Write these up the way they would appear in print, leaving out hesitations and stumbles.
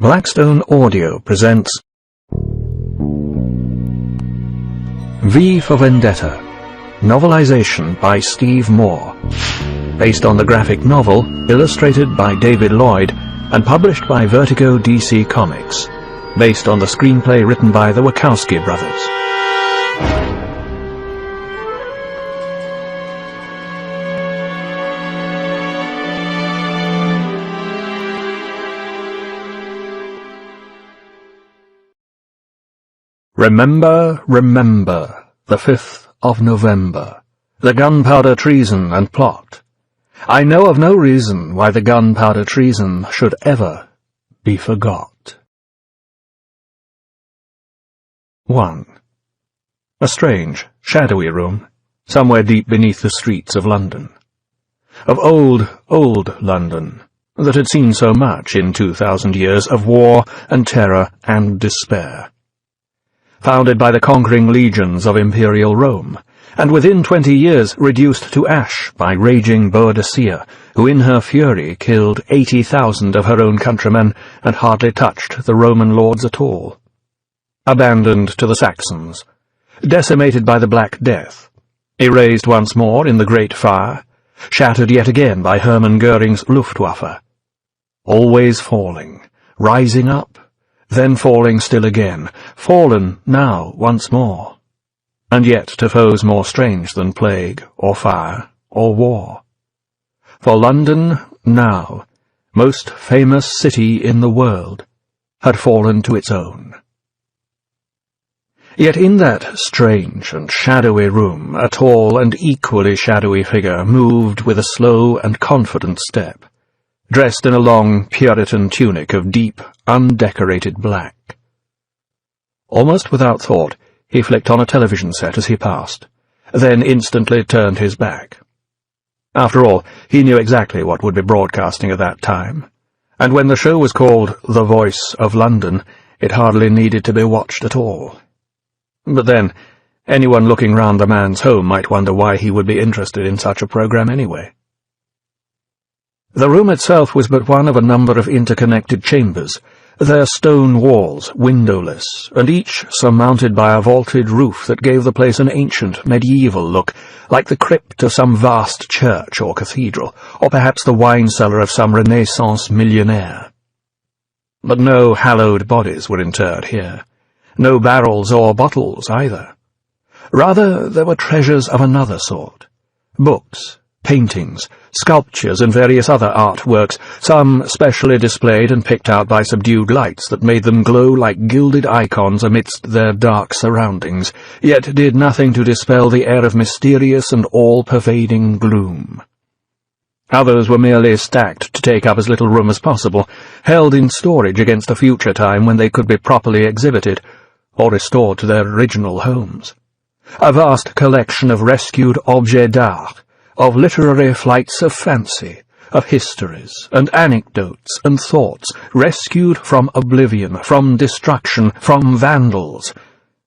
Blackstone Audio presents V for Vendetta, novelization by Steve Moore, based on the graphic novel illustrated by David Lloyd and published by Vertigo DC Comics, based on the screenplay written by the Wachowski brothers. Remember, remember, the 5th of November, the gunpowder treason and plot. I know of no reason why the gunpowder treason should ever be forgot. 1. A strange, shadowy room, somewhere deep beneath the streets of London. Of old London, that had seen so much in 2,000 years of war and terror and despair. Founded by the conquering legions of Imperial Rome, and within 20 years reduced to ash by raging Boadicea, who in her fury killed 80,000 of her own countrymen and hardly touched the Roman lords at all. Abandoned to the Saxons, decimated by the Black Death, erased once more in the Great Fire, shattered yet again by Hermann Goering's Luftwaffe. Always falling, rising up, then falling still again, fallen now once more, and yet to foes more strange than plague, or fire, or war. For London, now, most famous city in the world, had fallen to its own. Yet in that strange and shadowy room a tall and equally shadowy figure moved with a slow and confident step, dressed in a long Puritan tunic of deep, undecorated black. Almost without thought, he flicked on a television set as he passed, then instantly turned his back. After all, he knew exactly what would be broadcasting at that time, and when the show was called The Voice of London, it hardly needed to be watched at all. But then, anyone looking round the man's home might wonder why he would be interested in such a program anyway. The room itself was but one of a number of interconnected chambers, their stone walls windowless, and each surmounted by a vaulted roof that gave the place an ancient, medieval look, like the crypt of some vast church or cathedral, or perhaps the wine cellar of some Renaissance millionaire. But no hallowed bodies were interred here, no barrels or bottles either. Rather, there were treasures of another sort, books, paintings, sculptures, and various other artworks, some specially displayed and picked out by subdued lights that made them glow like gilded icons amidst their dark surroundings, yet did nothing to dispel the air of mysterious and all-pervading gloom. Others were merely stacked to take up as little room as possible, held in storage against a future time when they could be properly exhibited, or restored to their original homes. A vast collection of rescued objets d'art, of literary flights of fancy, of histories, and anecdotes, and thoughts, rescued from oblivion, from destruction, from vandals,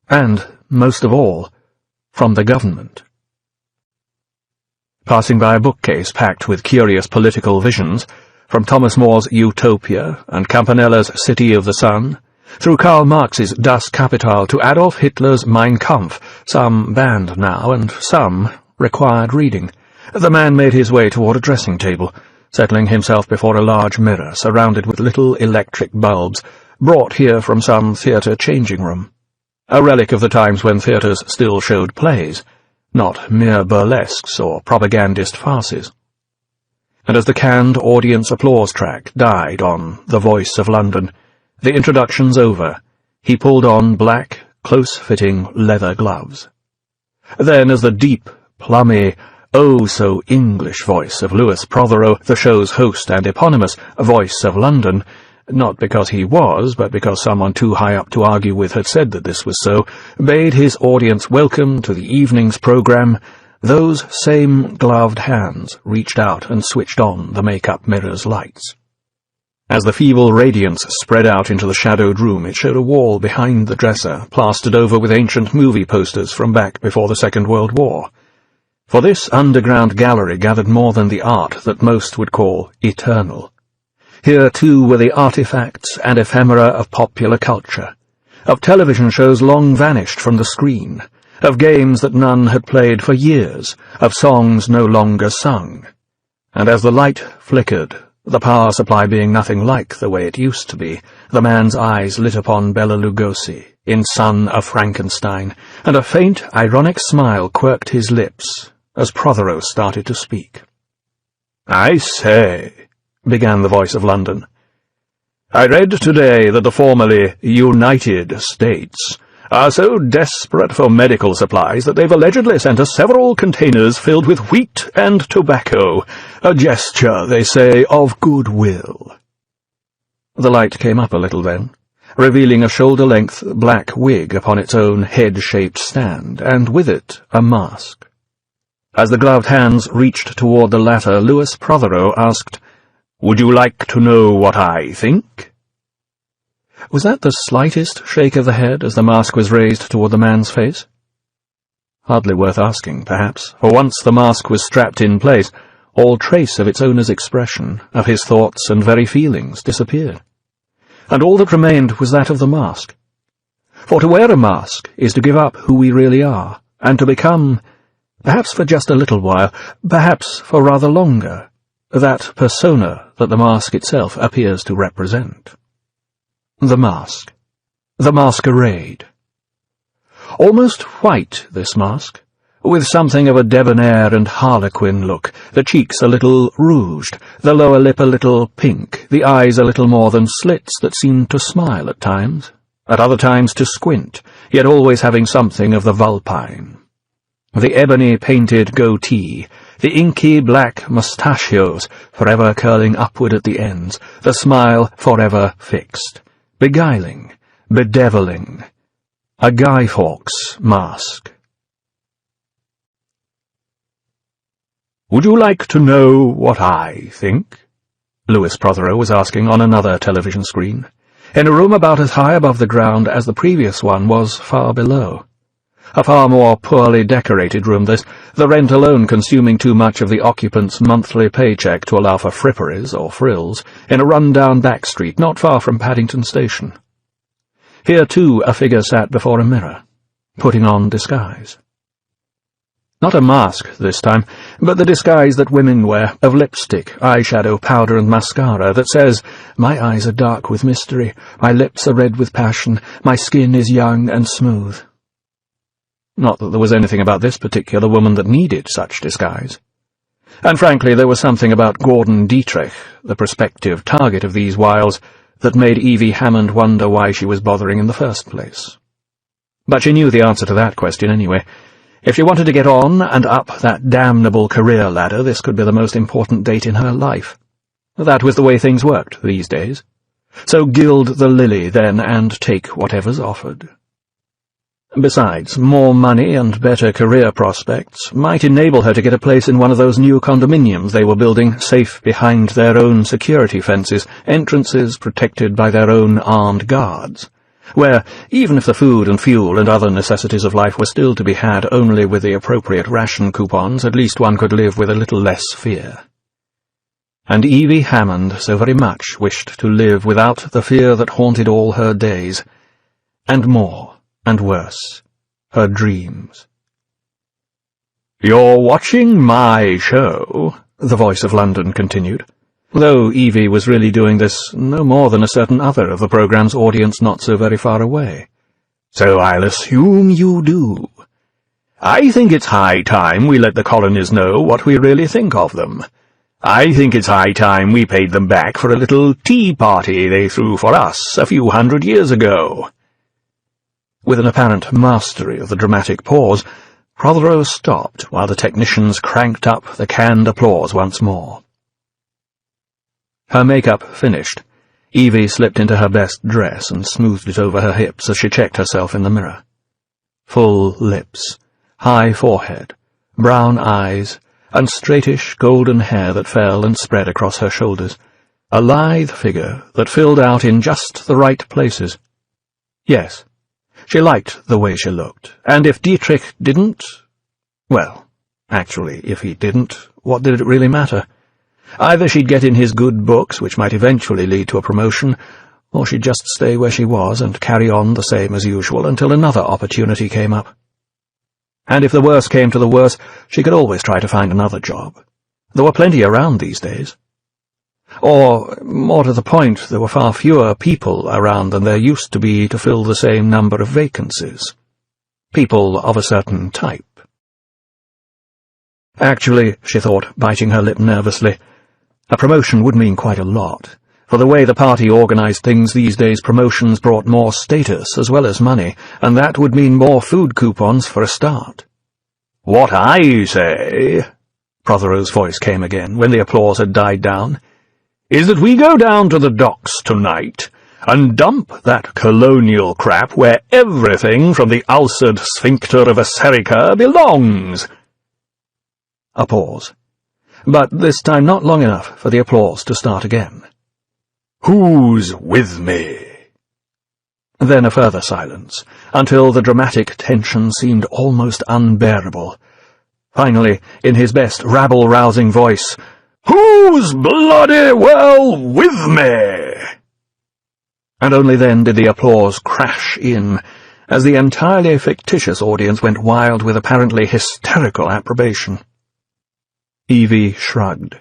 and, most of all, from the government. Passing by a bookcase packed with curious political visions, from Thomas More's Utopia and Campanella's City of the Sun, through Karl Marx's Das Kapital to Adolf Hitler's Mein Kampf, some banned now and some required reading, the man made his way toward a dressing table, settling himself before a large mirror surrounded with little electric bulbs, brought here from some theatre changing room, a relic of the times when theatres still showed plays, not mere burlesques or propagandist farces. And as the canned audience applause track died on The Voice of London, the introductions over, he pulled on black, close-fitting leather gloves. Then, as the deep, plummy, oh-so-English voice of Louis Prothero, the show's host and eponymous Voice of London, not because he was, but because someone too high up to argue with had said that this was so, bade his audience welcome to the evening's programme, those same gloved hands reached out and switched on the make-up mirror's lights. As the feeble radiance spread out into the shadowed room, it showed a wall behind the dresser, plastered over with ancient movie posters from back before the Second World War. For this underground gallery gathered more than the art that most would call eternal. Here, too, were the artifacts and ephemera of popular culture, of television shows long vanished from the screen, of games that none had played for years, of songs no longer sung. And as the light flickered, the power supply being nothing like the way it used to be, the man's eyes lit upon Bela Lugosi, in Son of Frankenstein, and a faint, ironic smile quirked his lips as Prothero started to speak. "I say," began the voice of London, "I read today that the formerly United States are so desperate for medical supplies that they've allegedly sent us several containers filled with wheat and tobacco, a gesture, they say, of goodwill." The light came up a little then, revealing a shoulder-length black wig upon its own head-shaped stand, and with it a mask. As the gloved hands reached toward the latter, Louis Prothero asked, "Would you like to know what I think?" Was that the slightest shake of the head as the mask was raised toward the man's face? Hardly worth asking, perhaps, for once the mask was strapped in place, all trace of its owner's expression, of his thoughts and very feelings, disappeared. And all that remained was that of the mask. For to wear a mask is to give up who we really are, and to become, perhaps for just a little while, perhaps for rather longer, that persona that the mask itself appears to represent. The mask. The masquerade. Almost white, this mask, with something of a debonair and harlequin look, the cheeks a little rouged, the lower lip a little pink, the eyes a little more than slits that seemed to smile at times, at other times to squint, yet always having something of the vulpine. The ebony-painted goatee, the inky black mustachios forever curling upward at the ends, the smile forever fixed, beguiling, bedeviling, a Guy Fawkes mask. "Would you like to know what I think?" Louis Prothero was asking on another television screen, in a room about as high above the ground as the previous one was far below. A far more poorly decorated room this, the rent alone consuming too much of the occupant's monthly paycheck to allow for fripperies or frills, in a run-down back street not far from Paddington Station. Here, too, a figure sat before a mirror, putting on disguise. Not a mask this time, but the disguise that women wear, of lipstick, eyeshadow, powder, and mascara, that says, "My eyes are dark with mystery, my lips are red with passion, my skin is young and smooth." Not that there was anything about this particular woman that needed such disguise. And frankly, there was something about Gordon Dietrich, the prospective target of these wiles, that made Evie Hammond wonder why she was bothering in the first place. But she knew the answer to that question anyway. If she wanted to get on and up that damnable career ladder, this could be the most important date in her life. That was the way things worked these days. So gild the lily, then, and take whatever's offered. Besides, more money and better career prospects might enable her to get a place in one of those new condominiums they were building, safe behind their own security fences, entrances protected by their own armed guards, where, even if the food and fuel and other necessities of life were still to be had only with the appropriate ration coupons, at least one could live with a little less fear. And Evie Hammond so very much wished to live without the fear that haunted all her days, and more. And worse, her dreams. "You're watching my show," the voice of London continued, though Evie was really doing this no more than a certain other of the programme's audience not so very far away. "So I'll assume you do. I think it's high time we let the colonies know what we really think of them. I think it's high time we paid them back for a little tea party they threw for us a few 100 years ago." With an apparent mastery of the dramatic pause, Prothero stopped while the technicians cranked up the canned applause once more. Her makeup finished, Evie slipped into her best dress and smoothed it over her hips as she checked herself in the mirror. Full lips, high forehead, brown eyes, and straightish golden hair that fell and spread across her shoulders, a lithe figure that filled out in just the right places. Yes, she liked the way she looked, and if Dietrich didn't, well, actually, if he didn't, what did it really matter? Either she'd get in his good books, which might eventually lead to a promotion, or she'd just stay where she was and carry on the same as usual until another opportunity came up. And if the worst came to the worst, she could always try to find another job. There were plenty around these days. Or, more to the point, there were far fewer people around than there used to be to fill the same number of vacancies. People of a certain type. Actually, she thought, biting her lip nervously, a promotion would mean quite a lot. For the way the party organized things these days, promotions brought more status as well as money, and that would mean more food coupons for a start. "What I say," Prothero's voice came again, when the applause had died down, "is that we go down to the docks tonight and dump that colonial crap where everything from the ulcered sphincter of Asserica belongs." A pause, but this time not long enough for the applause to start again. "Who's with me?" Then a further silence, until the dramatic tension seemed almost unbearable. Finally, in his best rabble-rousing voice, "Who's bloody well with me?" And only then did the applause crash in, as the entirely fictitious audience went wild with apparently hysterical approbation. Evie shrugged.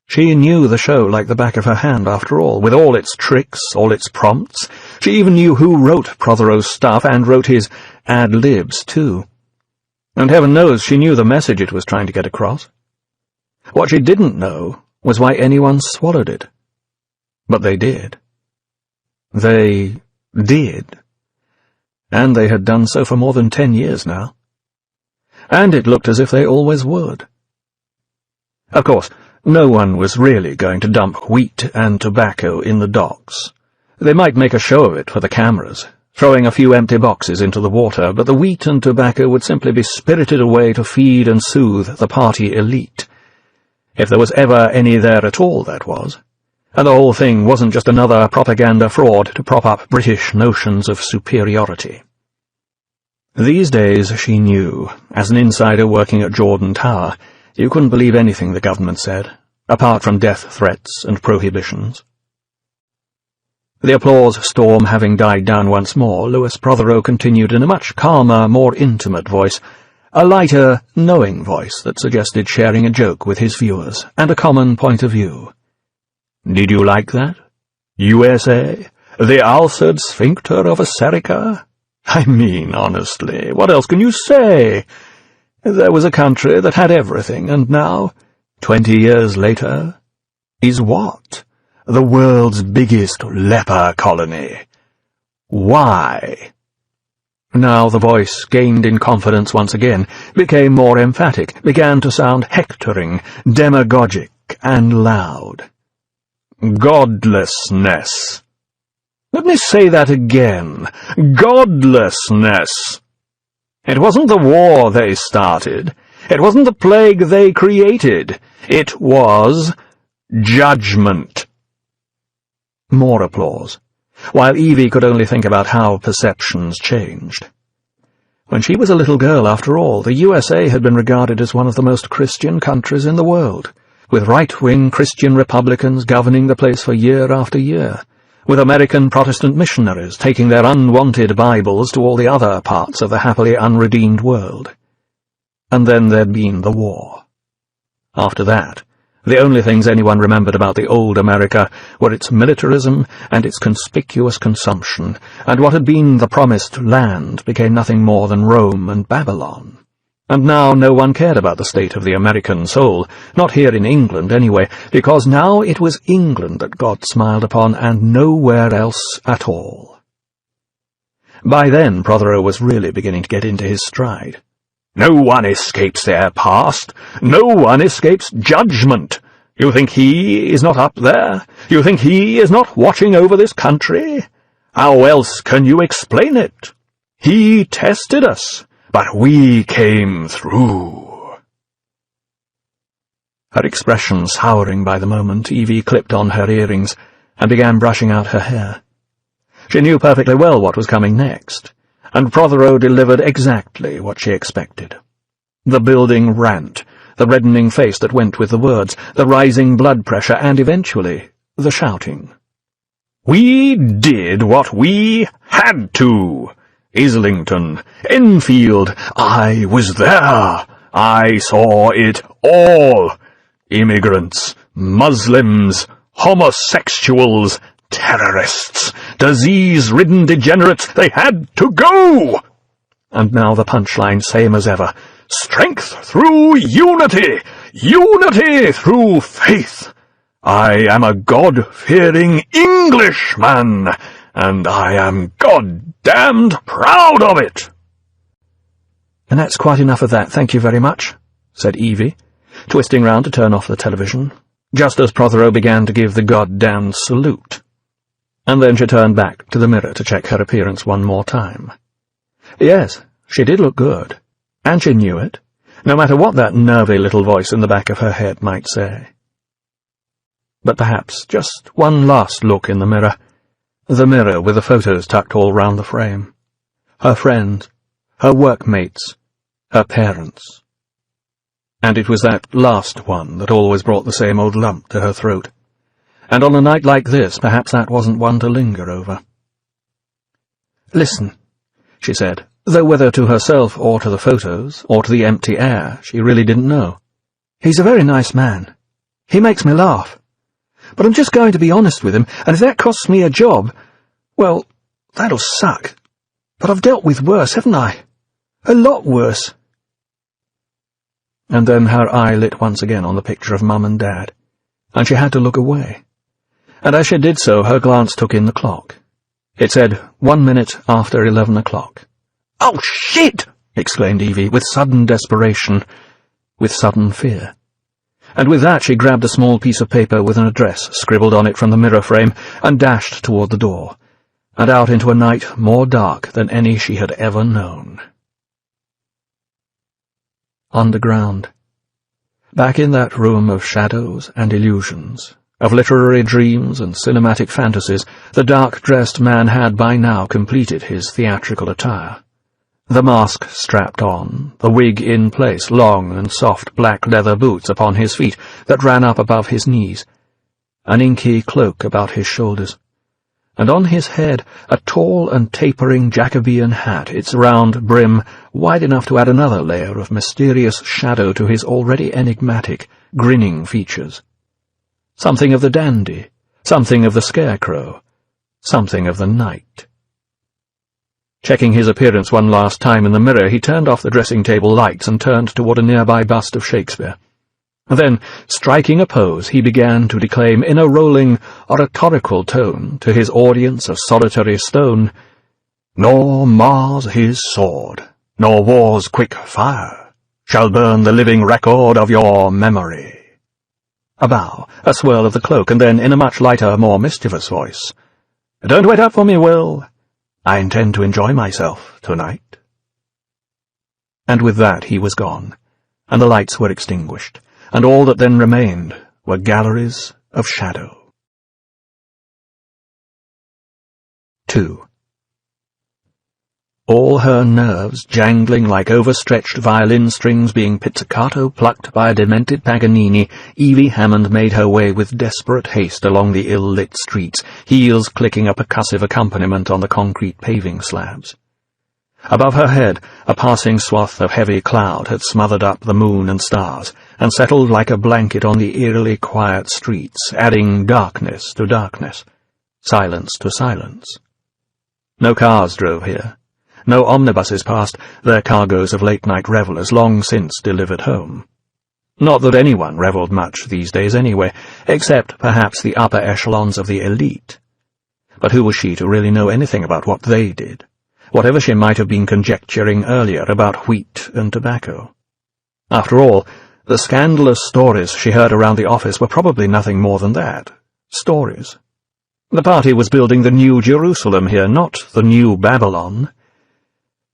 She knew the show like the back of her hand, after all, with all its tricks, all its prompts. She even knew who wrote Prothero's stuff, and wrote his ad-libs, too. And heaven knows she knew the message it was trying to get across. What she didn't know was why anyone swallowed it. But they did. They did. And they had done so for more than 10 years now. And it looked as if they always would. Of course, no one was really going to dump wheat and tobacco in the docks. They might make a show of it for the cameras, throwing a few empty boxes into the water, but the wheat and tobacco would simply be spirited away to feed and soothe the party elite. If there was ever any there at all, that was. And the whole thing wasn't just another propaganda fraud to prop up British notions of superiority. These days, she knew, as an insider working at Jordan Tower, you couldn't believe anything the government said, apart from death threats and prohibitions. The applause storm having died down once more, Louis Prothero continued in a much calmer, more intimate voice, a lighter, knowing voice that suggested sharing a joke with his viewers, and a common point of view. "Did you like that? USA? The ulcered sphincter of Asserica? I mean, honestly, what else can you say? There was a country that had everything, and now, 20 years later, is what? The world's biggest leper colony. Why?" Now the voice, gained in confidence once again, became more emphatic, began to sound hectoring, demagogic, and loud. "Godlessness. Let me say that again. Godlessness. It wasn't the war they started. It wasn't the plague they created. It was judgment." More applause, while Evie could only think about how perceptions changed. When she was a little girl, after all, the USA had been regarded as one of the most Christian countries in the world, with right-wing Christian Republicans governing the place for year after year, with American Protestant missionaries taking their unwanted Bibles to all the other parts of the happily unredeemed world. And then there'd been the war. After that, the only things anyone remembered about the old America were its militarism and its conspicuous consumption, and what had been the promised land became nothing more than Rome and Babylon. And now no one cared about the state of the American soul, not here in England anyway, because now it was England that God smiled upon, and nowhere else at all. By then Prothero was really beginning to get into his stride. No one escapes their past. No one escapes judgment. You think he is not up there? You think he is not watching over this country? How else can you explain it? He tested us, but we came through. Her expression souring by the moment, Evie clipped on her earrings and began brushing out her hair. She knew perfectly well what was coming next, and Prothero delivered exactly what she expected. The building rant, the reddening face that went with the words, the rising blood pressure, and eventually the shouting. "We did what we had to! Islington, Enfield, I was there! I saw it all! Immigrants, Muslims, homosexuals, terrorists, disease-ridden degenerates, they had to go!" And now the punchline, same as ever. "Strength through unity! Unity through faith! I am a God-fearing Englishman, and I am God-damned proud of it!" "And that's quite enough of that, thank you very much," said Evie, twisting round to turn off the television, just as Prothero began to give the goddamned salute. And then she turned back to the mirror to check her appearance one more time. Yes, she did look good, and she knew it, no matter what that nervy little voice in the back of her head might say. But perhaps just one last look in the mirror with the photos tucked all round the frame. Her friends, her workmates, her parents. And it was that last one that always brought the same old lump to her throat. And on a night like this, perhaps that wasn't one to linger over. "Listen," she said, though whether to herself or to the photos, or to the empty air, she really didn't know. "He's a very nice man. He makes me laugh. But I'm just going to be honest with him, and if that costs me a job, well, that'll suck. But I've dealt with worse, haven't I? A lot worse." And then her eye lit once again on the picture of Mum and Dad, and she had to look away. And as she did so, her glance took in the clock. It said 1 minute after 11 o'clock. "Oh, shit!" exclaimed Evie, with sudden desperation, with sudden fear. And with that she grabbed a small piece of paper with an address scribbled on it from the mirror frame and dashed toward the door, and out into a night more dark than any she had ever known. Underground. Back in that room of shadows and illusions, of literary dreams and cinematic fantasies, the dark-dressed man had by now completed his theatrical attire. The mask strapped on, the wig in place, long and soft black leather boots upon his feet that ran up above his knees, an inky cloak about his shoulders, and on his head a tall and tapering Jacobean hat, its round brim wide enough to add another layer of mysterious shadow to his already enigmatic, grinning features. Something of the dandy, something of the scarecrow, something of the knight. Checking his appearance one last time in the mirror, he turned off the dressing-table lights and turned toward a nearby bust of Shakespeare. Then, striking a pose, he began to declaim in a rolling, oratorical tone to his audience of solitary stone, "Nor Mars his sword, nor war's quick fire, shall burn the living record of your memory." A bow, a swirl of the cloak, and then, in a much lighter, more mischievous voice, "Don't wait up for me, Will. I intend to enjoy myself tonight." And with that he was gone, and the lights were extinguished, and all that then remained were galleries of shadow. 2. All her nerves jangling like overstretched violin strings being pizzicato plucked by a demented Paganini, Evie Hammond made her way with desperate haste along the ill-lit streets, heels clicking a percussive accompaniment on the concrete paving slabs. Above her head, a passing swath of heavy cloud had smothered up the moon and stars, and settled like a blanket on the eerily quiet streets, adding darkness to darkness, silence to silence. No cars drove here. No omnibuses passed, their cargoes of late-night revellers long since delivered home. Not that anyone revelled much these days anyway, except perhaps the upper echelons of the elite. But who was she to really know anything about what they did, whatever she might have been conjecturing earlier about wheat and tobacco? After all, the scandalous stories she heard around the office were probably nothing more than that, stories. The party was building the New Jerusalem here, not the New Babylon,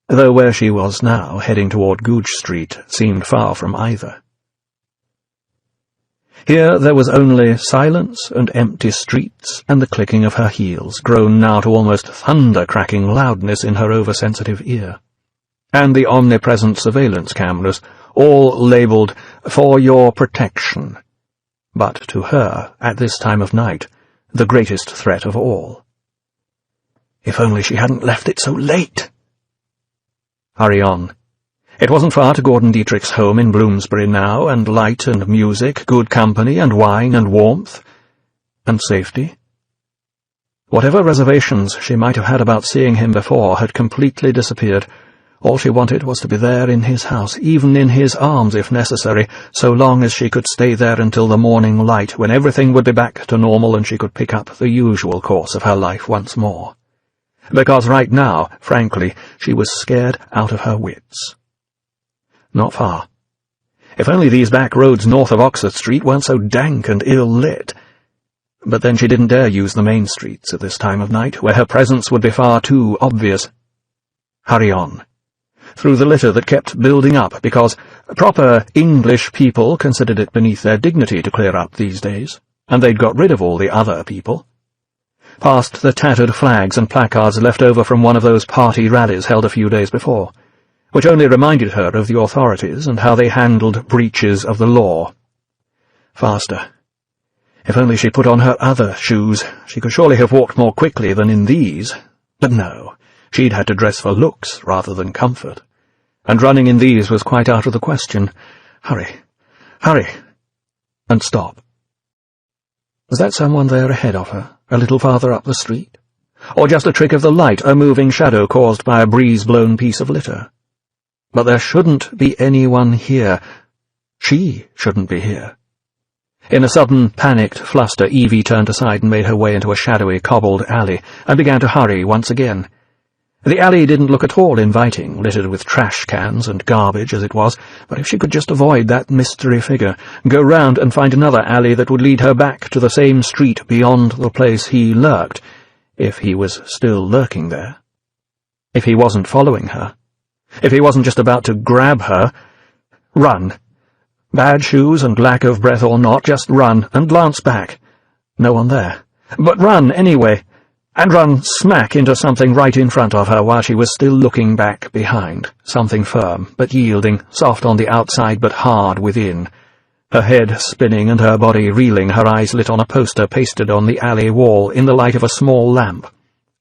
though where she was now, heading toward Googe Street, seemed far from either. Here there was only silence and empty streets and the clicking of her heels, grown now to almost thunder-cracking loudness in her oversensitive ear, and the omnipresent surveillance cameras, all labelled "For Your Protection," but to her, at this time of night, the greatest threat of all. If only she hadn't left it so late! Hurry on. It wasn't far to Gordon Dietrich's home in Bloomsbury now, and light and music, good company and wine and warmth, and safety. Whatever reservations she might have had about seeing him before had completely disappeared. All she wanted was to be there in his house, even in his arms if necessary, so long as she could stay there until the morning light, when everything would be back to normal and she could pick up the usual course of her life once more. Because right now, frankly, she was scared out of her wits. Not far. If only these back roads north of Oxford Street weren't so dank and ill-lit. But then she didn't dare use the main streets at this time of night, where her presence would be far too obvious. Hurry on. Through the litter that kept building up, because proper English people considered it beneath their dignity to clear up these days, and they'd got rid of all the other people. Past the tattered flags and placards left over from one of those party rallies held a few days before, which only reminded her of the authorities and how they handled breaches of the law. Faster. If only she put on her other shoes, she could surely have walked more quickly than in these. But no, she'd had to dress for looks rather than comfort, and running in these was quite out of the question. Hurry, hurry, and stop. Was that someone there ahead of her, a little farther up the street? Or just a trick of the light, a moving shadow caused by a breeze-blown piece of litter? But there shouldn't be anyone here. She shouldn't be here. In a sudden, panicked fluster, Evie turned aside and made her way into a shadowy, cobbled alley, and began to hurry once again. The alley didn't look at all inviting, littered with trash cans and garbage as it was, but if she could just avoid that mystery figure, go round and find another alley that would lead her back to the same street beyond the place he lurked, if he was still lurking there. If he wasn't following her. If he wasn't just about to grab her. Run. Bad shoes and lack of breath or not, just run, and glance back. No one there. But run anyway. And run smack into something right in front of her while she was still looking back behind, something firm but yielding, soft on the outside but hard within, her head spinning and her body reeling, her eyes lit on a poster pasted on the alley wall in the light of a small lamp.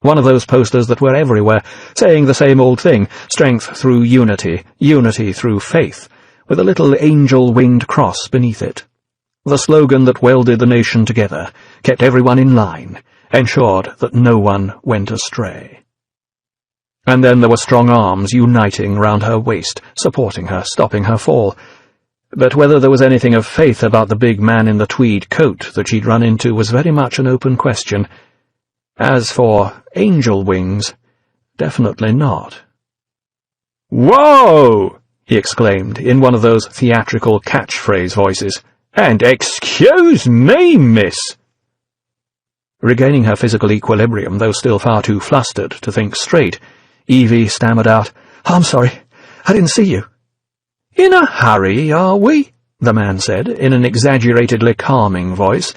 One of those posters that were everywhere, saying the same old thing, strength through unity, unity through faith, with a little angel-winged cross beneath it. The slogan that welded the nation together, kept everyone in line, ensured that no one went astray. And then there were strong arms uniting round her waist, supporting her, stopping her fall. But whether there was anything of faith about the big man in the tweed coat that she'd run into was very much an open question. As for angel wings, definitely not. "Whoa!" he exclaimed, in one of those theatrical catchphrase voices. "And excuse me, miss!" Regaining her physical equilibrium, though still far too flustered to think straight, Evie stammered out, "I'm sorry, I didn't see you." "In a hurry, are we?" the man said, in an exaggeratedly calming voice,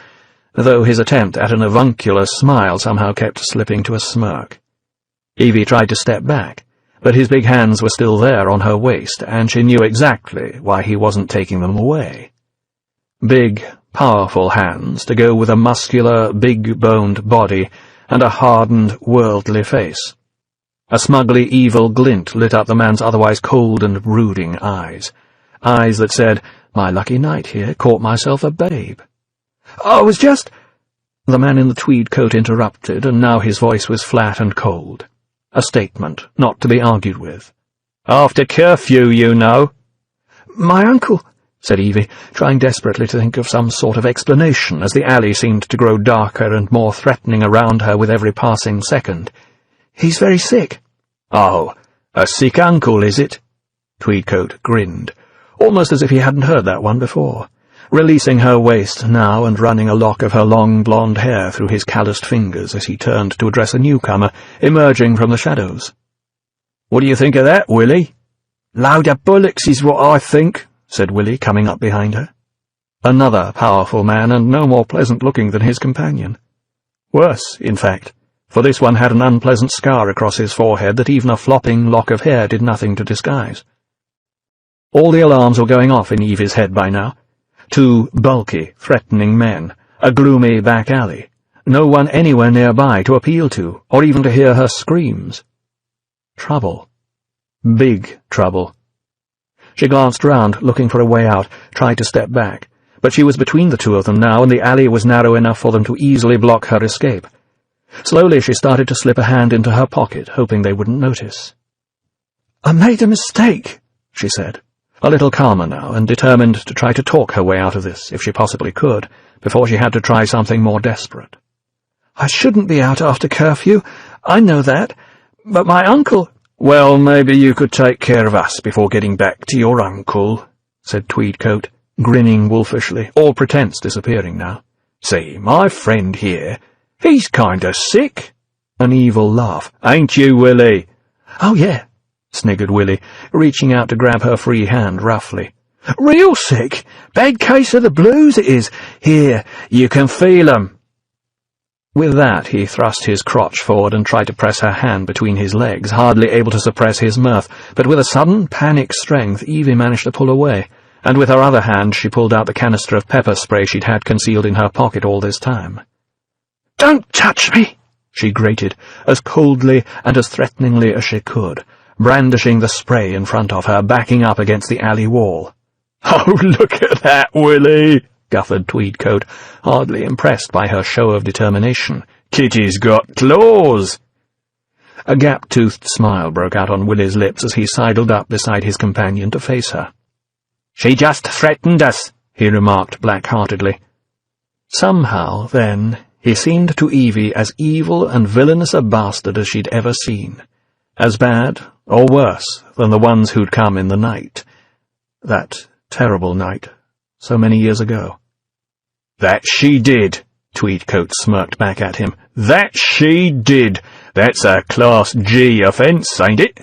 though his attempt at an avuncular smile somehow kept slipping to a smirk. Evie tried to step back, but his big hands were still there on her waist, and she knew exactly why he wasn't taking them away. Big, powerful hands to go with a muscular, big-boned body and a hardened, worldly face. A smugly evil glint lit up the man's otherwise cold and brooding eyes. Eyes that said, "My lucky night here, caught myself a babe." "I was just—" The man in the tweed coat interrupted, and now his voice was flat and cold. A statement not to be argued with. "After curfew, you know." "My uncle," said Evie, trying desperately to think of some sort of explanation as the alley seemed to grow darker and more threatening around her with every passing second. "He's very sick." "Oh, a sick uncle, is it?" Tweedcoat grinned, almost as if he hadn't heard that one before, releasing her waist now and running a lock of her long blonde hair through his calloused fingers as he turned to address a newcomer emerging from the shadows. "What do you think of that, Willie?" "Load of bullocks is what I think," said Willie, coming up behind her. Another powerful man, and no more pleasant-looking than his companion. Worse, in fact, for this one had an unpleasant scar across his forehead that even a flopping lock of hair did nothing to disguise. All the alarms were going off in Evie's head by now. 2 bulky, threatening men, a gloomy back alley, no one anywhere nearby to appeal to, or even to hear her screams. Trouble. Big trouble. She glanced round, looking for a way out, tried to step back, but she was between the 2 of them now, and the alley was narrow enough for them to easily block her escape. Slowly she started to slip a hand into her pocket, hoping they wouldn't notice. "I made a mistake," she said, a little calmer now, and determined to try to talk her way out of this, if she possibly could, before she had to try something more desperate. "I shouldn't be out after curfew, I know that, but my uncle—" "Well, maybe you could take care of us before getting back to your uncle," said Tweedcoat, grinning wolfishly, all pretence disappearing now. "See, my friend here, he's kinda sick." An evil laugh. "Ain't you, Willie?" "Oh, yeah," sniggered Willie, reaching out to grab her free hand roughly. "Real sick. Bad case of the blues it is. Here, you can feel 'em." With that, he thrust his crotch forward and tried to press her hand between his legs, hardly able to suppress his mirth, but with a sudden, panic strength, Evie managed to pull away, and with her other hand she pulled out the canister of pepper spray she'd had concealed in her pocket all this time. "Don't touch me!" she grated, as coldly and as threateningly as she could, brandishing the spray in front of her, backing up against the alley wall. "Oh, look at that, Willie!" guffawed Tweedcoat, hardly impressed by her show of determination. "Kitty's got claws!" A gap-toothed smile broke out on Willie's lips as he sidled up beside his companion to face her. "She just threatened us," he remarked black-heartedly. Somehow, then, he seemed to Evie as evil and villainous a bastard as she'd ever seen. As bad, or worse, than the ones who'd come in the night. That terrible night. So many years ago. "That she did," Tweedcoat smirked back at him. "That she did. That's a Class G offence, ain't it?"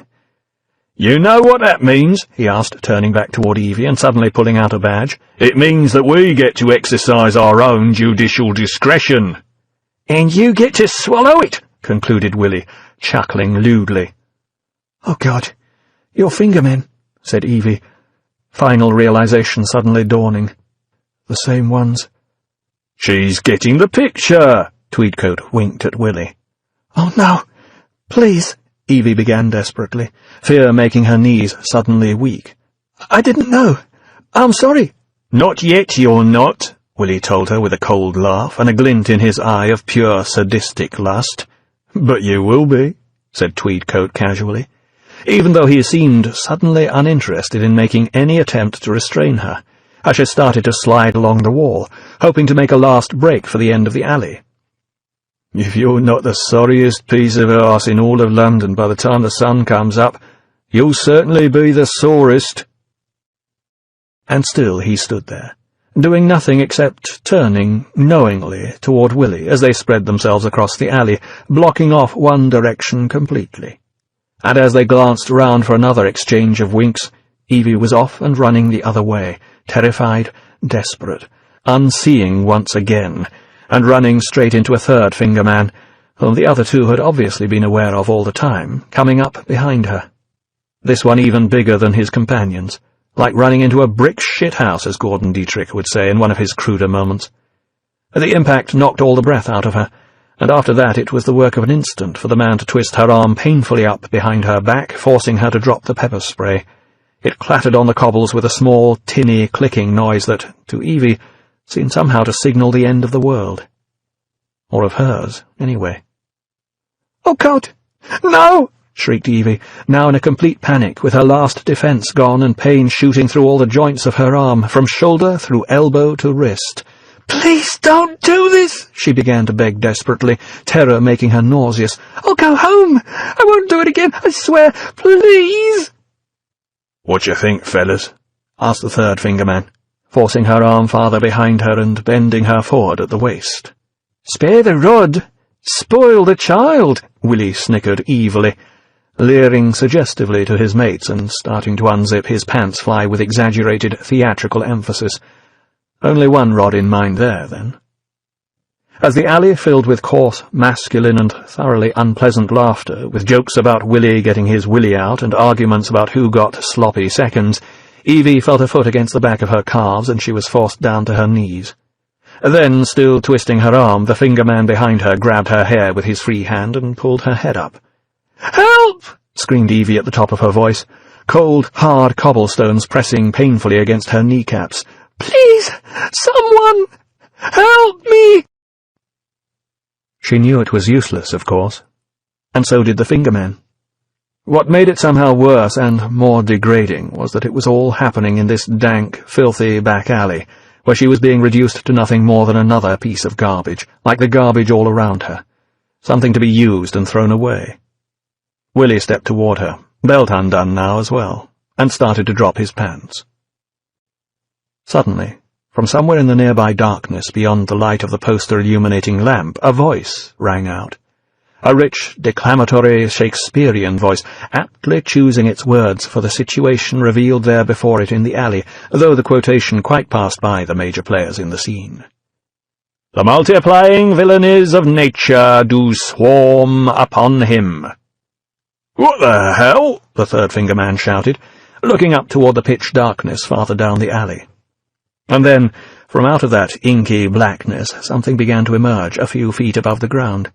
"You know what that means?" he asked, turning back toward Evie and suddenly pulling out a badge. "It means that we get to exercise our own judicial discretion." "And you get to swallow it," concluded Willie, chuckling lewdly. "Oh, God, your fingermen," said Evie, final realization suddenly dawning. "The same ones." "She's getting the picture," Tweedcoat winked at Willie. "Oh, no, please," Evie began desperately, fear making her knees suddenly weak. "I didn't know. I'm sorry." "Not yet, you're not," Willie told her with a cold laugh and a glint in his eye of pure sadistic lust. "But you will be," said Tweedcoat casually, even though he seemed suddenly uninterested in making any attempt to restrain her, as she started to slide along the wall, hoping to make a last break for the end of the alley. "If you're not the sorriest piece of arse in all of London by the time the sun comes up, you'll certainly be the sorest." And still he stood there, doing nothing except turning knowingly toward Willie as they spread themselves across the alley, blocking off one direction completely. And as they glanced round for another exchange of winks, Evie was off and running the other way, terrified, desperate, unseeing once again, and running straight into a third fingerman, whom the other 2 had obviously been aware of all the time, coming up behind her. This one even bigger than his companions, like running into a brick shithouse, as Gordon Dietrich would say in one of his cruder moments. The impact knocked all the breath out of her, and after that it was the work of an instant for the man to twist her arm painfully up behind her back, forcing her to drop the pepper spray. It clattered on the cobbles with a small, tinny, clicking noise that, to Evie, seemed somehow to signal the end of the world. Or of hers, anyway. "Oh, God! No!" shrieked Evie, now in a complete panic, with her last defence gone and pain shooting through all the joints of her arm, from shoulder through elbow to wrist. "Please don't do this," she began to beg desperately, terror making her nauseous. "I'll go home. I won't do it again, I swear. Please." "What you think, fellas?" asked the third fingerman, forcing her arm farther behind her and bending her forward at the waist. "Spare the rod. Spoil the child," Willie snickered evilly, leering suggestively to his mates and starting to unzip his pants fly with exaggerated theatrical emphasis. Only one rod in mind there, then. As the alley filled with coarse, masculine and thoroughly unpleasant laughter, with jokes about Willie getting his willy out and arguments about who got sloppy seconds, Evie felt her foot against the back of her calves, and she was forced down to her knees. Then, still twisting her arm, the fingerman behind her grabbed her hair with his free hand and pulled her head up. "Help!" screamed Evie at the top of her voice, cold, hard cobblestones pressing painfully against her kneecaps. "Please, someone! Help me!" She knew it was useless, of course, and so did the fingerman. What made it somehow worse and more degrading was that it was all happening in this dank, filthy back alley, where she was being reduced to nothing more than another piece of garbage, like the garbage all around her, something to be used and thrown away. Willie stepped toward her, belt undone now as well, and started to drop his pants. Suddenly, from somewhere in the nearby darkness beyond the light of the poster-illuminating lamp, a voice rang out. A rich, declamatory Shakespearean voice, aptly choosing its words for the situation revealed there before it in the alley, though the quotation quite passed by the major players in the scene. "The multiplying villainies of nature do swarm upon him." "What the hell?" the third fingerman shouted, looking up toward the pitch darkness farther down the alley. And then, from out of that inky blackness, something began to emerge a few feet above the ground.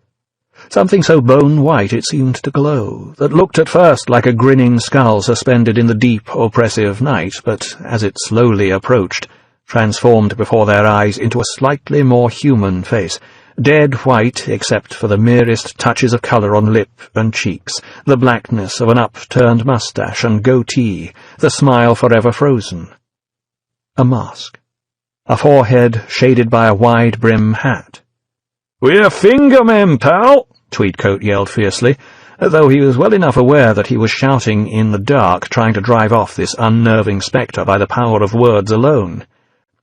Something so bone-white it seemed to glow, that looked at first like a grinning skull suspended in the deep, oppressive night, but as it slowly approached, transformed before their eyes into a slightly more human face, dead white except for the merest touches of colour on lip and cheeks, the blackness of an upturned moustache and goatee, the smile forever frozen. A mask. A forehead shaded by a wide-brim hat. "We're fingermen, pal!" Tweedcoat yelled fiercely, though he was well enough aware that he was shouting in the dark, trying to drive off this unnerving spectre by the power of words alone.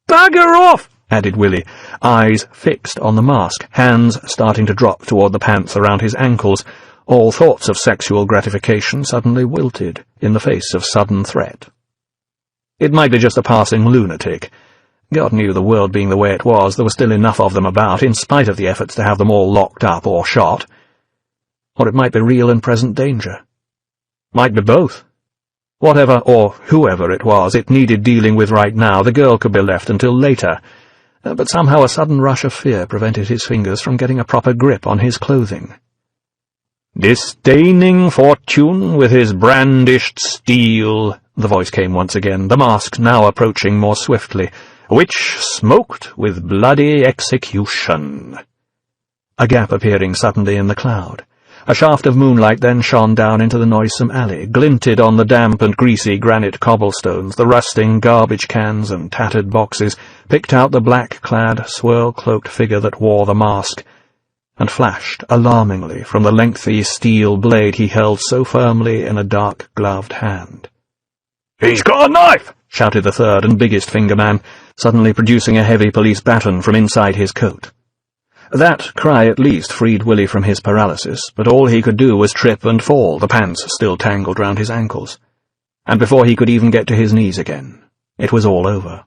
"Bugger off!" added Willie, eyes fixed on the mask, hands starting to drop toward the pants around his ankles. All thoughts of sexual gratification suddenly wilted in the face of sudden threat. It might be just a passing lunatic. God knew, the world being the way it was, there were still enough of them about, in spite of the efforts to have them all locked up or shot. Or it might be real and present danger. Might be both. Whatever or whoever it was, it needed dealing with right now. The girl could be left until later. But somehow a sudden rush of fear prevented his fingers from getting a proper grip on his clothing. "Disdaining fortune with his brandished steel," the voice came once again, the mask now approaching more swiftly, "which smoked with bloody execution." A gap appearing suddenly in the cloud. A shaft of moonlight then shone down into the noisome alley, glinted on the damp and greasy granite cobblestones, the rusting garbage cans and tattered boxes, picked out the black-clad, swirl-cloaked figure that wore the mask, and flashed alarmingly from the lengthy steel blade he held so firmly in a dark-gloved hand. "He's got a knife!" shouted the third and biggest fingerman, suddenly producing a heavy police baton from inside his coat. That cry at least freed Willie from his paralysis, but all he could do was trip and fall, the pants still tangled round his ankles. And before he could even get to his knees again, it was all over.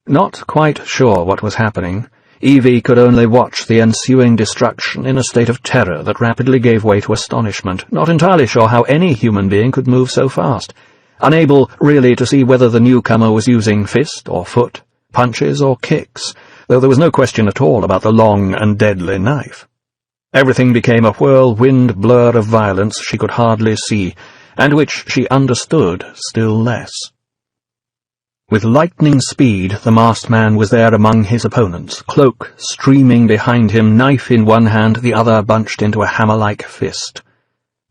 Not quite sure what was happening, Evie could only watch the ensuing destruction in a state of terror that rapidly gave way to astonishment, not entirely sure how any human being could move so fast, unable really to see whether the newcomer was using fist or foot, punches or kicks, though there was no question at all about the long and deadly knife. Everything became a whirlwind blur of violence she could hardly see, and which she understood still less. With lightning speed, the masked man was there among his opponents, cloak streaming behind him, knife in one hand, the other bunched into a hammer-like fist.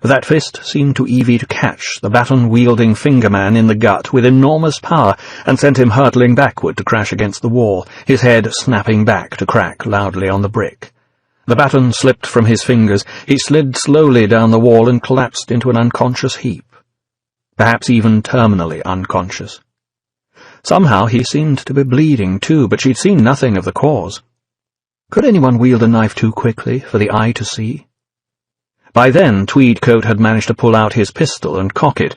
That fist seemed to Evie to catch the baton-wielding fingerman in the gut with enormous power and sent him hurtling backward to crash against the wall, his head snapping back to crack loudly on the brick. The baton slipped from his fingers, he slid slowly down the wall and collapsed into an unconscious heap, perhaps even terminally unconscious. Somehow he seemed to be bleeding too, but she'd seen nothing of the cause. Could anyone wield a knife too quickly for the eye to see? By then Tweedcoat had managed to pull out his pistol and cock it,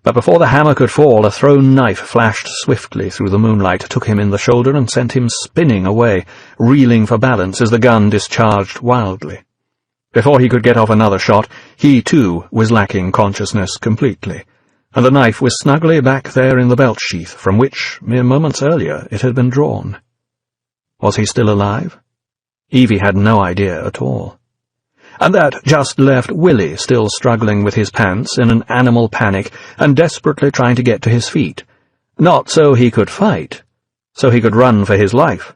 but before the hammer could fall, a thrown knife flashed swiftly through the moonlight, took him in the shoulder and sent him spinning away, reeling for balance as the gun discharged wildly. Before he could get off another shot, he too was lacking consciousness completely, and the knife was snugly back there in the belt sheath from which, mere moments earlier, it had been drawn. Was he still alive? Evie had no idea at all. And that just left Willie still struggling with his pants in an animal panic and desperately trying to get to his feet. Not so he could fight, so he could run for his life.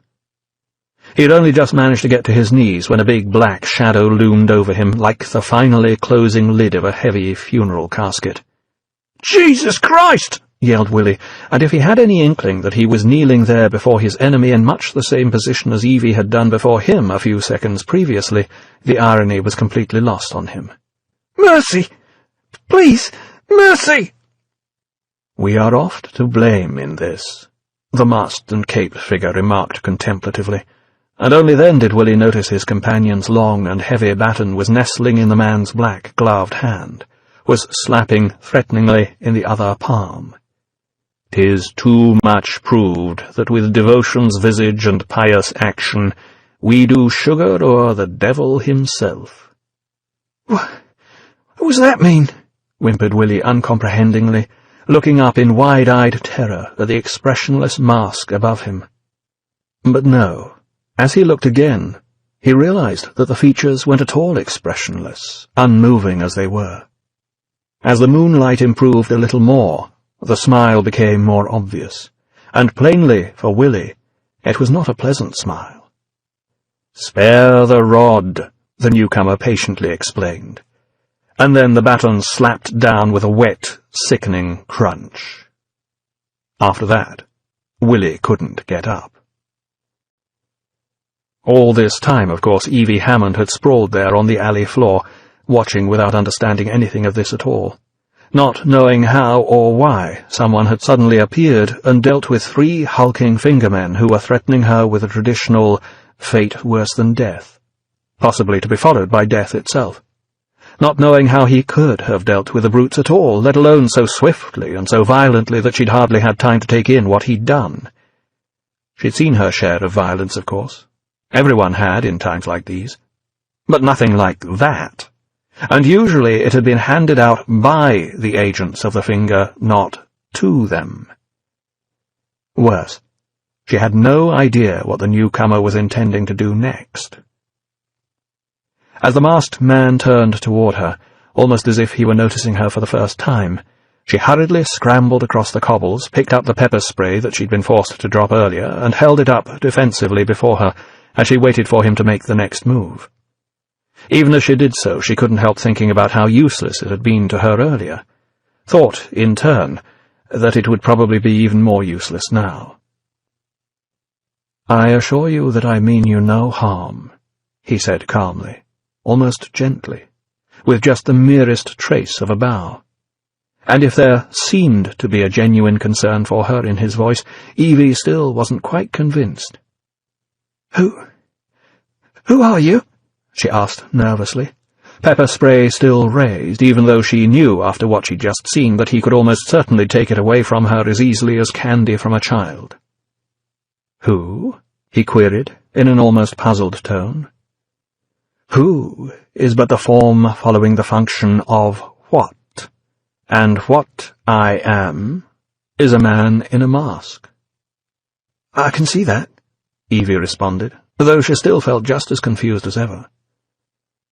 He had only just managed to get to his knees when a big black shadow loomed over him like the finally closing lid of a heavy funeral casket. "Jesus Christ!" yelled Willie, and if he had any inkling that he was kneeling there before his enemy in much the same position as Evie had done before him a few seconds previously, the irony was completely lost on him. "Mercy! Please, mercy!" "We are oft to blame in this," the masked and caped figure remarked contemplatively, and only then did Willie notice his companion's long and heavy baton was nestling in the man's black gloved hand, was slapping threateningly in the other palm. "'Tis too much proved that with devotion's visage and pious action we do sugar o'er the devil himself." "What does that mean?" whimpered Willie uncomprehendingly, looking up in wide-eyed terror at the expressionless mask above him. But no, as he looked again, he realized that the features weren't at all expressionless, unmoving as they were. As the moonlight improved a little more, the smile became more obvious, and plainly, for Willie, it was not a pleasant smile. "Spare the rod," the newcomer patiently explained, and then the baton slapped down with a wet, sickening crunch. After that, Willie couldn't get up. All this time, of course, Evie Hammond had sprawled there on the alley floor, watching without understanding anything of this at all, not knowing how or why someone had suddenly appeared and dealt with 3 hulking fingermen who were threatening her with a traditional fate worse than death, possibly to be followed by death itself, not knowing how he could have dealt with the brutes at all, let alone so swiftly and so violently that she'd hardly had time to take in what he'd done. She'd seen her share of violence, of course. Everyone had in times like these. But nothing like that. And usually it had been handed out by the agents of the finger, not to them. Worse, she had no idea what the newcomer was intending to do next. As the masked man turned toward her, almost as if he were noticing her for the first time, she hurriedly scrambled across the cobbles, picked up the pepper spray that she'd been forced to drop earlier, and held it up defensively before her as she waited for him to make the next move. Even as she did so, she couldn't help thinking about how useless it had been to her earlier. Thought, in turn, that it would probably be even more useless now. "I assure you that I mean you no harm," he said calmly, almost gently, with just the merest trace of a bow. And if there seemed to be a genuine concern for her in his voice, Evie still wasn't quite convinced. Who are you?" she asked nervously, pepper spray still raised, even though she knew after what she'd just seen that he could almost certainly take it away from her as easily as candy from a child. "Who?" he queried, in an almost puzzled tone. "Who is but the form following the function of what, and what I am is a man in a mask." "I can see that," Evie responded, though she still felt just as confused as ever.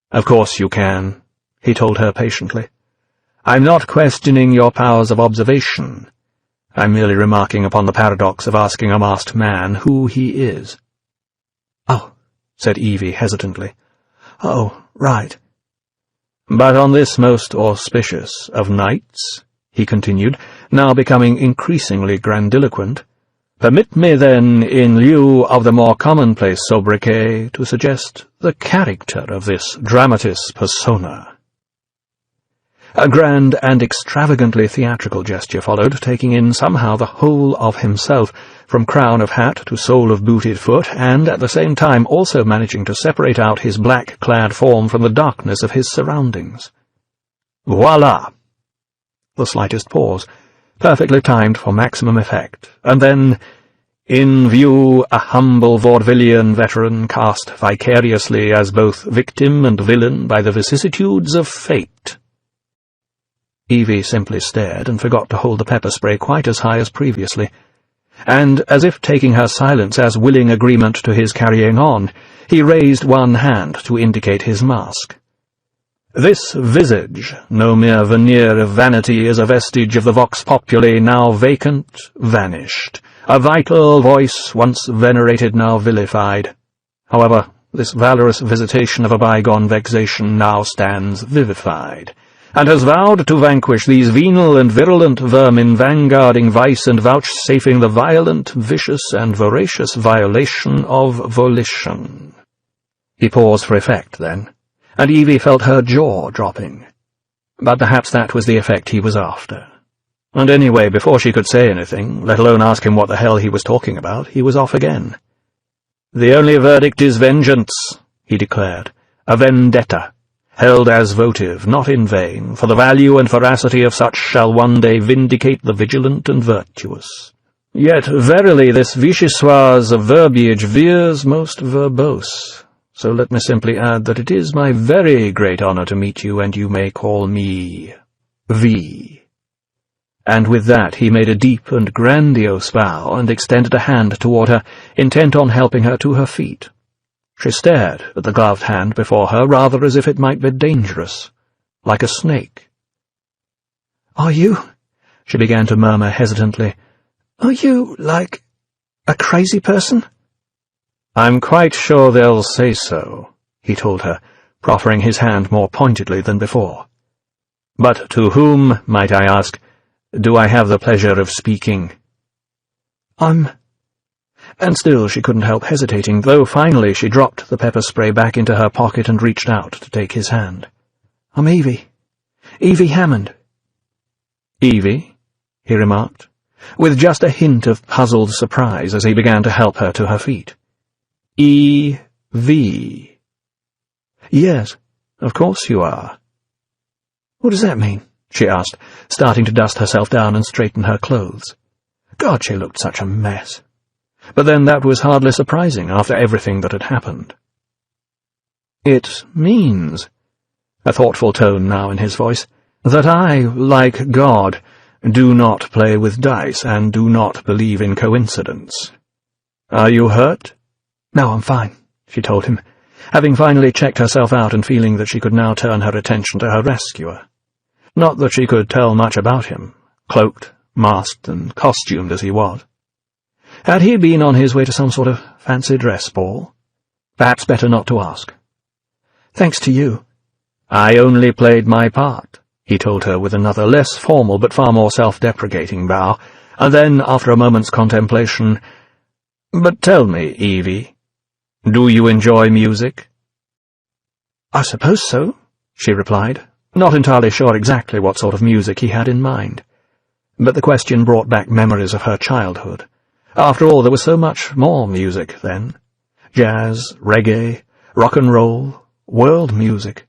"Of course you can," he told her patiently. "I'm not questioning your powers of observation. I'm merely remarking upon the paradox of asking a masked man who he is." "Oh," said Evie hesitantly. "Oh, right." "But on this most auspicious of nights," he continued, now becoming increasingly grandiloquent, "permit me then, in lieu of the more commonplace sobriquet, to suggest the character of this dramatis persona." A grand and extravagantly theatrical gesture followed, taking in somehow the whole of himself, from crown of hat to sole of booted foot, and at the same time also managing to separate out his black-clad form from the darkness of his surroundings. "Voila!" The slightest pause, perfectly timed for maximum effect, and then, "In view, a humble vaudevillian veteran cast vicariously as both victim and villain by the vicissitudes of fate." Evie simply stared and forgot to hold the pepper spray quite as high as previously, and, as if taking her silence as willing agreement to his carrying on, he raised one hand to indicate his mask. "This visage, no mere veneer of vanity, is a vestige of the vox populi, now vacant, vanished, a vital voice once venerated, now vilified. However, this valorous visitation of a bygone vexation now stands vivified, and has vowed to vanquish these venal and virulent vermin, vanguarding vice and vouchsafing the violent, vicious, and voracious violation of volition." He paused for effect, then, and Evie felt her jaw dropping. But perhaps that was the effect he was after. And anyway, before she could say anything, let alone ask him what the hell he was talking about, he was off again. "The only verdict is vengeance," he declared, "a vendetta, held as votive, not in vain, for the value and veracity of such shall one day vindicate the vigilant and virtuous. Yet verily this vichyssoise of verbiage veers most verbose. So let me simply add that it is my very great honour to meet you, and you may call me V." And with that he made a deep and grandiose bow and extended a hand toward her, intent on helping her to her feet. She stared at the gloved hand before her, rather as if it might be dangerous, like a snake. "Are you," she began to murmur hesitantly, "are you, like, a crazy person?" "I'm quite sure they'll say so," he told her, proffering his hand more pointedly than before. "But to whom, might I ask, do I have the pleasure of speaking?" And still she couldn't help hesitating, though finally she dropped the pepper spray back into her pocket and reached out to take his hand. "I'm Evie. Evie Hammond." "Evie?" he remarked, with just a hint of puzzled surprise as he began to help her to her feet. "E.V. "Yes, of course you are." "What does that mean?" she asked, starting to dust herself down and straighten her clothes. God, she looked such a mess. But then that was hardly surprising after everything that had happened. "It means," a thoughtful tone now in his voice, "that I, like God, do not play with dice and do not believe in coincidence. Are you hurt?" "No, I'm fine," she told him, having finally checked herself out and feeling that she could now turn her attention to her rescuer. Not that she could tell much about him, cloaked, masked, and costumed as he was. Had he been on his way to some sort of fancy dress ball? Perhaps better not to ask. "Thanks to you." "I only played my part," he told her with another less formal but far more self-deprecating bow, and then, after a moment's contemplation, "But tell me, Evie, do you enjoy music?" "I suppose so," she replied, not entirely sure exactly what sort of music he had in mind. But the question brought back memories of her childhood. After all, there was so much more music then. Jazz, reggae, rock and roll, world music.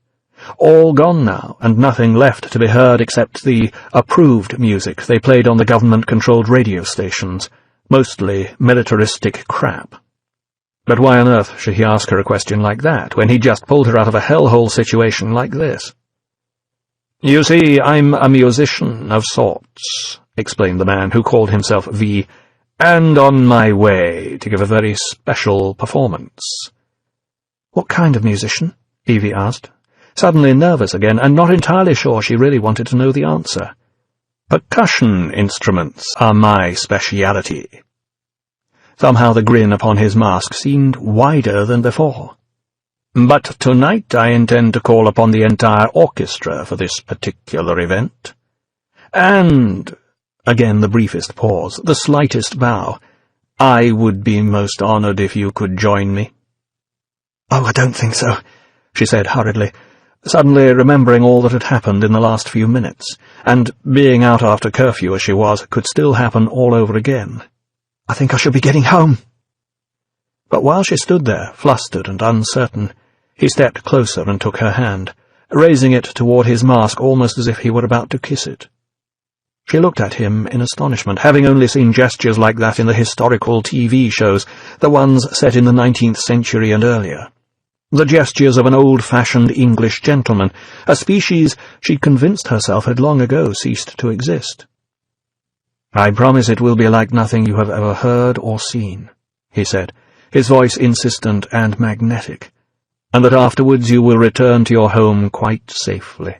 All gone now, and nothing left to be heard except the approved music they played on the government-controlled radio stations, mostly militaristic crap. But why on earth should he ask her a question like that, when he just pulled her out of a hellhole situation like this? "You see, I'm a musician of sorts," explained the man who called himself V, "and on my way to give a very special performance." "What kind of musician?" Evie asked, suddenly nervous again, and not entirely sure she really wanted to know the answer. "Percussion instruments are my speciality." Somehow the grin upon his mask seemed wider than before. "But tonight I intend to call upon the entire orchestra for this particular event. And," again the briefest pause, the slightest bow, "I would be most honored if you could join me." "Oh, I don't think so," she said hurriedly, suddenly remembering all that had happened in the last few minutes, and, being out after curfew as she was, could still happen all over again. "I think I shall be getting home." But while she stood there, flustered and uncertain, he stepped closer and took her hand, raising it toward his mask almost as if he were about to kiss it. She looked at him in astonishment, having only seen gestures like that in the historical TV shows, the ones set in the 19th century and earlier. the gestures of an old-fashioned English gentleman, a species she'd convinced herself had long ago ceased to exist. "I promise it will be like nothing you have ever heard or seen," he said, his voice insistent and magnetic, "and that afterwards you will return to your home quite safely."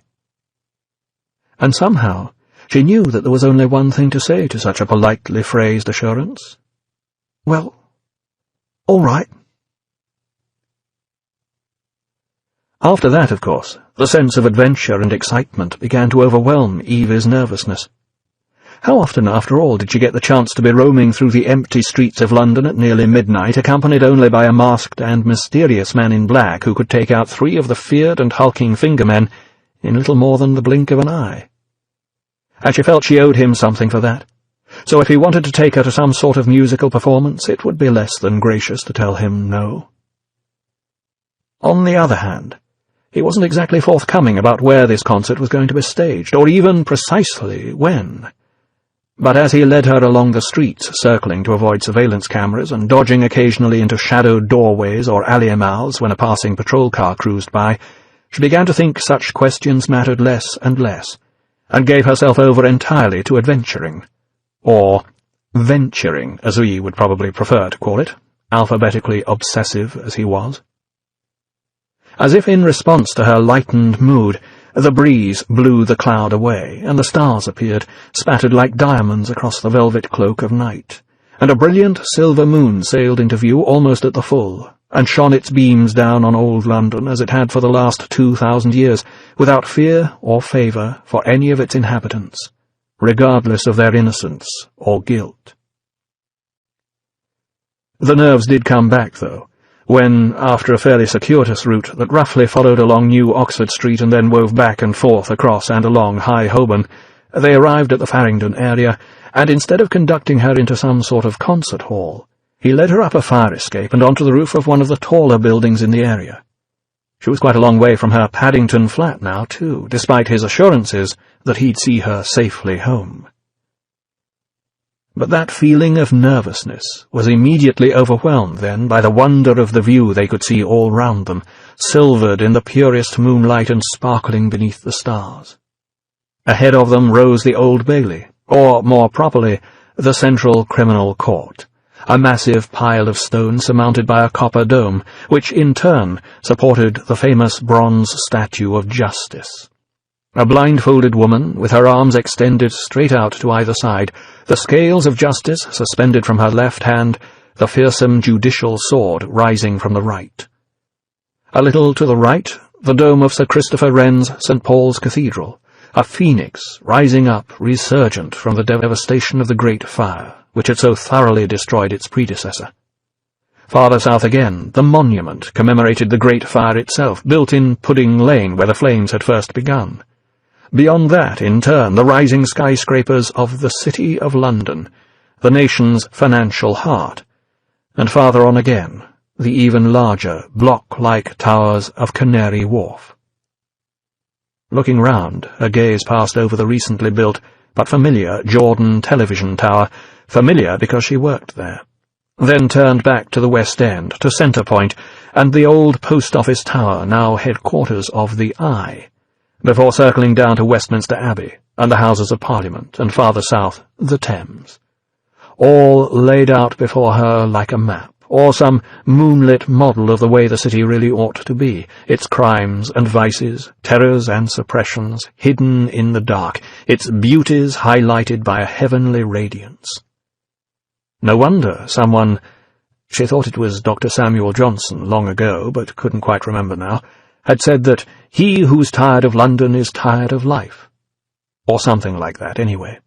And somehow she knew that there was only one thing to say to such a politely phrased assurance. "Well, all right." After that, of course, the sense of adventure and excitement began to overwhelm Evie's nervousness. How often, after all, did she get the chance to be roaming through the empty streets of London at nearly midnight, accompanied only by a masked and mysterious man in black who could take out 3 of the feared and hulking fingermen in little more than the blink of an eye? And she felt she owed him something for that. So if he wanted to take her to some sort of musical performance, it would be less than gracious to tell him no. On the other hand, he wasn't exactly forthcoming about where this concert was going to be staged, or even precisely when. But as he led her along the streets, circling to avoid surveillance cameras and dodging occasionally into shadowed doorways or alley mouths when a passing patrol car cruised by, she began to think such questions mattered less and less, and gave herself over entirely to adventuring. Or venturing, as we would probably prefer to call it, alphabetically obsessive as he was. As if in response to her lightened mood, the breeze blew the cloud away, and the stars appeared, spattered like diamonds across the velvet cloak of night, and a brilliant silver moon sailed into view almost at the full, and shone its beams down on old London as it had for the last 2,000 years, without fear or favour for any of its inhabitants, regardless of their innocence or guilt. The nerves did come back, though, when, after a fairly circuitous route that roughly followed along New Oxford Street and then wove back and forth across and along High Holborn, they arrived at the Farringdon area, and instead of conducting her into some sort of concert hall, he led her up a fire escape and onto the roof of one of the taller buildings in the area. She was quite a long way from her Paddington flat now, too, despite his assurances that he'd see her safely home. But that feeling of nervousness was immediately overwhelmed then by the wonder of the view they could see all round them, silvered in the purest moonlight and sparkling beneath the stars. Ahead of them rose the Old Bailey, or, more properly, the Central Criminal Court, a massive pile of stone surmounted by a copper dome, which in turn supported the famous bronze statue of Justice. A blindfolded woman, with her arms extended straight out to either side, the scales of justice suspended from her left hand, the fearsome judicial sword rising from the right. A little to the right, the dome of Sir Christopher Wren's St. Paul's Cathedral, a phoenix rising up resurgent from the devastation of the Great Fire, which had so thoroughly destroyed its predecessor. Farther south again, the monument commemorated the Great Fire itself, built in Pudding Lane where the flames had first begun. Beyond that, in turn, the rising skyscrapers of the City of London, the nation's financial heart, and farther on again, the even larger, block-like towers of Canary Wharf. Looking round, her gaze passed over the recently built, but familiar, Jordan television tower, familiar because she worked there, then turned back to the West End, to Centre Point, and the old post office tower, now headquarters of the Eye, before circling down to Westminster Abbey and the Houses of Parliament, and farther south, the Thames, all laid out before her like a map, or some moonlit model of the way the city really ought to be, its crimes and vices, terrors and suppressions, hidden in the dark, its beauties highlighted by a heavenly radiance. No wonder someone, she thought it was Dr. Samuel Johnson long ago, but couldn't quite remember now, had said that he who's tired of London is tired of life. Or something like that, anyway.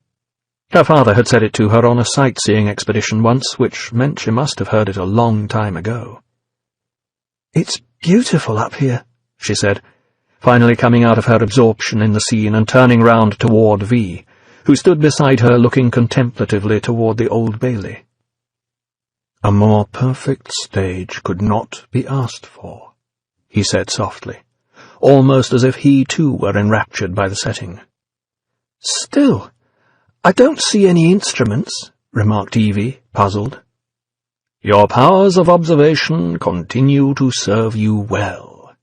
Her father had said it to her on a sightseeing expedition once, which meant she must have heard it a long time ago. "It's beautiful up here," she said, finally coming out of her absorption in the scene and turning round toward V, who stood beside her looking contemplatively toward the Old Bailey. "A more perfect stage could not be asked for," he said softly, almost as if he too were enraptured by the setting. "Still, I don't see any instruments," remarked Evie, puzzled. Your powers of observation continue to serve you well."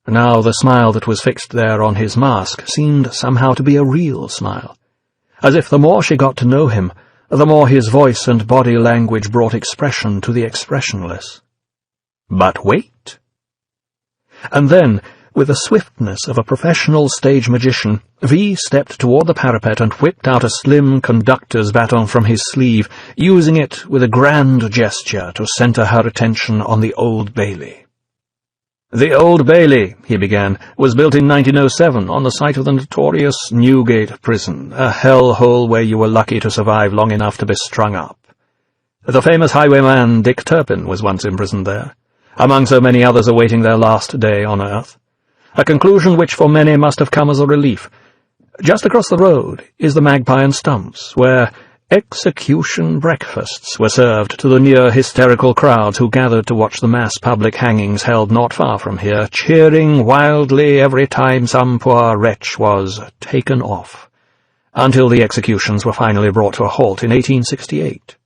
Now the smile that was fixed there on his mask seemed somehow to be a real smile, as if the more she got to know him, the more his voice and body language brought expression to the expressionless. But wait! And then, with the swiftness of a professional stage magician, V stepped toward the parapet and whipped out a slim conductor's baton from his sleeve, using it with a grand gesture to center her attention on the Old Bailey. "The Old Bailey," he began, "was built in 1907 on the site of the notorious Newgate prison, a hell-hole where you were lucky to survive long enough to be strung up. The famous highwayman Dick Turpin was once imprisoned there, among so many others awaiting their last day on earth, a conclusion which for many must have come as a relief. Just across the road is the Magpie and Stumps, where execution breakfasts were served to the near-hysterical crowds who gathered to watch the mass public hangings held not far from here, cheering wildly every time some poor wretch was taken off, until the executions were finally brought to a halt in 1868.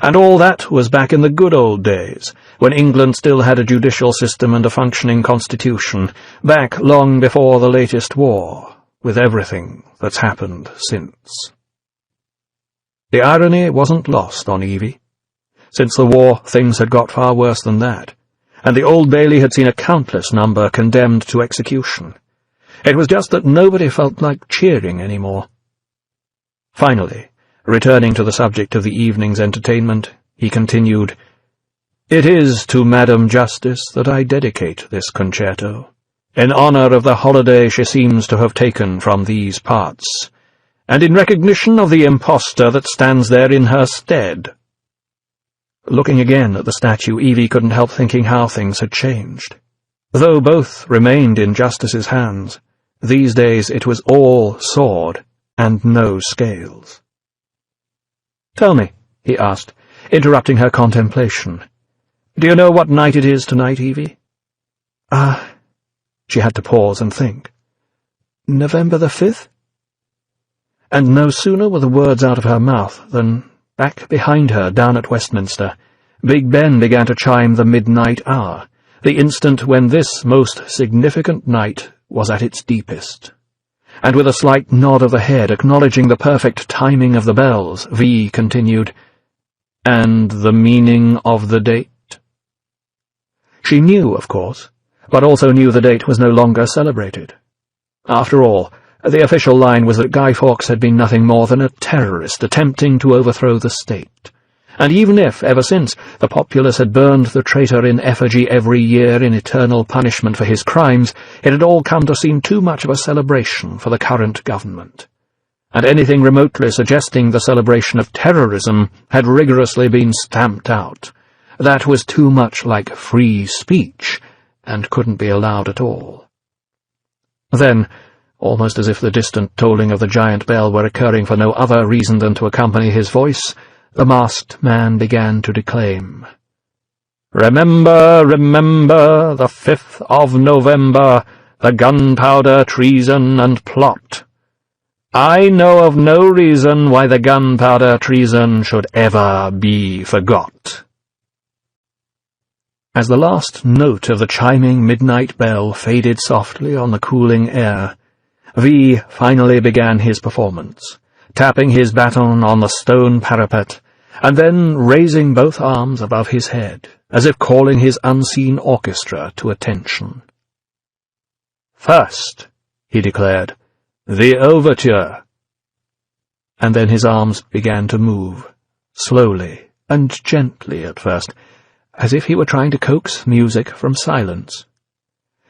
And all that was back in the good old days, when England still had a judicial system and a functioning constitution, back long before the latest war, with everything that's happened since." The irony wasn't lost on Evie. Since the war, things had got far worse than that, and the Old Bailey had seen a countless number condemned to execution. It was just that nobody felt like cheering anymore. Finally, returning to the subject of the evening's entertainment, he continued, "It is to Madam Justice that I dedicate this concerto, in honor of the holiday she seems to have taken from these parts, and in recognition of the impostor that stands there in her stead." Looking again at the statue, Evie couldn't help thinking how things had changed. Though both remained in Justice's hands, these days it was all sword and no scales. "Tell me," he asked, interrupting her contemplation, "do you know what night it is tonight, Evie?" She had to pause and think. "November the 5th? And no sooner were the words out of her mouth than, back behind her down at Westminster, Big Ben began to chime the midnight hour, the instant when this most significant night was at its deepest. And with a slight nod of the head acknowledging the perfect timing of the bells, V continued, "And the meaning of the date?" She knew, of course, but also knew the date was no longer celebrated. After all, the official line was that Guy Fawkes had been nothing more than a terrorist attempting to overthrow the state. And even if, ever since, the populace had burned the traitor in effigy every year in eternal punishment for his crimes, it had all come to seem too much of a celebration for the current government. And anything remotely suggesting the celebration of terrorism had rigorously been stamped out. That was too much like free speech, and couldn't be allowed at all. Then, almost as if the distant tolling of the giant bell were occurring for no other reason than to accompany his voice, the masked man began to declaim. "Remember, remember, the 5th of November, the gunpowder treason and plot. I know of no reason why the gunpowder treason should ever be forgot." As the last note of the chiming midnight bell faded softly on the cooling air, V finally began his performance, tapping his baton on the stone parapet, and then raising both arms above his head, as if calling his unseen orchestra to attention. "First," he declared, "the overture." And then his arms began to move, slowly and gently at first, as if he were trying to coax music from silence.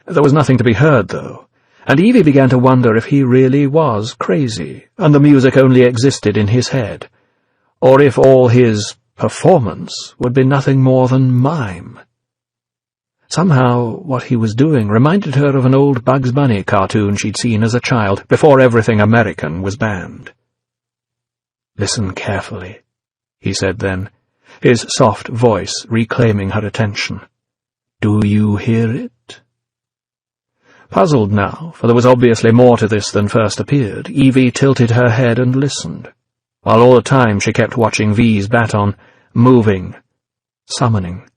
There was nothing to be heard, though, and Evie began to wonder if he really was crazy, and the music only existed in his head, or if all his performance would be nothing more than mime. Somehow what he was doing reminded her of an old Bugs Bunny cartoon she'd seen as a child, before everything American was banned. "Listen carefully," he said then, his soft voice reclaiming her attention. "Do you hear it?" Puzzled now, for there was obviously more to this than first appeared, Evie tilted her head and listened, while all the time she kept watching V's baton, moving, summoning.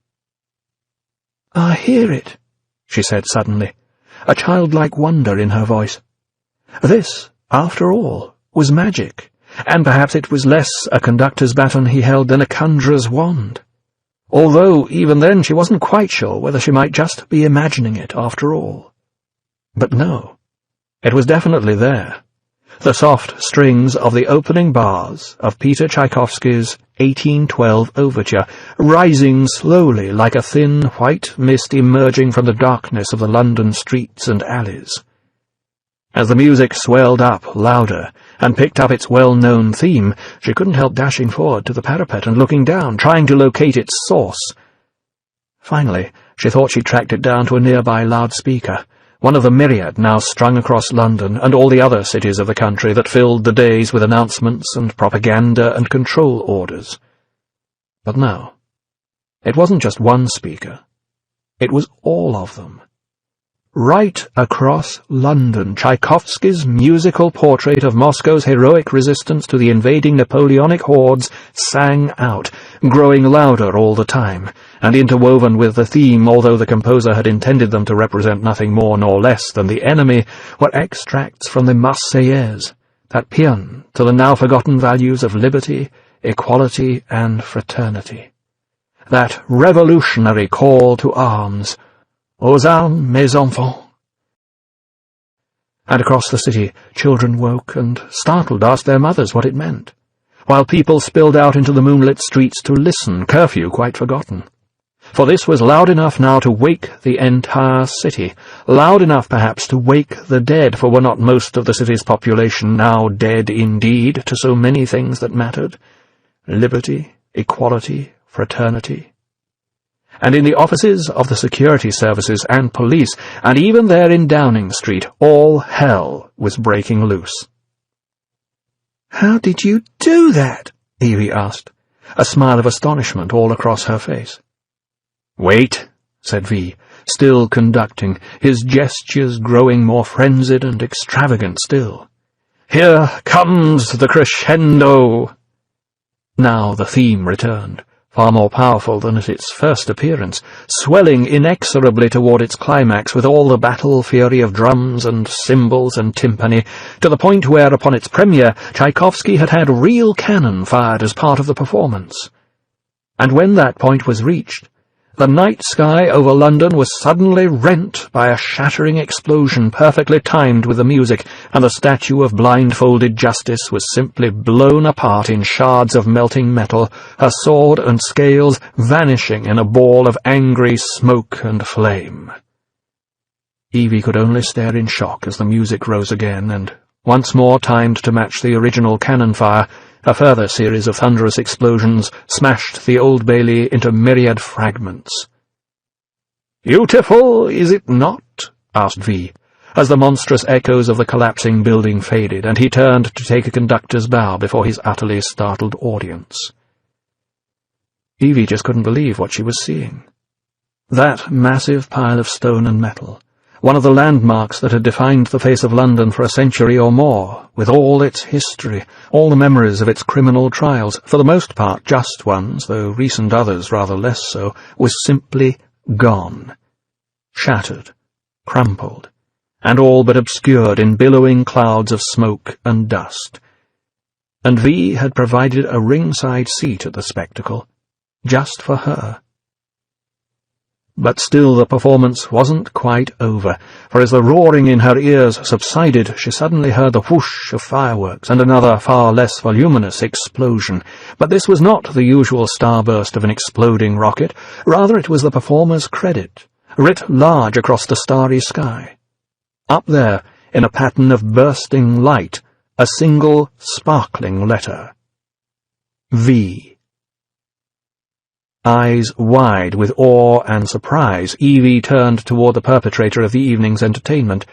"I hear it," she said suddenly, a childlike wonder in her voice. This, after all, was magic, and perhaps it was less a conductor's baton he held than a conjurer's wand. Although, even then, she wasn't quite sure whether she might just be imagining it after all. But no, it was definitely there. The soft strings of the opening bars of Peter Tchaikovsky's 1812 overture, rising slowly like a thin white mist emerging from the darkness of the London streets and alleys. As the music swelled up louder and picked up its well-known theme, she couldn't help dashing forward to the parapet and looking down, trying to locate its source. Finally, she thought she'd tracked it down to a nearby loudspeaker, one of the myriad now strung across London and all the other cities of the country that filled the days with announcements and propaganda and control orders. But no, it wasn't just one speaker. It was all of them. Right across London, Tchaikovsky's musical portrait of Moscow's heroic resistance to the invading Napoleonic hordes sang out, growing louder all the time, and interwoven with the theme, although the composer had intended them to represent nothing more nor less than the enemy, were extracts from the Marseillaise, that paean to the now-forgotten values of liberty, equality, and fraternity. That revolutionary call to arms, "Aux armes, mes enfants." And across the city, children woke and, startled, asked their mothers what it meant, while people spilled out into the moonlit streets to listen, curfew quite forgotten. For this was loud enough now to wake the entire city, loud enough perhaps to wake the dead, for were not most of the city's population now dead indeed to so many things that mattered? Liberty, equality, fraternity. And in the offices of the security services and police, and even there in Downing Street, all hell was breaking loose. "How did you do that?" Evie asked, a smile of astonishment all across her face. "Wait," said V, still conducting, his gestures growing more frenzied and extravagant still. "Here comes the crescendo." Now the theme returned, far more powerful than at its first appearance, swelling inexorably toward its climax with all the battle fury of drums and cymbals and timpani, to the point where, upon its premiere, Tchaikovsky had had real cannon fired as part of the performance. And when that point was reached, the night sky over London was suddenly rent by a shattering explosion perfectly timed with the music, and the statue of blindfolded justice was simply blown apart in shards of melting metal, her sword and scales vanishing in a ball of angry smoke and flame. Evie could only stare in shock as the music rose again, and, once more timed to match the original cannon fire, a further series of thunderous explosions smashed the Old Bailey into myriad fragments. "Beautiful, is it not?" asked V, as the monstrous echoes of the collapsing building faded, and he turned to take a conductor's bow before his utterly startled audience. Evie just couldn't believe what she was seeing. That massive pile of stone and metal, one of the landmarks that had defined the face of London for a century or more, with all its history, all the memories of its criminal trials, for the most part just ones, though recent others rather less so, was simply gone, shattered, crumpled, and all but obscured in billowing clouds of smoke and dust. And V had provided a ringside seat at the spectacle, just for her. But still the performance wasn't quite over, for as the roaring in her ears subsided, she suddenly heard the whoosh of fireworks and another far less voluminous explosion. But this was not the usual starburst of an exploding rocket, rather it was the performer's credit, writ large across the starry sky. Up there, in a pattern of bursting light, a single sparkling letter. V. Eyes wide with awe and surprise, Evie turned toward the perpetrator of the evening's entertainment,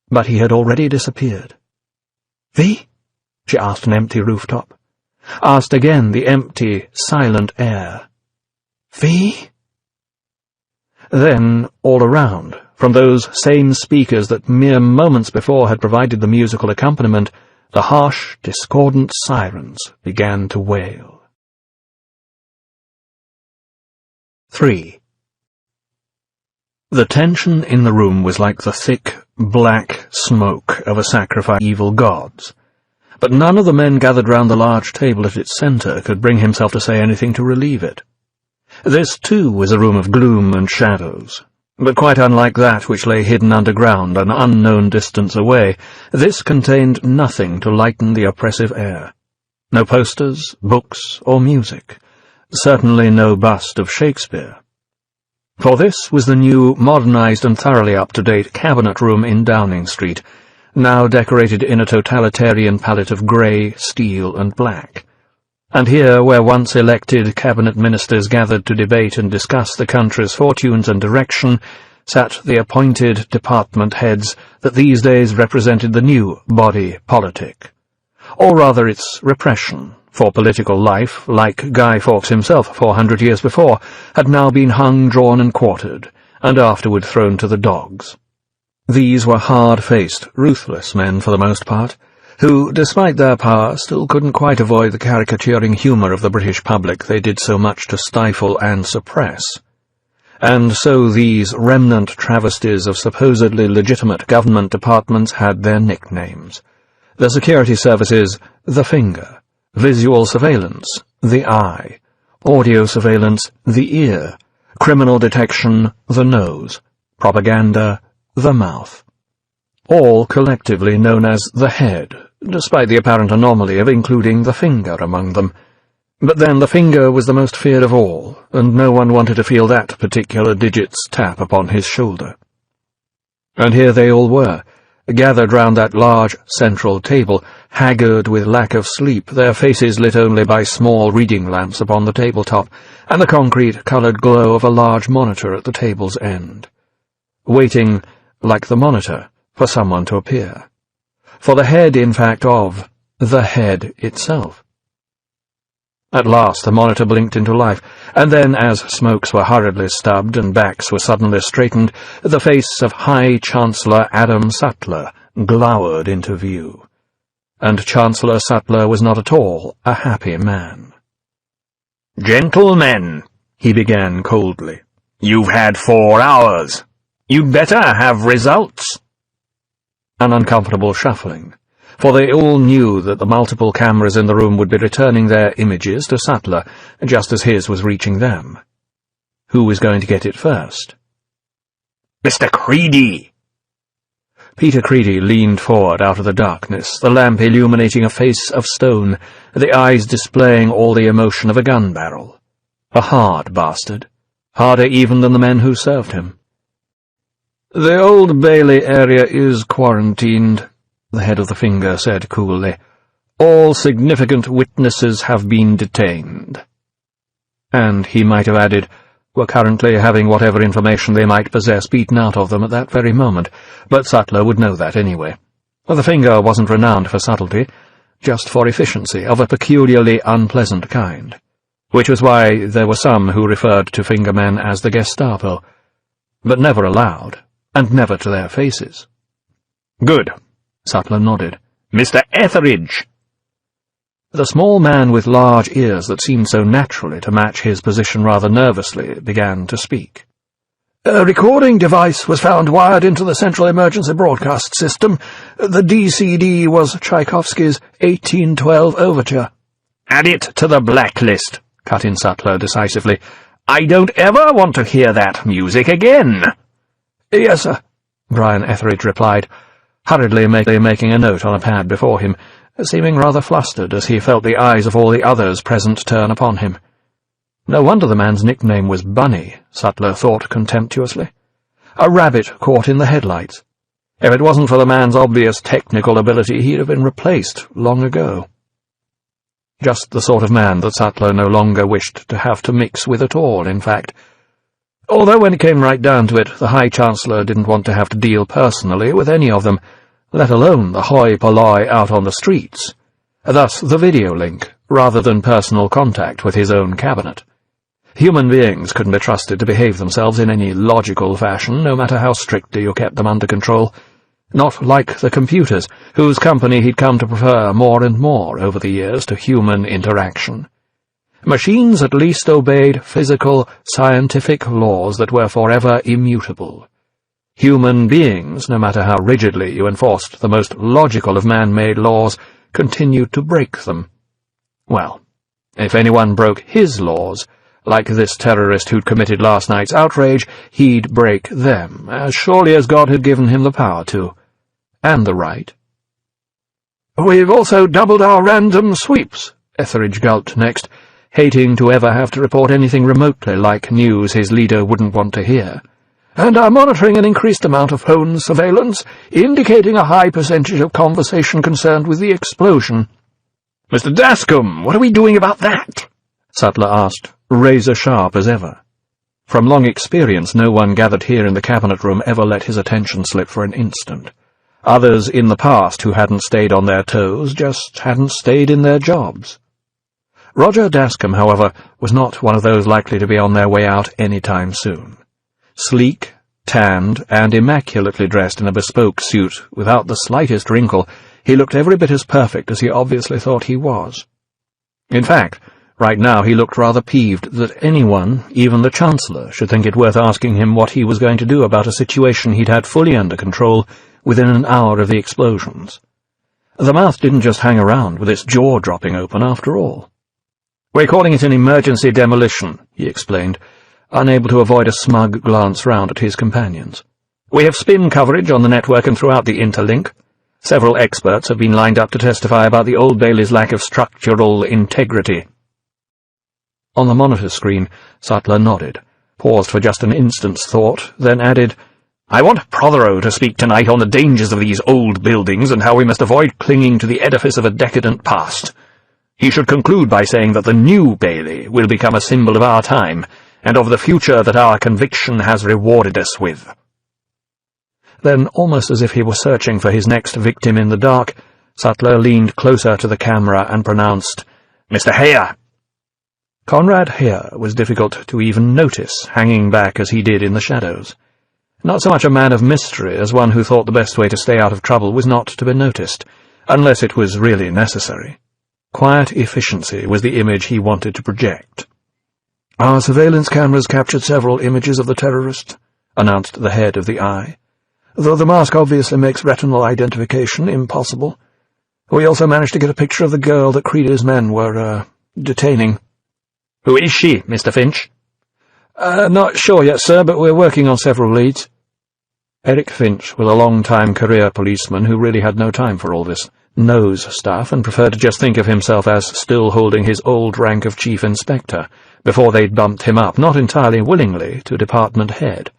but he had already disappeared. "V?" she asked an empty rooftop, asked again the empty, silent air. "V?" Then, all around, from those same speakers that mere moments before had provided the musical accompaniment, the harsh, discordant sirens began to wail. 3. The tension in the room was like the thick, black smoke of a sacrifice to evil gods, but none of the men gathered round the large table at its centre could bring himself to say anything to relieve it. This, too, was a room of gloom and shadows, but quite unlike that which lay hidden underground an unknown distance away, this contained nothing to lighten the oppressive air. No posters, books, or music. Certainly no bust of Shakespeare. For this was the new, modernized and thoroughly up-to-date cabinet room in Downing Street, now decorated in a totalitarian palette of grey, steel, and black. And here, where once elected cabinet ministers gathered to debate and discuss the country's fortunes and direction, sat the appointed department heads that these days represented the new body politic. Or rather its repression, for political life, like Guy Fawkes himself 400 years before, had now been hung, drawn and quartered, and afterward thrown to the dogs. These were hard-faced, ruthless men for the most part, who, despite their power, still couldn't quite avoid the caricaturing humour of the British public they did so much to stifle and suppress. And so these remnant travesties of supposedly legitimate government departments had their nicknames. The security services, the finger; visual surveillance, the eye; audio surveillance, the ear; criminal detection, the nose; propaganda, the mouth. All collectively known as the head, despite the apparent anomaly of including the finger among them. But then the finger was the most feared of all, and no one wanted to feel that particular digit's tap upon his shoulder. And here they all were, gathered round that large central table, haggard with lack of sleep, their faces lit only by small reading lamps upon the tabletop, and the concrete-coloured glow of a large monitor at the table's end. Waiting, like the monitor, for someone to appear. For the head, in fact, of the head itself. At last the monitor blinked into life, and then, as smokes were hurriedly stubbed and backs were suddenly straightened, the face of High Chancellor Adam Sutler glowered into view. And Chancellor Sutler was not at all a happy man. "Gentlemen," he began coldly, "you've had 4 hours. You'd better have results." An uncomfortable shuffling, for they all knew that the multiple cameras in the room would be returning their images to Sutler, just as his was reaching them. Who was going to get it first? "Mr. Creedy!" Peter Creedy leaned forward out of the darkness, the lamp illuminating a face of stone, the eyes displaying all the emotion of a gun barrel. A hard bastard, harder even than the men who served him. "The Old Bailey area is quarantined," the head of the finger said coolly. "All significant witnesses have been detained." And he might have added, were currently having whatever information they might possess beaten out of them at that very moment, but Sutler would know that anyway. The finger wasn't renowned for subtlety, just for efficiency of a peculiarly unpleasant kind, which was why there were some who referred to fingermen as the Gestapo, but never aloud, and never to their faces. "Good," Sutler nodded. "Mr. Etheridge." The small man with large ears that seemed so naturally to match his position rather nervously began to speak. "A recording device was found wired into the Central Emergency Broadcast System. The DCD was Tchaikovsky's 1812 Overture." "Add it to the blacklist," cut in Sutler decisively. "I don't ever want to hear that music again." "Yes, sir," Brian Etheridge replied, hurriedly making a note on a pad before him, seeming rather flustered as he felt the eyes of all the others present turn upon him. No wonder the man's nickname was Bunny, Sutler thought contemptuously. A rabbit caught in the headlights. If it wasn't for the man's obvious technical ability, he'd have been replaced long ago. Just the sort of man that Sutler no longer wished to have to mix with at all, in fact. Although when it came right down to it, the High Chancellor didn't want to have to deal personally with any of them, let alone the hoi polloi out on the streets. Thus the video link, rather than personal contact with his own cabinet. Human beings couldn't be trusted to behave themselves in any logical fashion, no matter how strictly you kept them under control. Not like the computers, whose company he'd come to prefer more and more over the years to human interaction. Machines at least obeyed physical, scientific laws that were forever immutable. Human beings, no matter how rigidly you enforced the most logical of man-made laws, continued to break them. Well, if anyone broke his laws, like this terrorist who'd committed last night's outrage, he'd break them, as surely as God had given him the power to, and the right. "We've also doubled our random sweeps," Etheridge gulped next, hating to ever have to report anything remotely like news his leader wouldn't want to hear, "and are monitoring an increased amount of phone surveillance, indicating a high percentage of conversation concerned with the explosion." "Mr. Dascombe, what are we doing about that?" Sutler asked, razor-sharp as ever. From long experience, no one gathered here in the cabinet room ever let his attention slip for an instant. Others in the past who hadn't stayed on their toes just hadn't stayed in their jobs. Roger Dascombe, however, was not one of those likely to be on their way out any time soon. Sleek, tanned, and immaculately dressed in a bespoke suit, without the slightest wrinkle, he looked every bit as perfect as he obviously thought he was. In fact, right now he looked rather peeved that anyone, even the Chancellor, should think it worth asking him what he was going to do about a situation he'd had fully under control within an hour of the explosions. The mouth didn't just hang around with its jaw dropping open after all. "We're calling it an emergency demolition," he explained, unable to avoid a smug glance round at his companions. "We have spin coverage on the network and throughout the interlink. Several experts have been lined up to testify about the Old Bailey's lack of structural integrity." On the monitor screen, Sutler nodded, paused for just an instant's thought, then added, "I want Prothero to speak tonight on the dangers of these old buildings and how we must avoid clinging to the edifice of a decadent past. He should conclude by saying that the new Bailey will become a symbol of our time, and of the future that our conviction has rewarded us with." Then, almost as if he were searching for his next victim in the dark, Sutler leaned closer to the camera and pronounced, "Mr. Hare." Conrad Hare was difficult to even notice, hanging back as he did in the shadows. Not so much a man of mystery as one who thought the best way to stay out of trouble was not to be noticed, unless it was really necessary. Quiet efficiency was the image he wanted to project. "Our surveillance cameras captured several images of the terrorist," announced the head of the Eye, "though the mask obviously makes retinal identification impossible. We also managed to get a picture of the girl that Creeder's men were, detaining." "Who is she, Mr. Finch?" Not sure yet, sir, but we're working on several leads." Eric Finch was a long-time career policeman who really had no time for all this nose stuff and preferred to just think of himself as still holding his old rank of chief inspector before they'd bumped him up, not entirely willingly, to department head.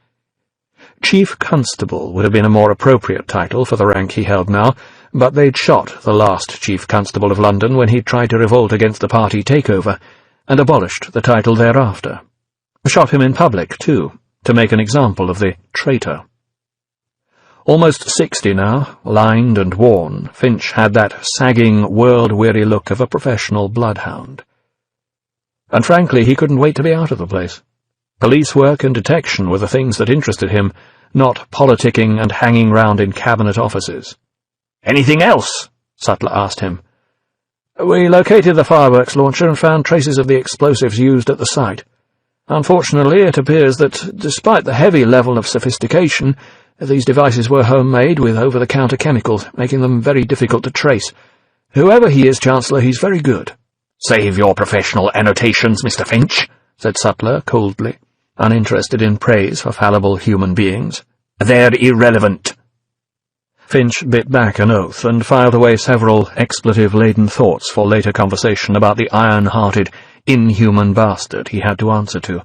Chief Constable would have been a more appropriate title for the rank he held now, but they'd shot the last Chief Constable of London when he tried to revolt against the party takeover, and abolished the title thereafter. Shot him in public, too, to make an example of the traitor. Almost 60 now, lined and worn, Finch had that sagging, world-weary look of a professional bloodhound. And frankly, he couldn't wait to be out of the place. Police work and detection were the things that interested him, not politicking and hanging round in cabinet offices. "Anything else?" Sutler asked him. "We located the fireworks launcher and found traces of the explosives used at the site. Unfortunately, it appears that, despite the heavy level of sophistication, these devices were homemade with over-the-counter chemicals, making them very difficult to trace. Whoever he is, Chancellor, he's very good." "Save your professional annotations, Mr. Finch," said Sutler coldly, uninterested in praise for fallible human beings. "They're irrelevant." Finch bit back an oath and filed away several expletive-laden thoughts for later conversation about the iron-hearted, inhuman bastard he had to answer to,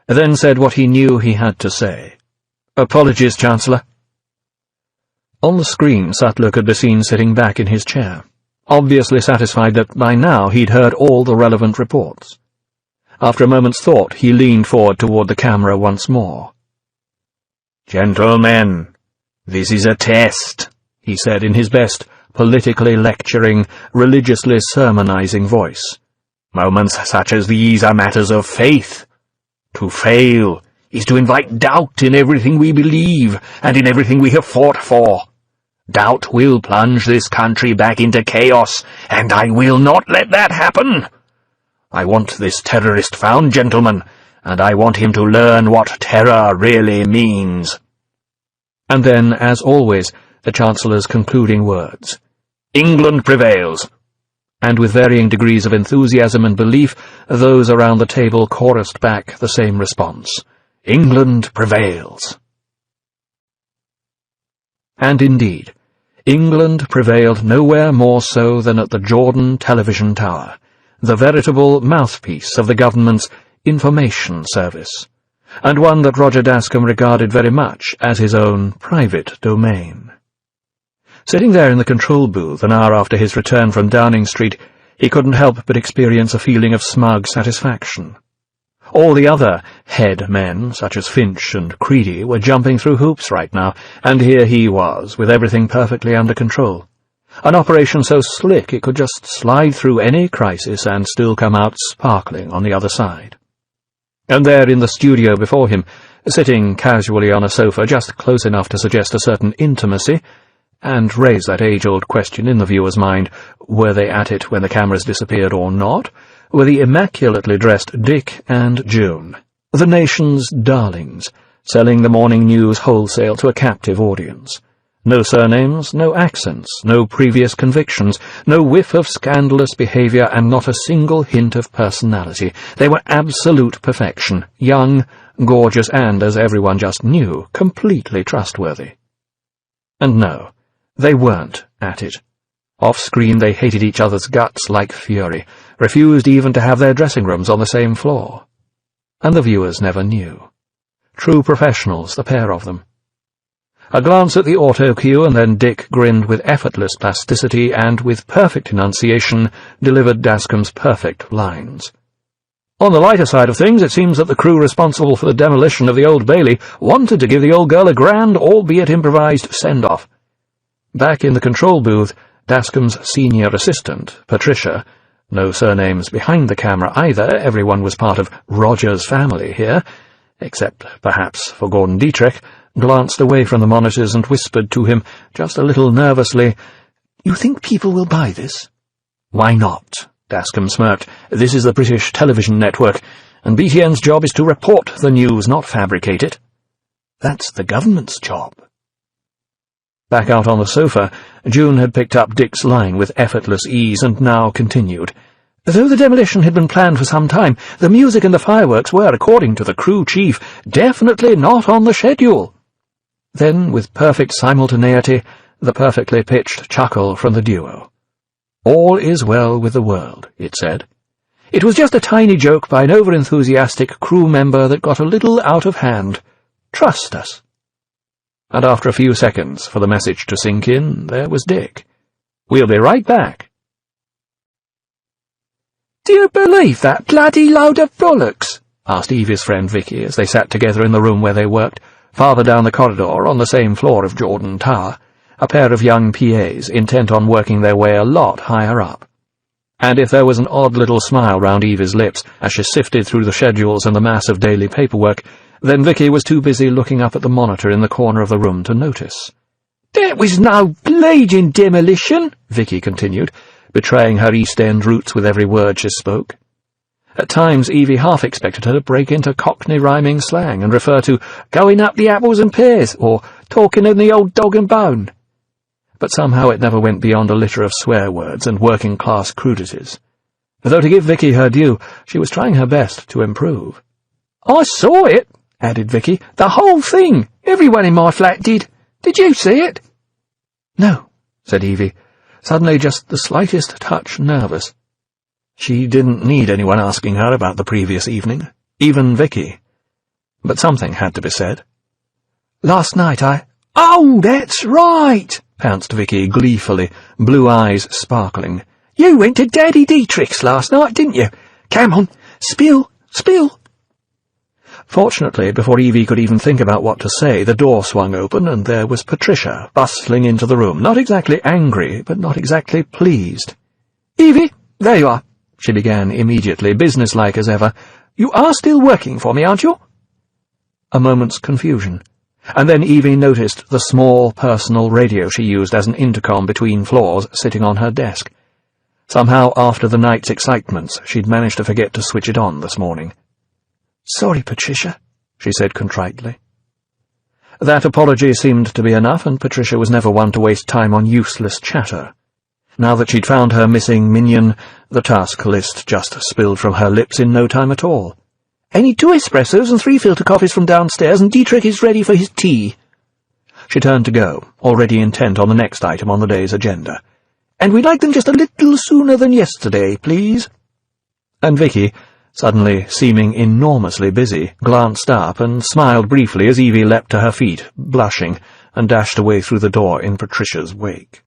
then said what he knew he had to say. "Apologies, Chancellor." On the screen, Sutler could be seen sitting back in his chair, obviously satisfied that by now he'd heard all the relevant reports. After a moment's thought, he leaned forward toward the camera once more. "Gentlemen, this is a test," he said in his best, politically lecturing, religiously sermonizing voice. "Moments such as these are matters of faith. To fail is to invite doubt in everything we believe and in everything we have fought for. Doubt will plunge this country back into chaos, and I will not let that happen. I want this terrorist found, gentlemen, and I want him to learn what terror really means." And then, as always, the Chancellor's concluding words. "England prevails." And with varying degrees of enthusiasm and belief, those around the table chorused back the same response. "England prevails." And indeed, England prevailed nowhere more so than at the Jordan Television Tower, the veritable mouthpiece of the government's information service, and one that Roger Dascombe regarded very much as his own private domain. Sitting there in the control booth an hour after his return from Downing Street, he couldn't help but experience a feeling of smug satisfaction. All the other head men, such as Finch and Creedy, were jumping through hoops right now, and here he was, with everything perfectly under control. An operation so slick it could just slide through any crisis and still come out sparkling on the other side. And there in the studio before him, sitting casually on a sofa just close enough to suggest a certain intimacy, and raise that age-old question in the viewer's mind, were they at it when the cameras disappeared or not, were the immaculately dressed Dick and June, the nation's darlings, selling the morning news wholesale to a captive audience. No surnames, no accents, no previous convictions, no whiff of scandalous behaviour, and not a single hint of personality. They were absolute perfection, young, gorgeous, and, as everyone just knew, completely trustworthy. And no, they weren't at it. Off-screen they hated each other's guts like fury, refused even to have their dressing rooms on the same floor. And the viewers never knew. True professionals, the pair of them. A glance at the auto cue, and then Dick grinned with effortless plasticity and, with perfect enunciation, delivered Dascombe's perfect lines. "On the lighter side of things, it seems that the crew responsible for the demolition of the Old Bailey wanted to give the old girl a grand, albeit improvised, send-off." Back in the control booth, Dascombe's senior assistant, Patricia, no surnames behind the camera either, everyone was part of Roger's family here, except perhaps for Gordon Dietrich, glanced away from the monitors and whispered to him, just a little nervously, "You think people will buy this?" "Why not?" Dascombe smirked. "This is the British television network, and BTN's job is to report the news, not fabricate it." "That's the government's job." Back out on the sofa, June had picked up Dick's line with effortless ease and now continued. "Though the demolition had been planned for some time, the music and the fireworks were, according to the crew chief, definitely not on the schedule." Then, with perfect simultaneity, the perfectly pitched chuckle from the duo. "All is well with the world," it said. "It was just a tiny joke by an over-enthusiastic crew member that got a little out of hand. Trust us." And after a few seconds for the message to sink in, there was Dick. "We'll be right back." "Do you believe that bloody load of bollocks?" asked Evie's friend Vicky as they sat together in the room where they worked, farther down the corridor on the same floor of Jordan Tower, a pair of young PAs intent on working their way a lot higher up. And if there was an odd little smile round Evie's lips as she sifted through the schedules and the mass of daily paperwork, then Vicky was too busy looking up at the monitor in the corner of the room to notice. "There was no bleeding demolition," Vicky continued, betraying her East End roots with every word she spoke. At times Evie half expected her to break into Cockney rhyming slang and refer to "going up the apples and pears" or "talking in the old dog and bone." But somehow it never went beyond a litter of swear words and working-class crudities. Though to give Vicky her due, she was trying her best to improve. "I saw it," added Vicky. "The whole thing. Everyone in my flat did. Did you see it?" "No," said Evie, suddenly just the slightest touch nervous. She didn't need anyone asking her about the previous evening, even Vicky. But something had to be said. "Last night "Oh, that's right," pounced Vicky gleefully, blue eyes sparkling. "You went to Daddy Dietrich's last night, didn't you? Come on, spill. Fortunately, before Evie could even think about what to say, the door swung open, and there was Patricia, bustling into the room, not exactly angry, but not exactly pleased. "Evie, there you are," she began immediately, businesslike as ever. "You are still working for me, aren't you?" A moment's confusion, and then Evie noticed the small personal radio she used as an intercom between floors sitting on her desk. Somehow, after the night's excitements, she'd managed to forget to switch it on this morning. "Sorry, Patricia," she said contritely. That apology seemed to be enough, and Patricia was never one to waste time on useless chatter. Now that she'd found her missing minion, the task list just spilled from her lips in no time at all. "I need 2 espressos and 3 filter coffees from downstairs, and Dietrich is ready for his tea." She turned to go, already intent on the next item on the day's agenda. "And we'd like them just a little sooner than yesterday, please." And Vicky, suddenly seeming enormously busy, glanced up and smiled briefly as Evie leapt to her feet, blushing, and dashed away through the door in Patricia's wake.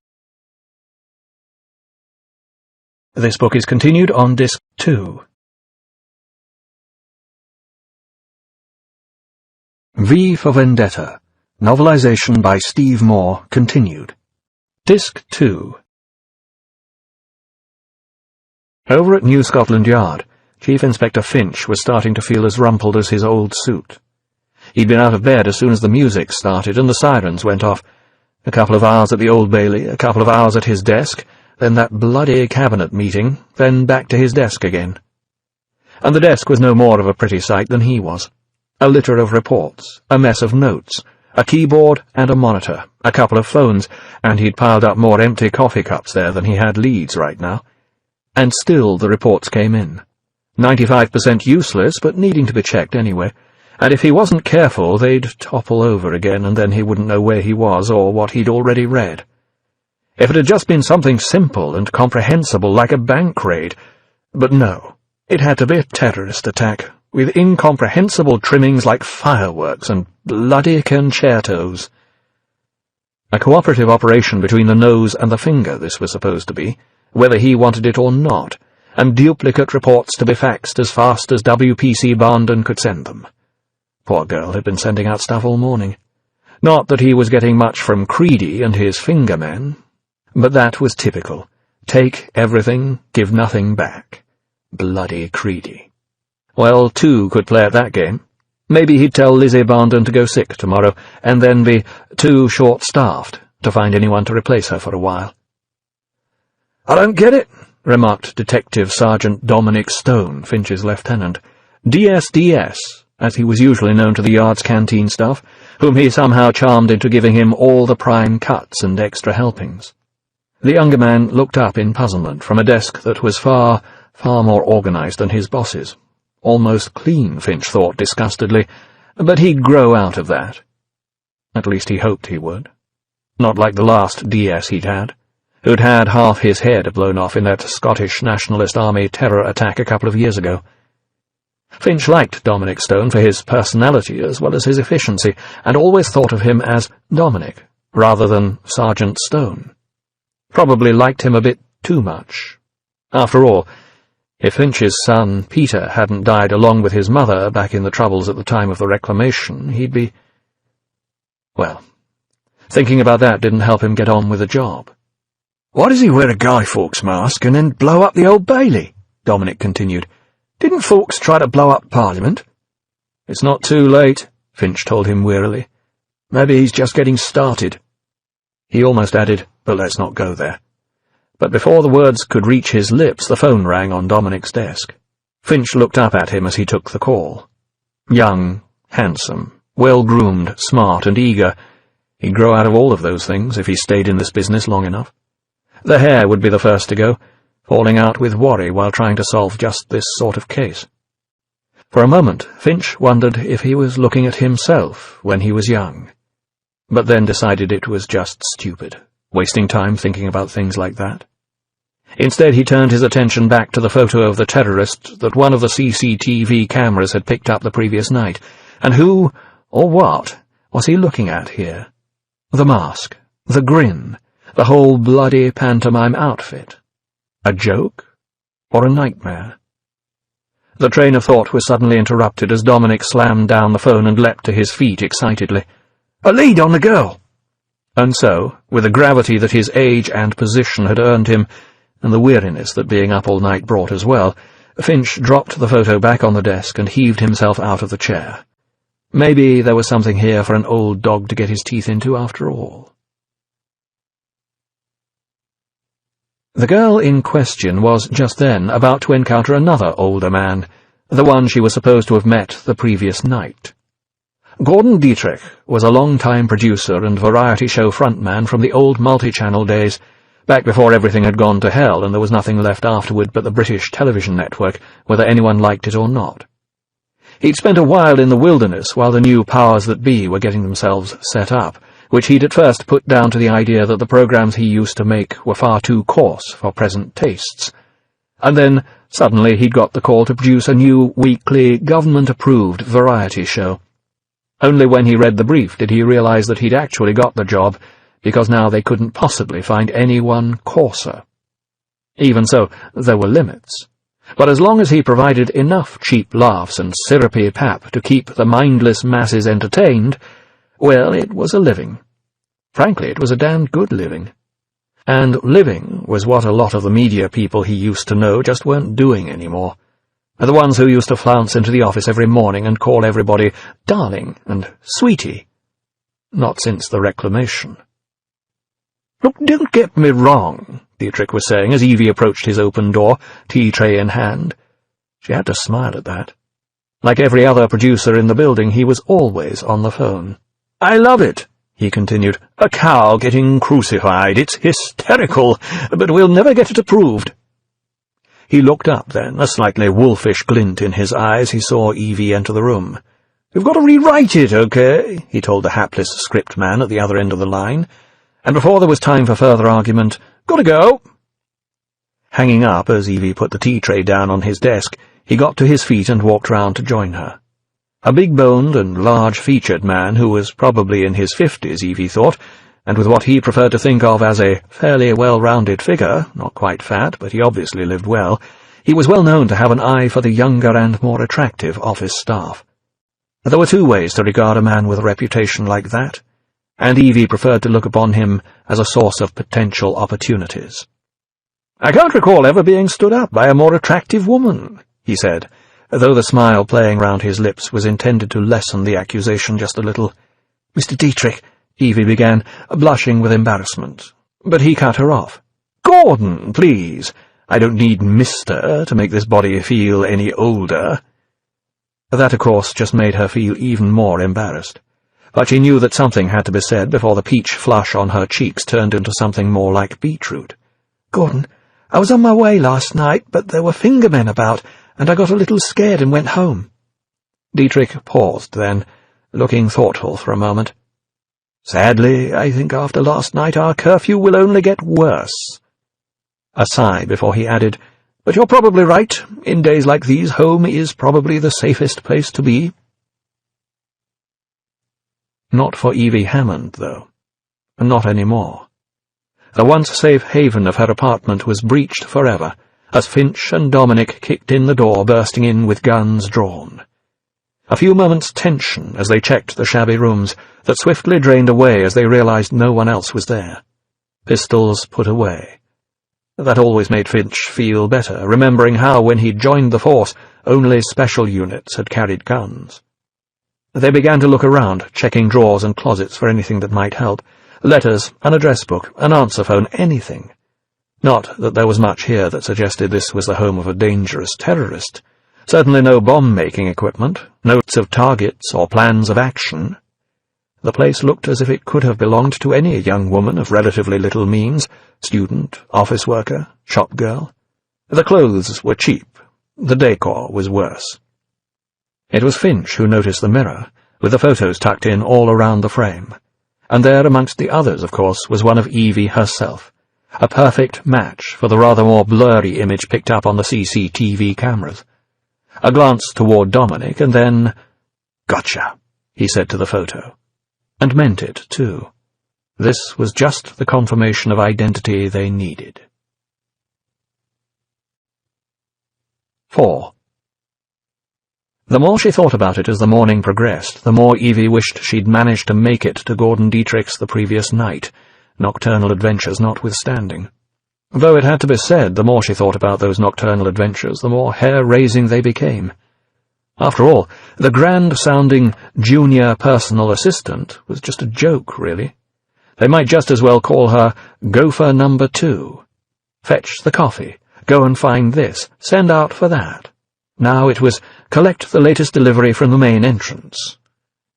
This book is continued on Disc 2. V for Vendetta, novelization by Steve Moore, continued. Disc 2. Over at New Scotland Yard, Chief Inspector Finch was starting to feel as rumpled as his old suit. He'd been out of bed as soon as the music started and the sirens went off. A couple of hours at the Old Bailey, a couple of hours at his desk, then that bloody cabinet meeting, then back to his desk again. And the desk was no more of a pretty sight than he was. A litter of reports, a mess of notes, a keyboard and a monitor, a couple of phones, and he'd piled up more empty coffee cups there than he had leads right now. And still the reports came in. 95% useless, but needing to be checked anyway, and if he wasn't careful they'd topple over again, and then he wouldn't know where he was or what he'd already read. If it had just been something simple and comprehensible like a bank raid, but no, it had to be a terrorist attack, with incomprehensible trimmings like fireworks and bloody concertos. A cooperative operation between the nose and the finger, this was supposed to be, whether he wanted it or not, and duplicate reports to be faxed as fast as WPC Barndon could send them. Poor girl had been sending out stuff all morning. Not that he was getting much from Creedy and his finger men, but that was typical. Take everything, give nothing back. Bloody Creedy. Well, 2 could play at that game. Maybe he'd tell Lizzie Barndon to go sick tomorrow, and then be too short-staffed to find anyone to replace her for a while. "I don't get it," remarked Detective Sergeant Dominic Stone, Finch's lieutenant. DSDS, as he was usually known to the yard's canteen staff, whom he somehow charmed into giving him all the prime cuts and extra helpings. The younger man looked up in puzzlement from a desk that was far more organized than his boss's. Almost clean, Finch thought disgustedly, but he'd grow out of that. At least he hoped he would. Not like the last DS he'd had, who'd had half his head blown off in that Scottish Nationalist Army terror attack a couple of years ago. Finch liked Dominic Stone for his personality as well as his efficiency, and always thought of him as Dominic, rather than Sergeant Stone. Probably liked him a bit too much. After all, if Finch's son, Peter, hadn't died along with his mother back in the Troubles at the time of the Reclamation, he'd be— Well, thinking about that didn't help him get on with the job. "Why does he wear a Guy Fawkes mask and then blow up the Old Bailey?" Dominic continued. "Didn't Fawkes try to blow up Parliament?" "It's not too late," Finch told him wearily. "Maybe he's just getting started." He almost added, "But let's not go there." But before the words could reach his lips, the phone rang on Dominic's desk. Finch looked up at him as he took the call. Young, handsome, well-groomed, smart and eager. He'd grow out of all of those things if he stayed in this business long enough. The hair would be the first to go, falling out with worry while trying to solve just this sort of case. For a moment, Finch wondered if he was looking at himself when he was young, but then decided it was just stupid, wasting time thinking about things like that. Instead, he turned his attention back to the photo of the terrorist that one of the CCTV cameras had picked up the previous night, and who, or what, was he looking at here? The mask, the grin, the whole bloody pantomime outfit. A joke? Or a nightmare? The train of thought was suddenly interrupted as Dominic slammed down the phone and leapt to his feet excitedly. "A lead on the girl!" And so, with the gravity that his age and position had earned him, and the weariness that being up all night brought as well, Finch dropped the photo back on the desk and heaved himself out of the chair. Maybe there was something here for an old dog to get his teeth into after all. The girl in question was just then about to encounter another older man, the one she was supposed to have met the previous night. Gordon Dietrich was a long-time producer and variety show frontman from the old multi-channel days, back before everything had gone to hell and there was nothing left afterward but the British television network, whether anyone liked it or not. He'd spent a while in the wilderness while the new powers that be were getting themselves set up, which he'd at first put down to the idea that the programs he used to make were far too coarse for present tastes. And then, suddenly, he'd got the call to produce a new, weekly, government-approved variety show. Only when he read the brief did he realize that he'd actually got the job, because now they couldn't possibly find anyone coarser. Even so, there were limits. But as long as he provided enough cheap laughs and syrupy pap to keep the mindless masses entertained, well, it was a living. Frankly, it was a damned good living. And living was what a lot of the media people he used to know just weren't doing anymore. The ones who used to flounce into the office every morning and call everybody darling and sweetie. Not since the reclamation. "Look, don't get me wrong," Dietrich was saying as Evie approached his open door, tea tray in hand. She had to smile at that. Like every other producer in the building, he was always on the phone. "I love it," he continued. "A cow getting crucified. It's hysterical, but we'll never get it approved." He looked up then, a slightly wolfish glint in his eye as he saw Evie enter the room. "We've got to rewrite it, okay?" he told the hapless script man at the other end of the line. And before there was time for further argument, "Gotta go." Hanging up as Evie put the tea tray down on his desk, he got to his feet and walked round to join her. A big-boned and large-featured man who was probably in his 50s, Evie thought, and with what he preferred to think of as a fairly well-rounded figure, not quite fat, but he obviously lived well, he was well known to have an eye for the younger and more attractive office staff. There were two ways to regard a man with a reputation like that, and Evie preferred to look upon him as a source of potential opportunities. "I can't recall ever being stood up by a more attractive woman," he said, though the smile playing round his lips was intended to lessen the accusation just a little. "Mr. Dietrich," Evie began, blushing with embarrassment, but he cut her off. "Gordon, please. I don't need Mr. to make this body feel any older." That, of course, just made her feel even more embarrassed. But she knew that something had to be said before the peach flush on her cheeks turned into something more like beetroot. "Gordon, I was on my way last night, but there were fingermen about, and I got a little scared and went home." Dietrich paused then, looking thoughtful for a moment. "Sadly, I think after last night our curfew will only get worse." A sigh before he added, "But you're probably right. In days like these, home is probably the safest place to be." Not for Evie Hammond, though. Not anymore. The once safe haven of her apartment was breached forever, as Finch and Dominic kicked in the door, bursting in with guns drawn. A few moments' tension as they checked the shabby rooms, that swiftly drained away as they realized no one else was there. Pistols put away. That always made Finch feel better, remembering how, when he'd joined the force, only special units had carried guns. They began to look around, checking drawers and closets for anything that might help. Letters, an address book, an answer phone, anything. Not that there was much here that suggested this was the home of a dangerous terrorist. Certainly no bomb-making equipment, notes of targets or plans of action. The place looked as if it could have belonged to any young woman of relatively little means, student, office worker, shop girl. The clothes were cheap. The decor was worse. It was Finch who noticed the mirror, with the photos tucked in all around the frame. And there, amongst the others, of course, was one of Evie herself, a perfect match for the rather more blurry image picked up on the CCTV cameras. A glance toward Dominic, and then, "Gotcha," he said to the photo. And meant it, too. This was just the confirmation of identity they needed. 4. The more she thought about it as the morning progressed, the more Evie wished she'd managed to make it to Gordon Dietrich's the previous night, nocturnal adventures notwithstanding. Though it had to be said, the more she thought about those nocturnal adventures, the more hair-raising they became. After all, the grand-sounding junior personal assistant was just a joke, really. They might just as well call her Gopher Number 2. Fetch the coffee. Go and find this. Send out for that. Now it was collect the latest delivery from the main entrance.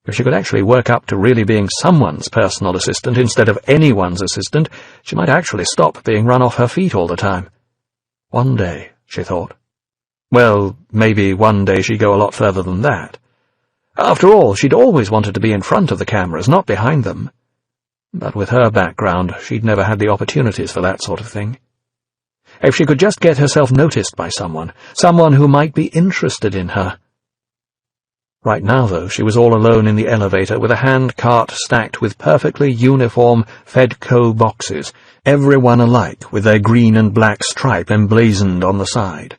If she could actually work up to really being someone's personal assistant instead of anyone's assistant, she might actually stop being run off her feet all the time. One day, she thought. Well, maybe one day she'd go a lot further than that. After all, she'd always wanted to be in front of the cameras, not behind them. But with her background, she'd never had the opportunities for that sort of thing. If she could just get herself noticed by someone who might be interested in her. Right now, though, she was all alone in the elevator with a hand cart stacked with perfectly uniform Fedco boxes, every one alike with their green and black stripe emblazoned on the side.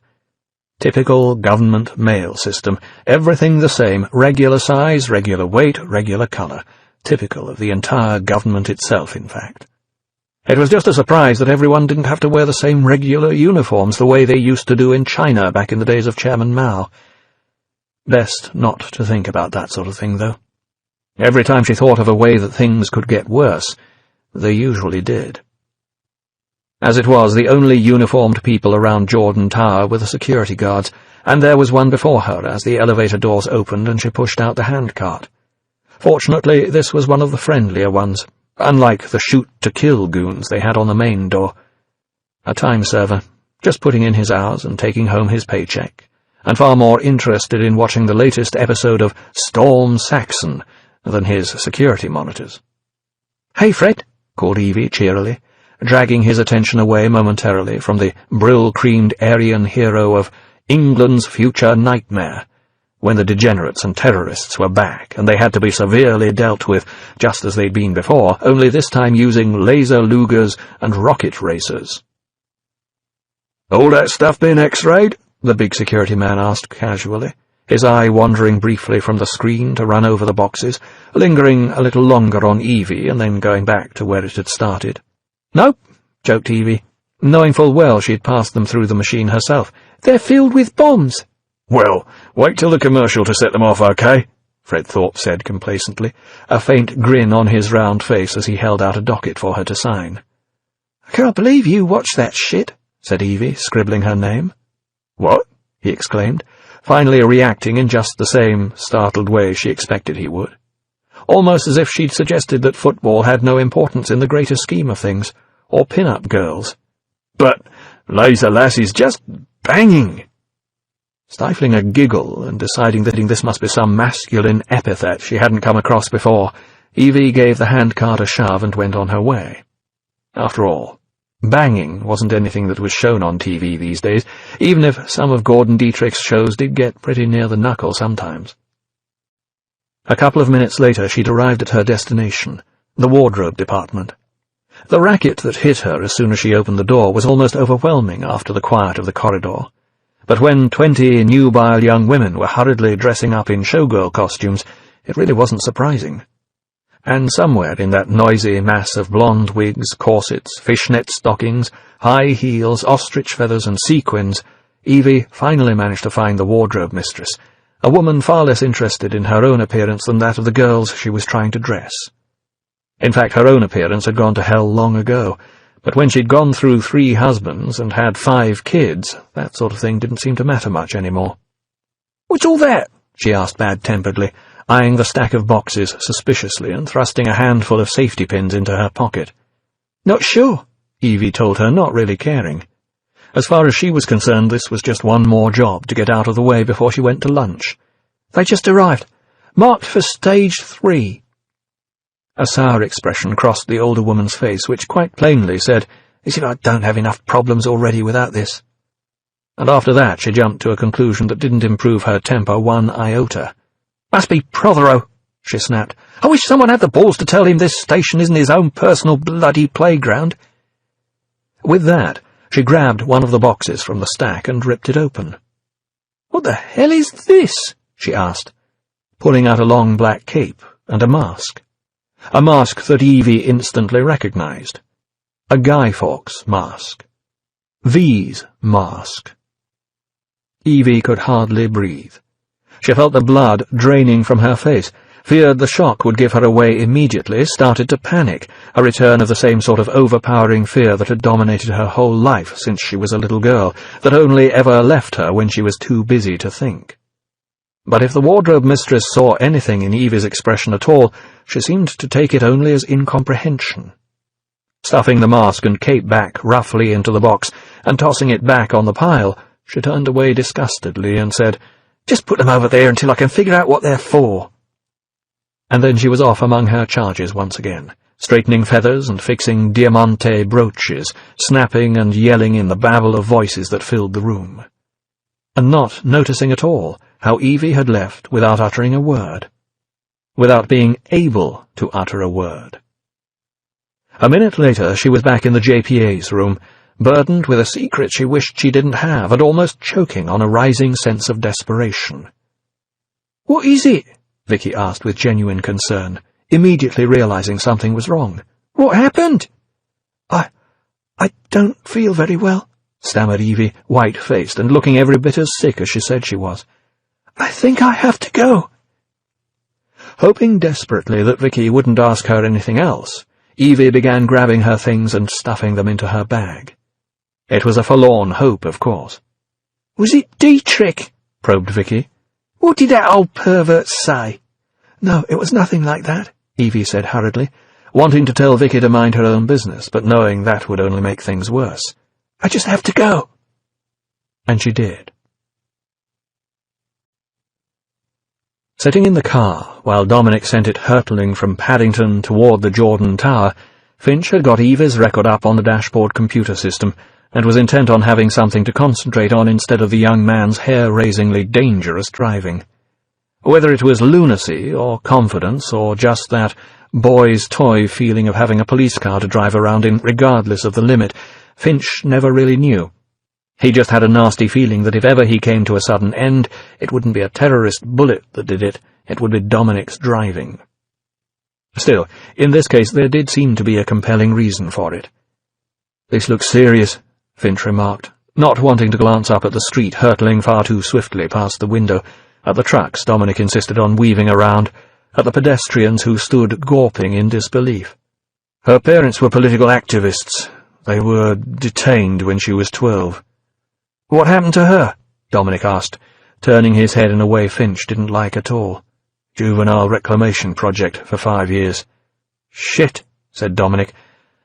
Typical government mail system, everything the same, regular size, regular weight, regular colour, typical of the entire government itself, in fact. It was just a surprise that everyone didn't have to wear the same regular uniforms the way they used to do in China back in the days of Chairman Mao. Best not to think about that sort of thing, though. Every time she thought of a way that things could get worse, they usually did. As it was, the only uniformed people around Jordan Tower were the security guards, and there was one before her as the elevator doors opened and she pushed out the handcart. Fortunately, this was one of the friendlier ones, unlike the shoot-to-kill goons they had on the main door. A time server, just putting in his hours and taking home his paycheck, and far more interested in watching the latest episode of Storm Saxon than his security monitors. "Hey, Fred," called Evie cheerily, dragging his attention away momentarily from the brill-creamed Aryan hero of England's future nightmare, when the degenerates and terrorists were back, and they had to be severely dealt with just as they'd been before, only this time using laser Lugers and rocket racers. "All that stuff been X-rayed?" the big security man asked casually, his eye wandering briefly from the screen to run over the boxes, lingering a little longer on Evie and then going back to where it had started. "Nope," joked Evie, knowing full well she'd passed them through the machine herself. "They're filled with bombs." "Well, wait till the commercial to set them off, okay?" Fred Thorpe said complacently, a faint grin on his round face as he held out a docket for her to sign. "I can't believe you watched that shit," said Evie, scribbling her name. "What?" he exclaimed, finally reacting in just the same startled way she expected he would. Almost as if she'd suggested that football had no importance in the greater scheme of things, or pin-up girls. "But Laser Lassie's just banging." Stifling a giggle and deciding that this must be some masculine epithet she hadn't come across before, Evie gave the handcart a shove and went on her way. After all, banging wasn't anything that was shown on TV these days, even if some of Gordon Dietrich's shows did get pretty near the knuckle sometimes. A couple of minutes later she'd arrived at her destination, the wardrobe department. The racket that hit her as soon as she opened the door was almost overwhelming after the quiet of the corridor. But when 20 nubile young women were hurriedly dressing up in showgirl costumes, it really wasn't surprising. And somewhere in that noisy mass of blonde wigs, corsets, fishnet stockings, high heels, ostrich feathers, and sequins, Evie finally managed to find the wardrobe mistress, a woman far less interested in her own appearance than that of the girls she was trying to dress. In fact, her own appearance had gone to hell long ago, but when she'd gone through 3 husbands and had 5 kids, that sort of thing didn't seem to matter much anymore. "What's all that?" she asked bad-temperedly, eyeing the stack of boxes suspiciously and thrusting a handful of safety pins into her pocket. "Not sure," Evie told her, not really caring. As far as she was concerned, this was just one more job to get out of the way before she went to lunch. "They just arrived. Marked for stage 3. A sour expression crossed the older woman's face, which quite plainly said, "As if I don't have enough problems already without this." And after that she jumped to a conclusion that didn't improve her temper one iota. "Must be Prothero," she snapped. "I wish someone had the balls to tell him this station isn't his own personal bloody playground." With that, she grabbed one of the boxes from the stack and ripped it open. "What the hell is this?" she asked, pulling out a long black cape and a mask. A mask that Evie instantly recognized. A Guy Fawkes mask. V's mask. Evie could hardly breathe. She felt the blood draining from her face, feared the shock would give her away immediately, started to panic, a return of the same sort of overpowering fear that had dominated her whole life since she was a little girl, that only ever left her when she was too busy to think. But if the wardrobe mistress saw anything in Evie's expression at all, she seemed to take it only as incomprehension. Stuffing the mask and cape back roughly into the box and tossing it back on the pile, she turned away disgustedly and said, "Just put them over there until I can figure out what they're for." And then she was off among her charges once again, straightening feathers and fixing diamante brooches, snapping and yelling in the babble of voices that filled the room, and not noticing at all how Evie had left without uttering a word, without being able to utter a word. A minute later she was back in the JPA's room, burdened with a secret she wished she didn't have, and almost choking on a rising sense of desperation. "What is it?" Vicky asked with genuine concern, immediately realizing something was wrong. "What happened?" I don't feel very well," stammered Evie, white-faced and looking every bit as sick as she said she was. "I think I have to go." Hoping desperately that Vicky wouldn't ask her anything else, Evie began grabbing her things and stuffing them into her bag. It was a forlorn hope, of course. "Was it Dietrich?" probed Vicky. "What did that old pervert say?" "No, it was nothing like that," Evie said hurriedly, wanting to tell Vicky to mind her own business, but knowing that would only make things worse. "I just have to go." And she did. Sitting in the car, while Dominic sent it hurtling from Paddington toward the Jordan Tower, Finch had got Eva's record up on the dashboard computer system, and was intent on having something to concentrate on instead of the young man's hair-raisingly dangerous driving. Whether it was lunacy, or confidence, or just that boy's toy feeling of having a police car to drive around in regardless of the limit, Finch never really knew. He just had a nasty feeling that if ever he came to a sudden end, it wouldn't be a terrorist bullet that did it, it would be Dominic's driving. Still, in this case there did seem to be a compelling reason for it. "This looks serious," Finch remarked, not wanting to glance up at the street hurtling far too swiftly past the window, at the trucks Dominic insisted on weaving around, at the pedestrians who stood gawping in disbelief. "Her parents were political activists. They were detained when she was 12. "What happened to her?" Dominic asked, turning his head in a way Finch didn't like at all. "Juvenile reclamation project for 5 years. "Shit," said Dominic,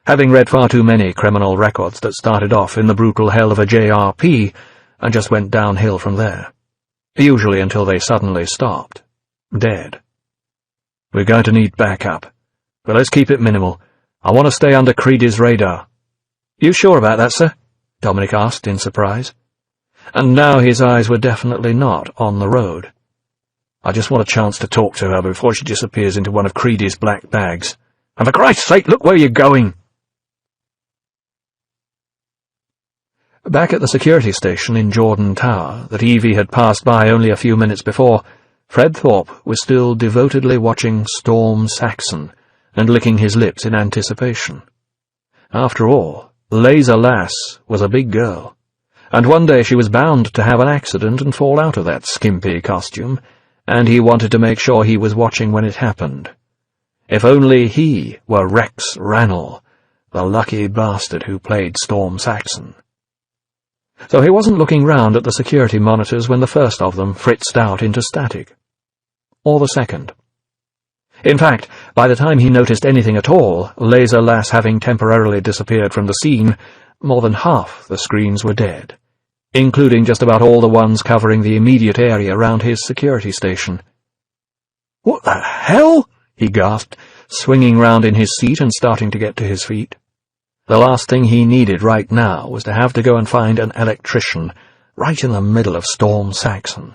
having read far too many criminal records that started off in the brutal hell of a JRP and just went downhill from there, usually until they suddenly stopped, dead. "We're going to need backup, but let's keep it minimal. I want to stay under Creedy's radar." "You sure about that, sir?" Dominic asked in surprise. And now his eyes were definitely not on the road. "I just want a chance to talk to her before she disappears into one of Creedy's black bags. And for Christ's sake, look where you're going!" Back at the security station in Jordan Tower, that Evie had passed by only a few minutes before, Fred Thorpe was still devotedly watching Storm Saxon and licking his lips in anticipation. After all, Laser Lass was a big girl, and one day she was bound to have an accident and fall out of that skimpy costume, and he wanted to make sure he was watching when it happened. If only he were Rex Rannall, the lucky bastard who played Storm Saxon. So he wasn't looking round at the security monitors when the first of them fritzed out into static. Or the second. In fact, by the time he noticed anything at all, Laser Lass having temporarily disappeared from the scene, more than half the screens were dead, including just about all the ones covering the immediate area around his security station. "What the hell?" he gasped, swinging round in his seat and starting to get to his feet. The last thing he needed right now was to have to go and find an electrician, right in the middle of Storm Saxon.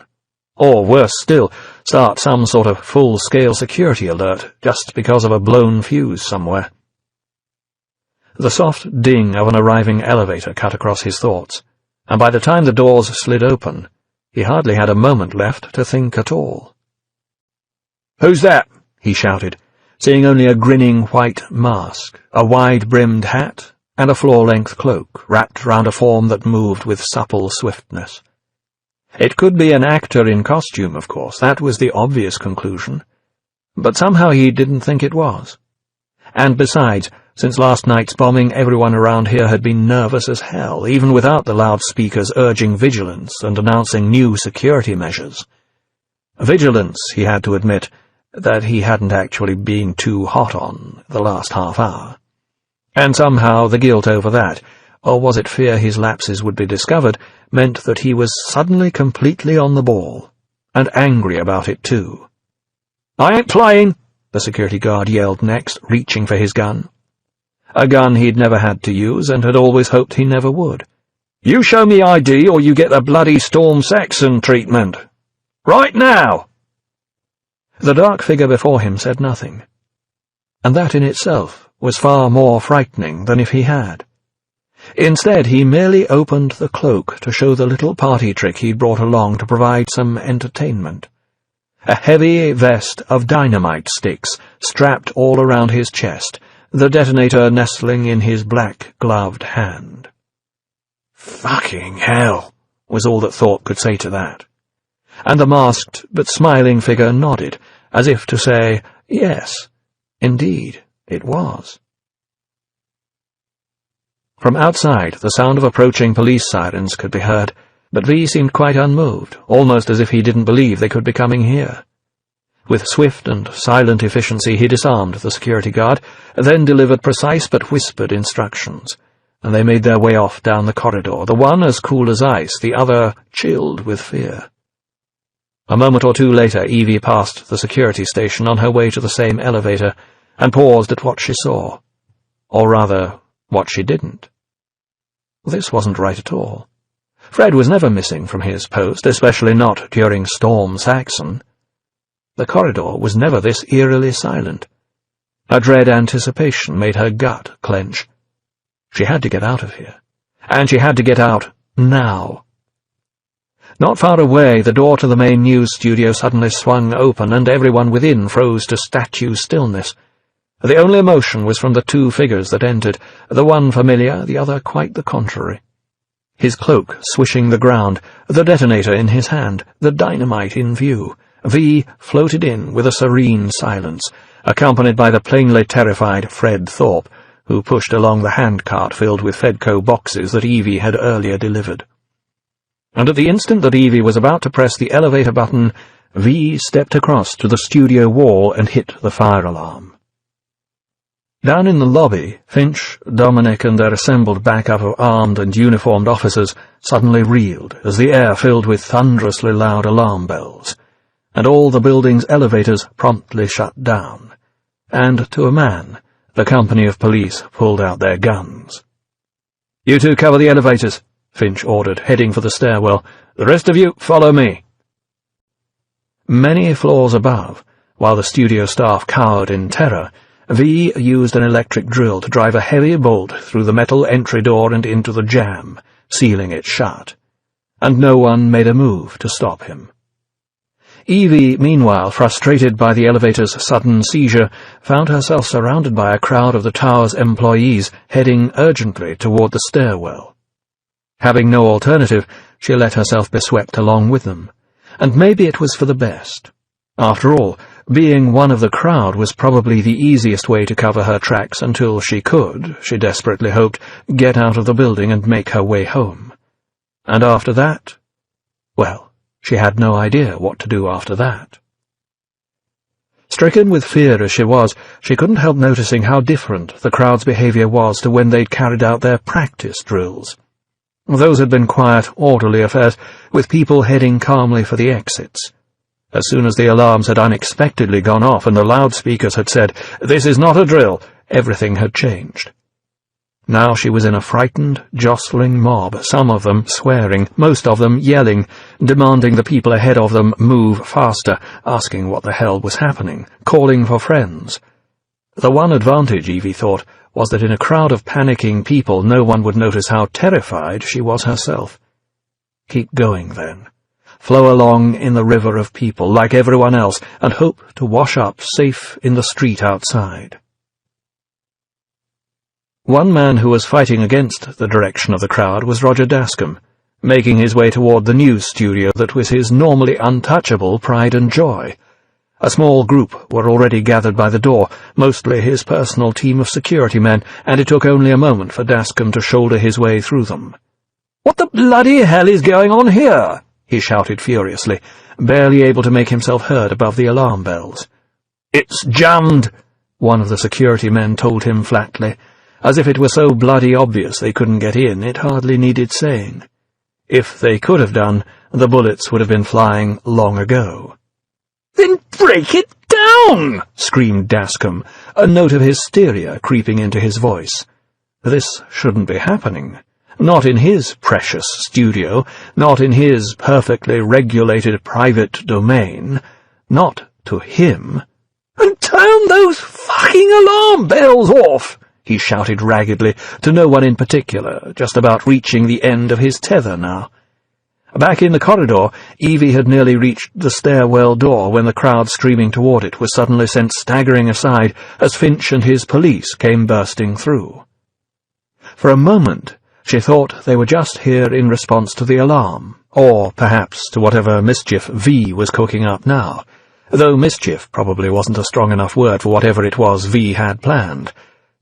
Or, worse still, start some sort of full-scale security alert just because of a blown fuse somewhere. The soft ding of an arriving elevator cut across his thoughts, and by the time the doors slid open, he hardly had a moment left to think at all. "Who's that?" he shouted, seeing only a grinning white mask, a wide-brimmed hat, and a floor-length cloak wrapped round a form that moved with supple swiftness. It could be an actor in costume, of course, that was the obvious conclusion. But somehow he didn't think it was. And besides, since last night's bombing, everyone around here had been nervous as hell, even without the loudspeakers urging vigilance and announcing new security measures. Vigilance, he had to admit, that he hadn't actually been too hot on the last half hour. And somehow the guilt over that, or was it fear his lapses would be discovered, meant that he was suddenly completely on the ball, and angry about it too. "I ain't playing," the security guard yelled next, reaching for his gun. A gun he'd never had to use and had always hoped he never would. "You show me ID or you get the bloody Storm Saxon treatment. Right now!" The dark figure before him said nothing, and that in itself was far more frightening than if he had. Instead, he merely opened the cloak to show the little party trick he'd brought along to provide some entertainment. A heavy vest of dynamite sticks strapped all around his chest, the detonator nestling in his black-gloved hand. "Fucking hell," was all that Thorpe could say to that. And the masked but smiling figure nodded, as if to say, yes, indeed, it was. From outside, the sound of approaching police sirens could be heard, but V seemed quite unmoved, almost as if he didn't believe they could be coming here. With swift and silent efficiency he disarmed the security guard, then delivered precise but whispered instructions, and they made their way off down the corridor, the one as cool as ice, the other chilled with fear. A moment or two later Evie passed the security station on her way to the same elevator, and paused at what she saw. Or rather, what she didn't. This wasn't right at all. Fred was never missing from his post, especially not during Storm Saxon. The corridor was never this eerily silent. A dread anticipation made her gut clench. She had to get out of here. And she had to get out now. Not far away, the door to the main news studio suddenly swung open, and everyone within froze to statue stillness. The only emotion was from the two figures that entered, the one familiar, the other quite the contrary. His cloak swishing the ground, the detonator in his hand, the dynamite in view, V floated in with a serene silence, accompanied by the plainly terrified Fred Thorpe, who pushed along the handcart filled with Fedco boxes that Evie had earlier delivered. And at the instant that Evie was about to press the elevator button, V stepped across to the studio wall and hit the fire alarm. Down in the lobby, Finch, Dominic, and their assembled backup of armed and uniformed officers suddenly reeled as the air filled with thunderously loud alarm bells, and all the building's elevators promptly shut down, and, to a man, the company of police pulled out their guns. "You two cover the elevators," Finch ordered, heading for the stairwell. "The rest of you, follow me." Many floors above, while the studio staff cowered in terror, V used an electric drill to drive a heavy bolt through the metal entry door and into the jamb, sealing it shut, and no one made a move to stop him. Evie, meanwhile, frustrated by the elevator's sudden seizure, found herself surrounded by a crowd of the tower's employees heading urgently toward the stairwell. Having no alternative, she let herself be swept along with them, and maybe it was for the best. After all, being one of the crowd was probably the easiest way to cover her tracks until she could, she desperately hoped, get out of the building and make her way home. And after that, well, she had no idea what to do after that. Stricken with fear as she was, she couldn't help noticing how different the crowd's behavior was to when they'd carried out their practice drills. Those had been quiet, orderly affairs, with people heading calmly for the exits. As soon as the alarms had unexpectedly gone off and the loudspeakers had said, "This is not a drill," everything had changed. Now she was in a frightened, jostling mob, some of them swearing, most of them yelling, demanding the people ahead of them move faster, asking what the hell was happening, calling for friends. The one advantage, Evie thought, was that in a crowd of panicking people no one would notice how terrified she was herself. Keep going, then. Flow along in the river of people, like everyone else, and hope to wash up safe in the street outside. One man who was fighting against the direction of the crowd was Roger Dascombe, making his way toward the news studio that was his normally untouchable pride and joy. A small group were already gathered by the door, mostly his personal team of security men, and it took only a moment for Dascombe to shoulder his way through them. "What the bloody hell is going on here?" he shouted furiously, barely able to make himself heard above the alarm bells. "It's jammed," one of the security men told him flatly. As if it were so bloody obvious they couldn't get in, it hardly needed saying. If they could have done, the bullets would have been flying long ago. "Then break it down!" screamed Dascombe, a note of hysteria creeping into his voice. This shouldn't be happening. Not in his precious studio, not in his perfectly regulated private domain, not to him. "And turn those fucking alarm bells off!" he shouted raggedly, to no one in particular, just about reaching the end of his tether now. Back in the corridor, Evie had nearly reached the stairwell door when the crowd streaming toward it was suddenly sent staggering aside as Finch and his police came bursting through. For a moment, she thought they were just here in response to the alarm, or perhaps to whatever mischief V was cooking up now, though mischief probably wasn't a strong enough word for whatever it was V had planned.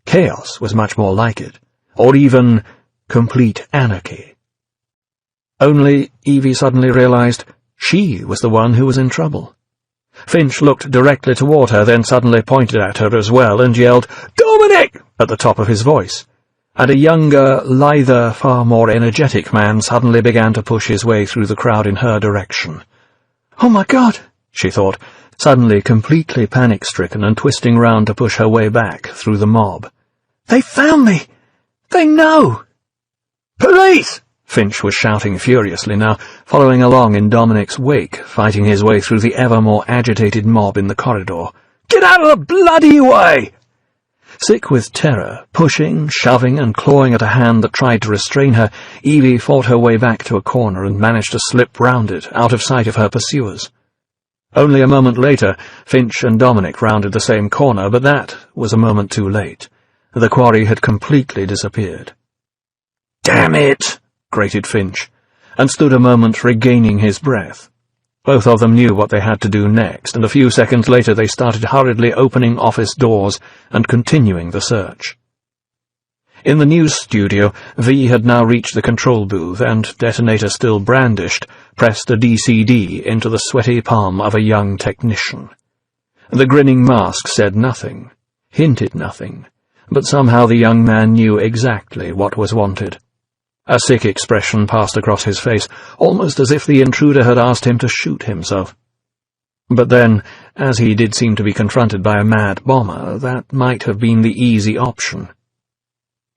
Chaos was much more like it, or even complete anarchy. Only Evie suddenly realized she was the one who was in trouble. Finch looked directly toward her, then suddenly pointed at her as well and yelled, "Dominic!" at the top of his voice. And a younger, lither, far more energetic man suddenly began to push his way through the crowd in her direction. "Oh my God," she thought, suddenly completely panic-stricken and twisting round to push her way back through the mob. "They found me! They know!" "Police!" Finch was shouting furiously now, following along in Dominic's wake, fighting his way through the ever more agitated mob in the corridor. "Get out of the bloody way!" Sick with terror, pushing, shoving, and clawing at a hand that tried to restrain her, Evie fought her way back to a corner and managed to slip round it, out of sight of her pursuers. Only a moment later, Finch and Dominic rounded the same corner, but that was a moment too late. The quarry had completely disappeared. "Damn it!" grated Finch, and stood a moment regaining his breath. Both of them knew what they had to do next, and a few seconds later they started hurriedly opening office doors and continuing the search. In the news studio, V had now reached the control booth and, detonator still brandished, pressed a DCD into the sweaty palm of a young technician. The grinning mask said nothing, hinted nothing, but somehow the young man knew exactly what was wanted. A sick expression passed across his face, almost as if the intruder had asked him to shoot himself. But then, as he did seem to be confronted by a mad bomber, that might have been the easy option.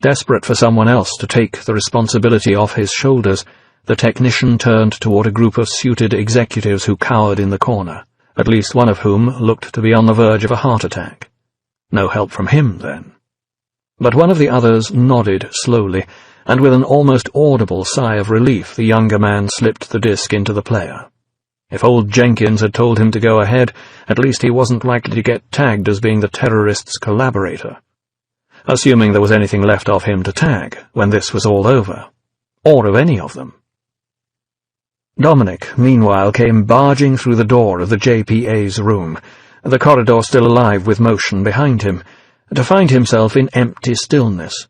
Desperate for someone else to take the responsibility off his shoulders, the technician turned toward a group of suited executives who cowered in the corner, at least one of whom looked to be on the verge of a heart attack. No help from him, then. But one of the others nodded slowly, and with an almost audible sigh of relief the younger man slipped the disc into the player. If old Jenkins had told him to go ahead, at least he wasn't likely to get tagged as being the terrorists' collaborator. Assuming there was anything left of him to tag when this was all over, or of any of them. Dominic, meanwhile, came barging through the door of the JPA's room, the corridor still alive with motion behind him, to find himself in empty stillness.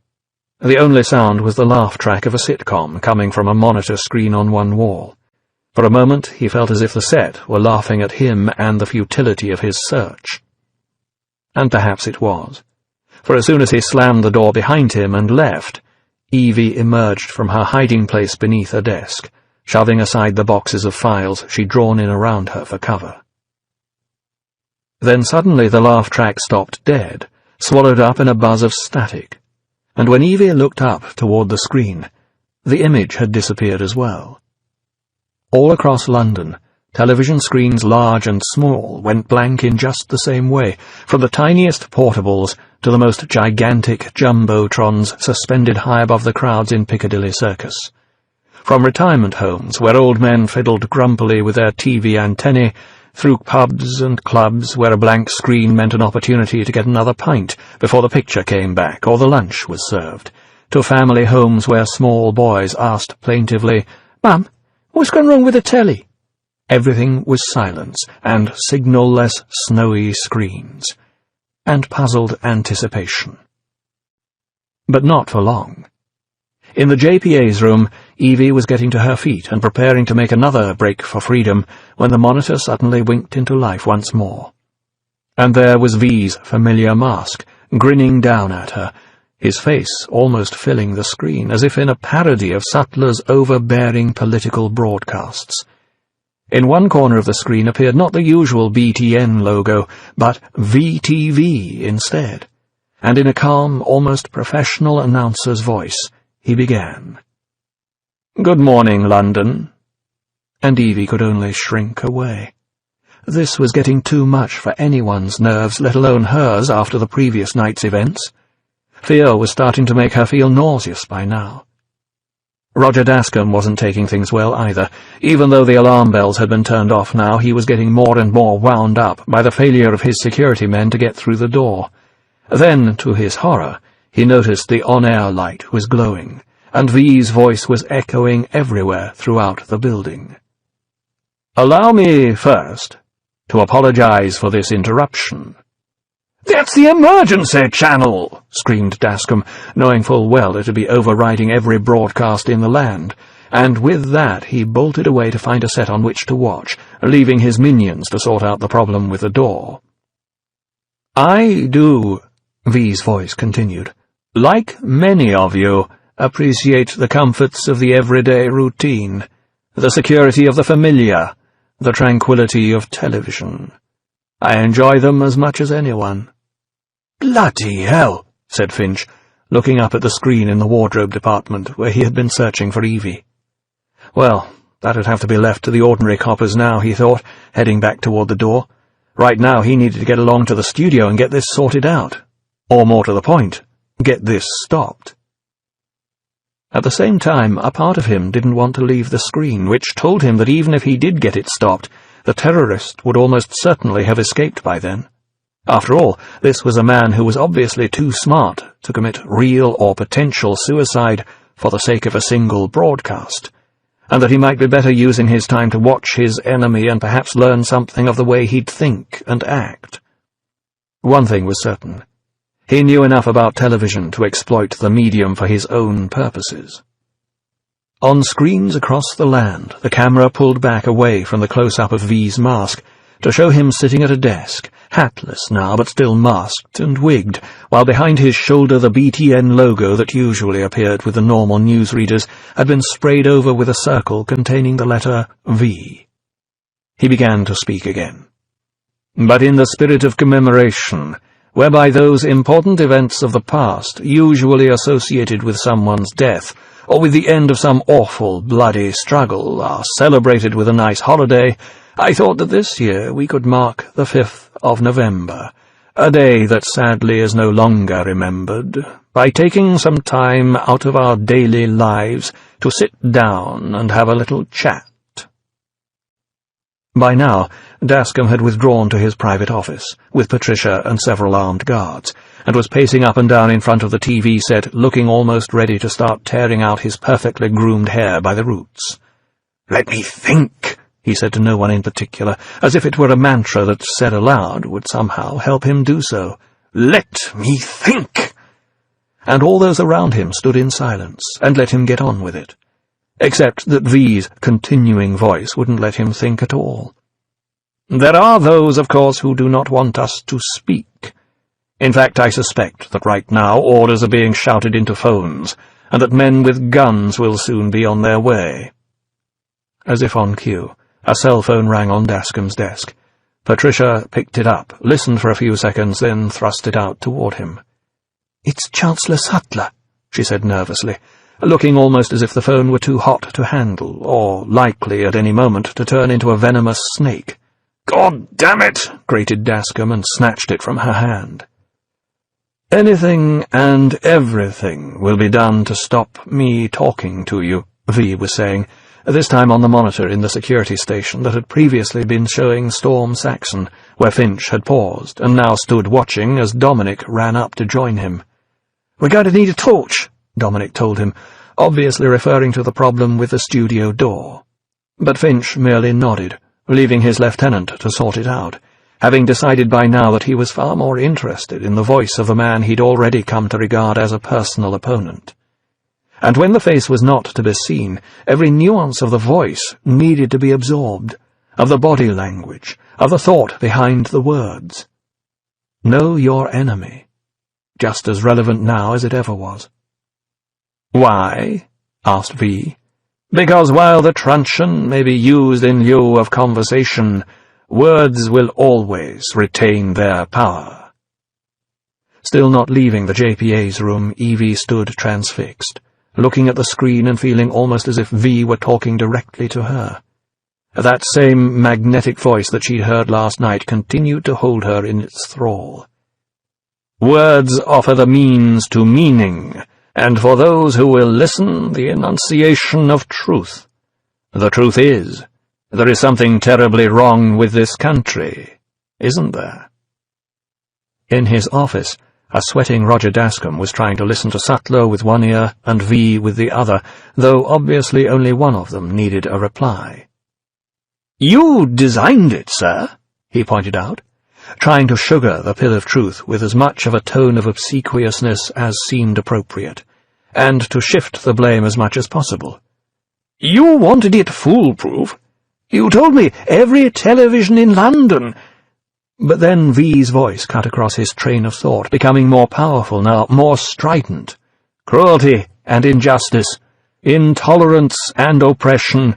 The only sound was the laugh track of a sitcom coming from a monitor screen on one wall. For a moment he felt as if the set were laughing at him and the futility of his search. And perhaps it was. For as soon as he slammed the door behind him and left, Evie emerged from her hiding place beneath a desk, shoving aside the boxes of files she'd drawn in around her for cover. Then suddenly the laugh track stopped dead, swallowed up in a buzz of static. And when Evie looked up toward the screen, the image had disappeared as well. All across London, television screens large and small went blank in just the same way, from the tiniest portables to the most gigantic jumbotrons suspended high above the crowds in Piccadilly Circus. From retirement homes, where old men fiddled grumpily with their TV antennae, through pubs and clubs where a blank screen meant an opportunity to get another pint before the picture came back or the lunch was served, to family homes where small boys asked plaintively, "Mum, what's gone wrong with the telly?" Everything was silence, and signal-less snowy screens, and puzzled anticipation. But not for long. In the JPA's room, Evie was getting to her feet and preparing to make another break for freedom when the monitor suddenly winked into life once more. And there was V's familiar mask, grinning down at her, his face almost filling the screen, as if in a parody of Sutler's overbearing political broadcasts. In one corner of the screen appeared not the usual BTN logo, but VTV instead, and in a calm, almost professional announcer's voice, he began. "Good morning, London." And Evie could only shrink away. This was getting too much for anyone's nerves, let alone hers, after the previous night's events. Fear was starting to make her feel nauseous by now. Roger Dascombe wasn't taking things well either. Even though the alarm bells had been turned off now, he was getting more and more wound up by the failure of his security men to get through the door. Then, to his horror, he noticed the on-air light was glowing, and V's voice was echoing everywhere throughout the building. "Allow me, first, to apologize for this interruption." "That's the emergency channel!" screamed Dascombe, knowing full well it would be overriding every broadcast in the land, and with that he bolted away to find a set on which to watch, leaving his minions to sort out the problem with the door. "I do," V's voice continued, "like many of you, appreciate the comforts of the everyday routine, the security of the familiar, the tranquility of television. I enjoy them as much as anyone." "Bloody hell," said Finch, looking up at the screen in the wardrobe department where he had been searching for Evie. Well, that'd have to be left to the ordinary coppers now, he thought, heading back toward the door. Right now he needed to get along to the studio and get this sorted out. Or more to the point, get this stopped. At the same time, a part of him didn't want to leave the screen, which told him that even if he did get it stopped, the terrorist would almost certainly have escaped by then. After all, this was a man who was obviously too smart to commit real or potential suicide for the sake of a single broadcast, and that he might be better using his time to watch his enemy and perhaps learn something of the way he'd think and act. One thing was certain. He knew enough about television to exploit the medium for his own purposes. On screens across the land, the camera pulled back away from the close-up of V's mask to show him sitting at a desk, hatless now but still masked and wigged, while behind his shoulder the BTN logo that usually appeared with the normal newsreaders had been sprayed over with a circle containing the letter V. He began to speak again. "But in the spirit of commemoration, whereby those important events of the past, usually associated with someone's death, or with the end of some awful, bloody struggle, are celebrated with a nice holiday, I thought that this year we could mark the 5th of November, a day that sadly is no longer remembered, by taking some time out of our daily lives to sit down and have a little chat." By now, Dascombe had withdrawn to his private office, with Patricia and several armed guards, and was pacing up and down in front of the TV set, looking almost ready to start tearing out his perfectly groomed hair by the roots. "Let me think," he said to no one in particular, as if it were a mantra that, said aloud, would somehow help him do so. "Let me think!" And all those around him stood in silence, and let him get on with it. Except that V's continuing voice wouldn't let him think at all. "There are those, of course, who do not want us to speak. In fact, I suspect that right now orders are being shouted into phones, and that men with guns will soon be on their way." As if on cue, a cell phone rang on Dascombe's desk. Patricia picked it up, listened for a few seconds, then thrust it out toward him. "It's Chancellor Sutler," she said nervously, looking almost as if the phone were too hot to handle, or likely at any moment to turn into a venomous snake. "God damn it!" grated Dascombe, and snatched it from her hand. "Anything and everything will be done to stop me talking to you," V was saying, this time on the monitor in the security station that had previously been showing Storm Saxon, where Finch had paused, and now stood watching as Dominic ran up to join him. "We're going to need a torch," Dominic told him, obviously referring to the problem with the studio door. But Finch merely nodded, leaving his lieutenant to sort it out, having decided by now that he was far more interested in the voice of the man he'd already come to regard as a personal opponent. And when the face was not to be seen, every nuance of the voice needed to be absorbed, of the body language, of the thought behind the words. Know your enemy, just as relevant now as it ever was. "Why?" asked V. "Because while the truncheon may be used in lieu of conversation, words will always retain their power." Still not leaving the JPA's room, Evie stood transfixed, looking at the screen and feeling almost as if V were talking directly to her. That same magnetic voice that she'd heard last night continued to hold her in its thrall. "Words offer the means to meaning, and for those who will listen, the enunciation of truth. The truth is, there is something terribly wrong with this country, isn't there?" In his office, a sweating Roger Dascombe was trying to listen to Sutler with one ear and V with the other, though obviously only one of them needed a reply. "You designed it, sir," he pointed out, trying to sugar the pill of truth with as much of a tone of obsequiousness as seemed appropriate, and to shift the blame as much as possible. "You wanted it foolproof. You told me every television in London—" But then V's voice cut across his train of thought, becoming more powerful now, more strident. "Cruelty and injustice, intolerance and oppression,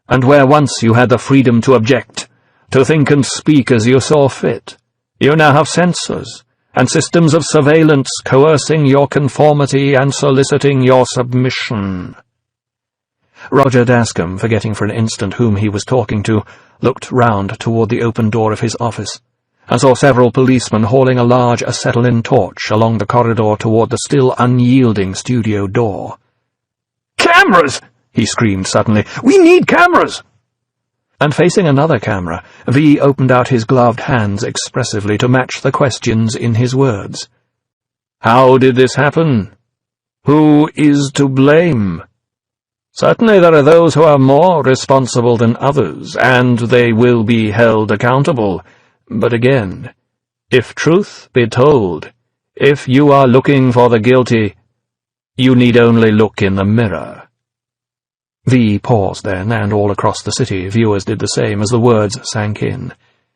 and where once you had the freedom to object, to think and speak as you saw fit, you now have censors and systems of surveillance coercing your conformity and soliciting your submission." Roger Dascombe, forgetting for an instant whom he was talking to, looked round toward the open door of his office, and saw several policemen hauling a large acetylene torch along the corridor toward the still unyielding studio door. "Cameras!" he screamed suddenly. "We need cameras!" And facing another camera, V opened out his gloved hands expressively to match the questions in his words. "How did this happen? Who is to blame? Certainly there are those who are more responsible than others, and they will be held accountable. But again, if truth be told, if you are looking for the guilty, you need only look in the mirror." V paused then, and all across the city viewers did the same as the words sank in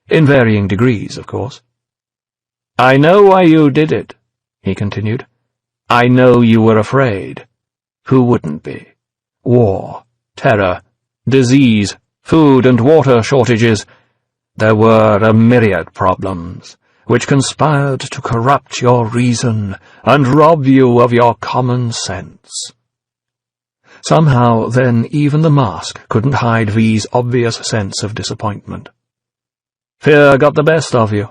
varying degrees, of course. "I know why you did it," he continued. "I know you were afraid. Who wouldn't be? War, terror, disease, food and water shortages. There were a myriad problems, which conspired to corrupt your reason and rob you of your common sense." Somehow, then, even the mask couldn't hide V's obvious sense of disappointment. "Fear got the best of you,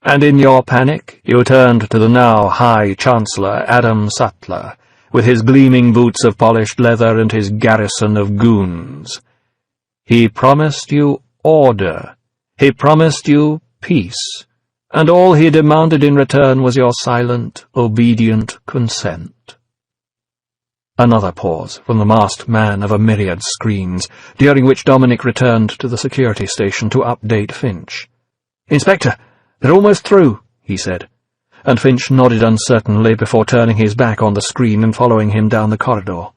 and in your panic you turned to the now High Chancellor Adam Sutler, with his gleaming boots of polished leather and his garrison of goons. He promised you order, he promised you peace, and all he demanded in return was your silent, obedient consent." Another pause from the masked man of a myriad screens, during which Dominic returned to the security station to update Finch. "Inspector, they're almost through," he said, and Finch nodded uncertainly before turning his back on the screen and following him down the corridor.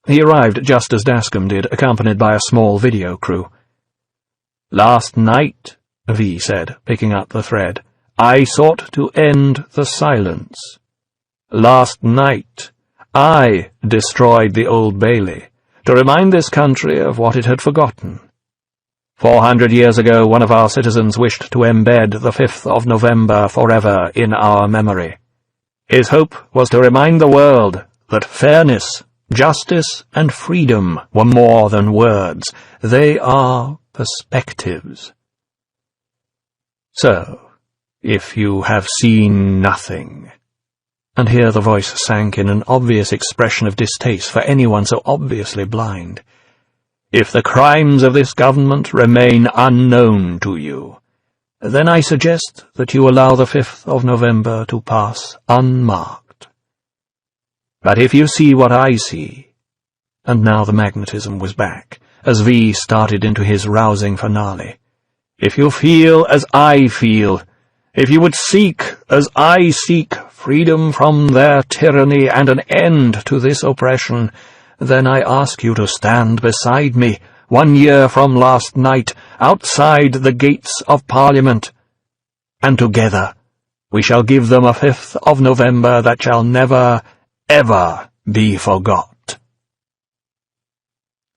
He arrived just as Dascombe did, accompanied by a small video crew. "Last night," V said, picking up the thread, "I sought to end the silence. Last night, I destroyed the Old Bailey, to remind this country of what it had forgotten. 400 years ago, one of our citizens wished to embed the 5th of November forever in our memory. His hope was to remind the world that fairness, justice, and freedom were more than words. They are perspectives. So, if you have seen nothing—" and here the voice sank in an obvious expression of distaste for anyone so obviously blind, "if the crimes of this government remain unknown to you, then I suggest that you allow the 5th of November to pass unmarked. But if you see what I see—" and now the magnetism was back, as V started into his rousing finale. "If you feel as I feel, if you would seek, as I seek, freedom from their tyranny and an end to this oppression, then I ask you to stand beside me, 1 year from last night, outside the gates of Parliament, and together we shall give them a 5th of November that shall never, ever be forgot."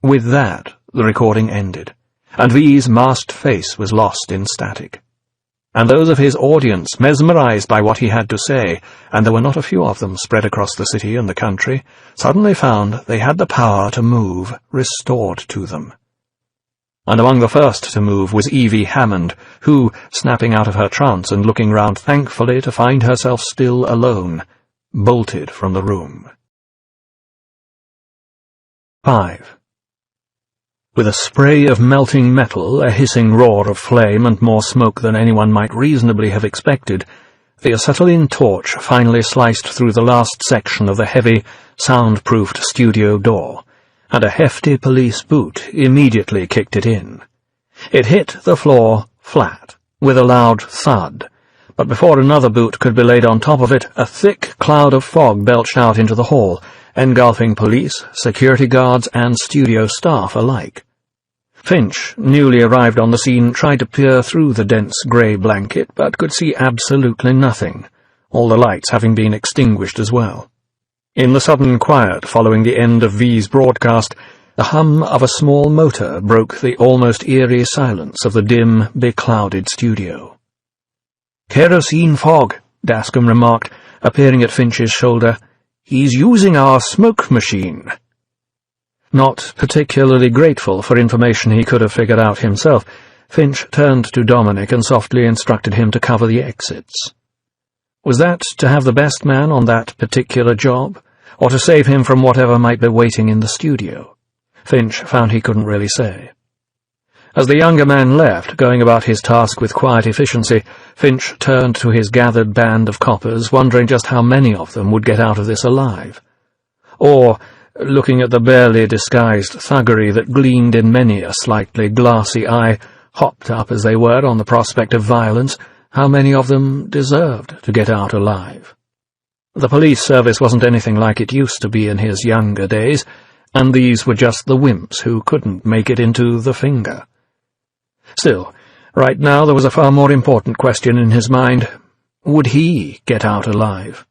With that, the recording ended, and V's masked face was lost in static. And those of his audience, mesmerized by what he had to say, and there were not a few of them spread across the city and the country, suddenly found they had the power to move restored to them. And among the first to move was Evie Hammond, who, snapping out of her trance and looking round thankfully to find herself still alone, bolted from the room. 5. With a spray of melting metal, a hissing roar of flame, and more smoke than anyone might reasonably have expected, the acetylene torch finally sliced through the last section of the heavy, soundproofed studio door, and a hefty police boot immediately kicked it in. It hit the floor flat, with a loud thud, but before another boot could be laid on top of it, a thick cloud of fog belched out into the hall, engulfing police, security guards, and studio staff alike. Finch, newly arrived on the scene, tried to peer through the dense grey blanket, but could see absolutely nothing, all the lights having been extinguished as well. In the sudden quiet following the end of V's broadcast, the hum of a small motor broke the almost eerie silence of the dim, beclouded studio. "Kerosene fog," Dascombe remarked, appearing at Finch's shoulder. "He's using our smoke machine." Not particularly grateful for information he could have figured out himself, Finch turned to Dominic and softly instructed him to cover the exits. Was that to have the best man on that particular job, or to save him from whatever might be waiting in the studio? Finch found he couldn't really say. As the younger man left, going about his task with quiet efficiency, Finch turned to his gathered band of coppers, wondering just how many of them would get out of this alive. Or, looking at the barely disguised thuggery that gleamed in many a slightly glassy eye, hopped up as they were on the prospect of violence, how many of them deserved to get out alive. The police service wasn't anything like it used to be in his younger days, and these were just the wimps who couldn't make it into the finger. Still, right now there was a far more important question in his mind. Would he get out alive?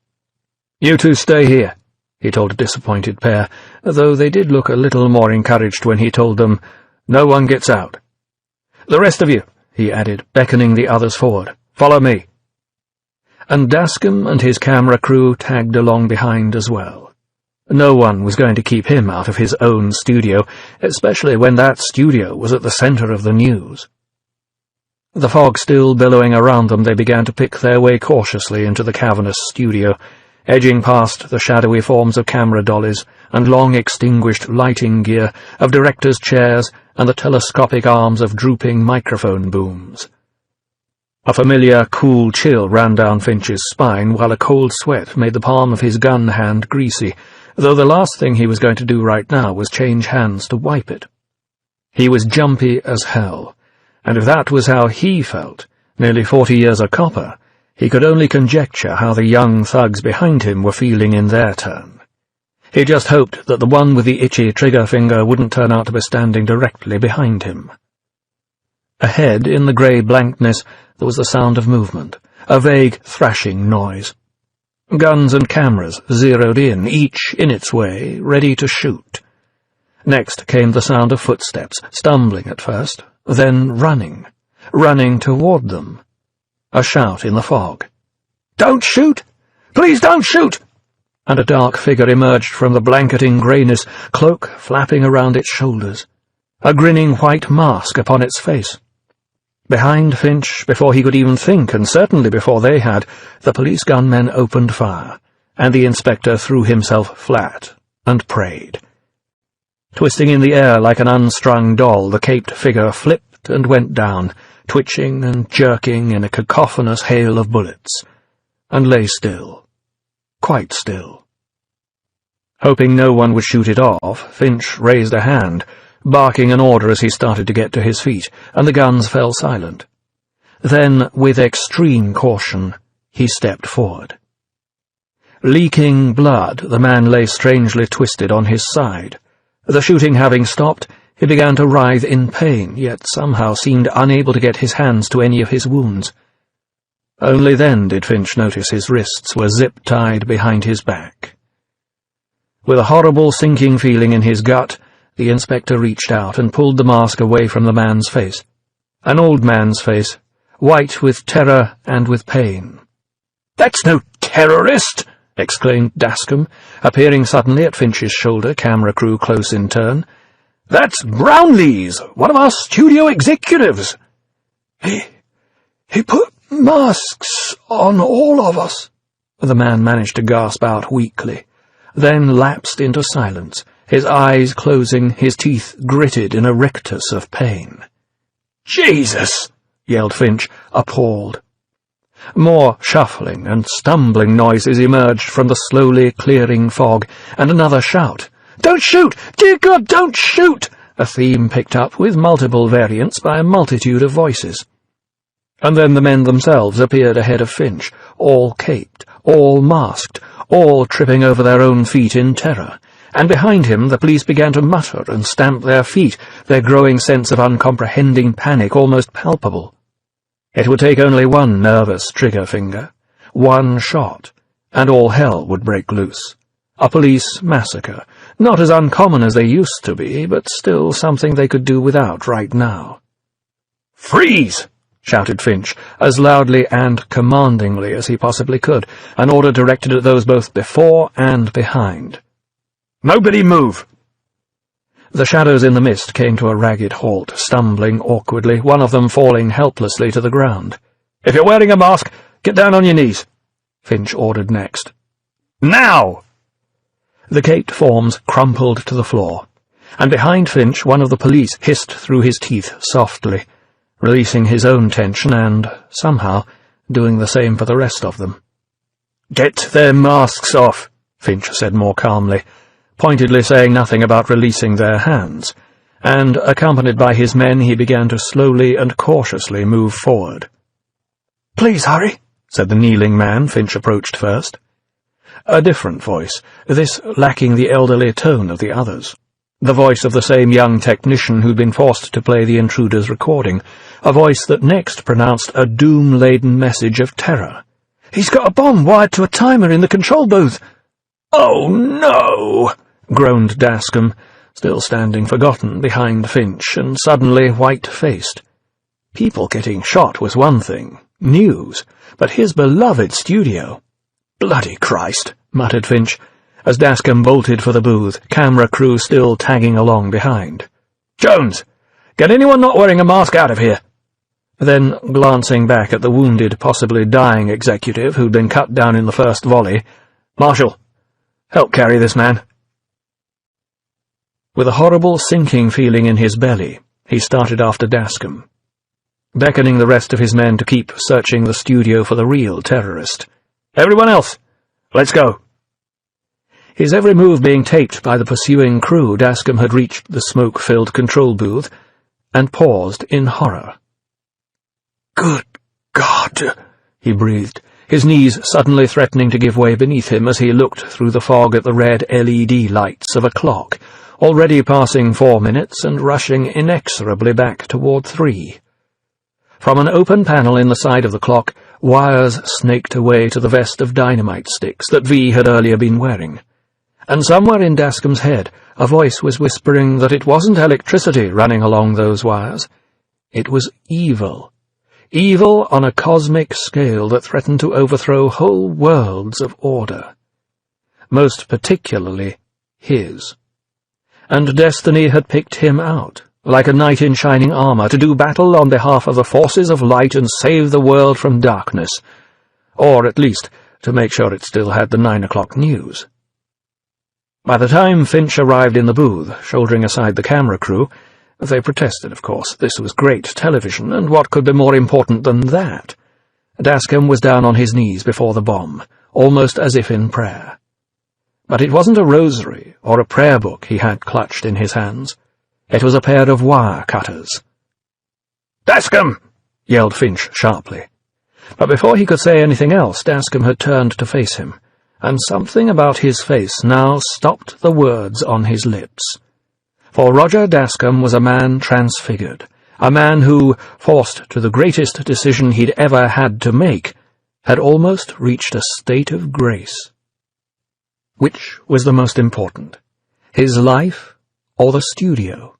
"You two stay here," he told a disappointed pair, though they did look a little more encouraged when he told them, "No one gets out. The rest of you," he added, beckoning the others forward, "follow me." And Dascombe and his camera crew tagged along behind as well. No one was going to keep him out of his own studio, especially when that studio was at the center of the news. The fog still billowing around them, they began to pick their way cautiously into the cavernous studio, edging past the shadowy forms of camera dollies and long extinguished lighting gear, of directors' chairs and the telescopic arms of drooping microphone booms. A familiar, cool chill ran down Finch's spine, while a cold sweat made the palm of his gun hand greasy, though the last thing he was going to do right now was change hands to wipe it. He was jumpy as hell, and if that was how he felt, nearly 40 years a copper, he could only conjecture how the young thugs behind him were feeling in their turn. He just hoped that the one with the itchy trigger finger wouldn't turn out to be standing directly behind him. Ahead, in the grey blankness, there was the sound of movement, a vague thrashing noise. Guns and cameras zeroed in, each in its way, ready to shoot. Next came the sound of footsteps, stumbling at first, then running toward them. A shout in the fog. "Don't shoot! Please don't shoot!" And a dark figure emerged from the blanketing greyness, cloak flapping around its shoulders, a grinning white mask upon its face. Behind Finch, before he could even think, and certainly before they had, the police gunmen opened fire, and the inspector threw himself flat and prayed. Twisting in the air like an unstrung doll, the caped figure flipped and went down, twitching and jerking in a cacophonous hail of bullets, and lay still, quite still. Hoping no one would shoot it off, Finch raised a hand, barking an order as he started to get to his feet, and the guns fell silent. Then, with extreme caution, he stepped forward. Leaking blood, the man lay strangely twisted on his side. The shooting having stopped, he began to writhe in pain, yet somehow seemed unable to get his hands to any of his wounds. Only then did Finch notice his wrists were zip-tied behind his back. With a horrible sinking feeling in his gut, the inspector reached out and pulled the mask away from the man's face. An old man's face, white with terror and with pain. "That's no terrorist!" exclaimed Dascombe, appearing suddenly at Finch's shoulder, camera crew close in turn. "That's Brownlee's, one of our studio executives." He put masks on all of us," the man managed to gasp out weakly, then lapsed into silence, his eyes closing, his teeth gritted in a rictus of pain. "Jesus!" yelled Finch, appalled. More shuffling and stumbling noises emerged from the slowly clearing fog, and another shout. "Don't shoot! Dear God, don't shoot!" a theme picked up with multiple variants by a multitude of voices. And then the men themselves appeared ahead of Finch, all caped, all masked, all tripping over their own feet in terror, and behind him the police began to mutter and stamp their feet, their growing sense of uncomprehending panic almost palpable. It would take only one nervous trigger finger, one shot, and all hell would break loose. A police massacre, not as uncommon as they used to be, but still something they could do without right now. "Freeze!" shouted Finch, as loudly and commandingly as he possibly could, an order directed at those both before and behind. "Nobody move!" The shadows in the mist came to a ragged halt, stumbling awkwardly, one of them falling helplessly to the ground. "If you're wearing a mask, get down on your knees," Finch ordered next. "Now!" The caped forms crumpled to the floor, and behind Finch one of the police hissed through his teeth softly, releasing his own tension and, somehow, doing the same for the rest of them. "Get their masks off," Finch said more calmly, pointedly saying nothing about releasing their hands, and, accompanied by his men, he began to slowly and cautiously move forward. "Please hurry," said the kneeling man Finch approached first. A different voice, this lacking the elderly tone of the others. The voice of the same young technician who'd been forced to play the intruder's recording, a voice that next pronounced a doom-laden message of terror. "He's got a bomb wired to a timer in the control booth." "Oh, no!" groaned Dascombe, still standing forgotten behind Finch, and suddenly white-faced. People getting shot was one thing, news, but his beloved studio. "Bloody Christ," muttered Finch, as Dascombe bolted for the booth, camera crew still tagging along behind. "Jones, get anyone not wearing a mask out of here." Then, glancing back at the wounded, possibly dying executive who'd been cut down in the first volley, "Marshal, help carry this man." With a horrible sinking feeling in his belly, he started after Dascombe, beckoning the rest of his men to keep searching the studio for the real terrorist. "Everyone else, let's go." His every move being taped by the pursuing crew, Dascombe had reached the smoke-filled control booth and paused in horror. "Good God," he breathed, his knees suddenly threatening to give way beneath him as he looked through the fog at the red LED lights of a clock, already passing 4 minutes and rushing inexorably back toward 3. From an open panel in the side of the clock, wires snaked away to the vest of dynamite sticks that V had earlier been wearing. And somewhere in Dascombe's head a voice was whispering that it wasn't electricity running along those wires. It was evil. Evil on a cosmic scale that threatened to overthrow whole worlds of order. Most particularly his. And destiny had picked him out, like a knight in shining armor, to do battle on behalf of the forces of light and save the world from darkness, or at least to make sure it still had the 9 o'clock news. By the time Finch arrived in the booth, shouldering aside the camera crew, they protested, of course. This was great television, and what could be more important than that? Dascombe was down on his knees before the bomb, almost as if in prayer. But it wasn't a rosary or a prayer book he had clutched in his hands. It was a pair of wire cutters. "Dascom!" yelled Finch sharply. But before he could say anything else, Dascom had turned to face him, and something about his face now stopped the words on his lips. For Roger Dascom was a man transfigured, a man who, forced to the greatest decision he'd ever had to make, had almost reached a state of grace. Which was the most important, his life or the studio?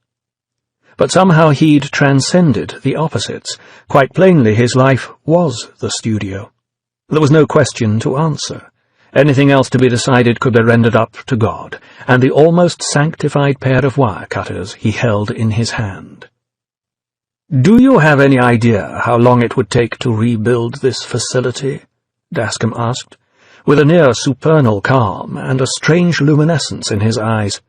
But somehow he'd transcended the opposites. Quite plainly, his life was the studio. There was no question to answer. Anything else to be decided could be rendered up to God, and the almost sanctified pair of wire cutters he held in his hand. "Do you have any idea how long it would take to rebuild this facility?" Dascom asked, with a near supernal calm and a strange luminescence in his eyes.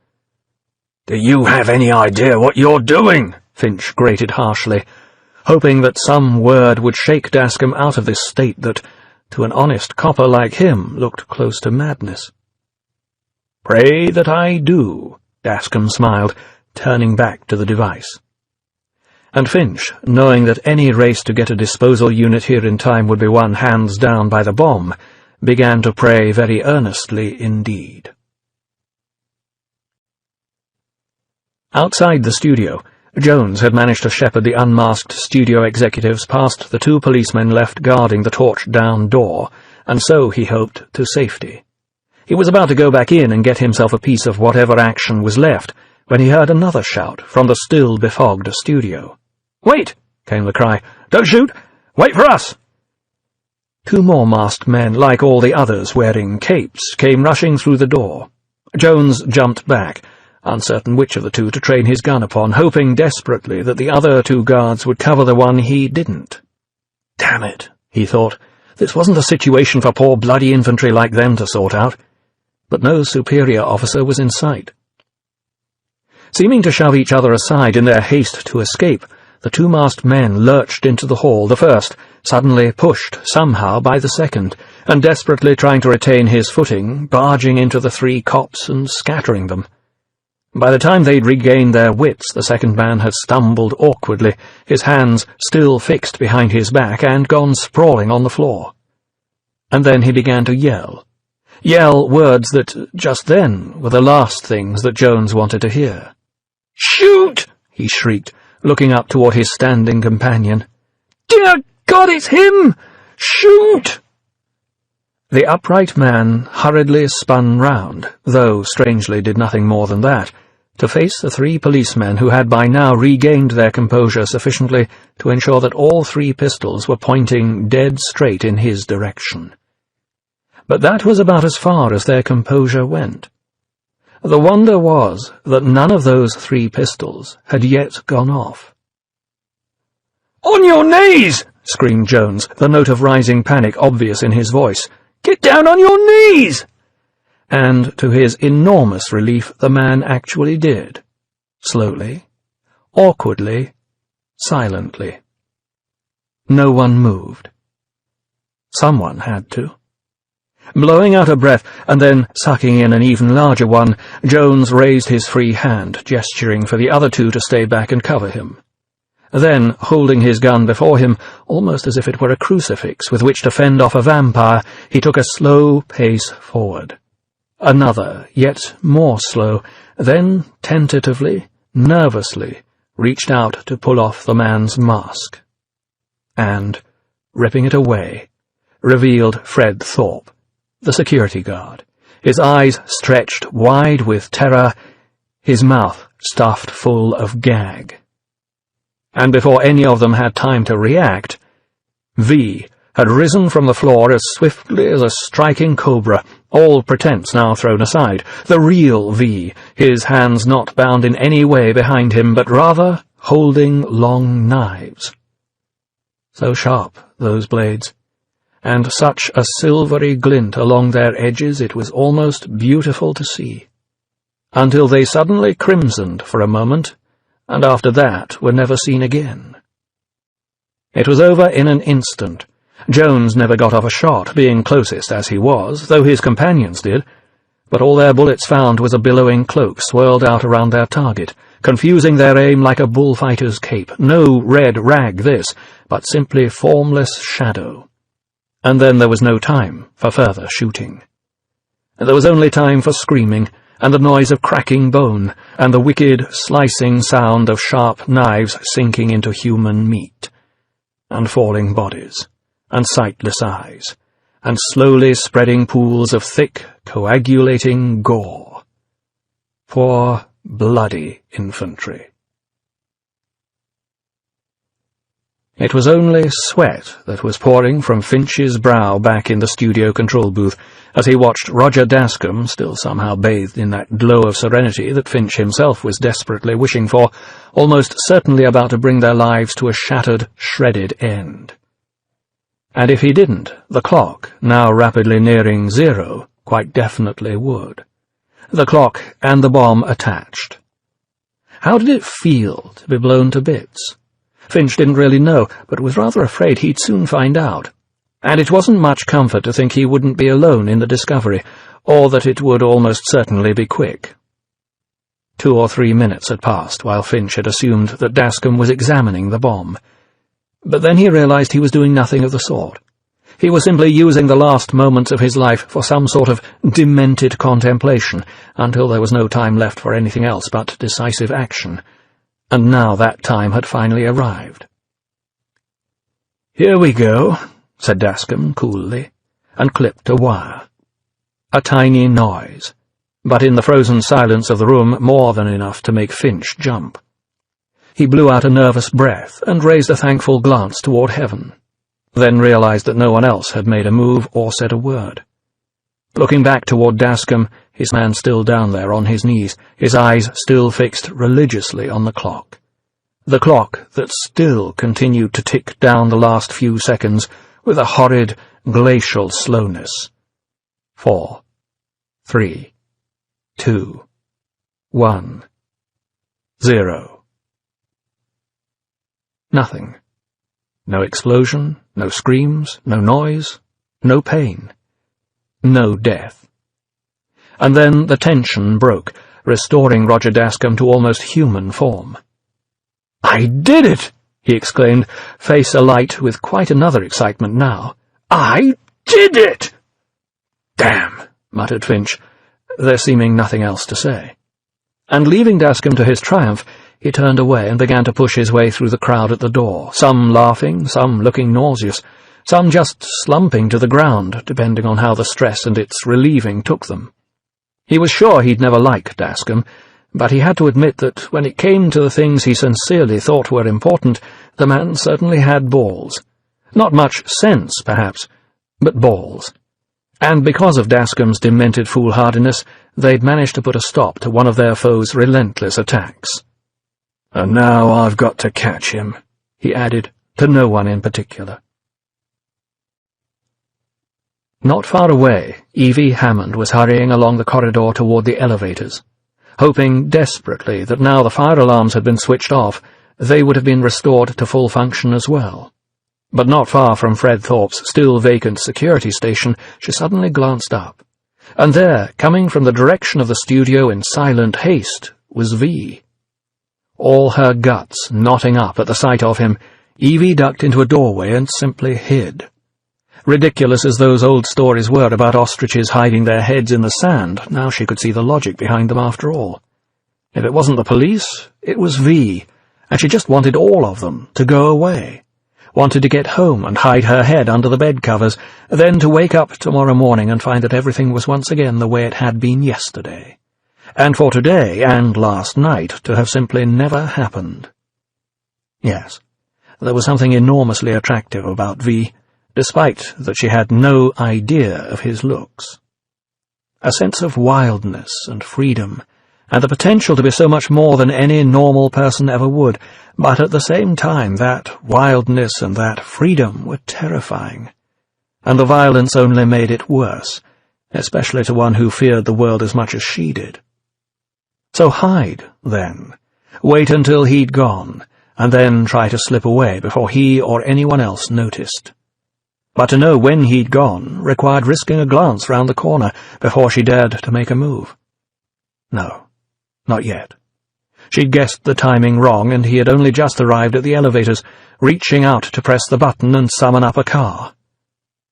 "Do you have any idea what you're doing?" Finch grated harshly, hoping that some word would shake Dascom out of this state that, to an honest copper like him, looked close to madness. "Pray that I do," Dascom smiled, turning back to the device. And Finch, knowing that any race to get a disposal unit here in time would be won hands down by the bomb, began to pray very earnestly indeed. Outside the studio, Jones had managed to shepherd the unmasked studio executives past the two policemen left guarding the torched-down door, and so, he hoped, to safety. He was about to go back in and get himself a piece of whatever action was left, when he heard another shout from the still befogged studio. "Wait!" came the cry. "Don't shoot! Wait for us!" Two more masked men, like all the others wearing capes, came rushing through the door. Jones jumped back, uncertain which of the two to train his gun upon, hoping desperately that the other two guards would cover the one he didn't. Damn it, he thought. This wasn't a situation for poor bloody infantry like them to sort out. But no superior officer was in sight. Seeming to shove each other aside in their haste to escape, the two masked men lurched into the hall, the first, suddenly pushed somehow by the second, and desperately trying to retain his footing, barging into the three cops and scattering them. By the time they'd regained their wits, the second man had stumbled awkwardly, his hands still fixed behind his back, and gone sprawling on the floor. And then he began to yell words that, just then, were the last things that Jones wanted to hear. "Shoot!" he shrieked, looking up toward his standing companion. "Dear God, it's him! Shoot!" The upright man hurriedly spun round, though strangely did nothing more than that, to face the three policemen who had by now regained their composure sufficiently to ensure that all three pistols were pointing dead straight in his direction. But that was about as far as their composure went. The wonder was that none of those three pistols had yet gone off. "On your knees!" screamed Jones, the note of rising panic obvious in his voice. "Get down on your knees!" And, to his enormous relief, the man actually did. Slowly, awkwardly, silently. No one moved. Someone had to. Blowing out a breath, and then sucking in an even larger one, Jones raised his free hand, gesturing for the other two to stay back and cover him. Then, holding his gun before him, almost as if it were a crucifix with which to fend off a vampire, he took a slow pace forward. Another, yet more slow, then, tentatively, nervously, reached out to pull off the man's mask. And, ripping it away, revealed Fred Thorpe, the security guard, his eyes stretched wide with terror, his mouth stuffed full of gag. And before any of them had time to react, V had risen from the floor as swiftly as a striking cobra, all pretense now thrown aside, the real V, his hands not bound in any way behind him, but rather holding long knives. So sharp, those blades, and such a silvery glint along their edges it was almost beautiful to see, until they suddenly crimsoned for a moment, and after that were never seen again. It was over in an instant. Jones never got off a shot, being closest as he was, though his companions did, but all their bullets found was a billowing cloak swirled out around their target, confusing their aim like a bullfighter's cape. No red rag, this, but simply formless shadow. And then there was no time for further shooting. There was only time for screaming, and the noise of cracking bone, and the wicked, slicing sound of sharp knives sinking into human meat, and falling bodies, and sightless eyes, and slowly spreading pools of thick, coagulating gore. Poor, bloody infantry. It was only sweat that was pouring from Finch's brow back in the studio control booth as he watched Roger Dascombe, still somehow bathed in that glow of serenity that Finch himself was desperately wishing for, almost certainly about to bring their lives to a shattered, shredded end. And if he didn't, the clock, now rapidly nearing 0, quite definitely would. The clock and the bomb attached. How did it feel to be blown to bits? Finch didn't really know, but was rather afraid he'd soon find out. And it wasn't much comfort to think he wouldn't be alone in the discovery, or that it would almost certainly be quick. 2 or 3 minutes had passed while Finch had assumed that Dascombe was examining the bomb. But then he realized he was doing nothing of the sort. He was simply using the last moments of his life for some sort of demented contemplation, until there was no time left for anything else but decisive action. And now that time had finally arrived. "Here we go," said Dascombe coolly, and clipped a wire. A tiny noise, but in the frozen silence of the room more than enough to make Finch jump. He blew out a nervous breath and raised a thankful glance toward heaven, then realized that no one else had made a move or said a word. Looking back toward Dascombe, his man still down there on his knees, his eyes still fixed religiously on the clock that still continued to tick down the last few seconds with a horrid, glacial slowness. 4, 3, 2, 1, 0. Nothing. No explosion, no screams, no noise, no pain, no death. And then the tension broke, restoring Roger Dascombe to almost human form. "I did it!" he exclaimed, face alight with quite another excitement now. "I did it!" "Damn," muttered Finch, there seeming nothing else to say. And leaving Dascombe to his triumph, he turned away and began to push his way through the crowd at the door, some laughing, some looking nauseous, some just slumping to the ground, depending on how the stress and its relieving took them. He was sure he'd never like Dascombe, but he had to admit that when it came to the things he sincerely thought were important, the man certainly had balls. Not much sense, perhaps, but balls. And because of Dascombe's demented foolhardiness, they'd managed to put a stop to one of their foe's relentless attacks. "And now I've got to catch him," he added, to no one in particular. Not far away, Evie Hammond was hurrying along the corridor toward the elevators, hoping desperately that now the fire alarms had been switched off, they would have been restored to full function as well. But not far from Fred Thorpe's still vacant security station, she suddenly glanced up, and there, coming from the direction of the studio in silent haste, was V. All her guts knotting up at the sight of him, Evie ducked into a doorway and simply hid. Ridiculous as those old stories were about ostriches hiding their heads in the sand, now she could see the logic behind them after all. If it wasn't the police, it was V, and she just wanted all of them to go away. Wanted to get home and hide her head under the bed covers, then to wake up tomorrow morning and find that everything was once again the way it had been yesterday. And for today and last night to have simply never happened. Yes, there was something enormously attractive about V, despite that she had no idea of his looks. A sense of wildness and freedom, and the potential to be so much more than any normal person ever would, but at the same time that wildness and that freedom were terrifying, and the violence only made it worse, especially to one who feared the world as much as she did. So hide, then. Wait until he'd gone, and then try to slip away before he or anyone else noticed. But to know when he'd gone required risking a glance round the corner before she dared to make a move. No, not yet. She'd guessed the timing wrong, and he had only just arrived at the elevators, reaching out to press the button and summon up a car.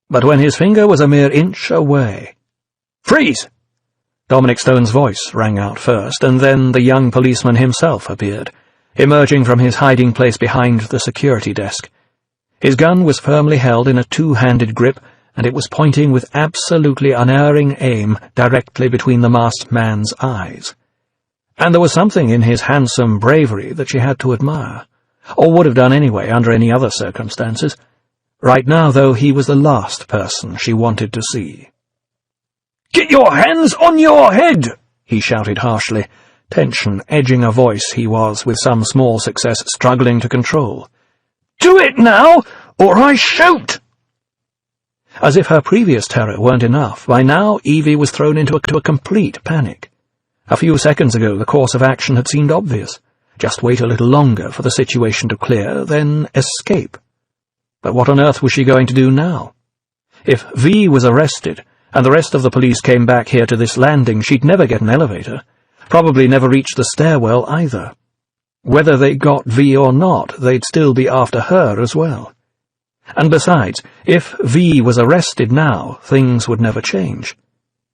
But when his finger was a mere inch away— "Freeze!" Dominic Stone's voice rang out first, and then the young policeman himself appeared, emerging from his hiding place behind the security desk. His gun was firmly held in a two-handed grip, and it was pointing with absolutely unerring aim directly between the masked man's eyes. And there was something in his handsome bravery that she had to admire, or would have done anyway under any other circumstances. Right now, though, he was the last person she wanted to see. "Get your hands on your head!" he shouted harshly, tension edging a voice he was, with some small success, struggling to control. "Do it now, or I shoot!" As if her previous terror weren't enough, by now Evie was thrown into a complete panic. A few seconds ago the course of action had seemed obvious. Just wait a little longer for the situation to clear, then escape. But what on earth was she going to do now? If V was arrested, and the rest of the police came back here to this landing, she'd never get an elevator, probably never reach the stairwell either. Whether they got V or not, they'd still be after her as well. And besides, if V was arrested now, things would never change.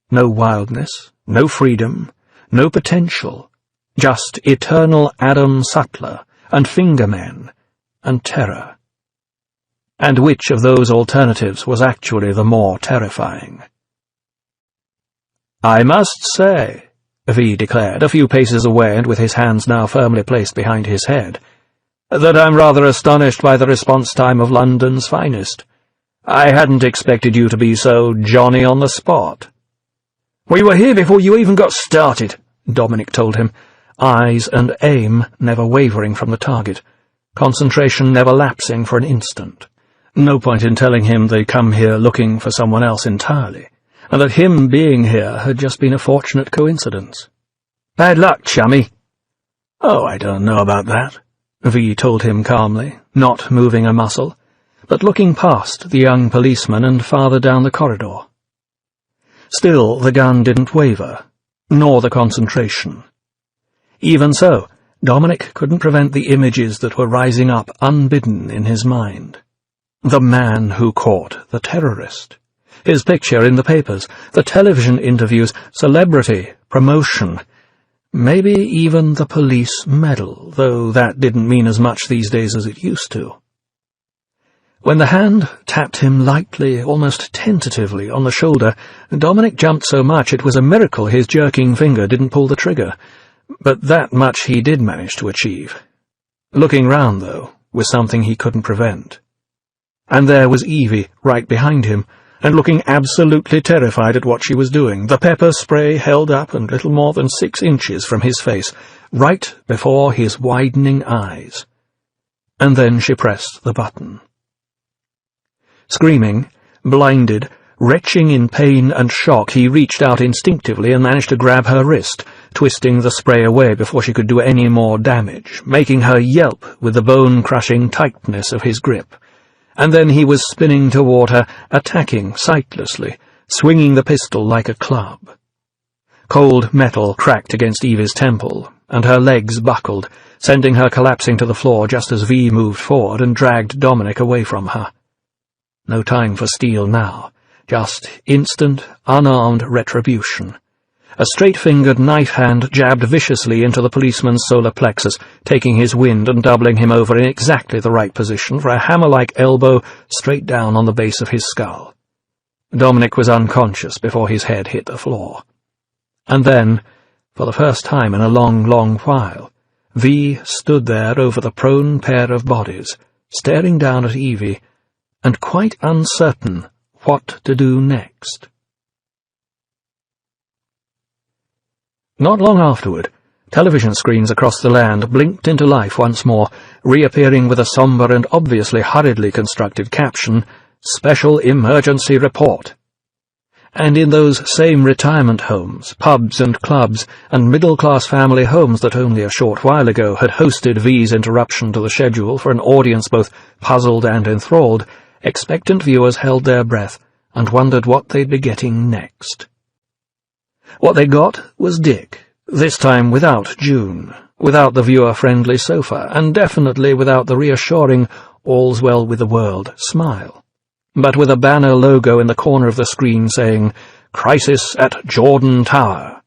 No wildness, no freedom, no potential, just eternal Adam Sutler and Fingermen and terror. And which of those alternatives was actually the more terrifying? "I must say," V declared, a few paces away and with his hands now firmly placed behind his head, "that I'm rather astonished by the response time of London's finest. I hadn't expected you to be so Johnny on the spot." "We were here before you even got started," Dominic told him, eyes and aim never wavering from the target, concentration never lapsing for an instant. No point in telling him they'd come here looking for someone else entirely, and that him being here had just been a fortunate coincidence. "Bad luck, chummy." "Oh, I don't know about that," V told him calmly, not moving a muscle, but looking past the young policeman and farther down the corridor. Still, the gun didn't waver, nor the concentration. Even so, Dominic couldn't prevent the images that were rising up unbidden in his mind. The man who caught the terrorist, his picture in the papers, the television interviews, celebrity, promotion, maybe even the police medal, though that didn't mean as much these days as it used to. When the hand tapped him lightly, almost tentatively, on the shoulder, Dominic jumped so much it was a miracle his jerking finger didn't pull the trigger, but that much he did manage to achieve. Looking round, though, was something he couldn't prevent. And there was Evie right behind him, and looking absolutely terrified at what she was doing, the pepper spray held up and little more than 6 inches from his face, right before his widening eyes. And then she pressed the button. Screaming, blinded, retching in pain and shock, he reached out instinctively and managed to grab her wrist, twisting the spray away before she could do any more damage, making her yelp with the bone-crushing tightness of his grip. And then he was spinning toward her, attacking sightlessly, swinging the pistol like a club. Cold metal cracked against Evie's temple, and her legs buckled, sending her collapsing to the floor just as V moved forward and dragged Dominic away from her. No time for steel now, just instant, unarmed retribution. A straight-fingered knife hand jabbed viciously into the policeman's solar plexus, taking his wind and doubling him over in exactly the right position for a hammer-like elbow straight down on the base of his skull. Dominic was unconscious before his head hit the floor. And then, for the first time in a long, long while, V stood there over the prone pair of bodies, staring down at Evie, and quite uncertain what to do next. Not long afterward, television screens across the land blinked into life once more, reappearing with a sombre and obviously hurriedly constructed caption, "Special Emergency Report." And in those same retirement homes, pubs and clubs, and middle-class family homes that only a short while ago had hosted V's interruption to the schedule for an audience both puzzled and enthralled, expectant viewers held their breath and wondered what they'd be getting next. What they got was Dick, this time without June, without the viewer-friendly sofa, and definitely without the reassuring "all's well with the world" smile, but with a banner logo in the corner of the screen saying, "Crisis at Jordan Tower."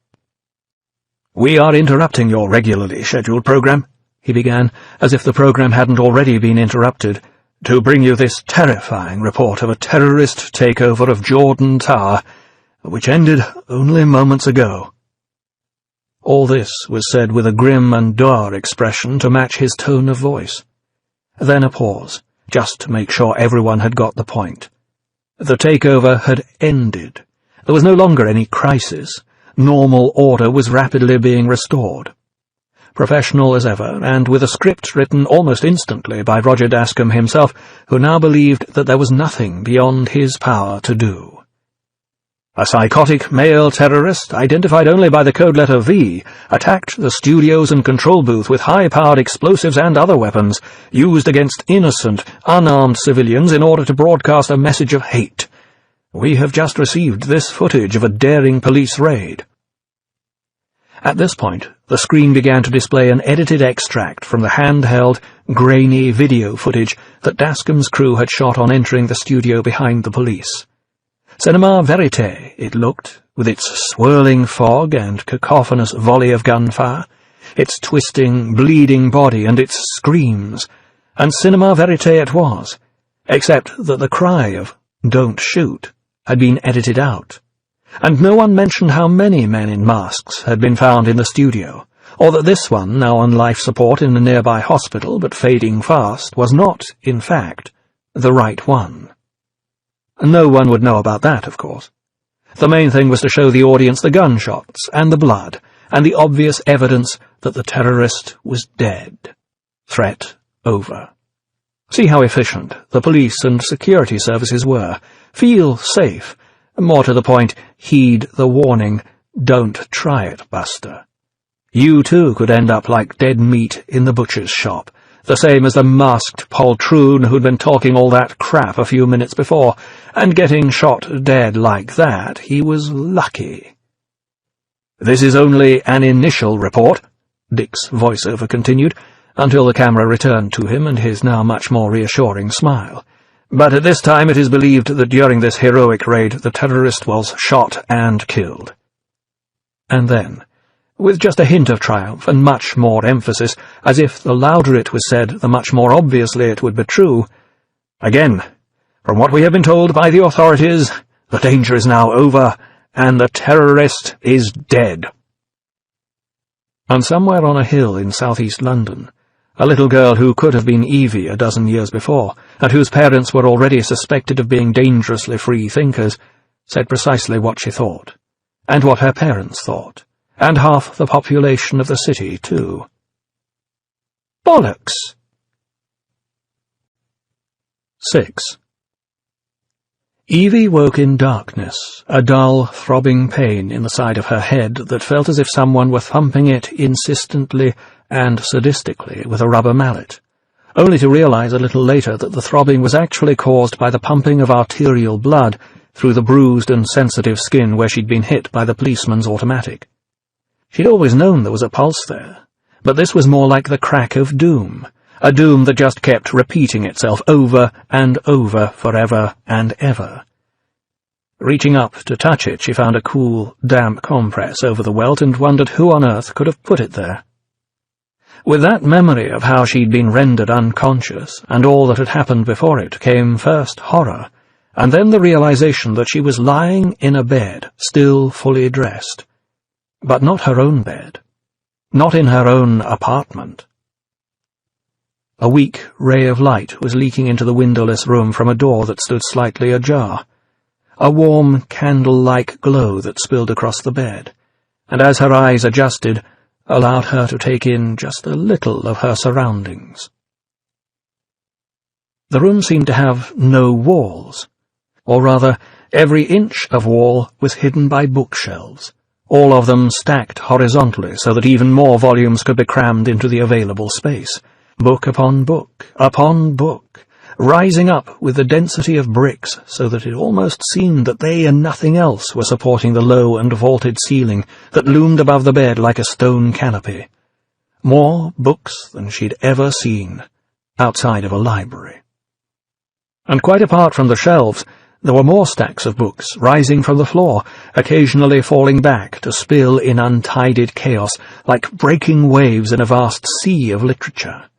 "We are interrupting your regularly scheduled program," he began, as if the program hadn't already been interrupted, "to bring you this terrifying report of a terrorist takeover of Jordan Tower, which ended only moments ago." All this was said with a grim and dour expression to match his tone of voice. Then a pause, just to make sure everyone had got the point. The takeover had ended. There was no longer any crisis. Normal order was rapidly being restored. Professional as ever, and with a script written almost instantly by Roger Dascombe himself, who now believed that there was nothing beyond his power to do. A psychotic male terrorist, identified only by the code letter V, attacked the studios and control booth with high-powered explosives and other weapons, used against innocent, unarmed civilians in order to broadcast a message of hate. We have just received this footage of a daring police raid. At this point, the screen began to display an edited extract from the handheld, grainy video footage that Dascombe's crew had shot on entering the studio behind the police. Cinema verite, it looked, with its swirling fog and cacophonous volley of gunfire, its twisting, bleeding body and its screams, and cinema verite it was, except that the cry of "Don't shoot" had been edited out, and no one mentioned how many men in masks had been found in the studio, or that this one, now on life support in a nearby hospital but fading fast, was not, in fact, the right one. No one would know about that, of course. The main thing was to show the audience the gunshots and the blood, and the obvious evidence that the terrorist was dead. Threat over. See how efficient the police and security services were. Feel safe. More to the point, heed the warning, "Don't try it, Buster." You too could end up like dead meat in the butcher's shop, the same as the masked poltroon who'd been talking all that crap a few minutes before, and getting shot dead like that, he was lucky. "This is only an initial report," Dick's voiceover continued, until the camera returned to him and his now much more reassuring smile. "But at this time it is believed that during this heroic raid the terrorist was shot and killed." And then, with just a hint of triumph and much more emphasis, as if the louder it was said, the much more obviously it would be true, "Again, from what we have been told by the authorities, the danger is now over, and the terrorist is dead." And somewhere on a hill in southeast London, a little girl who could have been Evie a dozen years before, and whose parents were already suspected of being dangerously free thinkers, said precisely what she thought, and what her parents thought, and half the population of the city, too. Bollocks! 6. Evie woke in darkness, a dull, throbbing pain in the side of her head that felt as if someone were thumping it insistently and sadistically with a rubber mallet, only to realize a little later that the throbbing was actually caused by the pumping of arterial blood through the bruised and sensitive skin where she'd been hit by the policeman's automatic. She'd always known there was a pulse there, but this was more like the crack of doom, a doom that just kept repeating itself over and over forever and ever. Reaching up to touch it, she found a cool, damp compress over the welt and wondered who on earth could have put it there. With that memory of how she'd been rendered unconscious and all that had happened before it came first horror, and then the realization that she was lying in a bed, still fully dressed. But not her own bed. Not in her own apartment. A weak ray of light was leaking into the windowless room from a door that stood slightly ajar. A warm, candle-like glow that spilled across the bed, and as her eyes adjusted, allowed her to take in just a little of her surroundings. The room seemed to have no walls, or rather, every inch of wall was hidden by bookshelves, all of them stacked horizontally so that even more volumes could be crammed into the available space, book upon book, rising up with the density of bricks so that it almost seemed that they and nothing else were supporting the low and vaulted ceiling that loomed above the bed like a stone canopy. more books than she'd ever seen, outside of a library. And quite apart from the shelves, there were more stacks of books rising from the floor, occasionally falling back to spill in untidied chaos like breaking waves in a vast sea of literature.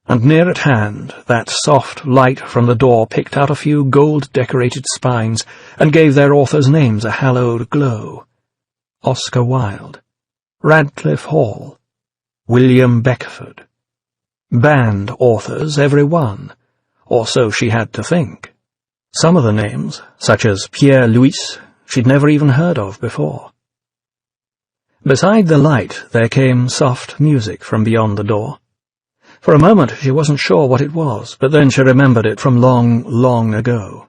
And near at hand, that soft light from the door picked out a few gold-decorated spines and gave their authors' names a hallowed glow. Oscar Wilde, Radcliffe Hall, William Beckford. Banned authors, every one, or so she had to think. Some of the names, such as Pierre Louis, she'd never even heard of before. Beside the light there came soft music from beyond the door. For a moment she wasn't sure what it was, but then she remembered it from long, long ago.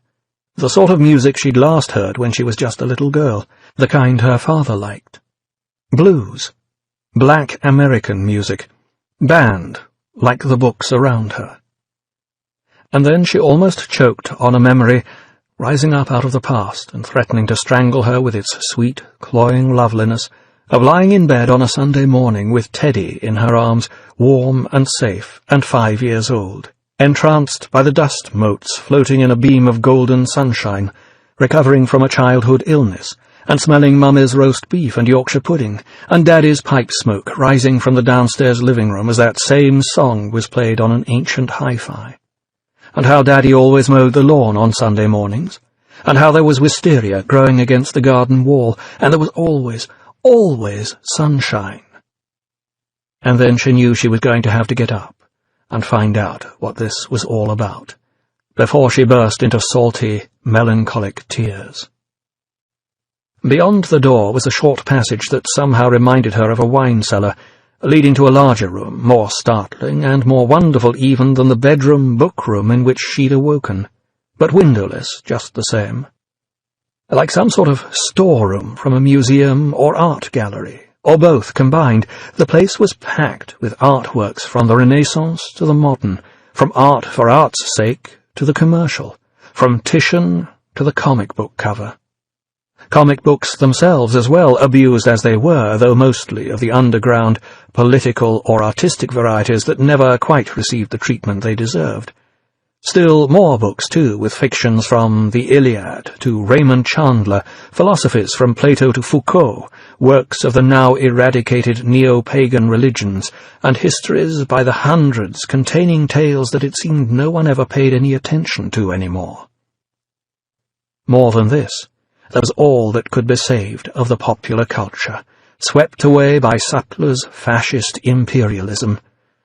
The sort of music she'd last heard when she was just a little girl, the kind her father liked. Blues. Black American music. Banned, like the books around her. And then she almost choked on a memory rising up out of the past and threatening to strangle her with its sweet, cloying loveliness of lying in bed on a Sunday morning with Teddy in her arms, warm and safe and 5 years old, entranced by the dust motes floating in a beam of golden sunshine, recovering from a childhood illness, and smelling Mummy's roast beef and Yorkshire pudding, and Daddy's pipe smoke rising from the downstairs living room as that same song was played on an ancient hi-fi. And how Daddy always mowed the lawn on Sunday mornings, and how there was wisteria growing against the garden wall, and there was always sunshine. And then she knew she was going to have to get up and find out what this was all about, before she burst into salty, melancholic tears. Beyond the door was a short passage that somehow reminded her of a wine cellar, leading to a larger room, more startling and more wonderful even than the bedroom book-room in which she'd awoken, but windowless just the same. Like some sort of storeroom from a museum or art gallery, or both combined, the place was packed with artworks from the Renaissance to the modern, from art for art's sake to the commercial, from Titian to the comic book cover. Comic books themselves as well, abused as they were, though mostly of the underground, political or artistic varieties that never quite received the treatment they deserved. Still more books, too, with fictions from the Iliad to Raymond Chandler, philosophies from Plato to Foucault, works of the now eradicated neo-pagan religions, and histories by the hundreds containing tales that it seemed no one ever paid any attention to anymore. More than this, there was all that could be saved of the popular culture, swept away by Sutler's fascist imperialism.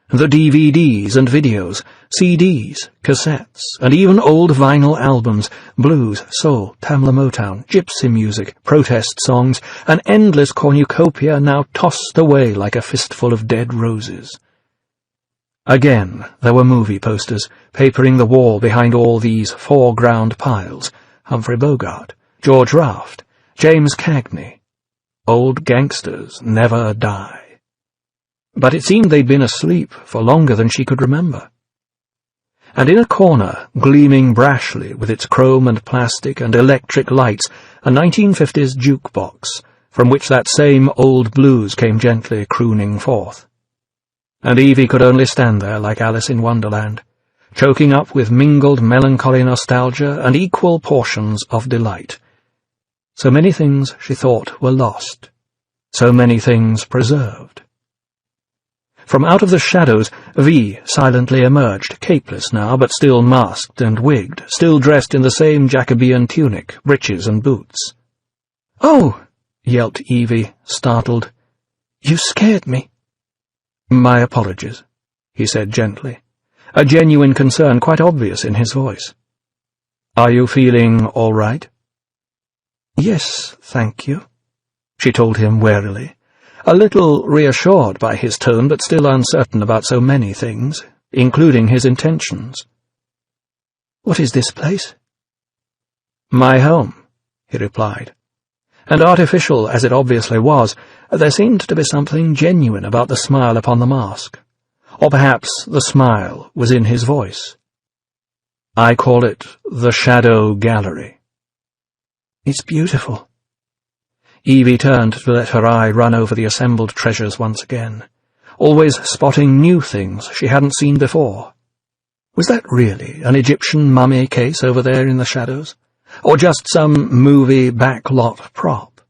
The DVDs and videos, CDs, cassettes, and even old vinyl albums, blues, soul, Tamla Motown, gypsy music, protest songs, an endless cornucopia now tossed away like a fistful of dead roses. Again there were movie posters, papering the wall behind all these foreground piles. Humphrey Bogart, George Raft, James Cagney. Old gangsters never die. But it seemed they'd been asleep for longer than she could remember. And in a corner, gleaming brashly with its chrome and plastic and electric lights, a 1950s jukebox, from which that same old blues came gently crooning forth. And Evie could only stand there like Alice in Wonderland, choking up with mingled melancholy nostalgia and equal portions of delight. So many things she thought were lost, so many things preserved. From out of the shadows, V silently emerged, capeless now, but still masked and wigged, still dressed in the same Jacobean tunic, breeches and boots. "Oh!" yelped Evie, startled. "You scared me." "My apologies," he said gently, a genuine concern quite obvious in his voice. "Are you feeling all right?" "Yes, thank you," she told him warily, a little reassured by his tone but still uncertain about so many things, including his intentions. "What is this place?" "My home," he replied, and artificial as it obviously was, there seemed to be something genuine about the smile upon the mask. Or perhaps the smile was in his voice. "I call it the Shadow Gallery." "It's beautiful." Evie turned to let her eye run over the assembled treasures once again. always spotting new things she hadn't seen before. Was that really an Egyptian mummy case over there in the shadows? Or just some movie backlot prop?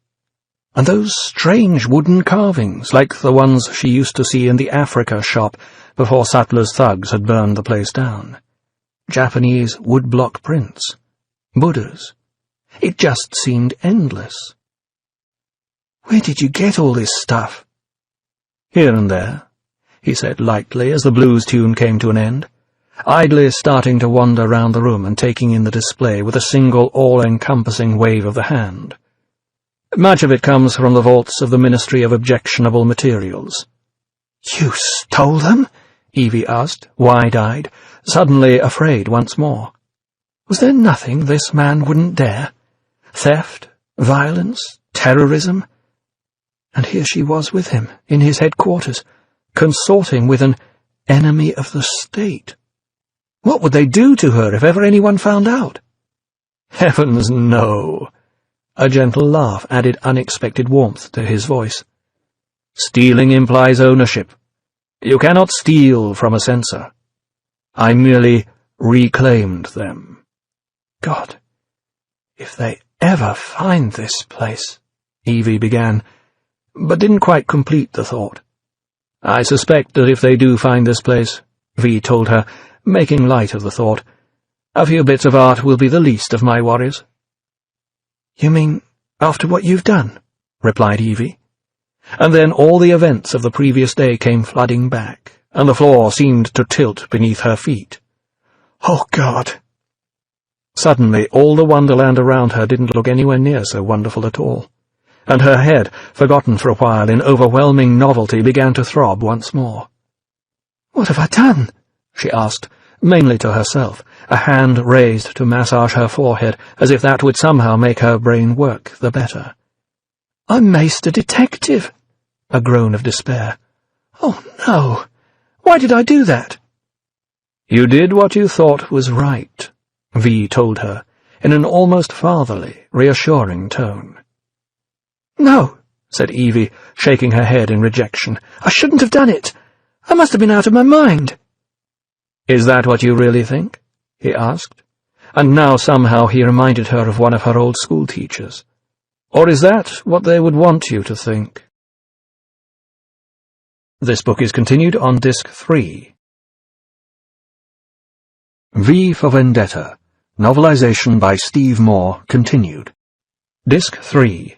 And those strange wooden carvings, like the ones she used to see in the Africa shop before Sattler's thugs had burned the place down. Japanese woodblock prints. Buddhas. It just seemed endless. "Where did you get all this stuff?" "Here and there," he said lightly as the blues tune came to an end, idly starting to wander round the room and taking in the display with a single all-encompassing wave of the hand. "Much of it comes from the vaults of the Ministry of Objectionable Materials." "You stole them?" Evie asked, wide-eyed, suddenly afraid once more. Was there nothing this man wouldn't dare? Theft, violence, terrorism? And here she was with him, in his headquarters, consorting with an enemy of the state. What would they do to her if ever anyone found out? Heavens, no! A gentle laugh added unexpected warmth to his voice. Stealing implies ownership. You cannot steal from a censor. I merely reclaimed them. God, if they ever find this place, Evie began, but didn't quite complete the thought. I suspect that if they do find this place, V told her, making light of the thought, a few bits of art will be the least of my worries. You mean after what you've done? Replied Evie. And then all the events of the previous day came flooding back, and the floor seemed to tilt beneath her feet. Oh, God! Suddenly all the wonderland around her didn't look anywhere near so wonderful at all, and her head, forgotten for a while in overwhelming novelty, began to throb once more. What have I done? She asked, mainly to herself, a hand raised to massage her forehead, as if that would somehow make her brain work the better. I maced a detective. A groan of despair. Oh, no! Why did I do that? You did what you thought was right, V told her, in an almost fatherly, reassuring tone. No, said Evie, shaking her head in rejection. I shouldn't have done it. I must have been out of my mind. Is that what you really think? He asked, and now somehow he reminded her of one of her old school teachers. Or is that what they would want you to think? This book is continued on Disc 3. V for Vendetta, novelization by Steve Moore, continued. Disc 3.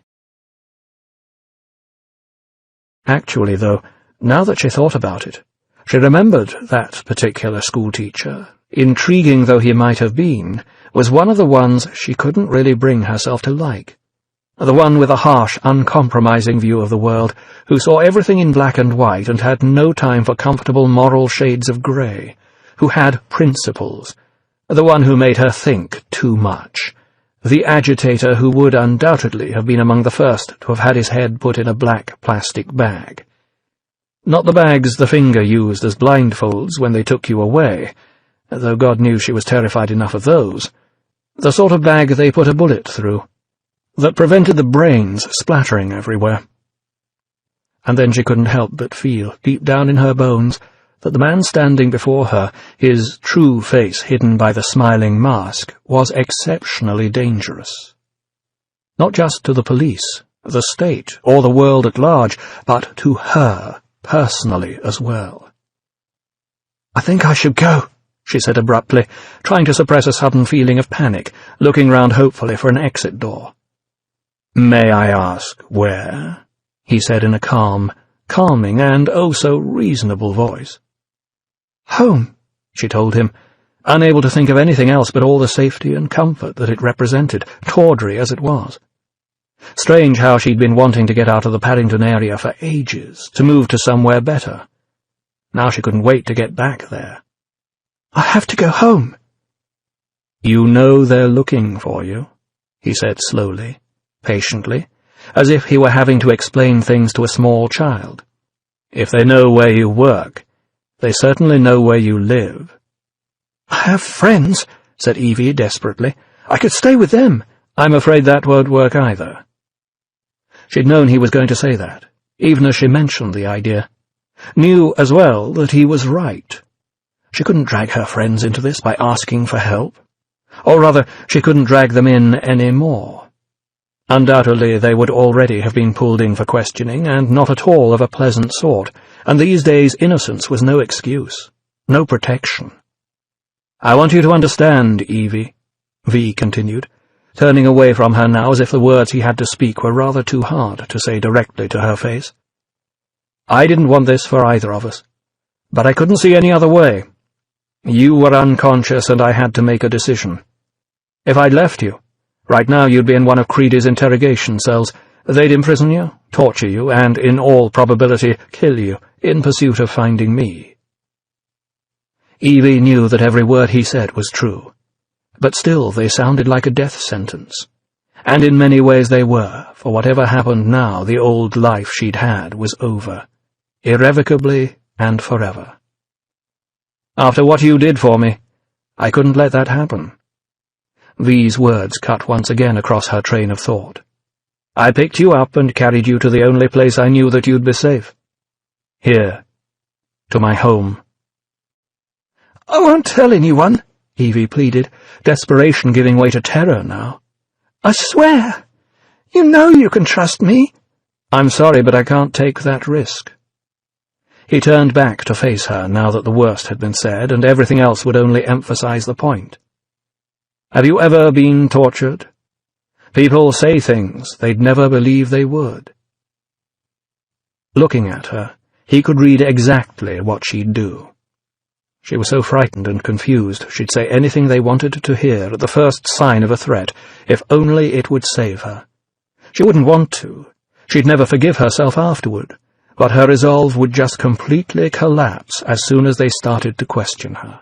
Actually, though, now that she thought about it, she remembered that particular schoolteacher, intriguing though he might have been, was one of the ones she couldn't really bring herself to like. The one with a harsh, uncompromising view of the world, who saw everything in black and white and had no time for comfortable moral shades of grey, who had principles, the one who made her think too much, the agitator who would undoubtedly have been among the first to have had his head put in a black plastic bag. Not the bags the finger used as blindfolds when they took you away, though God knew she was terrified enough of those, the sort of bag they put a bullet through, that prevented the brains splattering everywhere. And then she couldn't help but feel, deep down in her bones, that the man standing before her, his true face hidden by the smiling mask, was exceptionally dangerous. Not just to the police, the state, or the world at large, but to her personally as well. I think I should go, she said abruptly, trying to suppress a sudden feeling of panic, looking round hopefully for an exit door. May I ask where? He said in a calming and oh-so-reasonable voice. Home, she told him, unable to think of anything else but all the safety and comfort that it represented, tawdry as it was. Strange how she'd been wanting to get out of the Paddington area for ages, to move to somewhere better. Now she couldn't wait to get back there. I have to go home. You know they're looking for you, he said slowly, patiently, as if he were having to explain things to a small child. If they know where you work, they certainly know where you live. I have friends, said Evie desperately. I could stay with them. I'm afraid that won't work either. She'd known he was going to say that, even as she mentioned the idea. Knew as well that he was right. She couldn't drag her friends into this by asking for help. Or rather, she couldn't drag them in any more. Undoubtedly they would already have been pulled in for questioning, and not at all of a pleasant sort, and these days innocence was no excuse, no protection. "I want you to understand, Evie," V continued, turning away from her now as if the words he had to speak were rather too hard to say directly to her face. "I didn't want this for either of us, but I couldn't see any other way. You were unconscious and I had to make a decision. If I'd left you, right now you'd be in one of Creedy's interrogation cells. They'd imprison you, torture you, and, in all probability, kill you, in pursuit of finding me." Evie knew that every word he said was true, but still they sounded like a death sentence. And in many ways they were, for whatever happened now, the old life she'd had was over, irrevocably and forever. "After what you did for me, I couldn't let that happen." These words cut once again across her train of thought. "I picked you up and carried you to the only place I knew that you'd be safe. Here, to my home." "I won't tell anyone," Evie pleaded, desperation giving way to terror now. "I swear. You know you can trust me." "I'm sorry, but I can't take that risk." He turned back to face her now that the worst had been said, and everything else would only emphasize the point. "Have you ever been tortured? People say things they'd never believe they would." Looking at her, he could read exactly what she'd do. She was so frightened and confused she'd say anything they wanted to hear at the first sign of a threat, if only it would save her. She wouldn't want to. She'd never forgive herself afterward, but her resolve would just completely collapse as soon as they started to question her.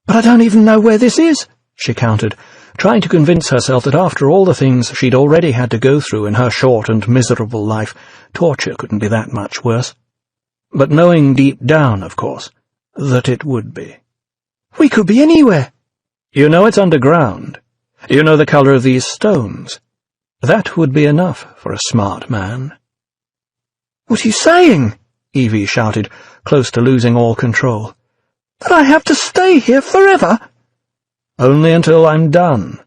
"But I don't even know where this is," she countered, trying to convince herself that after all the things she'd already had to go through in her short and miserable life, torture couldn't be that much worse. But knowing deep down, of course, that it would be. "We could be anywhere." "You know it's underground. You know the color of these stones. That would be enough for a smart man." "What are you saying?" Evie shouted, close to losing all control. "That I have to stay here forever?" "Only until I'm done,"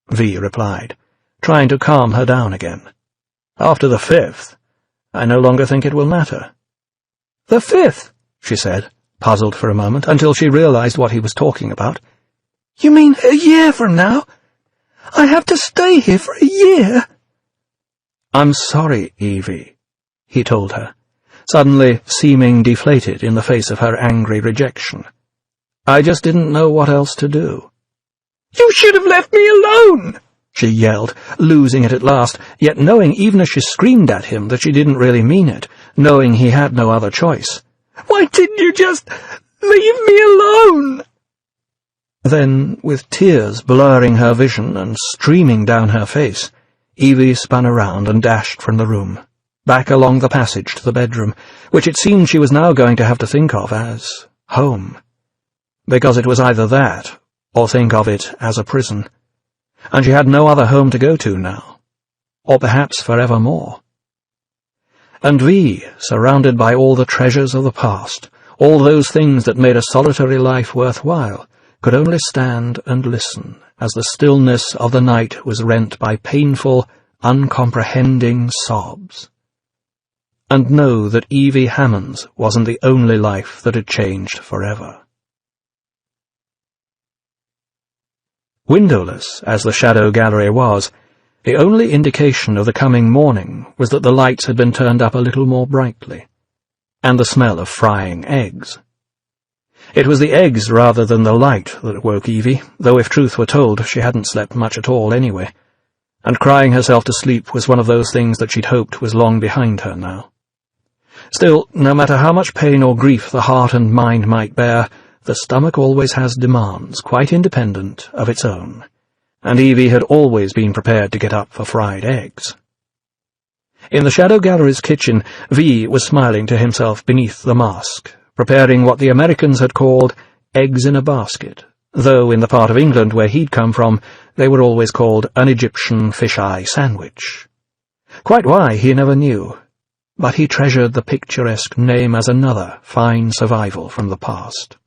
V replied, trying to calm her down again. "After the 5th, I no longer think it will matter." "The 5th?" she said, puzzled for a moment, until she realized what he was talking about. "You mean a year from now? I have to stay here for a year?" "I'm sorry, Evie," he told her, suddenly seeming deflated in the face of her angry rejection. "I just didn't know what else to do." "You should have left me alone!" she yelled, losing it at last, yet knowing even as she screamed at him that she didn't really mean it, knowing he had no other choice. "Why didn't you just leave me alone?" Then, with tears blurring her vision and streaming down her face, Evie spun around and dashed from the room, back along the passage to the bedroom, which it seemed she was now going to have to think of as home, because it was either that or think of it as a prison, and she had no other home to go to now, or perhaps forevermore. And V, surrounded by all the treasures of the past, all those things that made a solitary life worthwhile, could only stand and listen as the stillness of the night was rent by painful, uncomprehending sobs, and know that Evie Hammond's wasn't the only life that had changed forever. Windowless as the shadow gallery was, the only indication of the coming morning was that the lights had been turned up a little more brightly, and the smell of frying eggs. It was the eggs rather than the light that woke Evie, though if truth were told she hadn't slept much at all anyway, and crying herself to sleep was one of those things that she'd hoped was long behind her now. Still, no matter how much pain or grief the heart and mind might bear, the stomach always has demands quite independent of its own, and Evie had always been prepared to get up for fried eggs. In the Shadow Gallery's kitchen, V was smiling to himself beneath the mask, preparing what the Americans had called eggs in a basket, though in the part of England where he'd come from, they were always called an Egyptian fish-eye sandwich. Quite why, he never knew, but he treasured the picturesque name as another fine survival from the past.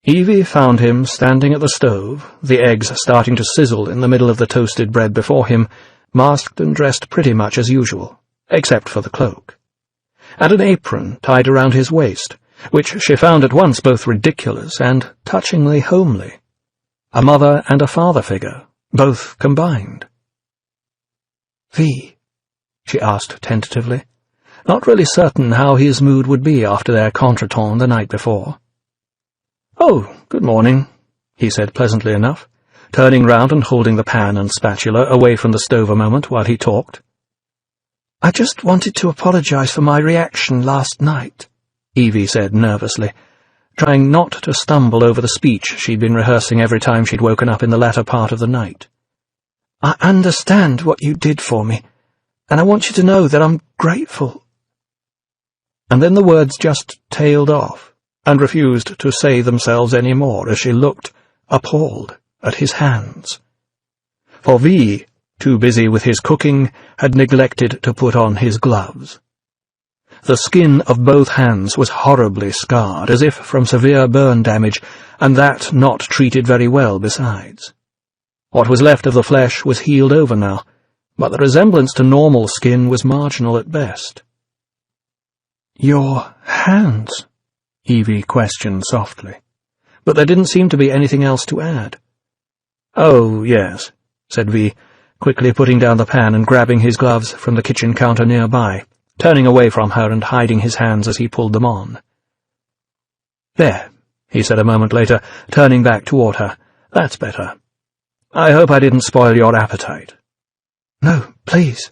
Evie found him standing at the stove, the eggs starting to sizzle in the middle of the toasted bread before him, masked and dressed pretty much as usual, except for the cloak, and an apron tied around his waist, which she found at once both ridiculous and touchingly homely. A mother and a father figure, both combined. "V?" she asked tentatively, not really certain how his mood would be after their contretemps the night before. "Oh, good morning," he said pleasantly enough, turning round and holding the pan and spatula away from the stove a moment while he talked. "I just wanted to apologize for my reaction last night," Evie said nervously, trying not to stumble over the speech she'd been rehearsing every time she'd woken up in the latter part of the night. "I understand what you did for me, and I want you to know that I'm grateful." And then the words just tailed off, and refused to say themselves any more as she looked, appalled, at his hands. For V, too busy with his cooking, had neglected to put on his gloves. The skin of both hands was horribly scarred, as if from severe burn damage, and that not treated very well besides. What was left of the flesh was healed over now, but the resemblance to normal skin was marginal at best. "Your hands?" Evie questioned softly, but there didn't seem to be anything else to add. "Oh, yes," said V, quickly putting down the pan and grabbing his gloves from the kitchen counter nearby, turning away from her and hiding his hands as he pulled them on. "There," he said a moment later, turning back toward her. "That's better. I hope I didn't spoil your appetite." "No, please,"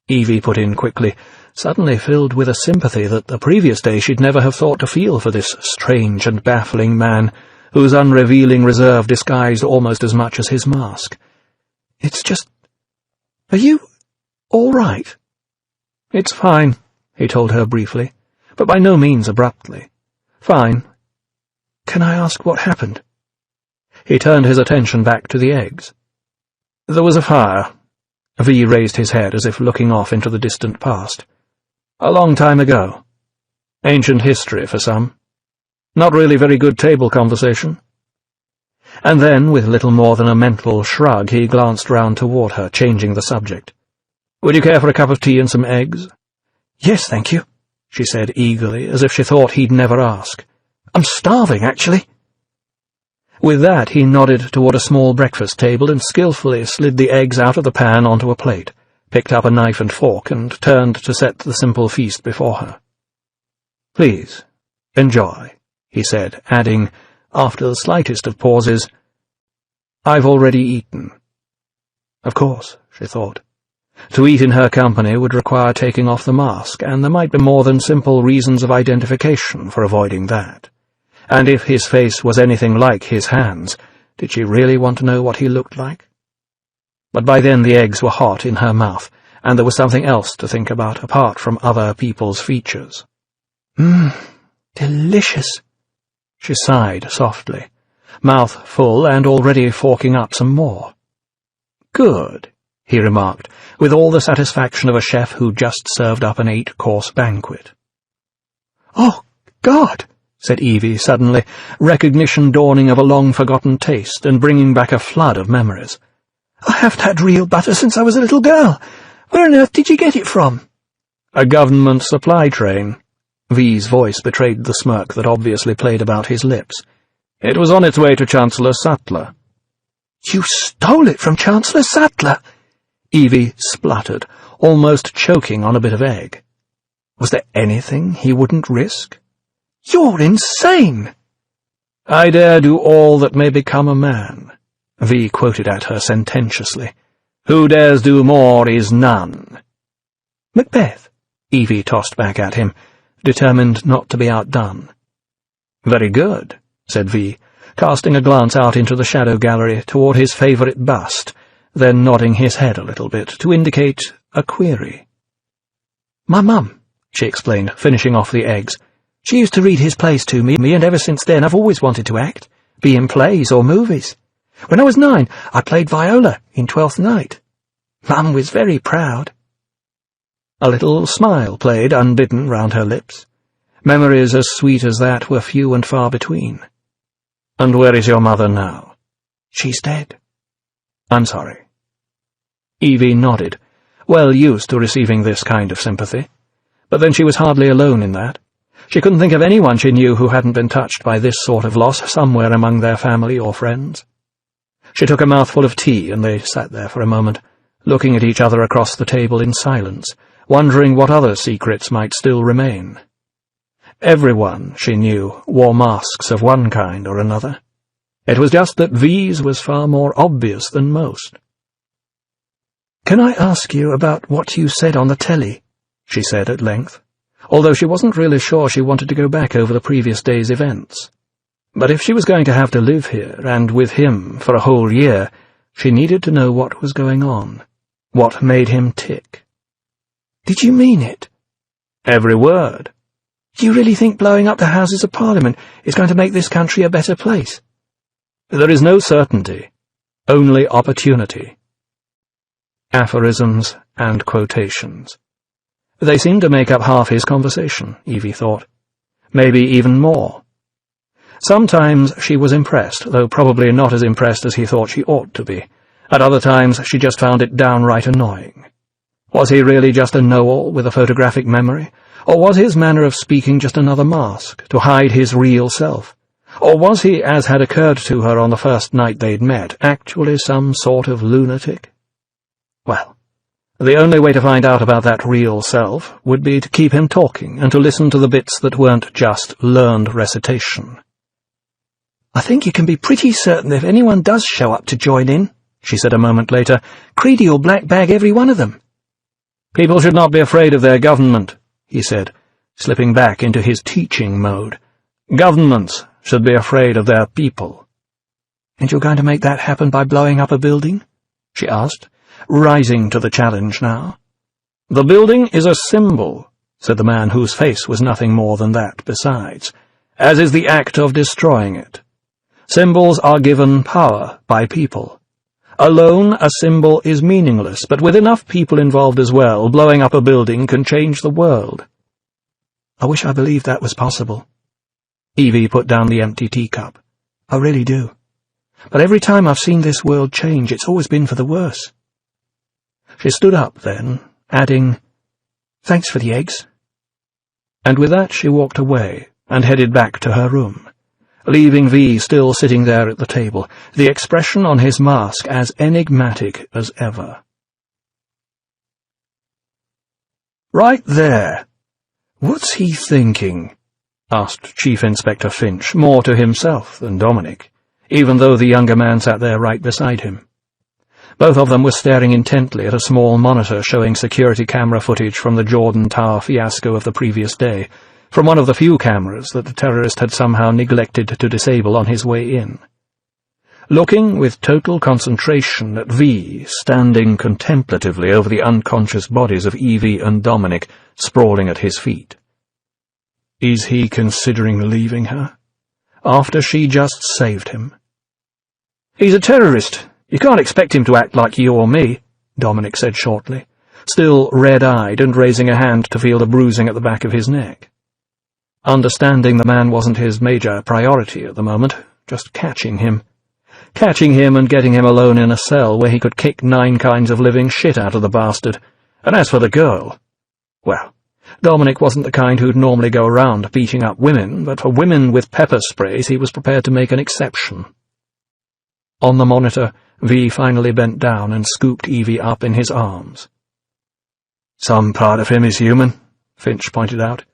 Evie put in quickly, suddenly filled with a sympathy that the previous day she'd never have thought to feel for this strange and baffling man, whose unrevealing reserve disguised almost as much as his mask. "It's just— Are you all right?" "It's fine," he told her briefly, but by no means abruptly. "Fine." "Can I ask what happened?" He turned his attention back to the eggs. "There was a fire." V raised his head as if looking off into the distant past. "A long time ago. Ancient history for some. Not really very good table conversation." And then, with little more than a mental shrug, he glanced round toward her, changing the subject. "Would you care for a cup of tea and some eggs?" "Yes, thank you," she said eagerly, as if she thought he'd never ask. "I'm starving, actually." With that, he nodded toward a small breakfast table and skillfully slid the eggs out of the pan onto a plate, picked up a knife and fork, and turned to set the simple feast before her. "Please, enjoy," he said, adding, after the slightest of pauses, "I've already eaten." Of course, she thought. To eat in her company would require taking off the mask, and there might be more than simple reasons of identification for avoiding that. And if his face was anything like his hands, did she really want to know what he looked like? But by then the eggs were hot in her mouth, and there was something else to think about apart from other people's features. Delicious," she sighed softly, mouth full and already forking up some more. "Good," he remarked, with all the satisfaction of a chef who just served up an 8-course banquet. "Oh, God!" said Evie suddenly, recognition dawning of a long-forgotten taste and bringing back a flood of memories. "I haven't had real butter since I was a little girl. Where on earth did you get it from?" "A government supply train." V's voice betrayed the smirk that obviously played about his lips. "It was on its way to Chancellor Sattler." "You stole it from Chancellor Sattler?" Evie spluttered, almost choking on a bit of egg. Was there anything he wouldn't risk? "You're insane!" "I dare do all that may become a man," V quoted at her sententiously. "Who dares do more is none." "Macbeth," Evie tossed back at him, determined not to be outdone. "Very good," said V, casting a glance out into the shadow gallery toward his favourite bust, then nodding his head a little bit to indicate a query. "My mum," she explained, finishing off the eggs. "She used to read his plays to me, and ever since then I've always wanted to act, be in plays or movies. When I was 9, I played viola in Twelfth Night. Mum was very proud." A little smile played unbidden round her lips. Memories as sweet as that were few and far between. "And where is your mother now?" "She's dead." "I'm sorry." Evie nodded, well used to receiving this kind of sympathy. But then she was hardly alone in that. She couldn't think of anyone she knew who hadn't been touched by this sort of loss somewhere among their family or friends. She took a mouthful of tea, and they sat there for a moment, looking at each other across the table in silence, wondering what other secrets might still remain. Everyone, she knew, wore masks of one kind or another. It was just that V's was far more obvious than most. "Can I ask you about what you said on the telly?" she said at length, although she wasn't really sure she wanted to go back over the previous day's events. But if she was going to have to live here, and with him, for a whole year, she needed to know what was going on, what made him tick. "Did you mean it?" "Every word." "Do you really think blowing up the Houses of Parliament is going to make this country a better place?" "There is no certainty, only opportunity." Aphorisms and quotations. They seemed to make up half his conversation, Evie thought. Maybe even more. Sometimes she was impressed, though probably not as impressed as he thought she ought to be. At other times she just found it downright annoying. Was he really just a know-all with a photographic memory? Or was his manner of speaking just another mask, to hide his real self? Or was he, as had occurred to her on the first night they'd met, actually some sort of lunatic? Well, the only way to find out about that real self would be to keep him talking and to listen to the bits that weren't just learned recitation. "I think you can be pretty certain if anyone does show up to join in," she said a moment later, "Creedy will black bag every one of them." "People should not be afraid of their government," he said, slipping back into his teaching mode. "Governments should be afraid of their people." "And you're going to make that happen by blowing up a building?" she asked, rising to the challenge now. "The building is a symbol," said the man whose face was nothing more than that besides, "as is the act of destroying it. Symbols are given power by people. Alone, a symbol is meaningless, but with enough people involved as well, blowing up a building can change the world." "I wish I believed that was possible." Evie put down the empty teacup. "I really do. But every time I've seen this world change, it's always been for the worse." She stood up then, adding, "Thanks for the eggs." And with that she walked away and headed back to her room, leaving V still sitting there at the table, the expression on his mask as enigmatic as ever. "Right there. What's he thinking?" asked Chief Inspector Finch, more to himself than Dominic, even though the younger man sat there right beside him. Both of them were staring intently at a small monitor showing security camera footage from the Jordan Tower fiasco of the previous day, from one of the few cameras that the terrorist had somehow neglected to disable on his way in. Looking with total concentration at V, standing contemplatively over the unconscious bodies of Evie and Dominic sprawling at his feet. Is he considering leaving her? After she just saved him? "He's a terrorist. You can't expect him to act like you or me," Dominic said shortly, still red-eyed and raising a hand to feel the bruising at the back of his neck. Understanding the man wasn't his major priority at the moment, just catching him and getting him alone in a cell where he could kick 9 kinds of living shit out of the bastard. And as for the girl, well, Dominic wasn't the kind who'd normally go around beating up women, but for women with pepper sprays he was prepared to make an exception. On the monitor, V finally bent down and scooped Evie up in his arms. "Some part of him is human," Finch pointed out.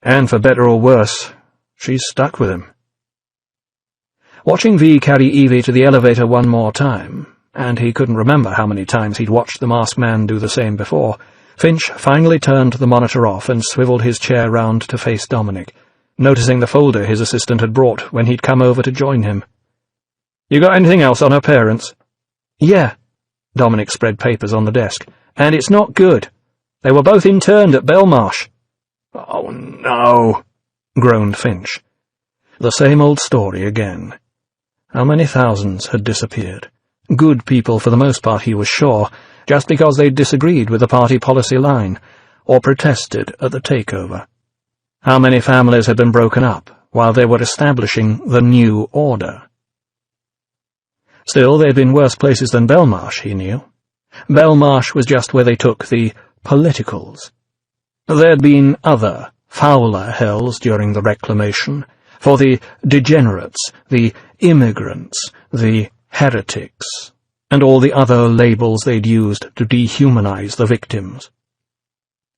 "And for better or worse, she's stuck with him." Watching V carry Evie to the elevator one more time, and he couldn't remember how many times he'd watched the masked man do the same before, Finch finally turned the monitor off and swiveled his chair round to face Dominic, noticing the folder his assistant had brought when he'd come over to join him. "You got anything else on her parents?" "Yeah." Dominic spread papers on the desk. "And it's not good. They were both interned at Belmarsh." "Oh, no," groaned Finch. The same old story again. How many thousands had disappeared? Good people for the most part, he was sure, just because they disagreed with the party policy line, or protested at the takeover? How many families had been broken up while they were establishing the new order? Still, they'd been worse places than Belmarsh, he knew. Belmarsh was just where they took the politicals. There'd been other, fouler hells during the Reclamation, for the degenerates, the immigrants, the heretics, and all the other labels they'd used to dehumanize the victims.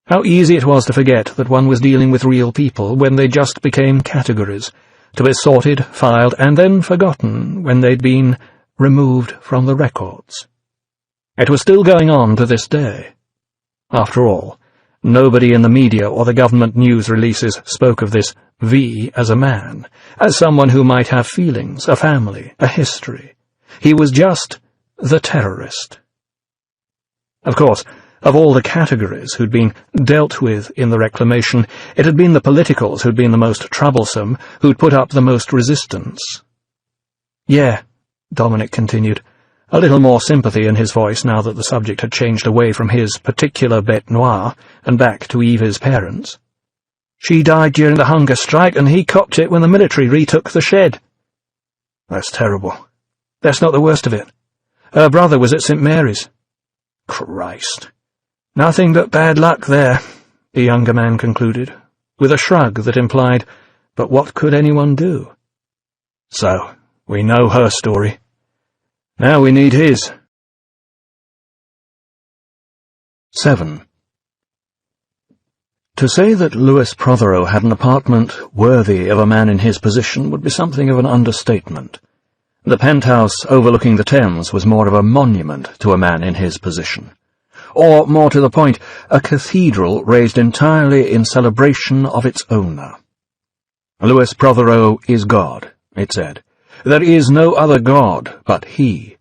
How easy it was to forget that one was dealing with real people when they just became categories, to be sorted, filed, and then forgotten when they'd been removed from the records. It was still going on to this day. After all, nobody in the media or the government news releases spoke of this V as a man, as someone who might have feelings, a family, a history. He was just the terrorist. Of course, of all the categories who'd been dealt with in the Reclamation, it had been the politicals who'd been the most troublesome, who'd put up the most resistance. Yeah, Dominic continued, a little more sympathy in his voice now that the subject had changed away from his particular bête noire and back to Eva's parents. She died during the hunger strike, and he copped it when the military retook the shed. That's terrible. That's not the worst of it. Her brother was at St. Mary's. Christ. Nothing but bad luck there, the younger man concluded, with a shrug that implied, but what could anyone do? So, we know her story. Now we need his. 7. To say that Louis Prothero had an apartment worthy of a man in his position would be something of an understatement. The penthouse overlooking the Thames was more of a monument to a man in his position. Or, more to the point, a cathedral raised entirely in celebration of its owner. Louis Prothero is God, it said. There is no other God but he,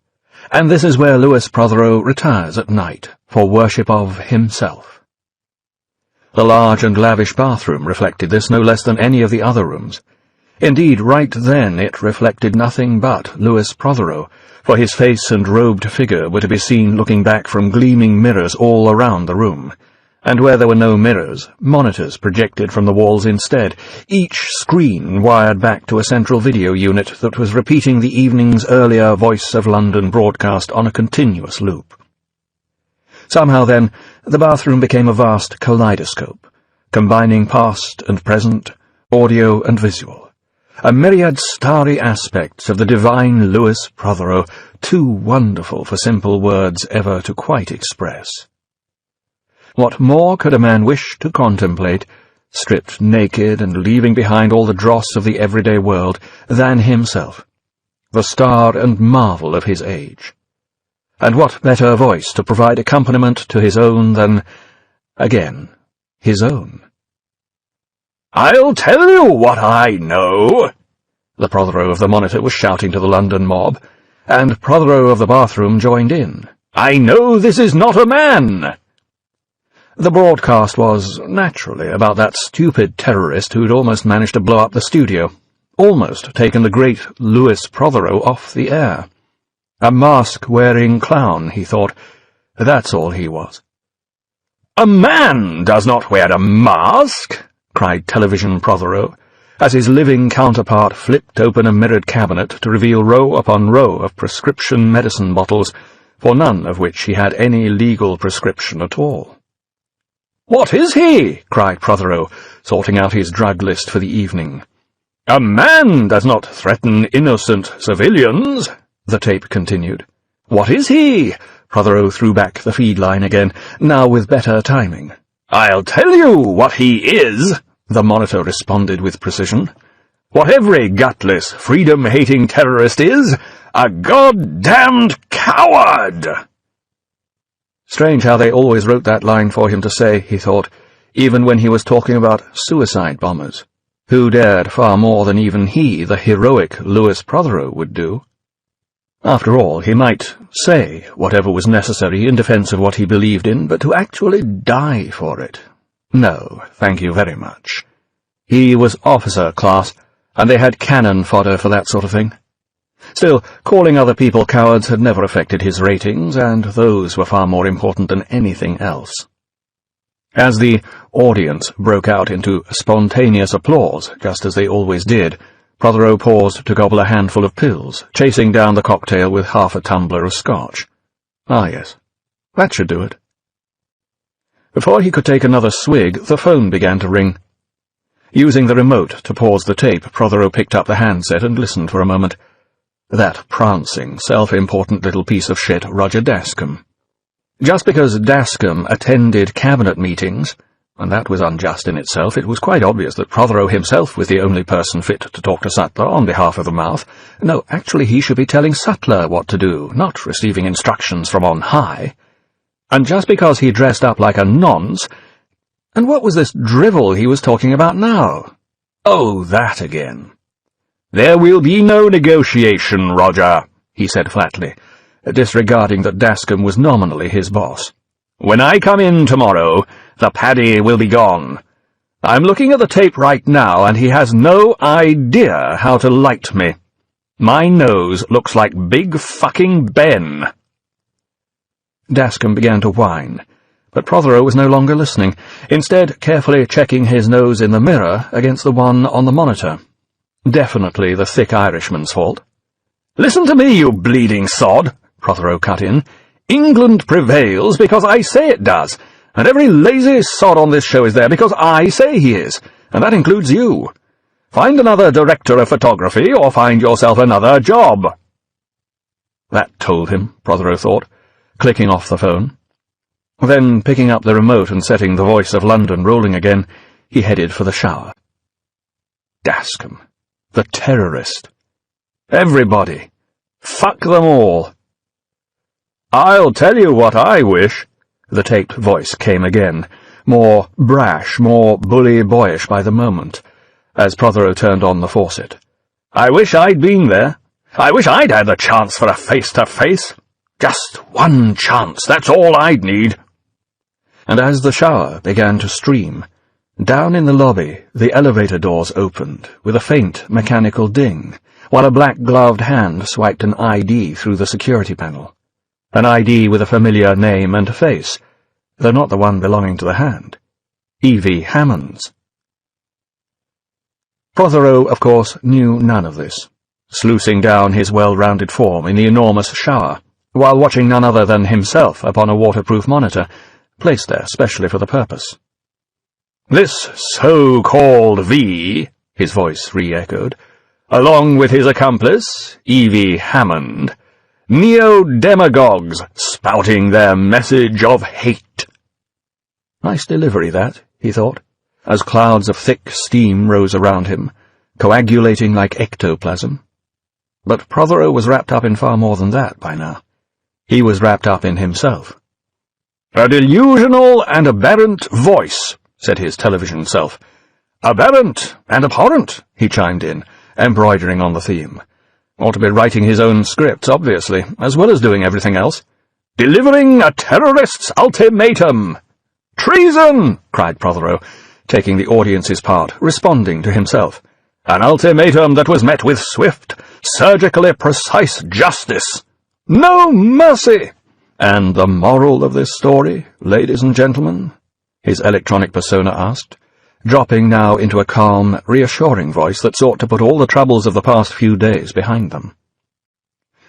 and this is where Louis Prothero retires at night for worship of himself. The large and lavish bathroom reflected this no less than any of the other rooms. Indeed, right then it reflected nothing but Louis Prothero, for his face and robed figure were to be seen looking back from gleaming mirrors all around the room, and where there were no mirrors, monitors projected from the walls instead, each screen wired back to a central video unit that was repeating the evening's earlier Voice of London broadcast on a continuous loop. Somehow, then, the bathroom became a vast kaleidoscope, combining past and present, audio and visual, a myriad starry aspects of the divine Louis Prothero, too wonderful for simple words ever to quite express. What more could a man wish to contemplate, stripped naked and leaving behind all the dross of the everyday world, than himself, the star and marvel of his age? And what better voice to provide accompaniment to his own than, again, his own? "I'll tell you what I know," the Prothero of the Monitor was shouting to the London mob, and Prothero of the bathroom joined in. "I know this is not a man." The broadcast was, naturally, about that stupid terrorist who'd almost managed to blow up the studio, almost taken the great Louis Prothero off the air. A mask-wearing clown, he thought. That's all he was. "A man does not wear a mask," cried Television Prothero, as his living counterpart flipped open a mirrored cabinet to reveal row upon row of prescription medicine bottles, for none of which he had any legal prescription at all. "What is he?" cried Prothero, sorting out his drug list for the evening. "A man does not threaten innocent civilians," the tape continued. "What is he?" Prothero threw back the feed line again, now with better timing. "I'll tell you what he is," the Monitor responded with precision. "What every gutless, freedom-hating terrorist is, a goddamned coward!" Strange how they always wrote that line for him to say, he thought, even when he was talking about suicide bombers, who dared far more than even he, the heroic Louis Prothero, would do. After all, he might say whatever was necessary in defense of what he believed in, but to actually die for it? No, thank you very much. He was officer class, and they had cannon fodder for that sort of thing. Still, calling other people cowards had never affected his ratings, and those were far more important than anything else. As the audience broke out into spontaneous applause, just as they always did, Prothero paused to gobble a handful of pills, chasing down the cocktail with half a tumbler of scotch. Ah, yes, that should do it. Before he could take another swig, the phone began to ring. Using the remote to pause the tape, Prothero picked up the handset and listened for a moment. That prancing, self-important little piece of shit, Roger Dascombe. Just because Dascombe attended cabinet meetings, and that was unjust in itself, it was quite obvious that Prothero himself was the only person fit to talk to Sattler on behalf of the mouth. No, actually he should be telling Sattler what to do, not receiving instructions from on high. And just because he dressed up like a nonce— and what was this drivel he was talking about now? Oh, that again. "There will be no negotiation, Roger," he said flatly, disregarding that Dascombe was nominally his boss. "When I come in tomorrow, the Paddy will be gone. I'm looking at the tape right now, and he has no idea how to light me. My nose looks like Big fucking Ben." Dascombe began to whine, but Prothero was no longer listening, instead carefully checking his nose in the mirror against the one on the monitor. Definitely the thick Irishman's fault. "Listen to me, you bleeding sod," Prothero cut in. "England prevails because I say it does, and every lazy sod on this show is there because I say he is, and that includes you. Find another director of photography, or find yourself another job." That told him, Prothero thought, clicking off the phone. Then, picking up the remote and setting the Voice of London rolling again, he headed for the shower. Dascombe. The terrorist. Everybody. Fuck them all. "I'll tell you what I wish," the taped voice came again, more brash, more bully-boyish by the moment, as Prothero turned on the faucet. "I wish I'd been there. I wish I'd had the chance for a face-to-face. Just one chance, that's all I'd need." And as the shower began to stream, down in the lobby the elevator doors opened with a faint mechanical ding, while a black-gloved hand swiped an ID through the security panel. An ID with a familiar name and face, though not the one belonging to the hand. Evie Hammond's. Prothero, of course, knew none of this, sluicing down his well-rounded form in the enormous shower, while watching none other than himself upon a waterproof monitor, placed there specially for the purpose. "This so-called V," his voice re-echoed, "along with his accomplice, Evie Hammond, neo-demagogues spouting their message of hate." Nice delivery, that, he thought, as clouds of thick steam rose around him, coagulating like ectoplasm. But Prothero was wrapped up in far more than that by now. He was wrapped up in himself. "A delusional and aberrant voice," said his television self. "Aberrant and abhorrent," he chimed in, embroidering on the theme. Ought to be writing his own scripts, obviously, as well as doing everything else. "Delivering a terrorist's ultimatum." "Treason!" cried Prothero, taking the audience's part, responding to himself. "An ultimatum that was met with swift, surgically precise justice. No mercy!" "And the moral of this story, ladies and gentlemen?" his electronic persona asked, dropping now into a calm, reassuring voice that sought to put all the troubles of the past few days behind them.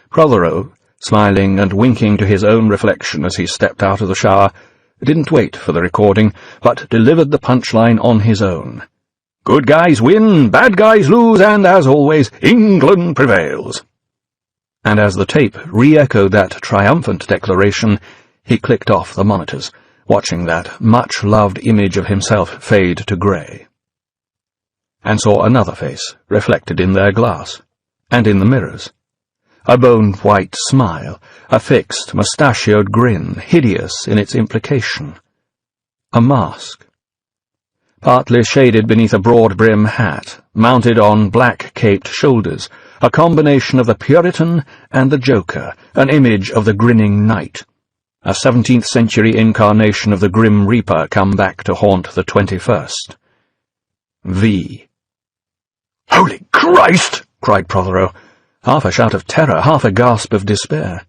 Prothero, smiling and winking to his own reflection as he stepped out of the shower, didn't wait for the recording, but delivered the punchline on his own. "Good guys win, bad guys lose, and, as always, England prevails." And as the tape re-echoed that triumphant declaration, he clicked off the monitors, watching that much-loved image of himself fade to grey. And saw another face reflected in their glass, and in the mirrors. A bone-white smile, a fixed, mustachioed grin, hideous in its implication. A mask. Partly shaded beneath a broad-brim hat, mounted on black-caped shoulders, a combination of the Puritan and the Joker, an image of the grinning knight. A 17th-century incarnation of the Grim Reaper come back to haunt the 21st. V. "Holy Christ!" cried Prothero, half a shout of terror, half a gasp of despair.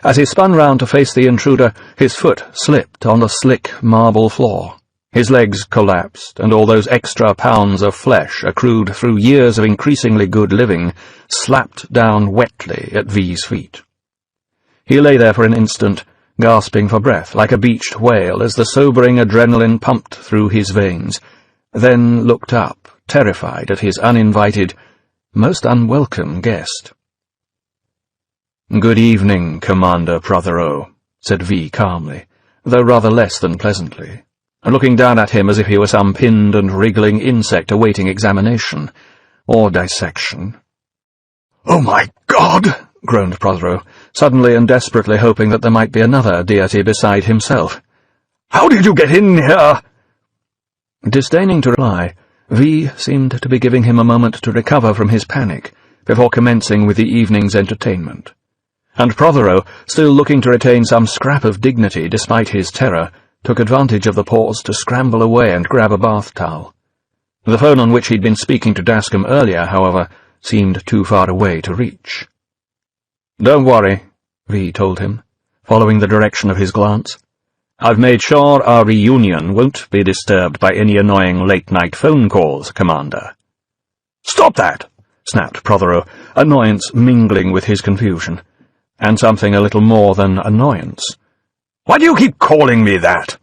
As he spun round to face the intruder, his foot slipped on the slick marble floor, His legs collapsed, and all those extra pounds of flesh accrued through years of increasingly good living slapped down wetly at V's feet. He lay there for an instant, gasping for breath like a beached whale as the sobering adrenaline pumped through his veins, then looked up, terrified at his uninvited, most unwelcome guest. "Good evening, Commander Prothero," said V calmly, though rather less than pleasantly, looking down at him as if he were some pinned and wriggling insect awaiting examination, or dissection. "Oh my God!" groaned Prothero, suddenly and desperately hoping that there might be another deity beside himself. "How did you get in here?" Disdaining to reply, V seemed to be giving him a moment to recover from his panic before commencing with the evening's entertainment, and Prothero, still looking to retain some scrap of dignity despite his terror, took advantage of the pause to scramble away and grab a bath towel. The phone on which he'd been speaking to Dascombe earlier, however, seemed too far away to reach. "Don't worry," V told him, following the direction of his glance. "I've made sure our reunion won't be disturbed by any annoying late-night phone calls, Commander." "Stop that!" snapped Prothero, annoyance mingling with his confusion, and something a little more than annoyance. "Why do you keep calling me that?"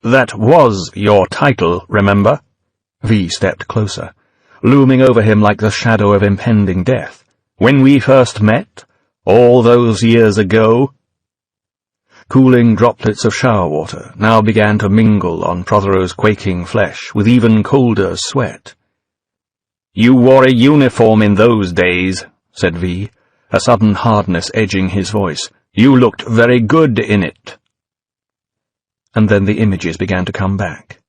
"That was your title, remember?" V stepped closer, looming over him like the shadow of impending death. "When we first met, all those years ago." Cooling droplets of shower water now began to mingle on Prothero's quaking flesh with even colder sweat. "You wore a uniform in those days," said V, a sudden hardness edging his voice. "You looked very good in it." And then the images began to come back.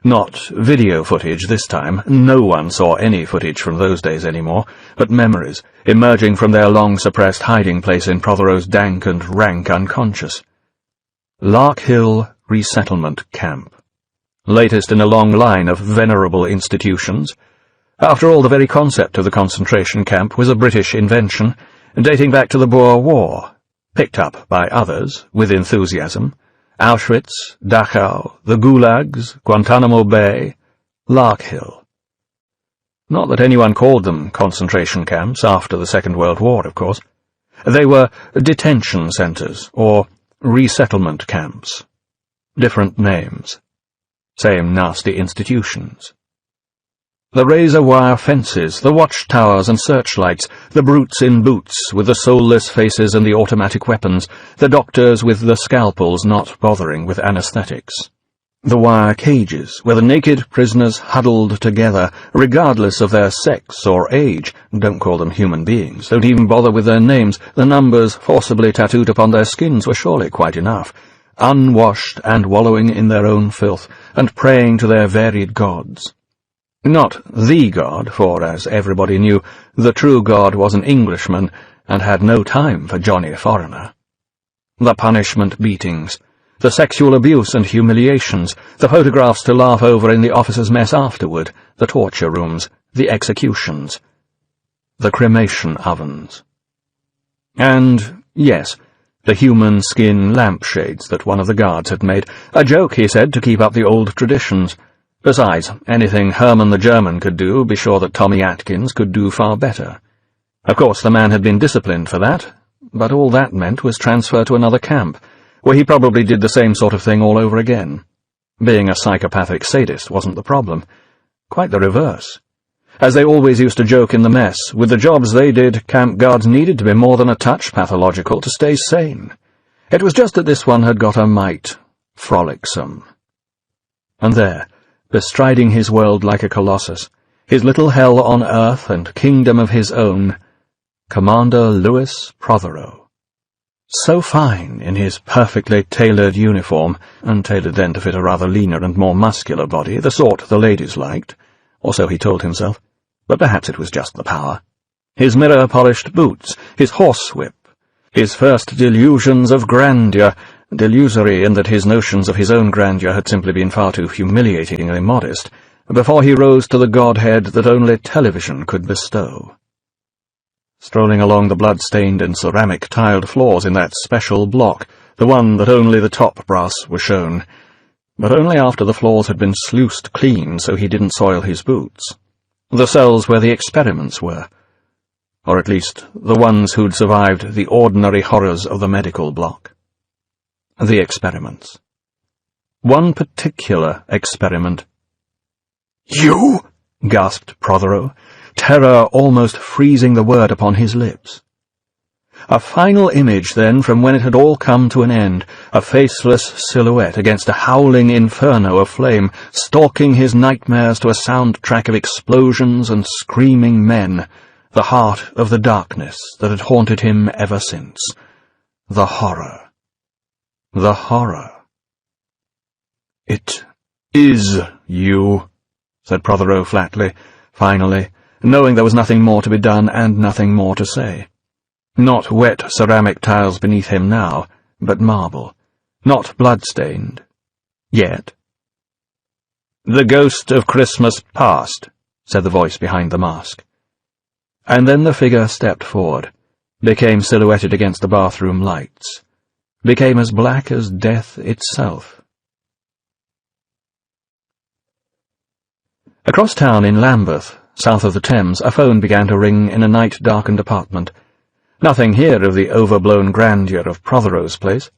Not video footage this time, no one saw any footage from those days anymore, but memories, emerging from their long-suppressed hiding place in Prothero's dank and rank unconscious. Lark Hill Resettlement Camp. Latest in a long line of venerable institutions. After all, the very concept of the concentration camp was a British invention, dating back to the Boer War, picked up by others with enthusiasm. Auschwitz, Dachau, the Gulags, Guantanamo Bay, Lark Hill. Not that anyone called them concentration camps after the Second World War, of course. They were detention centres, or resettlement camps. Different names. Same nasty institutions. The razor-wire fences, the watchtowers and searchlights, the brutes in boots with the soulless faces and the automatic weapons, the doctors with the scalpels not bothering with anesthetics. The wire cages, where the naked prisoners huddled together, regardless of their sex or age. Don't call them human beings, don't even bother with their names. The numbers forcibly tattooed upon their skins were surely quite enough. Unwashed and wallowing in their own filth, and praying to their varied gods. Not the God, for, as everybody knew, the true God was an Englishman, and had no time for Johnny Foreigner. The punishment beatings, the sexual abuse and humiliations, the photographs to laugh over in the officers' mess afterward, the torture rooms, the executions, the cremation ovens. And, yes, the human skin lampshades that one of the guards had made, a joke, he said, to keep up the old traditions. Besides, anything Herman the German could do, be sure that Tommy Atkins could do far better. Of course, the man had been disciplined for that, but all that meant was transfer to another camp, where he probably did the same sort of thing all over again. Being a psychopathic sadist wasn't the problem. Quite the reverse. As they always used to joke in the mess, with the jobs they did, camp guards needed to be more than a touch pathological to stay sane. It was just that this one had got a mite frolicsome. And there, bestriding his world like a colossus, his little hell on earth and kingdom of his own, Commander Louis Prothero. So fine in his perfectly tailored uniform, and tailored then to fit a rather leaner and more muscular body, the sort the ladies liked, or so he told himself, but perhaps it was just the power. His mirror-polished boots, his horsewhip, his first delusions of grandeur, delusory in that his notions of his own grandeur had simply been far too humiliatingly modest, before he rose to the godhead that only television could bestow. Strolling along the blood-stained and ceramic-tiled floors in that special block, the one that only the top brass were shown, but only after the floors had been sluiced clean so he didn't soil his boots. The cells where the experiments were, or at least the ones who'd survived the ordinary horrors of the medical block. The experiments. One particular experiment. "You?" gasped Prothero, terror almost freezing the word upon his lips. A final image, then, from when it had all come to an end, a faceless silhouette against a howling inferno of flame, stalking his nightmares to a soundtrack of explosions and screaming men, the heart of the darkness that had haunted him ever since. The horror. The horror. "It is you," said Prothero flatly, finally, knowing there was nothing more to be done and nothing more to say. Not wet ceramic tiles beneath him now, but marble. Not blood-stained. Yet. "The ghost of Christmas past," said the voice behind the mask. And then the figure stepped forward, became silhouetted against the bathroom lights, became as black as death itself. Across town in Lambeth, south of the Thames, a phone began to ring in a night-darkened apartment. Nothing here of the overblown grandeur of Prothero's place.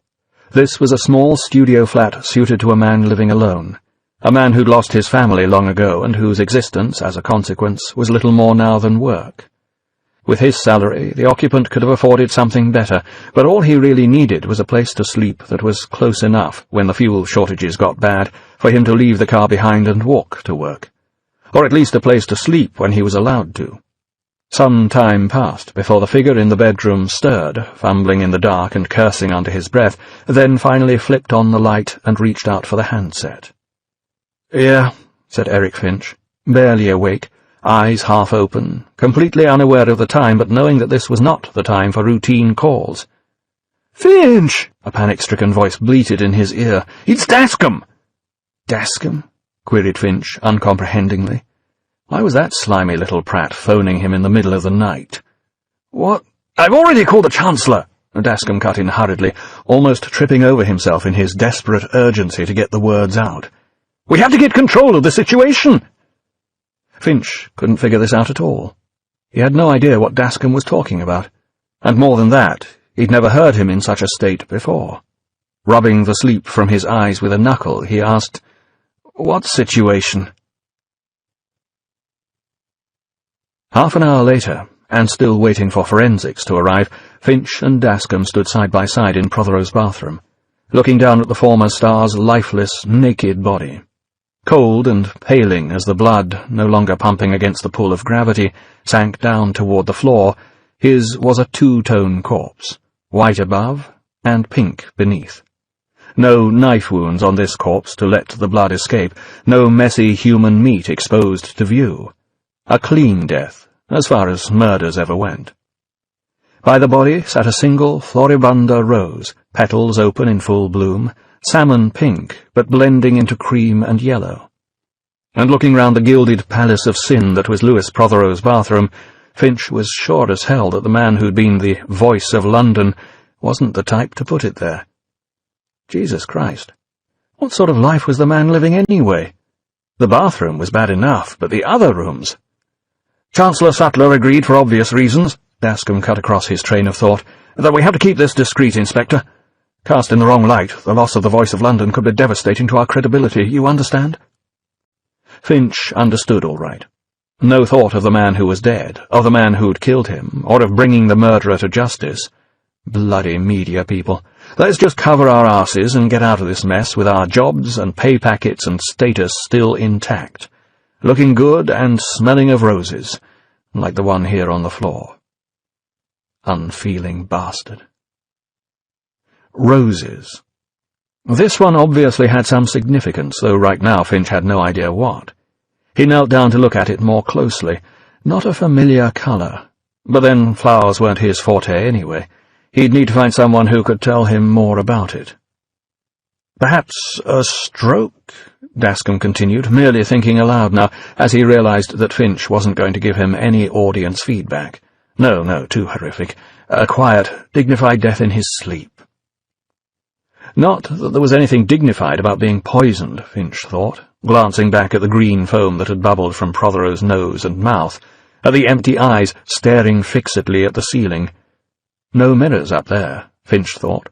This was a small studio flat suited to a man living alone, a man who'd lost his family long ago and whose existence, as a consequence, was little more now than work. With his salary, the occupant could have afforded something better, but all he really needed was a place to sleep that was close enough, when the fuel shortages got bad, for him to leave the car behind and walk to work. Or at least a place to sleep when he was allowed to. Some time passed before the figure in the bedroom stirred, fumbling in the dark and cursing under his breath, then finally flipped on the light and reached out for the handset. "Yeah," said Eric Finch, barely awake, eyes half open, completely unaware of the time, but knowing that this was not the time for routine calls. "Finch!" a panic-stricken voice bleated in his ear. "It's Dascom!" "Dascom?" queried Finch, uncomprehendingly. Why was that slimy little prat phoning him in the middle of the night? "What?" "I've already called the Chancellor," Dascom cut in hurriedly, almost tripping over himself in his desperate urgency to get the words out. "We have to get control of the situation." Finch couldn't figure this out at all. He had no idea what Dascom was talking about, and more than that, he'd never heard him in such a state before. Rubbing the sleep from his eyes with a knuckle, he asked, "What situation?" Half an hour later, and still waiting for forensics to arrive, Finch and Dascom stood side by side in Prothero's bathroom, looking down at the former star's lifeless, naked body. Cold and paling as the blood, no longer pumping against the pull of gravity, sank down toward the floor, his was a two-tone corpse, white above and pink beneath. No knife wounds on this corpse to let the blood escape, no messy human meat exposed to view. A clean death, as far as murders ever went. By the body sat a single floribunda rose, petals open in full bloom, salmon pink, but blending into cream and yellow. And looking round the gilded palace of sin that was Louis Prothero's bathroom, Finch was sure as hell that the man who'd been the voice of London wasn't the type to put it there. Jesus Christ, what sort of life was the man living anyway? The bathroom was bad enough, but the other rooms— "Chancellor Sattler agreed for obvious reasons," Dascom cut across his train of thought, "that we have to keep this discreet, Inspector. Cast in the wrong light, the loss of the Voice of London could be devastating to our credibility, you understand?" Finch understood all right. No thought of the man who was dead, of the man who'd killed him, or of bringing the murderer to justice. Bloody media people. Let's just cover our arses and get out of this mess with our jobs and pay packets and status still intact. Looking good and smelling of roses, like the one here on the floor. Unfeeling bastard. Roses. This one obviously had some significance, though right now Finch had no idea what. He knelt down to look at it more closely. Not a familiar colour. But then flowers weren't his forte anyway. He'd need to find someone who could tell him more about it. "Perhaps a stroke?" Dascom continued, merely thinking aloud now, as he realized that Finch wasn't going to give him any audience feedback. No, too horrific. A quiet, dignified death in his sleep. Not that there was anything dignified about being poisoned, Finch thought, glancing back at the green foam that had bubbled from Prothero's nose and mouth, at the empty eyes staring fixedly at the ceiling. No mirrors up there, Finch thought.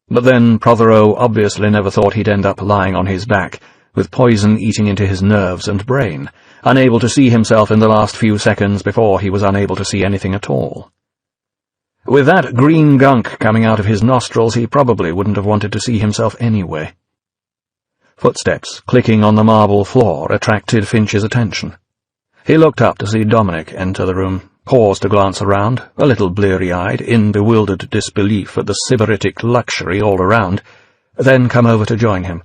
But then Prothero obviously never thought he'd end up lying on his back, with poison eating into his nerves and brain, unable to see himself in the last few seconds before he was unable to see anything at all. With that green gunk coming out of his nostrils, he probably wouldn't have wanted to see himself anyway. Footsteps clicking on the marble floor attracted Finch's attention. He looked up to see Dominic enter the room, paused to glance around, a little bleary-eyed, in bewildered disbelief at the sybaritic luxury all around, then come over to join him.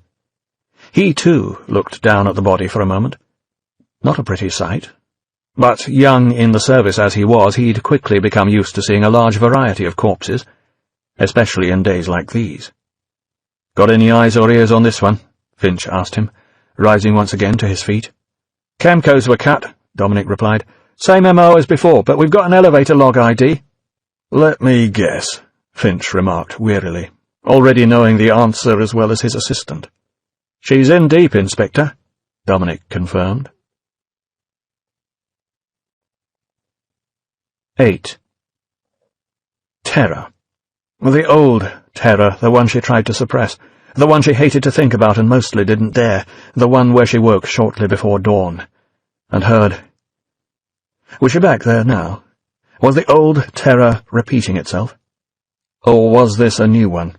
He, too, looked down at the body for a moment. Not a pretty sight. But, young in the service as he was, he'd quickly become used to seeing a large variety of corpses, especially in days like these. "Got any eyes or ears on this one?" Finch asked him, rising once again to his feet. "Camcos were cut," Dominic replied. "Same MO as before, but we've got an elevator log ID." "Let me guess," Finch remarked wearily, already knowing the answer as well as his assistant. "She's in deep, Inspector," Dominic confirmed. 8. Terror. The old terror, the one she tried to suppress, the one she hated to think about and mostly didn't dare, the one where she woke shortly before dawn, and heard. Was she back there now? Was the old terror repeating itself? Or was this a new one?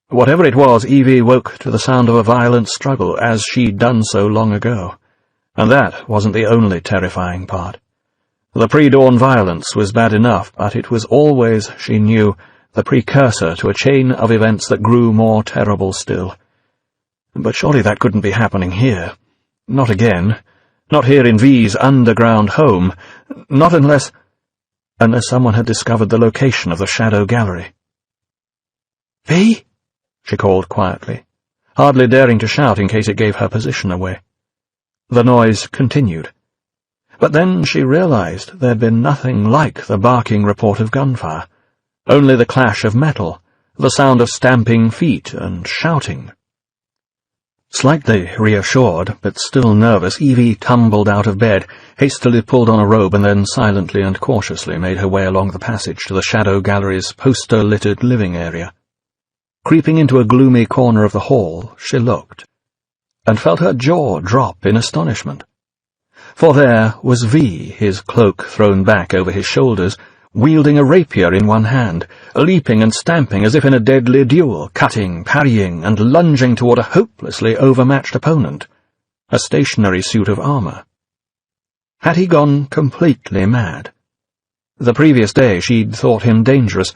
Whatever it was, Evie woke to the sound of a violent struggle, as she'd done so long ago, and that wasn't the only terrifying part. The pre-dawn violence was bad enough, but it was always, she knew, the precursor to a chain of events that grew more terrible still. But surely that couldn't be happening here. Not again. Not here in V's underground home. Not unless someone had discovered the location of the Shadow Gallery. "V?" she called quietly, hardly daring to shout in case it gave her position away. The noise continued. But then she realized there'd been nothing like the barking report of gunfire, only the clash of metal, the sound of stamping feet and shouting. Slightly reassured, but still nervous, Evie tumbled out of bed, hastily pulled on a robe, and then silently and cautiously made her way along the passage to the Shadow Gallery's poster-littered living area. Creeping into a gloomy corner of the hall, she looked, and felt her jaw drop in astonishment. For there was V, his cloak thrown back over his shoulders, wielding a rapier in one hand, leaping and stamping as if in a deadly duel, cutting, parrying, and lunging toward a hopelessly overmatched opponent, a stationary suit of armor. Had he gone completely mad? The previous day she'd thought him dangerous,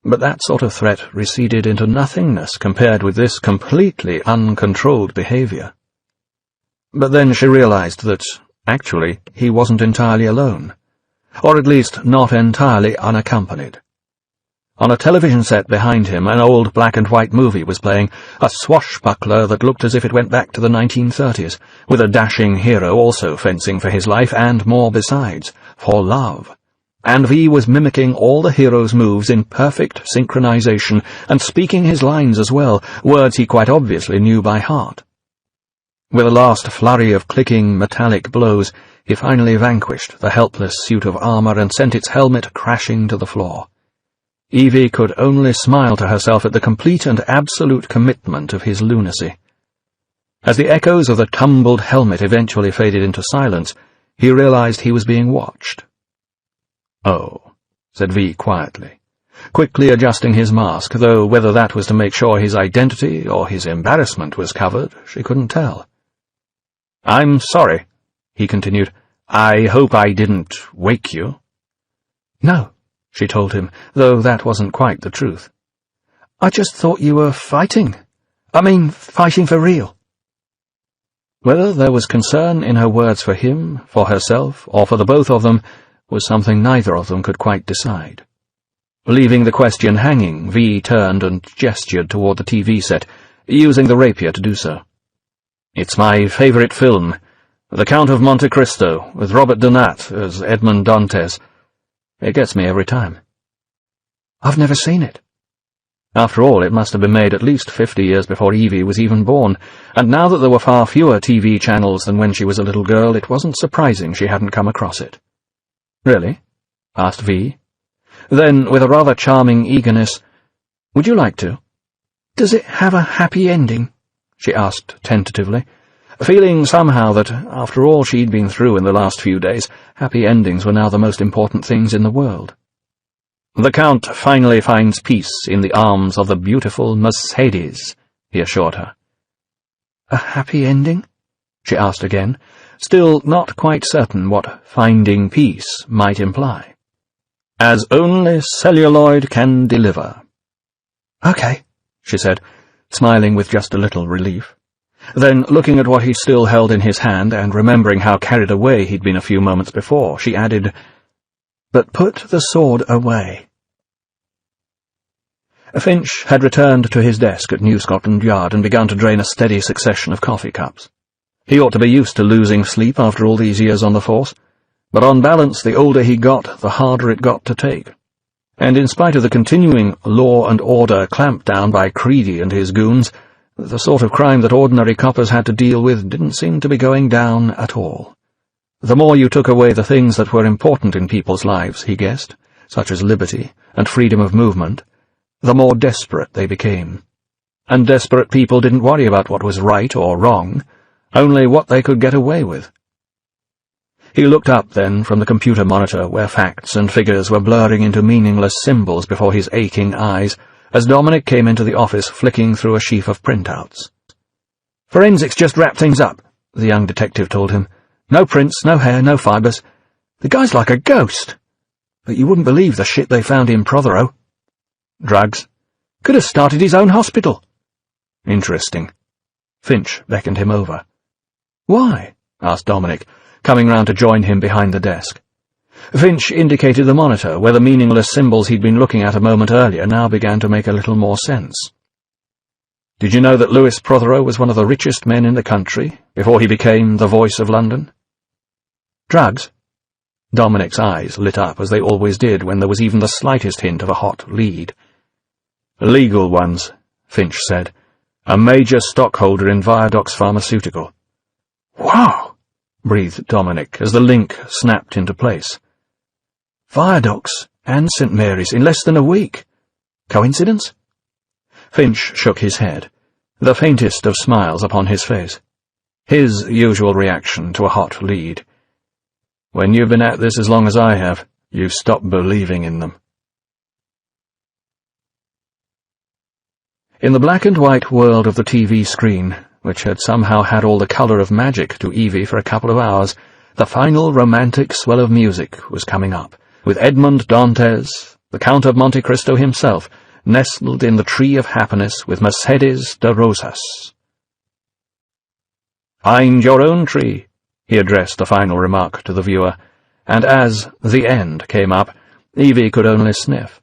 but that sort of threat receded into nothingness compared with this completely uncontrolled behavior. But then she realized that, actually, he wasn't entirely alone, or at least not entirely unaccompanied. On a television set behind him, an old black-and-white movie was playing, a swashbuckler that looked as if it went back to the 1930s, with a dashing hero also fencing for his life and more besides, for love. And V was mimicking all the hero's moves in perfect synchronization and speaking his lines as well, words he quite obviously knew by heart. With a last flurry of clicking metallic blows, he finally vanquished the helpless suit of armor and sent its helmet crashing to the floor. Evie could only smile to herself at the complete and absolute commitment of his lunacy. As the echoes of the tumbled helmet eventually faded into silence, he realized he was being watched. "Oh," said V quietly, quickly adjusting his mask, though whether that was to make sure his identity or his embarrassment was covered, she couldn't tell. "I'm sorry," he continued. "I hope I didn't wake you." "No," she told him, though that wasn't quite the truth. "I just thought you were fighting. Fighting for real." Whether there was concern in her words for him, for herself, or for the both of them, was something neither of them could quite decide. Leaving the question hanging, V turned and gestured toward the TV set, using the rapier to do so. "It's my favorite film, The Count of Monte Cristo, with Robert Donat as Edmond Dantes. It gets me every time." "I've never seen it." After all, it must have been made at least 50 years before Evie was even born, and now that there were far fewer TV channels than when she was a little girl, it wasn't surprising she hadn't come across it. "Really?" asked V. Then, with a rather charming eagerness, "Would you like to?" "Does it have a happy ending?" she asked tentatively, feeling somehow that, after all she'd been through in the last few days, happy endings were now the most important things in the world. "The Count finally finds peace in the arms of the beautiful Mercedes," he assured her. "A happy ending?" she asked again, still not quite certain what finding peace might imply. "As only celluloid can deliver." "Okay," she said, smiling with just a little relief. Then, looking at what he still held in his hand, and remembering how carried away he'd been a few moments before, she added, "But put the sword away." Finch had returned to his desk at New Scotland Yard and begun to drain a steady succession of coffee cups. He ought to be used to losing sleep after all these years on the force, but on balance, the older he got, the harder it got to take. And in spite of the continuing law and order clampdown by Creedy and his goons, the sort of crime that ordinary coppers had to deal with didn't seem to be going down at all. The more you took away the things that were important in people's lives, he guessed, such as liberty and freedom of movement, the more desperate they became. And desperate people didn't worry about what was right or wrong, only what they could get away with. He looked up then from the computer monitor where facts and figures were blurring into meaningless symbols before his aching eyes as Dominic came into the office flicking through a sheaf of printouts. "Forensics just wrapped things up," the young detective told him. "No prints, no hair, no fibres. The guy's like a ghost. But you wouldn't believe the shit they found in Prothero. Drugs. Could have started his own hospital." "Interesting." Finch beckoned him over. "Why?" asked Dominic, coming round to join him behind the desk. Finch indicated the monitor, where the meaningless symbols he'd been looking at a moment earlier now began to make a little more sense. "Did you know that Louis Prothero was one of the richest men in the country, before he became the voice of London?" "Drugs?" Dominic's eyes lit up, as they always did when there was even the slightest hint of a hot lead. "Legal ones," Finch said. "A major stockholder in Viadox Pharmaceutical." "Wow!" breathed Dominic, as the link snapped into place. "Viadox and St. Mary's in less than a week. Coincidence?" Finch shook his head, the faintest of smiles upon his face. His usual reaction to a hot lead. "When you've been at this as long as I have, you've stopped believing in them." In the black-and-white world of the TV screen, which had somehow had all the colour of magic to Evie for a couple of hours, the final romantic swell of music was coming up, with Edmond Dantes, the Count of Monte Cristo himself, nestled in the tree of happiness with Mercedes de Rosas. "Find your own tree," he addressed the final remark to the viewer, and as "the end" came up, Evie could only sniff.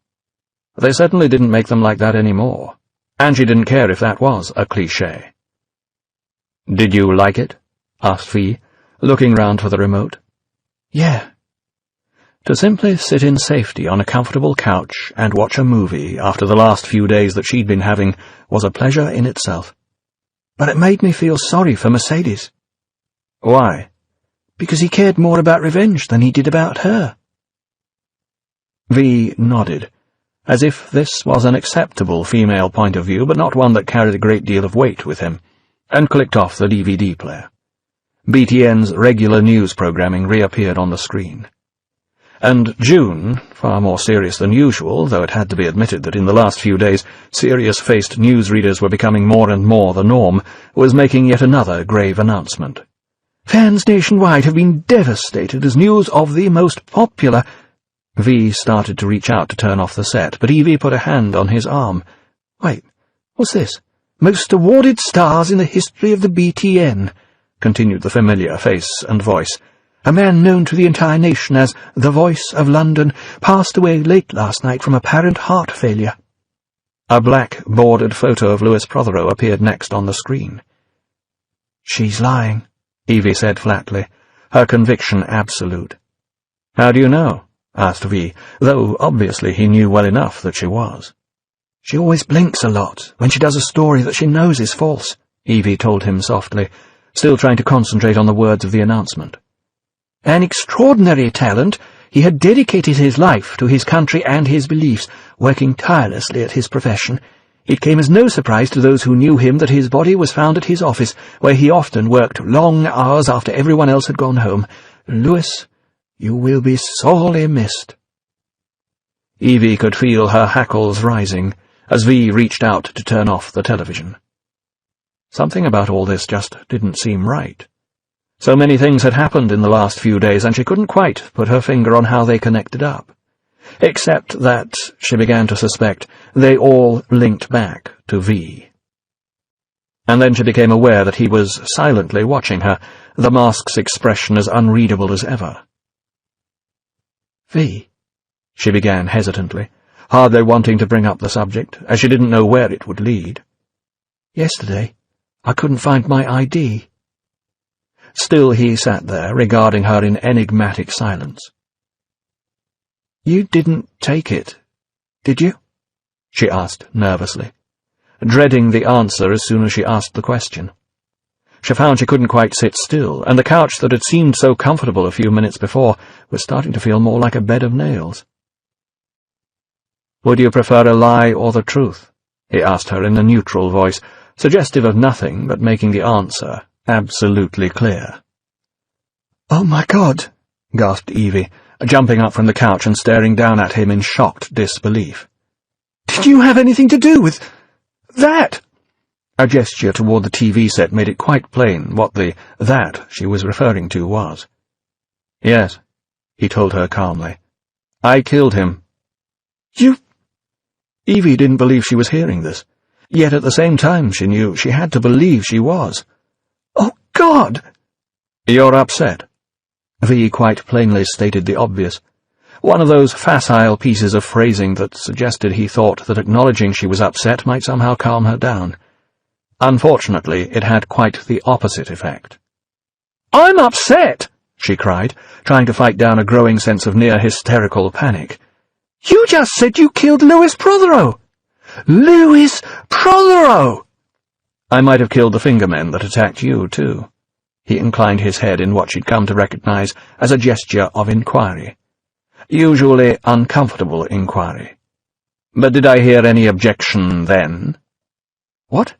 They certainly didn't make them like that anymore, and she didn't care if that was a cliché. "Did you like it?" asked Fee, looking round for the remote. "Yeah." To simply sit in safety on a comfortable couch and watch a movie after the last few days that she'd been having was a pleasure in itself. But it made me feel sorry for Mercedes. "Why?" "Because he cared more about revenge than he did about her." V nodded, as if this was an acceptable female point of view, but not one that carried a great deal of weight with him, and clicked off the DVD player. BTN's regular news programming reappeared on the screen. And June, far more serious than usual, though it had to be admitted that in the last few days serious-faced newsreaders were becoming more and more the norm, was making yet another grave announcement. "Fans nationwide have been devastated as news of the most popular—" V started to reach out to turn off the set, but Evie put a hand on his arm. "Wait, what's this? Most awarded stars in the history of the BTN," continued the familiar face and voice. "A man known to the entire nation as the Voice of London passed away late last night from apparent heart failure." A black, bordered photo of Louis Prothero appeared next on the screen. "She's lying," Evie said flatly, her conviction absolute. "How do you know?" asked V, though obviously he knew well enough that she was. She always blinks a lot when she does a story that she knows is false, Evie told him softly, still trying to concentrate on the words of the announcement. An extraordinary talent, he had dedicated his life to his country and his beliefs, working tirelessly at his profession. It came as no surprise to those who knew him that his body was found at his office, where he often worked long hours after everyone else had gone home. Lewis, you will be sorely missed. Evie could feel her hackles rising as V reached out to turn off the television. Something about all this just didn't seem right. So many things had happened in the last few days, and she couldn't quite put her finger on how they connected up. Except that, she began to suspect, they all linked back to V. And then she became aware that he was silently watching her, the mask's expression as unreadable as ever. V, she began hesitantly, hardly wanting to bring up the subject, as she didn't know where it would lead. Yesterday, I couldn't find my ID. Still he sat there, regarding her in enigmatic silence. You didn't take it, did you? She asked nervously, dreading the answer as soon as she asked the question. She found she couldn't quite sit still, and the couch that had seemed so comfortable a few minutes before was starting to feel more like a bed of nails. "Would you prefer a lie or the truth?" he asked her in a neutral voice, suggestive of nothing but making the answer absolutely clear. "Oh, my God!" gasped Evie, jumping up from the couch and staring down at him in shocked disbelief. "Did you have anything to do with that?" A gesture toward the TV set made it quite plain what the "that" she was referring to was. "Yes," he told her calmly. "I killed him." "You—" Evie didn't believe she was hearing this, yet at the same time she knew she had to believe she was. "Oh, God!" "You're upset." V quite plainly stated the obvious, one of those facile pieces of phrasing that suggested he thought that acknowledging she was upset might somehow calm her down. Unfortunately, it had quite the opposite effect. "I'm upset!" she cried, trying to fight down a growing sense of near-hysterical panic. "You just said you killed Louis Prothero! Louis Prothero!" "I might have killed the fingermen that attacked you, too." He inclined his head in what she'd come to recognize as a gesture of inquiry. Usually uncomfortable inquiry. "But did I hear any objection then?" "What?"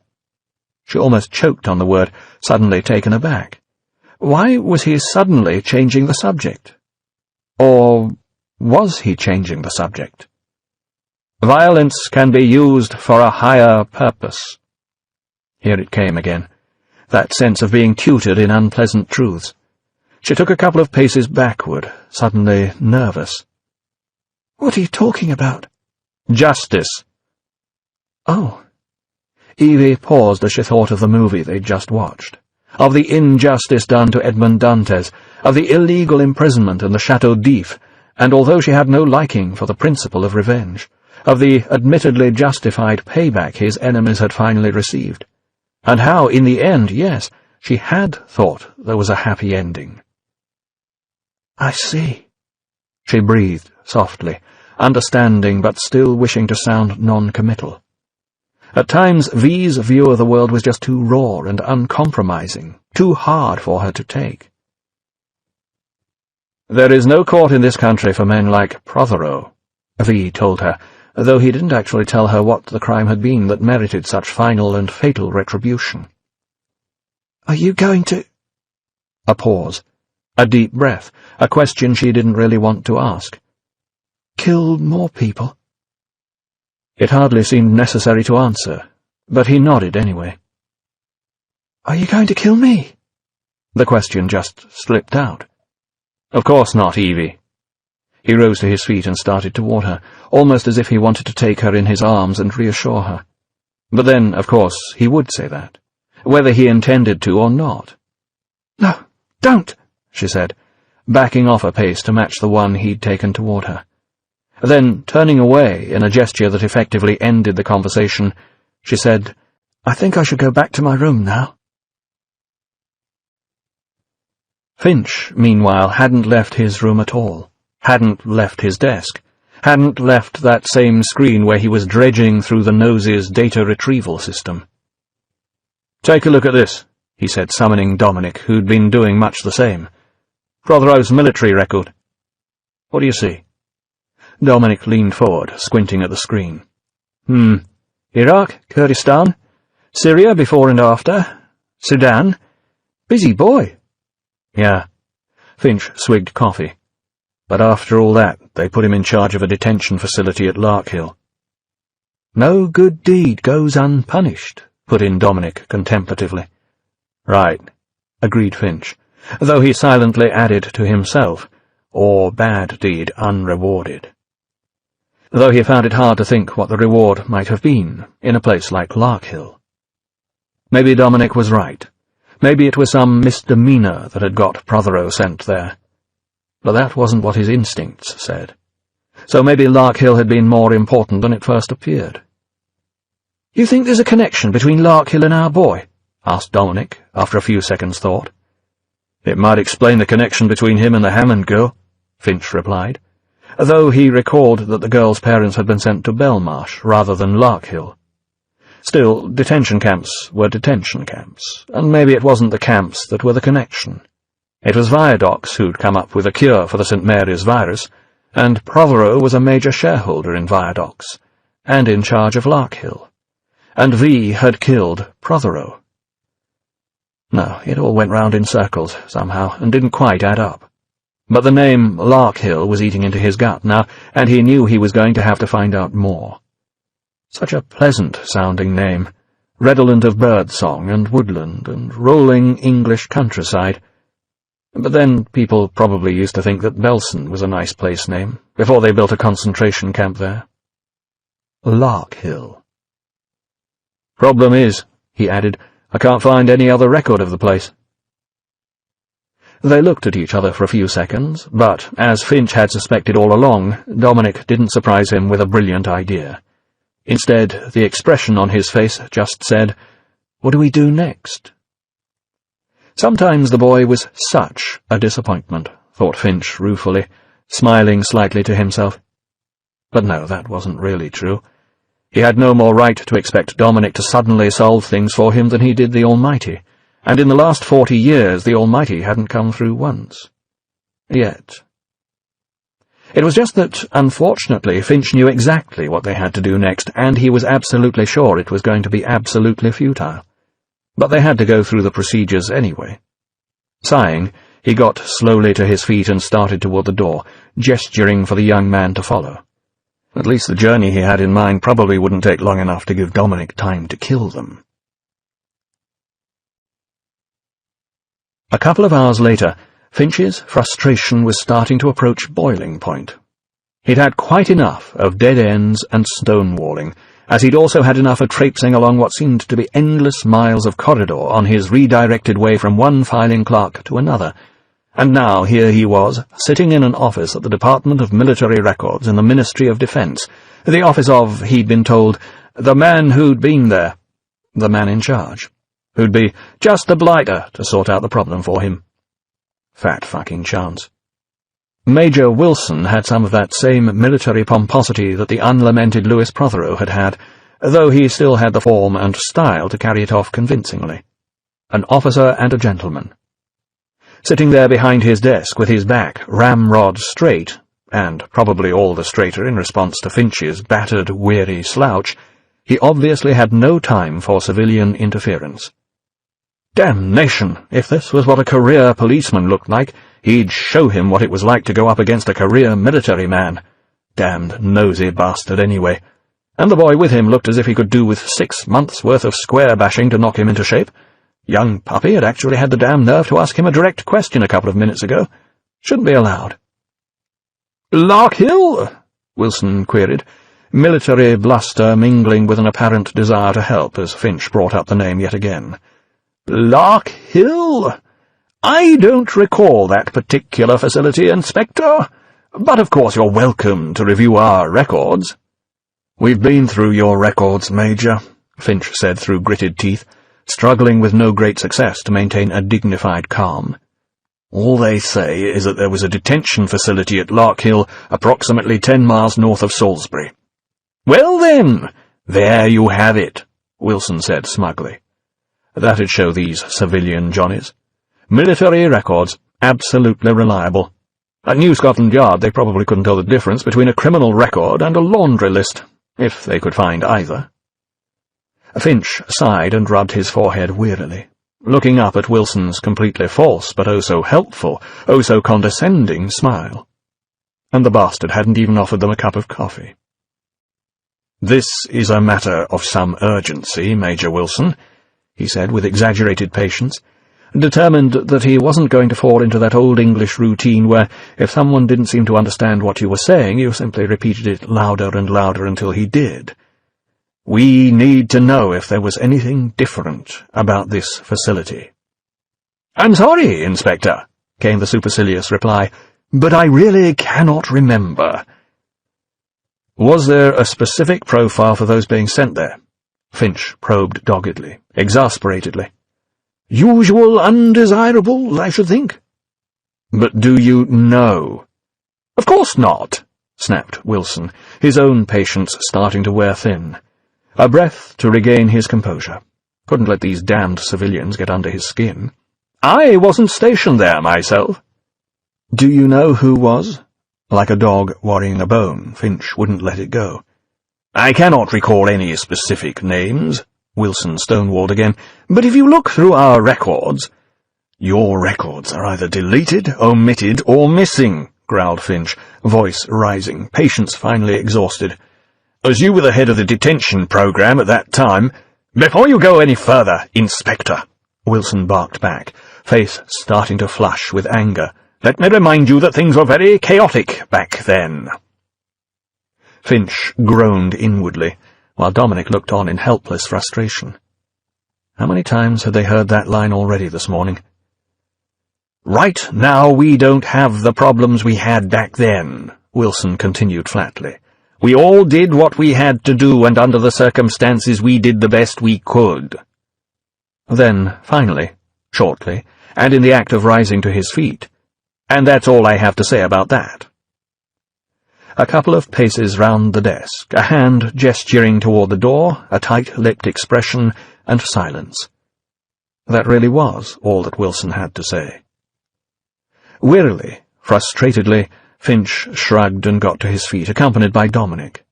She almost choked on the word, suddenly taken aback. Why was he suddenly changing the subject? Or was he changing the subject? "Violence can be used for a higher purpose." Here it came again, that sense of being tutored in unpleasant truths. She took a couple of paces backward, suddenly nervous. "What are you talking about?" "Justice." "Oh." Evie paused as she thought of the movie they'd just watched, of the injustice done to Edmond Dantes, of the illegal imprisonment in the Chateau d'If, and although she had no liking for the principle of revenge, of the admittedly justified payback his enemies had finally received, and how, in the end, yes, she had thought there was a happy ending. "I see," she breathed softly, understanding but still wishing to sound non-committal. At times, V's view of the world was just too raw and uncompromising, too hard for her to take. "There is no court in this country for men like Prothero," V told her, though he didn't actually tell her what the crime had been that merited such final and fatal retribution. "Are you going to—" A pause, a deep breath, a question she didn't really want to ask. "Kill more people?" It hardly seemed necessary to answer, but he nodded anyway. "Are you going to kill me?" The question just slipped out. "Of course not, Evie." He rose to his feet and started toward her, almost as if he wanted to take her in his arms and reassure her. But then, of course, he would say that, whether he intended to or not. "No, don't," she said, backing off a pace to match the one he'd taken toward her. Then, turning away in a gesture that effectively ended the conversation, she said, "I think I should go back to my room now." Finch, meanwhile, hadn't left his room at all, hadn't left his desk, hadn't left that same screen where he was dredging through the Nose's data retrieval system. "Take a look at this," he said, summoning Dominic, who'd been doing much the same. "Prothero's military record. What do you see?" Dominic leaned forward, squinting at the screen. Iraq, Kurdistan, Syria before and after, Sudan. Busy boy." "Yeah." Finch swigged coffee. "But after all that, they put him in charge of a detention facility at Larkhill." "No good deed goes unpunished," put in Dominic contemplatively. "Right," agreed Finch, though he silently added to himself, "or bad deed unrewarded." Though he found it hard to think what the reward might have been in a place like Larkhill. Maybe Dominic was right. Maybe it was some misdemeanor that had got Prothero sent there. But that wasn't what his instincts said. So maybe Larkhill had been more important than it first appeared. "You think there's a connection between Larkhill and our boy?" asked Dominic, after a few seconds' thought. "It might explain the connection between him and the Hammond girl," Finch replied, though he recalled that the girl's parents had been sent to Belmarsh rather than Larkhill. Still, detention camps were detention camps, and maybe it wasn't the camps that were the connection. It was Viadocs who'd come up with a cure for the St. Mary's virus, and Prothero was a major shareholder in Viadocs, and in charge of Larkhill, and V had killed Prothero. No, it all went round in circles, somehow, and didn't quite add up. But the name Larkhill was eating into his gut now, and he knew he was going to have to find out more. Such a pleasant-sounding name, redolent of birdsong and woodland and rolling English countryside. But then people probably used to think that Belson was a nice place name, before they built a concentration camp there. Larkhill. "Problem is," he added, "I can't find any other record of the place." They looked at each other for a few seconds, but, as Finch had suspected all along, Dominic didn't surprise him with a brilliant idea. Instead, the expression on his face just said, "What do we do next?" Sometimes the boy was such a disappointment, thought Finch ruefully, smiling slightly to himself. But no, that wasn't really true. He had no more right to expect Dominic to suddenly solve things for him than he did the Almighty, and in the last 40 years the Almighty hadn't come through once. Yet. It was just that, unfortunately, Finch knew exactly what they had to do next, and he was absolutely sure it was going to be absolutely futile. But they had to go through the procedures anyway. Sighing, he got slowly to his feet and started toward the door, gesturing for the young man to follow. At least the journey he had in mind probably wouldn't take long enough to give Dominic time to kill them. A couple of hours later, Finch's frustration was starting to approach boiling point. He'd had quite enough of dead ends and stonewalling, as he'd also had enough of traipsing along what seemed to be endless miles of corridor on his redirected way from one filing clerk to another. And now here he was, sitting in an office at the Department of Military Records in the Ministry of Defence, the office of, he'd been told, the man who'd been there, the man in charge, who'd be just a blighter to sort out the problem for him. Fat fucking chance. Major Wilson had some of that same military pomposity that the unlamented Louis Prothero had had, though he still had the form and style to carry it off convincingly. An officer and a gentleman. Sitting there behind his desk with his back ramrod straight, and probably all the straighter in response to Finch's battered, weary slouch, he obviously had no time for civilian interference. Damnation! If this was what a career policeman looked like, he'd show him what it was like to go up against a career military man. Damned nosy bastard, anyway. And the boy with him looked as if he could do with 6 months' worth of square-bashing to knock him into shape. Young puppy had actually had the damn nerve to ask him a direct question a couple of minutes ago. Shouldn't be allowed. "Larkhill?" Wilson queried, military bluster mingling with an apparent desire to help as Finch brought up the name yet again. "Larkhill? I don't recall that particular facility, Inspector, but of course you're welcome to review our records." "We've been through your records, Major," Finch said through gritted teeth, struggling with no great success to maintain a dignified calm. All they say is that there was a detention facility at Larkhill, approximately 10 miles north of Salisbury. Well then, there you have it, Wilson said smugly. That'd show these civilian Johnnies. Military records, absolutely reliable. At New Scotland Yard they probably couldn't tell the difference between a criminal record and a laundry list, if they could find either. Finch sighed and rubbed his forehead wearily, looking up at Wilson's completely false but oh so helpful, oh so condescending smile. And the bastard hadn't even offered them a cup of coffee. "This is a matter of some urgency, Major Wilson," he said with exaggerated patience, determined that he wasn't going to fall into that old English routine where, if someone didn't seem to understand what you were saying, you simply repeated it louder and louder until he did. "We need to know if there was anything different about this facility." "I'm sorry, Inspector," came the supercilious reply, "but I really cannot remember." "Was there a specific profile for those being sent there?" Finch probed doggedly, exasperatedly. "Usual undesirables, I should think." "But do you know?" "Of course not," snapped Wilson, his own patience starting to wear thin. A breath to regain his composure. Couldn't let these damned civilians get under his skin. "I wasn't stationed there myself." "Do you know who was?" Like a dog worrying a bone, Finch wouldn't let it go. "I cannot recall any specific names," Wilson stonewalled again, "but if you look through our records—" "Your records are either deleted, omitted, or missing," growled Finch, voice rising, patience finally exhausted. "As you were the head of the detention program at that time—" "Before you go any further, Inspector," Wilson barked back, face starting to flush with anger, "let me remind you that things were very chaotic back then." Finch groaned inwardly, while Dominic looked on in helpless frustration. How many times had they heard that line already this morning? "Right now we don't have the problems we had back then," Wilson continued flatly. "We all did what we had to do, and under the circumstances we did the best we could." Then, finally, shortly, and in the act of rising to his feet, "And that's all I have to say about that." A couple of paces round the desk, a hand gesturing toward the door, a tight-lipped expression, and silence. That really was all that Wilson had to say. Wearily, frustratedly, Finch shrugged and got to his feet, accompanied by Dominic,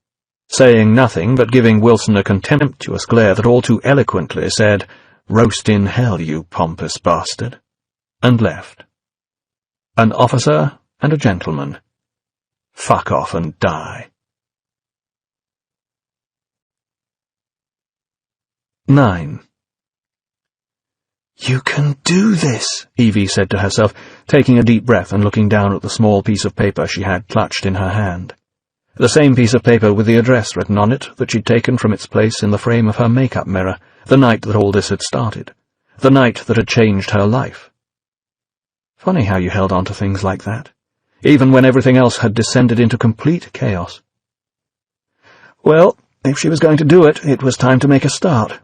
saying nothing but giving Wilson a contemptuous glare that all too eloquently said, "Roast in hell, you pompous bastard," and left. An officer and a gentleman. Fuck off and die. 9. "You can do this," Evie said to herself, taking a deep breath and looking down at the small piece of paper she had clutched in her hand. The same piece of paper with the address written on it that she'd taken from its place in the frame of her makeup mirror, the night that all this had started, the night that had changed her life. Funny how you held on to things like that, even when everything else had descended into complete chaos. Well, if she was going to do it, it was time to make a start.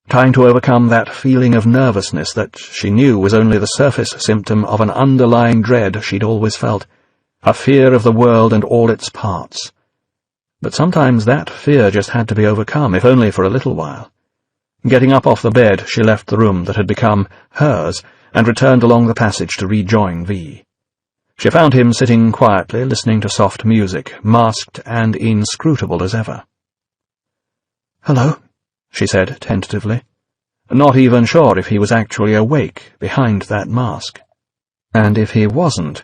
Time to overcome that feeling of nervousness that she knew was only the surface symptom of an underlying dread she'd always felt, a fear of the world and all its parts. But sometimes that fear just had to be overcome, if only for a little while. Getting up off the bed, she left the room that had become hers and returned along the passage to rejoin V. She found him sitting quietly, listening to soft music, masked and inscrutable as ever. "Hello," she said tentatively, not even sure if he was actually awake behind that mask. And if he wasn't,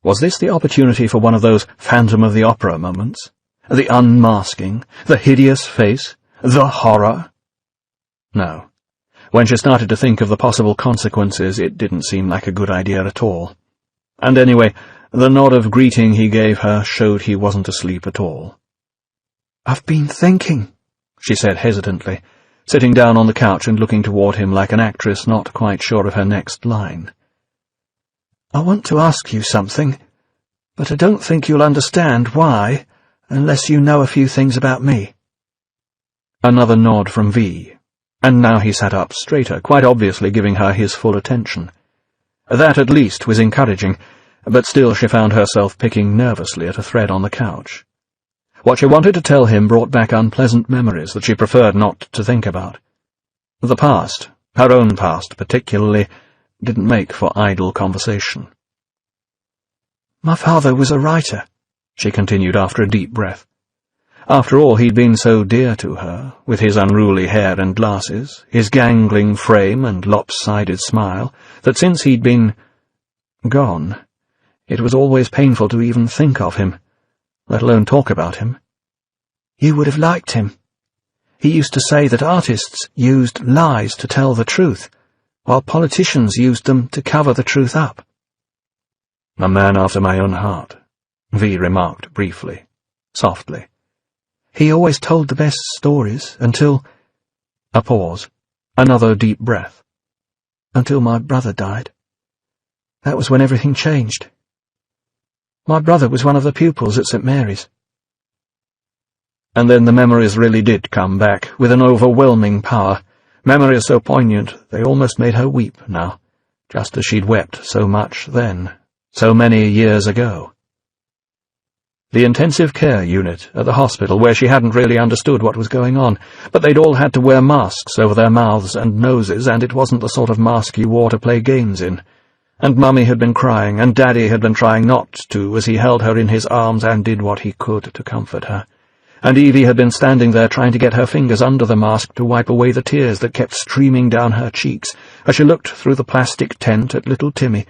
was this the opportunity for one of those Phantom of the Opera moments? The unmasking, the hideous face, the horror? No. When she started to think of the possible consequences, it didn't seem like a good idea at all. And anyway, the nod of greeting he gave her showed he wasn't asleep at all. "I've been thinking," she said hesitantly, sitting down on the couch and looking toward him like an actress not quite sure of her next line. "I want to ask you something, but I don't think you'll understand why, unless you know a few things about me." Another nod from V, and now he sat up straighter, quite obviously giving her his full attention. That at least was encouraging, but still she found herself picking nervously at a thread on the couch. What she wanted to tell him brought back unpleasant memories that she preferred not to think about. The past, her own past particularly, didn't make for idle conversation. "My father was a writer," she continued after a deep breath. After all, he'd been so dear to her, with his unruly hair and glasses, his gangling frame and lopsided smile, that since he'd been gone, it was always painful to even think of him, let alone talk about him. "You would have liked him. He used to say that artists used lies to tell the truth, while politicians used them to cover the truth up." "A man after my own heart," V remarked briefly, softly. "He always told the best stories until—" A pause, another deep breath. "Until my brother died. That was when everything changed. My brother was one of the pupils at St. Mary's." And then the memories really did come back, with an overwhelming power, memories so poignant they almost made her weep now, just as she'd wept so much then, so many years ago. The intensive care unit at the hospital, where she hadn't really understood what was going on, but they'd all had to wear masks over their mouths and noses, and it wasn't the sort of mask you wore to play games in. And Mummy had been crying, and Daddy had been trying not to as he held her in his arms and did what he could to comfort her. And Evie had been standing there trying to get her fingers under the mask to wipe away the tears that kept streaming down her cheeks as she looked through the plastic tent at little Timmy,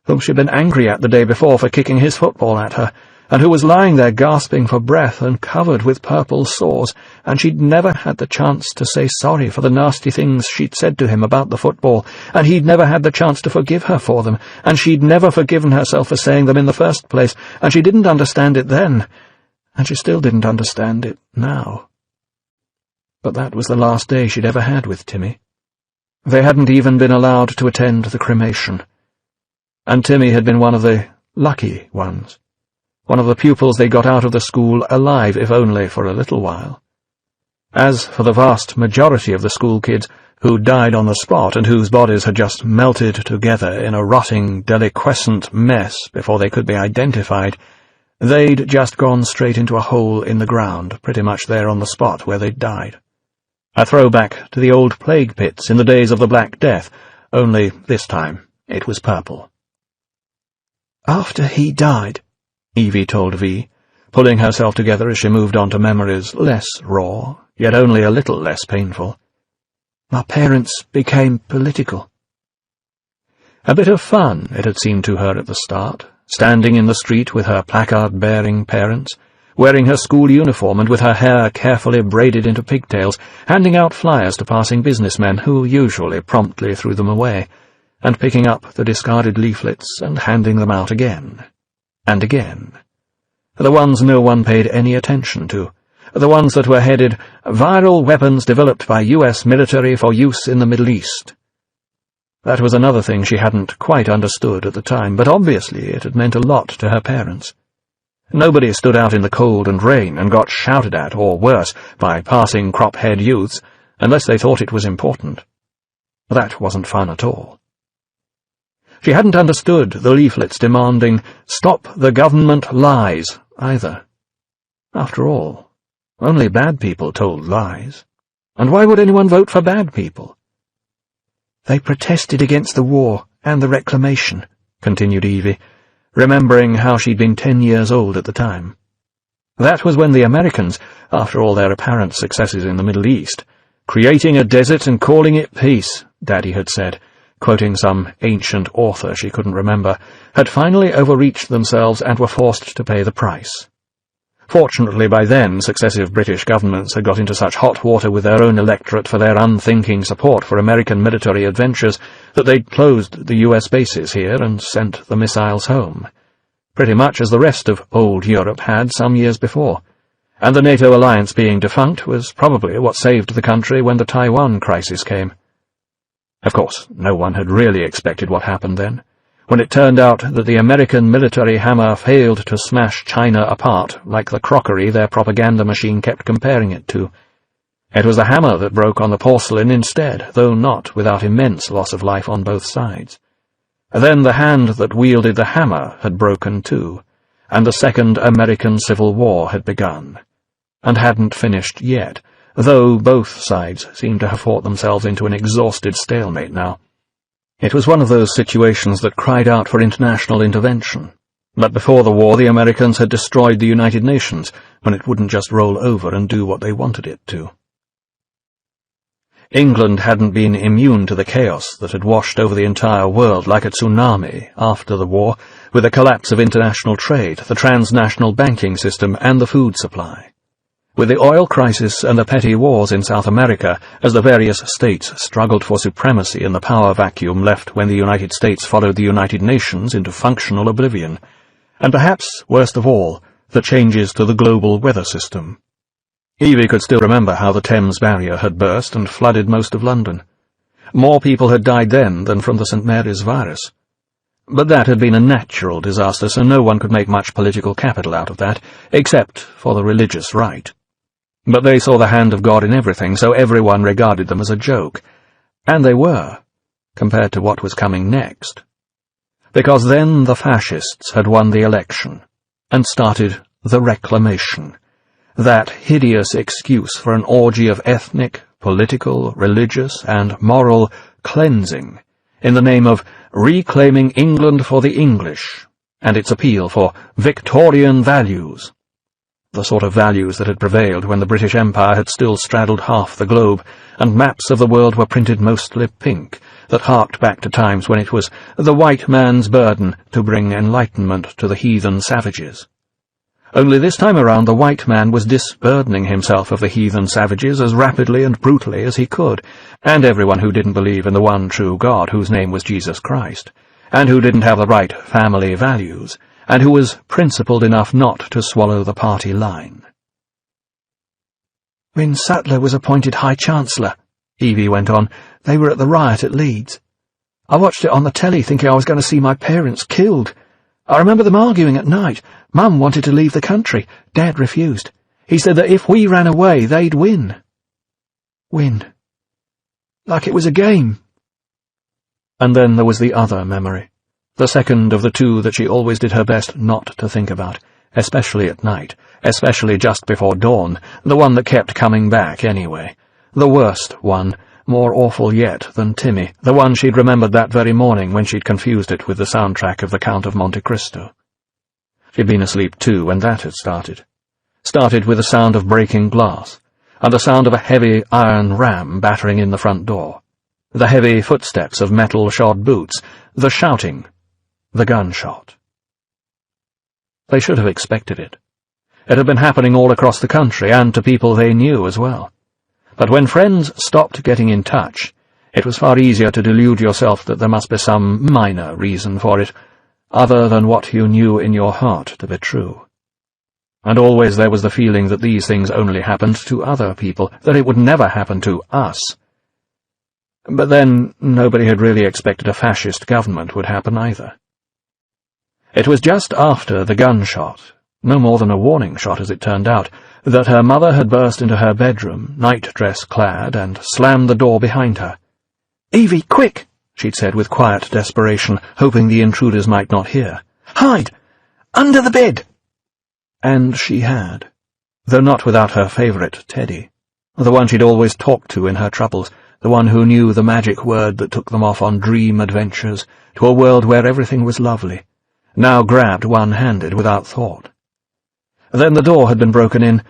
whom she'd been angry at the day before for kicking his football at her, and who was lying there gasping for breath and covered with purple sores, and she'd never had the chance to say sorry for the nasty things she'd said to him about the football, and he'd never had the chance to forgive her for them, and she'd never forgiven herself for saying them in the first place, and she didn't understand it then, and she still didn't understand it now. But that was the last day she'd ever had with Timmy. They hadn't even been allowed to attend the cremation, and Timmy had been one of the lucky ones. One of the pupils they got out of the school alive, if only for a little while. As for the vast majority of the school kids who died on the spot and whose bodies had just melted together in a rotting, deliquescent mess before they could be identified, they'd just gone straight into a hole in the ground, pretty much there on the spot where they'd died. A throwback to the old plague pits in the days of the Black Death, only this time it was purple. "After he died," Evie told V, pulling herself together as she moved on to memories less raw, yet only a little less painful, "my parents became political." A bit of fun, it had seemed to her at the start, standing in the street with her placard-bearing parents, wearing her school uniform and with her hair carefully braided into pigtails, handing out flyers to passing businessmen who usually promptly threw them away, and picking up the discarded leaflets and handing them out again. And again. The ones no one paid any attention to. The ones that were headed, "Viral Weapons Developed by U.S. Military for Use in the Middle East." That was another thing she hadn't quite understood at the time, but obviously it had meant a lot to her parents. Nobody stood out in the cold and rain and got shouted at, or worse, by passing crop-head youths, unless they thought it was important. That wasn't fun at all. She hadn't understood the leaflets demanding, "Stop the government lies," either. After all, only bad people told lies. And why would anyone vote for bad people? "They protested against the war and the reclamation," continued Evie, remembering how she'd been 10 years old at the time. That was when the Americans, after all their apparent successes in the Middle East, "creating a desert and calling it peace," Daddy had said, quoting some ancient author she couldn't remember, had finally overreached themselves and were forced to pay the price. Fortunately, by then, successive British governments had got into such hot water with their own electorate for their unthinking support for American military adventures that they'd closed the US bases here and sent the missiles home, pretty much as the rest of old Europe had some years before, and the NATO alliance being defunct was probably what saved the country when the Taiwan crisis came. Of course, no one had really expected what happened then, when it turned out that the American military hammer failed to smash China apart like the crockery their propaganda machine kept comparing it to. It was the hammer that broke on the porcelain instead, though not without immense loss of life on both sides. Then the hand that wielded the hammer had broken too, and the Second American Civil War had begun, and hadn't finished yet, though both sides seemed to have fought themselves into an exhausted stalemate now. It was one of those situations that cried out for international intervention. But before the war, the Americans had destroyed the United Nations, when it wouldn't just roll over and do what they wanted it to. England hadn't been immune to the chaos that had washed over the entire world like a tsunami after the war, with the collapse of international trade, the transnational banking system, and the food supply. With the oil crisis and the petty wars in South America, as the various states struggled for supremacy in the power vacuum left when the United States followed the United Nations into functional oblivion, and perhaps, worst of all, the changes to the global weather system. Evie could still remember how the Thames Barrier had burst and flooded most of London. More people had died then than from the St. Mary's virus. But that had been a natural disaster, so no one could make much political capital out of that, except for the religious right. But they saw the hand of God in everything, so everyone regarded them as a joke. And they were, compared to what was coming next. Because then the fascists had won the election, and started the Reclamation, that hideous excuse for an orgy of ethnic, political, religious, and moral cleansing in the name of reclaiming England for the English, and its appeal for Victorian values, the sort of values that had prevailed when the British Empire had still straddled half the globe, and maps of the world were printed mostly pink, that harked back to times when it was the white man's burden to bring enlightenment to the heathen savages. Only this time around the white man was disburdening himself of the heathen savages as rapidly and brutally as he could, and everyone who didn't believe in the one true God whose name was Jesus Christ, and who didn't have the right family values, and who was principled enough not to swallow the party line. "When Sattler was appointed High Chancellor," Evie went on, "they were at the riot at Leeds. I watched it on the telly thinking I was going to see my parents killed. I remember them arguing at night. Mum wanted to leave the country. Dad refused. He said that if we ran away, they'd win. Win. Like it was a game." And then there was the other memory, the second of the two that she always did her best not to think about, especially at night, especially just before dawn, the one that kept coming back anyway, the worst one, more awful yet than Timmy, the one she'd remembered that very morning when she'd confused it with the soundtrack of the Count of Monte Cristo. She'd been asleep too when that had started. Started with the sound of breaking glass, and the sound of a heavy iron ram battering in the front door, the heavy footsteps of metal-shod boots, the shouting, the gunshot. They should have expected it. It had been happening all across the country, and to people they knew as well. But when friends stopped getting in touch, it was far easier to delude yourself that there must be some minor reason for it, other than what you knew in your heart to be true. And always there was the feeling that these things only happened to other people, that it would never happen to us. But then nobody had really expected a fascist government would happen either. It was just after the gunshot, no more than a warning shot as it turned out, that her mother had burst into her bedroom, nightdress clad, and slammed the door behind her. "Evie, quick!" she'd said with quiet desperation, hoping the intruders might not hear. "Hide! Under the bed!" And she had, though not without her favourite Teddy, the one she'd always talked to in her troubles, the one who knew the magic word that took them off on dream adventures to a world where everything was lovely, now grabbed one-handed without thought. Then the door had been broken in,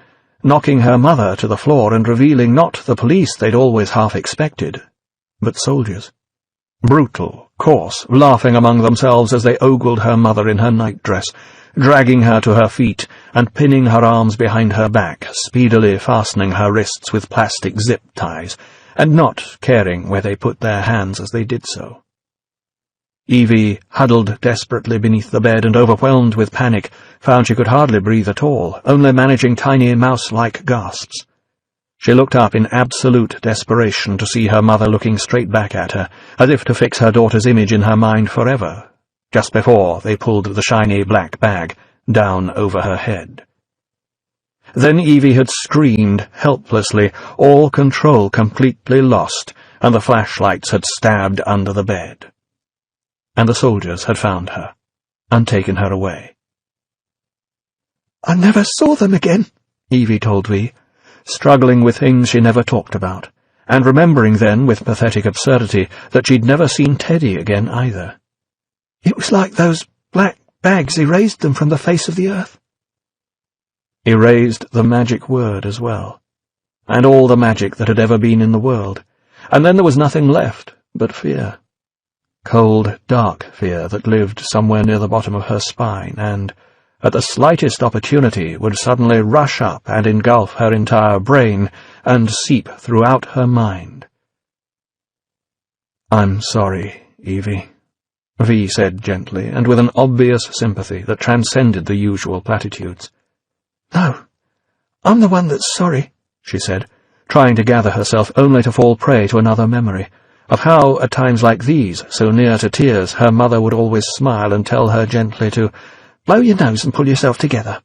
knocking her mother to the floor and revealing not the police they'd always half expected, but soldiers. Brutal, coarse, laughing among themselves as they ogled her mother in her nightdress, dragging her to her feet and pinning her arms behind her back, speedily fastening her wrists with plastic zip ties, and not caring where they put their hands as they did so. Evie, huddled desperately beneath the bed and overwhelmed with panic, found she could hardly breathe at all, only managing tiny mouse-like gasps. She looked up in absolute desperation to see her mother looking straight back at her, as if to fix her daughter's image in her mind forever, just before they pulled the shiny black bag down over her head. Then Evie had screamed helplessly, all control completely lost, and the flashlights had stabbed under the bed. and the soldiers had found her, and taken her away. "I never saw them again," Evie told V, struggling with things she never talked about, and remembering then with pathetic absurdity that she'd never seen Teddy again either. "It was like those black bags erased them from the face of the earth." Erased the magic word as well, and all the magic that had ever been in the world, and then there was nothing left but fear. Cold, dark fear that lived somewhere near the bottom of her spine, and, at the slightest opportunity, would suddenly rush up and engulf her entire brain and seep throughout her mind. "I'm sorry, Evie," V said gently, and with an obvious sympathy that transcended the usual platitudes. "No, I'm the one that's sorry," she said, trying to gather herself only to fall prey to another memory of how, at times like these, so near to tears, her mother would always smile and tell her gently to blow your nose and pull yourself together.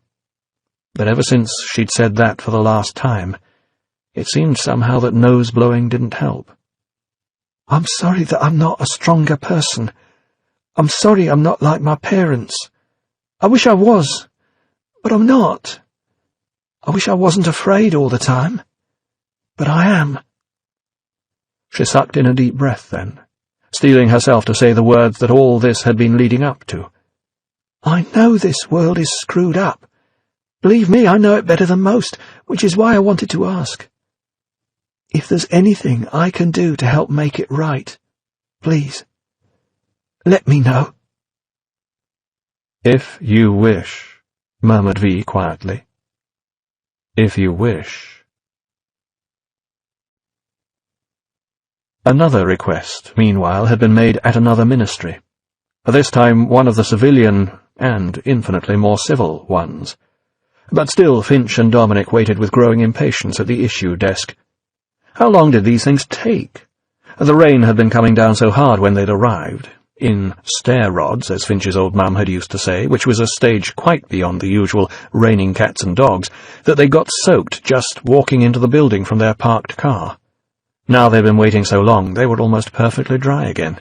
But ever since she'd said that for the last time, it seemed somehow that nose-blowing didn't help. "I'm sorry that I'm not a stronger person. I'm sorry I'm not like my parents. I wish I was, but I'm not. I wish I wasn't afraid all the time, but I am." She sucked in a deep breath then, steeling herself to say the words that all this had been leading up to. "I know this world is screwed up. Believe me, I know it better than most, which is why I wanted to ask. If there's anything I can do to help make it right, please, let me know." "If you wish," murmured V quietly. "If you wish." Another request, meanwhile, had been made at another ministry, this time one of the civilian and infinitely more civil ones. But still Finch and Dominic waited with growing impatience at the issue desk. How long did these things take? The rain had been coming down so hard when they'd arrived, in stair-rods, as Finch's old mum had used to say, which was a stage quite beyond the usual raining cats and dogs, that they got soaked just walking into the building from their parked car. Now they'd been waiting so long, they were almost perfectly dry again.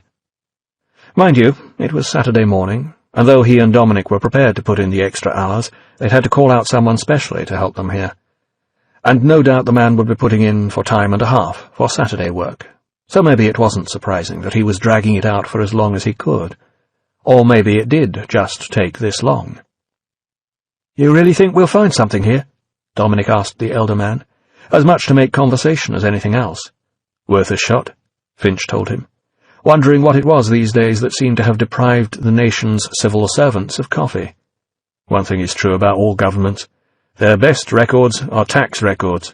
Mind you, it was Saturday morning, and though he and Dominic were prepared to put in the extra hours, they'd had to call out someone specially to help them here. And no doubt the man would be putting in for time and a half for Saturday work, so maybe it wasn't surprising that he was dragging it out for as long as he could. Or maybe it did just take this long. "You really think we'll find something here?" Dominic asked the elder man, as much to make conversation as anything else. "Worth a shot," Finch told him, wondering what it was these days that seemed to have deprived the nation's civil servants of coffee. One thing is true about all governments. Their best records are tax records.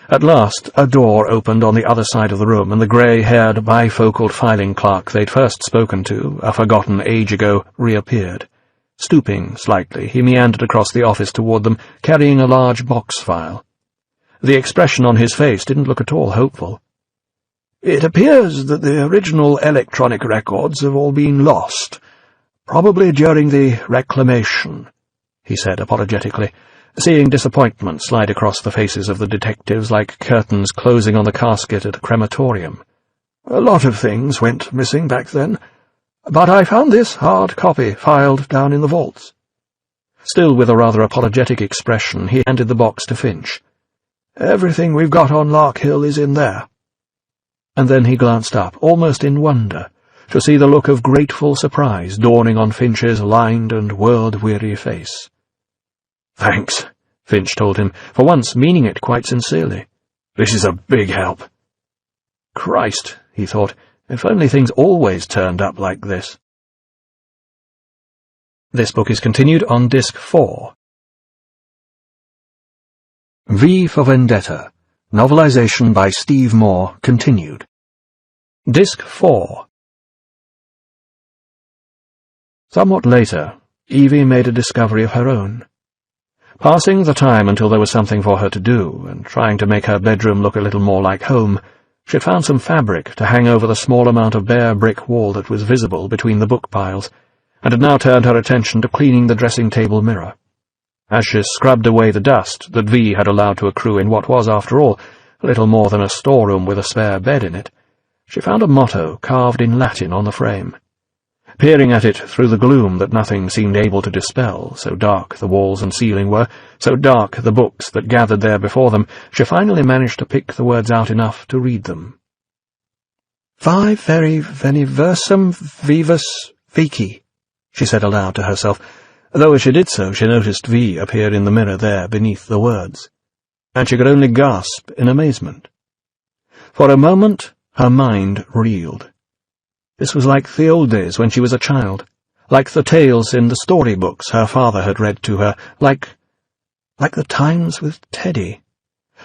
At last, a door opened on the other side of the room, and the grey-haired, bifocaled filing clerk they'd first spoken to, a forgotten age ago, reappeared. Stooping slightly, he meandered across the office toward them, carrying a large box file. The expression on his face didn't look at all hopeful. "It appears that the original electronic records have all been lost, probably during the reclamation," he said apologetically, seeing disappointment slide across the faces of the detectives like curtains closing on the casket at a crematorium. "A lot of things went missing back then, but I found this hard copy filed down in the vaults." Still with a rather apologetic expression, he handed the box to Finch. "Everything we've got on Lark Hill is in there." And then he glanced up, almost in wonder, to see the look of grateful surprise dawning on Finch's lined and world-weary face. "Thanks," Finch told him, for once meaning it quite sincerely. "This is a big help." Christ, he thought, if only things always turned up like this. This book is continued on Disc 4. V for Vendetta, novelization by Steve Moore, continued. Disc 4. Somewhat later, Evie made a discovery of her own. Passing the time until there was something for her to do, and trying to make her bedroom look a little more like home, she had found some fabric to hang over the small amount of bare brick wall that was visible between the book piles, and had now turned her attention to cleaning the dressing-table mirror. As she scrubbed away the dust that V had allowed to accrue in what was, after all, little more than a storeroom with a spare bed in it, She found a motto carved in Latin on the frame. Peering at it through the gloom that nothing seemed able to dispel, so dark the walls and ceiling were, so dark the books that gathered there before them, she finally managed to pick the words out enough to read them. "Vi veri veniversum vivus vici," she said aloud to herself, though as she did so she noticed V appear in the mirror there beneath the words, and she could only gasp in amazement. For a moment her mind reeled. This was like the old days when she was a child, like the tales in the storybooks her father had read to her, like the times with Teddy.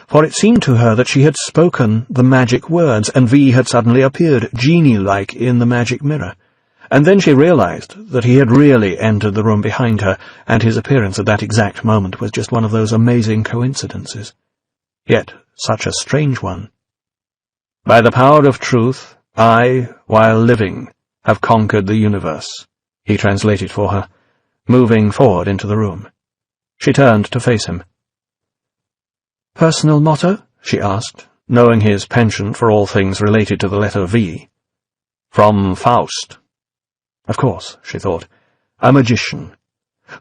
For it seemed to her that she had spoken the magic words, and V had suddenly appeared, genie-like, in the magic mirror. And then she realized that he had really entered the room behind her, and his appearance at that exact moment was just one of those amazing coincidences. Yet such a strange one. "By the power of truth, I, while living, have conquered the universe," he translated for her, moving forward into the room. She turned to face him. "Personal motto?" she asked, knowing his penchant for all things related to the letter V. "From Faust." Of course, she thought, a magician.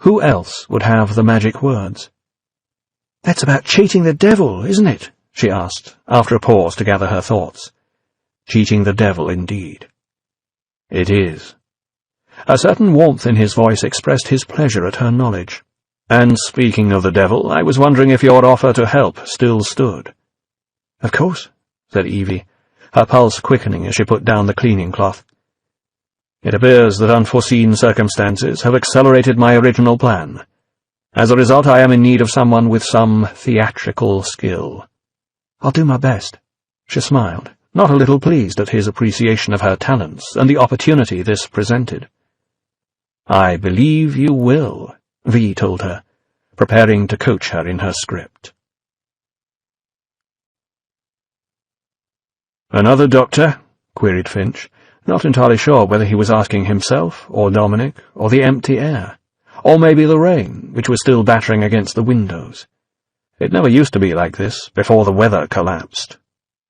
Who else would have the magic words? "That's about cheating the devil, isn't it?" she asked, after a pause to gather her thoughts. Cheating the devil, indeed. "It is." A certain warmth in his voice expressed his pleasure at her knowledge. "And speaking of the devil, I was wondering if your offer to help still stood." "Of course," said Evie, her pulse quickening as she put down the cleaning cloth. "It appears that unforeseen circumstances have accelerated my original plan. As a result, I am in need of someone with some theatrical skill." "I'll do my best." She smiled, not a little pleased at his appreciation of her talents and the opportunity this presented. "I believe you will," V told her, preparing to coach her in her script. "Another doctor?" queried Finch, not entirely sure whether he was asking himself, or Dominic, or the empty air, or maybe the rain, which was still battering against the windows. It never used to be like this, before the weather collapsed.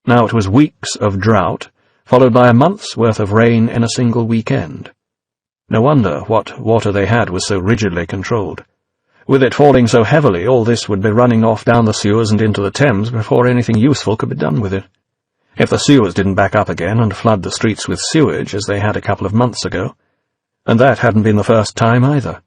Now it was weeks of drought, followed by a month's worth of rain in a single weekend. No wonder what water they had was so rigidly controlled. With it falling so heavily, all this would be running off down the sewers and into the Thames before anything useful could be done with it. If the sewers didn't back up again and flood the streets with sewage, as they had a couple of months ago. And that hadn't been the first time either.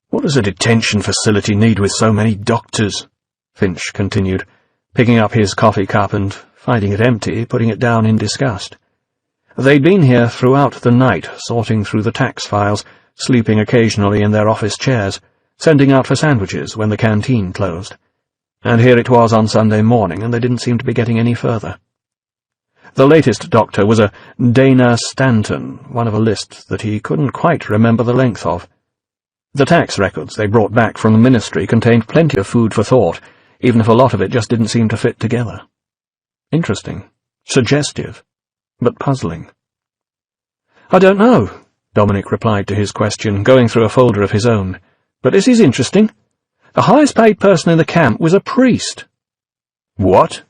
"What does a detention facility need with so many doctors?" Finch continued, picking up his coffee cup and, finding it empty, putting it down in disgust. They'd been here throughout the night, sorting through the tax files, sleeping occasionally in their office chairs, sending out for sandwiches when the canteen closed. And here it was on Sunday morning, and they didn't seem to be getting any further. The latest doctor was a Dana Stanton, one of a list that he couldn't quite remember the length of. The tax records they brought back from the ministry contained plenty of food for thought, even if a lot of it just didn't seem to fit together. Interesting, suggestive, but puzzling. "I don't know," Dominic replied to his question, going through a folder of his own. "But this is interesting. The highest-paid person in the camp was a priest." "What?"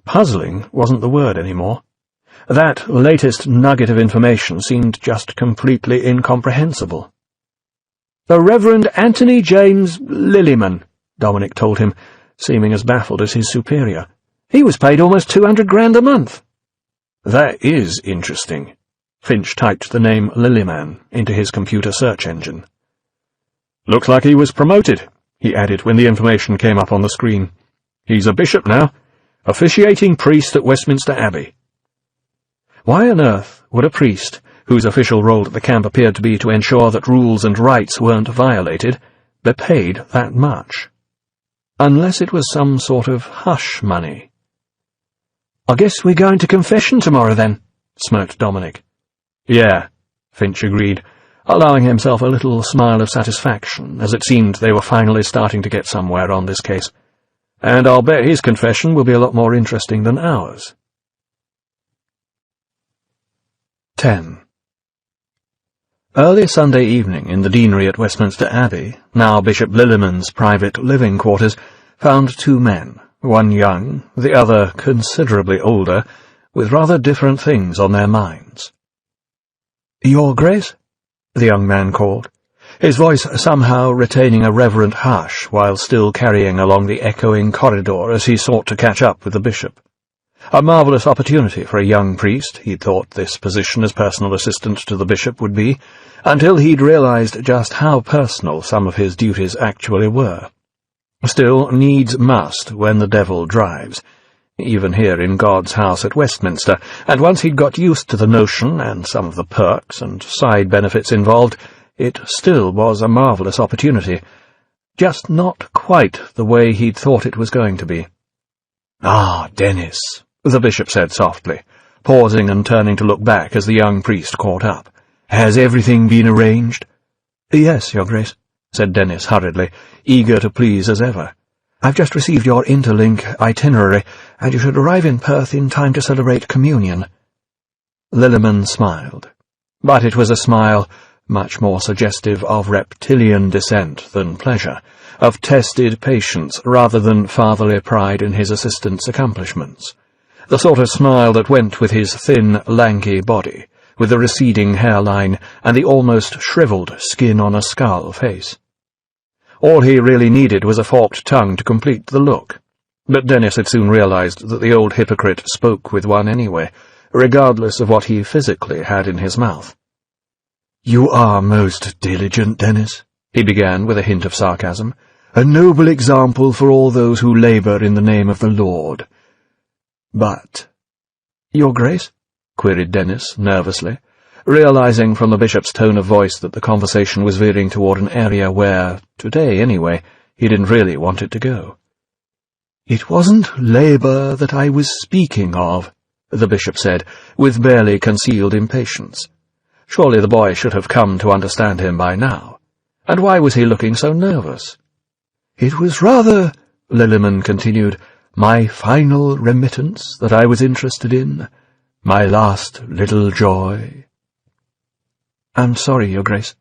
Puzzling wasn't the word anymore. That latest nugget of information seemed just completely incomprehensible. "The Reverend Anthony James Lillyman," Dominic told him, seeming as baffled as his superior. "He was paid almost 200 grand a month." "That is interesting." Finch typed the name Lillyman into his computer search engine. "Looks like he was promoted," he added when the information came up on the screen. "He's a bishop now, officiating priest at Westminster Abbey." Why on earth would a priest, whose official role at the camp appeared to be to ensure that rules and rights weren't violated, be paid that much? Unless it was some sort of hush money. "I guess we're going to confession tomorrow, then," smirked Dominic. "Yeah," Finch agreed, allowing himself a little smile of satisfaction, as it seemed they were finally starting to get somewhere on this case. "And I'll bet his confession will be a lot more interesting than ours." 10. Early Sunday evening in the deanery at Westminster Abbey, now Bishop Lillyman's private living quarters, found two men, one young, the other considerably older, with rather different things on their minds. "Your Grace?" the young man called, his voice somehow retaining a reverent hush while still carrying along the echoing corridor as he sought to catch up with the bishop. A marvellous opportunity for a young priest, he'd thought this position as personal assistant to the bishop would be, until he'd realized just how personal some of his duties actually were. Still, needs must when the devil drives, even here in God's house at Westminster, and once he'd got used to the notion and some of the perks and side benefits involved, it still was a marvellous opportunity, just not quite the way he'd thought it was going to be. "Ah, Dennis," the bishop said softly, pausing and turning to look back as the young priest caught up. "Has everything been arranged?" "Yes, Your Grace," said Dennis hurriedly, eager to please as ever. "I've just received your interlink itinerary, and you should arrive in Perth in time to celebrate communion." Lilliman smiled, but it was a smile much more suggestive of reptilian dissent than pleasure, of tested patience rather than fatherly pride in his assistant's accomplishments, the sort of smile that went with his thin, lanky body, with the receding hairline and the almost shriveled skin-on-a-skull face. All he really needed was a forked tongue to complete the look, but Dennis had soon realized that the old hypocrite spoke with one anyway, regardless of what he physically had in his mouth. "You are most diligent, Dennis," he began with a hint of sarcasm, "a noble example for all those who labour in the name of the Lord. But—" "Your Grace?" queried Dennis nervously, realizing from the bishop's tone of voice that the conversation was veering toward an area where, today anyway, he didn't really want it to go. "It wasn't labour that I was speaking of," the bishop said, with barely concealed impatience. Surely the boy should have come to understand him by now. And why was he looking so nervous? "It was rather," Lilliman continued, "my final remittance that I was interested in, my last little joy." "I'm sorry, Your Grace,"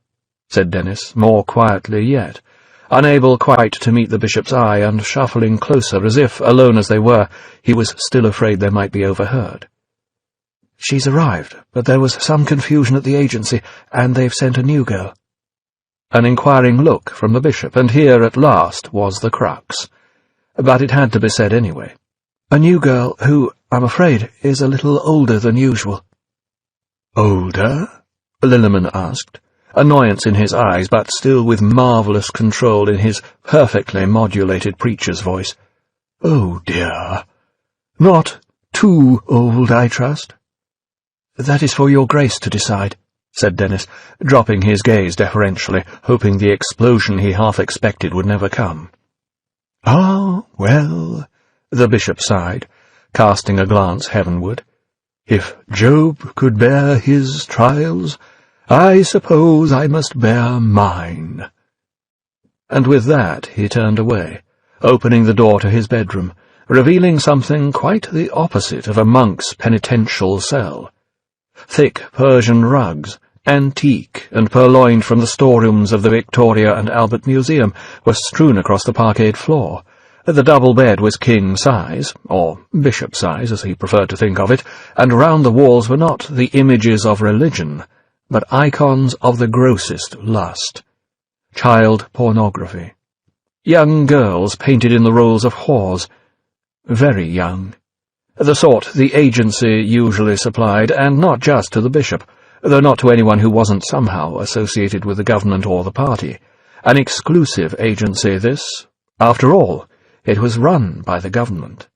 said Dennis, more quietly yet, unable quite to meet the bishop's eye and shuffling closer as if, alone as they were, he was still afraid they might be overheard. "She's arrived, but there was some confusion at the agency, and they've sent a new girl." An inquiring look from the bishop, and here at last was the crux. But it had to be said anyway. "A new girl who, I'm afraid, is a little older than usual." "Older?" Lilliman asked, annoyance in his eyes, but still with marvellous control in his perfectly modulated preacher's voice. "Oh, dear. Not too old, I trust?" "That is for Your Grace to decide," said Dennis, dropping his gaze deferentially, hoping the explosion he half expected would never come. "Ah, well," the bishop sighed, casting a glance heavenward. "If Job could bear his trials, I suppose I must bear mine." And with that he turned away, opening the door to his bedroom, revealing something quite the opposite of a monk's penitential cell. Thick Persian rugs, antique and purloined from the storerooms of the Victoria and Albert Museum, were strewn across the parquet floor. The double bed was king-size, or bishop-size as he preferred to think of it, and round the walls were not the images of religion, but icons of the grossest lust. Child pornography. Young girls painted in the roles of whores. Very young. The sort the agency usually supplied, and not just to the bishop, though not to anyone who wasn't somehow associated with the government or the party. An exclusive agency, this. After all, it was run by the government.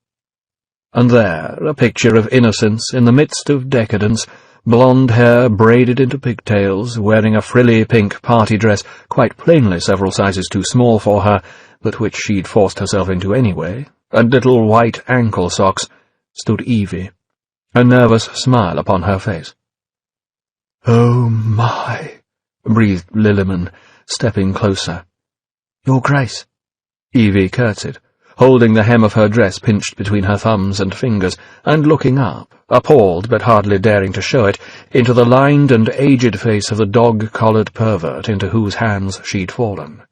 And there, a picture of innocence in the midst of decadence, blonde hair braided into pigtails, wearing a frilly pink party dress quite plainly several sizes too small for her, but which she'd forced herself into anyway, and little white ankle socks, stood Evie, a nervous smile upon her face. "Oh, my," breathed Lilliman, stepping closer. "Your Grace." Evie curtsied, holding the hem of her dress pinched between her thumbs and fingers, and looking up, appalled but hardly daring to show it, into the lined and aged face of the dog-collared pervert into whose hands she'd fallen.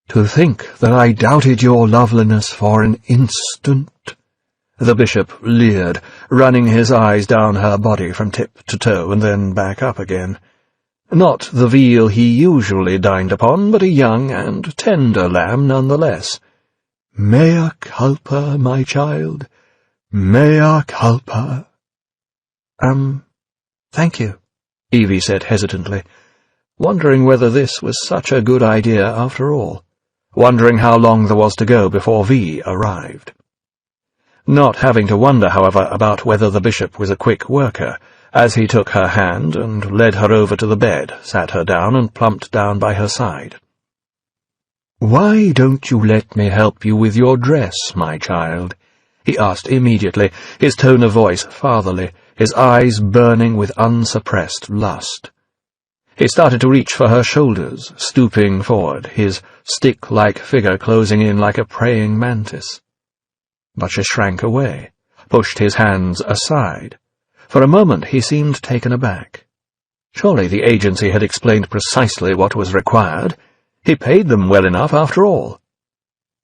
"To think that I doubted your loveliness for an instant," The bishop leered, running his eyes down her body from tip to toe and then back up again. Not the veal he usually dined upon, but a young and tender lamb nonetheless. "Mea culpa, my child, mea culpa." Thank you," Evie said hesitantly, wondering whether this was such a good idea after all, wondering how long there was to go before V arrived. Not having to wonder, however, about whether the bishop was a quick worker, as he took her hand and led her over to the bed, sat her down and plumped down by her side. "Why don't you let me help you with your dress, my child?" he asked immediately, his tone of voice fatherly, his eyes burning with unsuppressed lust. He started to reach for her shoulders, stooping forward, his stick-like figure closing in like a praying mantis. But she shrank away, pushed his hands aside. For a moment he seemed taken aback. Surely the agency had explained precisely what was required. He paid them well enough after all.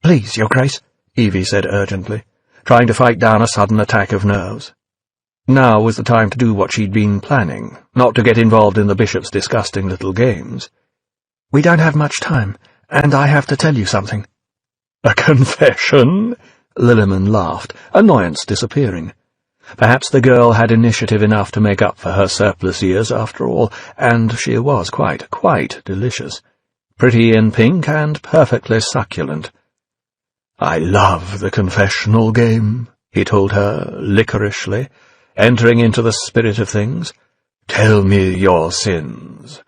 "Please, Your Grace," Evie said urgently, trying to fight down a sudden attack of nerves. Now was the time to do what she'd been planning, not to get involved in the bishop's disgusting little games. "We don't have much time, and I have to tell you something." "A confession?" Lilliman laughed, annoyance disappearing. Perhaps the girl had initiative enough to make up for her surplus years after all, and she was quite delicious. Pretty in pink and perfectly succulent. "I love the confessional game," he told her licorishly, entering into the spirit of things. "Tell me your sins."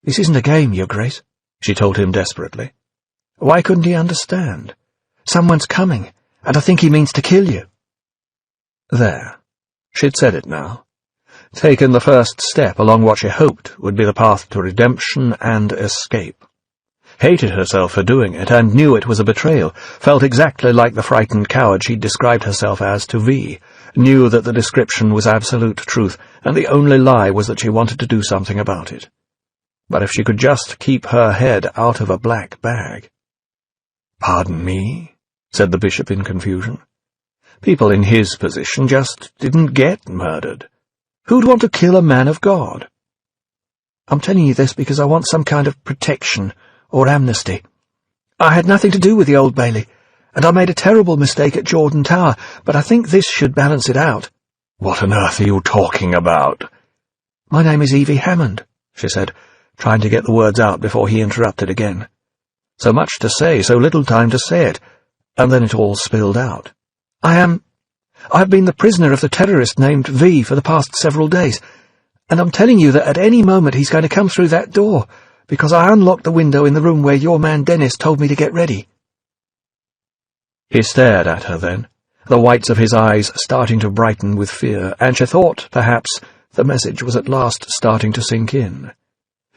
"This isn't a game, Your Grace," she told him desperately. Why couldn't he understand? "Someone's coming, and I think he means to kill you." There. She'd said it now. Taken the first step along what she hoped would be the path to redemption and escape. Hated herself for doing it, and knew it was a betrayal, felt exactly like the frightened coward she'd described herself as to V, knew that the description was absolute truth, and the only lie was that she wanted to do something about it. But if she could just keep her head out of a black bag— "Pardon me?" said the bishop in confusion. People in his position just didn't get murdered. Who'd want to kill a man of God? "I'm telling you this because I want some kind of protection or amnesty. I had nothing to do with the Old Bailey, and I made a terrible mistake at Jordan Tower, but I think this should balance it out." "What on earth are you talking about?" "My name is Evie Hammond," she said, trying to get the words out before he interrupted again. So much to say, so little time to say it, and then it all spilled out. I've been the prisoner of the terrorist named V for the past several days, and I'm telling you that at any moment he's going to come through that door, because I unlocked the window in the room where your man Dennis told me to get ready." He stared at her then, the whites of his eyes starting to brighten with fear, and she thought, perhaps, the message was at last starting to sink in.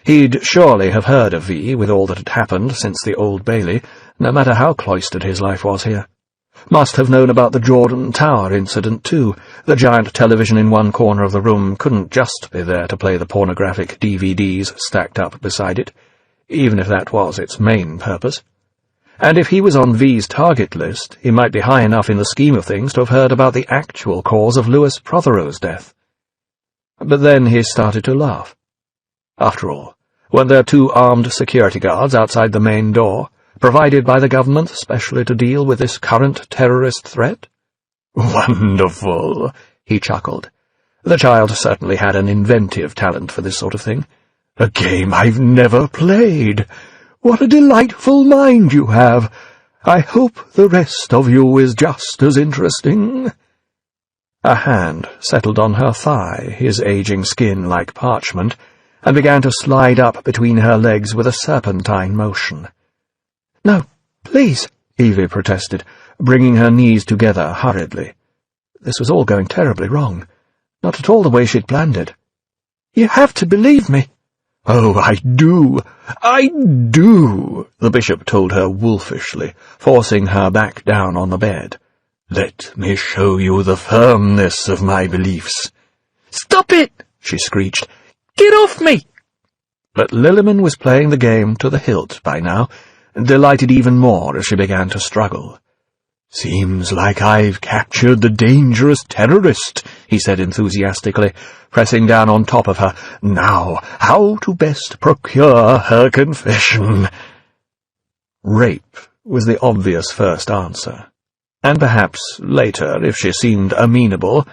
He'd surely have heard of V with all that had happened since the Old Bailey, no matter how cloistered his life was here. Must have known about the Jordan Tower incident, too. The giant television in one corner of the room couldn't just be there to play the pornographic DVDs stacked up beside it, even if that was its main purpose. And if he was on V's target list, he might be high enough in the scheme of things to have heard about the actual cause of Louis Prothero's death. But then he started to laugh. After all, weren't there 2 armed security guards outside the main door, provided by the government specially to deal with this current terrorist threat? "Wonderful," he chuckled. The child certainly had an inventive talent for this sort of thing. "A game I've never played. What a delightful mind you have. I hope the rest of you is just as interesting." A hand settled on her thigh, his aging skin like parchment, and began to slide up between her legs with a serpentine motion. "No, please," Evie protested, bringing her knees together hurriedly. This was all going terribly wrong. Not at all the way she'd planned it. "You have to believe me." "Oh, I do, the bishop told her wolfishly, forcing her back down on the bed. "Let me show you the firmness of my beliefs." "Stop it!" she screeched. "Get off me!" But Lilliman was playing the game to the hilt by now, and delighted even more as she began to struggle. "Seems like I've captured the dangerous terrorist," he said enthusiastically, pressing down on top of her. "Now, how to best procure her confession?" Rape was the obvious first answer, and perhaps later, if she seemed amenable,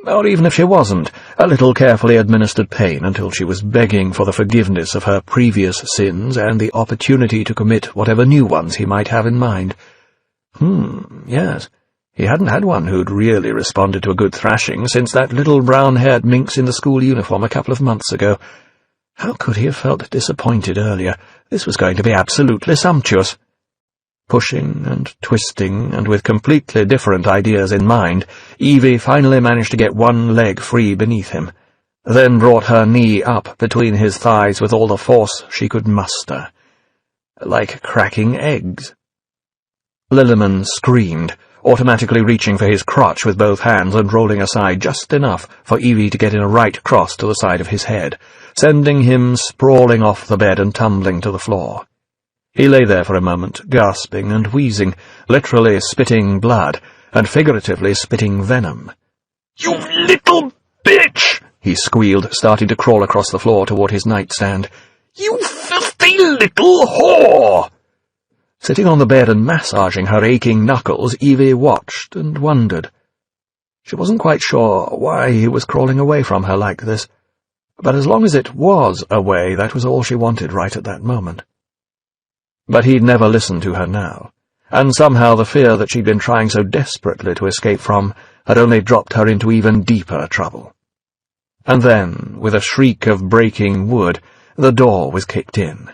or even if she wasn't, a little carefully administered pain until she was begging for the forgiveness of her previous sins and the opportunity to commit whatever new ones he might have in mind. Yes, he hadn't had one who'd really responded to a good thrashing since that little brown-haired minx in the school uniform a couple of months ago. How could he have felt disappointed earlier? This was going to be absolutely sumptuous. Pushing and twisting, and with completely different ideas in mind, Evie finally managed to get one leg free beneath him, then brought her knee up between his thighs with all the force she could muster. Like cracking eggs. Lilliman screamed, automatically reaching for his crotch with both hands and rolling aside just enough for Evie to get in a right cross to the side of his head, sending him sprawling off the bed and tumbling to the floor. He lay there for a moment, gasping and wheezing, literally spitting blood, and figuratively spitting venom. "You little bitch!" he squealed, starting to crawl across the floor toward his nightstand. "You filthy little whore!" Sitting on the bed and massaging her aching knuckles, Evie watched and wondered. She wasn't quite sure why he was crawling away from her like this, but as long as it was away, that was all she wanted right at that moment. But he'd never listen to her now, and somehow the fear that she'd been trying so desperately to escape from had only dropped her into even deeper trouble. And then, with a shriek of breaking wood, the door was kicked in,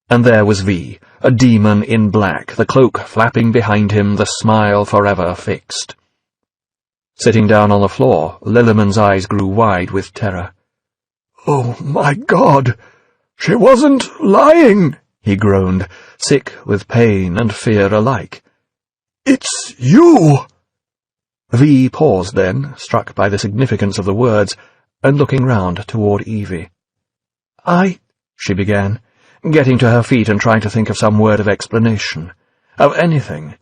and there was V, a demon in black, the cloak flapping behind him, the smile forever fixed. Sitting down on the floor, Lilliman's eyes grew wide with terror. "Oh, my God! She wasn't lying!" he groaned, sick with pain and fear alike. "It's you!" V paused then, struck by the significance of the words, and looking round toward Evie. She began, getting to her feet and trying to think of some word of explanation, of anything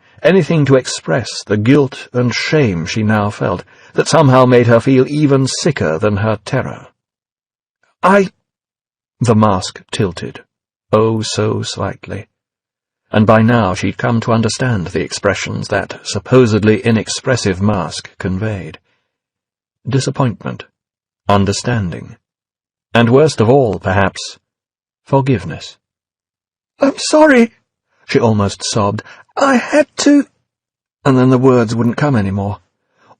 to express the guilt and shame she now felt, that somehow made her feel even sicker than her terror. The mask tilted, oh so slightly, and by now she'd come to understand the expressions that supposedly inexpressive mask conveyed. Disappointment, understanding, and worst of all, perhaps, forgiveness. "I'm sorry," she almost sobbed. "I had to—" And then the words wouldn't come any more.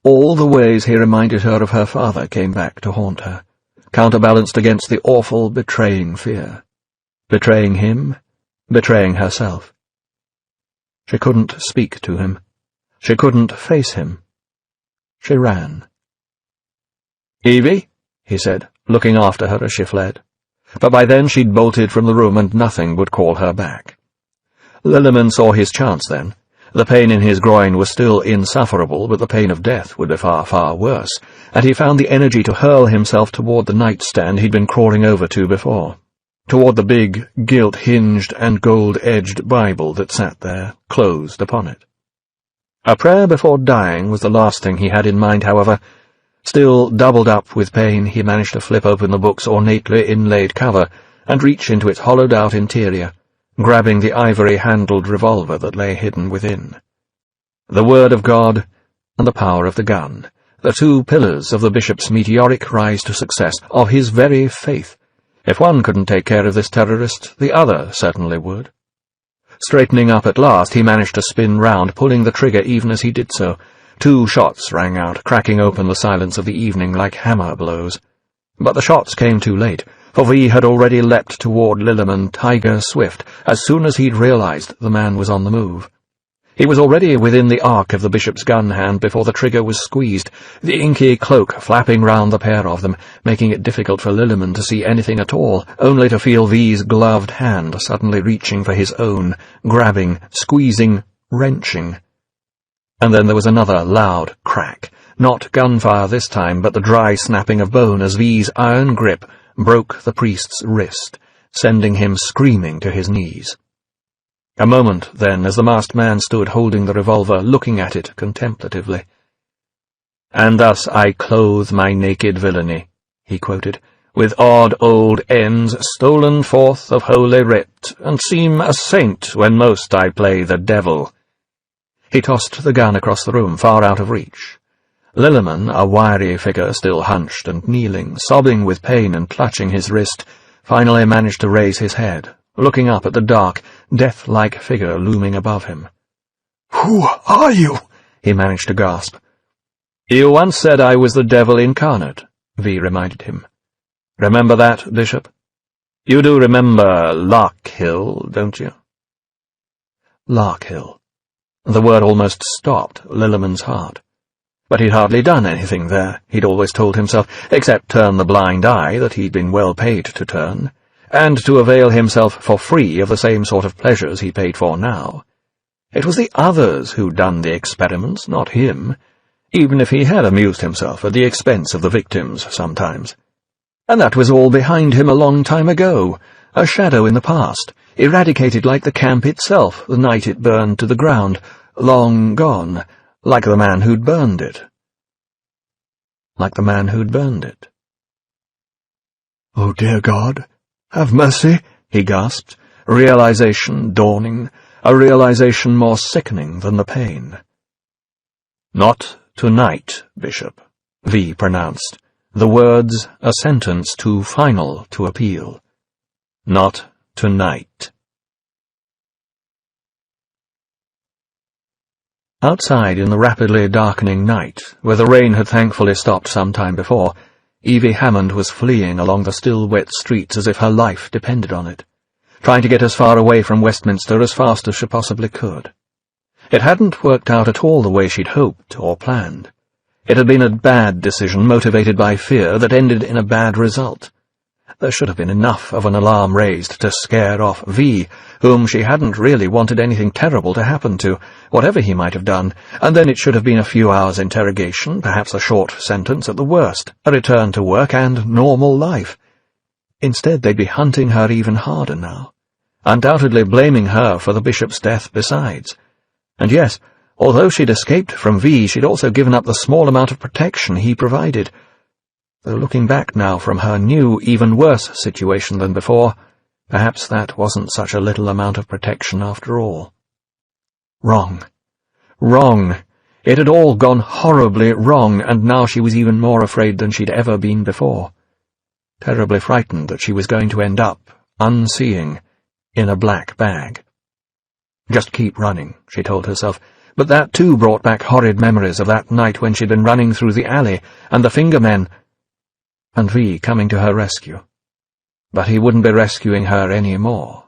All the ways he reminded her of her father came back to haunt her, counterbalanced against the awful, betraying fear. Betraying him, betraying herself. She couldn't speak to him. She couldn't face him. She ran. "Evie," he said, looking after her as she fled. But by then she'd bolted from the room, and nothing would call her back. Lilliman saw his chance then. The pain in his groin was still insufferable, but the pain of death would be far, far worse, and he found the energy to hurl himself toward the nightstand he'd been crawling over to before, toward the big, gilt-hinged and gold-edged Bible that sat there, closed upon it. A prayer before dying was the last thing he had in mind, however. Still doubled up with pain, he managed to flip open the book's ornately inlaid cover and reach into its hollowed-out interior, grabbing the ivory-handled revolver that lay hidden within. The Word of God and the power of the gun, the two pillars of the bishop's meteoric rise to success, of his very faith. If one couldn't take care of this terrorist, the other certainly would. Straightening up at last, he managed to spin round, pulling the trigger even as he did so. 2 shots rang out, cracking open the silence of the evening like hammer blows. But the shots came too late, for V had already leapt toward Lilliman, tiger swift, as soon as he'd realized the man was on the move. He was already within the arc of the bishop's gun hand before the trigger was squeezed, the inky cloak flapping round the pair of them, making it difficult for Lilliman to see anything at all, only to feel V's gloved hand suddenly reaching for his own, grabbing, squeezing, wrenching. And then there was another loud crack, not gunfire this time, but the dry snapping of bone as V's iron grip broke the priest's wrist, sending him screaming to his knees. A moment, then, as the masked man stood holding the revolver, looking at it contemplatively. "And thus I clothe my naked villainy," he quoted, "with odd old ends stolen forth of Holy Writ, and seem a saint when most I play the devil." He tossed the gun across the room, far out of reach. Lilliman, a wiry figure still hunched and kneeling, sobbing with pain and clutching his wrist, finally managed to raise his head, looking up at the dark, death-like figure looming above him. "Who are you?" he managed to gasp. "You once said I was the devil incarnate," V reminded him. "Remember that, Bishop? You do remember Larkhill, don't you?" Larkhill. The word almost stopped Lilliman's heart. But he'd hardly done anything there, he'd always told himself, except turn the blind eye that he'd been well paid to turn, and to avail himself for free of the same sort of pleasures he paid for now. It was the others who'd done the experiments, not him, even if he had amused himself at the expense of the victims sometimes. And that was all behind him a long time ago, a shadow in the past, eradicated like the camp itself the night it burned to the ground, long gone, like the man who'd burned it. Like the man who'd burned it. "Oh, dear God, have mercy," he gasped, realization dawning, a realization more sickening than the pain. "Not tonight, Bishop," V pronounced, the words a sentence too final to appeal. "Not tonight." Outside in the rapidly darkening night, where the rain had thankfully stopped some time before, Evie Hammond was fleeing along the still wet streets as if her life depended on it, trying to get as far away from Westminster as fast as she possibly could. It hadn't worked out at all the way she'd hoped or planned. It had been a bad decision motivated by fear that ended in a bad result. There should have been enough of an alarm raised to scare off V, whom she hadn't really wanted anything terrible to happen to, whatever he might have done, and then it should have been a few hours' interrogation, perhaps a short sentence at the worst, a return to work and normal life. Instead, they'd be hunting her even harder now, undoubtedly blaming her for the bishop's death besides. And yes, although she'd escaped from V, she'd also given up the small amount of protection he provided. Though looking back now from her new, even worse situation than before, perhaps that wasn't such a little amount of protection after all. Wrong. Wrong. It had all gone horribly wrong, and now she was even more afraid than she'd ever been before. Terribly frightened that she was going to end up, unseeing, in a black bag. Just keep running, she told herself, but that too brought back horrid memories of that night when she'd been running through the alley, and the fingermen, and V coming to her rescue. But he wouldn't be rescuing her any more.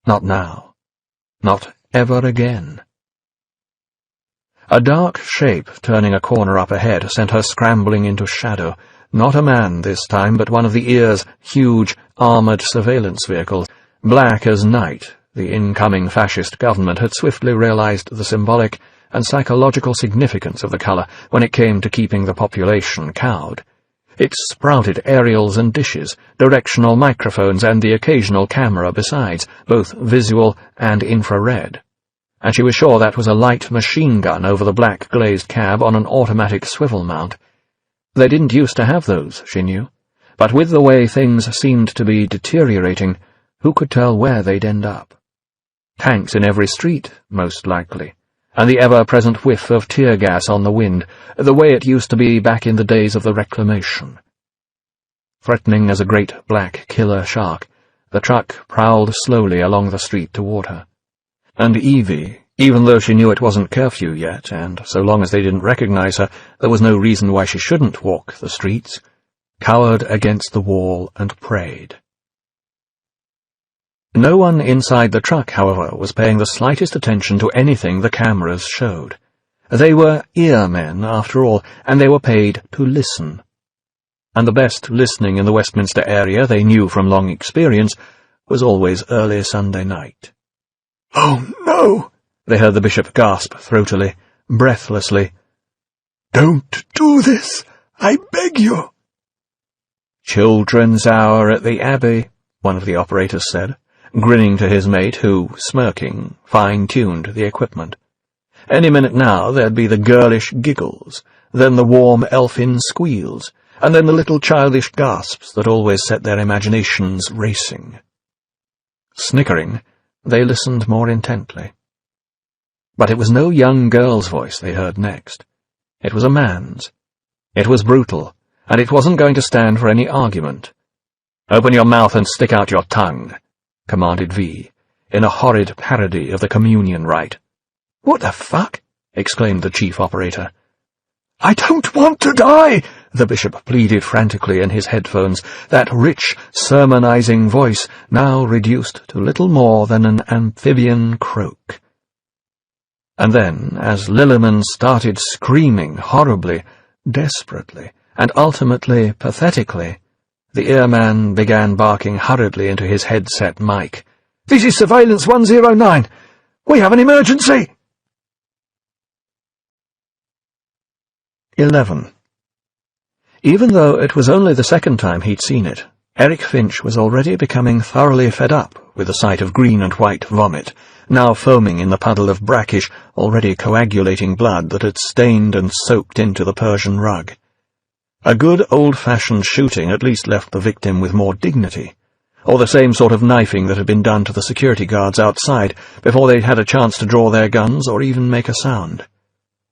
Not now. Not ever again. A dark shape turning a corner up ahead sent her scrambling into shadow, not a man this time, but one of the Ear's huge, armoured surveillance vehicles, black as night. The incoming fascist government had swiftly realized the symbolic and psychological significance of the colour when it came to keeping the population cowed. It sprouted aerials and dishes, directional microphones, and the occasional camera besides, both visual and infrared. And she was sure that was a light machine gun over the black glazed cab on an automatic swivel mount. They didn't used to have those, she knew, but with the way things seemed to be deteriorating, who could tell where they'd end up? Tanks in every street, most likely, and the ever-present whiff of tear gas on the wind, the way it used to be back in the days of the Reclamation. Threatening as a great black killer shark, the truck prowled slowly along the street toward her. And Evie, even though she knew it wasn't curfew yet, and so long as they didn't recognize her, there was no reason why she shouldn't walk the streets, cowered against the wall and prayed. No one inside the truck, however, was paying the slightest attention to anything the cameras showed. They were earmen, after all, and they were paid to listen. And the best listening in the Westminster area, they knew from long experience, was always early Sunday night. "Oh, no!" they heard the bishop gasp throatily, breathlessly. "Don't do this! I beg you!" "Children's hour at the Abbey," one of the operators said, grinning to his mate who, smirking, fine-tuned the equipment. Any minute now there'd be the girlish giggles, then the warm elfin squeals, and then the little childish gasps that always set their imaginations racing. Snickering, they listened more intently. But it was no young girl's voice they heard next. It was a man's. It was brutal, and it wasn't going to stand for any argument. "Open your mouth and stick out your tongue," commanded V, in a horrid parody of the communion rite. "What the fuck?" exclaimed the chief operator. "I don't want to die," the bishop pleaded frantically in his headphones, that rich, sermonizing voice now reduced to little more than an amphibian croak. And then, as Lilliman started screaming horribly, desperately, and ultimately pathetically, the earman began barking hurriedly into his headset mic. "This is Surveillance 109. We have an emergency!" 11. Even though it was only the second time he'd seen it, Eric Finch was already becoming thoroughly fed up with the sight of green and white vomit, now foaming in the puddle of brackish, already coagulating blood that had stained and soaked into the Persian rug. A good old-fashioned shooting at least left the victim with more dignity, or the same sort of knifing that had been done to the security guards outside before they'd had a chance to draw their guns or even make a sound.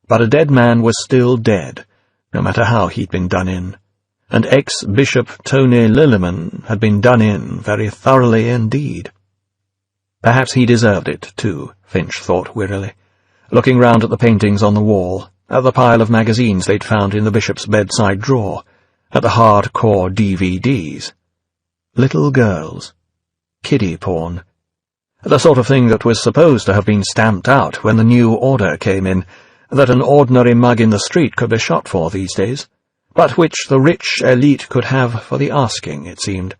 But a dead man was still dead, no matter how he'd been done in, and ex-Bishop Tony Lilliman had been done in very thoroughly indeed. Perhaps he deserved it, too, Finch thought wearily, looking round at the paintings on the wall, at the pile of magazines they'd found in the bishop's bedside drawer, at the hard-core DVDs. Little girls. Kiddie porn. The sort of thing that was supposed to have been stamped out when the new order came in, that an ordinary mug in the street could be shot for these days, but which the rich elite could have for the asking, it seemed.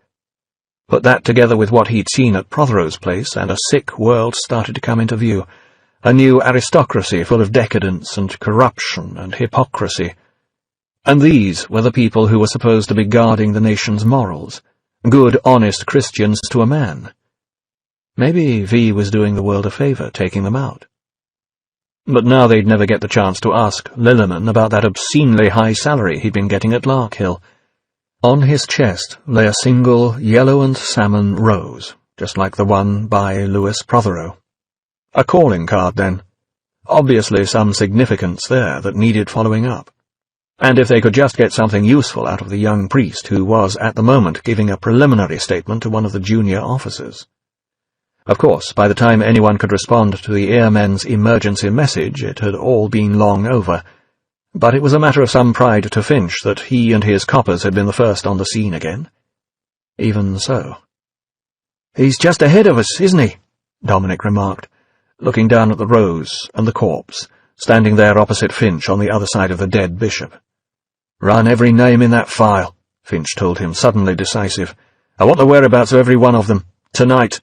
Put that together with what he'd seen at Prothero's place, and a sick world started to come into view, a new aristocracy full of decadence and corruption and hypocrisy. And these were the people who were supposed to be guarding the nation's morals, good, honest Christians to a man. Maybe V was doing the world a favour, taking them out. But now they'd never get the chance to ask Lilliman about that obscenely high salary he'd been getting at Larkhill. On his chest lay a single yellow and salmon rose, just like the one by Louis Prothero. A calling card, then. Obviously some significance there that needed following up. And if they could just get something useful out of the young priest who was at the moment giving a preliminary statement to one of the junior officers. Of course, by the time anyone could respond to the airmen's emergency message, it had all been long over. But it was a matter of some pride to Finch that he and his coppers had been the first on the scene again. Even so. "He's just ahead of us, isn't he?" Dominic remarked, looking down at the rose and the corpse, standing there opposite Finch on the other side of the dead bishop. "Run every name in that file," Finch told him, suddenly decisive. "I want the whereabouts of every one of them. Tonight."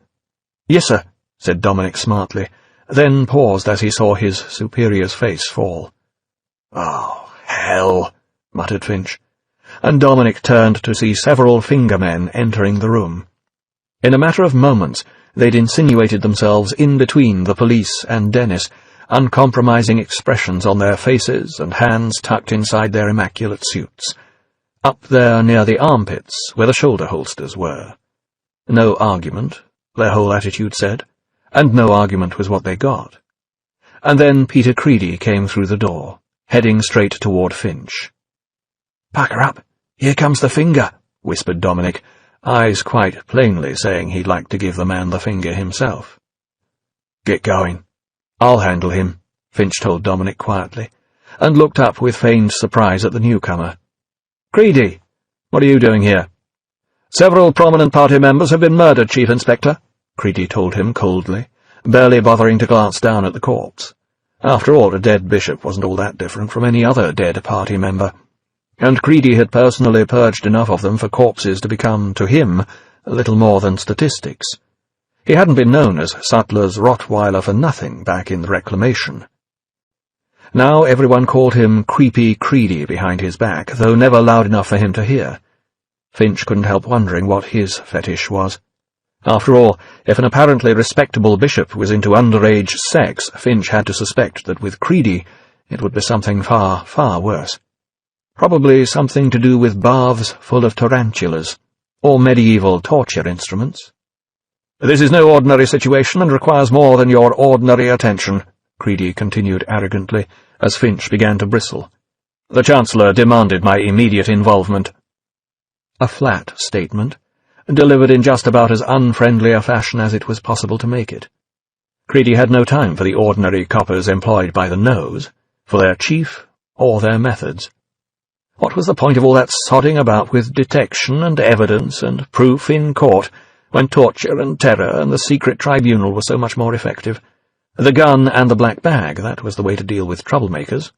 "Yes, sir," said Dominic smartly, then paused as he saw his superior's face fall. "Oh, hell," muttered Finch, and Dominic turned to see several fingermen entering the room. In a matter of moments, they'd insinuated themselves in between the police and Dennis, uncompromising expressions on their faces and hands tucked inside their immaculate suits, up there near the armpits where the shoulder holsters were. No argument, their whole attitude said, and no argument was what they got. And then Peter Creedy came through the door, heading straight toward Finch. "Pack her up, here comes the finger," whispered Dominic, eyes quite plainly saying he'd like to give the man the finger himself. "Get going. I'll handle him," Finch told Dominic quietly, and looked up with feigned surprise at the newcomer. "Creedy, what are you doing here?" "Several prominent party members have been murdered, Chief Inspector," Creedy told him coldly, barely bothering to glance down at the corpse. After all, a dead bishop wasn't all that different from any other dead party member, and Creedy had personally purged enough of them for corpses to become, to him, little more than statistics. He hadn't been known as Sutler's Rottweiler for nothing back in the Reclamation. Now everyone called him Creepy Creedy behind his back, though never loud enough for him to hear. Finch couldn't help wondering what his fetish was. After all, if an apparently respectable bishop was into underage sex, Finch had to suspect that with Creedy it would be something far, far worse. Probably something to do with baths full of tarantulas, or medieval torture instruments. "This is no ordinary situation and requires more than your ordinary attention," Creedy continued arrogantly, as Finch began to bristle. "The Chancellor demanded my immediate involvement." A flat statement, delivered in just about as unfriendly a fashion as it was possible to make it. Creedy had no time for the ordinary coppers employed by the nose, for their chief or their methods. What was the point of all that sodding about with detection and evidence and proof in court, when torture and terror and the secret tribunal were so much more effective? The gun and the black bag, that was the way to deal with troublemakers.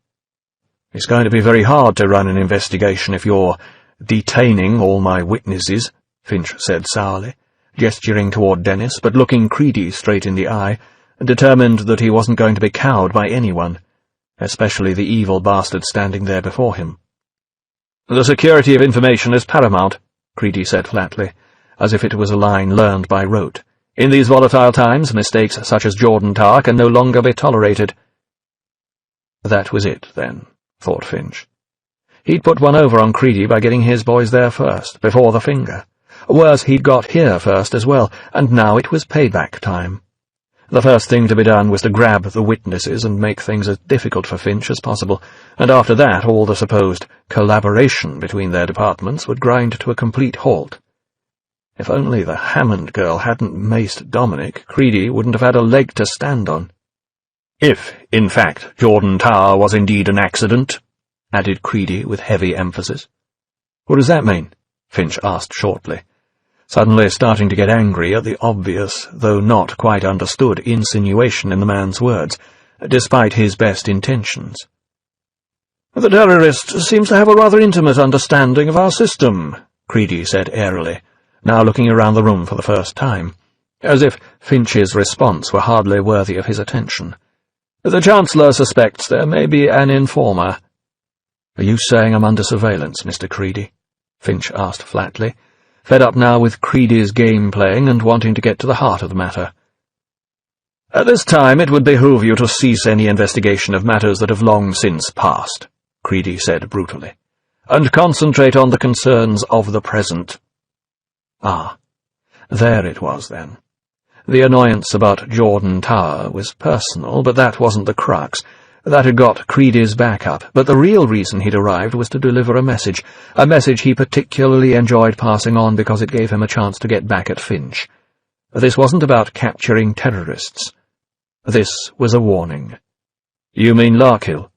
"It's going to be very hard to run an investigation if you're detaining all my witnesses," Finch said sourly, gesturing toward Dennis, but looking Creedy straight in the eye, determined that he wasn't going to be cowed by anyone, especially the evil bastard standing there before him. "The security of information is paramount," Creedy said flatly, as if it was a line learned by rote. "In these volatile times, mistakes such as Jordan Tower can no longer be tolerated." That was it, then, thought Finch. He'd put one over on Creedy by getting his boys there first, before the finger. Worse, he'd got here first as well, and now it was payback time. The first thing to be done was to grab the witnesses and make things as difficult for Finch as possible, and after that all the supposed collaboration between their departments would grind to a complete halt. If only the Hammond girl hadn't maced Dominic, Creedy wouldn't have had a leg to stand on. "If, in fact, Jordan Tower was indeed an accident," added Creedy with heavy emphasis. "What does that mean?" Finch asked shortly, suddenly starting to get angry at the obvious, though not quite understood, insinuation in the man's words, despite his best intentions. "The terrorist seems to have a rather intimate understanding of our system," Creedy said airily, now looking around the room for the first time, as if Finch's response were hardly worthy of his attention. "The Chancellor suspects there may be an informer." "Are you saying I'm under surveillance, Mr. Creedy?" Finch asked flatly, fed up now with Creedy's game-playing and wanting to get to the heart of the matter. "At this time it would behoove you to cease any investigation of matters that have long since passed," Creedy said brutally, "and concentrate on the concerns of the present." Ah, there it was then. The annoyance about Jordan Tower was personal, but that wasn't the crux. That had got Creedy's back up, but the real reason he'd arrived was to deliver a message he particularly enjoyed passing on because it gave him a chance to get back at Finch. This wasn't about capturing terrorists. This was a warning. "You mean Larkhill?"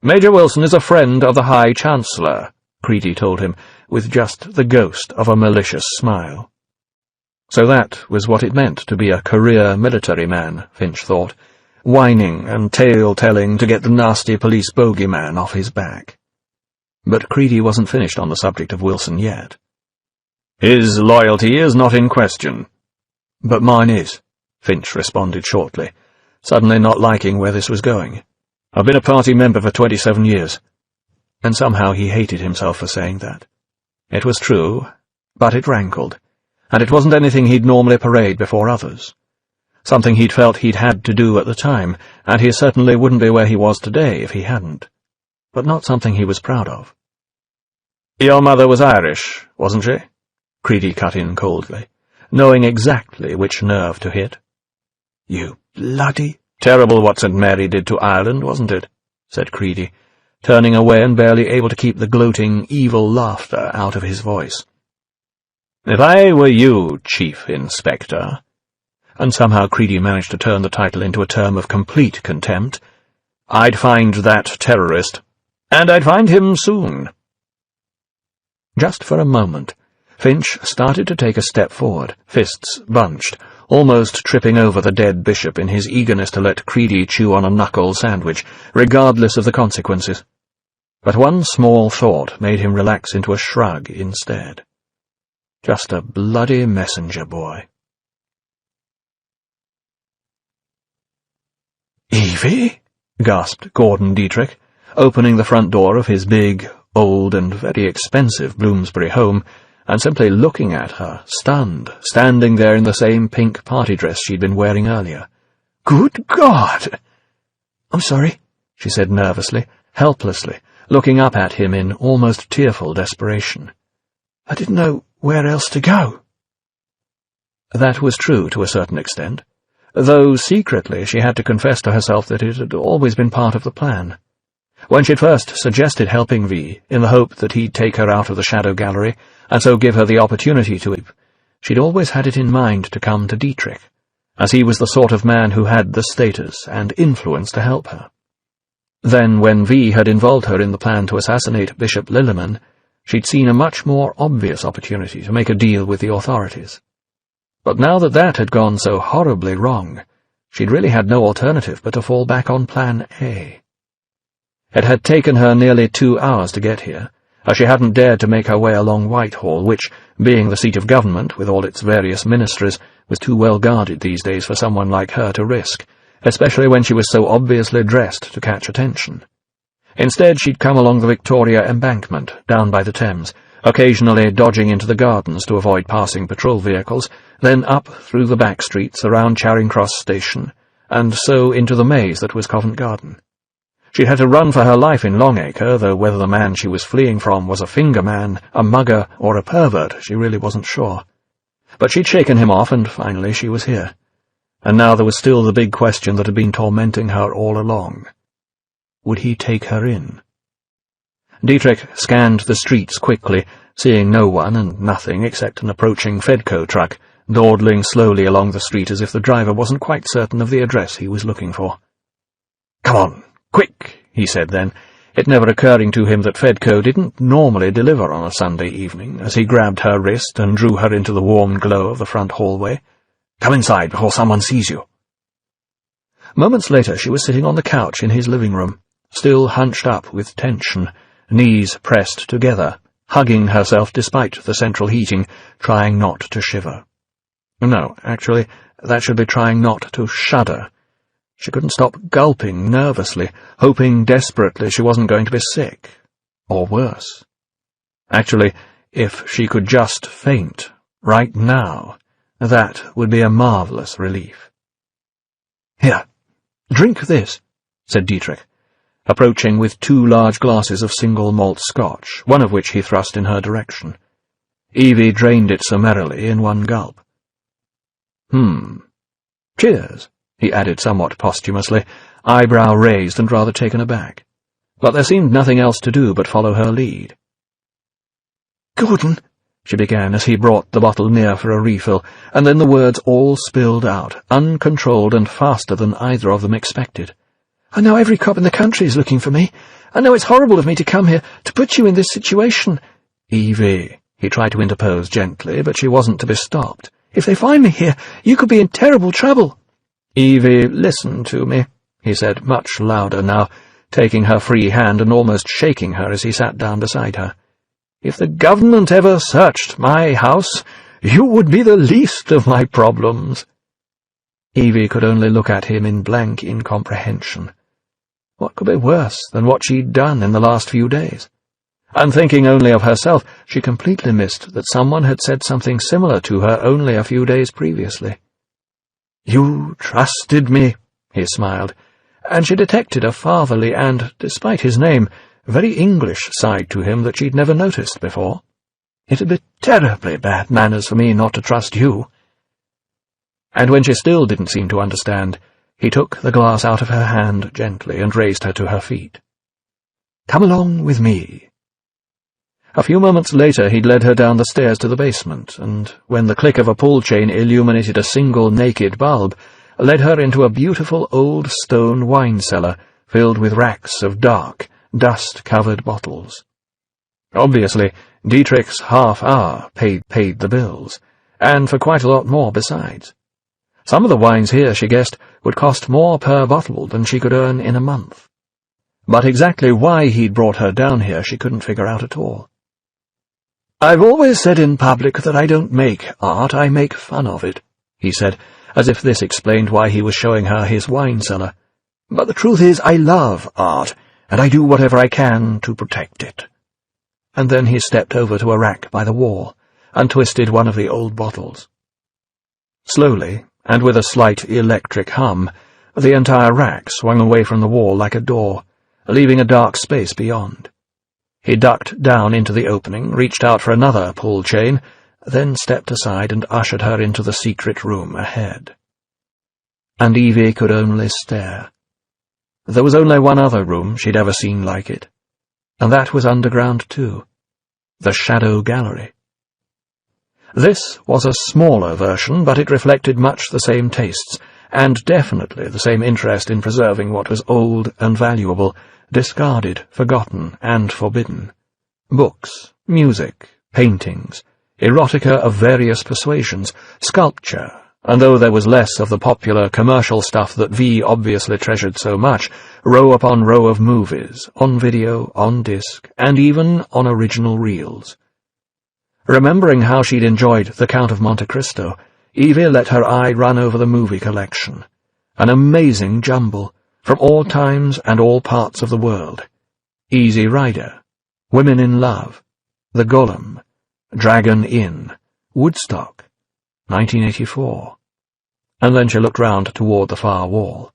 "Major Wilson is a friend of the High Chancellor," Creedy told him, with just the ghost of a malicious smile. So that was what it meant to be a career military man, Finch thought, whining and tale-telling to get the nasty police bogeyman off his back. But Creedy wasn't finished on the subject of Wilson yet. "His loyalty is not in question." "But mine is," Finch responded shortly, suddenly not liking where this was going. "I've been a party member for 27 years. And somehow he hated himself for saying that. It was true, but it rankled, and it wasn't anything he'd normally parade before others. Something he'd felt he'd had to do at the time, and he certainly wouldn't be where he was today if he hadn't. But not something he was proud of. "Your mother was Irish, wasn't she?" Creedy cut in coldly, knowing exactly which nerve to hit. "You bloody—" "Terrible what St. Mary did to Ireland, wasn't it?" said Creedy, turning away and barely able to keep the gloating, evil laughter out of his voice. "If I were you, Chief Inspector—" and somehow Creedy managed to turn the title into a term of complete contempt, "I'd find that terrorist, and I'd find him soon." Just for a moment, Finch started to take a step forward, fists bunched, almost tripping over the dead bishop in his eagerness to let Creedy chew on a knuckle sandwich, regardless of the consequences. But one small thought made him relax into a shrug instead. Just a bloody messenger boy. "Evie?" gasped Gordon Dietrich, opening the front door of his big, old, and very expensive Bloomsbury home, and simply looking at her, stunned, standing there in the same pink party dress she'd been wearing earlier. "Good God!" "I'm sorry," she said nervously, helplessly, looking up at him in almost tearful desperation. "I didn't know where else to go." That was true to a certain extent, though secretly she had to confess to herself that it had always been part of the plan. When she'd first suggested helping V, in the hope that he'd take her out of the shadow gallery, and so give her the opportunity to weep, she'd always had it in mind to come to Dietrich, as he was the sort of man who had the status and influence to help her. Then, when V had involved her in the plan to assassinate Bishop Lilliman, she'd seen a much more obvious opportunity to make a deal with the authorities. But now that that had gone so horribly wrong, she'd really had no alternative but to fall back on Plan A. It had taken her nearly 2 hours to get here, as she hadn't dared to make her way along Whitehall, which, being the seat of government with all its various ministries, was too well guarded these days for someone like her to risk, especially when she was so obviously dressed to catch attention. Instead, she'd come along the Victoria Embankment, down by the Thames, occasionally dodging into the gardens to avoid passing patrol vehicles, then up through the back streets around Charing Cross Station, and so into the maze that was Covent Garden. She'd had to run for her life in Longacre, though whether the man she was fleeing from was a finger man, a mugger, or a pervert, she really wasn't sure. But she'd shaken him off, and finally she was here. And now there was still the big question that had been tormenting her all along. Would he take her in? Dietrich scanned the streets quickly, seeing no one and nothing except an approaching Fedco truck, dawdling slowly along the street as if the driver wasn't quite certain of the address he was looking for. "Come on, quick," he said then, it never occurring to him that Fedco didn't normally deliver on a Sunday evening, as he grabbed her wrist and drew her into the warm glow of the front hallway. "Come inside before someone sees you." Moments later she was sitting on the couch in his living room, still hunched up with tension, knees pressed together, hugging herself despite the central heating, trying not to shiver. No, actually, that should be trying not to shudder. She couldn't stop gulping nervously, hoping desperately she wasn't going to be sick. Or worse. Actually, if she could just faint, right now, that would be a marvellous relief. "Here, drink this," said Dietrich, approaching with 2 large glasses of single malt scotch, one of which he thrust in her direction. Evie drained it summarily in one gulp. Cheers," he added somewhat posthumously, eyebrow raised and rather taken aback. But there seemed nothing else to do but follow her lead. "Gordon," she began as he brought the bottle near for a refill, and then the words all spilled out, uncontrolled and faster than either of them expected. "I know every cop in the country is looking for me. I know it's horrible of me to come here, to put you in this situation." "Evie," he tried to interpose gently, but she wasn't to be stopped. "If they find me here, you could be in terrible trouble." "Evie, listen to me," he said, much louder now, taking her free hand and almost shaking her as he sat down beside her. "If the government ever searched my house, you would be the least of my problems." Evie could only look at him in blank incomprehension. What could be worse than what she'd done in the last few days? And thinking only of herself, she completely missed that someone had said something similar to her only a few days previously. "You trusted me," he smiled, and she detected a fatherly and, despite his name, very English side to him that she'd never noticed before. "It'd be terribly bad manners for me not to trust you." And when she still didn't seem to understand, he took the glass out of her hand gently and raised her to her feet. "Come along with me." A few moments later he'd led her down the stairs to the basement, and, when the click of a pull chain illuminated a single naked bulb, led her into a beautiful old stone wine cellar filled with racks of dark, dust-covered bottles. Obviously, Dietrich's half-hour paid the bills, and for quite a lot more besides. Some of the wines here, she guessed, would cost more per bottle than she could earn in a month. But exactly why he'd brought her down here she couldn't figure out at all. "I've always said in public that I don't make art, I make fun of it," he said, as if this explained why he was showing her his wine cellar. "But the truth is, I love art, and I do whatever I can to protect it." And then he stepped over to a rack by the wall, and twisted one of the old bottles. Slowly, and with a slight electric hum, the entire rack swung away from the wall like a door, leaving a dark space beyond. He ducked down into the opening, reached out for another pull chain, then stepped aside and ushered her into the secret room ahead. And Evie could only stare. There was only one other room she'd ever seen like it, and that was underground too, the Shadow Gallery. This was a smaller version, but it reflected much the same tastes, and definitely the same interest in preserving what was old and valuable, discarded, forgotten, and forbidden. Books, music, paintings, erotica of various persuasions, sculpture, and though there was less of the popular commercial stuff that V obviously treasured so much, row upon row of movies, on video, on disc, and even on original reels. Remembering how she'd enjoyed The Count of Monte Cristo, Evie let her eye run over the movie collection. An amazing jumble, from all times and all parts of the world. Easy Rider, Women in Love, The Golem, Dragon Inn, Woodstock, 1984. And then she looked round toward the far wall.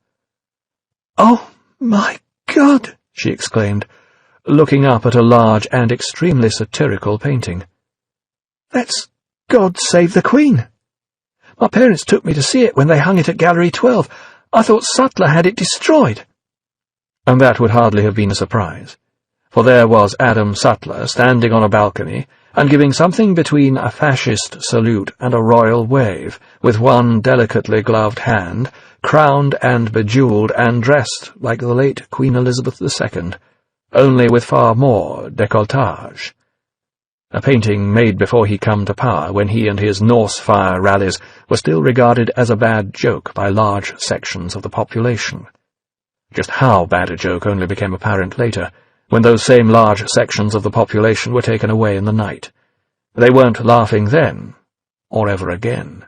"Oh, my God!" she exclaimed, looking up at a large and extremely satirical painting. "That's God Save the Queen. My parents took me to see it when they hung it at Gallery 12. I thought Sutler had it destroyed." And that would hardly have been a surprise, for there was Adam Sutler standing on a balcony and giving something between a fascist salute and a royal wave, with one delicately gloved hand, crowned and bejewelled and dressed like the late Queen Elizabeth II, only with far more décolletage. A painting made before he come to power, when he and his Norse fire rallies were still regarded as a bad joke by large sections of the population. Just how bad a joke only became apparent later, when those same large sections of the population were taken away in the night. They weren't laughing then, or ever again.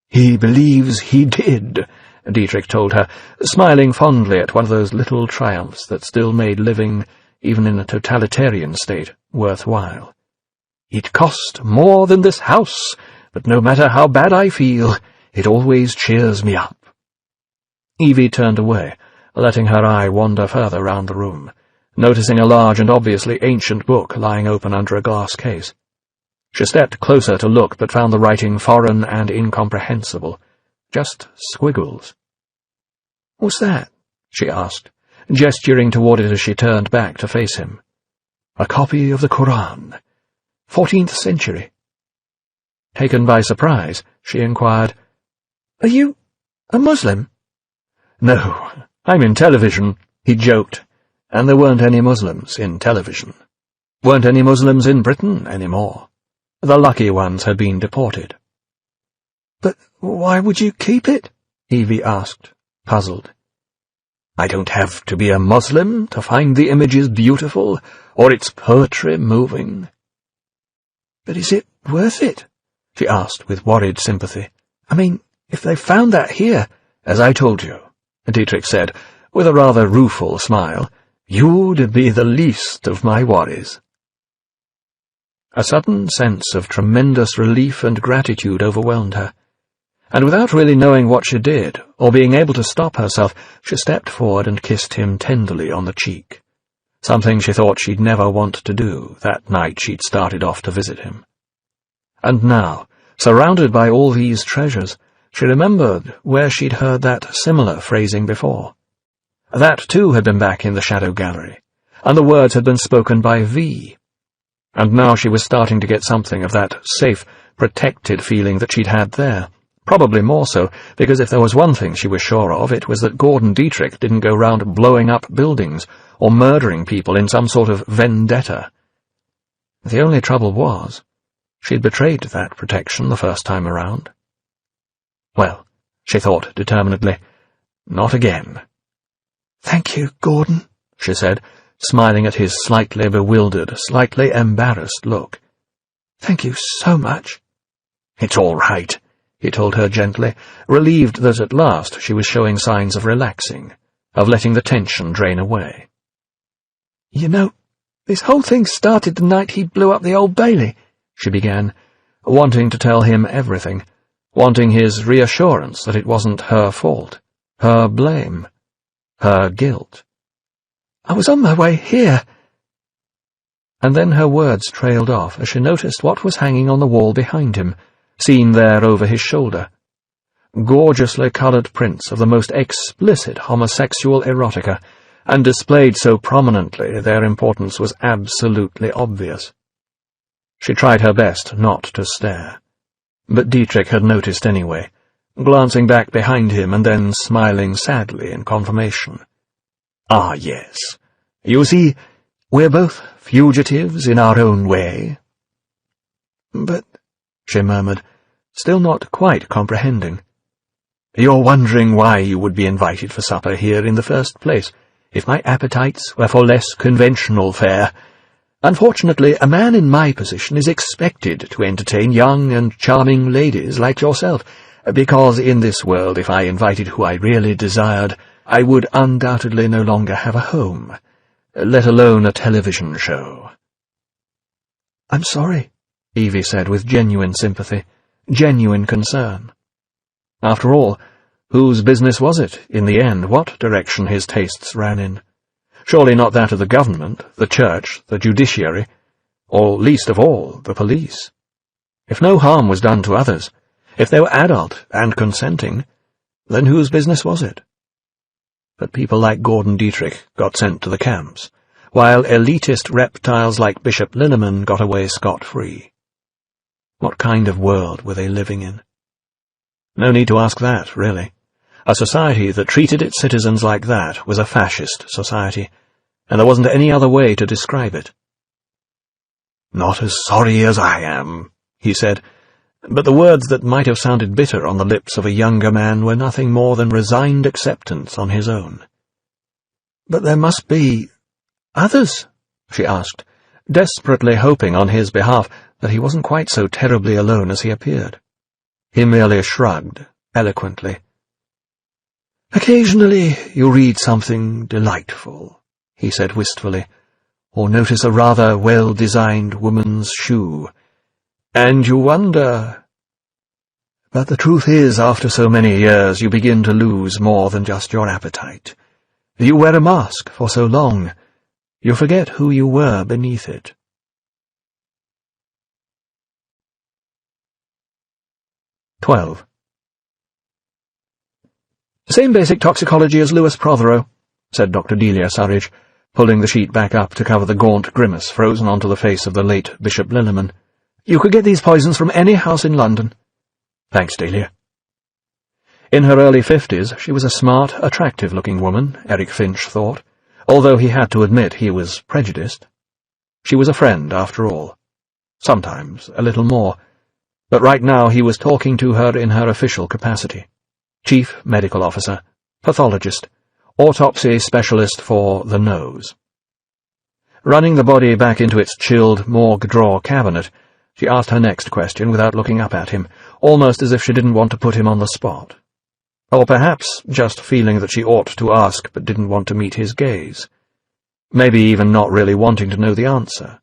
"He believes he did," Dietrich told her, smiling fondly at one of those little triumphs that still made living, even in a totalitarian state, worthwhile. "It cost more than this house, but no matter how bad I feel, it always cheers me up." Evie turned away, letting her eye wander further round the room, noticing a large and obviously ancient book lying open under a glass case. She stepped closer to look, but found the writing foreign and incomprehensible, just squiggles. "What's that?" she asked, gesturing toward it as she turned back to face him. "A copy of the Koran, 14th century. Taken by surprise, she inquired, "Are you a Muslim?" "No, I'm in television," he joked, and there weren't any Muslims in television. Weren't any Muslims in Britain anymore. The lucky ones had been deported. "But why would you keep it?" Evie asked, puzzled. "I don't have to be a Muslim to find the images beautiful, or its poetry moving." "But is it worth it?" she asked with worried sympathy. "I mean, if they found that here—" "As I told you," Dietrich said, with a rather rueful smile, "you'd be the least of my worries." A sudden sense of tremendous relief and gratitude overwhelmed her, and without really knowing what she did, or being able to stop herself, she stepped forward and kissed him tenderly on the cheek, something she thought she'd never want to do that night she'd started off to visit him. And now, surrounded by all these treasures, she remembered where she'd heard that similar phrasing before. That, too, had been back in the Shadow Gallery, and the words had been spoken by V. And now she was starting to get something of that safe, protected feeling that she'd had there. Probably more so, because if there was one thing she was sure of, it was that Gordon Dietrich didn't go round blowing up buildings or murdering people in some sort of vendetta. The only trouble was, she'd betrayed that protection the first time around. Well, she thought determinedly, not again. "Thank you, Gordon," she said, smiling at his slightly bewildered, slightly embarrassed look. "Thank you so much." "It's all right," he told her gently, relieved that at last she was showing signs of relaxing, of letting the tension drain away. "You know, this whole thing started the night he blew up the Old Bailey," she began, wanting to tell him everything, wanting his reassurance that it wasn't her fault, her blame, her guilt. "I was on my way here." And then her words trailed off as she noticed what was hanging on the wall behind him, seen there over his shoulder. Gorgeously coloured prints of the most explicit homosexual erotica, and displayed so prominently their importance was absolutely obvious. She tried her best not to stare, but Dietrich had noticed anyway, glancing back behind him and then smiling sadly in confirmation. "Ah, yes. You see, we're both fugitives in our own way." "But," she murmured, still not quite comprehending. "You're wondering why you would be invited for supper here in the first place, if my appetites were for less conventional fare. Unfortunately, a man in my position is expected to entertain young and charming ladies like yourself, because in this world, if I invited who I really desired, I would undoubtedly no longer have a home, let alone a television show." "I'm sorry," Evie said with genuine sympathy, genuine concern. After all, whose business was it, in the end, what direction his tastes ran in? Surely not that of the government, the church, the judiciary, or, least of all, the police. If no harm was done to others, if they were adult and consenting, then whose business was it? But people like Gordon Dietrich got sent to the camps, while elitist reptiles like Bishop Linneman got away scot-free. What kind of world were they living in? No need to ask that, really. A society that treated its citizens like that was a fascist society, and there wasn't any other way to describe it. "Not as sorry as I am," he said, but the words that might have sounded bitter on the lips of a younger man were nothing more than resigned acceptance on his own. "But there must be others?" she asked, desperately hoping on his behalf that he wasn't quite so terribly alone as he appeared. He merely shrugged, eloquently. "Occasionally you read something delightful," he said wistfully, "or notice a rather well-designed woman's shoe, and you wonder. But the truth is, after so many years, you begin to lose more than just your appetite. You wear a mask for so long, you forget who you were beneath it." 12. "Same basic toxicology as Louis Prothero," said Dr. Delia Surridge, pulling the sheet back up to cover the gaunt grimace frozen onto the face of the late Bishop Linneman. "You could get these poisons from any house in London." "Thanks, Delia." In her early 50s, she was a smart, attractive-looking woman, Eric Finch thought, although he had to admit he was prejudiced. She was a friend, after all. Sometimes a little more, but right now he was talking to her in her official capacity. Chief Medical Officer, pathologist, autopsy specialist for the nose. Running the body back into its chilled morgue drawer cabinet, she asked her next question without looking up at him, almost as if she didn't want to put him on the spot. Or perhaps just feeling that she ought to ask but didn't want to meet his gaze. Maybe even not really wanting to know the answer.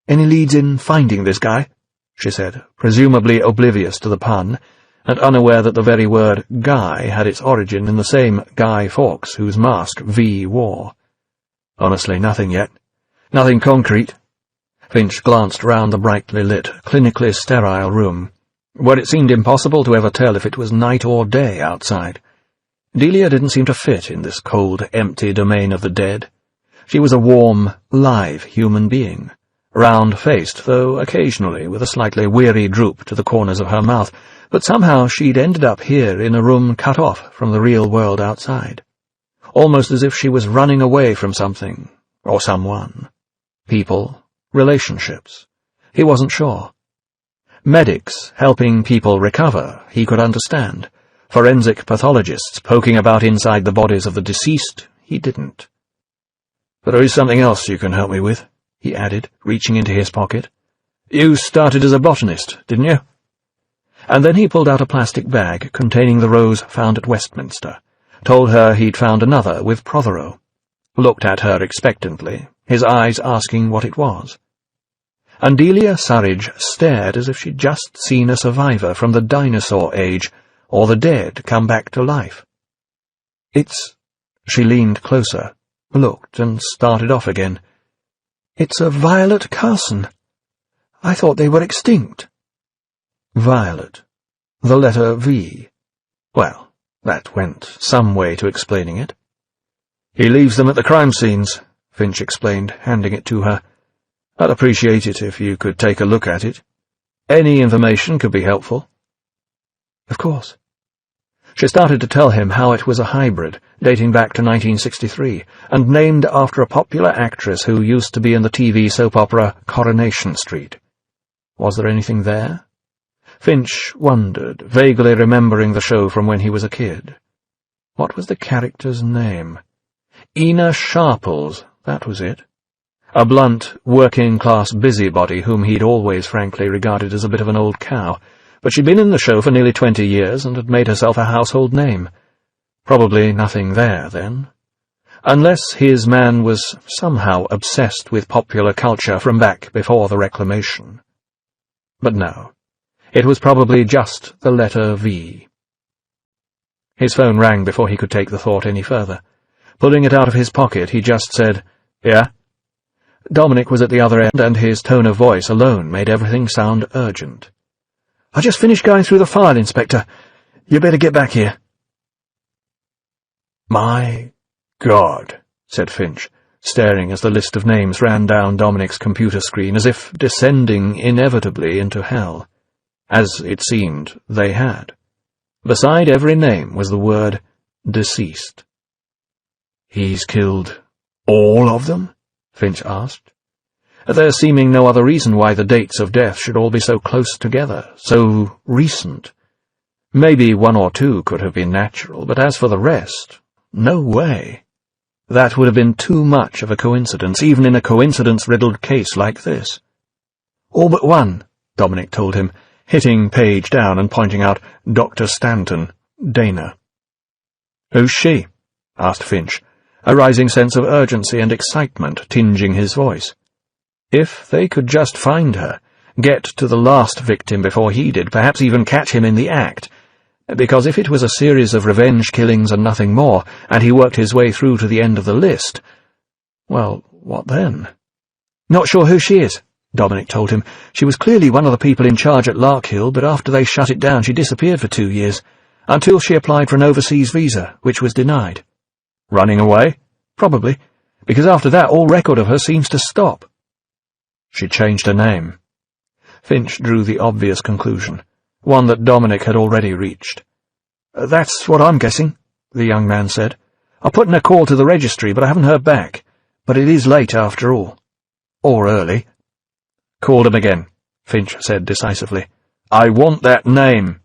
"Any leads in finding this guy?" she said, presumably oblivious to the pun, and unaware that the very word guy had its origin in the same Guy Fawkes whose mask V wore. "Honestly, nothing yet. Nothing concrete." Finch glanced round the brightly lit, clinically sterile room, where it seemed impossible to ever tell if it was night or day outside. Delia didn't seem to fit in this cold, empty domain of the dead. She was a warm, live human being, round-faced, though occasionally with a slightly weary droop to the corners of her mouth, but somehow she'd ended up here in a room cut off from the real world outside, almost as if she was running away from something, or someone. People, relationships. He wasn't sure. Medics helping people recover, he could understand. Forensic pathologists poking about inside the bodies of the deceased, he didn't. "But there is something else you can help me with," he added, reaching into his pocket. "You started as a botanist, didn't you?" And then he pulled out a plastic bag containing the rose found at Westminster, told her he'd found another with Prothero, looked at her expectantly, his eyes asking what it was. and Delia Surridge stared as if she'd just seen a survivor from the dinosaur age, or the dead come back to life. "It's—" She leaned closer, looked, and started off again. "It's a Violet Carson. I thought they were extinct." Violet. The letter V. Well, that went some way to explaining it. "He leaves them at the crime scenes," Finch explained, handing it to her. "I'd appreciate it if you could take a look at it. Any information could be helpful." "Of course." She started to tell him how it was a hybrid, dating back to 1963, and named after a popular actress who used to be in the TV soap opera Coronation Street. Was there anything there? Finch wondered, vaguely remembering the show from when he was a kid. What was the character's name? Ina Sharples, that was it. A blunt, working-class busybody whom he'd always frankly regarded as a bit of an old cow, but she'd been in the show for nearly 20 years and had made herself a household name. Probably nothing there, then. Unless his man was somehow obsessed with popular culture from back before the Reclamation. But no, it was probably just the letter V. His phone rang before he could take the thought any further. Pulling it out of his pocket, he just said, "Yeah?" Dominic was at the other end, and his tone of voice alone made everything sound urgent. "I just finished going through the file, Inspector. You better get back here." "My God," said Finch, staring as the list of names ran down Dominic's computer screen as if descending inevitably into hell. As it seemed they had. Beside every name was the word deceased. "He's killed all of them?" Finch asked. There seeming no other reason why the dates of death should all be so close together, so recent. Maybe one or two could have been natural, but as for the rest, no way. That would have been too much of a coincidence, even in a coincidence-riddled case like this. "All but one," Dominic told him, hitting page down and pointing out Dr. Stanton, Dana. "Who's she?" asked Finch, a rising sense of urgency and excitement tinging his voice. If they could just find her, get to the last victim before he did, perhaps even catch him in the act, because if it was a series of revenge killings and nothing more, and he worked his way through to the end of the list, well, what then? "Not sure who she is," Dominic told him. "She was clearly one of the people in charge at Larkhill, but after they shut it down she disappeared for 2 years, until she applied for an overseas visa, which was denied." "Running away?" "Probably, because after that all record of her seems to stop." "She changed her name." Finch drew the obvious conclusion, one that Dominic had already reached. "That's what I'm guessing," the young man said. "I put in a call to the registry, but I haven't heard back. But it is late after all. Or early." "Call them again," Finch said decisively. "I want that name."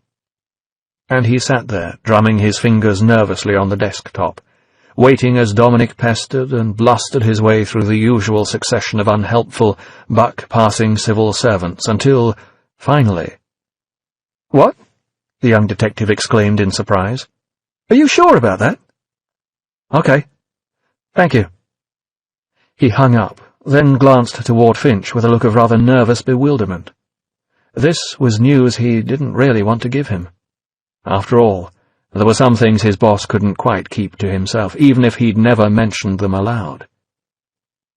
And he sat there, drumming his fingers nervously on the desktop, waiting as Dominic pestered and blustered his way through the usual succession of unhelpful, buck-passing civil servants, until, finally— "What?" the young detective exclaimed in surprise. "Are you sure about that?" "Okay. Thank you." He hung up, then glanced toward Finch with a look of rather nervous bewilderment. This was news he didn't really want to give him. After all, there were some things his boss couldn't quite keep to himself, even if he'd never mentioned them aloud.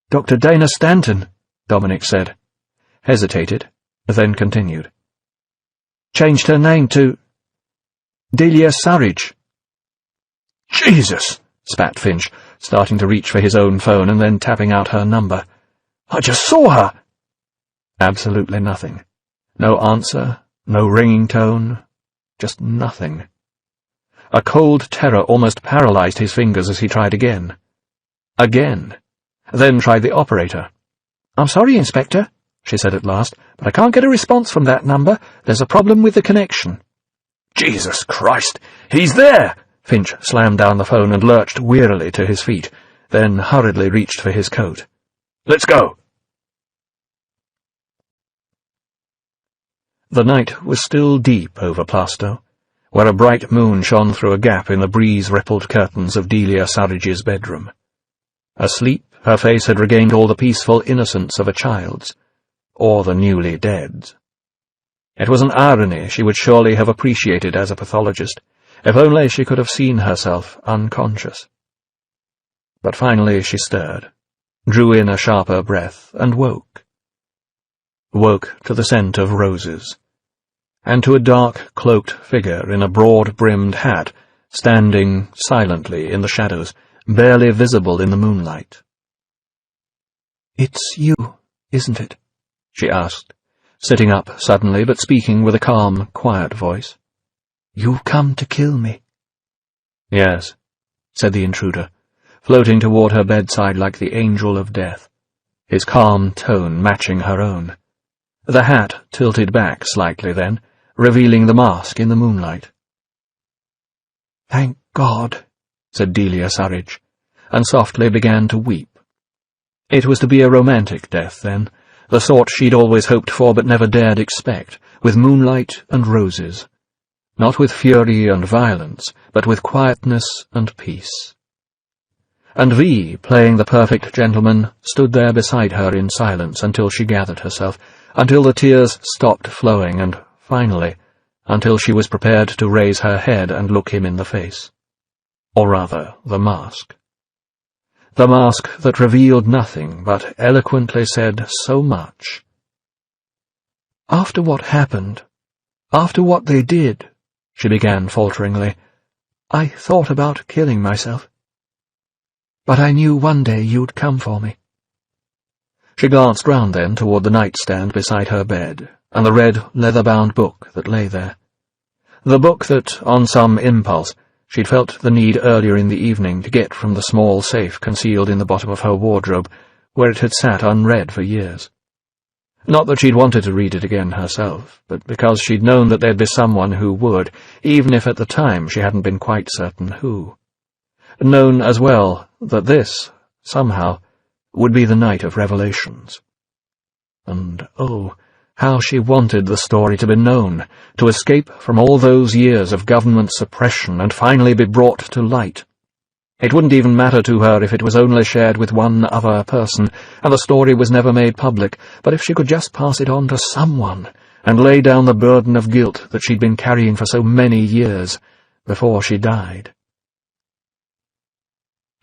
"Dr. Dana Stanton," Dominic said, hesitated, then continued. "Changed her name to Delia Surridge." "Jesus!" spat Finch, starting to reach for his own phone and then tapping out her number. "I just saw her!" Absolutely nothing. No answer, no ringing tone, just nothing. A cold terror almost paralyzed his fingers as he tried again. Again. Then tried the operator. "I'm sorry, Inspector," she said at last, "but I can't get a response from that number. There's a problem with the connection." "Jesus Christ! He's there!" Finch slammed down the phone and lurched wearily to his feet, then hurriedly reached for his coat. "Let's go!" The night was still deep over Plaistow, where a bright moon shone through a gap in the breeze-rippled curtains of Delia Surridge's bedroom. Asleep, her face had regained all the peaceful innocence of a child's, or the newly dead. It was an irony she would surely have appreciated as a pathologist, if only she could have seen herself unconscious. But finally she stirred, drew in a sharper breath, and woke. Woke to the scent of roses, and to a dark, cloaked figure in a broad-brimmed hat, standing silently in the shadows, barely visible in the moonlight. "It's you, isn't it?" she asked, sitting up suddenly, but speaking with a calm, quiet voice. "You've come to kill me." "Yes," said the intruder, floating toward her bedside like the angel of death, his calm tone matching her own. The hat tilted back slightly then, revealing the mask in the moonlight. "Thank God," said Delia Surridge, and softly began to weep. It was to be a romantic death, then, the sort she'd always hoped for but never dared expect, with moonlight and roses. Not with fury and violence, but with quietness and peace. And V, playing the perfect gentleman, stood there beside her in silence until she gathered herself, until the tears stopped flowing, and finally, until she was prepared to raise her head and look him in the face. Or rather, the mask. The mask that revealed nothing, but eloquently said so much. "After what happened, after what they did," she began falteringly, "I thought about killing myself. But I knew one day you'd come for me." She glanced round then toward the nightstand beside her bed, and the red, leather-bound book that lay there. The book that, on some impulse, she'd felt the need earlier in the evening to get from the small safe concealed in the bottom of her wardrobe, where it had sat unread for years. Not that she'd wanted to read it again herself, but because she'd known that there'd be someone who would, even if at the time she hadn't been quite certain who. Known as well that this, somehow, would be the night of revelations. And, oh, how she wanted the story to be known, to escape from all those years of government suppression and finally be brought to light. It wouldn't even matter to her if it was only shared with one other person, and the story was never made public, but if she could just pass it on to someone, and lay down the burden of guilt that she'd been carrying for so many years, before she died.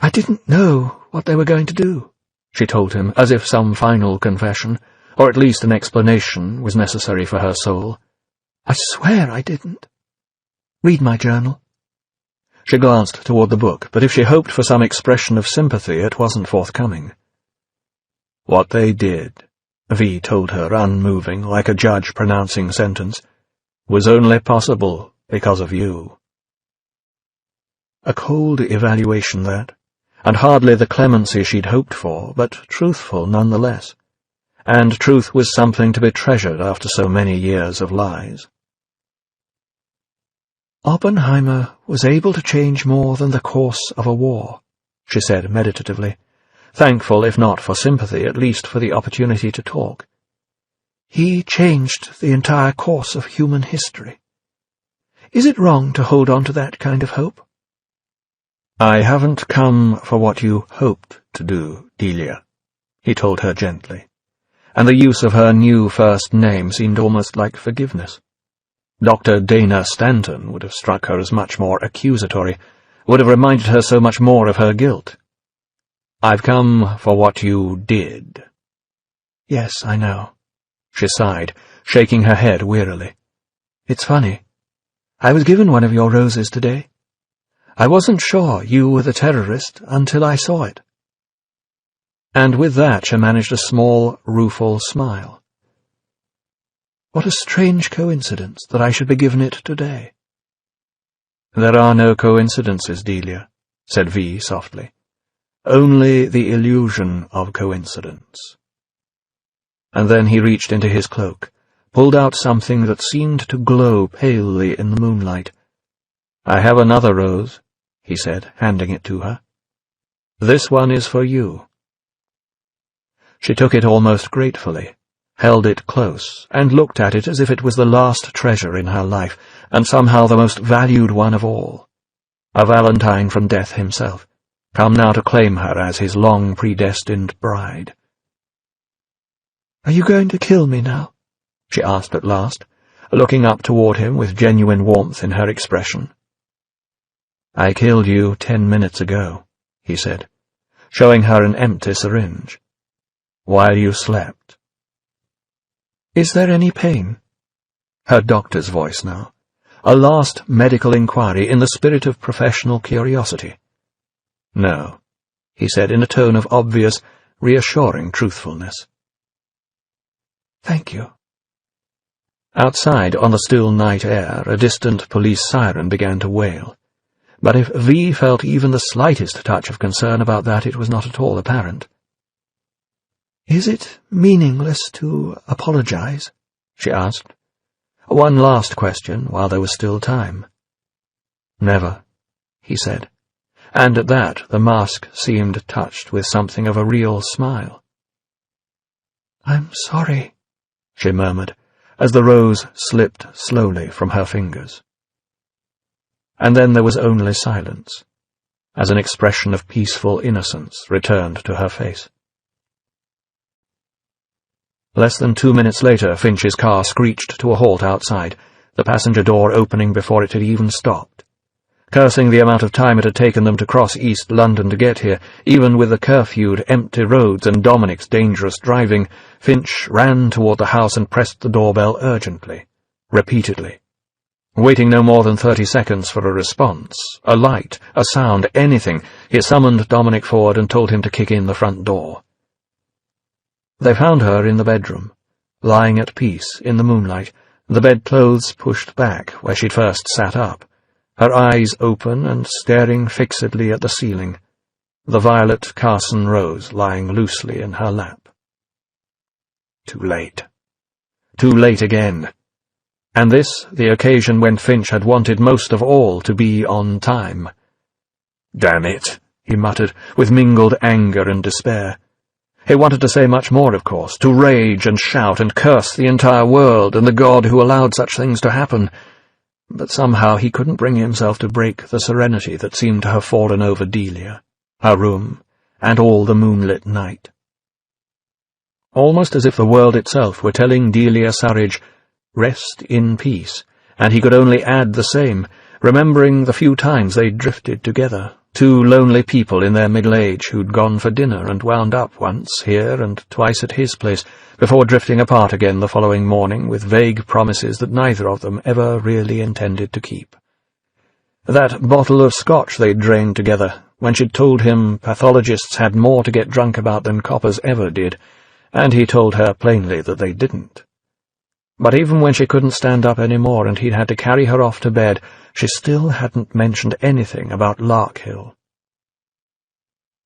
"I didn't know what they were going to do," she told him, as if some final confession, or at least an explanation, was necessary for her soul. "I swear I didn't. Read my journal." She glanced toward the book, but if she hoped for some expression of sympathy, it wasn't forthcoming. "What they did," V told her, unmoving, like a judge pronouncing sentence, "was only possible because of you." A cold evaluation, that, and hardly the clemency she'd hoped for, but truthful nonetheless. And truth was something to be treasured after so many years of lies. "Oppenheimer was able to change more than the course of a war," she said meditatively, thankful if not for sympathy, at least for the opportunity to talk. "He changed the entire course of human history. Is it wrong to hold on to that kind of hope?" "I haven't come for what you hoped to do, Delia," he told her gently, and the use of her new first name seemed almost like forgiveness. Dr. Dana Stanton would have struck her as much more accusatory, would have reminded her so much more of her guilt. "I've come for what you did." "Yes, I know," she sighed, shaking her head wearily. "It's funny. I was given one of your roses today. I wasn't sure you were the terrorist until I saw it." And with that she managed a small, rueful smile. "What a strange coincidence that I should be given it today." "There are no coincidences, Delia," said V softly. "Only the illusion of coincidence." And then he reached into his cloak, pulled out something that seemed to glow palely in the moonlight. "I have another rose," he said, handing it to her. "This one is for you." She took it almost gratefully, held it close, and looked at it as if it was the last treasure in her life, and somehow the most valued one of all. A Valentine from death himself, come now to claim her as his long predestined bride. "Are you going to kill me now?" she asked at last, looking up toward him with genuine warmth in her expression. "I killed you 10 minutes ago," he said, showing her an empty syringe, "while you slept." "Is there any pain?" Her doctor's voice now, a last medical inquiry in the spirit of professional curiosity. "No," he said in a tone of obvious, reassuring truthfulness. "Thank you." Outside, on the still night air, a distant police siren began to wail. But if V felt even the slightest touch of concern about that, it was not at all apparent. "Is it meaningless to apologize?" she asked. One last question, while there was still time. "Never," he said, and at that the mask seemed touched with something of a real smile. "I'm sorry," she murmured, as the rose slipped slowly from her fingers. And then there was only silence, as an expression of peaceful innocence returned to her face. Less than 2 minutes later, Finch's car screeched to a halt outside, the passenger door opening before it had even stopped. Cursing the amount of time it had taken them to cross East London to get here, even with the curfewed, empty roads and Dominic's dangerous driving, Finch ran toward the house and pressed the doorbell urgently, repeatedly. Waiting no more than 30 seconds for a response, a light, a sound, anything, he summoned Dominic forward and told him to kick in the front door. They found her in the bedroom, lying at peace in the moonlight, the bedclothes pushed back where she'd first sat up, her eyes open and staring fixedly at the ceiling, the violet Carson rose lying loosely in her lap. Too late. Too late again. And this, the occasion when Finch had wanted most of all to be on time. "Damn it," he muttered, with mingled anger and despair. He wanted to say much more, of course, to rage and shout and curse the entire world and the God who allowed such things to happen, but somehow he couldn't bring himself to break the serenity that seemed to have fallen over Delia, her room, and all the moonlit night. Almost as if the world itself were telling Delia Surridge, "Rest in peace," and he could only add the same, remembering the few times they'd drifted together, two lonely people in their middle age who'd gone for dinner and wound up once here and twice at his place, before drifting apart again the following morning with vague promises that neither of them ever really intended to keep. That bottle of scotch they'd drained together, when she'd told him pathologists had more to get drunk about than coppers ever did, and he told her plainly that they didn't. But even when she couldn't stand up any more and he'd had to carry her off to bed, she still hadn't mentioned anything about Larkhill.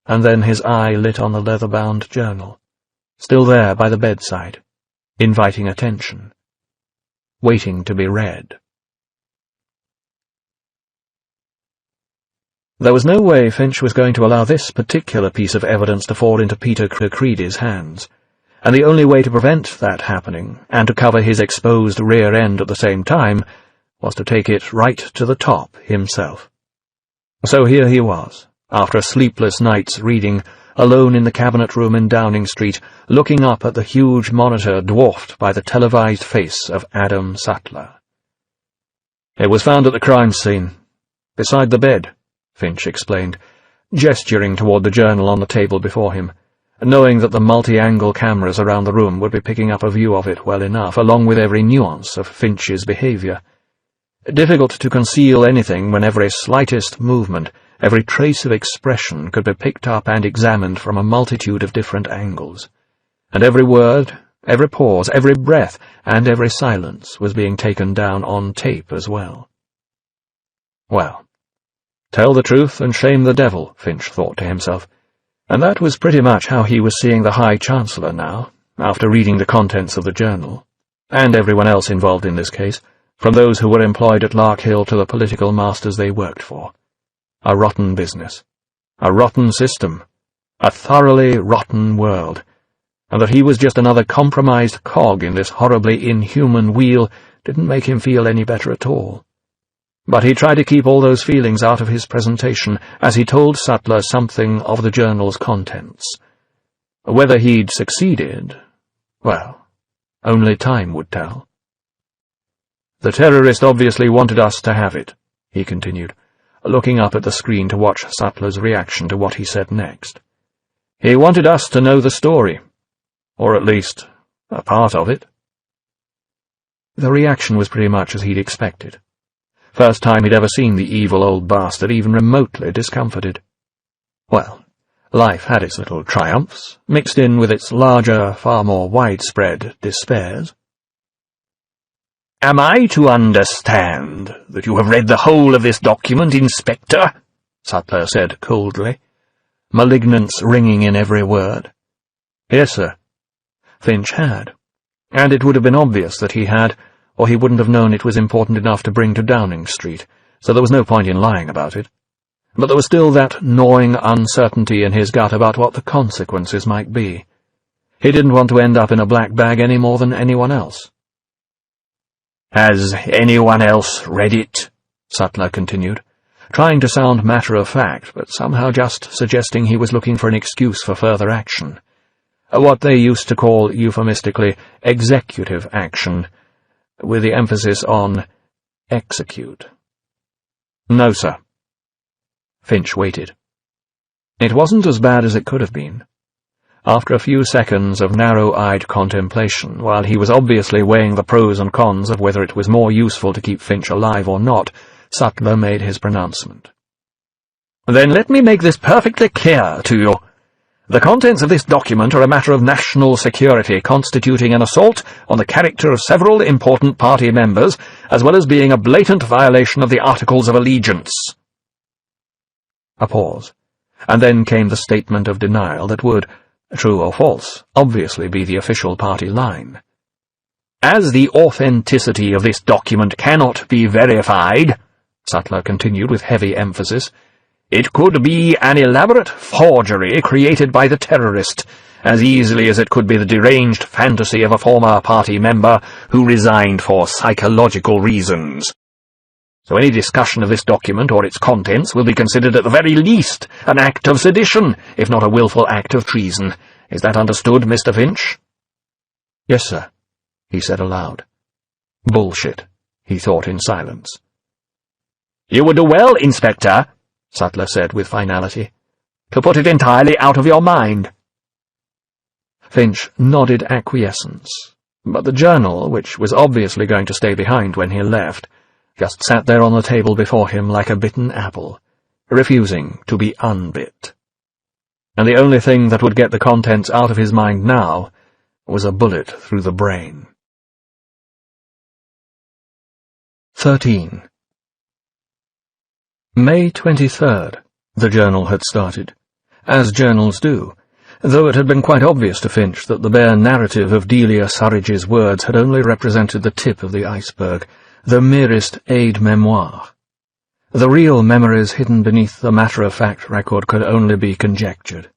And then his eye lit on the leather-bound journal, still there by the bedside, inviting attention, waiting to be read. There was no way Finch was going to allow this particular piece of evidence to fall into Peter Creedy's hands, and the only way to prevent that happening, and to cover his exposed rear end at the same time, was to take it right to the top himself. So here he was, after a sleepless night's reading, alone in the cabinet room in Downing Street, looking up at the huge monitor dwarfed by the televised face of Adam Sattler. "It was found at the crime scene, beside the bed," Finch explained, gesturing toward the journal on the table before him, knowing that the multi-angle cameras around the room would be picking up a view of it well enough, along with every nuance of Finch's behavior. Difficult to conceal anything when every slightest movement, every trace of expression could be picked up and examined from a multitude of different angles, and every word, every pause, every breath, and every silence was being taken down on tape as well. Well, tell the truth and shame the devil, Finch thought to himself. And that was pretty much how he was seeing the High Chancellor now, after reading the contents of the journal, and everyone else involved in this case, from those who were employed at Larkhill to the political masters they worked for. A rotten business, a rotten system, a thoroughly rotten world, and that he was just another compromised cog in this horribly inhuman wheel didn't make him feel any better at all. But he tried to keep all those feelings out of his presentation as he told Sattler something of the journal's contents. Whether he'd succeeded, Well, only time would tell. "The terrorist obviously wanted us to have it," he continued, looking up at the screen to watch Sattler's reaction to what he said next. "He wanted us to know the story, or at least a part of it." The reaction was pretty much as he'd expected. First time he'd ever seen the evil old bastard even remotely discomfited. Well, life had its little triumphs, mixed in with its larger, far more widespread despairs. "Am I to understand that you have read the whole of this document, Inspector?" Sattler said coldly, malignance ringing in every word. "Yes, sir." Finch had, and it would have been obvious that he had, or he wouldn't have known it was important enough to bring to Downing Street, so there was no point in lying about it. But there was still that gnawing uncertainty in his gut about what the consequences might be. He didn't want to end up in a black bag any more than anyone else. "Has anyone else read it?" Sattler continued, trying to sound matter-of-fact, but somehow just suggesting he was looking for an excuse for further action. What they used to call, euphemistically, executive action, with the emphasis on execute. "No, sir." Finch waited. It wasn't as bad as it could have been. After a few seconds of narrow-eyed contemplation, while he was obviously weighing the pros and cons of whether it was more useful to keep Finch alive or not, Sattler made his pronouncement. "Then let me make this perfectly clear to you. The contents of this document are a matter of national security, constituting an assault on the character of several important party members, as well as being a blatant violation of the Articles of Allegiance." A pause, and then came the statement of denial that would, true or false, obviously be the official party line. "As the authenticity of this document cannot be verified," Sattler continued with heavy emphasis, "it could be an elaborate forgery created by the terrorist, as easily as it could be the deranged fantasy of a former party member who resigned for psychological reasons. So any discussion of this document or its contents will be considered at the very least an act of sedition, if not a willful act of treason. Is that understood, Mr. Finch?" "Yes, sir," he said aloud. Bullshit, he thought in silence. "You would do well, Inspector," Sattler said with finality, "to put it entirely out of your mind." Finch nodded acquiescence, but the journal, which was obviously going to stay behind when he left, just sat there on the table before him like a bitten apple, refusing to be unbit. And the only thing that would get the contents out of his mind now was a bullet through the brain. 13. May 23rd, the journal had started, as journals do, though it had been quite obvious to Finch that the bare narrative of Delia Surridge's words had only represented the tip of the iceberg, the merest aide-memoire. The real memories hidden beneath the matter-of-fact record could only be conjectured.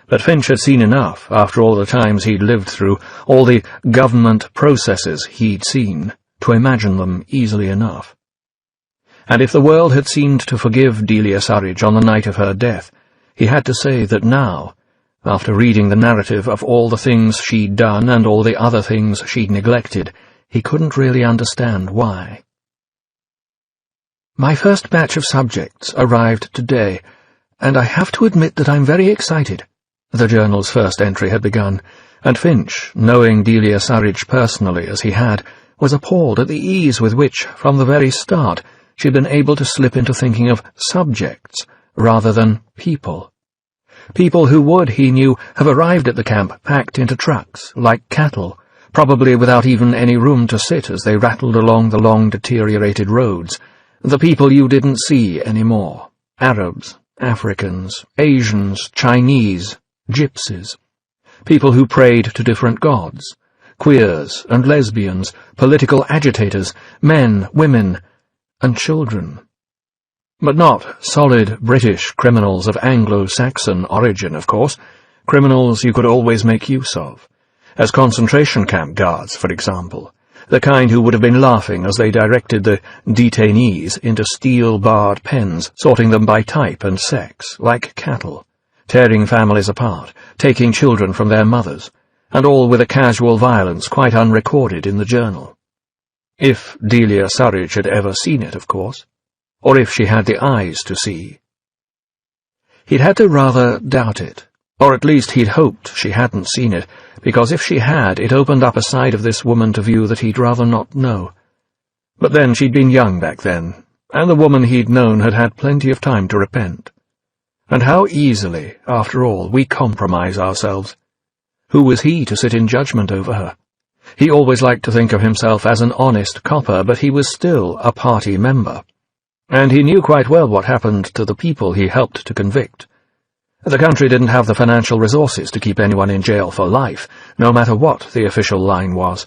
But Finch had seen enough, after all the times he'd lived through, all the government processes he'd seen, to imagine them easily enough. And if the world had seemed to forgive Delia Surridge on the night of her death, he had to say that now, after reading the narrative of all the things she'd done and all the other things she'd neglected, he couldn't really understand why. "My first batch of subjects arrived today, and I have to admit that I'm very excited," the journal's first entry had begun, and Finch, knowing Delia Surridge personally as he had, was appalled at the ease with which, from the very start, she'd been able to slip into thinking of subjects rather than people. People who would, he knew, have arrived at the camp packed into trucks, like cattle, probably without even any room to sit as they rattled along the long deteriorated roads, the people you didn't see anymore. Arabs, Africans, Asians, Chinese, gypsies. People who prayed to different gods. Queers and lesbians, political agitators, men, women, and children. But not solid British criminals of Anglo-Saxon origin, of course, criminals you could always make use of, as concentration camp guards, for example, the kind who would have been laughing as they directed the detainees into steel-barred pens, sorting them by type and sex, like cattle, tearing families apart, taking children from their mothers, and all with a casual violence quite unrecorded in the journal. If Delia Surridge had ever seen it, of course, or if she had the eyes to see. He'd had to rather doubt it, or at least he'd hoped she hadn't seen it, because if she had, it opened up a side of this woman to view that he'd rather not know. But then she'd been young back then, and the woman he'd known had had plenty of time to repent. And how easily, after all, we compromise ourselves. Who was he to sit in judgment over her? He always liked to think of himself as an honest copper, but he was still a party member. And he knew quite well what happened to the people he helped to convict. The country didn't have the financial resources to keep anyone in jail for life, no matter what the official line was.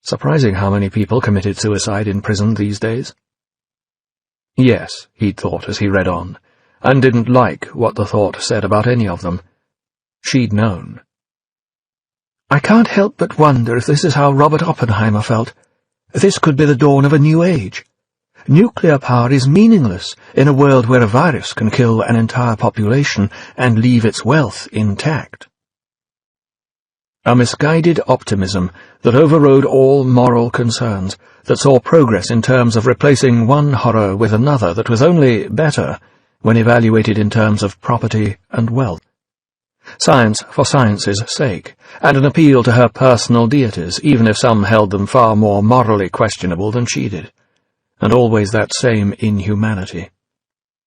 Surprising how many people committed suicide in prison these days. Yes, he'd thought as he read on, and didn't like what the thought said about any of them. She'd known. I can't help but wonder if this is how Robert Oppenheimer felt. This could be the dawn of a new age. Nuclear power is meaningless in a world where a virus can kill an entire population and leave its wealth intact. A misguided optimism that overrode all moral concerns, that saw progress in terms of replacing one horror with another that was only better when evaluated in terms of property and wealth. Science for science's sake, and an appeal to her personal deities, even if some held them far more morally questionable than she did. And always that same inhumanity.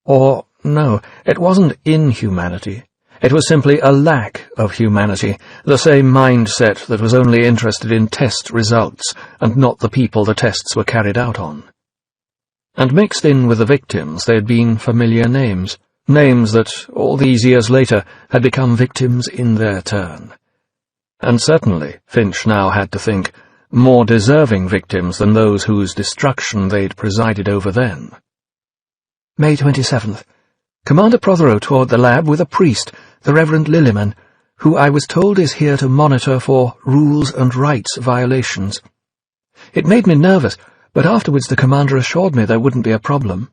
Or, no, it wasn't inhumanity. It was simply a lack of humanity, the same mindset that was only interested in test results, and not the people the tests were carried out on. And mixed in with the victims there had been familiar names, names that, all these years later, had become victims in their turn. And certainly, Finch now had to think, more deserving victims than those whose destruction they'd presided over then. May 27th. Commander Prothero toured the lab with a priest, the Reverend Lilliman, who I was told is here to monitor for rules and rights violations. It made me nervous, but afterwards the commander assured me there wouldn't be a problem.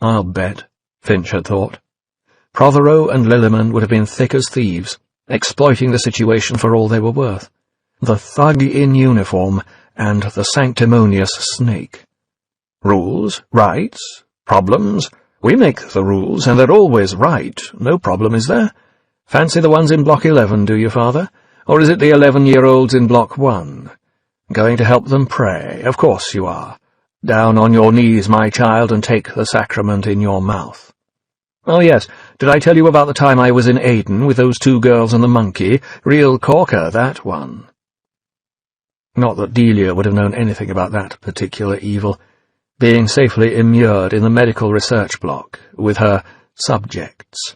I'll bet, Finch had thought. Prothero and Lilliman would have been thick as thieves, exploiting the situation for all they were worth. The thug in uniform and the sanctimonious snake. Rules, rights, problems. We make the rules, and they're always right. No problem, is there? Fancy the ones in Block 11, do you, Father? Or is it the 11-year-olds in Block 1? Going to help them pray? Of course you are. Down on your knees, my child, and take the sacrament in your mouth. Oh, yes, did I tell you about the time I was in Aden with those 2 girls and the monkey? Real corker, that one. Not that Delia would have known anything about that particular evil, being safely immured in the medical research block with her subjects.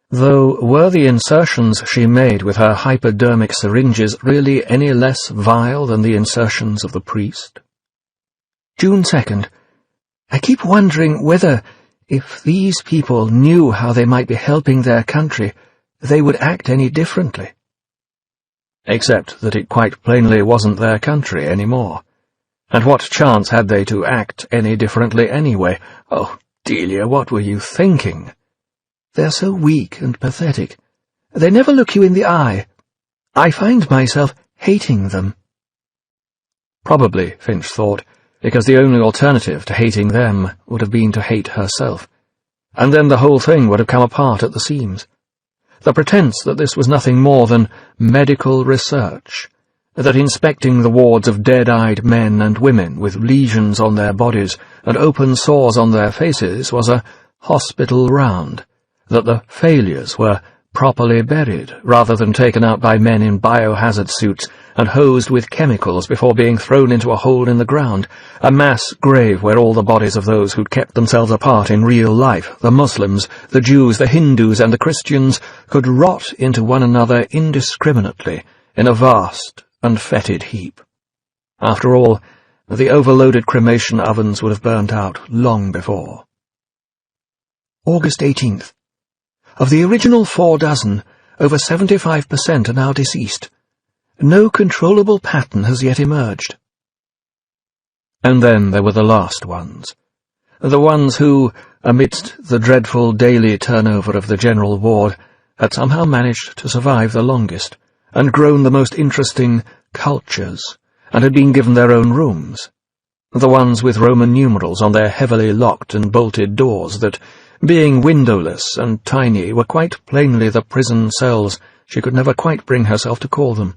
Though were the insertions she made with her hypodermic syringes really any less vile than the insertions of the priest? June 2nd. I keep wondering whether, if these people knew how they might be helping their country, they would act any differently. Except that it quite plainly wasn't their country anymore. And what chance had they to act any differently anyway? Oh, Delia, what were you thinking? They're so weak and pathetic. They never look you in the eye. I find myself hating them. Probably, Finch thought, because the only alternative to hating them would have been to hate herself. And then the whole thing would have come apart at the seams. The pretense that this was nothing more than medical research, that inspecting the wards of dead-eyed men and women with lesions on their bodies and open sores on their faces was a hospital round, that the failures were properly buried rather than taken out by men in biohazard suits and hosed with chemicals before being thrown into a hole in the ground, a mass grave where all the bodies of those who'd kept themselves apart in real life, the Muslims, the Jews, the Hindus, and the Christians, could rot into one another indiscriminately in a vast and fetid heap. After all, the overloaded cremation ovens would have burnt out long before. August 18th. Of the original 4 dozen, over 75% are now deceased. No controllable pattern has yet emerged. And then there were the last ones. The ones who, amidst the dreadful daily turnover of the general ward, had somehow managed to survive the longest, and grown the most interesting cultures, and had been given their own rooms, the ones with Roman numerals on their heavily locked and bolted doors that, being windowless and tiny, were quite plainly the prison cells she could never quite bring herself to call them,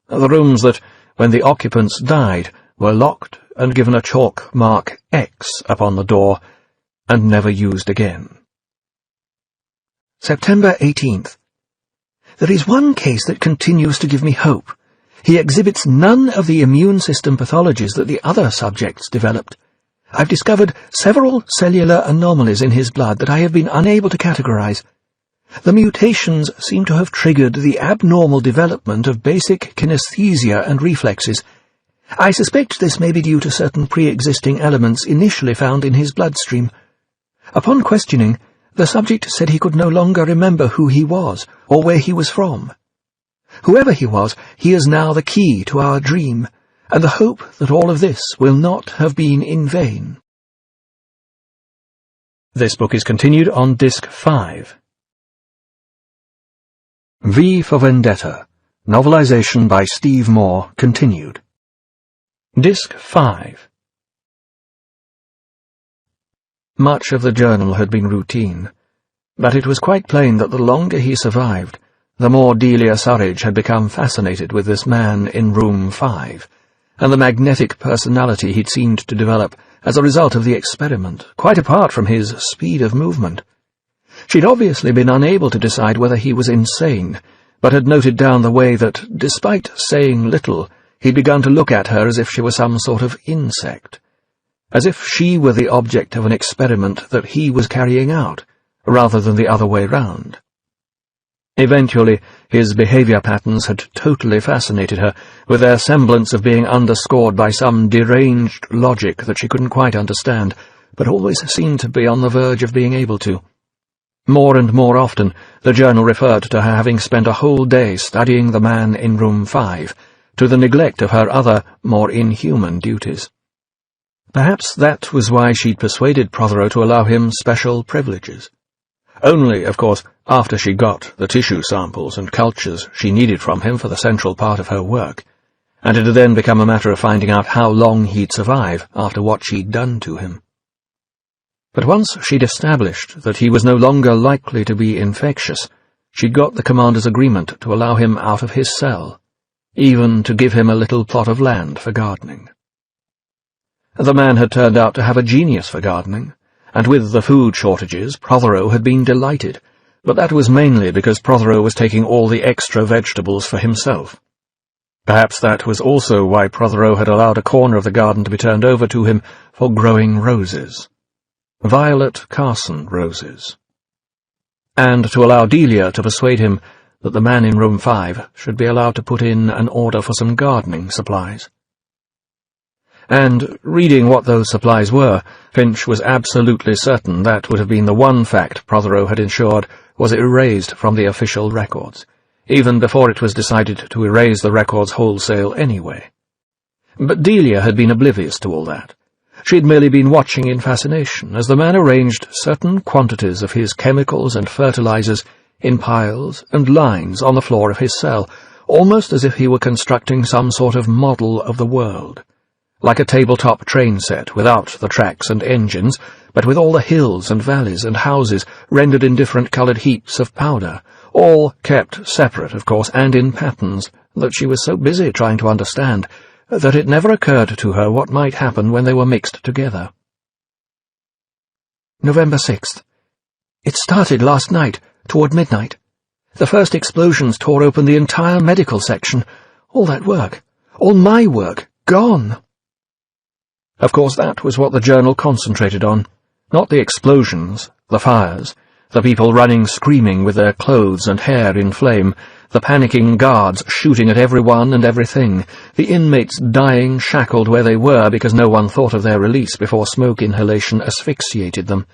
the rooms that, when the occupants died, were locked and given a chalk mark X upon the door, and never used again. September 18th. There is one case that continues to give me hope. He exhibits none of the immune system pathologies that the other subjects developed. I've discovered several cellular anomalies in his blood that I have been unable to categorize. The mutations seem to have triggered the abnormal development of basic kinesthesia and reflexes. I suspect this may be due to certain pre-existing elements initially found in his bloodstream. Upon questioning, the subject said he could no longer remember who he was or where he was from. Whoever he was, he is now the key to our dream, and the hope that all of this will not have been in vain. This book is continued on Disc 5. V for Vendetta, novelization by Steve Moore, continued. Disc 5. Much of the journal had been routine, but it was quite plain that the longer he survived, the more Delia Surridge had become fascinated with this man in room 5, and the magnetic personality he'd seemed to develop as a result of the experiment, quite apart from his speed of movement. She'd obviously been unable to decide whether he was insane, but had noted down the way that, despite saying little, he'd begun to look at her as if she were some sort of insect, as if she were the object of an experiment that he was carrying out, rather than the other way round. Eventually, his behavior patterns had totally fascinated her, with their semblance of being underscored by some deranged logic that she couldn't quite understand, but always seemed to be on the verge of being able to. More and more often, the journal referred to her having spent a whole day studying the man in room 5, to the neglect of her other, more inhuman duties. Perhaps that was why she'd persuaded Prothero to allow him special privileges. Only, of course, after she got the tissue samples and cultures she needed from him for the central part of her work, and it had then become a matter of finding out how long he'd survive after what she'd done to him. But once she'd established that he was no longer likely to be infectious, she'd got the commander's agreement to allow him out of his cell, even to give him a little plot of land for gardening. The man had turned out to have a genius for gardening, and with the food shortages, Prothero had been delighted, but that was mainly because Prothero was taking all the extra vegetables for himself. Perhaps that was also why Prothero had allowed a corner of the garden to be turned over to him for growing roses. Violet Carson roses. And to allow Delia to persuade him that the man in room 5 should be allowed to put in an order for some gardening supplies. And, reading what those supplies were, Finch was absolutely certain that would have been the one fact Prothero had ensured was erased from the official records, even before it was decided to erase the records wholesale anyway. But Delia had been oblivious to all that. She'd merely been watching in fascination as the man arranged certain quantities of his chemicals and fertilizers in piles and lines on the floor of his cell, almost as if he were constructing some sort of model of the world. Like a tabletop train set without the tracks and engines, but with all the hills and valleys and houses rendered in different-coloured heaps of powder, all kept separate, of course, and in patterns that she was so busy trying to understand that it never occurred to her what might happen when they were mixed together. November 6th. It started last night, toward midnight. The first explosions tore open the entire medical section. All that work, all my work, gone. Of course, that was what the journal concentrated on, not the explosions, the fires, the people running screaming with their clothes and hair in flame, the panicking guards shooting at everyone and everything, the inmates dying shackled where they were because no one thought of their release before smoke inhalation asphyxiated them.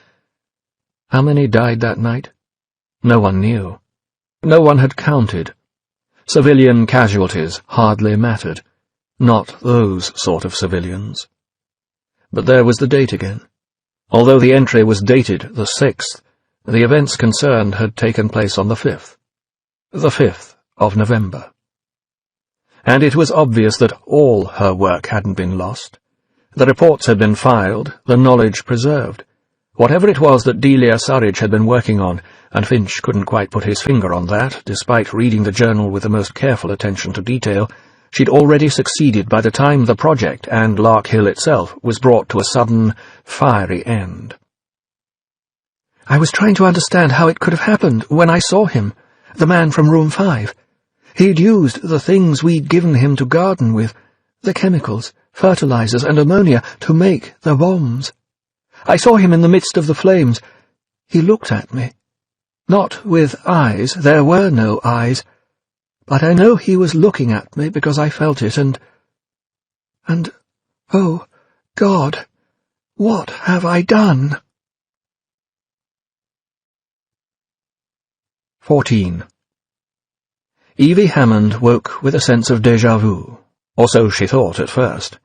How many died that night? No one knew. No one had counted. Civilian casualties hardly mattered. Not those sort of civilians. But there was the date again. Although the entry was dated the 6th, the events concerned had taken place on the 5th. The 5th of November. and it was obvious that all her work hadn't been lost. The reports had been filed, the knowledge preserved. Whatever it was that Delia Surridge had been working on, and Finch couldn't quite put his finger on that, despite reading the journal with the most careful attention to detail, she'd already succeeded by the time the project and Lark Hill itself was brought to a sudden, fiery end. I was trying to understand how it could have happened when I saw him, the man from room 5. He'd used the things we'd given him to garden with, the chemicals, fertilizers and ammonia, to make the bombs. I saw him in the midst of the flames. He looked at me. Not with eyes, there were no eyes, but I know he was looking at me because I felt it, and, oh, God, what have I done? 14. Evie Hammond woke with a sense of déjà vu, or so she thought at first,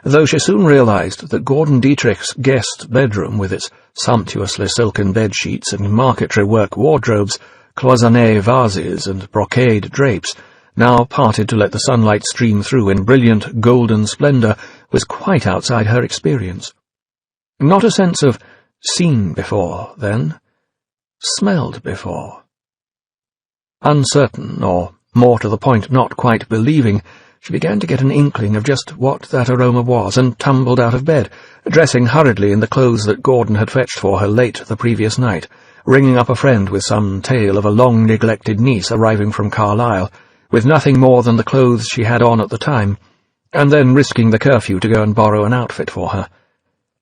though she soon realized that Gordon Dietrich's guest bedroom, with its sumptuously silken bed-sheets and marquetry-work wardrobes, cloisonné vases and brocade drapes, now parted to let the sunlight stream through in brilliant golden splendor, was quite outside her experience. Not a sense of seen before, then. Smelled before. Uncertain, or more to the point not quite believing, she began to get an inkling of just what that aroma was, and tumbled out of bed, dressing hurriedly in the clothes that Gordon had fetched for her late the previous night, ringing up a friend with some tale of a long-neglected niece arriving from Carlisle, with nothing more than the clothes she had on at the time, and then risking the curfew to go and borrow an outfit for her.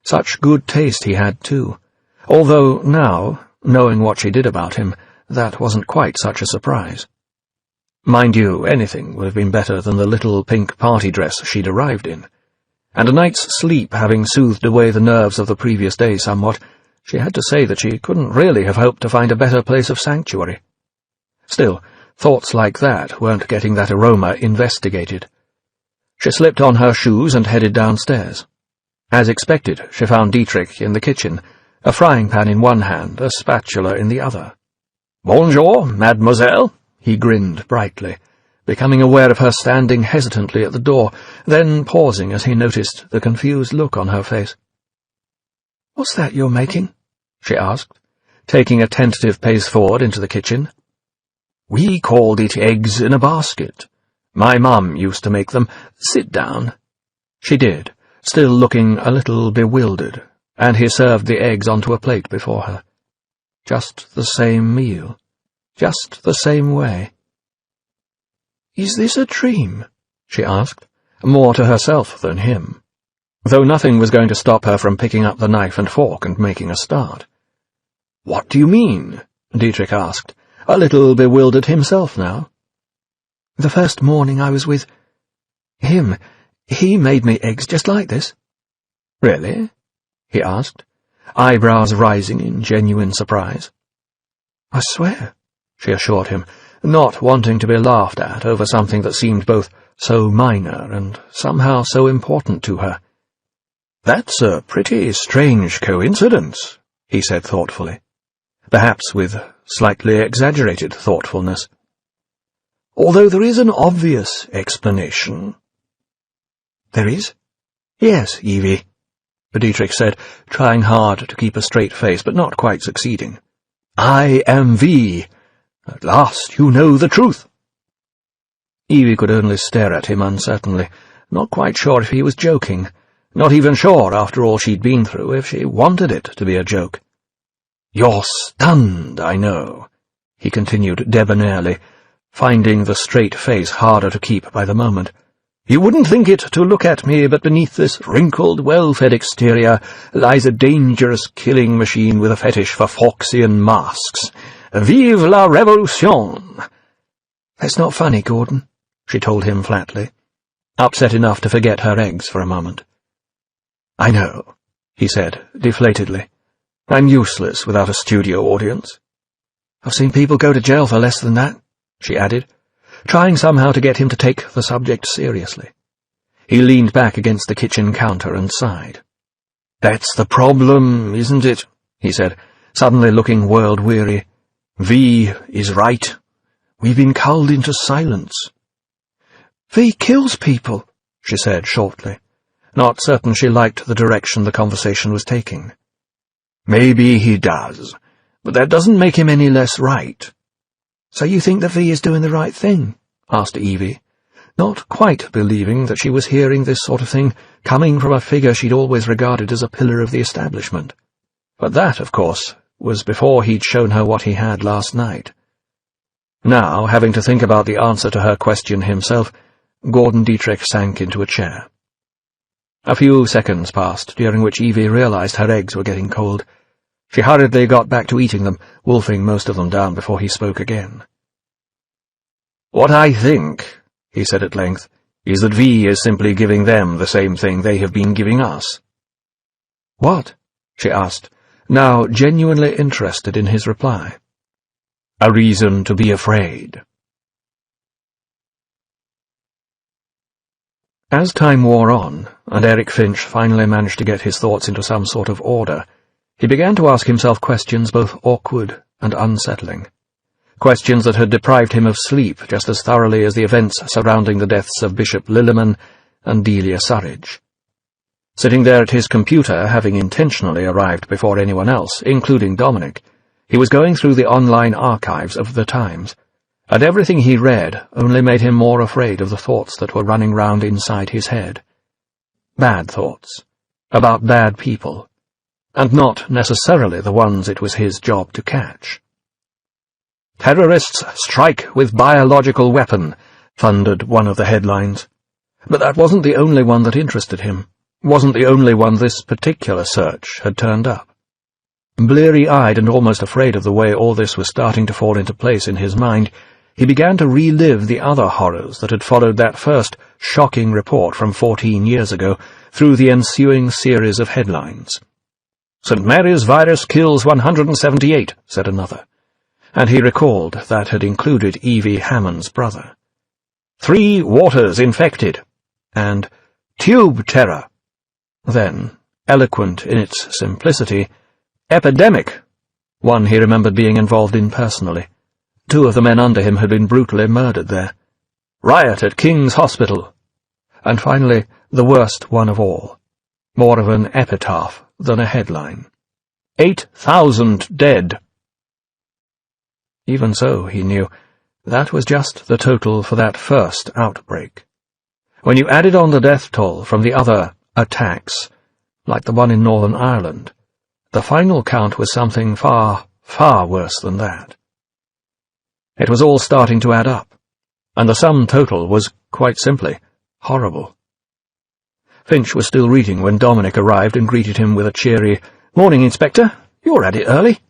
Such good taste he had, too, although now, knowing what she did about him, that wasn't quite such a surprise. Mind you, anything would have been better than the little pink party dress she'd arrived in, and a night's sleep having soothed away the nerves of the previous day somewhat, she had to say that she couldn't really have hoped to find a better place of sanctuary. Still, thoughts like that weren't getting that aroma investigated. She slipped on her shoes and headed downstairs. As expected, she found Dietrich in the kitchen, a frying pan in one hand, a spatula in the other. "Bonjour, mademoiselle," he grinned brightly, becoming aware of her standing hesitantly at the door, then pausing as he noticed the confused look on her face. "What's that you're making?" she asked, taking a tentative pace forward into the kitchen. "We called it eggs in a basket. My mum used to make them. Sit down." She did, still looking a little bewildered, and he served the eggs onto a plate before her. Just the same meal. Just the same way. "Is this a dream?" she asked, more to herself than him, though nothing was going to stop her from picking up the knife and fork and making a start. "What do you mean?" Dietrich asked, a little bewildered himself now. "The first morning I was with him, he made me eggs just like this." "Really?" he asked, eyebrows rising in genuine surprise. "I swear," she assured him, not wanting to be laughed at over something that seemed both so minor and somehow so important to her. "That's a pretty strange coincidence," he said thoughtfully, perhaps with slightly exaggerated thoughtfulness. "Although there is an obvious explanation." "There is?" "Yes, Evie," Dietrich said, trying hard to keep a straight face, but not quite succeeding. "I am V. At last you know the truth." Evie could only stare at him uncertainly, not quite sure if he was joking, not even sure, after all she'd been through, if she wanted it to be a joke. "You're stunned, I know," he continued debonairly, finding the straight face harder to keep by the moment. "You wouldn't think it to look at me, but beneath this wrinkled, well-fed exterior lies a dangerous killing machine with a fetish for Fawkesian masks. Vive la Revolution!" "That's not funny, Gordon," she told him flatly, upset enough to forget her eggs for a moment. "I know," he said, deflatedly. "I'm useless without a studio audience." "I've seen people go to jail for less than that," she added, trying somehow to get him to take the subject seriously. He leaned back against the kitchen counter and sighed. "That's the problem, isn't it?" he said, suddenly looking world-weary. "V is right. We've been culled into silence. "V kills people," she said shortly, not certain she liked the direction the conversation was taking. "Maybe he does, but that doesn't make him any less right." "So you think that V is doing the right thing?" asked Evie, not quite believing that she was hearing this sort of thing coming from a figure she'd always regarded as a pillar of the establishment. But that, of course, was before he'd shown her what he had last night. Now, having to think about the answer to her question himself, Gordon Dietrich sank into a chair. A few seconds passed, during which Evie realized her eggs were getting cold. She hurriedly got back to eating them, wolfing most of them down before he spoke again. "What I think," he said at length, "is that V is simply giving them the same thing they have been giving us." "What?" she asked, now genuinely interested in his reply. "A reason to be afraid." As time wore on, and Eric Finch finally managed to get his thoughts into some sort of order, he began to ask himself questions both awkward and unsettling. Questions that had deprived him of sleep just as thoroughly as the events surrounding the deaths of Bishop Lilliman and Delia Surridge. Sitting there at his computer, having intentionally arrived before anyone else, including Dominic, he was going through the online archives of the Times, and everything he read only made him more afraid of the thoughts that were running round inside his head. Bad thoughts, about bad people, and not necessarily the ones it was his job to catch. "Terrorists strike with biological weapon," thundered one of the headlines. But that wasn't the only one that interested him, wasn't the only one this particular search had turned up. Bleary-eyed and almost afraid of the way all this was starting to fall into place in his mind, he began to relive the other horrors that had followed that first shocking report from 14 years ago through the ensuing series of headlines. "St. Mary's virus kills 178, said another, and he recalled that had included Evie Hammond's brother. 3 waters infected, and tube terror. Then, eloquent in its simplicity, epidemic, one he remembered being involved in personally. 2 of the men under him had been brutally murdered there. Riot at King's Hospital. And finally, the worst one of all, more of an epitaph than a headline. 8,000 dead. Even so, he knew, that was just the total for that first outbreak. When you added on the death toll from the other attacks, like the one in Northern Ireland, the final count was something far, far worse than that. It was all starting to add up, and the sum total was, quite simply, horrible. Finch was still reading when Dominic arrived and greeted him with a cheery, "Morning, Inspector. You're at it early."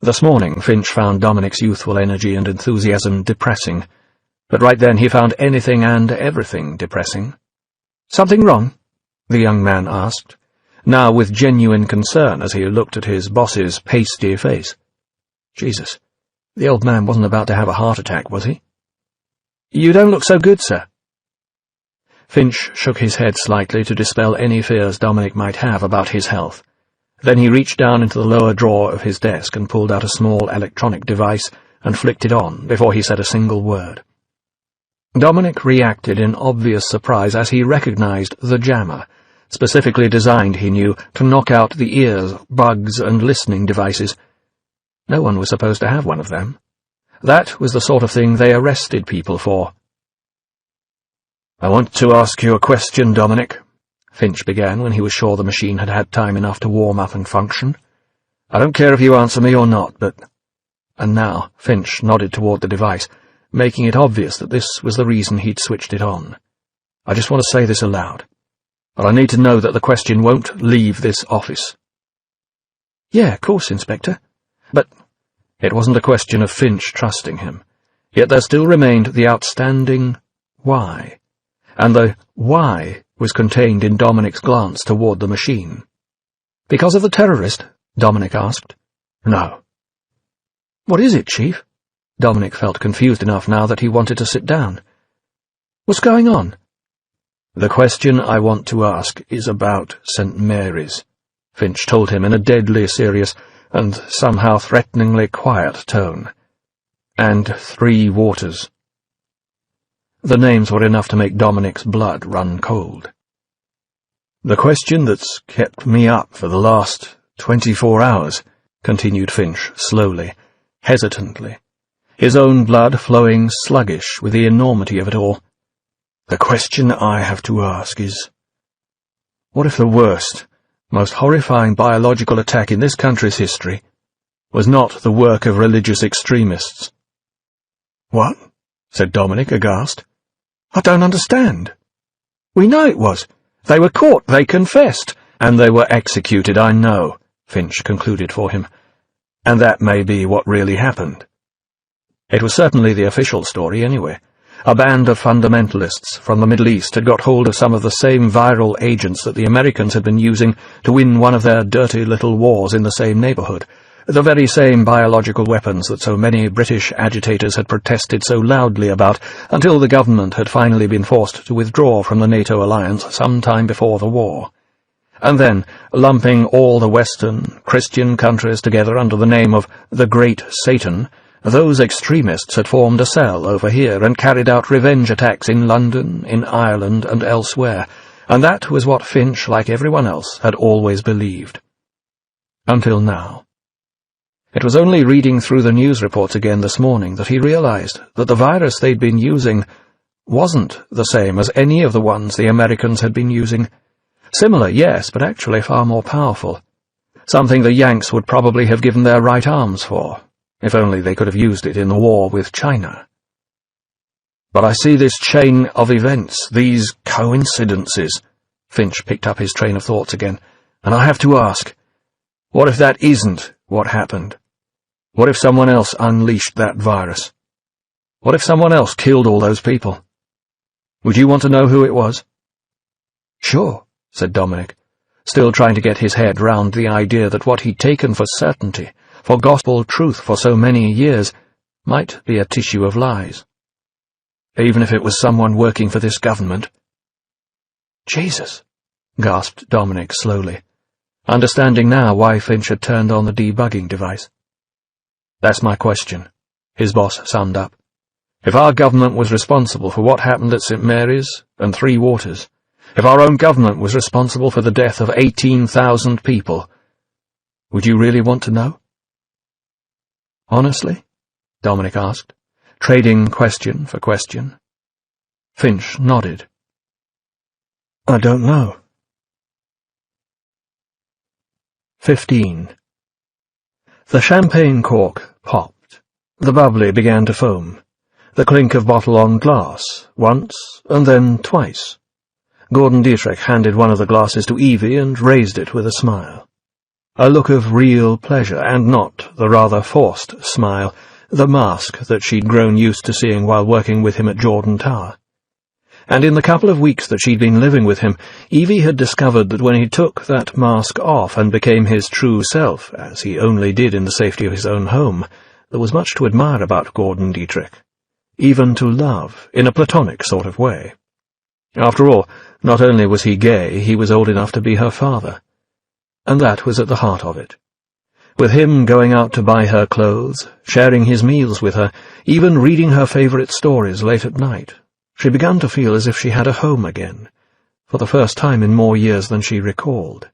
This morning Finch found Dominic's youthful energy and enthusiasm depressing, but right then he found anything and everything depressing. "Something wrong?" the young man asked, now with genuine concern as he looked at his boss's pasty face. Jesus, the old man wasn't about to have a heart attack, was he? "You don't look so good, sir." Finch shook his head slightly to dispel any fears Dominic might have about his health. Then he reached down into the lower drawer of his desk and pulled out a small electronic device and flicked it on before he said a single word. Dominic reacted in obvious surprise as he recognized the jammer, specifically designed, he knew, to knock out the ears, bugs, and listening devices. No one was supposed to have one of them. That was the sort of thing they arrested people for. "I want to ask you a question, Dominic," Finch began when he was sure the machine had had time enough to warm up and function. "I don't care if you answer me or not, but—" And now Finch nodded toward the device, making it obvious that this was the reason he'd switched it on. "I just want to say this aloud, but I need to know that the question won't leave this office." "Yeah, of course, Inspector. But—" It wasn't a question of Finch trusting him, yet there still remained the outstanding why, and the why was contained in Dominic's glance toward the machine. "Because of the terrorist?" Dominic asked. "No." "What is it, Chief?" Dominic felt confused enough now that he wanted to sit down. "What's going on?" "The question I want to ask is about St. Mary's," Finch told him in a deadly serious and somehow threateningly quiet tone. "And 3 waters." The names were enough to make Dominic's blood run cold. "The question that's kept me up for the last 24 hours, continued Finch slowly, hesitantly, his own blood flowing sluggish with the enormity of it all. "The question I have to ask is, what if the worst, most horrifying biological attack in this country's history was not the work of religious extremists?" "What?" said Dominic, aghast. "I don't understand." "We know it was. They were caught, they confessed." "And they were executed, I know," Finch concluded for him. "And that may be what really happened." It was certainly the official story, anyway. A band of fundamentalists from the Middle East had got hold of some of the same viral agents that the Americans had been using to win one of their dirty little wars in the same neighborhood, the very same biological weapons that so many British agitators had protested so loudly about until the government had finally been forced to withdraw from the NATO alliance some time before the war. And then, lumping all the Western, Christian countries together under the name of the Great Satan, those extremists had formed a cell over here and carried out revenge attacks in London, in Ireland, and elsewhere, and that was what Finch, like everyone else, had always believed. Until now. It was only reading through the news reports again this morning that he realized that the virus they'd been using wasn't the same as any of the ones the Americans had been using. Similar, yes, but actually far more powerful. Something the Yanks would probably have given their right arms for, if only they could have used it in the war with China. "But I see this chain of events, these coincidences," Finch picked up his train of thoughts again, "and I have to ask, what if that isn't what happened? What if someone else unleashed that virus? What if someone else killed all those people? Would you want to know who it was?" "Sure," said Dominic, still trying to get his head round the idea that what he'd taken for certainty, for gospel truth for so many years, might be a tissue of lies. Even if it was someone working for this government. "Jesus," gasped Dominic slowly, understanding now why Finch had turned on the debugging device. "That's my question," his boss summed up. "If our government was responsible for what happened at St. Mary's and Three Waters, if our own government was responsible for the death of 18,000 people, would you really want to know?" "Honestly?" Dominic asked, trading question for question. Finch nodded. "I don't know." 15. The champagne cork popped. The bubbly began to foam. The clink of bottle on glass, once, and then twice. Gordon Dietrich handed one of the glasses to Evie and raised it with a smile. A look of real pleasure, and not the rather forced smile, the mask that she'd grown used to seeing while working with him at Jordan Tower. And in the couple of weeks that she'd been living with him, Evie had discovered that when he took that mask off and became his true self, as he only did in the safety of his own home, there was much to admire about Gordon Dietrich, even to love, in a platonic sort of way. After all, not only was he gay, he was old enough to be her father. And that was at the heart of it. With him going out to buy her clothes, sharing his meals with her, even reading her favourite stories late at night, she began to feel as if she had a home again, for the first time in more years than she recalled.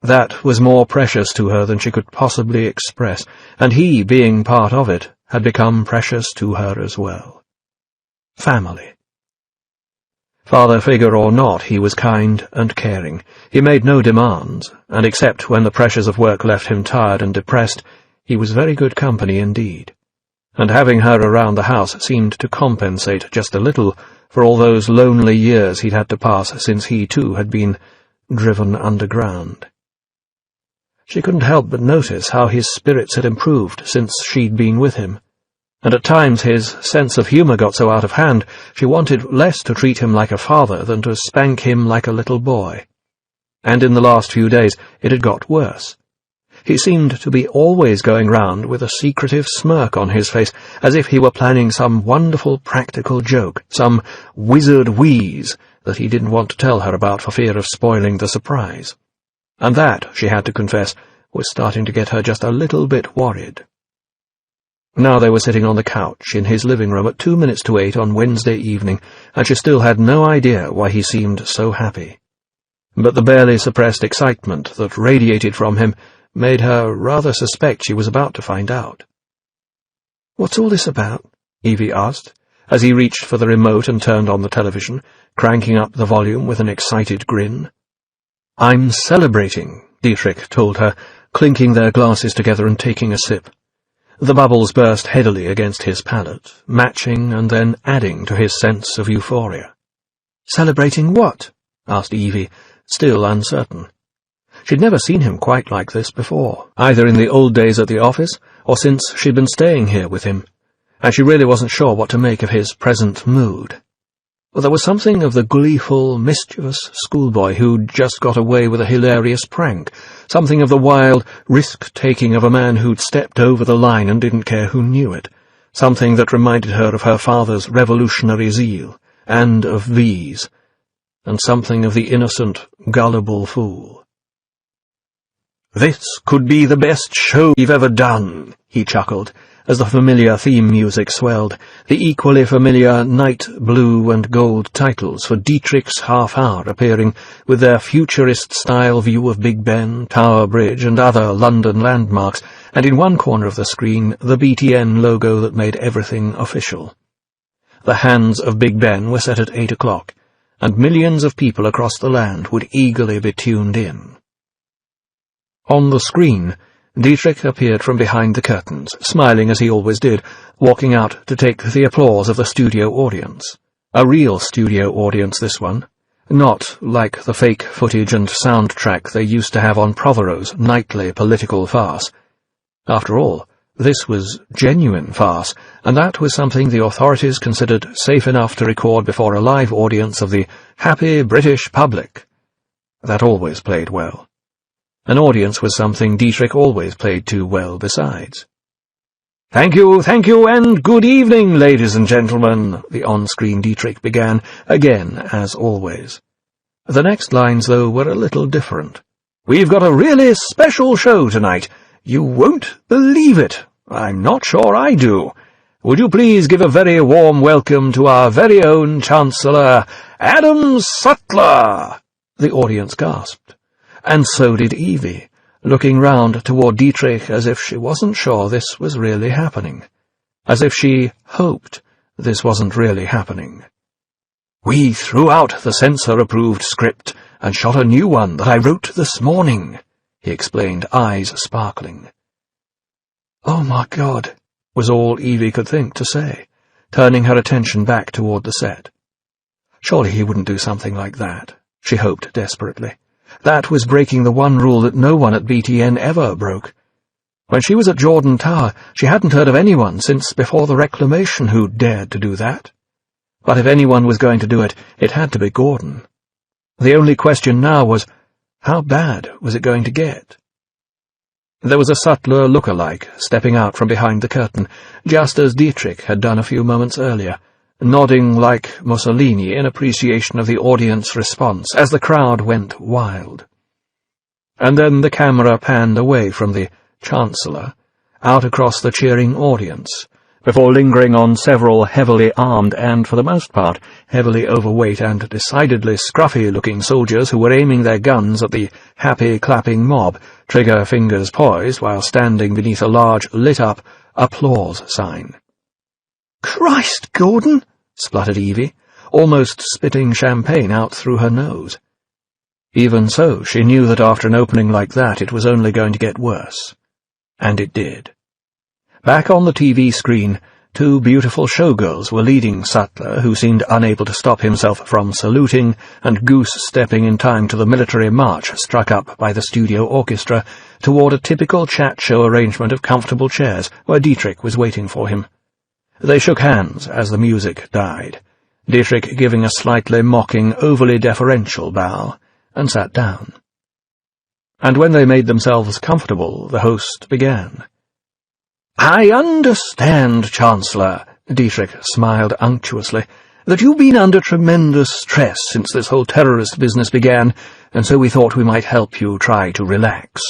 That was more precious to her than she could possibly express, and he, being part of it, had become precious to her as well. Family. Father figure or not, he was kind and caring. He made no demands, and except when the pressures of work left him tired and depressed, he was very good company indeed. And having her around the house seemed to compensate just a little for all those lonely years he'd had to pass since he, too, had been driven underground. She couldn't help but notice how his spirits had improved since she'd been with him, and at times his sense of humour got so out of hand she wanted less to treat him like a father than to spank him like a little boy. And in the last few days it had got worse. He seemed to be always going round with a secretive smirk on his face, as if he were planning some wonderful practical joke, some wizard wheeze that he didn't want to tell her about for fear of spoiling the surprise. And that, she had to confess, was starting to get her just a little bit worried. Now they were sitting on the couch in his living room at 2 minutes to 8 on Wednesday evening, and she still had no idea why he seemed so happy. But the barely suppressed excitement that radiated from him made her rather suspect she was about to find out. "What's all this about?" Evie asked, as he reached for the remote and turned on the television, cranking up the volume with an excited grin. "I'm celebrating," Dietrich told her, clinking their glasses together and taking a sip. The bubbles burst heavily against his palate, matching and then adding to his sense of euphoria. "Celebrating what?" asked Evie, still uncertain. She'd never seen him quite like this before, either in the old days at the office or since she'd been staying here with him, and she really wasn't sure what to make of his present mood. Well, there was something of the gleeful, mischievous schoolboy who'd just got away with a hilarious prank, something of the wild risk-taking of a man who'd stepped over the line and didn't care who knew it, something that reminded her of her father's revolutionary zeal, and of V's, and something of the innocent, gullible fool. "This could be the best show we've ever done," he chuckled, as the familiar theme music swelled, the equally familiar night blue and gold titles for Dietrich's half-hour appearing with their futurist-style view of Big Ben, Tower Bridge, and other London landmarks, and in one corner of the screen the BTN logo that made everything official. The hands of Big Ben were set at 8 o'clock, and millions of people across the land would eagerly be tuned in. On the screen, Dietrich appeared from behind the curtains, smiling as he always did, walking out to take the applause of the studio audience. A real studio audience, this one, not like the fake footage and soundtrack they used to have on Prothero's nightly political farce. After all, this was genuine farce, and that was something the authorities considered safe enough to record before a live audience of the happy British public. That always played well. An audience was something Dietrich always played to well besides. Thank you, and good evening, ladies and gentlemen," the on-screen Dietrich began, again, as always. The next lines, though, were a little different. "We've got a really special show tonight. You won't believe it. I'm not sure I do. Would you please give a very warm welcome to our very own Chancellor, Adam Sutler?" The audience gasped. And so did Evie, looking round toward Dietrich as if she wasn't sure this was really happening, as if she hoped this wasn't really happening. "We threw out the censor-approved script and shot a new one that I wrote this morning," he explained, eyes sparkling. "Oh, my God," was all Evie could think to say, turning her attention back toward the set. Surely he wouldn't do something like that, she hoped desperately. That was breaking the one rule that no one at BTN ever broke. When she was at Jordan Tower, she hadn't heard of anyone since before the Reclamation who dared to do that. But if anyone was going to do it, it had to be Gordon. The only question now was, how bad was it going to get? There was a Sutler look-alike stepping out from behind the curtain, just as Dietrich had done a few moments earlier, nodding like Mussolini in appreciation of the audience response as the crowd went wild. And then the camera panned away from the Chancellor, out across the cheering audience, before lingering on several heavily armed and, for the most part, heavily overweight and decidedly scruffy-looking soldiers who were aiming their guns at the happy, clapping mob, trigger fingers poised while standing beneath a large, lit-up applause sign. "Christ, Gordon!" spluttered Evie, almost spitting champagne out through her nose. Even so, she knew that after an opening like that it was only going to get worse. And it did. Back on the TV screen, two beautiful showgirls were leading Sutler, who seemed unable to stop himself from saluting and goose-stepping in time to the military march struck up by the studio orchestra, toward a typical chat show arrangement of comfortable chairs where Dietrich was waiting for him. They shook hands as the music died, Dietrich giving a slightly mocking, overly deferential bow, and sat down. And when they made themselves comfortable, the host began. "I understand, Chancellor," Dietrich smiled unctuously, "that you've been under tremendous stress since this whole terrorist business began, and so we thought we might help you try to relax."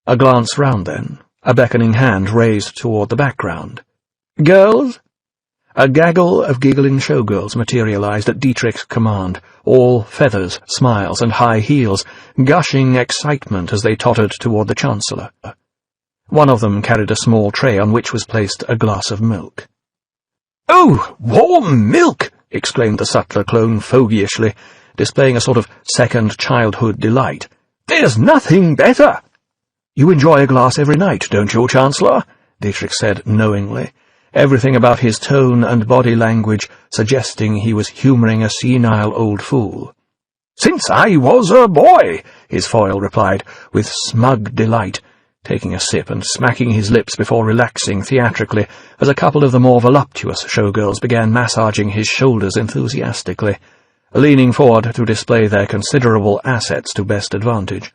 A glance round then, a beckoning hand raised toward the background. "Girls?" A gaggle of giggling showgirls materialized at Dietrich's command, all feathers, smiles, and high heels, gushing excitement as they tottered toward the Chancellor. One of them carried a small tray on which was placed a glass of milk. "Oh, warm milk!" exclaimed the sutler clone fogyishly, displaying a sort of second childhood delight. "There's nothing better!" "You enjoy a glass every night, don't you, Chancellor?" Dietrich said knowingly, everything about his tone and body language suggesting he was humouring a senile old fool. "Since I was a boy," his foil replied, with smug delight, taking a sip and smacking his lips before relaxing theatrically as a couple of the more voluptuous showgirls began massaging his shoulders enthusiastically, leaning forward to display their considerable assets to best advantage.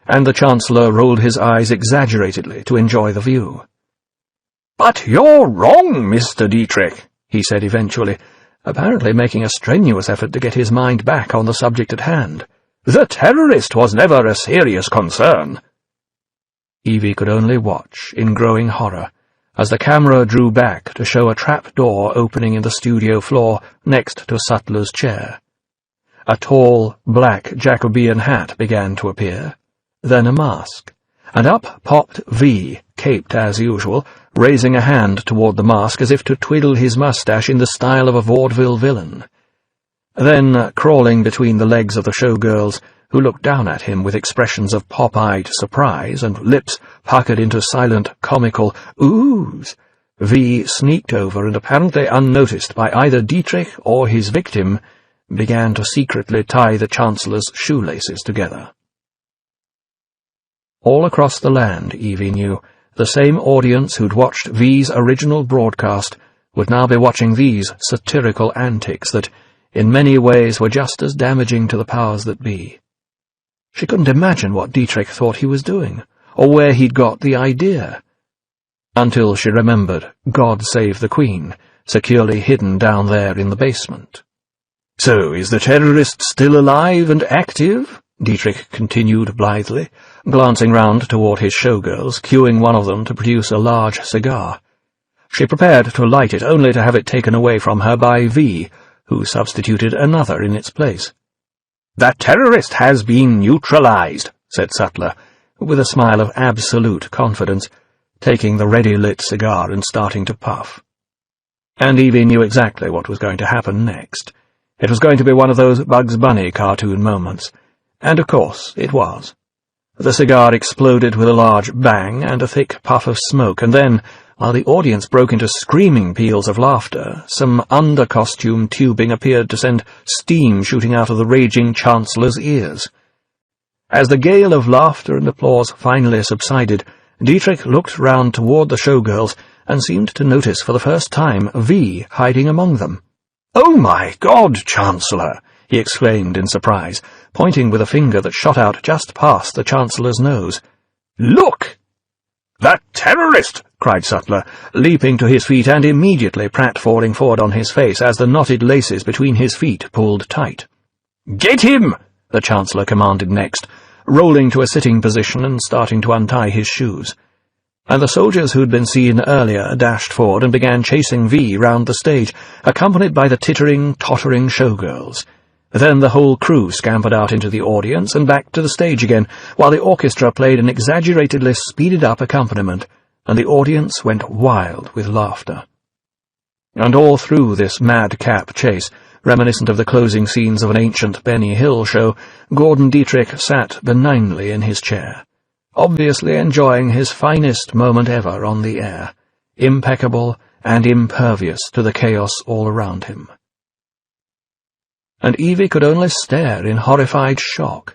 And the Chancellor rolled his eyes exaggeratedly to enjoy the view. "But you're wrong, Mr. Dietrich," he said eventually, apparently making a strenuous effort to get his mind back on the subject at hand. "The terrorist was never a serious concern." Evie could only watch, in growing horror, as the camera drew back to show a trap-door opening in the studio floor next to Sutler's chair. A tall, black Jacobean hat began to appear, then a mask, and up popped V, caped as usual, raising a hand toward the mask as if to twiddle his mustache in the style of a vaudeville villain. Then, crawling between the legs of the showgirls, who looked down at him with expressions of pop-eyed surprise and lips puckered into silent, comical oohs, V sneaked over and, apparently unnoticed by either Dietrich or his victim, began to secretly tie the Chancellor's shoelaces together. All across the land, Evie knew, the same audience who'd watched V's original broadcast would now be watching these satirical antics that, in many ways, were just as damaging to the powers that be. She couldn't imagine what Dietrich thought he was doing, or where he'd got the idea, until she remembered God Save the Queen, securely hidden down there in the basement. "So, is the terrorist still alive and active?" Dietrich continued blithely, glancing round toward his showgirls, cueing one of them to produce a large cigar. She prepared to light it, only to have it taken away from her by V, who substituted another in its place. "The terrorist has been neutralized," said Sutler, with a smile of absolute confidence, taking the ready-lit cigar and starting to puff. And Evie knew exactly what was going to happen next. It was going to be one of those Bugs Bunny cartoon moments, and of course it was. The cigar exploded with a large bang and a thick puff of smoke, and then, while the audience broke into screaming peals of laughter, some under-costume tubing appeared to send steam shooting out of the raging Chancellor's ears. As the gale of laughter and applause finally subsided, Dietrich looked round toward the showgirls and seemed to notice for the first time V hiding among them. "Oh my God, Chancellor!" he exclaimed in surprise, pointing with a finger that shot out just past the Chancellor's nose. "Look!" "The terrorist!" cried Sutler, leaping to his feet and immediately pratfalling forward on his face as the knotted laces between his feet pulled tight. "Get him!" the Chancellor commanded next, rolling to a sitting position and starting to untie his shoes. And the soldiers who'd been seen earlier dashed forward and began chasing V round the stage, accompanied by the tittering, tottering showgirls. Then the whole crew scampered out into the audience and back to the stage again, while the orchestra played an exaggeratedly speeded-up accompaniment, and the audience went wild with laughter. And all through this madcap chase, reminiscent of the closing scenes of an ancient Benny Hill show, Gordon Dietrich sat benignly in his chair, obviously enjoying his finest moment ever on the air, impeccable and impervious to the chaos all around him. And Evie could only stare in horrified shock,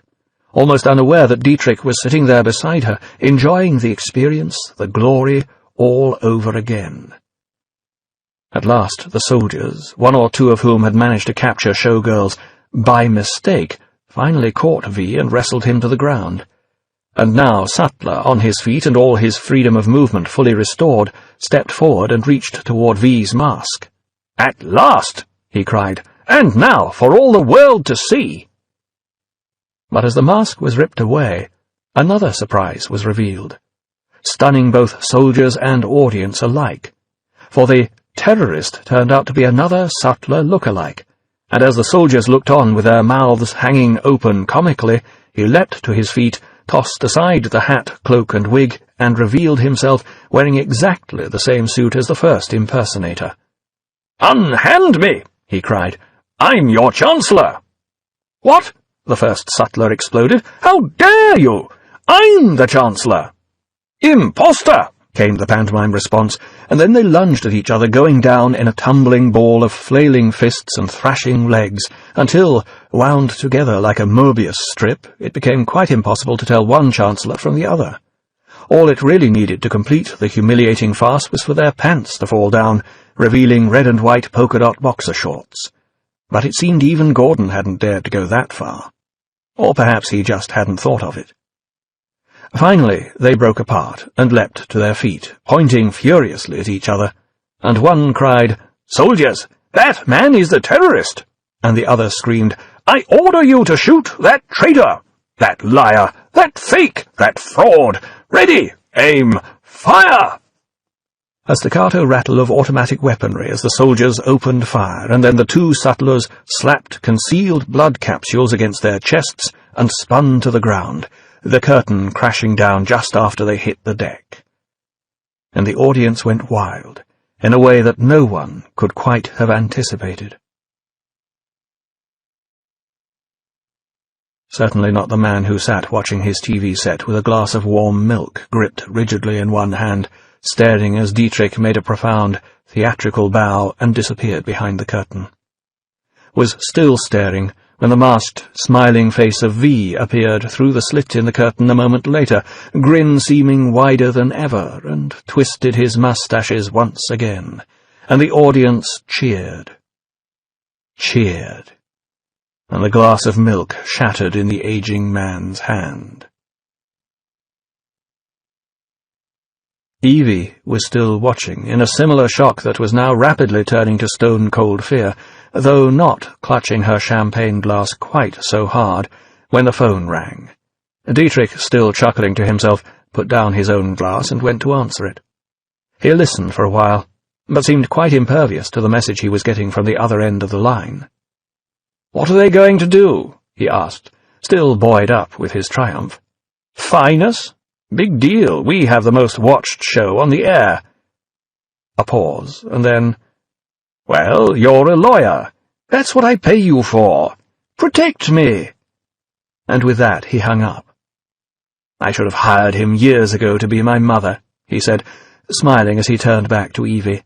almost unaware that Dietrich was sitting there beside her, enjoying the experience, the glory, all over again. At last the soldiers, one or two of whom had managed to capture showgirls by mistake, finally caught V and wrestled him to the ground. And now Sutler, on his feet and all his freedom of movement fully restored, stepped forward and reached toward V's mask. "At last!" he cried. "And now for all the world to see!" But as the mask was ripped away, another surprise was revealed. stunning both soldiers and audience alike. For the terrorist turned out to be another subtler look-alike, and as the soldiers looked on with their mouths hanging open comically, he leapt to his feet, tossed aside the hat, cloak, and wig, and revealed himself wearing exactly the same suit as the first impersonator. "Unhand me!" he cried. "I'm your Chancellor!" "What?" the first sutler exploded. "How dare you! I'm the Chancellor!" "Imposter!" came the pantomime response, and then they lunged at each other, going down in a tumbling ball of flailing fists and thrashing legs, until, wound together like a Mobius strip, it became quite impossible to tell one Chancellor from the other. All it really needed to complete the humiliating farce was for their pants to fall down, revealing red and white polka-dot boxer shorts. But it seemed even Gordon hadn't dared to go that far. Or perhaps he just hadn't thought of it. Finally, they broke apart and leapt to their feet, pointing furiously at each other, and one cried, "Soldiers, that man is the terrorist!" and the other screamed, "I order you to shoot that traitor, that liar, that fake, that fraud! Ready, aim, fire!" A staccato rattle of automatic weaponry as the soldiers opened fire, and then the two sutlers slapped concealed blood capsules against their chests and spun to the ground, the curtain crashing down just after they hit the deck. And the audience went wild, in a way that no one could quite have anticipated. Certainly not the man who sat watching his TV set with a glass of warm milk gripped rigidly in one hand, staring as Dietrich made a profound, theatrical bow and disappeared behind the curtain. Was still staring when the masked, smiling face of V appeared through the slit in the curtain a moment later, grin seeming wider than ever, and twisted his moustaches once again, and the audience cheered. Cheered. And the glass of milk shattered in the aging man's hand. Evie was still watching, in a similar shock that was now rapidly turning to stone-cold fear, though not clutching her champagne glass quite so hard, when the phone rang. Dietrich, still chuckling to himself, put down his own glass and went to answer it. He listened for a while, but seemed quite impervious to the message he was getting from the other end of the line. "What are they going to do?" he asked, still buoyed up with his triumph. "Fine us? Big deal. We have the most watched show on the air." A pause, and then, "Well, you're a lawyer. That's what I pay you for. Protect me." And with that he hung up. "I should have hired him years ago to be my mother," he said, smiling as he turned back to Evie.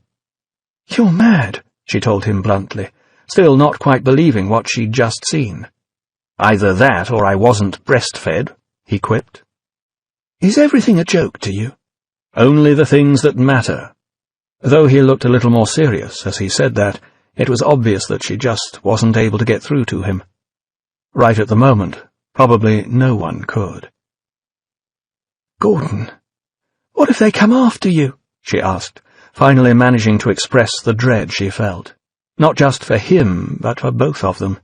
"You're mad," she told him bluntly, still not quite believing what she'd just seen. "Either that or I wasn't breastfed," he quipped. "Is everything a joke to you?" "Only the things that matter." Though he looked a little more serious as he said that, it was obvious that she just wasn't able to get through to him. Right at the moment, probably no one could. "Gordon, what if they come after you?" she asked, finally managing to express the dread she felt. Not just for him, but for both of them.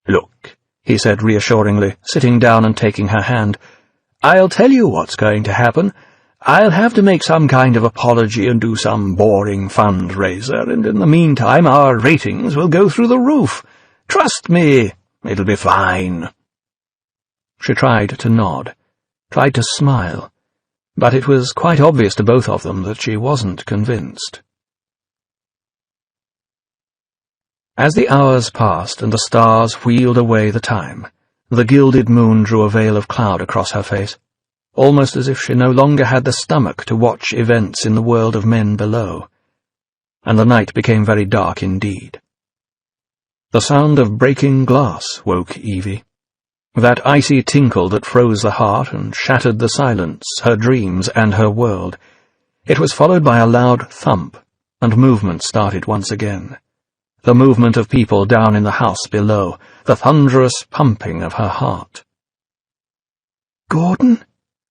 "Look," he said reassuringly, sitting down and taking her hand, "I'll tell you what's going to happen. I'll have to make some kind of apology and do some boring fundraiser, and in the meantime our ratings will go through the roof. Trust me, it'll be fine." She tried to nod, tried to smile, but it was quite obvious to both of them that she wasn't convinced. As the hours passed and the stars wheeled away the time, the gilded moon drew a veil of cloud across her face, almost as if she no longer had the stomach to watch events in the world of men below, and the night became very dark indeed. The sound of breaking glass woke Evie, that icy tinkle that froze the heart and shattered the silence, her dreams, and her world. It was followed by a loud thump, and movement started once again. The movement of people down in the house below, the thunderous pumping of her heart. "Gordon?"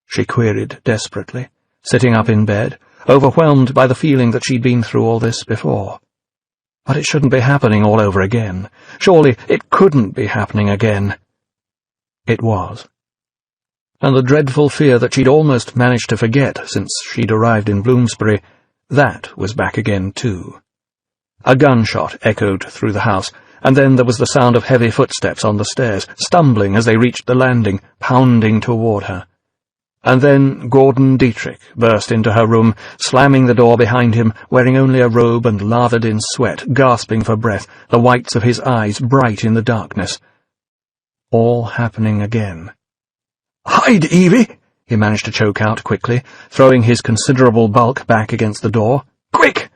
she queried desperately, sitting up in bed, overwhelmed by the feeling that she'd been through all this before. But it shouldn't be happening all over again. Surely it couldn't be happening again. It was. and the dreadful fear that she'd almost managed to forget since she'd arrived in Bloomsbury, that was back again too. A gunshot echoed through the house, and then there was the sound of heavy footsteps on the stairs, stumbling as they reached the landing, pounding toward her. And then Gordon Dietrich burst into her room, slamming the door behind him, wearing only a robe and lathered in sweat, gasping for breath, the whites of his eyes bright in the darkness. All happening again. "Hide, Evie!" he managed to choke out quickly, throwing his considerable bulk back against the door. "Quick!"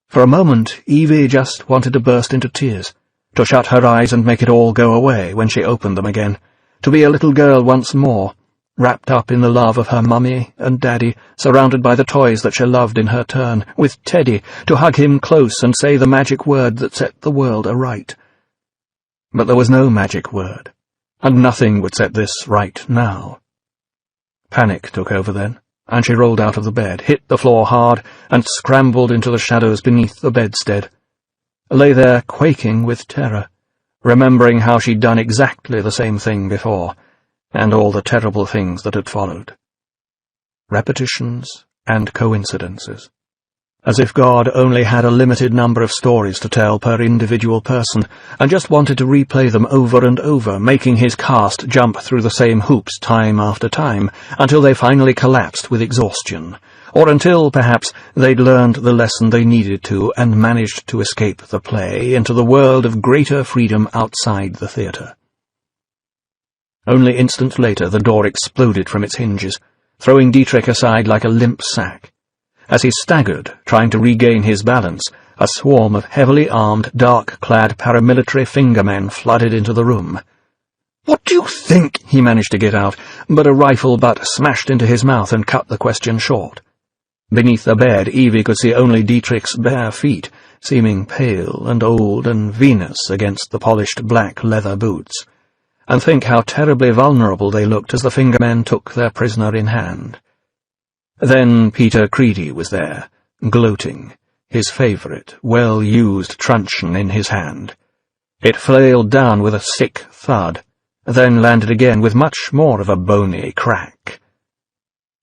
For a moment, Evie just wanted to burst into tears, to shut her eyes and make it all go away when she opened them again, to be a little girl once more, wrapped up in the love of her mummy and daddy, surrounded by the toys that she loved in her turn, with Teddy, to hug him close and say the magic word that set the world aright. But there was no magic word, and nothing would set this right now. Panic took over then, and she rolled out of the bed, hit the floor hard, and scrambled into the shadows beneath the bedstead. Lay there quaking with terror, remembering how she'd done exactly the same thing before, and all the terrible things that had followed. Repetitions and coincidences. As if God only had a limited number of stories to tell per individual person, and just wanted to replay them over and over, making his cast jump through the same hoops time after time, until they finally collapsed with exhaustion, or until, perhaps, they'd learned the lesson they needed to and managed to escape the play into the world of greater freedom outside the theatre. Only instants later the door exploded from its hinges, throwing Dietrich aside like a limp sack. As he staggered, trying to regain his balance, a swarm of heavily armed, dark-clad paramilitary fingermen flooded into the room. "What do you think?" he managed to get out, but a rifle butt smashed into his mouth and cut the question short. Beneath the bed, Evie could see only Dietrich's bare feet, seeming pale and old and venous against the polished black leather boots, and think how terribly vulnerable they looked as the fingermen took their prisoner in hand. Then Peter Creedy was there, gloating, his favourite, well-used truncheon in his hand. It flailed down with a sick thud, then landed again with much more of a bony crack.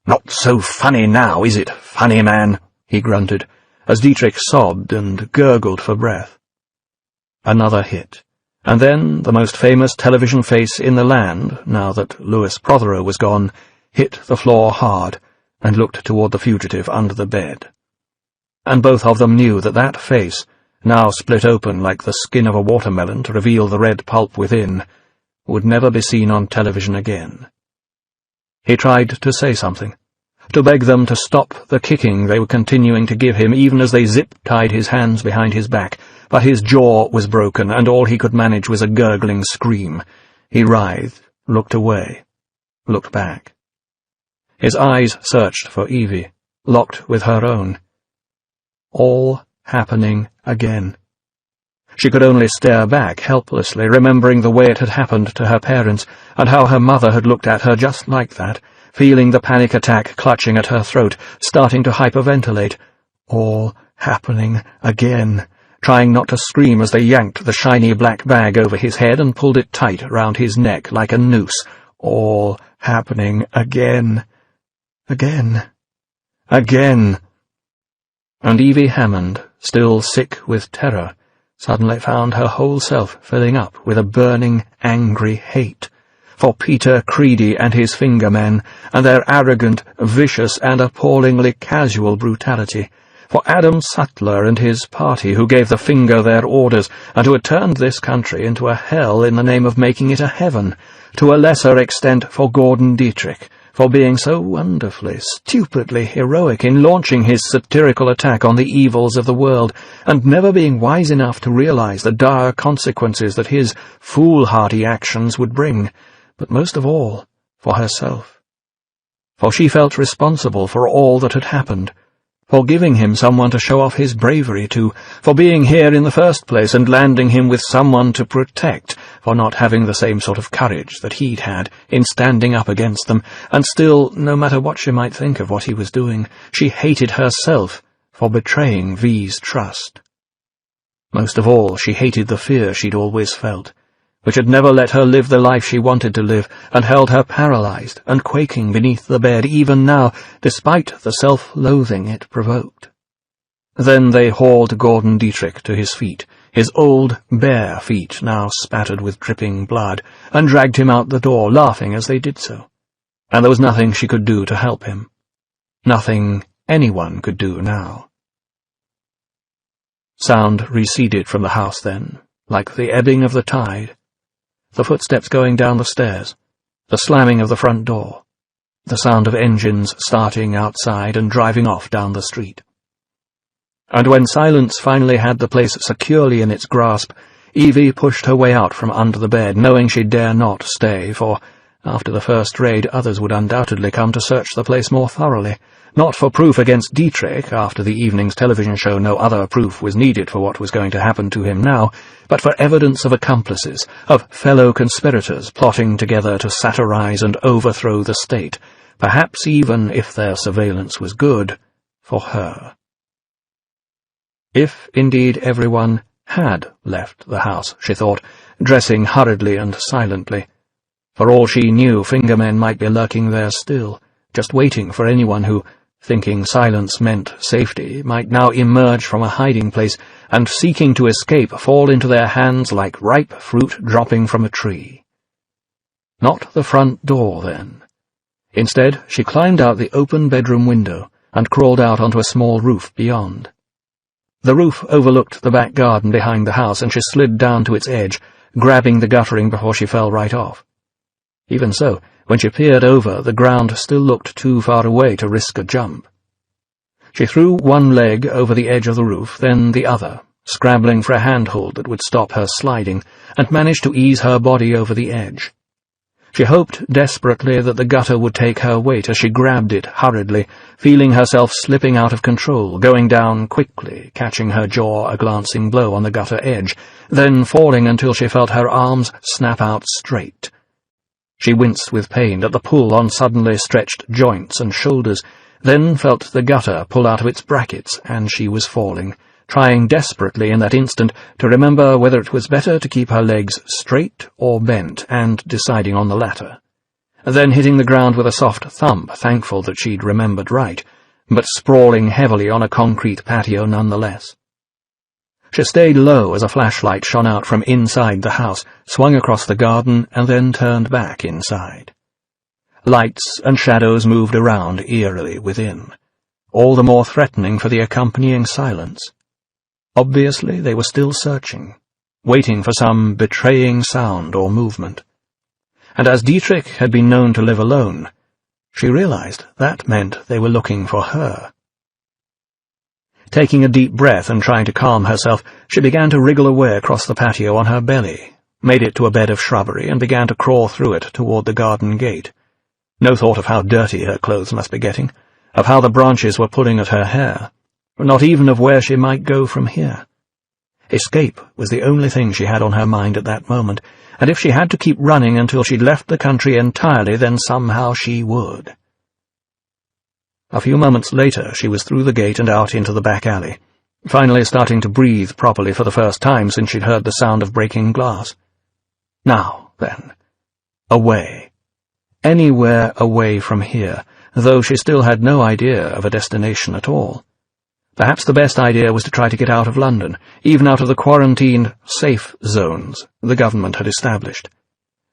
"Not so funny now, is it, funny man?" he grunted, as Dietrich sobbed and gurgled for breath. Another hit, and then the most famous television face in the land, now that Louis Prothero was gone, hit the floor hard, and looked toward the fugitive under the bed. And both of them knew that that face, now split open like the skin of a watermelon to reveal the red pulp within, would never be seen on television again. He tried to say something, to beg them to stop the kicking they were continuing to give him even as they zip-tied his hands behind his back, but his jaw was broken, and all he could manage was a gurgling scream. He writhed, looked away, looked back. His eyes searched for Evie, locked with her own. All happening again. She could only stare back helplessly, remembering the way it had happened to her parents, and how her mother had looked at her just like that, feeling the panic attack clutching at her throat, starting to hyperventilate. All happening again, trying not to scream as they yanked the shiny black bag over his head and pulled it tight round his neck like a noose. All happening again. Again. Again. And Evie Hammond, still sick with terror, suddenly found her whole self filling up with a burning, angry hate for Peter Creedy and his fingermen, and their arrogant, vicious, and appallingly casual brutality, for Adam Sutler and his party who gave the finger their orders, and who had turned this country into a hell in the name of making it a heaven, to a lesser extent for Gordon Dietrich, for being so wonderfully, stupidly heroic in launching his satirical attack on the evils of the world, and never being wise enough to realize the dire consequences that his foolhardy actions would bring, but most of all, for herself. For she felt responsible for all that had happened, for giving him someone to show off his bravery to, for being here in the first place and landing him with someone to protect, for not having the same sort of courage that he'd had in standing up against them, and still, no matter what she might think of what he was doing, she hated herself for betraying V's trust. Most of all, she hated the fear she'd always felt, which had never let her live the life she wanted to live, and held her paralyzed and quaking beneath the bed even now, despite the self-loathing it provoked. Then they hauled Gordon Dietrich to his feet, his old, bare feet now spattered with dripping blood, and dragged him out the door, laughing as they did so. And there was nothing she could do to help him. Nothing anyone could do now. Sound receded from the house then, like the ebbing of the tide. The footsteps going down the stairs, the slamming of the front door, the sound of engines starting outside and driving off down the street. And when silence finally had the place securely in its grasp, Evie pushed her way out from under the bed, knowing she dare not stay, for after the first raid others would undoubtedly come to search the place more thoroughly, not for proof against Dietrich. After the evening's television show no other proof was needed for what was going to happen to him now, but for evidence of accomplices, of fellow conspirators plotting together to satirize and overthrow the state, perhaps even, if their surveillance was good, for her. If, indeed, everyone had left the house, she thought, dressing hurriedly and silently. For all she knew, fingermen might be lurking there still, just waiting for anyone who, thinking silence meant safety, might now emerge from a hiding place and, seeking to escape, fall into their hands like ripe fruit dropping from a tree. Not the front door, then. Instead, she climbed out the open bedroom window and crawled out onto a small roof beyond. The roof overlooked the back garden behind the house, and she slid down to its edge, grabbing the guttering before she fell right off. Even so, when she peered over, the ground still looked too far away to risk a jump. She threw one leg over the edge of the roof, then the other, scrambling for a handhold that would stop her sliding, and managed to ease her body over the edge. She hoped desperately that the gutter would take her weight as she grabbed it hurriedly, feeling herself slipping out of control, going down quickly, catching her jaw a glancing blow on the gutter edge, then falling until she felt her arms snap out straight. She winced with pain at the pull on suddenly stretched joints and shoulders, then felt the gutter pull out of its brackets, and she was falling, trying desperately in that instant to remember whether it was better to keep her legs straight or bent, and deciding on the latter. Then hitting the ground with a soft thump, thankful that she'd remembered right, but sprawling heavily on a concrete patio nonetheless. She stayed low as a flashlight shone out from inside the house, swung across the garden, and then turned back inside. Lights and shadows moved around eerily within, all the more threatening for the accompanying silence. Obviously they were still searching, waiting for some betraying sound or movement. And as Dietrich had been known to live alone, she realized that meant they were looking for her. Taking a deep breath and trying to calm herself, she began to wriggle away across the patio on her belly, made it to a bed of shrubbery, and began to crawl through it toward the garden gate. No thought of how dirty her clothes must be getting, of how the branches were pulling at her hair, not even of where she might go from here. Escape was the only thing she had on her mind at that moment, and if she had to keep running until she'd left the country entirely, then somehow she would. A few moments later she was through the gate and out into the back alley, finally starting to breathe properly for the first time since she'd heard the sound of breaking glass. Now, then, away. Anywhere away from here, though she still had no idea of a destination at all. Perhaps the best idea was to try to get out of London, even out of the quarantined safe zones the government had established.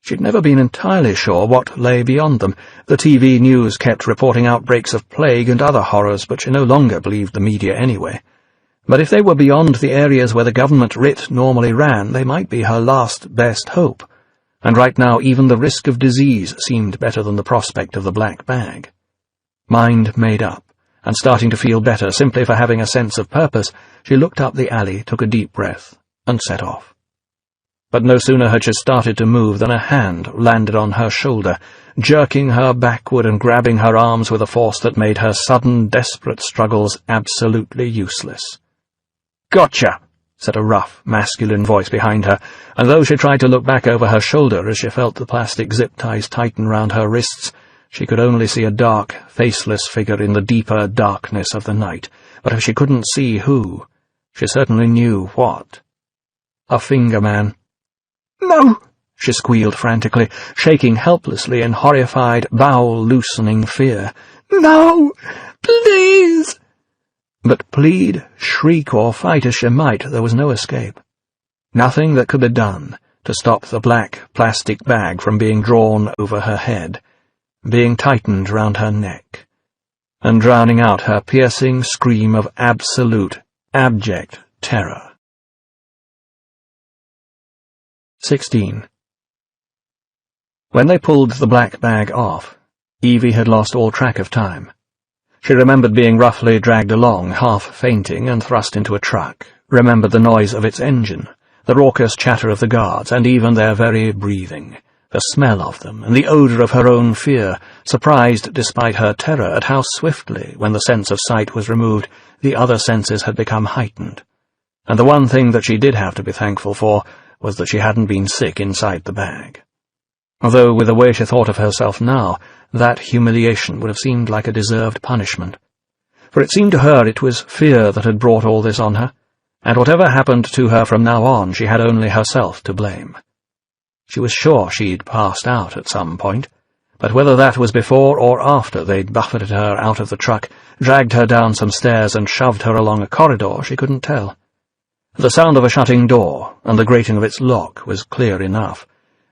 She'd never been entirely sure what lay beyond them. The TV news kept reporting outbreaks of plague and other horrors, but she no longer believed the media anyway. But if they were beyond the areas where the government writ normally ran, they might be her last best hope, and right now even the risk of disease seemed better than the prospect of the black bag. Mind made up, and starting to feel better simply for having a sense of purpose, she looked up the alley, took a deep breath, and set off. But no sooner had she started to move than a hand landed on her shoulder, jerking her backward and grabbing her arms with a force that made her sudden, desperate struggles absolutely useless. "Gotcha!" said a rough, masculine voice behind her, and though she tried to look back over her shoulder as she felt the plastic zip ties tighten round her wrists, she could only see a dark, faceless figure in the deeper darkness of the night. But if she couldn't see who, she certainly knew what. A fingerman. "No!" she squealed frantically, shaking helplessly in horrified, bowel-loosening fear. "No! Please!" But plead, shriek, or fight as she might, there was no escape. Nothing that could be done to stop the black plastic bag from being drawn over her head, being tightened round her neck, and drowning out her piercing scream of absolute, abject terror. 16. When they pulled the black bag off, Evie had lost all track of time. She remembered being roughly dragged along, half fainting, and thrust into a truck, remembered the noise of its engine, the raucous chatter of the guards, and even their very breathing, the smell of them, and the odour of her own fear, surprised despite her terror at how swiftly, when the sense of sight was removed, the other senses had become heightened. And the one thing that she did have to be thankful for was that she hadn't been sick inside the bag. Although, with the way she thought of herself now, that humiliation would have seemed like a deserved punishment. For it seemed to her it was fear that had brought all this on her, and whatever happened to her from now on, she had only herself to blame. She was sure she'd passed out at some point, but whether that was before or after they'd buffeted her out of the truck, dragged her down some stairs and shoved her along a corridor, she couldn't tell. The sound of a shutting door, and the grating of its lock, was clear enough,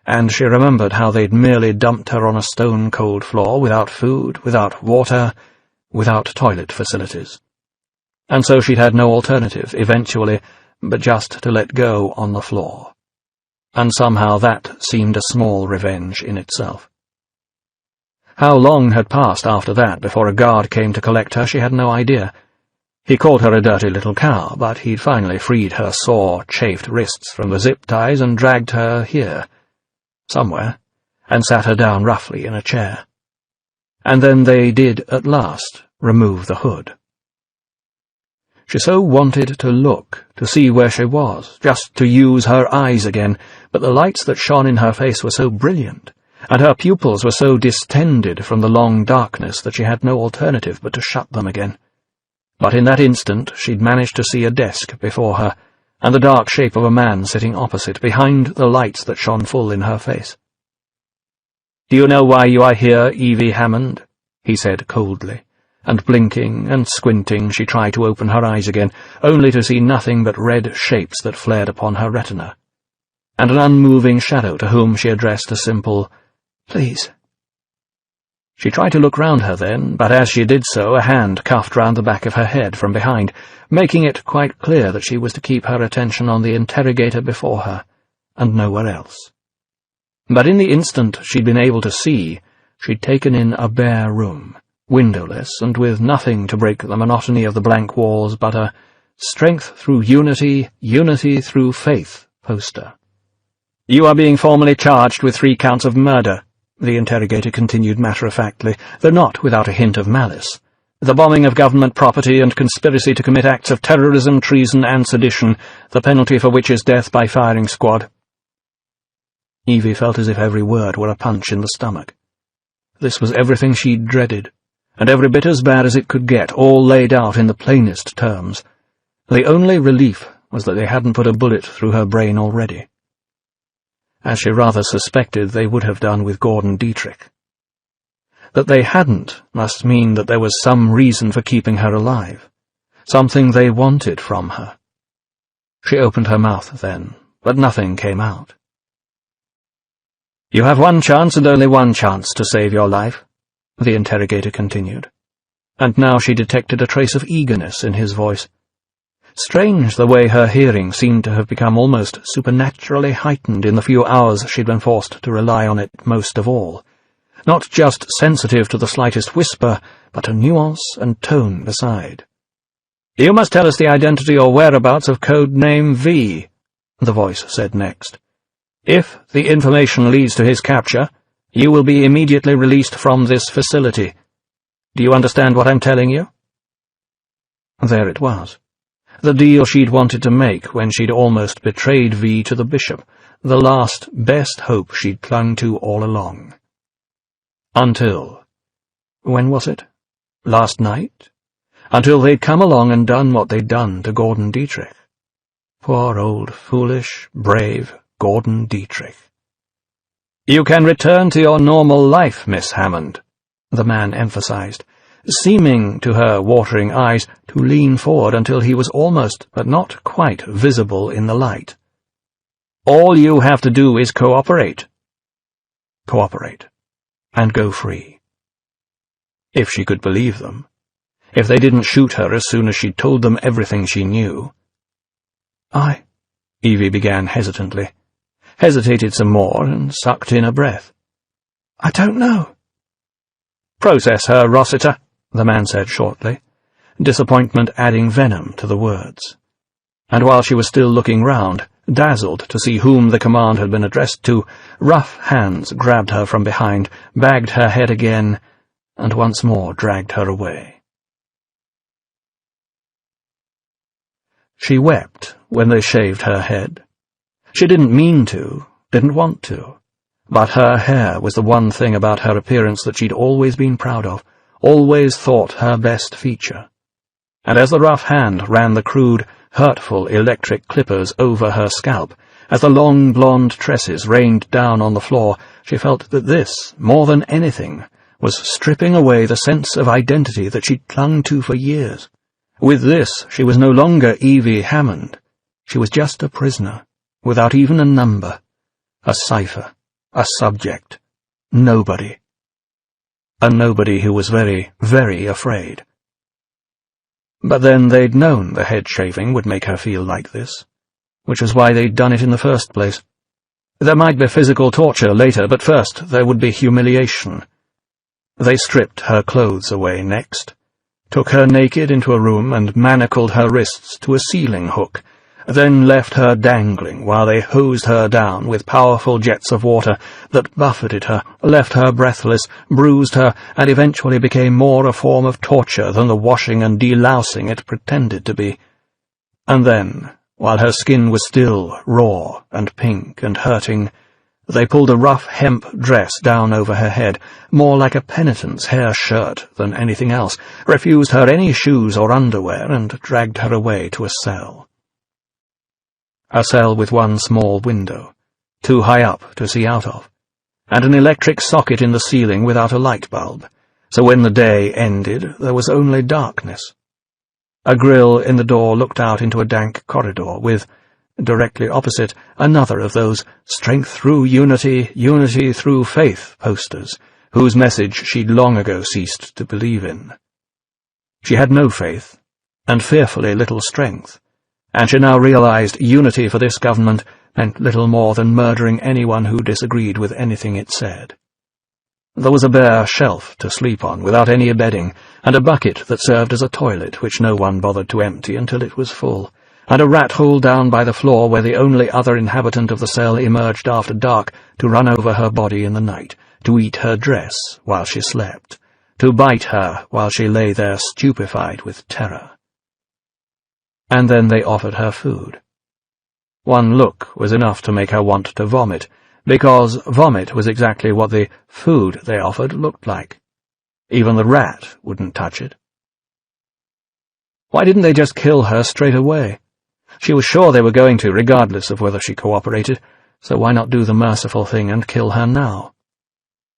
and she remembered how they'd merely dumped her on a stone-cold floor, without food, without water, without toilet facilities. And so she'd had no alternative, eventually, but just to let go on the floor. And somehow that seemed a small revenge in itself. How long had passed after that before a guard came to collect her, she had no idea. He called her a dirty little cow, but he'd finally freed her sore, chafed wrists from the zip ties and dragged her here, somewhere, and sat her down roughly in a chair. And then they did, at last, remove the hood. She so wanted to look, to see where she was, just to use her eyes again, but the lights that shone in her face were so brilliant, and her pupils were so distended from the long darkness that she had no alternative but to shut them again. But in that instant she'd managed to see a desk before her, and the dark shape of a man sitting opposite, behind the lights that shone full in her face. "Do you know why you are here, Evie Hammond?" he said coldly, and blinking and squinting she tried to open her eyes again, only to see nothing but red shapes that flared upon her retina, and an unmoving shadow to whom she addressed a simple, "Please." She tried to look round her then, but as she did so a hand cuffed round the back of her head from behind, making it quite clear that she was to keep her attention on the interrogator before her, and nowhere else. But in the instant she'd been able to see, she'd taken in a bare room, windowless, and with nothing to break the monotony of the blank walls but a "Strength through unity, unity through faith" poster. "You are being formally charged with 3 counts of murder," the interrogator continued matter-of-factly, though not without a hint of malice. "The bombing of government property and conspiracy to commit acts of terrorism, treason, and sedition, the penalty for which is death by firing squad." Evie felt as if every word were a punch in the stomach. This was everything she'd dreaded, and every bit as bad as it could get, all laid out in the plainest terms. The only relief was that they hadn't put a bullet through her brain already, as she rather suspected they would have done with Gordon Dietrich. That they hadn't must mean that there was some reason for keeping her alive, something they wanted from her. She opened her mouth then, but nothing came out. "You have one chance and only one chance to save your life," the interrogator continued, and now she detected a trace of eagerness in his voice. Strange the way her hearing seemed to have become almost supernaturally heightened in the few hours she'd been forced to rely on it most of all, not just sensitive to the slightest whisper, but to nuance and tone beside. "You must tell us the identity or whereabouts of code name V," the voice said next. "If the information leads to his capture, you will be immediately released from this facility. Do you understand what I'm telling you?" There it was. The deal she'd wanted to make when she'd almost betrayed V to the bishop, the last, best hope she'd clung to all along. Until— when was it? Last night? Until they'd come along and done what they'd done to Gordon Dietrich. Poor old, foolish, brave Gordon Dietrich. "You can return to your normal life, Miss Hammond," the man emphasized, seeming to her watering eyes to lean forward until he was almost, but not quite, visible in the light. "All you have to do is cooperate." Cooperate. And go free. If she could believe them. If they didn't shoot her as soon as she'd told them everything she knew. Evie began hesitantly, hesitated some more, and sucked in a breath. "I don't know." "Process her, Rossiter," the man said shortly, disappointment adding venom to the words. And while she was still looking round, dazzled to see whom the command had been addressed to, rough hands grabbed her from behind, bagged her head again, and once more dragged her away. She wept when they shaved her head. She didn't mean to, didn't want to, but her hair was the one thing about her appearance that she'd always been proud of, always thought her best feature. And as the rough hand ran the crude, hurtful electric clippers over her scalp, as the long blonde tresses rained down on the floor, she felt that this, more than anything, was stripping away the sense of identity that she'd clung to for years. With this, she was no longer Evie Hammond. She was just a prisoner, without even a number, a cipher, a subject, nobody. A nobody who was very, very afraid. But then they'd known the head shaving would make her feel like this, which was why they'd done it in the first place. There might be physical torture later, but first there would be humiliation. They stripped her clothes away next, took her naked into a room and manacled her wrists to a ceiling hook, then left her dangling while they hosed her down with powerful jets of water that buffeted her, left her breathless, bruised her, and eventually became more a form of torture than the washing and delousing it pretended to be. And then, while her skin was still raw and pink and hurting, they pulled a rough hemp dress down over her head, more like a penitent's hair shirt than anything else, refused her any shoes or underwear, and dragged her away to a cell. A cell with one small window, too high up to see out of, and an electric socket in the ceiling without a light bulb, so when the day ended there was only darkness. A grill in the door looked out into a dank corridor with, directly opposite, another of those strength through unity, unity through faith posters, whose message she'd long ago ceased to believe in. She had no faith, and fearfully little strength, and she now realized unity for this government meant little more than murdering anyone who disagreed with anything it said. There was a bare shelf to sleep on without any bedding, and a bucket that served as a toilet which no one bothered to empty until it was full, and a rat hole down by the floor where the only other inhabitant of the cell emerged after dark to run over her body in the night, to eat her dress while she slept, to bite her while she lay there stupefied with terror. And then they offered her food. One look was enough to make her want to vomit, because vomit was exactly what the food they offered looked like. Even the rat wouldn't touch it. Why didn't they just kill her straight away? She was sure they were going to, regardless of whether she cooperated, so why not do the merciful thing and kill her now?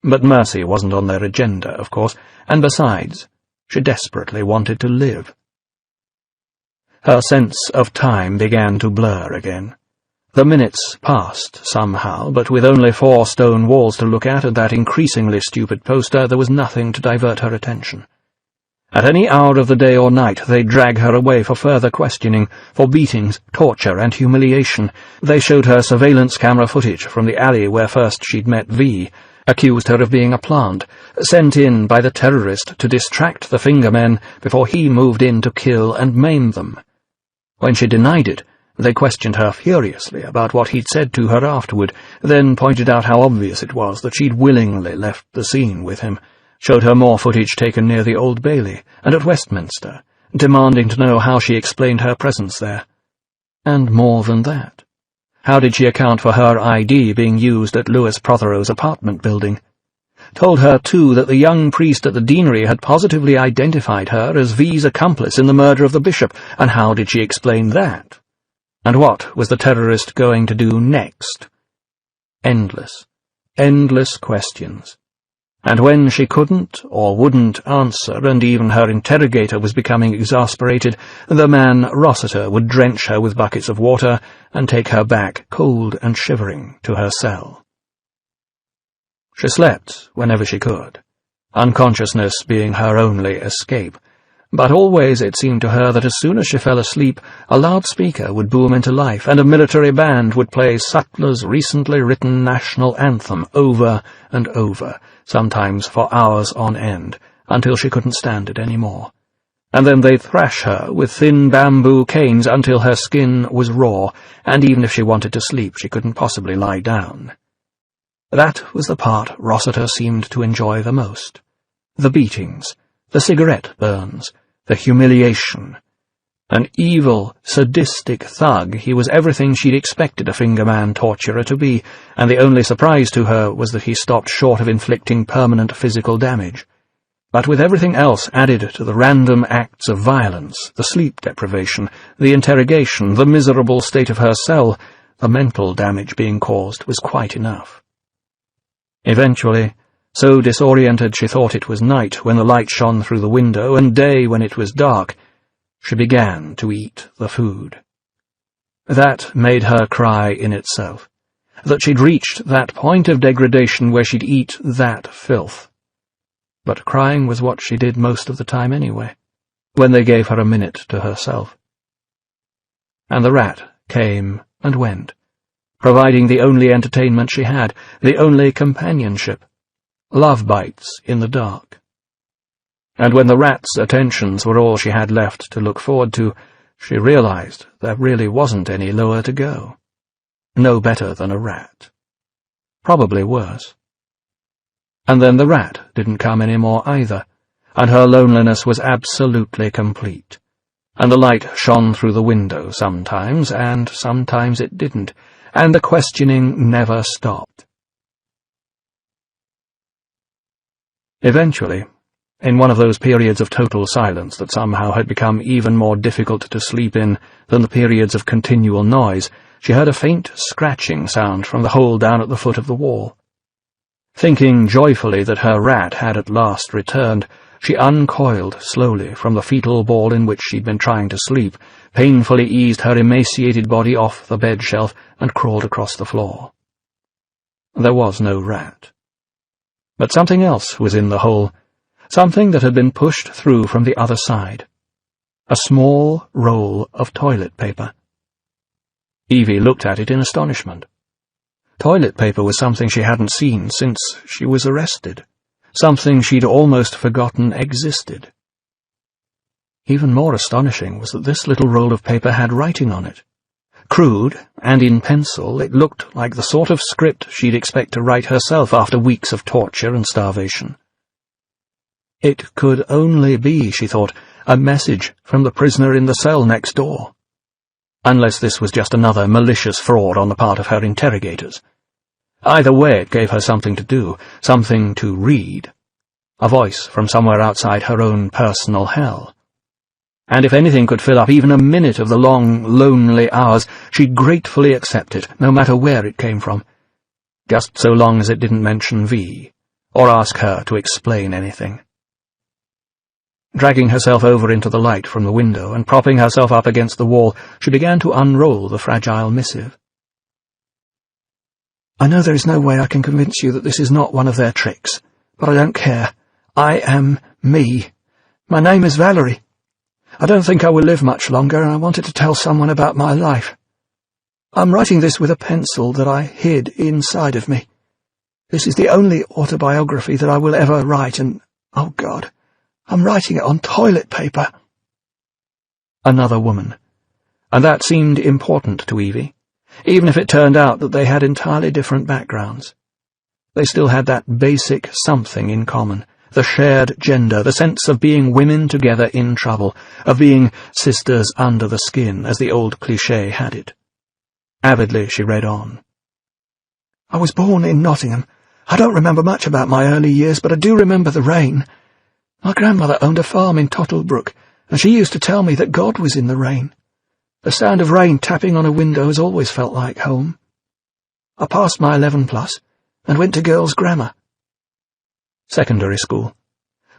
But mercy wasn't on their agenda, of course, and besides, she desperately wanted to live. Her sense of time began to blur again. The minutes passed, somehow, but with only 4 stone walls to look at and that increasingly stupid poster, there was nothing to divert her attention. At any hour of the day or night, they'd drag her away for further questioning, for beatings, torture, and humiliation. They showed her surveillance camera footage from the alley where first she'd met V, accused her of being a plant, sent in by the terrorist to distract the Fingermen before he moved in to kill and maim them. When she denied it, they questioned her furiously about what he'd said to her afterward, then pointed out how obvious it was that she'd willingly left the scene with him, showed her more footage taken near the Old Bailey and at Westminster, demanding to know how she explained her presence there. And more than that. How did she account for her ID being used at Louis Prothero's apartment building? Told her, too, that the young priest at the deanery had positively identified her as V's accomplice in the murder of the bishop, and how did she explain that? And what was the terrorist going to do next? Endless, Endless questions. And when she couldn't or wouldn't answer, and even her interrogator was becoming exasperated, the man Rossiter would drench her with buckets of water and take her back, cold and shivering, to her cell. She slept whenever she could, unconsciousness being her only escape, but always it seemed to her that as soon as she fell asleep, a loudspeaker would boom into life, and a military band would play Sutler's recently written national anthem over and over, sometimes for hours on end, until she couldn't stand it any more. And then they'd thrash her with thin bamboo canes until her skin was raw, and even if she wanted to sleep, she couldn't possibly lie down. That was the part Rossiter seemed to enjoy the most. The beatings, the cigarette burns, the humiliation. An evil, sadistic thug, he was everything she'd expected a fingerman torturer to be, and the only surprise to her was that he stopped short of inflicting permanent physical damage. But with everything else added to the random acts of violence, the sleep deprivation, the interrogation, the miserable state of her cell, the mental damage being caused was quite enough. Eventually, so disoriented she thought it was night when the light shone through the window, and day when it was dark, she began to eat the food. That made her cry in itself, that she'd reached that point of degradation where she'd eat that filth. But crying was what she did most of the time anyway, when they gave her a minute to herself. And the rat came and went, providing the only entertainment she had, the only companionship, love bites in the dark. And when the rat's attentions were all she had left to look forward to, she realized there really wasn't any lower to go. No better than a rat. Probably worse. And then the rat didn't come any more either, and her loneliness was absolutely complete. And the light shone through the window sometimes, and sometimes it didn't, and the questioning never stopped. Eventually, in one of those periods of total silence that somehow had become even more difficult to sleep in than the periods of continual noise, she heard a faint scratching sound from the hole down at the foot of the wall. Thinking joyfully that her rat had at last returned, she uncoiled slowly from the fetal ball in which she'd been trying to sleep, painfully eased her emaciated body off the bed shelf, and crawled across the floor. There was no rat. But something else was in the hole, something that had been pushed through from the other side. A small roll of toilet paper. Evie looked at it in astonishment. Toilet paper was something she hadn't seen since she was arrested, something she'd almost forgotten existed. Even more astonishing was that this little roll of paper had writing on it. Crude, and in pencil, it looked like the sort of script she'd expect to write herself after weeks of torture and starvation. It could only be, she thought, a message from the prisoner in the cell next door. Unless this was just another malicious fraud on the part of her interrogators. Either way, it gave her something to do, something to read. A voice from somewhere outside her own personal hell. And if anything could fill up even a minute of the long, lonely hours, she'd gratefully accept it, no matter where it came from. Just so long as it didn't mention V, or ask her to explain anything. Dragging herself over into the light from the window and propping herself up against the wall, she began to unroll the fragile missive. I know there is no way I can convince you that this is not one of their tricks, but I don't care. I am me. My name is Valerie. I don't think I will live much longer, and I wanted to tell someone about my life. I'm writing this with a pencil that I hid inside of me. This is the only autobiography that I will ever write, and, oh God, I'm writing it on toilet paper. Another woman. And that seemed important to Evie, even if it turned out that they had entirely different backgrounds. They still had that basic something in common, the shared gender, the sense of being women together in trouble, of being sisters under the skin, as the old cliché had it. Avidly she read on. I was born in Nottingham. I don't remember much about my early years, but I do remember the rain. My grandmother owned a farm in Tottlebrook, and she used to tell me that God was in the rain. The sound of rain tapping on a window has always felt like home. I passed my 11+, and went to girls' grammar. Secondary school.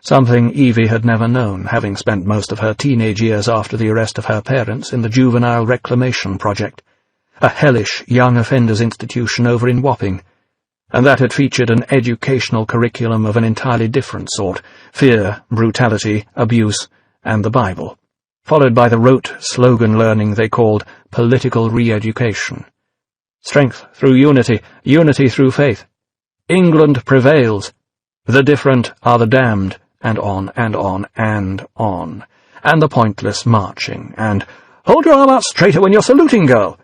Something Evie had never known, having spent most of her teenage years after the arrest of her parents in the Juvenile Reclamation Project, a hellish young offenders institution over in Wapping, and that had featured an educational curriculum of an entirely different sort: fear, brutality, abuse, and the Bible, followed by the rote slogan learning they called political re-education. Strength through unity, unity through faith. England prevails. The different are the damned, and on and on and on, and the pointless marching, and hold your arm out straighter when you're saluting, girl.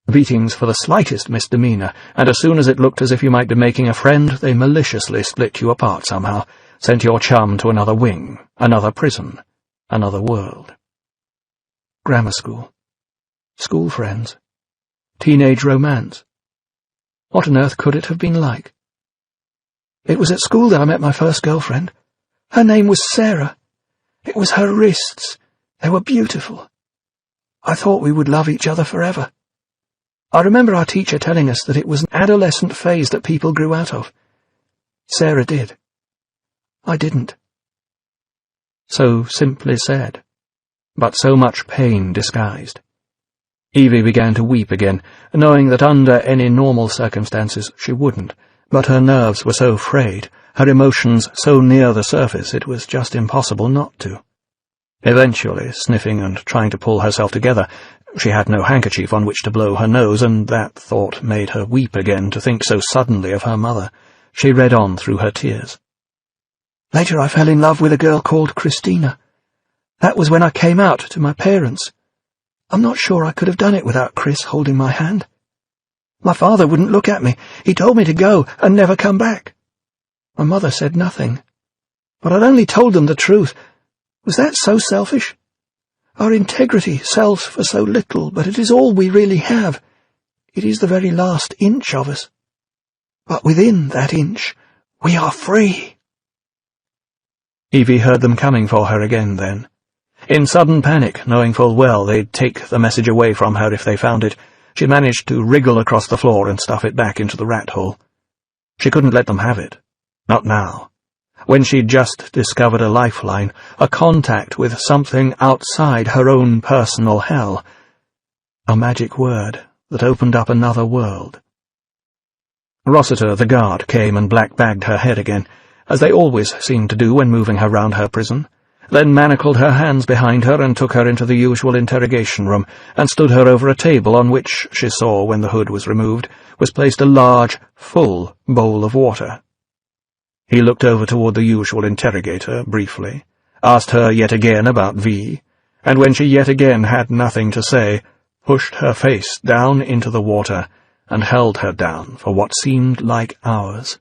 Beatings for the slightest misdemeanour, and as soon as it looked as if you might be making a friend, they maliciously split you apart somehow, sent your chum to another wing, another prison, another world. Grammar school. School friends. Teenage romance. What on earth could it have been like? It was at school that I met my first girlfriend. Her name was Sarah. It was her wrists. They were beautiful. I thought we would love each other forever. I remember our teacher telling us that it was an adolescent phase that people grew out of. Sarah did. I didn't. So simply said, but so much pain disguised. Evie began to weep again, knowing that under any normal circumstances she wouldn't, but her nerves were so frayed, her emotions so near the surface, it was just impossible not to. Eventually, sniffing and trying to pull herself together, she had no handkerchief on which to blow her nose, and that thought made her weep again to think so suddenly of her mother. She read on through her tears. Later I fell in love with a girl called Christina. That was when I came out to my parents. I'm not sure I could have done it without Chris holding my hand. My father wouldn't look at me. He told me to go and never come back. My mother said nothing. But I'd only told them the truth. Was that so selfish? Our integrity sells for so little, but it is all we really have. It is the very last inch of us. But within that inch, we are free. Evie heard them coming for her again then. In sudden panic, knowing full well they'd take the message away from her if they found it, she managed to wriggle across the floor and stuff it back into the rat hole. She couldn't let them have it. Not now. When she'd just discovered a lifeline, a contact with something outside her own personal hell. A magic word that opened up another world. Rossiter, the guard, came and black-bagged her head again, as they always seemed to do when moving her round her prison, then manacled her hands behind her and took her into the usual interrogation room, and stood her over a table on which, she saw when the hood was removed, was placed a large, full bowl of water. He looked over toward the usual interrogator, briefly, asked her yet again about V, and when she yet again had nothing to say, pushed her face down into the water and held her down for what seemed like hours.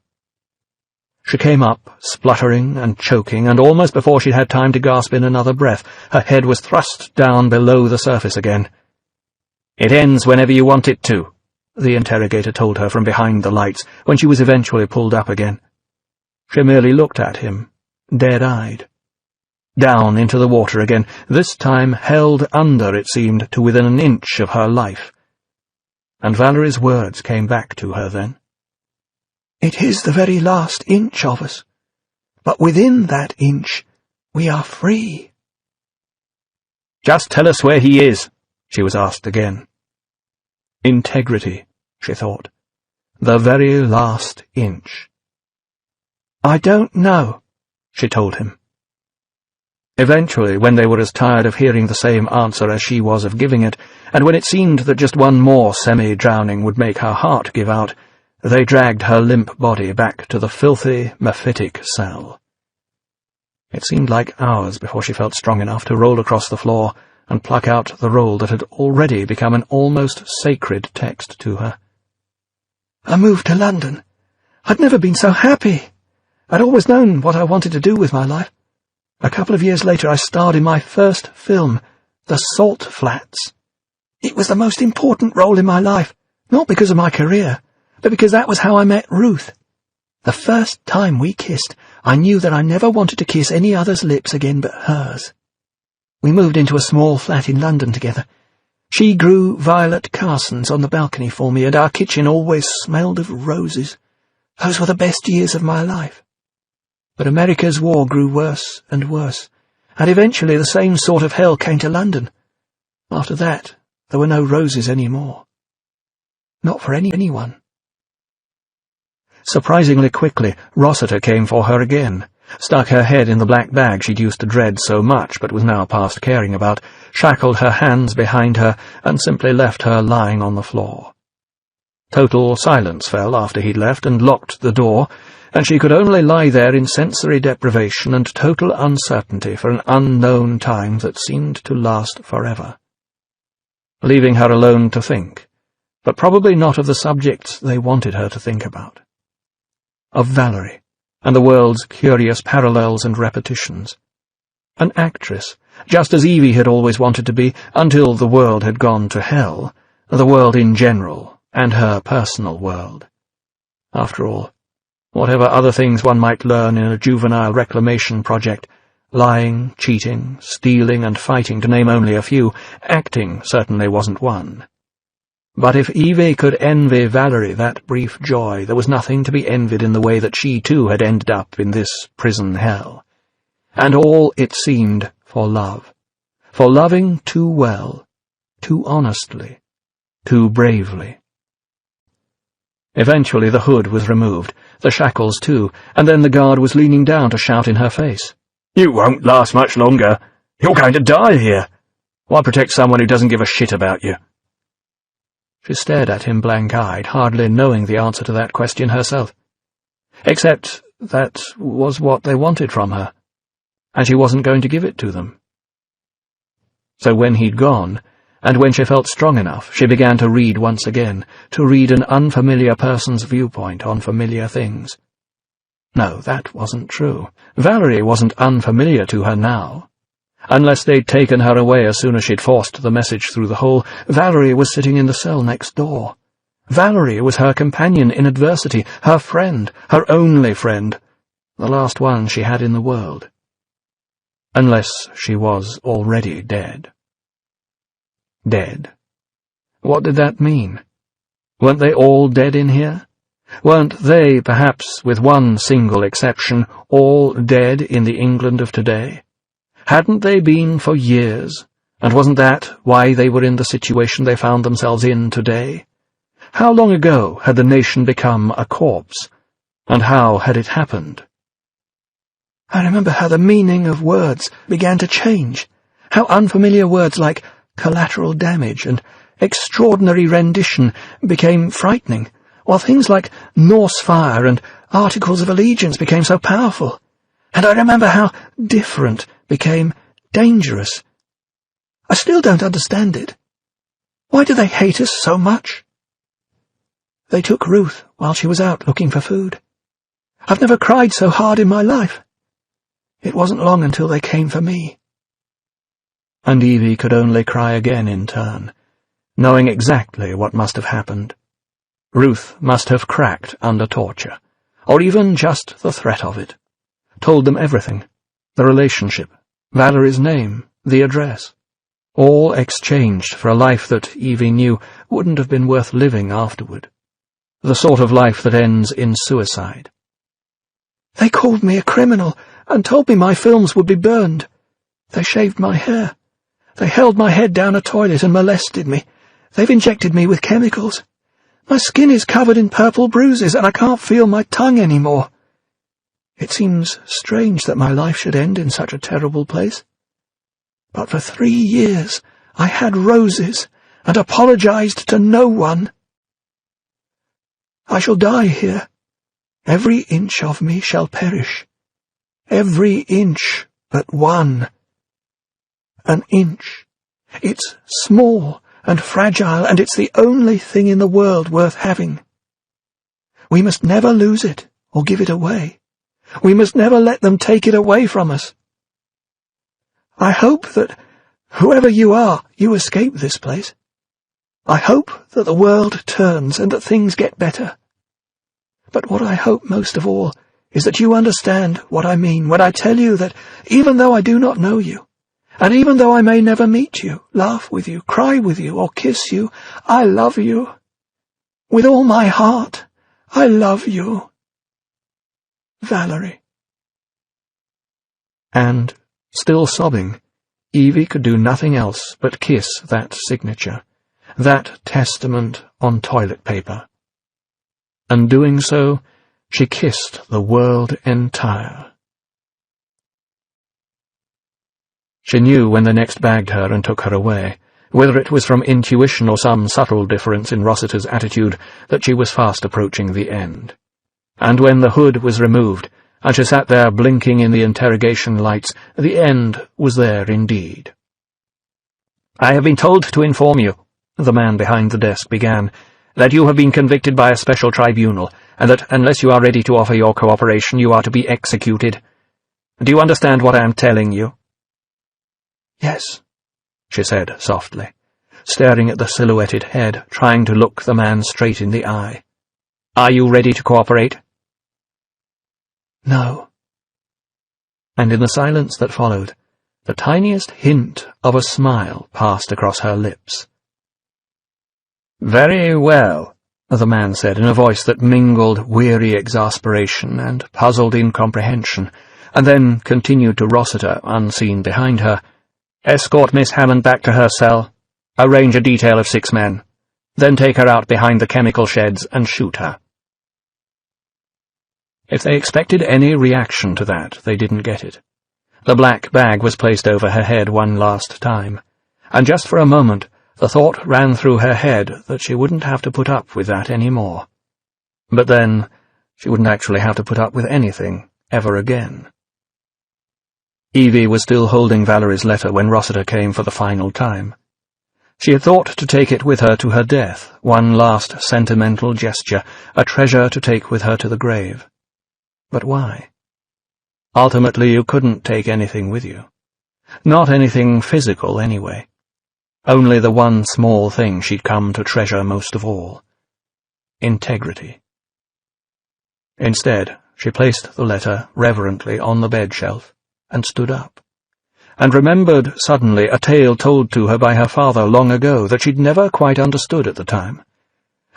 She came up, spluttering and choking, and almost before she'd had time to gasp in another breath, her head was thrust down below the surface again. "It ends whenever you want it to," the interrogator told her from behind the lights, when she was eventually pulled up again. She merely looked at him, dead-eyed. Down into the water again, this time held under, it seemed, to within an inch of her life. And Valerie's words came back to her then. "It is the very last inch of us, but within that inch we are free." "Just tell us where he is," she was asked again. Integrity, she thought. The very last inch. "I don't know," she told him. Eventually, when they were as tired of hearing the same answer as she was of giving it, and when it seemed that just one more semi-drowning would make her heart give out, they dragged her limp body back to the filthy, mephitic cell. It seemed like hours before she felt strong enough to roll across the floor and pluck out the roll that had already become an almost sacred text to her. "I moved to London. I'd never been so happy. I'd always known what I wanted to do with my life. A couple of years later I starred in my first film, The Salt Flats. It was the most important role in my life, not because of my career, but because that was how I met Ruth. The first time we kissed, I knew that I never wanted to kiss any other's lips again but hers. We moved into a small flat in London together. She grew violet carsons on the balcony for me, and our kitchen always smelled of roses. Those were the best years of my life. But America's war grew worse and worse, and eventually the same sort of hell came to London. After that, there were no roses any more. Not for anyone. Surprisingly quickly, Rossiter came for her again, stuck her head in the black bag she'd used to dread so much but was now past caring about, shackled her hands behind her, and simply left her lying on the floor. Total silence fell after he'd left and locked the door, and she could only lie there in sensory deprivation and total uncertainty for an unknown time that seemed to last forever. Leaving her alone to think, but probably not of the subjects they wanted her to think about. Of Valerie, and the world's curious parallels and repetitions. An actress, just as Evie had always wanted to be, until the world had gone to hell, the world in general, and her personal world. After all, whatever other things one might learn in a juvenile reclamation project, lying, cheating, stealing, and fighting, to name only a few, acting certainly wasn't one. But if Evie could envy Valerie that brief joy, there was nothing to be envied in the way that she too had ended up in this prison hell. And all, it seemed, for love. For loving too well, too honestly, too bravely. Eventually the hood was removed, the shackles too, and then the guard was leaning down to shout in her face. "You won't last much longer. You're going to die here. Why protect someone who doesn't give a shit about you?" She stared at him blank-eyed, hardly knowing the answer to that question herself. Except that was what they wanted from her, and she wasn't going to give it to them. So when he'd gone, and when she felt strong enough, she began to read once again, to read an unfamiliar person's viewpoint on familiar things. No, that wasn't true. Valerie wasn't unfamiliar to her now. Unless they'd taken her away as soon as she'd forced the message through the hole, Valerie was sitting in the cell next door. Valerie was her companion in adversity, her friend, her only friend, the last one she had in the world. Unless she was already dead. Dead. What did that mean? Weren't they all dead in here? Weren't they, perhaps with one single exception, all dead in the England of today? Hadn't they been for years, and wasn't that why they were in the situation they found themselves in today? How long ago had the nation become a corpse, and how had it happened? I remember how the meaning of words began to change, how unfamiliar words like collateral damage and extraordinary rendition became frightening, while things like Norse fire and articles of allegiance became so powerful. And I remember how different became dangerous. I still don't understand it. Why do they hate us so much? They took Ruth while she was out looking for food. I've never cried so hard in my life. It wasn't long until they came for me. And Evie could only cry again in turn, knowing exactly what must have happened. Ruth must have cracked under torture, or even just the threat of it. Told them everything, the relationship, Valerie's name, the address, all exchanged for a life that Evie knew wouldn't have been worth living afterward, the sort of life that ends in suicide. They called me a criminal and told me my films would be burned. They shaved my hair. They held my head down a toilet and molested me. They've injected me with chemicals. My skin is covered in purple bruises and I can't feel my tongue anymore. It seems strange that my life should end in such a terrible place. But for 3 years I had roses and apologized to no one. I shall die here. Every inch of me shall perish. Every inch but one. An inch. It's small and fragile, and it's the only thing in the world worth having. We must never lose it or give it away. We must never let them take it away from us. I hope that, whoever you are, you escape this place. I hope that the world turns and that things get better. But what I hope most of all is that you understand what I mean when I tell you that even though I do not know you, and even though I may never meet you, laugh with you, cry with you, or kiss you, I love you. With all my heart, I love you. Valerie. And, still sobbing, Evie could do nothing else but kiss that signature, that testament on toilet paper. And doing so, she kissed the world entire. She knew when they next bagged her and took her away, whether it was from intuition or some subtle difference in Rossiter's attitude, that she was fast approaching the end. And when the hood was removed, and she sat there blinking in the interrogation lights, the end was there indeed. "I have been told to inform you," the man behind the desk began, "that you have been convicted by a special tribunal, and that unless you are ready to offer your cooperation, you are to be executed. Do you understand what I am telling you?" "Yes," she said softly, staring at the silhouetted head, trying to look the man straight in the eye. "Are you ready to cooperate?" "No." And in the silence that followed, the tiniest hint of a smile passed across her lips. "Very well," the man said in a voice that mingled weary exasperation and puzzled incomprehension, and then continued to Rossiter, unseen behind her. "Escort Miss Hammond back to her cell. Arrange a detail of 6 men. Then take her out behind the chemical sheds and shoot her." If they expected any reaction to that, they didn't get it. The black bag was placed over her head one last time, and just for a moment the thought ran through her head that she wouldn't have to put up with that any more. But then, she wouldn't actually have to put up with anything ever again. Evie was still holding Valerie's letter when Rossiter came for the final time. She had thought to take it with her to her death, one last sentimental gesture, a treasure to take with her to the grave. But why? Ultimately, you couldn't take anything with you. Not anything physical, anyway. Only the one small thing she'd come to treasure most of all. Integrity. Instead, she placed the letter reverently on the bed shelf and stood up, and remembered suddenly a tale told to her by her father long ago that she'd never quite understood at the time,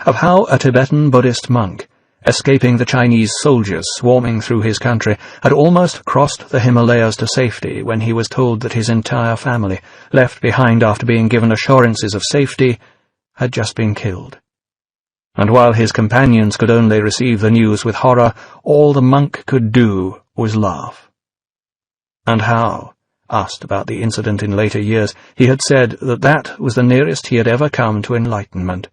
of how a Tibetan Buddhist monk, escaping the Chinese soldiers swarming through his country, had almost crossed the Himalayas to safety when he was told that his entire family, left behind after being given assurances of safety, had just been killed. And while his companions could only receive the news with horror, all the monk could do was laugh. And how, asked about the incident in later years, he had said that that was the nearest he had ever come to enlightenment.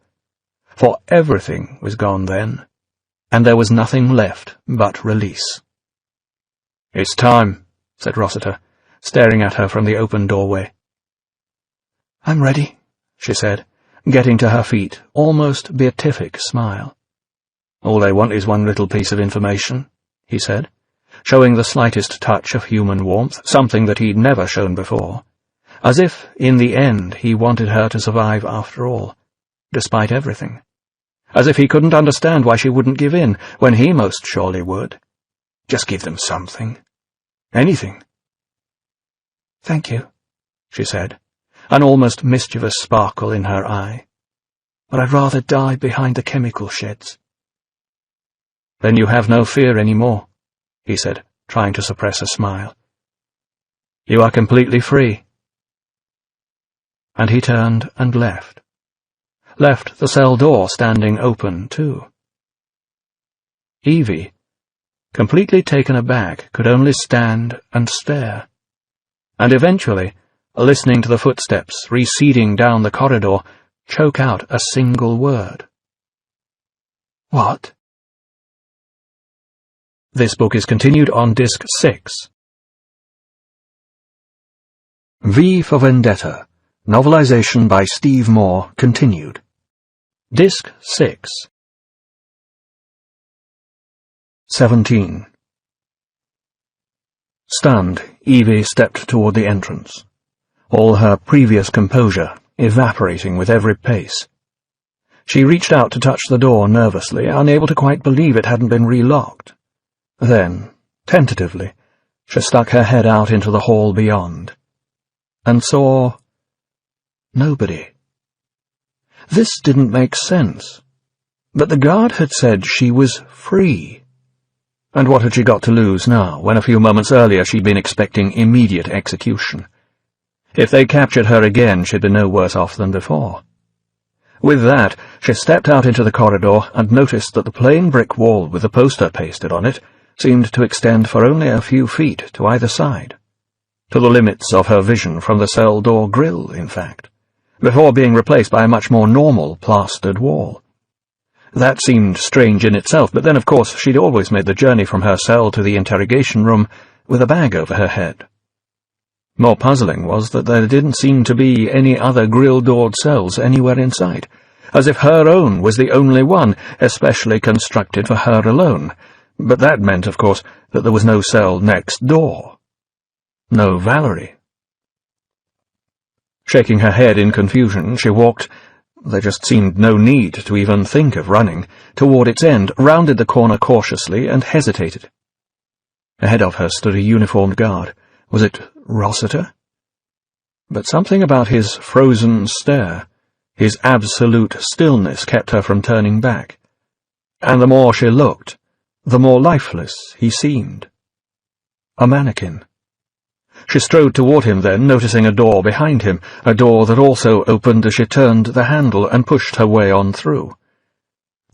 For everything was gone then, and there was nothing left but release. "It's time," said Rossiter, staring at her from the open doorway. "I'm ready," she said, getting to her feet, almost beatific smile. "All they want is one little piece of information," he said, showing the slightest touch of human warmth, something that he'd never shown before, as if, in the end, he wanted her to survive after all, despite everything. As if he couldn't understand why she wouldn't give in, when he most surely would. Just give them something. Anything. "Thank you," she said, an almost mischievous sparkle in her eye. "But I'd rather die behind the chemical sheds." "Then you have no fear any more," he said, trying to suppress a smile. "You are completely free." And he turned and left. Left the cell door standing open, too. Evie, completely taken aback, could only stand and stare, and eventually, listening to the footsteps receding down the corridor, choke out a single word. "What?" This book is continued on Disc 6. V for Vendetta, novelization by Steve Moore, continued. Disc 6. 17. Stunned, Evie stepped toward the entrance, all her previous composure evaporating with every pace. She reached out to touch the door nervously, unable to quite believe it hadn't been relocked. Then, tentatively, she stuck her head out into the hall beyond, and saw nobody. This didn't make sense, but the guard had said she was free. And what had she got to lose now, when a few moments earlier she'd been expecting immediate execution? If they captured her again, she'd be no worse off than before. With that, she stepped out into the corridor and noticed that the plain brick wall with the poster pasted on it seemed to extend for only a few feet to either side. To the limits of her vision from the cell door grille, in fact, before being replaced by a much more normal plastered wall. That seemed strange in itself, but then, of course, she'd always made the journey from her cell to the interrogation room with a bag over her head. More puzzling was that there didn't seem to be any other grille-doored cells anywhere in sight, as if her own was the only one especially constructed for her alone. But that meant, of course, that there was no cell next door. No Valerie. Shaking her head in confusion, she walked— there just seemed no need to even think of running— toward its end, rounded the corner cautiously, and hesitated. Ahead of her stood a uniformed guard. Was it Rossiter? But something about his frozen stare, his absolute stillness, kept her from turning back. And the more she looked, the more lifeless he seemed. A mannequin. She strode toward him then, noticing a door behind him, a door that also opened as she turned the handle and pushed her way on through.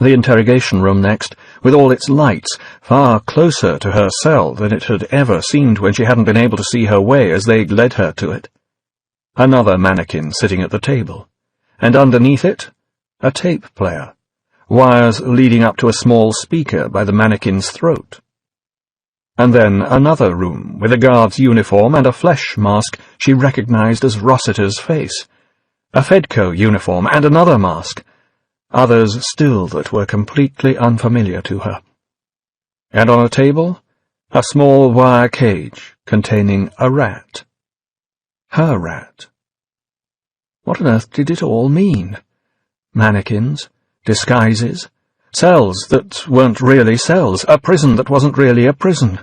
The interrogation room next, with all its lights, far closer to her cell than it had ever seemed when she hadn't been able to see her way as they'd led her to it. Another mannequin sitting at the table, and underneath it, a tape player, wires leading up to a small speaker by the mannequin's throat. And then another room, with a guard's uniform and a flesh mask she recognized as Rossiter's face, a Fedco uniform and another mask, others still that were completely unfamiliar to her. And on a table, a small wire cage containing a rat. Her rat. What on earth did it all mean? Mannequins, disguises, cells that weren't really cells, a prison that wasn't really a prison.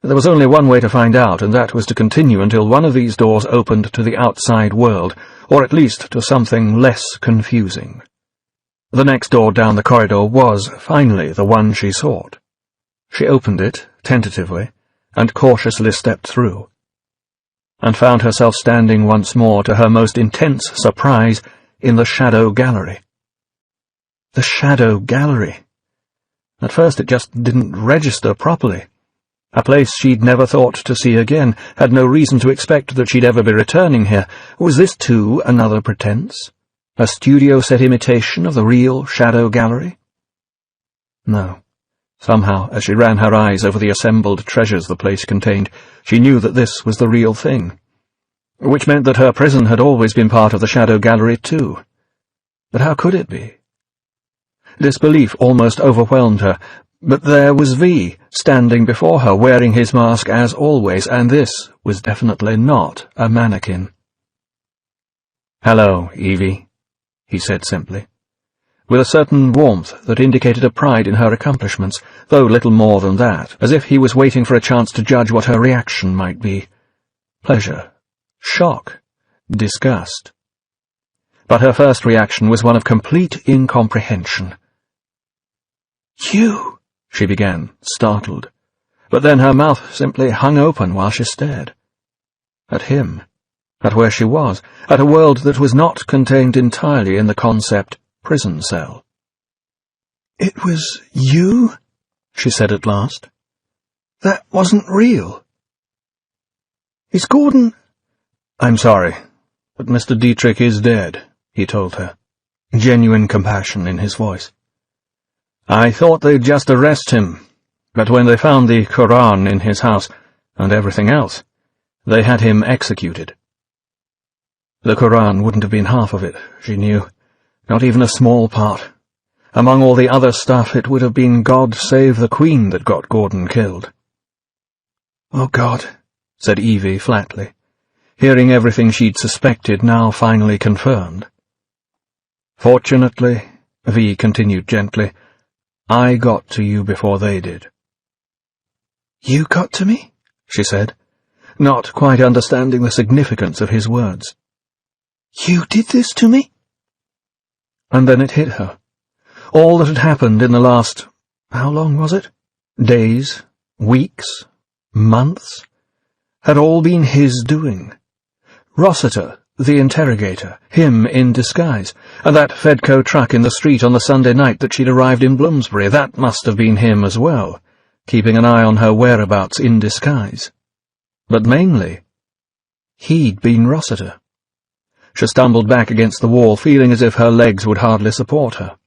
There was only one way to find out, and that was to continue until one of these doors opened to the outside world, or at least to something less confusing. The next door down the corridor was, finally, the one she sought. She opened it, tentatively, and cautiously stepped through, and found herself standing once more, to her most intense surprise, in the shadow gallery. The shadow gallery. At first it just didn't register properly. A place she'd never thought to see again, had no reason to expect that she'd ever be returning here. Was this, too, another pretense? A studio-set imitation of the real shadow gallery? No. Somehow, as she ran her eyes over the assembled treasures the place contained, she knew that this was the real thing. Which meant that her prison had always been part of the shadow gallery, too. But how could it be? Disbelief almost overwhelmed her, but there was V, standing before her, wearing his mask as always, and this was definitely not a mannequin. "Hello, Evie," he said simply, with a certain warmth that indicated a pride in her accomplishments, though little more than that, as if he was waiting for a chance to judge what her reaction might be. Pleasure, shock, disgust. But her first reaction was one of complete incomprehension. "You," she began, startled, but then her mouth simply hung open while she stared. At him, at where she was, at a world that was not contained entirely in the concept prison cell. "It was you?" she said at last. "That wasn't real. Is Gordon—" "I'm sorry, but Mr. Dietrich is dead," he told her, genuine compassion in his voice. "I thought they'd just arrest him, but when they found the Koran in his house, and everything else, they had him executed." The Koran wouldn't have been half of it, she knew, not even a small part. Among all the other stuff, it would have been God Save the Queen that got Gordon killed. "Oh, God," said Evie flatly, hearing everything she'd suspected now finally confirmed. "Fortunately," V continued gently, "I got to you before they did." "You got to me?" she said, not quite understanding the significance of his words. "You did this to me?" And then it hit her. All that had happened in the last— how long was it? Days, weeks, months, had all been his doing. Rossiter, the interrogator, him in disguise, and that Fedco truck in the street on the Sunday night that she'd arrived in Bloomsbury, that must have been him as well, keeping an eye on her whereabouts in disguise. But mainly, he'd been Rossiter. She stumbled back against the wall, feeling as if her legs would hardly support her.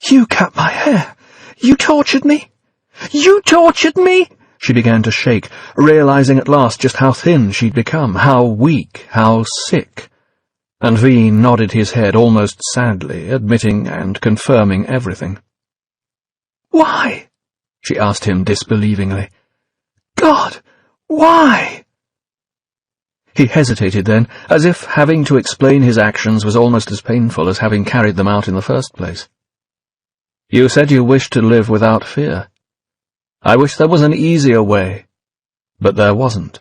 "You cut my hair! You tortured me! You tortured me!" She began to shake, realizing at last just how thin she'd become, how weak, how sick. And V nodded his head almost sadly, admitting and confirming everything. "Why?" she asked him disbelievingly. "God, why?" He hesitated then, as if having to explain his actions was almost as painful as having carried them out in the first place. "You said you wished to live without fear. I wish there was an easier way, but there wasn't."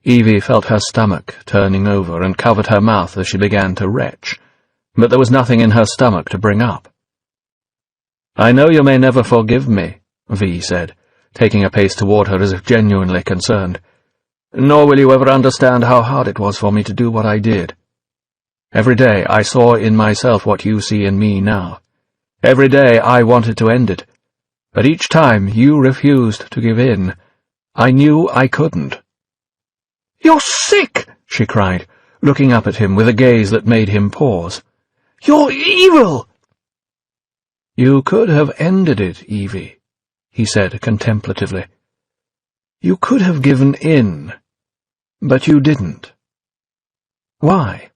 Evie felt her stomach turning over and covered her mouth as she began to retch, but there was nothing in her stomach to bring up. "I know you may never forgive me," V said, taking a pace toward her as if genuinely concerned. "Nor will you ever understand how hard it was for me to do what I did. Every day I saw in myself what you see in me now. Every day I wanted to end it. But each time you refused to give in. I knew I couldn't." "You're sick!" she cried, looking up at him with a gaze that made him pause. "You're evil!" "You could have ended it, Evie," he said contemplatively. "You could have given in, but you didn't. Why?"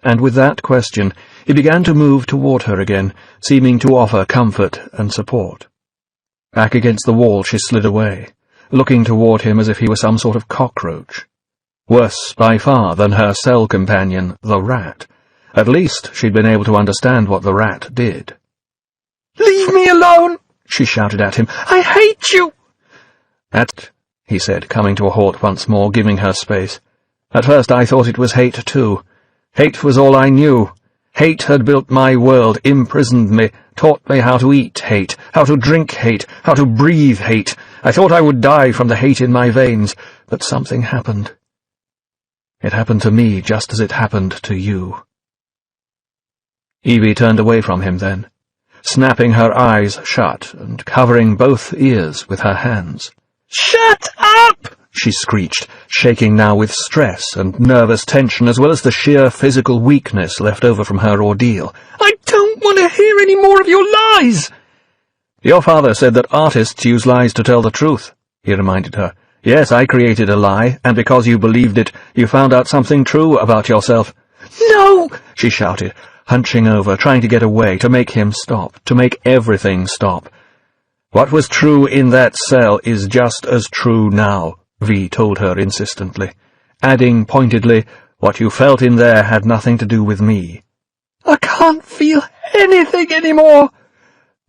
And with that question, he began to move toward her again, seeming to offer comfort and support. Back against the wall she slid away, looking toward him as if he were some sort of cockroach. Worse by far than her cell companion, the rat. At least she'd been able to understand what the rat did. "Leave me alone!" she shouted at him. "I hate you!" "That," he said, coming to a halt once more, giving her space. "At first I thought it was hate, too. Hate was all I knew. Hate had built my world, imprisoned me, taught me how to eat hate, how to drink hate, how to breathe hate. I thought I would die from the hate in my veins, but something happened. It happened to me just as it happened to you." Evie turned away from him then, snapping her eyes shut and covering both ears with her hands. "Shut up!" she screeched, shaking now with stress and nervous tension as well as the sheer physical weakness left over from her ordeal. "I don't want to hear any more of your lies!" "Your father said that artists use lies to tell the truth," he reminded her. "Yes, I created a lie, and because you believed it, you found out something true about yourself." "No!" she shouted, hunching over, trying to get away, to make him stop, to make everything stop. "What was true in that cell is just as true now," V told her insistently, adding pointedly, "What you felt in there had nothing to do with me." "I can't feel anything anymore."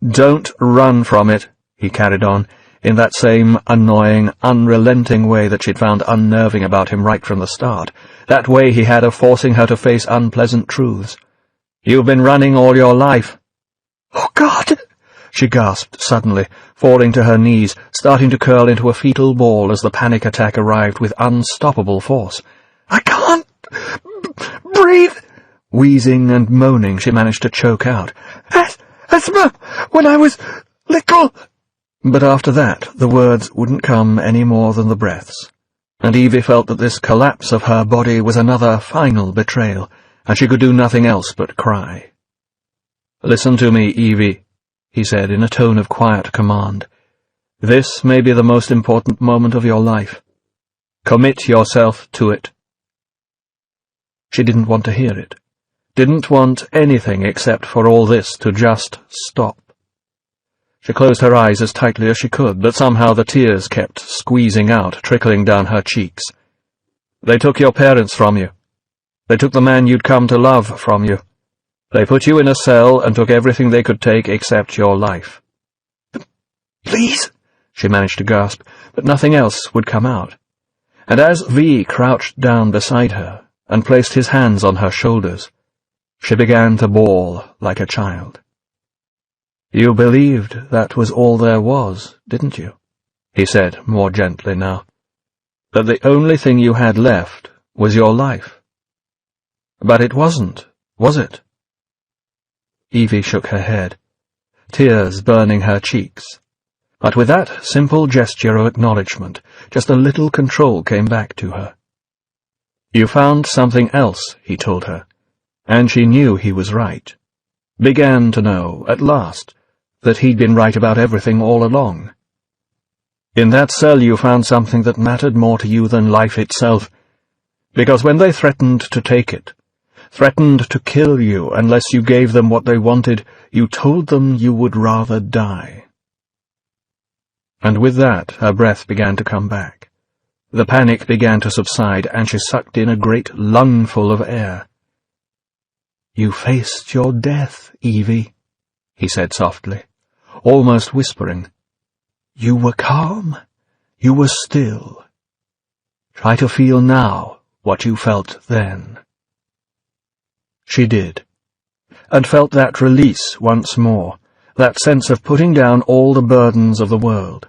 "Don't run from it," he carried on, in that same annoying, unrelenting way that she'd found unnerving about him right from the start, that way he had of forcing her to face unpleasant truths. "You've been running all your life." "Oh, God!" she gasped suddenly, falling to her knees, starting to curl into a fetal ball as the panic attack arrived with unstoppable force. "I can't breathe." Wheezing and moaning, she managed to choke out, "Asthma, when I was little." But after that, the words wouldn't come any more than the breaths, and Evie felt that this collapse of her body was another final betrayal, and she could do nothing else but cry. "Listen to me, Evie," he said in a tone of quiet command. "This may be the most important moment of your life. Commit yourself to it." She didn't want to hear it, didn't want anything except for all this to just stop. She closed her eyes as tightly as she could, but somehow the tears kept squeezing out, trickling down her cheeks. "They took your parents from you. They took the man you'd come to love from you. They put you in a cell and took everything they could take except your life." "Please," she managed to gasp, but nothing else would come out. And as V crouched down beside her and placed his hands on her shoulders, she began to bawl like a child. "You believed that was all there was, didn't you?" he said, more gently now. "That the only thing you had left was your life. But it wasn't, was it?" Evie shook her head, tears burning her cheeks. But with that simple gesture of acknowledgement, just a little control came back to her. "You found something else," he told her, and she knew he was right. Began to know, at last, that he'd been right about everything all along. "In that cell you found something that mattered more to you than life itself, because when they threatened to take it, threatened to kill you unless you gave them what they wanted, you told them you would rather die." And with that her breath began to come back. The panic began to subside, and she sucked in a great lungful of air. "You faced your death, Evie," he said softly, almost whispering. "You were calm. You were still. Try to feel now what you felt then." She did, and felt that release once more, that sense of putting down all the burdens of the world.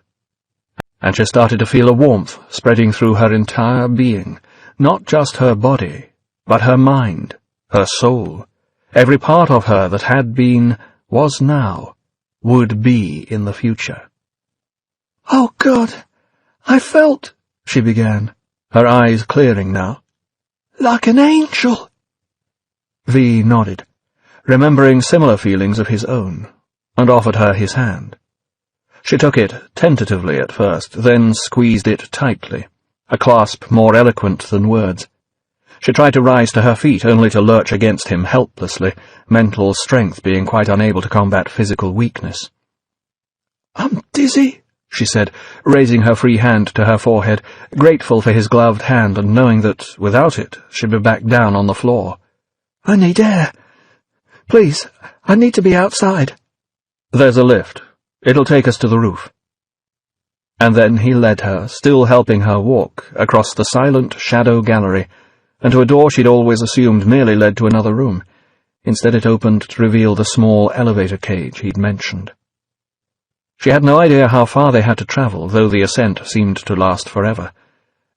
And she started to feel a warmth spreading through her entire being, not just her body, but her mind, her soul, every part of her that had been, was now, would be in the future. "Oh, God, I felt," she began, her eyes clearing now, "like an angel." V nodded, remembering similar feelings of his own, and offered her his hand. She took it tentatively at first, then squeezed it tightly, a clasp more eloquent than words. She tried to rise to her feet, only to lurch against him helplessly, mental strength being quite unable to combat physical weakness. "I'm dizzy," she said, raising her free hand to her forehead, grateful for his gloved hand and knowing that, without it, she'd be back down on the floor. "I need air. Please, I need to be outside." "There's a lift. It'll take us to the roof." And then he led her, still helping her walk, across the silent shadow gallery, and to a door she'd always assumed merely led to another room. Instead it opened to reveal the small elevator cage he'd mentioned. She had no idea how far they had to travel, though the ascent seemed to last forever.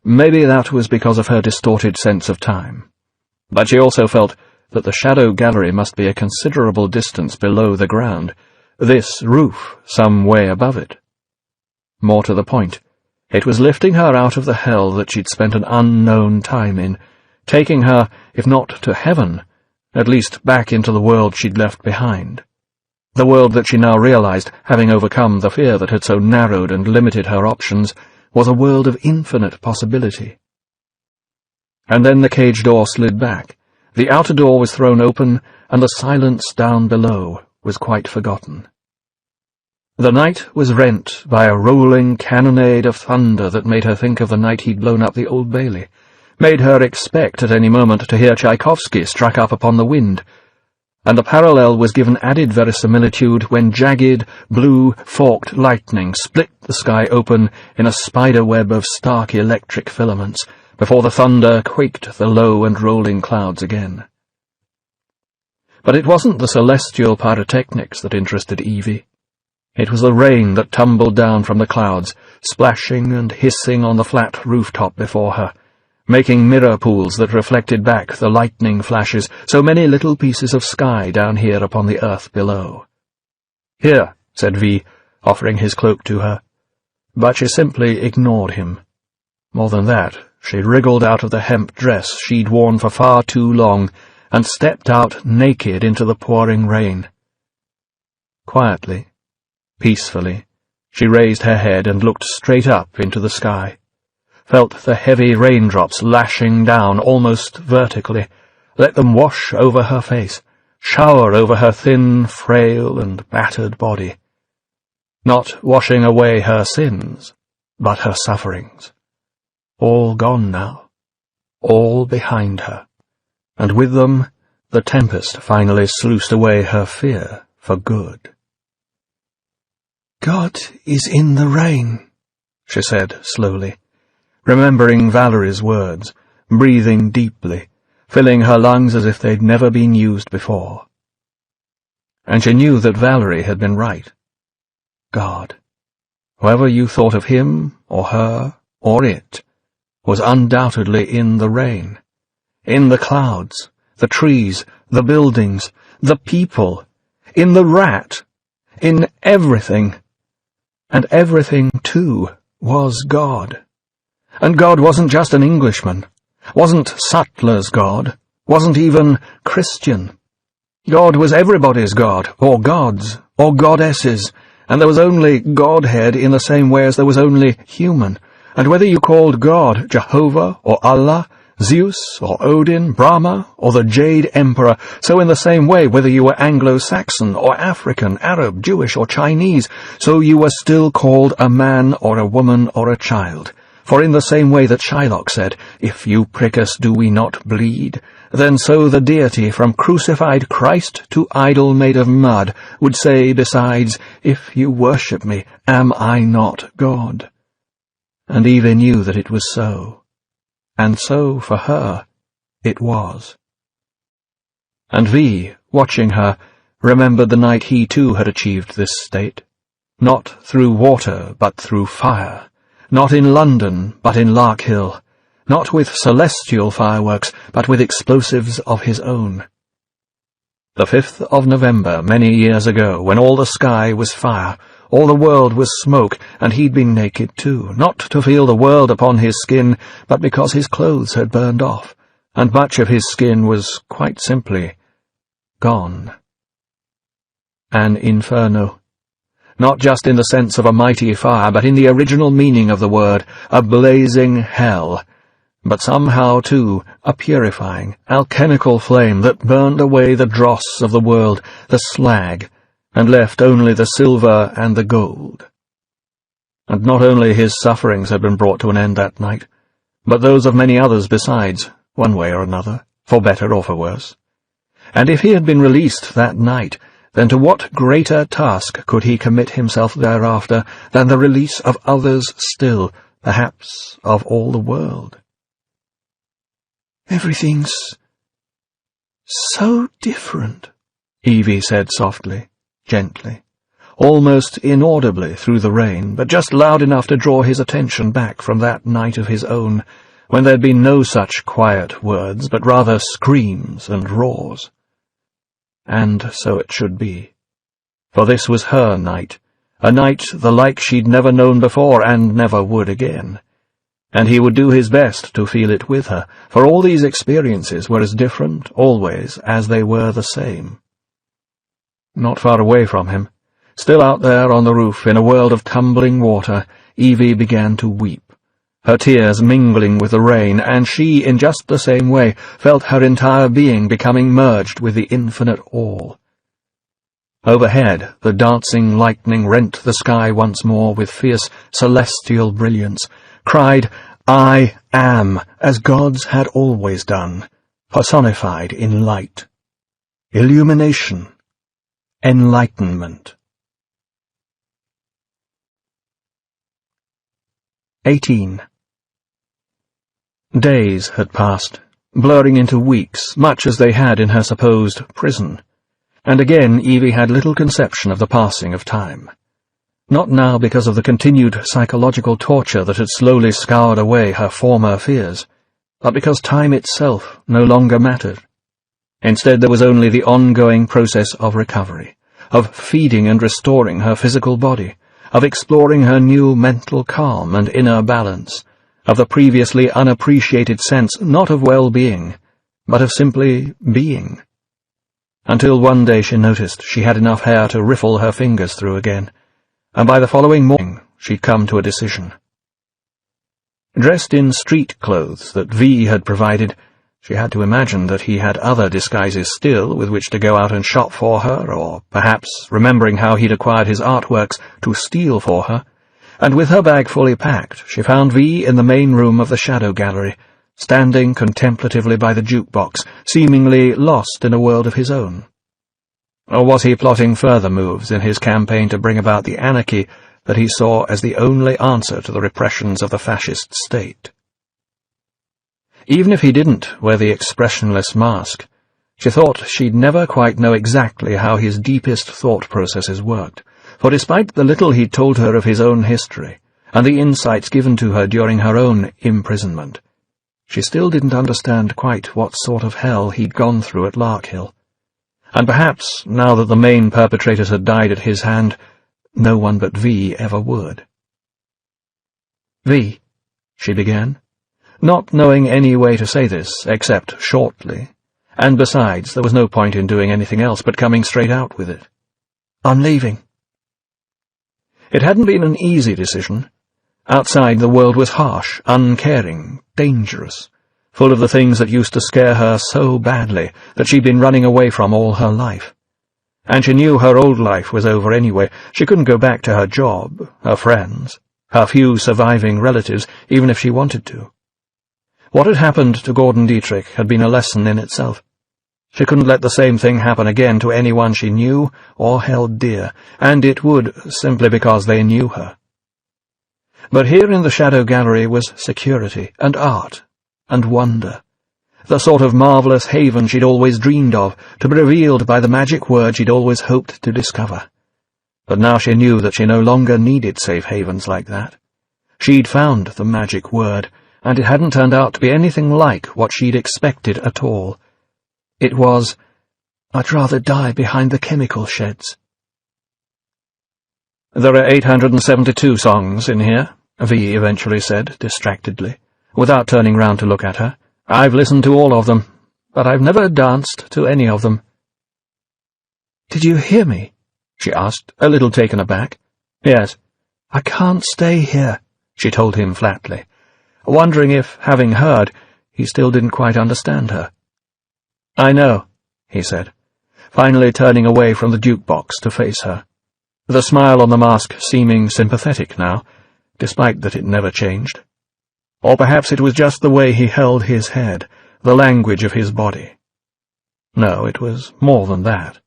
Maybe that was because of her distorted sense of time. But she also felt that the shadow gallery must be a considerable distance below the ground, this roof some way above it. More to the point, it was lifting her out of the hell that she'd spent an unknown time in, taking her, if not to heaven, at least back into the world she'd left behind. The world that she now realized, having overcome the fear that had so narrowed and limited her options, was a world of infinite possibility. And then the cage door slid back, the outer door was thrown open, and the silence down below was quite forgotten. The night was rent by a rolling cannonade of thunder that made her think of the night he'd blown up the Old Bailey, made her expect at any moment to hear Tchaikovsky struck up upon the wind, and the parallel was given added verisimilitude when jagged, blue, forked lightning split the sky open in a spider web of stark electric filaments, before the thunder quaked the low and rolling clouds again. But it wasn't the celestial pyrotechnics that interested Evie. It was the rain that tumbled down from the clouds, splashing and hissing on the flat rooftop before her, making mirror pools that reflected back the lightning flashes, so many little pieces of sky down here upon the earth below. "Here," said V, offering his cloak to her. But she simply ignored him. More than that, she wriggled out of the hemp dress she'd worn for far too long, and stepped out naked into the pouring rain. Quietly, peacefully, she raised her head and looked straight up into the sky, felt the heavy raindrops lashing down almost vertically, let them wash over her face, shower over her thin, frail, and battered body. Not washing away her sins, but her sufferings. All gone now, all behind her, and with them the tempest finally sluiced away her fear for good. "God is in the rain," she said slowly, remembering Valerie's words, breathing deeply, filling her lungs as if they'd never been used before. and she knew that Valerie had been right. God, whoever you thought of him, or her, or it, was undoubtedly in the rain, in the clouds, the trees, the buildings, the people, in the rat, in everything. And everything, too, was God. And God wasn't just an Englishman, wasn't Sutler's God, wasn't even Christian. God was everybody's God, or gods, or goddesses, and there was only Godhead in the same way as there was only human. And whether you called God Jehovah, or Allah, Zeus, or Odin, Brahma, or the Jade Emperor, so in the same way whether you were Anglo-Saxon, or African, Arab, Jewish, or Chinese, so you were still called a man, or a woman, or a child. For in the same way that Shylock said, "If you prick us, do we not bleed?" then so the deity from crucified Christ to idol made of mud would say besides, "If you worship me, am I not God?" And Evie knew that it was so. And so, for her, it was. And V, watching her, remembered the night he too had achieved this state. Not through water, but through fire. Not in London, but in Larkhill. Not with celestial fireworks, but with explosives of his own. The 5th of November, many years ago, when all the sky was fire, all the world was smoke, and he'd been naked too, not to feel the world upon his skin, but because his clothes had burned off, and much of his skin was quite simply gone. An inferno. Not just in the sense of a mighty fire, but in the original meaning of the word, a blazing hell. But somehow, too, a purifying, alchemical flame that burned away the dross of the world, the slag, and left only the silver and the gold. And not only his sufferings had been brought to an end that night, but those of many others besides, one way or another, for better or for worse. And if he had been released that night, then to what greater task could he commit himself thereafter than the release of others still, perhaps of all the world? "Everything's so different," Evie said softly, gently, almost inaudibly through the rain, but just loud enough to draw his attention back from that night of his own, when there'd been no such quiet words, but rather screams and roars. And so it should be. For this was her night, a night the like she'd never known before and never would again. And he would do his best to feel it with her, for all these experiences were as different, always, as they were the same. Not far away from him, still out there on the roof in a world of tumbling water, Evie began to weep, her tears mingling with the rain, and she, in just the same way, felt her entire being becoming merged with the infinite all. Overhead, the dancing lightning rent the sky once more with fierce celestial brilliance, cried, "I am," as gods had always done, personified in light. Illumination. Enlightenment. 18. Days had passed, blurring into weeks, much as they had in her supposed prison, and again Evie had little conception of the passing of time. Not now because of the continued psychological torture that had slowly scoured away her former fears, but because time itself no longer mattered. Instead, there was only the ongoing process of recovery, of feeding and restoring her physical body, of exploring her new mental calm and inner balance, of the previously unappreciated sense not of well-being, but of simply being. Until one day she noticed she had enough hair to riffle her fingers through again, and by the following morning she'd come to a decision. Dressed in street clothes that V had provided, she had to imagine that he had other disguises still with which to go out and shop for her, or perhaps, remembering how he'd acquired his artworks, to steal for her, and with her bag fully packed, she found V in the main room of the Shadow Gallery, standing contemplatively by the jukebox, seemingly lost in a world of his own. Or was he plotting further moves in his campaign to bring about the anarchy that he saw as the only answer to the repressions of the fascist state? Even if he didn't wear the expressionless mask, She thought she'd never quite know exactly how his deepest thought processes worked, for despite the little he'd told her of his own history, and the insights given to her during her own imprisonment, she still didn't understand quite what sort of hell he'd gone through at Larkhill. And perhaps, now that the main perpetrators had died at his hand, no one but V ever would. "V," she began, not knowing any way to say this except shortly, and besides, there was no point in doing anything else but coming straight out with it. "I'm leaving." It hadn't been an easy decision. Outside, the world was harsh, uncaring, dangerous, full of the things that used to scare her so badly that she'd been running away from all her life. And she knew her old life was over anyway. She couldn't go back to her job, her friends, her few surviving relatives, even if she wanted to. What had happened to Gordon Dietrich had been a lesson in itself. She couldn't let the same thing happen again to anyone she knew or held dear, and it would, simply because they knew her. But here in the Shadow Gallery was security, and art, and wonder, the sort of marvellous haven she'd always dreamed of, to be revealed by the magic word she'd always hoped to discover. But now she knew that she no longer needed safe havens like that. She'd found the magic word, and it hadn't turned out to be anything like what she'd expected at all. It was, "I'd rather die behind the chemical sheds." "There are 872 songs in here," V eventually said, distractedly, without turning round to look at her. "I've listened to all of them, but I've never danced to any of them." "Did you hear me?" she asked, a little taken aback. "Yes." "I can't stay here," she told him flatly, wondering if, having heard, he still didn't quite understand her. "I know," he said, finally turning away from the jukebox to face her, the smile on the mask seeming sympathetic now, despite that it never changed. Or perhaps it was just the way he held his head, the language of his body. No, it was more than that.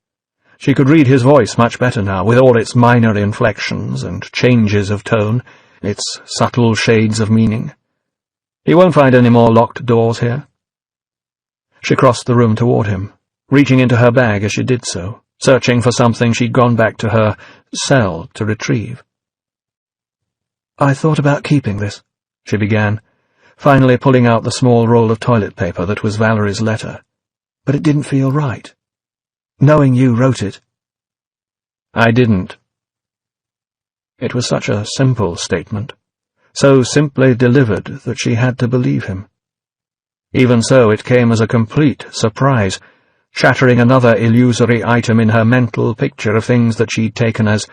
She could read his voice much better now, with all its minor inflections and changes of tone, its subtle shades of meaning. "You won't find any more locked doors here." She crossed the room toward him, reaching into her bag as she did so, searching for something she'd gone back to her cell to retrieve. "I thought about keeping this," she began, finally pulling out the small roll of toilet paper that was Valerie's letter, "but it didn't feel right. Knowing you wrote it." "I didn't." It was such a simple statement, so simply delivered that she had to believe him. Even so, it came as a complete surprise, shattering another illusory item in her mental picture of things that she'd taken as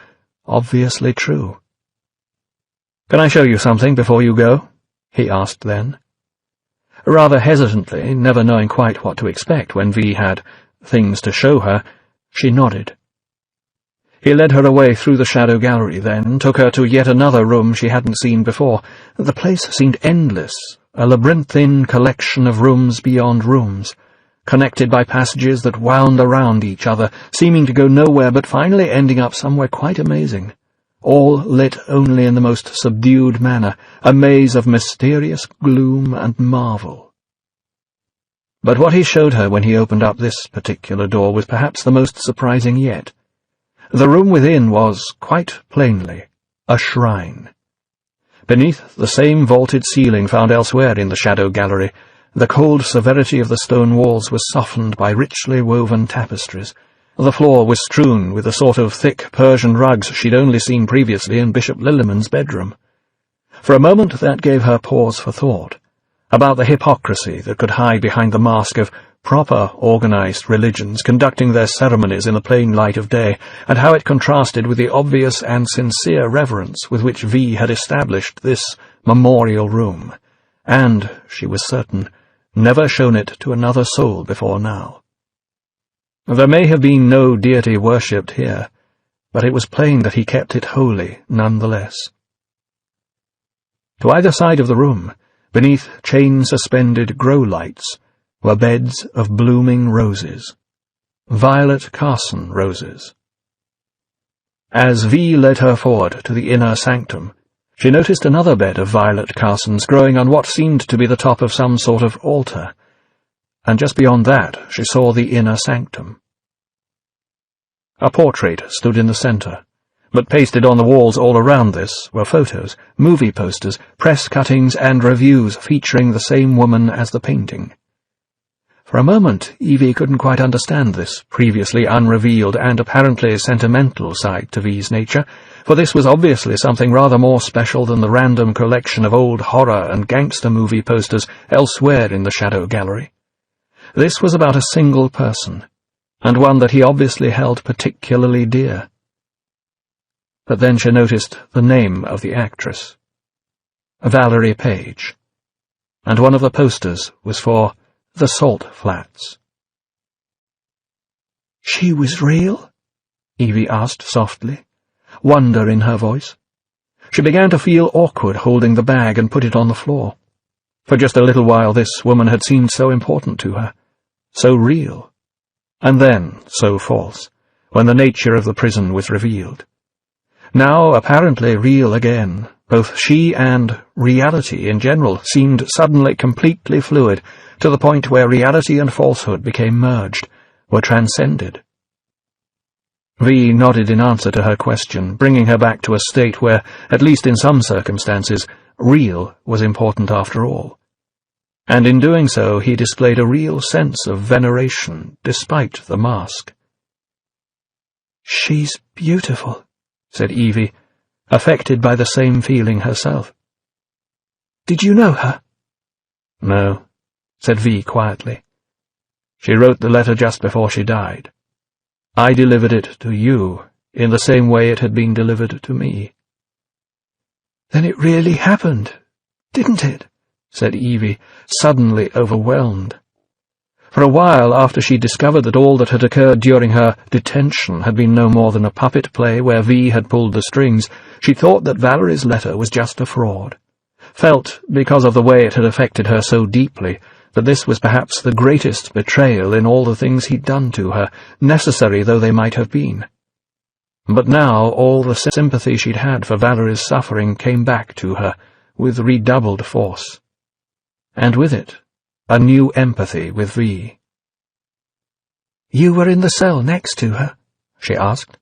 obviously true. "Can I show you something before you go?" he asked then. Rather hesitantly, never knowing quite what to expect when V had things to show her, she nodded. He led her away through the Shadow Gallery then, took her to yet another room she hadn't seen before. The place seemed endless, a labyrinthine collection of rooms beyond rooms, connected by passages that wound around each other, seeming to go nowhere but finally ending up somewhere quite amazing, all lit only in the most subdued manner, a maze of mysterious gloom and marvel. But what he showed her when he opened up this particular door was perhaps the most surprising yet. The room within was, quite plainly, a shrine. Beneath the same vaulted ceiling found elsewhere in the Shadow Gallery, the cold severity of the stone walls was softened by richly woven tapestries. The floor was strewn with the sort of thick Persian rugs she'd only seen previously in Bishop Lilliman's bedroom. For a moment that gave her pause for thought, about the hypocrisy that could hide behind the mask of proper organized religions conducting their ceremonies in the plain light of day, and how it contrasted with the obvious and sincere reverence with which V had established this memorial room, and, she was certain, never shown it to another soul before now. There may have been no deity worshipped here, but it was plain that he kept it holy nonetheless. To either side of the room, beneath chain-suspended grow lights, were beds of blooming roses, Violet Carson roses. As V led her forward to the inner sanctum, she noticed another bed of Violet Carsons growing on what seemed to be the top of some sort of altar. and just beyond that she saw the inner sanctum. A portrait stood in the centre, but pasted on the walls all around this were photos, movie posters, press cuttings, and reviews featuring the same woman as the painting. For a moment, Evie couldn't quite understand this previously unrevealed and apparently sentimental side to V's nature, for this was obviously something rather more special than the random collection of old horror and gangster movie posters elsewhere in the Shadow Gallery. This was about a single person, and one that he obviously held particularly dear. But then she noticed the name of the actress, Valerie Page, and one of the posters was for the Salt Flats. "She was real?" Evie asked softly, wonder in her voice. She began to feel awkward holding the bag and put it on the floor. For just a little while this woman had seemed so important to her, so real, and then so false, when the nature of the prison was revealed. Now apparently real again, both she and reality in general seemed suddenly completely fluid, to the point where reality and falsehood became merged, were transcended. V nodded in answer to her question, bringing her back to a state where, at least in some circumstances, real was important after all. And in doing so he displayed a real sense of veneration, despite the mask. "She's beautiful," said Evie, affected by the same feeling herself. "Did you know her?" "No," said V quietly. "She wrote the letter just before she died. I delivered it to you in the same way it had been delivered to me." "Then it really happened, didn't it?" said Evie, suddenly overwhelmed. For a while after she discovered that all that had occurred during her detention had been no more than a puppet play where V had pulled the strings, she thought that Valerie's letter was just a fraud, felt, because of the way it had affected her so deeply, that this was perhaps the greatest betrayal in all the things he'd done to her, necessary though they might have been. But now all the sympathy she'd had for Valerie's suffering came back to her with redoubled force, and with it a new empathy with V. "You were in the cell next to her?" she asked,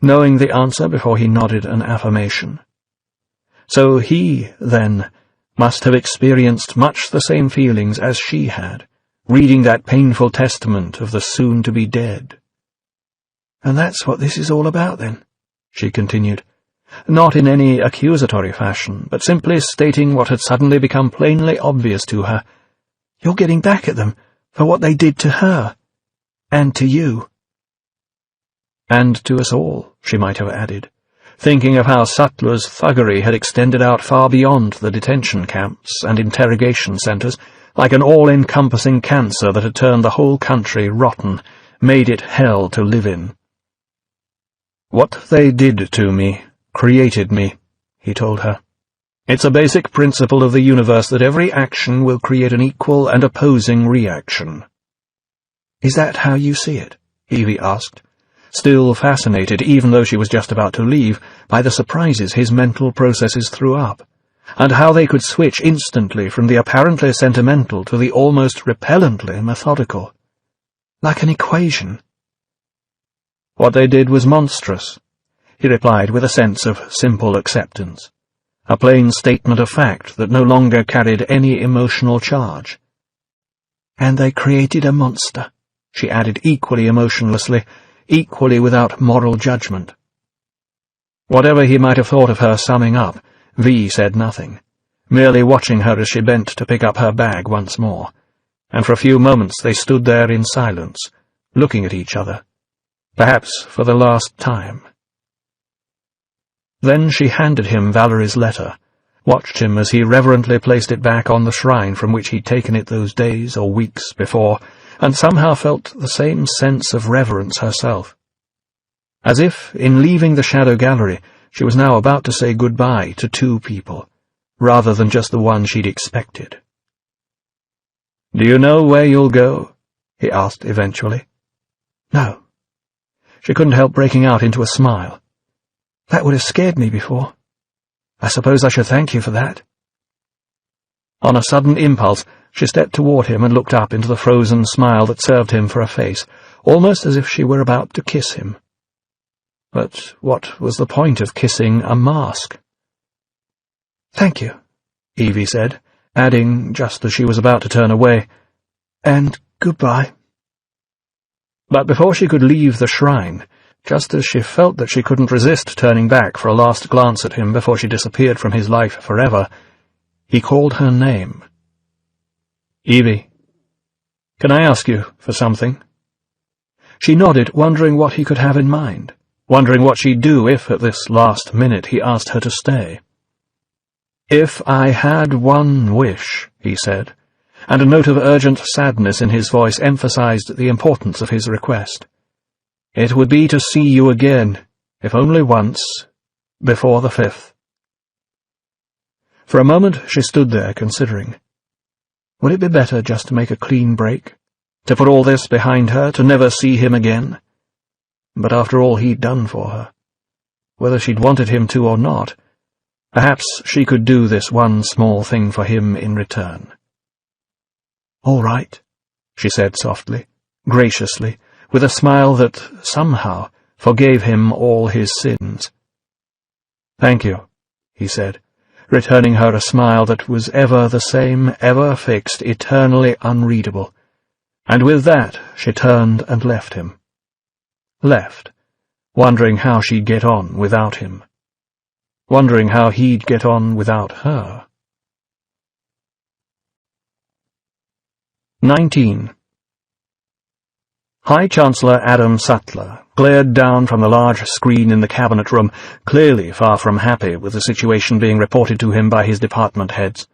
knowing the answer before he nodded an affirmation. So he, then, must have experienced much the same feelings as she had, reading that painful testament of the soon-to-be dead. "And that's what this is all about, then?" she continued, not in any accusatory fashion, but simply stating what had suddenly become plainly obvious to her. "You're getting back at them for what they did to her, and to you." "And to us all," she might have added, thinking of how Sutler's thuggery had extended out far beyond the detention camps and interrogation centres, like an all-encompassing cancer that had turned the whole country rotten, made it hell to live in. "What they did to me created me," he told her. "It's a basic principle of the universe that every action will create an equal and opposing reaction." "Is that how you see it?" Evie asked, still fascinated, even though she was just about to leave, by the surprises his mental processes threw up, and how they could switch instantly from the apparently sentimental to the almost repellently methodical. "Like an equation." "What they did was monstrous," he replied with a sense of simple acceptance, a plain statement of fact that no longer carried any emotional charge. "And they created a monster," she added equally emotionlessly, equally without moral judgment. Whatever he might have thought of her summing up, V said nothing, merely watching her as she bent to pick up her bag once more, and for a few moments they stood there in silence, looking at each other, perhaps for the last time. Then she handed him Valerie's letter, watched him as he reverently placed it back on the shrine from which he'd taken it those days or weeks before, and somehow felt the same sense of reverence herself. As if, in leaving the Shadow Gallery, she was now about to say goodbye to two people, rather than just the one she'd expected. "Do you know where you'll go?" he asked eventually. "No." She couldn't help breaking out into a smile. "That would have scared me before. I suppose I should thank you for that." On a sudden impulse, She stepped toward him and looked up into the frozen smile that served him for a face, almost as if she were about to kiss him. But what was the point of kissing a mask? "Thank you," Evie said, adding, just as she was about to turn away, "And goodbye." But before she could leave the shrine, just as she felt that she couldn't resist turning back for a last glance at him before she disappeared from his life forever, he called her name. "Evie, can I ask you for something?" She nodded, wondering what he could have in mind, wondering what she'd do if, at this last minute, he asked her to stay. "If I had one wish," he said, and a note of urgent sadness in his voice emphasized the importance of his request. "It would be to see you again, if only once, before the 5th. For a moment she stood there, considering. Would it be better just to make a clean break, to put all this behind her, to never see him again? But after all he'd done for her, whether she'd wanted him to or not, perhaps she could do this one small thing for him in return. "All right," she said softly, graciously, with a smile that, somehow, forgave him all his sins. "Thank you," he said, returning her a smile that was ever the same, ever fixed, eternally unreadable. And with that she turned and left him. Left, wondering how she'd get on without him. Wondering how he'd get on without her. 19. High Chancellor Adam Sutler glared down from the large screen in the cabinet room, clearly far from happy with the situation being reported to him by his department heads.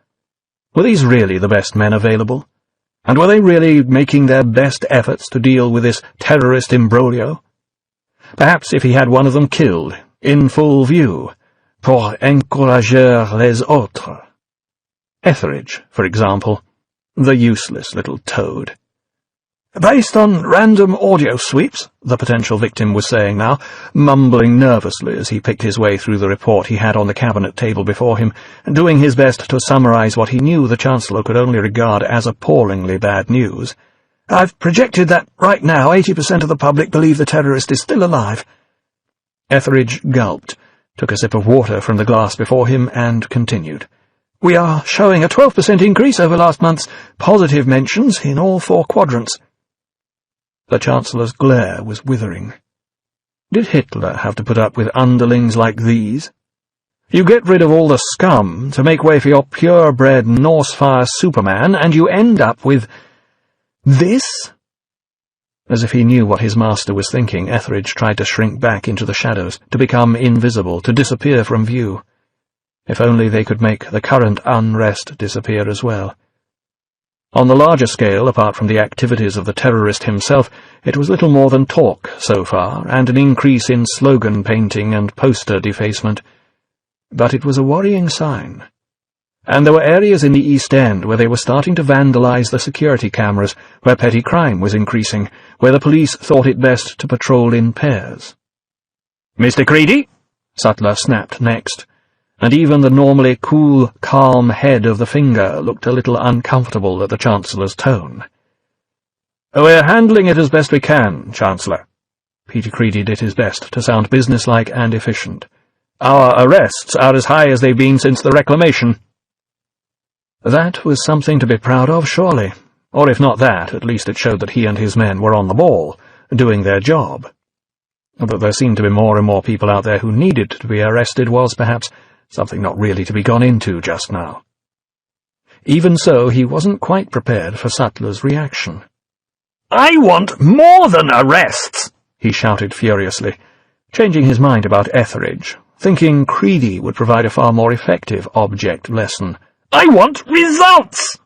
Were these really the best men available? And were they really making their best efforts to deal with this terrorist imbroglio? Perhaps if he had one of them killed, in full view, pour encourager les autres. Etheridge, for example, the useless little toad. "Based on random audio sweeps," the potential victim was saying now, mumbling nervously as he picked his way through the report he had on the cabinet table before him, doing his best to summarize what he knew the Chancellor could only regard as appallingly bad news. "I've projected that right now 80% of the public believe the terrorist is still alive." Etheridge gulped, took a sip of water from the glass before him, and continued. "We are showing a 12% increase over last month's positive mentions in all 4 quadrants. The Chancellor's glare was withering. Did Hitler have to put up with underlings like these? You get rid of all the scum to make way for your purebred Norse-fire Superman, and you end up with this? As if he knew what his master was thinking, Etheridge tried to shrink back into the shadows, to become invisible, to disappear from view. If only they could make the current unrest disappear as well. On the larger scale, apart from the activities of the terrorist himself, it was little more than talk so far, and an increase in slogan painting and poster defacement. But it was a worrying sign. And there were areas in the East End where they were starting to vandalize the security cameras, where petty crime was increasing, where the police thought it best to patrol in pairs. "Mr. Creedy," Sutler snapped next, and even the normally cool, calm head of the finger looked a little uncomfortable at the Chancellor's tone. "We're handling it as best we can, Chancellor." Peter Creedy did his best to sound businesslike and efficient. "Our arrests are as high as they've been since the Reclamation." That was something to be proud of, surely. Or if not that, at least it showed that he and his men were on the ball, doing their job. That there seemed to be more and more people out there who needed to be arrested was, perhaps, something not really to be gone into just now. Even so, he wasn't quite prepared for Sutler's reaction. "I want more than arrests!" he shouted furiously, changing his mind about Etheridge, thinking Creedy would provide a far more effective object lesson. "I want results!"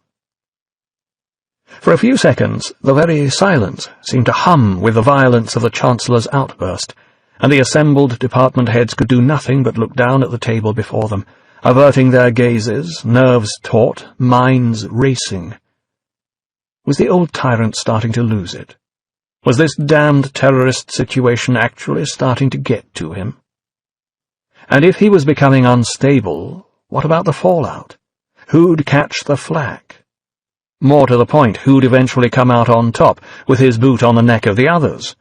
For a few seconds, the very silence seemed to hum with the violence of the Chancellor's outburst, and the assembled department heads could do nothing but look down at the table before them, averting their gazes, nerves taut, minds racing. Was the old tyrant starting to lose it? Was this damned terrorist situation actually starting to get to him? And if he was becoming unstable, what about the fallout? Who'd catch the flak? More to the point, who'd eventually come out on top, with his boot on the neck of the others,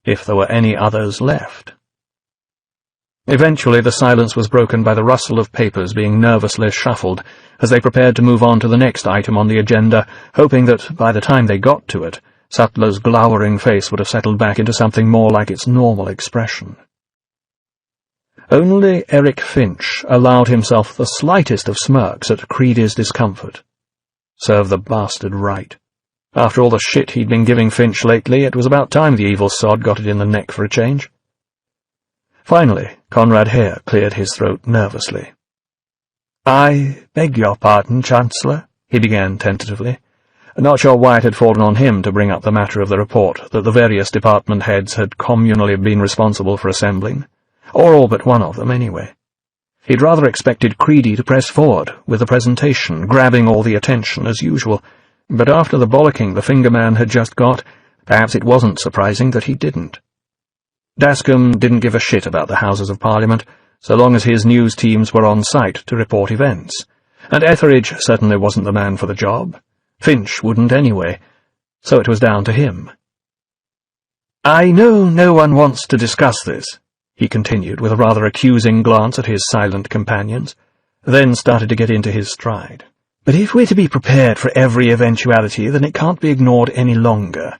if there were any others left. Eventually the silence was broken by the rustle of papers being nervously shuffled as they prepared to move on to the next item on the agenda, hoping that by the time they got to it, Sattler's glowering face would have settled back into something more like its normal expression. Only Eric Finch allowed himself the slightest of smirks at Creedy's discomfort. Serve the bastard right. After all the shit he'd been giving Finch lately, it was about time the evil sod got it in the neck for a change. Finally, Conrad Hare cleared his throat nervously. "I beg your pardon, Chancellor," he began tentatively, not sure why it had fallen on him to bring up the matter of the report that the various department heads had communally been responsible for assembling, or all but one of them, anyway. He'd rather expected Creedy to press forward with the presentation, grabbing all the attention as usual, but after the bollocking the Fingerman had just got, perhaps it wasn't surprising that he didn't. Dascombe didn't give a shit about the Houses of Parliament, so long as his news teams were on site to report events, and Etheridge certainly wasn't the man for the job. Finch wouldn't anyway, so it was down to him. "I know no one wants to discuss this," he continued with a rather accusing glance at his silent companions, then started to get into his stride. "But if we're to be prepared for every eventuality, then it can't be ignored any longer.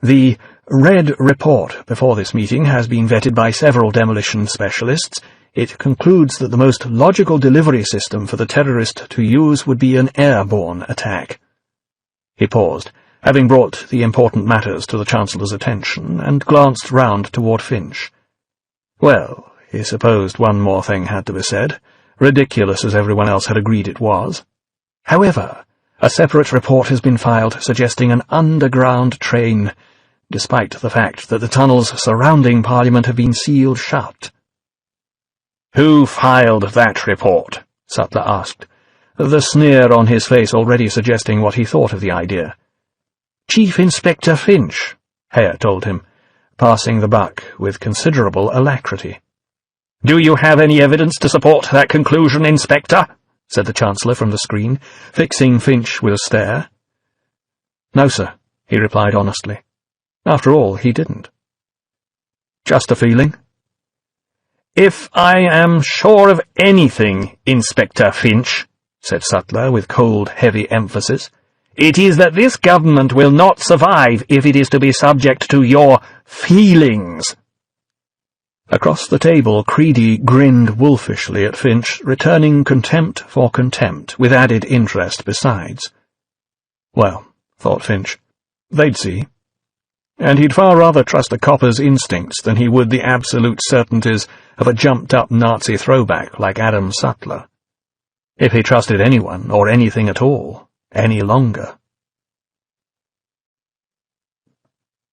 The Red Report before this meeting has been vetted by several demolition specialists. It concludes that the most logical delivery system for the terrorist to use would be an airborne attack." He paused, having brought the important matters to the Chancellor's attention, and glanced round toward Finch. Well, he supposed one more thing had to be said, ridiculous as everyone else had agreed it was. However, a separate report has been filed suggesting an underground train, despite the fact that the tunnels surrounding Parliament have been sealed shut. "Who filed that report?" Sattler asked, the sneer on his face already suggesting what he thought of the idea. "Chief Inspector Finch," Hare told him, passing the buck with considerable alacrity. "Do you have any evidence to support that conclusion, Inspector?" said the Chancellor from the screen, fixing Finch with a stare. "No, sir," he replied honestly. After all, he didn't. "Just a feeling." "If I am sure of anything, Inspector Finch," said Sattler with cold, heavy emphasis, "it is that this government will not survive if it is to be subject to your feelings." Across the table, Creedy grinned wolfishly at Finch, returning contempt for contempt, with added interest besides. Well, thought Finch, they'd see. And he'd far rather trust a copper's instincts than he would the absolute certainties of a jumped-up Nazi throwback like Adam Sattler. If he trusted anyone, or anything at all, any longer.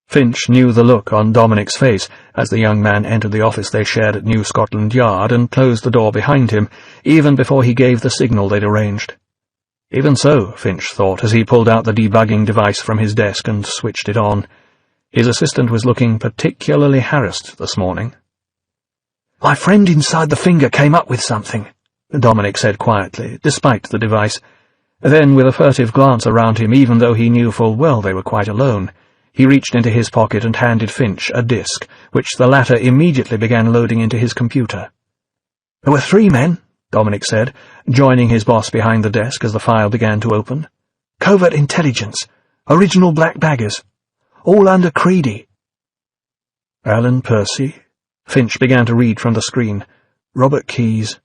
Finch knew the look on Dominic's face as the young man entered the office they shared at New Scotland Yard and closed the door behind him, even before he gave the signal they'd arranged. Even so, Finch thought, as he pulled out the debugging device from his desk and switched it on. His assistant was looking particularly harassed this morning. "My friend inside the finger came up with something," Dominic said quietly, despite the device. Then, with a furtive glance around him, even though he knew full well they were quite alone, he reached into his pocket and handed Finch a disk, which the latter immediately began loading into his computer. "There were 3 men," Dominic said, joining his boss behind the desk as the file began to open. "Covert intelligence, original black baggers, all under Creedy." "Alan Percy," Finch began to read from the screen, "Robert Keyes,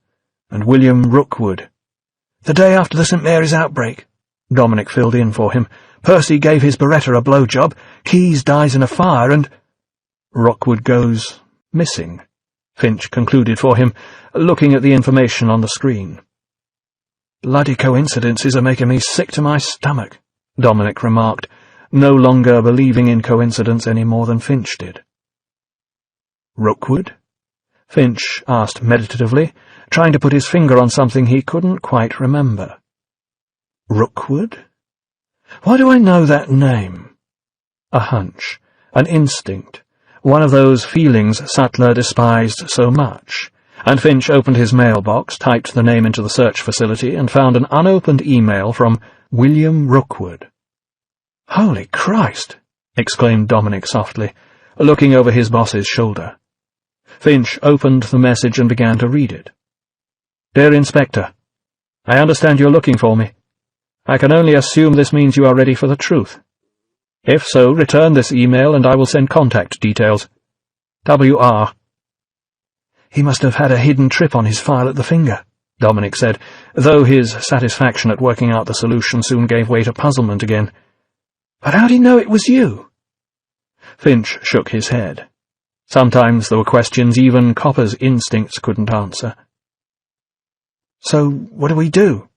and William Rookwood." "The day after the St. Mary's outbreak," Dominic filled in for him. "Percy gave his Beretta a blowjob, Keyes dies in a fire, and—" "Rookwood goes missing," Finch concluded for him, looking at the information on the screen. "Bloody coincidences are making me sick to my stomach," Dominic remarked, no longer believing in coincidence any more than Finch did. "Rookwood?" Finch asked meditatively, trying to put his finger on something he couldn't quite remember. "Rookwood? Why do I know that name?" A hunch, an instinct, one of those feelings Sattler despised so much, And Finch opened his mailbox, typed the name into the search facility, and found an unopened email from William Rookwood. "Holy Christ!" exclaimed Dominic softly, looking over his boss's shoulder. Finch opened the message and began to read it. "Dear Inspector, I understand you're looking for me. I can only assume this means you are ready for the truth. If so, return this email and I will send contact details. W.R." "He must have had a hidden trip on his file at the finger," Dominic said, though his satisfaction at working out the solution soon gave way to puzzlement again. "But how'd he know it was you?" Finch shook his head. Sometimes there were questions even Copper's instincts couldn't answer. "So what do we do?"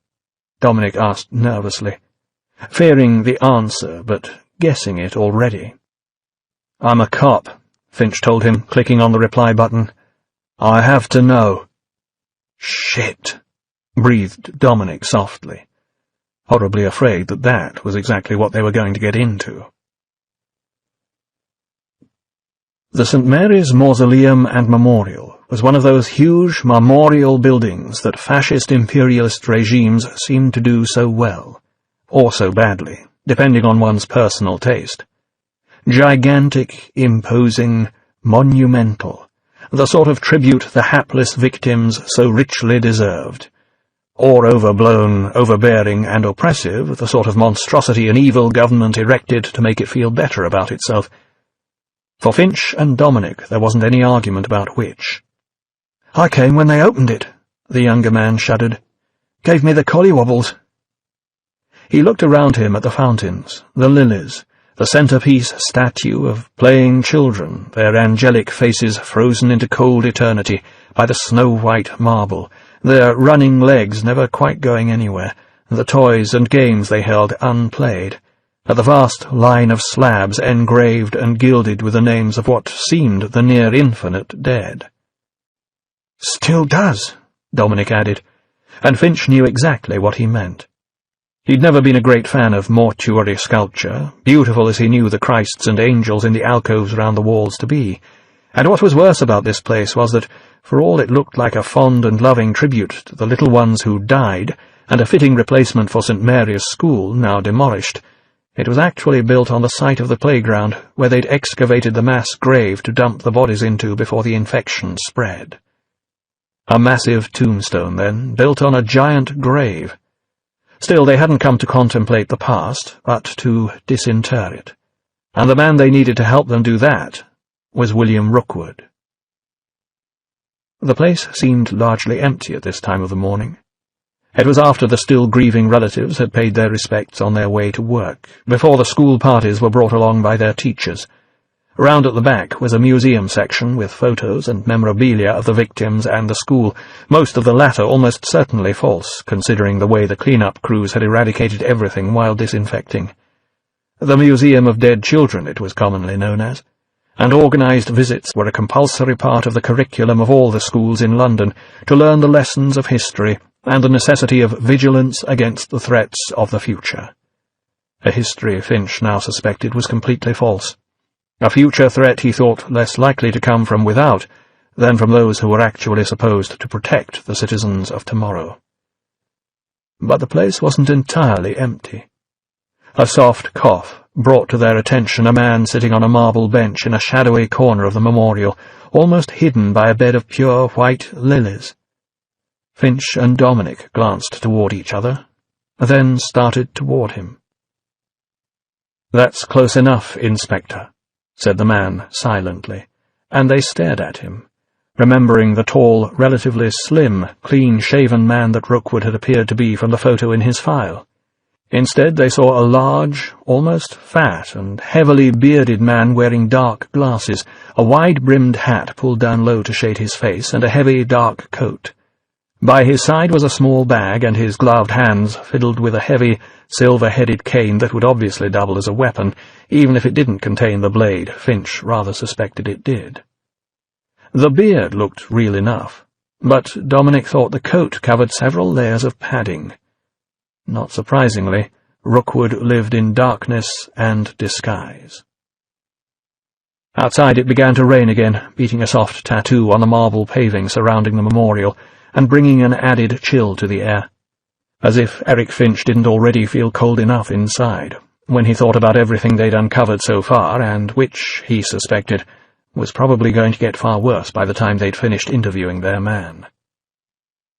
Dominic asked nervously, fearing the answer, but guessing it already. "I'm a cop," Finch told him, clicking on the reply button. "I have to know." "Shit," breathed Dominic softly, horribly afraid that that was exactly what they were going to get into. The St. Mary's Mausoleum and Memorial was one of those huge memorial buildings that fascist imperialist regimes seemed to do so well, or so badly, depending on one's personal taste. Gigantic, imposing, monumental, the sort of tribute the hapless victims so richly deserved. Or overblown, overbearing, and oppressive, the sort of monstrosity an evil government erected to make it feel better about itself. For Finch and Dominic there wasn't any argument about which. "I came when they opened it," the younger man shuddered. "Gave me the collywobbles." He looked around him at the fountains, the lilies, the centerpiece statue of playing children, their angelic faces frozen into cold eternity by the snow-white marble, their running legs never quite going anywhere, the toys and games they held unplayed, at the vast line of slabs engraved and gilded with the names of what seemed the near-infinite dead. "Still does," Dominic added, and Finch knew exactly what he meant. He'd never been a great fan of mortuary sculpture, beautiful as he knew the Christs and angels in the alcoves round the walls to be, and what was worse about this place was that, for all it looked like a fond and loving tribute to the little ones who died, and a fitting replacement for St. Mary's School, now demolished, it was actually built on the site of the playground, where they'd excavated the mass grave to dump the bodies into before the infection spread. A massive tombstone, then, built on a giant grave. Still, they hadn't come to contemplate the past, but to disinter it, and the man they needed to help them do that was William Rookwood. The place seemed largely empty at this time of the morning. It was after the still grieving relatives had paid their respects on their way to work, before the school parties were brought along by their teachers. Round at the back was a museum section with photos and memorabilia of the victims and the school, most of the latter almost certainly false, considering the way the clean-up crews had eradicated everything while disinfecting. The Museum of Dead Children, it was commonly known as, and organised visits were a compulsory part of the curriculum of all the schools in London to learn the lessons of history and the necessity of vigilance against the threats of the future. A history Finch now suspected was completely false. A future threat he thought less likely to come from without than from those who were actually supposed to protect the citizens of tomorrow. But the place wasn't entirely empty. A soft cough brought to their attention a man sitting on a marble bench in a shadowy corner of the memorial, almost hidden by a bed of pure white lilies. Finch and Dominic glanced toward each other, then started toward him. "That's close enough, Inspector," said the man silently, and they stared at him, remembering the tall, relatively slim, clean-shaven man that Rookwood had appeared to be from the photo in his file. Instead they saw a large, almost fat and heavily bearded man wearing dark glasses, a wide-brimmed hat pulled down low to shade his face, and a heavy, dark coat. By his side was a small bag, and his gloved hands fiddled with a heavy, silver-headed cane that would obviously double as a weapon, even if it didn't contain the blade Finch rather suspected it did. The beard looked real enough, but Dominic thought the coat covered several layers of padding. Not surprisingly, Rookwood lived in darkness and disguise. Outside it began to rain again, beating a soft tattoo on the marble paving surrounding the memorial, and bringing an added chill to the air. As if Eric Finch didn't already feel cold enough inside, when he thought about everything they'd uncovered so far, and which, he suspected, was probably going to get far worse by the time they'd finished interviewing their man.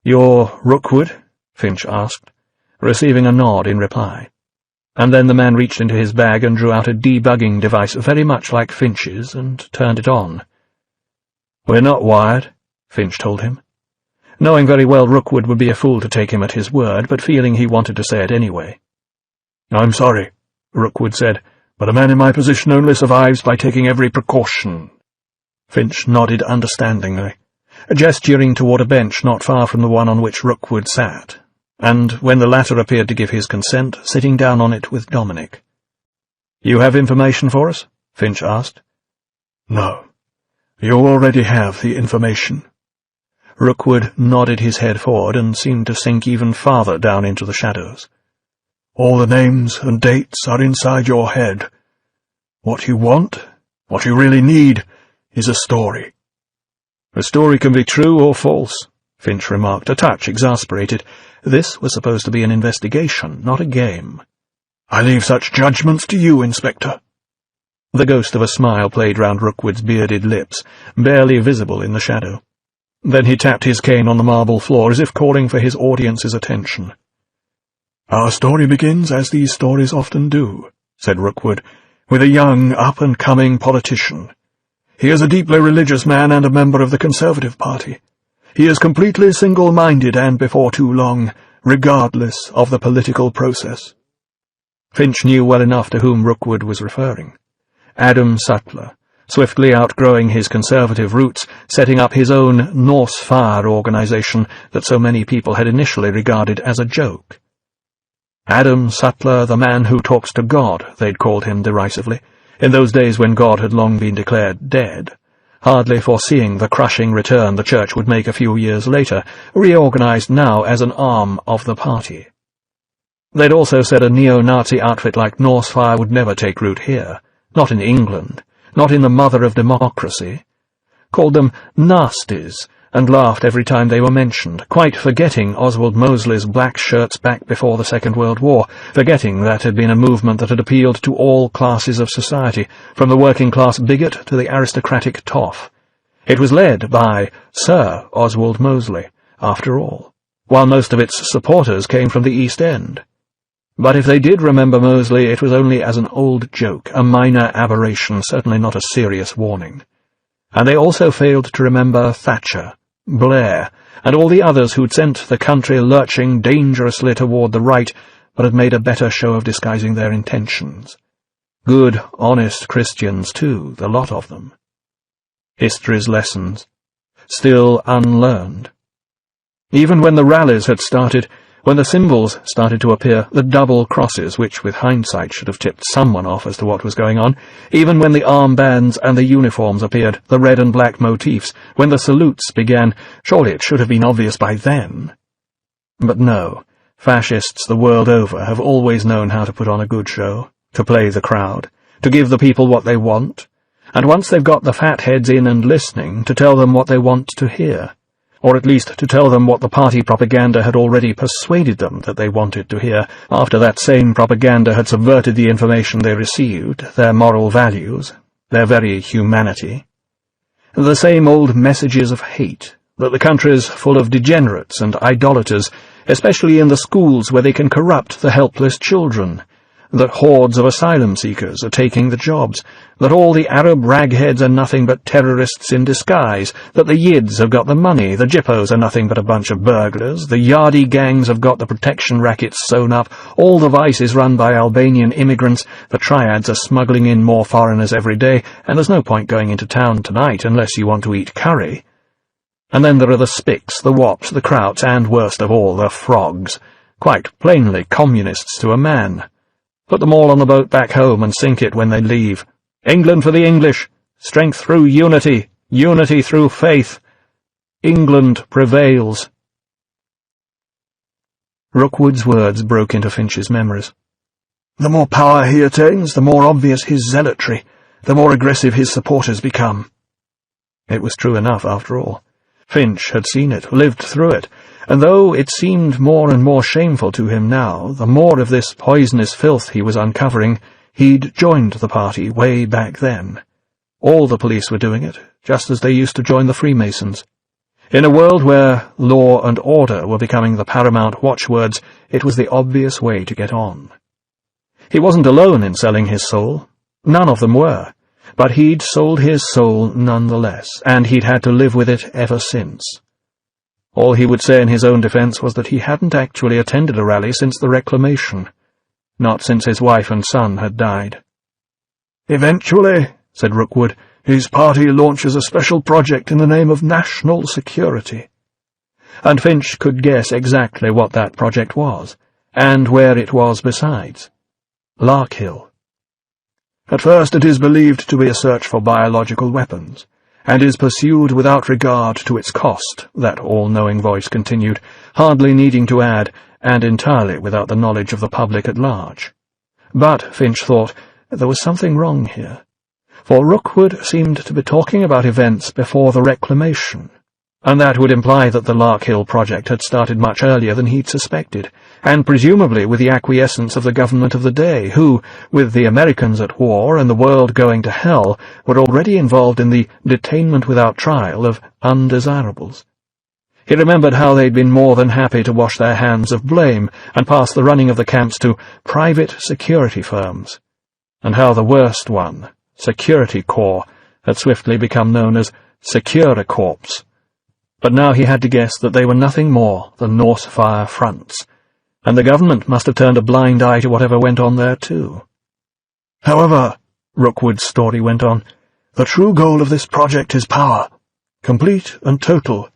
"You're Rookwood?" Finch asked, receiving a nod in reply. And then the man reached into his bag and drew out a debugging device very much like Finch's and turned it on. "We're not wired," Finch told him, knowing very well Rookwood would be a fool to take him at his word, but feeling he wanted to say it anyway. "I'm sorry," Rookwood said, "but a man in my position only survives by taking every precaution." Finch nodded understandingly, gesturing toward a bench not far from the one on which Rookwood sat, and, when the latter appeared to give his consent, sitting down on it with Dominic. "You have information for us?" Finch asked. "No. You already have the information." Rookwood nodded his head forward and seemed to sink even farther down into the shadows. "All the names and dates are inside your head. What you want, what you really need, is a story." "A story can be true or false," Finch remarked, a touch exasperated. This was supposed to be an investigation, not a game. "I leave such judgments to you, Inspector." The ghost of a smile played round Rookwood's bearded lips, barely visible in the shadow. Then he tapped his cane on the marble floor as if calling for his audience's attention. "Our story begins, as these stories often do," said Rookwood, "with a young, up-and-coming politician. He is a deeply religious man and a member of the Conservative Party. He is completely single-minded and, before too long, regardless of the political process." Finch knew well enough to whom Rookwood was referring. Adam Sutler, swiftly outgrowing his Conservative roots, setting up his own Norse Fire organization that so many people had initially regarded as a joke. Adam Sutler, the man who talks to God, they'd called him derisively, in those days when God had long been declared dead, hardly foreseeing the crushing return the Church would make a few years later, reorganized now as an arm of the party. They'd also said a neo-Nazi outfit like Norse Fire would never take root here, not in England, not in the mother of democracy, called them nasties, and laughed every time they were mentioned, quite forgetting Oswald Mosley's black shirts back before the Second World War, forgetting that had been a movement that had appealed to all classes of society, from the working-class bigot to the aristocratic toff. It was led by Sir Oswald Mosley, after all, while most of its supporters came from the East End. But if they did remember Mosley, it was only as an old joke, a minor aberration, certainly not a serious warning. And they also failed to remember Thatcher, Blair, and all the others who'd sent the country lurching dangerously toward the right, but had made a better show of disguising their intentions. Good, honest Christians, too, the lot of them. History's lessons, still unlearned. Even when the rallies had started, when the symbols started to appear, the double crosses, which with hindsight should have tipped someone off as to what was going on, even when the armbands and the uniforms appeared, the red and black motifs, when the salutes began, surely it should have been obvious by then. But no, fascists the world over have always known how to put on a good show, to play the crowd, to give the people what they want, and once they've got the fatheads in and listening, to tell them what they want to hear. Or at least to tell them what the party propaganda had already persuaded them that they wanted to hear, after that same propaganda had subverted the information they received, their moral values, their very humanity. The same old messages of hate, that the country's full of degenerates and idolaters, especially in the schools where they can corrupt the helpless children, that hordes of asylum seekers are taking the jobs, that all the Arab ragheads are nothing but terrorists in disguise, that the Yids have got the money, the Jippos are nothing but a bunch of burglars, the Yardi gangs have got the protection rackets sewn up, all the vice is run by Albanian immigrants, the Triads are smuggling in more foreigners every day, and there's no point going into town tonight unless you want to eat curry. And then there are the Spicks, the Wops, the Krauts, and, worst of all, the Frogs, quite plainly communists to a man. Put them all on the boat back home and sink it when they leave. England for the English. Strength through unity. Unity through faith. England prevails. Rookwood's words broke into Finch's memories. The more power he attains, the more obvious his zealotry, the more aggressive his supporters become. It was true enough, after all. Finch had seen it, lived through it, and though it seemed more and more shameful to him now, the more of this poisonous filth he was uncovering, he'd joined the party way back then. All the police were doing it, just as they used to join the Freemasons. In a world where law and order were becoming the paramount watchwords, it was the obvious way to get on. He wasn't alone in selling his soul. None of them were. But he'd sold his soul nonetheless, and he'd had to live with it ever since. All he would say in his own defense was that he hadn't actually attended a rally since the Reclamation, not since his wife and son had died. "Eventually," said Rookwood, "his party launches a special project in the name of national security." And Finch could guess exactly what that project was, and where it was besides. Larkhill. At first it is believed to be a search for biological weapons, and is pursued without regard to its cost, that all-knowing voice continued, hardly needing to add, and entirely without the knowledge of the public at large. But, Finch thought, there was something wrong here, for Rookwood seemed to be talking about events before the Reclamation, and that would imply that the Larkhill project had started much earlier than he'd suspected, and presumably with the acquiescence of the government of the day, who, with the Americans at war and the world going to hell, were already involved in the detainment without trial of undesirables. He remembered how they'd been more than happy to wash their hands of blame and pass the running of the camps to private security firms, and how the worst one, Security Corps, had swiftly become known as Securicorps. But now he had to guess that they were nothing more than North Fire fronts, and the government must have turned a blind eye to whatever went on there too. "However," Rookwood's story went on, "the true goal of this project is power, complete and total,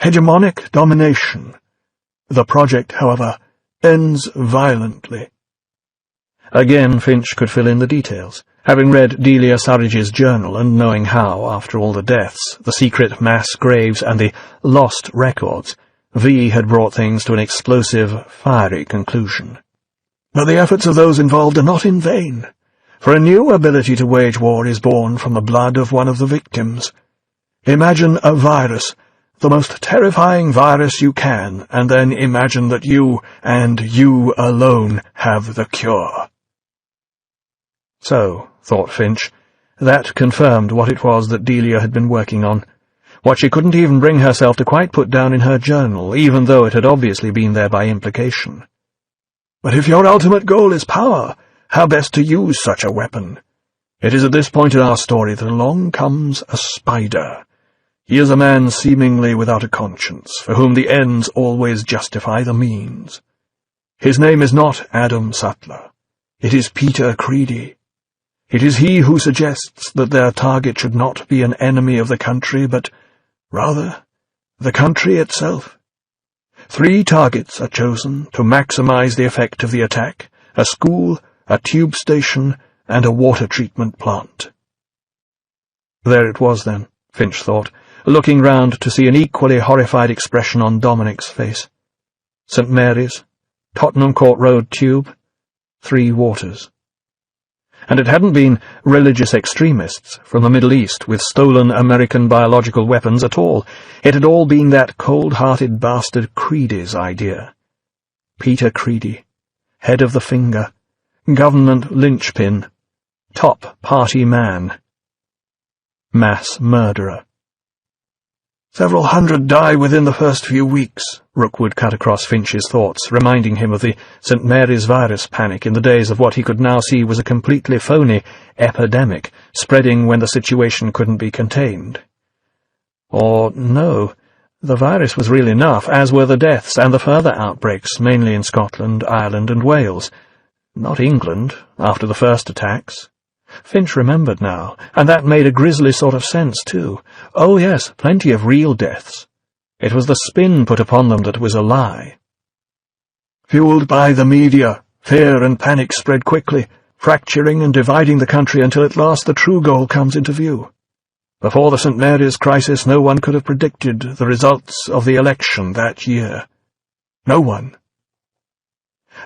hegemonic domination. The project, however, ends violently." Again Finch could fill in the details, having read Delia Surridge's journal and knowing how, after all the deaths, the secret mass graves and the lost records, V had brought things to an explosive, fiery conclusion. "But the efforts of those involved are not in vain, for a new ability to wage war is born from the blood of one of the victims. Imagine a virus, the most terrifying virus you can, and then imagine that you, and you alone, have the cure." So, thought Finch, that confirmed what it was that Delia had been working on, what she couldn't even bring herself to quite put down in her journal, even though it had obviously been there by implication. "But if your ultimate goal is power, how best to use such a weapon? It is at this point in our story that along comes a spider. He is a man seemingly without a conscience, for whom the ends always justify the means. His name is not Adam Sutler. It is Peter Creedy. It is he who suggests that their target should not be an enemy of the country, but, rather, the country itself. 3 targets are chosen to maximize the effect of the attack: a school, a tube station, and a water treatment plant. There it was then, Finch thought, looking round to see an equally horrified expression on Dominic's face. St. Mary's, Tottenham Court Road Tube, 3 Waters. And it hadn't been religious extremists from the Middle East with stolen American biological weapons at all. It had all been that cold-hearted bastard Creedy's idea. Peter Creedy, head of the finger, government linchpin, top party man, mass murderer. "Several hundred die within the first few weeks," Rookwood cut across Finch's thoughts, reminding him of the St. Mary's virus panic in the days of what he could now see was a completely phony epidemic, spreading when the situation couldn't be contained. Or, no, the virus was real enough, as were the deaths and the further outbreaks, mainly in Scotland, Ireland, and Wales. Not England, after the first attacks. Finch remembered now, and that made a grisly sort of sense, too. Oh, yes, plenty of real deaths. It was the spin put upon them that was a lie. "Fueled by the media, fear and panic spread quickly, fracturing and dividing the country until at last the true goal comes into view. Before the St. Mary's crisis, no one could have predicted the results of the election that year. No one."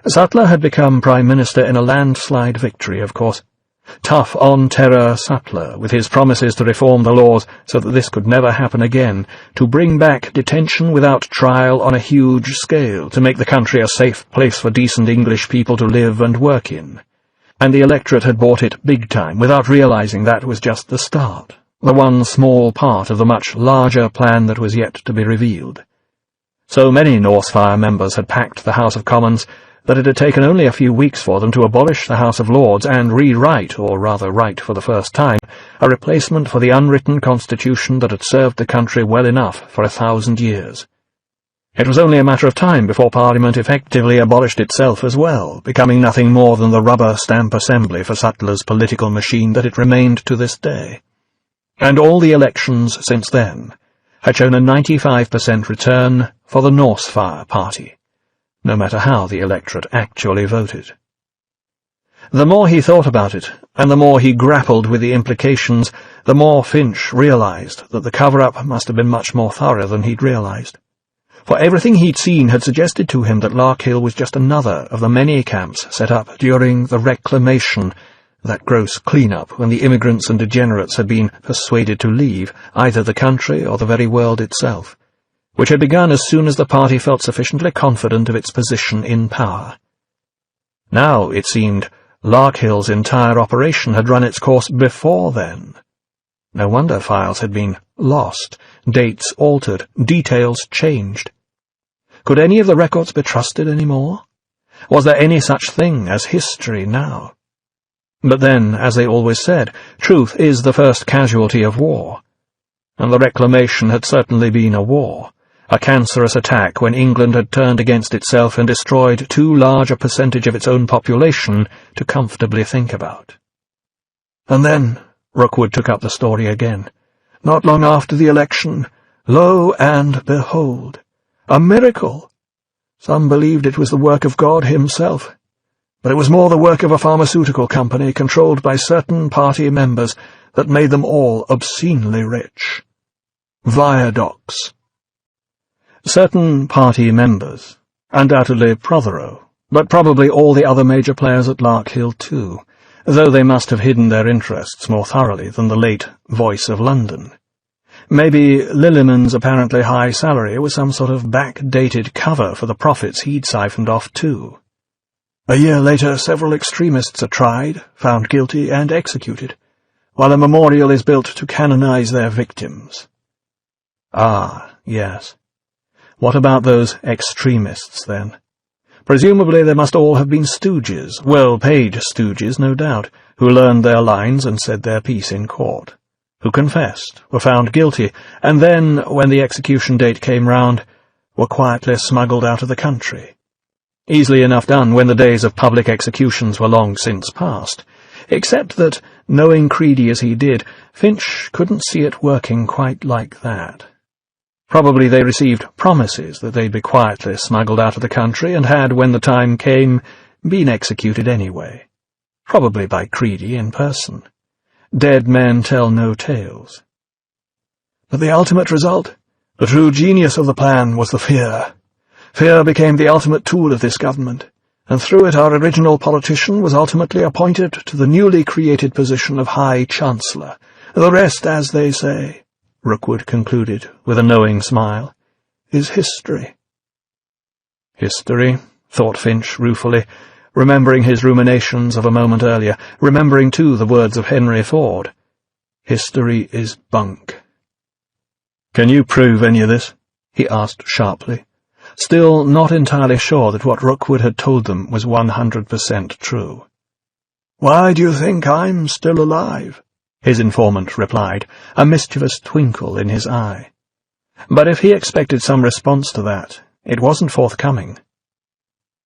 Sutler had become Prime Minister in a landslide victory, of course. Tough on terror Sattler, with his promises to reform the laws so that this could never happen again, to bring back detention without trial on a huge scale, to make the country a safe place for decent English people to live and work in. And the electorate had bought it big time, without realizing that was just the start, the one small part of the much larger plan that was yet to be revealed. So many Northfire members had packed the House of Commons that it had taken only a few weeks for them to abolish the House of Lords and rewrite, or rather write for the first time, a replacement for the unwritten constitution that had served the country well enough for 1,000 years. It was only a matter of time before Parliament effectively abolished itself as well, becoming nothing more than the rubber stamp assembly for Sattler's political machine that it remained to this day. And all the elections since then had shown a 95% return for the Northfire party, no matter how the electorate actually voted. The more he thought about it, and the more he grappled with the implications, the more Finch realized that the cover-up must have been much more thorough than he'd realized. For everything he'd seen had suggested to him that Larkhill was just another of the many camps set up during the Reclamation, that gross clean-up when the immigrants and degenerates had been persuaded to leave either the country or the very world itself, which had begun as soon as the party felt sufficiently confident of its position in power. Now, it seemed, Larkhill's entire operation had run its course before then. No wonder files had been lost, dates altered, details changed. Could any of the records be trusted any more? Was there any such thing as history now? But then, as they always said, truth is the first casualty of war. And the Reclamation had certainly been a war, a cancerous attack when England had turned against itself and destroyed too large a percentage of its own population to comfortably think about. And then, Rookwood took up the story again. Not long after the election, lo and behold, a miracle! Some believed it was the work of God himself, but it was more the work of a pharmaceutical company controlled by certain party members that made them all obscenely rich. Viaducts. Certain party members, undoubtedly Prothero, but probably all the other major players at Larkhill too, though they must have hidden their interests more thoroughly than the late Voice of London. Maybe Lilliman's apparently high salary was some sort of backdated cover for the profits he'd siphoned off too. A year later, several extremists are tried, found guilty, and executed, while a memorial is built to canonize their victims. Ah, yes. What about those extremists, then? Presumably they must all have been stooges, well-paid stooges, no doubt, who learned their lines and said their piece in court, who confessed, were found guilty, and then, when the execution date came round, were quietly smuggled out of the country. Easily enough done when the days of public executions were long since past, except that, knowing Creedy as he did, Finch couldn't see it working quite like that. Probably they received promises that they'd be quietly smuggled out of the country and had, when the time came, been executed anyway. Probably by Creedy in person. Dead men tell no tales. But the ultimate result, the true genius of the plan, was the fear. Fear became the ultimate tool of this government, and through it our original politician was ultimately appointed to the newly created position of High Chancellor. The rest, as they say, Rookwood concluded with a knowing smile, is history. History, thought Finch ruefully, remembering his ruminations of a moment earlier, remembering too the words of Henry Ford. History is bunk. "Can you prove any of this?" he asked sharply, still not entirely sure that what Rookwood had told them was 100% true. "Why do you think I'm still alive?" his informant replied, a mischievous twinkle in his eye. But if he expected some response to that, it wasn't forthcoming.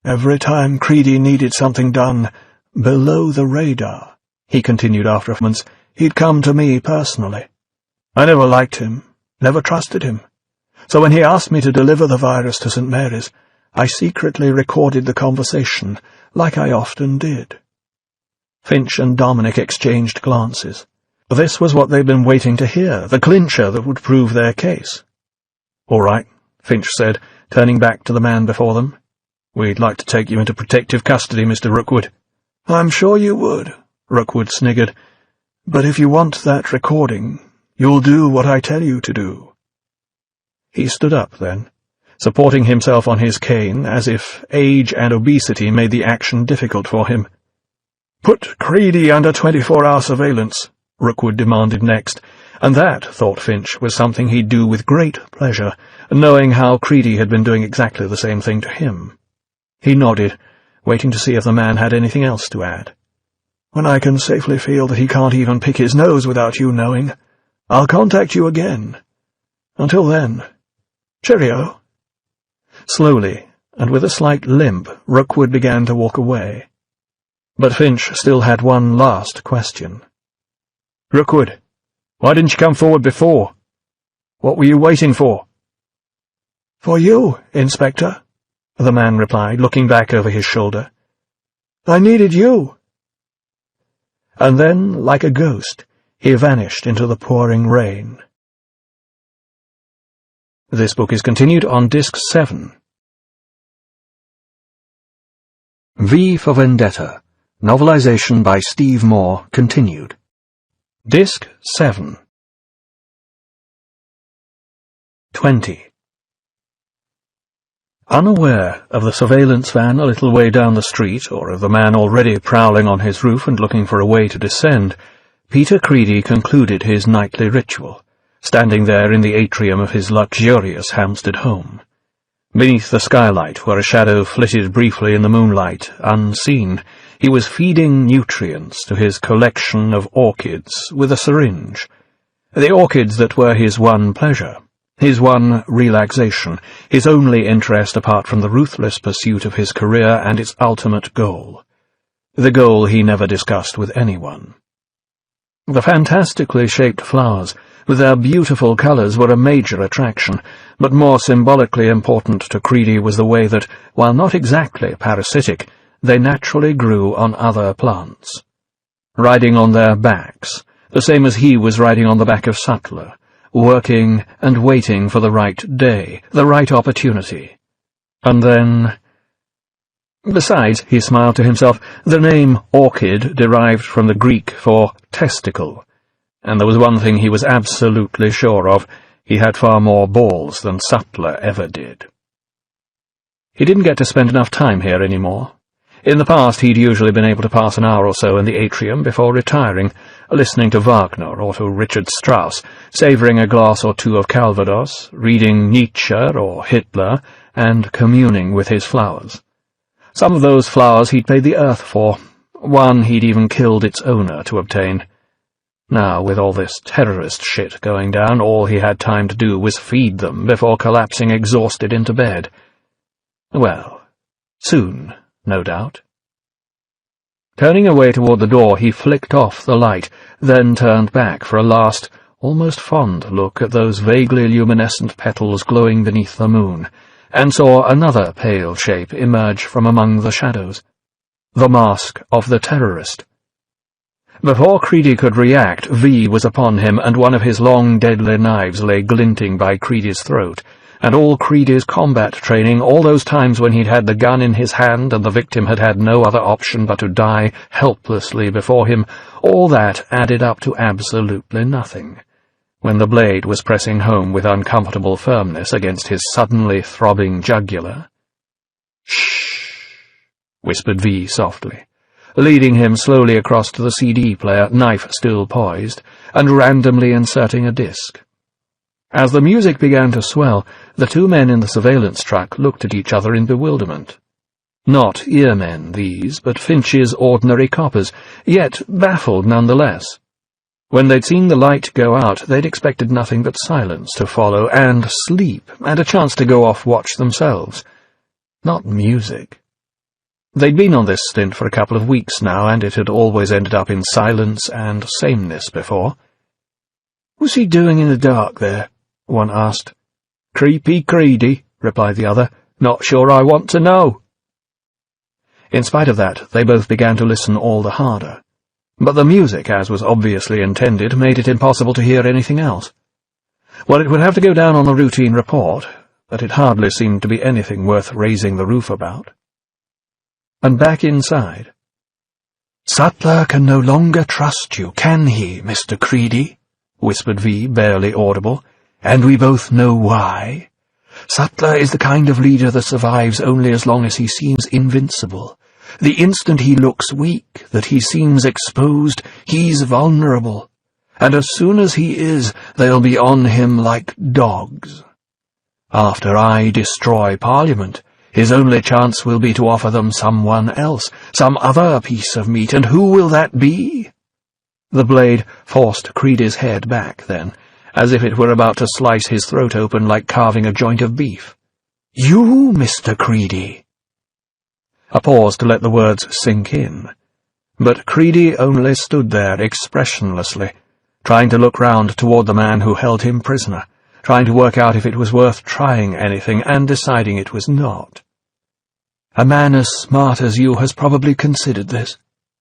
"Every time Creedy needed something done below the radar," he continued after a few moments, "he'd come to me personally. I never liked him, never trusted him. So when he asked me to deliver the virus to St. Mary's, I secretly recorded the conversation, like I often did." Finch and Dominic exchanged glances. This was what they'd been waiting to hear, the clincher that would prove their case. "All right," Finch said, turning back to the man before them. "We'd like to take you into protective custody, Mr. Rookwood." "I'm sure you would," Rookwood sniggered. "But if you want that recording, you'll do what I tell you to do." He stood up then, supporting himself on his cane as if age and obesity made the action difficult for him. "Put Creedy under 24-hour surveillance," Rookwood demanded next, and that, thought Finch, was something he'd do with great pleasure, knowing how Creedy had been doing exactly the same thing to him. He nodded, waiting to see if the man had anything else to add. "When I can safely feel that he can't even pick his nose without you knowing, I'll contact you again. Until then, cheerio." Slowly, and with a slight limp, Rookwood began to walk away. But Finch still had one last question. "Rookwood, why didn't you come forward before? What were you waiting for?" "For you, Inspector," the man replied, looking back over his shoulder. "I needed you." And then, like a ghost, he vanished into the pouring rain. This book is continued on Disc 7. V for Vendetta, novelization by Steve Moore, continued. Disc 7. 20. Unaware of the surveillance van a little way down the street, or of the man already prowling on his roof and looking for a way to descend, Peter Creedy concluded his nightly ritual, standing there in the atrium of his luxurious Hampstead home. Beneath the skylight, where a shadow flitted briefly in the moonlight, unseen, he was feeding nutrients to his collection of orchids with a syringe. The orchids that were his one pleasure, his one relaxation, his only interest apart from the ruthless pursuit of his career and its ultimate goal. The goal he never discussed with anyone. The fantastically shaped flowers, with their beautiful colours, were a major attraction, but more symbolically important to Creedy was the way that, while not exactly parasitic, they naturally grew on other plants. Riding on their backs, the same as he was riding on the back of Sutler, working and waiting for the right day, the right opportunity. And then... Besides, he smiled to himself, the name orchid derived from the Greek for testicle, and there was one thing he was absolutely sure of: he had far more balls than Sutler ever did. He didn't get to spend enough time here any more. In the past he'd usually been able to pass an hour or so in the atrium before retiring, listening to Wagner or to Richard Strauss, savouring a glass or two of Calvados, reading Nietzsche or Hitler, and communing with his flowers. Some of those flowers he'd paid the earth for. One he'd even killed its owner to obtain. Now, with all this terrorist shit going down, all he had time to do was feed them before collapsing exhausted into bed. Well, soon, no doubt. Turning away toward the door, he flicked off the light, then turned back for a last, almost fond look at those vaguely luminescent petals glowing beneath the moon, and saw another pale shape emerge from among the shadows. The mask of the terrorist. Before Creedy could react, V was upon him, and one of his long, deadly knives lay glinting by Creedy's throat, and all Creedy's combat training, all those times when he'd had the gun in his hand and the victim had had no other option but to die helplessly before him, all that added up to absolutely nothing, when the blade was pressing home with uncomfortable firmness against his suddenly throbbing jugular. "Shh," whispered V softly, leading him slowly across to the CD player, knife still poised, and randomly inserting a disc. As the music began to swell, the two men in the surveillance truck looked at each other in bewilderment. Not earmen, these, but Finch's ordinary coppers, yet baffled nonetheless. When they'd seen the light go out, they'd expected nothing but silence to follow, and sleep, and a chance to go off watch themselves. Not music. They'd been on this stint for a couple of weeks now, and it had always ended up in silence and sameness before. "What's he doing in the dark there?" one asked. "Creepy Creedy," replied the other. "Not sure I want to know." In spite of that, they both began to listen all the harder. But the music, as was obviously intended, made it impossible to hear anything else. Well, it would have to go down on the routine report, but it hardly seemed to be anything worth raising the roof about. And back inside. "Sutler can no longer trust you, can he, Mr. Creedy?" whispered V, barely audible, "and we both know why. Sutler is the kind of leader that survives only as long as he seems invincible. The instant he looks weak, that he seems exposed, he's vulnerable. And as soon as he is, they'll be on him like dogs. After I destroy Parliament, his only chance will be to offer them someone else, some other piece of meat, and who will that be?" The blade forced Creedy's head back then, as if it were about to slice his throat open like carving a joint of beef. "You, Mr. Creedy." A pause to let the words sink in, but Creedy only stood there expressionlessly, trying to look round toward the man who held him prisoner, trying to work out if it was worth trying anything, and deciding it was not. "A man as smart as you has probably considered this,"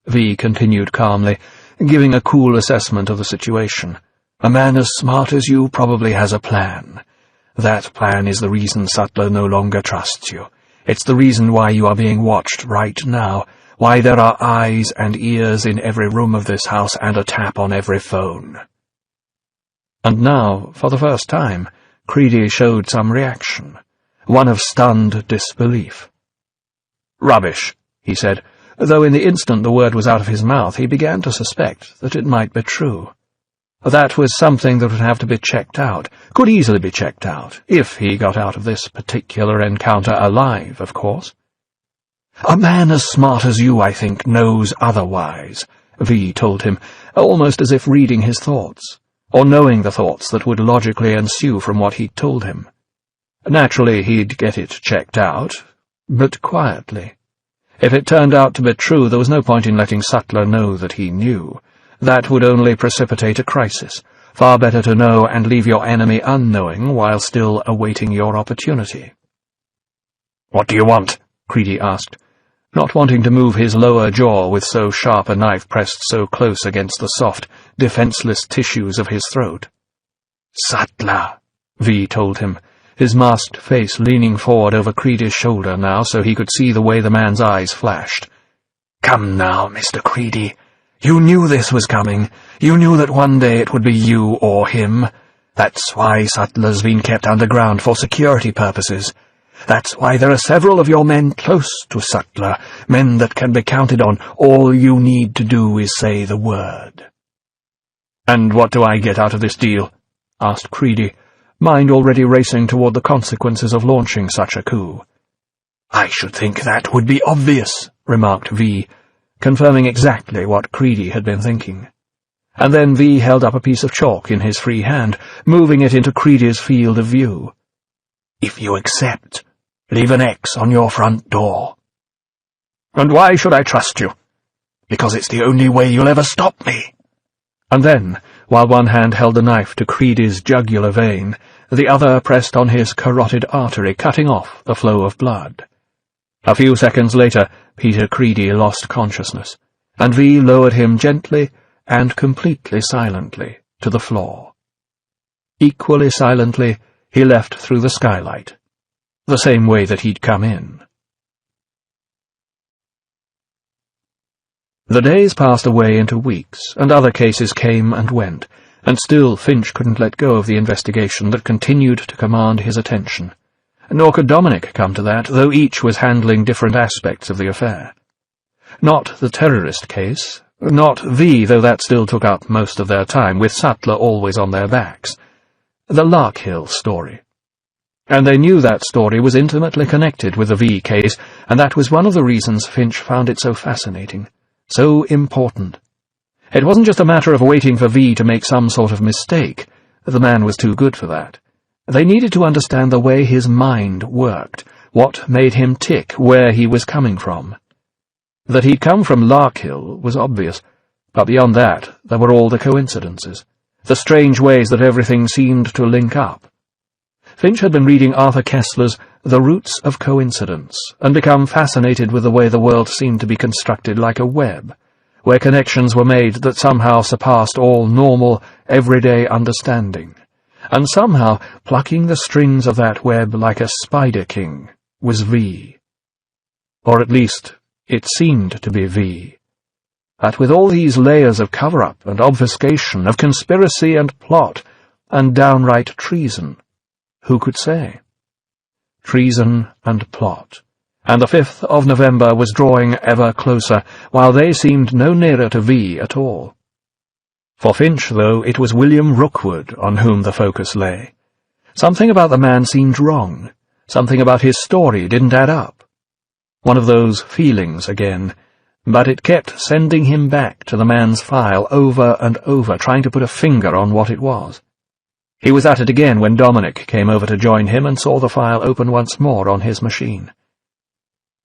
V continued calmly, giving a cool assessment of the situation. "A man as smart as you probably has a plan. That plan is the reason Sutler no longer trusts you. It's the reason why you are being watched right now, why there are eyes and ears in every room of this house and a tap on every phone." And now, for the first time, Creedy showed some reaction, one of stunned disbelief. "Rubbish," he said, though in the instant the word was out of his mouth he began to suspect that it might be true. That was something that would have to be checked out, could easily be checked out, if he got out of this particular encounter alive, of course. "A man as smart as you, I think, knows otherwise," V told him, almost as if reading his thoughts, or knowing the thoughts that would logically ensue from what he'd told him. Naturally, he'd get it checked out, but quietly. If it turned out to be true, there was no point in letting Sutler know that he knew. That would only precipitate a crisis. Far better to know and leave your enemy unknowing while still awaiting your opportunity. "What do you want?" Creedy asked, not wanting to move his lower jaw with so sharp a knife pressed so close against the soft, defenseless tissues of his throat. "Sutler," V told him, his masked face leaning forward over Creedy's shoulder now so he could see the way the man's eyes flashed. "Come now, Mr. Creedy. You knew this was coming. You knew that one day it would be you or him. That's why Sutler's been kept underground for security purposes. That's why there are several of your men close to Sutler, men that can be counted on. All you need to do is say the word." "And what do I get out of this deal?" asked Creedy, mind already racing toward the consequences of launching such a coup. "I should think that would be obvious," remarked V, confirming exactly what Creedy had been thinking. And then V held up a piece of chalk in his free hand, moving it into Creedy's field of view. "If you accept, leave an X on your front door." "And why should I trust you?" "Because it's the only way you'll ever stop me." And then, while one hand held the knife to Creedy's jugular vein, the other pressed on his carotid artery, cutting off the flow of blood. A few seconds later, Peter Creedy lost consciousness, and V lowered him gently and completely silently to the floor. Equally silently, he left through the skylight, the same way that he'd come in. The days passed away into weeks, and other cases came and went, and still Finch couldn't let go of the investigation that continued to command his attention. Nor could Dominic come to that, though each was handling different aspects of the affair. Not the terrorist case, not V, though that still took up most of their time, with Sutler always on their backs. The Larkhill story. And they knew that story was intimately connected with the V case, and that was one of the reasons Finch found it so fascinating, so important. It wasn't just a matter of waiting for V to make some sort of mistake. The man was too good for that. They needed to understand the way his mind worked, what made him tick, where he was coming from. That he'd come from Larkhill was obvious, but beyond that there were all the coincidences, the strange ways that everything seemed to link up. Finch had been reading Arthur Koestler's The Roots of Coincidence, and become fascinated with the way the world seemed to be constructed like a web, where connections were made that somehow surpassed all normal, everyday understanding. And somehow, plucking the strings of that web like a spider-king, was V. Or at least, it seemed to be V. That with all these layers of cover-up and obfuscation, of conspiracy and plot, and downright treason, who could say? Treason and plot, and the 5th of November was drawing ever closer, while they seemed no nearer to V at all. For Finch, though, it was William Rookwood on whom the focus lay. Something about the man seemed wrong. Something about his story didn't add up. One of those feelings again, but it kept sending him back to the man's file over and over, trying to put a finger on what it was. He was at it again when Dominic came over to join him and saw the file open once more on his machine.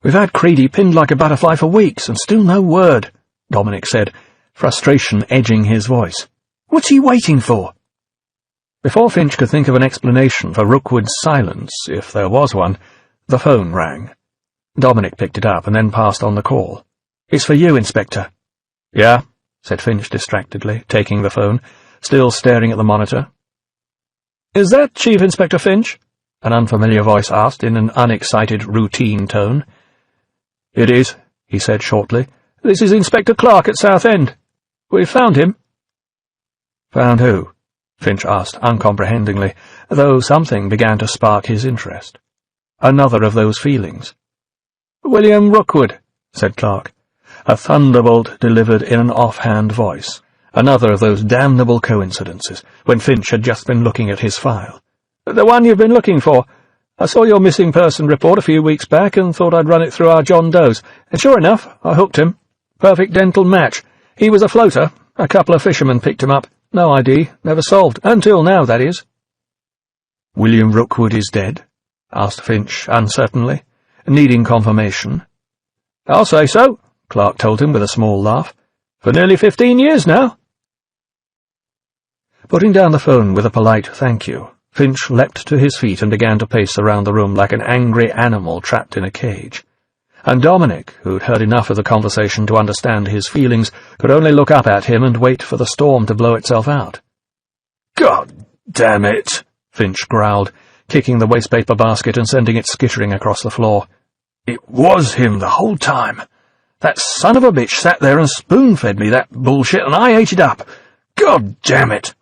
"We've had Creedy pinned like a butterfly for weeks, and still no word," Dominic said, frustration edging his voice. "What's he waiting for?" Before Finch could think of an explanation for Rookwood's silence, if there was one, the phone rang. Dominic picked it up and then passed on the call. "It's for you, Inspector." "Yeah," said Finch distractedly, taking the phone, still staring at the monitor. "Is that Chief Inspector Finch?" an unfamiliar voice asked in an unexcited, routine tone. "It is," he said shortly. "This is Inspector Clark at Southend. We've found him." "Found who?" Finch asked uncomprehendingly, though something began to spark his interest. Another of those feelings. "William Rookwood," said Clark, a thunderbolt delivered in an offhand voice. Another of those damnable coincidences, when Finch had just been looking at his file. "The one you've been looking for. I saw your missing person report a few weeks back and thought I'd run it through our John Does. And sure enough, I hooked him. Perfect dental match. He was a floater. A couple of fishermen picked him up. No ID. Never solved. Until now, that is." "William Rookwood is dead?" asked Finch uncertainly, needing confirmation. "I'll say so," Clark told him with a small laugh. "For nearly 15 years now." Putting down the phone with a polite thank you, Finch leapt to his feet and began to pace around the room like an angry animal trapped in a cage. And Dominic, who'd heard enough of the conversation to understand his feelings, could only look up at him and wait for the storm to blow itself out. "God damn it," Finch growled, kicking the wastepaper basket and sending it skittering across the floor. "It was him the whole time. That son of a bitch sat there and spoon-fed me that bullshit, and I ate it up. God damn it!"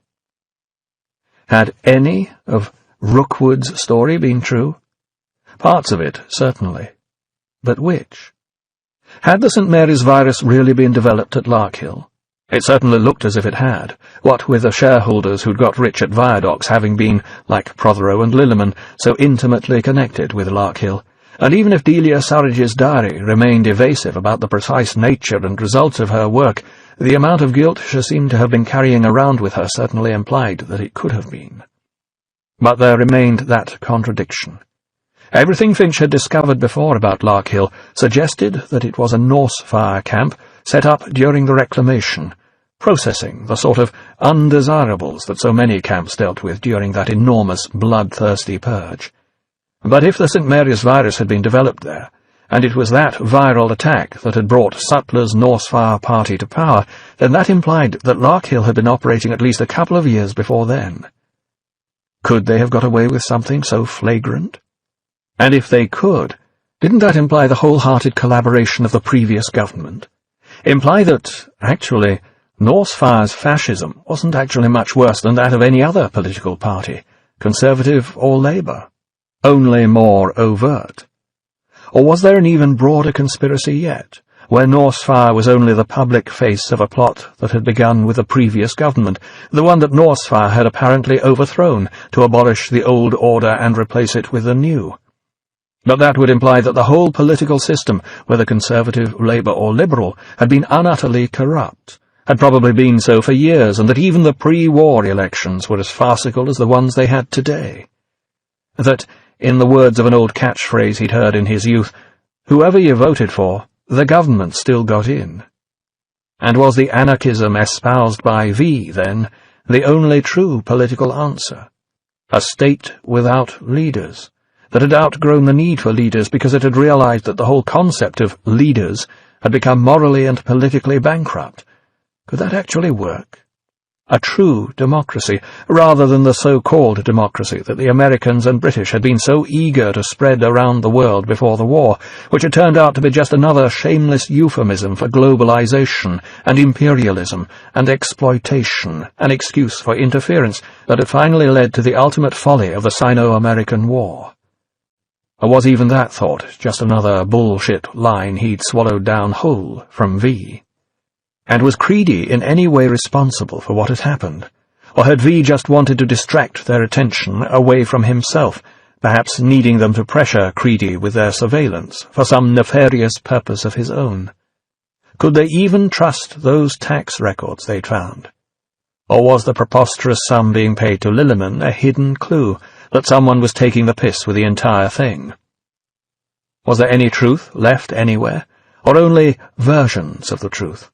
Had any of Rookwood's story been true? Parts of it, certainly. But which? Had the St. Mary's virus really been developed at Larkhill? It certainly looked as if it had, what with the shareholders who'd got rich at Viadocs having been, like Prothero and Lilliman, so intimately connected with Larkhill. And even if Delia Surridge's diary remained evasive about the precise nature and results of her work, the amount of guilt she seemed to have been carrying around with her certainly implied that it could have been. But there remained that contradiction. Everything Finch had discovered before about Larkhill suggested that it was a Norse fire camp set up during the Reclamation, processing the sort of undesirables that so many camps dealt with during that enormous, bloodthirsty purge. But if the St. Mary's virus had been developed there, and it was that viral attack that had brought Sutler's Norse Fire Party to power, then that implied that Larkhill had been operating at least a couple of years before then. Could they have got away with something so flagrant? And if they could, didn't that imply the wholehearted collaboration of the previous government? Imply that, actually, Norse Fire's fascism wasn't actually much worse than that of any other political party, Conservative or Labour, only more overt? Or was there an even broader conspiracy yet, where Norse Fire was only the public face of a plot that had begun with the previous government, the one that Norse Fire had apparently overthrown to abolish the old order and replace it with the new? But that would imply that the whole political system, whether Conservative, Labour or Liberal, had been unutterly corrupt, had probably been so for years, and that even the pre-war elections were as farcical as the ones they had today. That, in the words of an old catchphrase he'd heard in his youth, whoever you voted for, the government still got in. And was the anarchism espoused by V, then, the only true political answer? A state without leaders, that had outgrown the need for leaders because it had realized that the whole concept of leaders had become morally and politically bankrupt. Could that actually work? A true democracy, rather than the so-called democracy that the Americans and British had been so eager to spread around the world before the war, which had turned out to be just another shameless euphemism for globalization and imperialism and exploitation, an excuse for interference that had finally led to the ultimate folly of the Sino-American War. Or was even that thought just another bullshit line he'd swallowed down whole from V? And was Creedy in any way responsible for what had happened? Or had V just wanted to distract their attention away from himself, perhaps needing them to pressure Creedy with their surveillance for some nefarious purpose of his own? Could they even trust those tax records they'd found? Or was the preposterous sum being paid to Lilliman a hidden clue that someone was taking the piss with the entire thing? Was there any truth left anywhere, or only versions of the truth?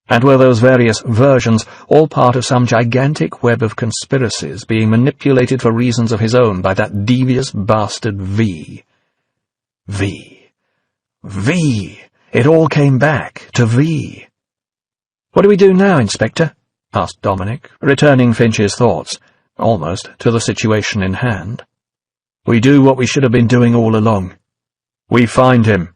And were those various versions all part of some gigantic web of conspiracies being manipulated for reasons of his own by that devious bastard V? V. V. It all came back to V. "What do we do now, Inspector?" asked Dominic, returning Finch's thoughts, almost to the situation in hand. "We do what we should have been doing all along. We find him."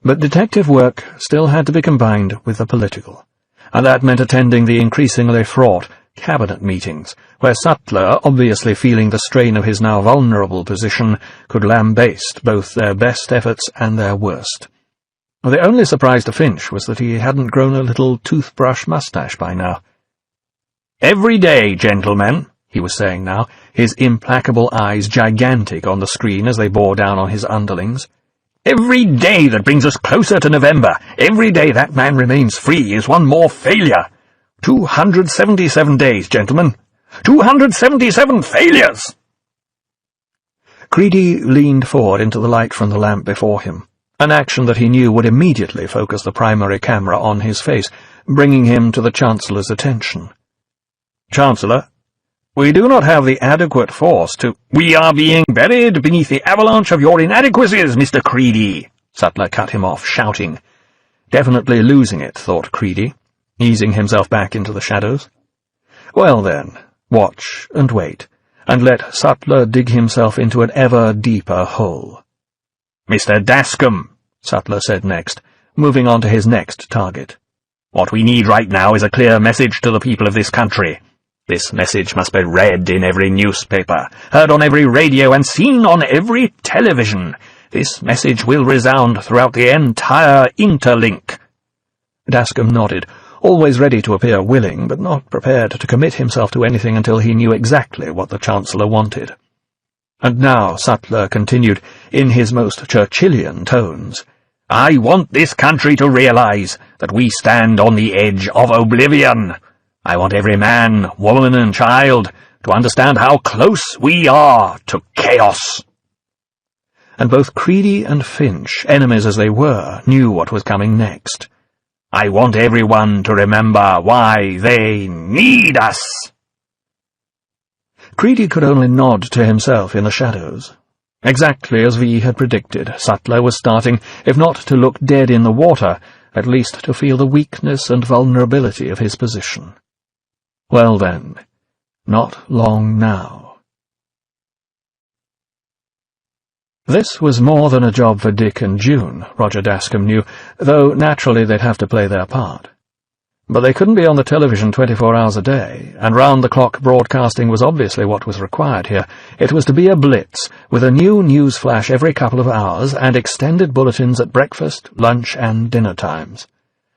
But detective work still had to be combined with the political, and that meant attending the increasingly fraught cabinet meetings, where Sutler, obviously feeling the strain of his now vulnerable position, could lambaste both their best efforts and their worst. The only surprise to Finch was that he hadn't grown a little toothbrush mustache by now. "Every day, gentlemen," he was saying now, his implacable eyes gigantic on the screen as they bore down on his underlings. "Every day that brings us closer to November, every day that man remains free is one more failure. 277 days, gentlemen. 277 failures!" Creedy leaned forward into the light from the lamp before him, an action that he knew would immediately focus the primary camera on his face, bringing him to the Chancellor's attention. "Chancellor, we do not have the adequate force to—" "We are being buried beneath the avalanche of your inadequacies, Mr. Creedy," Sutler cut him off, shouting. Definitely losing it, thought Creedy, easing himself back into the shadows. Well then, watch and wait, and let Sutler dig himself into an ever deeper hole. "Mr. Dascombe," Sutler said next, moving on to his next target. "What we need right now is a clear message to the people of this country. This message must be read in every newspaper, heard on every radio, and seen on every television. This message will resound throughout the entire interlink." Dascombe nodded, always ready to appear willing, but not prepared to commit himself to anything until he knew exactly what the Chancellor wanted. And now Sutler continued, in his most Churchillian tones, "I want this country to realize that we stand on the edge of oblivion. I want every man, woman, and child to understand how close we are to chaos." And both Creedy and Finch, enemies as they were, knew what was coming next. "I want everyone to remember why they need us." Creedy could only nod to himself in the shadows. Exactly as V had predicted, Sutler was starting, if not to look dead in the water, at least to feel the weakness and vulnerability of his position. Well then, not long now. This was more than a job for Dick and June, Roger Dascombe knew, though naturally they'd have to play their part. But they couldn't be on the television 24 hours a day, and round-the-clock broadcasting was obviously what was required here. It was to be a blitz, with a new news flash every couple of hours, and extended bulletins at breakfast, lunch, and dinner times.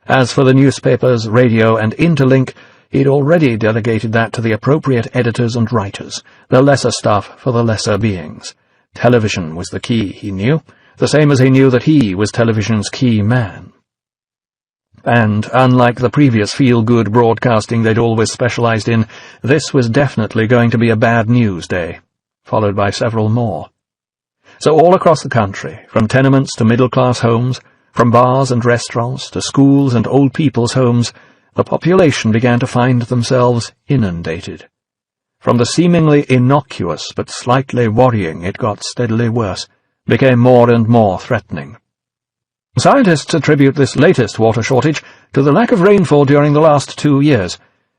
As for the newspapers, radio, and interlink, he'd already delegated that to the appropriate editors and writers, the lesser stuff for the lesser beings. Television was the key, he knew, the same as he knew that he was television's key man. And, unlike the previous feel-good broadcasting they'd always specialized in, this was definitely going to be a bad news day, followed by several more. So all across the country, from tenements to middle-class homes, from bars and restaurants to schools and old people's homes, the population began to find themselves inundated. From the seemingly innocuous but slightly worrying, it got steadily worse, became more and more threatening. Scientists attribute this latest water shortage to the lack of rainfall during the last 2 years.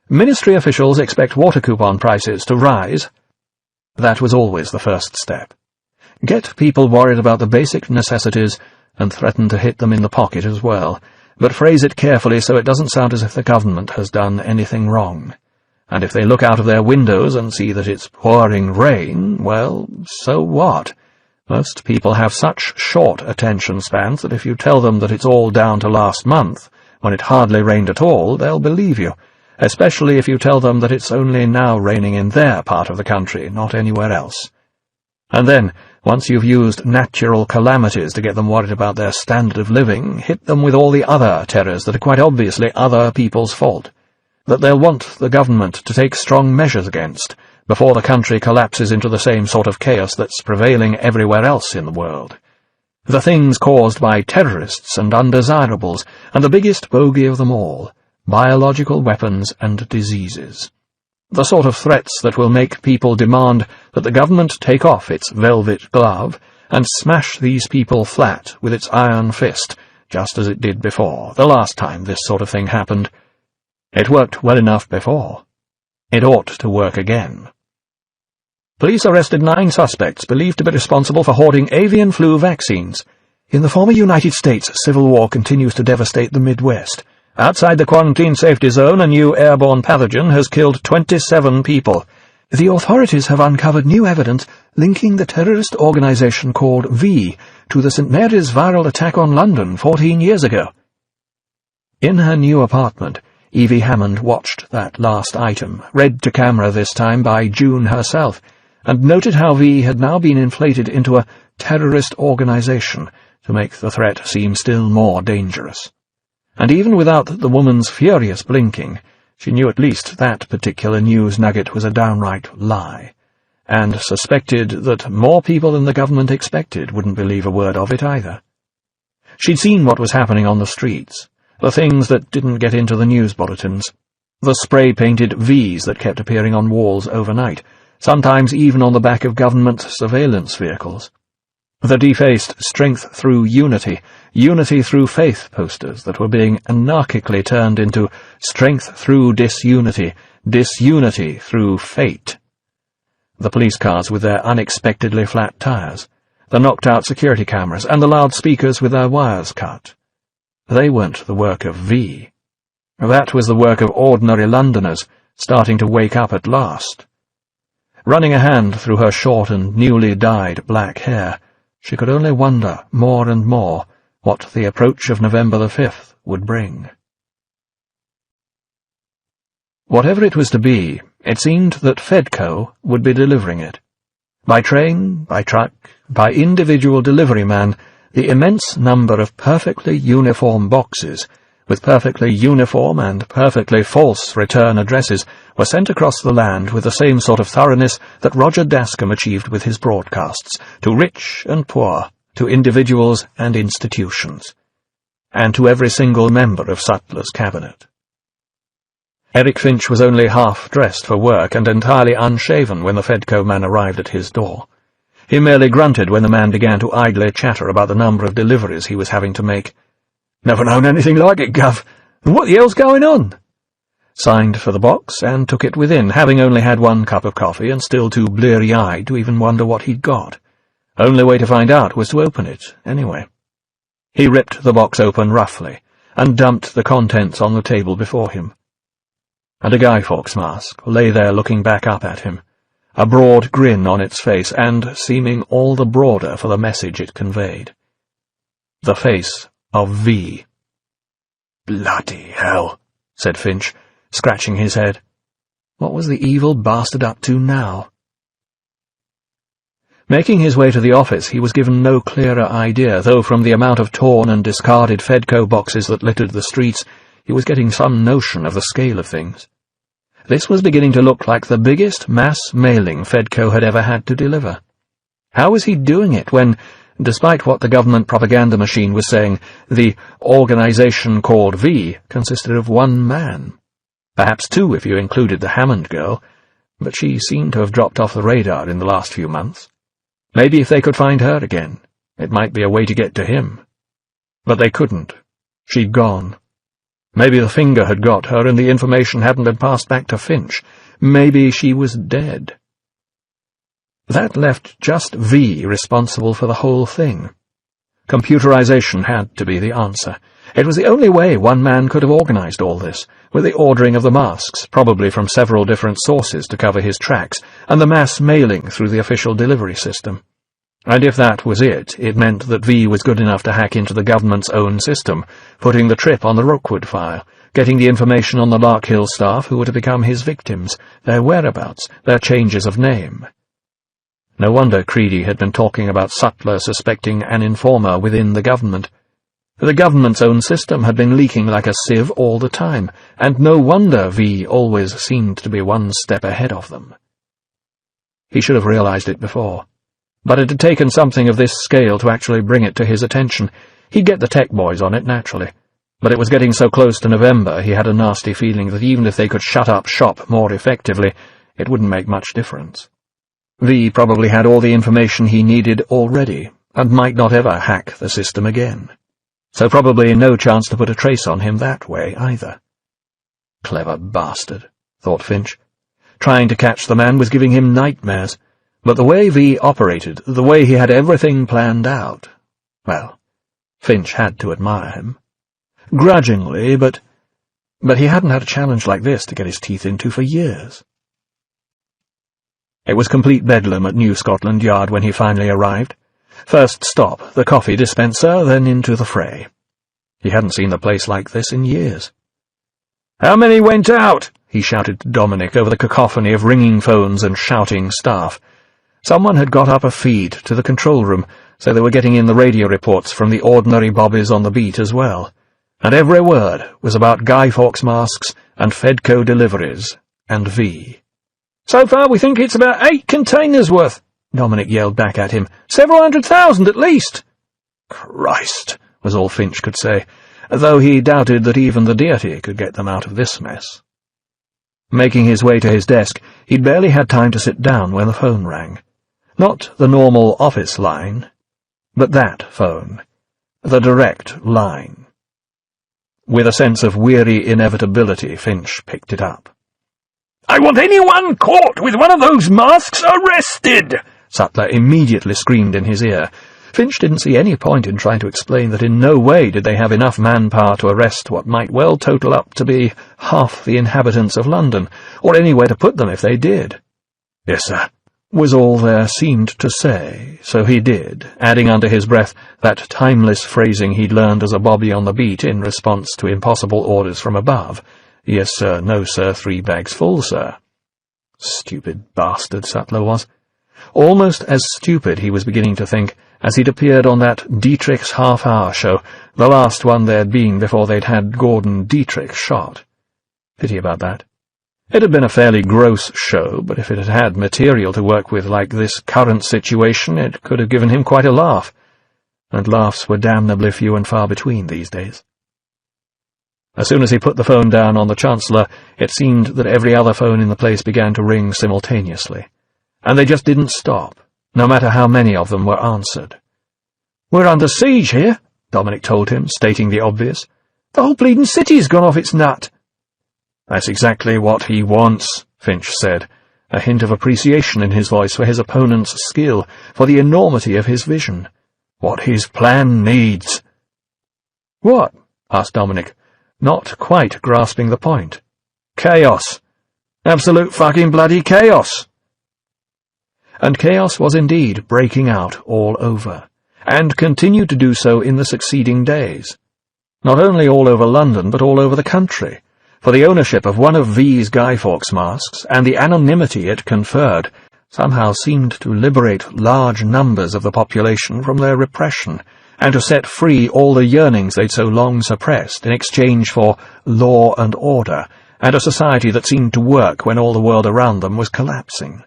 Ministry officials expect water coupon prices to rise. That was always the first step. Get people worried about the basic necessities and threaten to hit them in the pocket as well, but phrase it carefully so it doesn't sound as if the government has done anything wrong. And if they look out of their windows and see that it's pouring rain, well, so what? Most people have such short attention spans that if you tell them that it's all down to last month, when it hardly rained at all, they'll believe you, especially if you tell them that it's only now raining in their part of the country, not anywhere else. And then, once you've used natural calamities to get them worried about their standard of living, hit them with all the other terrors that are quite obviously other people's fault, that they'll want the government to take strong measures against, before the country collapses into the same sort of chaos that's prevailing everywhere else in the world. The things caused by terrorists and undesirables, and the biggest bogey of them all, biological weapons and diseases. The sort of threats that will make people demand that the government take off its velvet glove and smash these people flat with its iron fist, just as it did before, the last time this sort of thing happened. It worked well enough before. It ought to work again. Police arrested 9 suspects believed to be responsible for hoarding avian flu vaccines. In the former United States, civil war continues to devastate the Midwest. Outside the quarantine safety zone, a new airborne pathogen has killed 27 people. The authorities have uncovered new evidence linking the terrorist organization called V to the St. Mary's viral attack on London 14 years ago. In her new apartment, Evie Hammond watched that last item, read to camera this time by June herself, and noted how V had now been inflated into a terrorist organization to make the threat seem still more dangerous. And even without the woman's furious blinking, she knew at least that particular news nugget was a downright lie, and suspected that more people than the government expected wouldn't believe a word of it either. She'd seen what was happening on the streets, the things that didn't get into the news bulletins, the spray-painted V's that kept appearing on walls overnight, sometimes even on the back of government surveillance vehicles. The defaced strength through unity, unity through faith posters that were being anarchically turned into strength through disunity, disunity through fate. The police cars with their unexpectedly flat tires, the knocked-out security cameras, and the loudspeakers with their wires cut. They weren't the work of V. That was the work of ordinary Londoners, starting to wake up at last. Running a hand through her short and newly dyed black hair, she could only wonder more and more what the approach of November the 5th would bring. Whatever it was to be, it seemed that Fedco would be delivering it. By train, by truck, by individual delivery man, the immense number of perfectly uniform boxes, with perfectly uniform and perfectly false return addresses, were sent across the land with the same sort of thoroughness that Roger Dascombe achieved with his broadcasts, to rich and poor, to individuals and institutions, and to every single member of Sutler's cabinet. Eric Finch was only half-dressed for work and entirely unshaven when the Fedco man arrived at his door. He merely grunted when the man began to idly chatter about the number of deliveries he was having to make. "Never known anything like it, Gov. What the hell's going on?" Signed for the box and took it within, having only had 1 cup of coffee and still too bleary-eyed to even wonder what he'd got. Only way to find out was to open it, anyway. He ripped the box open roughly and dumped the contents on the table before him. And a Guy Fawkes mask lay there looking back up at him, a broad grin on its face and seeming all the broader for the message it conveyed. The face of V. "Bloody hell," said Finch, scratching his head. What was the evil bastard up to now? Making his way to the office, he was given no clearer idea, though from the amount of torn and discarded Fedco boxes that littered the streets, he was getting some notion of the scale of things. This was beginning to look like the biggest mass mailing Fedco had ever had to deliver. How was he doing it when, despite what the government propaganda machine was saying, the organization called V consisted of 1 man? Perhaps 2 if you included the Hammond girl, but she seemed to have dropped off the radar in the last few months. Maybe if they could find her again, it might be a way to get to him. But they couldn't. She'd gone. Maybe the finger had got her and the information hadn't been passed back to Finch. Maybe she was dead. That left just V responsible for the whole thing. Computerization had to be the answer. It was the only way one man could have organized all this, with the ordering of the masks, probably from several different sources to cover his tracks, and the mass mailing through the official delivery system. And if that was it, it meant that V was good enough to hack into the government's own system, putting the trip on the Rookwood file, getting the information on the Larkhill staff who were to become his victims, their whereabouts, their changes of name. No wonder Creedy had been talking about Sutler suspecting an informer within the government. The government's own system had been leaking like a sieve all the time, and no wonder V always seemed to be one step ahead of them. He should have realized it before. But it had taken something of this scale to actually bring it to his attention. He'd get the tech boys on it, naturally. But it was getting so close to November, he had a nasty feeling that even if they could shut up shop more effectively, it wouldn't make much difference. V probably had all the information he needed already, and might not ever hack the system again. So probably no chance to put a trace on him that way, either. Clever bastard, thought Finch. Trying to catch the man was giving him nightmares. But the way V operated, the way he had everything planned out, well, Finch had to admire him. Grudgingly, but he hadn't had a challenge like this to get his teeth into for years. It was complete bedlam at New Scotland Yard when he finally arrived. First stop, the coffee dispenser, then into the fray. He hadn't seen the place like this in years. "How many went out?" he shouted to Dominic over the cacophony of ringing phones and shouting staff. Someone had got up a feed to the control room, so they were getting in the radio reports from the ordinary bobbies on the beat as well, and every word was about Guy Fawkes masks and Fedco deliveries, and V. "So far we think it's about 8 containers worth," Dominic yelled back at him. "Several 100,000 at least." "Christ," was all Finch could say, though he doubted that even the deity could get them out of this mess. Making his way to his desk, he'd barely had time to sit down when the phone rang. Not the normal office line, but that phone, the direct line. With a sense of weary inevitability, Finch picked it up. "I want anyone caught with one of those masks arrested!" Sutler immediately screamed in his ear. Finch didn't see any point in trying to explain that in no way did they have enough manpower to arrest what might well total up to be half the inhabitants of London, or anywhere to put them if they did. "Yes, sir," was all there seemed to say, so he did, adding under his breath that timeless phrasing he'd learned as a bobby on the beat in response to impossible orders from above. "Yes, sir, no, sir, 3 bags full, sir." Stupid bastard Sutler was. Almost as stupid, he was beginning to think, as he'd appeared on that Dietrich's half-hour show, the last one there'd been before they'd had Gordon Dietrich shot. Pity about that. It had been a fairly gross show, but if it had had material to work with like this current situation, it could have given him quite a laugh. And laughs were damnably few and far between these days. As soon as he put the phone down on the Chancellor, it seemed that every other phone in the place began to ring simultaneously. And they just didn't stop, no matter how many of them were answered. "We're under siege here," Dominic told him, stating the obvious. "The whole bleeding city's gone off its nut." "That's exactly what he wants," Finch said, a hint of appreciation in his voice for his opponent's skill, for the enormity of his vision. "What his plan needs." "What?" asked Dominic, not quite grasping the point. "Chaos. Absolute fucking bloody chaos." And chaos was indeed breaking out all over, and continued to do so in the succeeding days. Not only all over London, but all over the country, for the ownership of one of V's Guy Fawkes masks, and the anonymity it conferred, somehow seemed to liberate large numbers of the population from their repression, and to set free all the yearnings they'd so long suppressed in exchange for law and order, and a society that seemed to work when all the world around them was collapsing.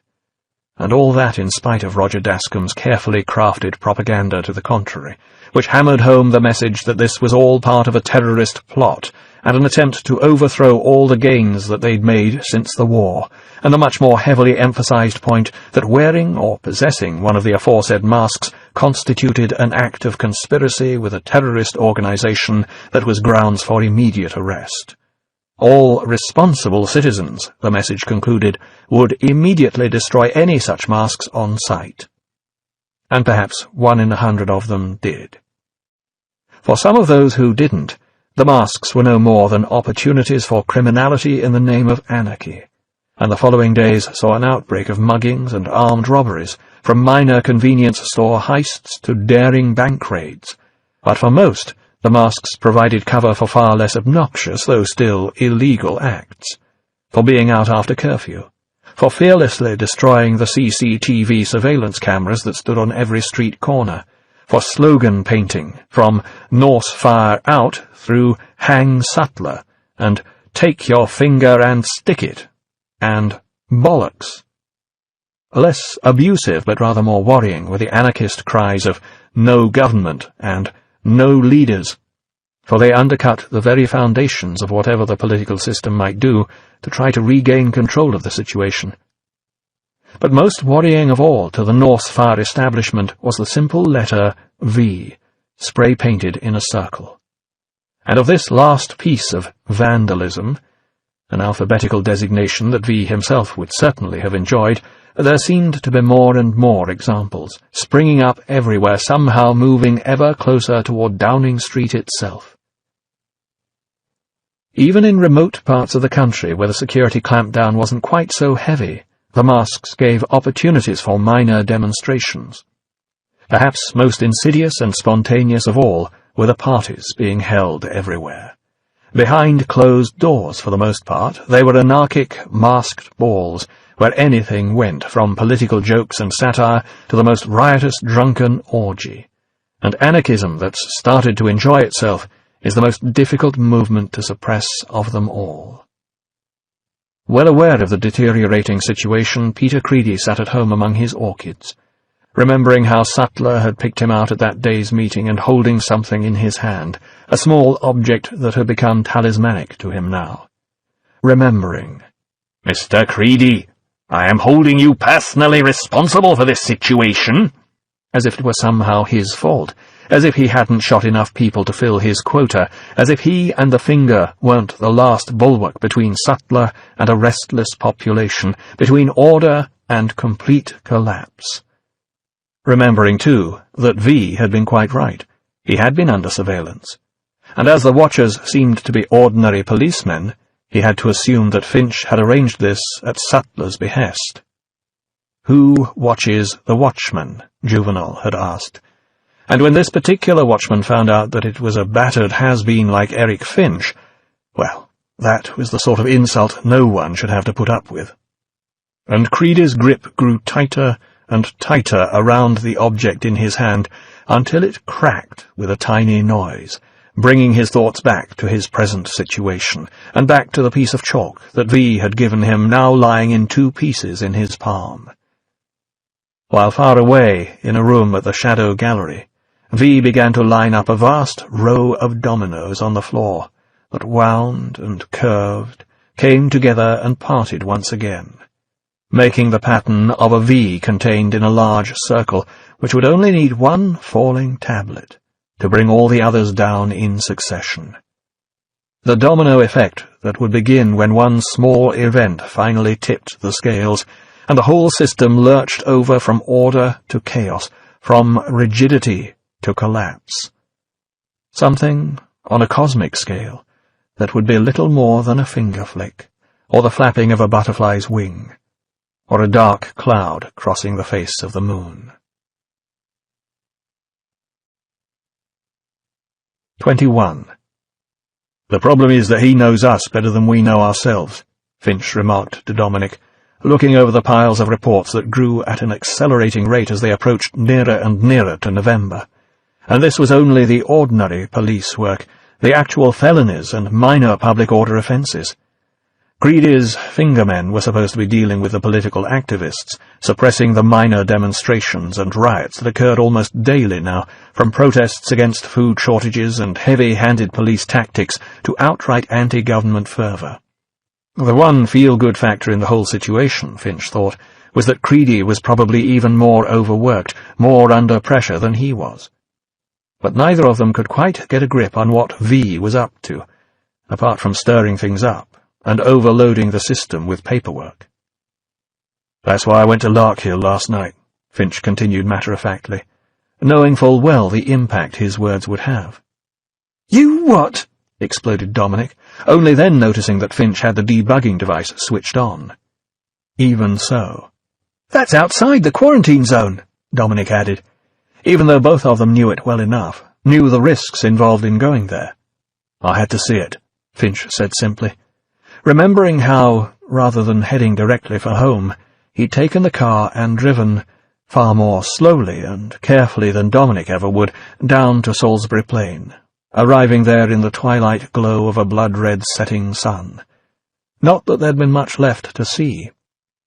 And all that in spite of Roger Dascombe's carefully crafted propaganda to the contrary, which hammered home the message that this was all part of a terrorist plot, and an attempt to overthrow all the gains that they'd made since the war, and the much more heavily emphasized point that wearing or possessing one of the aforesaid masks constituted an act of conspiracy with a terrorist organization that was grounds for immediate arrest. All responsible citizens, the message concluded, would immediately destroy any such masks on sight. And perhaps 1 in 100 of them did. For some of those who didn't, the masks were no more than opportunities for criminality in the name of anarchy, and the following days saw an outbreak of muggings and armed robberies, from minor convenience store heists to daring bank raids. But for most, the masks provided cover for far less obnoxious, though still illegal, acts. For being out after curfew, for fearlessly destroying the CCTV surveillance cameras that stood on every street corner, for slogan painting, from Norse Fire Out through Hang Sutler, and Take Your Finger and Stick It, and Bollocks. Less abusive but rather more worrying were the anarchist cries of No Government and No Leaders, for they undercut the very foundations of whatever the political system might do to try to regain control of the situation. But most worrying of all to the North Fire establishment was the simple letter V, spray-painted in a circle. And of this last piece of vandalism, an alphabetical designation that V himself would certainly have enjoyed, there seemed to be more and more examples, springing up everywhere, somehow moving ever closer toward Downing Street itself. Even in remote parts of the country where the security clampdown wasn't quite so heavy, the masks gave opportunities for minor demonstrations. Perhaps most insidious and spontaneous of all were the parties being held everywhere. Behind closed doors, for the most part, they were anarchic, masked balls, where anything went, from political jokes and satire to the most riotous drunken orgy. And anarchism that's started to enjoy itself is the most difficult movement to suppress of them all. Well aware of the deteriorating situation, Peter Creedy sat at home among his orchids, remembering how Sutler had picked him out at that day's meeting and holding something in his hand, a small object that had become talismanic to him now. Remembering, Mr. Creedy, I am holding you personally responsible for this situation. As if it were somehow his fault, as if he hadn't shot enough people to fill his quota, as if he and the finger weren't the last bulwark between Sutler and a restless population, between order and complete collapse. Remembering, too, that V had been quite right. He had been under surveillance. And as the watchers seemed to be ordinary policemen, he had to assume that Finch had arranged this at Sutler's behest. Who watches the watchman? Juvenal had asked. And when this particular watchman found out that it was a battered has-been like Eric Finch, well, that was the sort of insult no one should have to put up with. And Creedy's grip grew tighter and tighter around the object in his hand until it cracked with a tiny noise, bringing his thoughts back to his present situation, and back to the piece of chalk that V had given him, now lying in 2 pieces in his palm. While far away, in a room at the Shadow Gallery, V began to line up a vast row of dominoes on the floor that wound and curved, came together and parted once again, making the pattern of a V contained in a large circle, which would only need 1 falling tablet to bring all the others down in succession. The domino effect that would begin when one small event finally tipped the scales, and the whole system lurched over from order to chaos, from rigidity to collapse. Something on a cosmic scale that would be little more than a finger flick, or the flapping of a butterfly's wing, or a dark cloud crossing the face of the moon. 21. The problem is that he knows us better than we know ourselves, Finch remarked to Dominic, looking over the piles of reports that grew at an accelerating rate as they approached nearer and nearer to November. And this was only the ordinary police work, the actual felonies and minor public order offences. Creedy's fingermen were supposed to be dealing with the political activists, suppressing the minor demonstrations and riots that occurred almost daily now, from protests against food shortages and heavy-handed police tactics to outright anti-government fervour. The one feel-good factor in the whole situation, Finch thought, was that Creedy was probably even more overworked, more under pressure than he was. But neither of them could quite get a grip on what V was up to, apart from stirring things up and overloading the system with paperwork. "That's why I went to Larkhill last night," Finch continued matter-of-factly, knowing full well the impact his words would have. "You what?" exploded Dominic, only then noticing that Finch had the debugging device switched on. Even so. "That's outside the quarantine zone," Dominic added, even though both of them knew it well enough, knew the risks involved in going there. "I had to see it," Finch said simply, remembering how, rather than heading directly for home, he'd taken the car and driven, far more slowly and carefully than Dominic ever would, down to Salisbury Plain, arriving there in the twilight glow of a blood-red setting sun. Not that there'd been much left to see.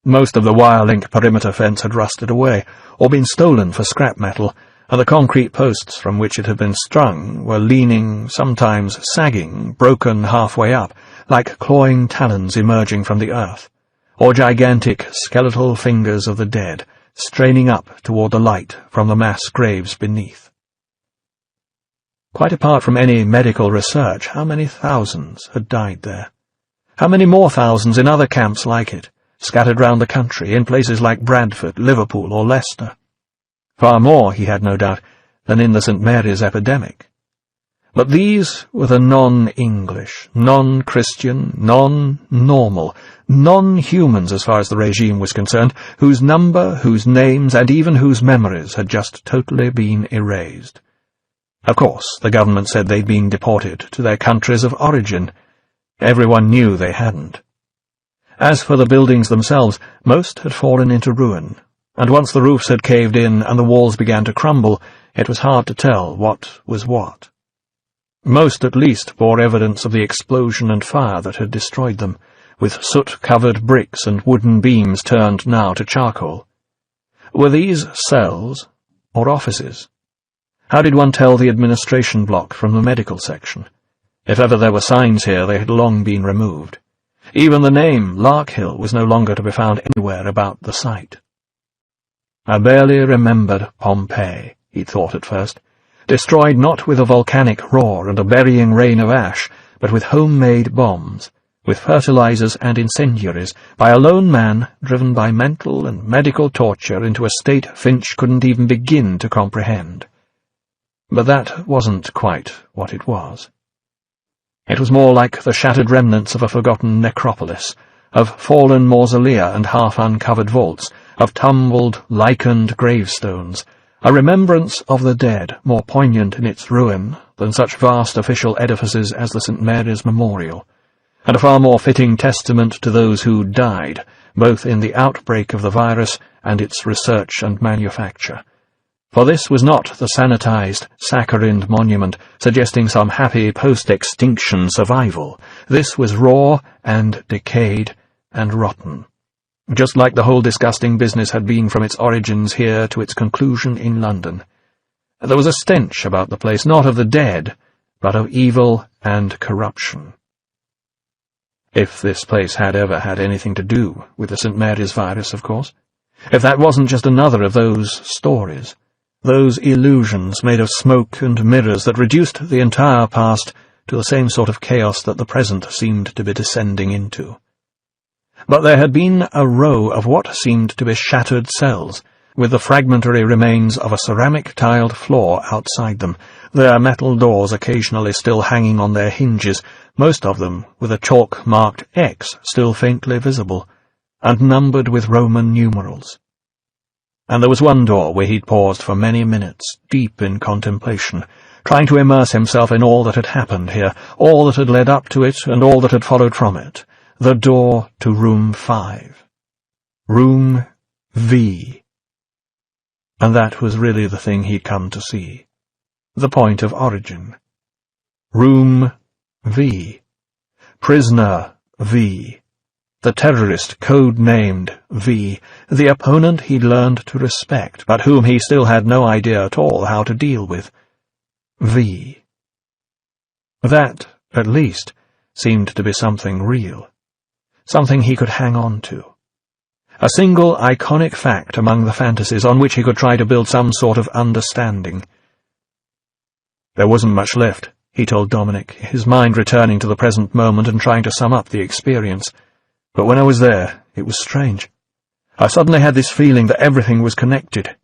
Most of the wire-link perimeter fence had rusted away, or been stolen for scrap metal, and the concrete posts from which it had been strung were leaning, sometimes sagging, broken halfway up, like clawing talons emerging from the earth, or gigantic skeletal fingers of the dead, straining up toward the light from the mass graves beneath. Quite apart from any medical research, how many thousands had died there? How many more thousands in other camps like it, scattered round the country, in places like Bradford, Liverpool, or Leicester? Far more, he had no doubt, than in the St. Mary's epidemic. But these were the non-English, non-Christian, non-normal, non-humans as far as the regime was concerned, whose number, whose names, and even whose memories had just totally been erased. Of course, the government said they'd been deported to their countries of origin. Everyone knew they hadn't. As for the buildings themselves, most had fallen into ruin, and once the roofs had caved in and the walls began to crumble, it was hard to tell what was what. Most, at least, bore evidence of the explosion and fire that had destroyed them, with soot-covered bricks and wooden beams turned now to charcoal. Were these cells or offices? How did one tell the administration block from the medical section? If ever there were signs here, they had long been removed. Even the name, Larkhill, was no longer to be found anywhere about the site. I barely remembered Pompeii, he'd thought at first, destroyed not with a volcanic roar and a burying rain of ash, but with homemade bombs, with fertilizers and incendiaries, by a lone man driven by mental and medical torture into a state Finch couldn't even begin to comprehend. But that wasn't quite what it was. It was more like the shattered remnants of a forgotten necropolis, of fallen mausolea and half-uncovered vaults, of tumbled, lichened gravestones, a remembrance of the dead more poignant in its ruin than such vast official edifices as the St. Mary's Memorial, and a far more fitting testament to those who died, both in the outbreak of the virus and its research and manufacture. For this was not the sanitized, saccharined monument suggesting some happy post-extinction survival. This was raw and decayed and rotten, just like the whole disgusting business had been from its origins here to its conclusion in London. There was a stench about the place, not of the dead, but of evil and corruption. If this place had ever had anything to do with the St. Mary's virus, of course. If that wasn't just another of those stories, those illusions made of smoke and mirrors that reduced the entire past to the same sort of chaos that the present seemed to be descending into. But there had been a row of what seemed to be shattered cells, with the fragmentary remains of a ceramic-tiled floor outside them, their metal doors occasionally still hanging on their hinges, most of them with a chalk-marked X still faintly visible, and numbered with Roman numerals. And there was one door where he'd paused for many minutes, deep in contemplation, trying to immerse himself in all that had happened here, all that had led up to it, and all that had followed from it. The door to Room 5. Room V. And that was really the thing he'd come to see. The point of origin. Room V. Prisoner V. The terrorist code-named V, the opponent he'd learned to respect, but whom he still had no idea at all how to deal with. V. That, at least, seemed to be something real, something he could hang on to. A single iconic fact among the fantasies on which he could try to build some sort of understanding. There wasn't much left, he told Dominic, his mind returning to the present moment and trying to sum up the experience. But when I was there, it was strange. I suddenly had this feeling that everything was connected.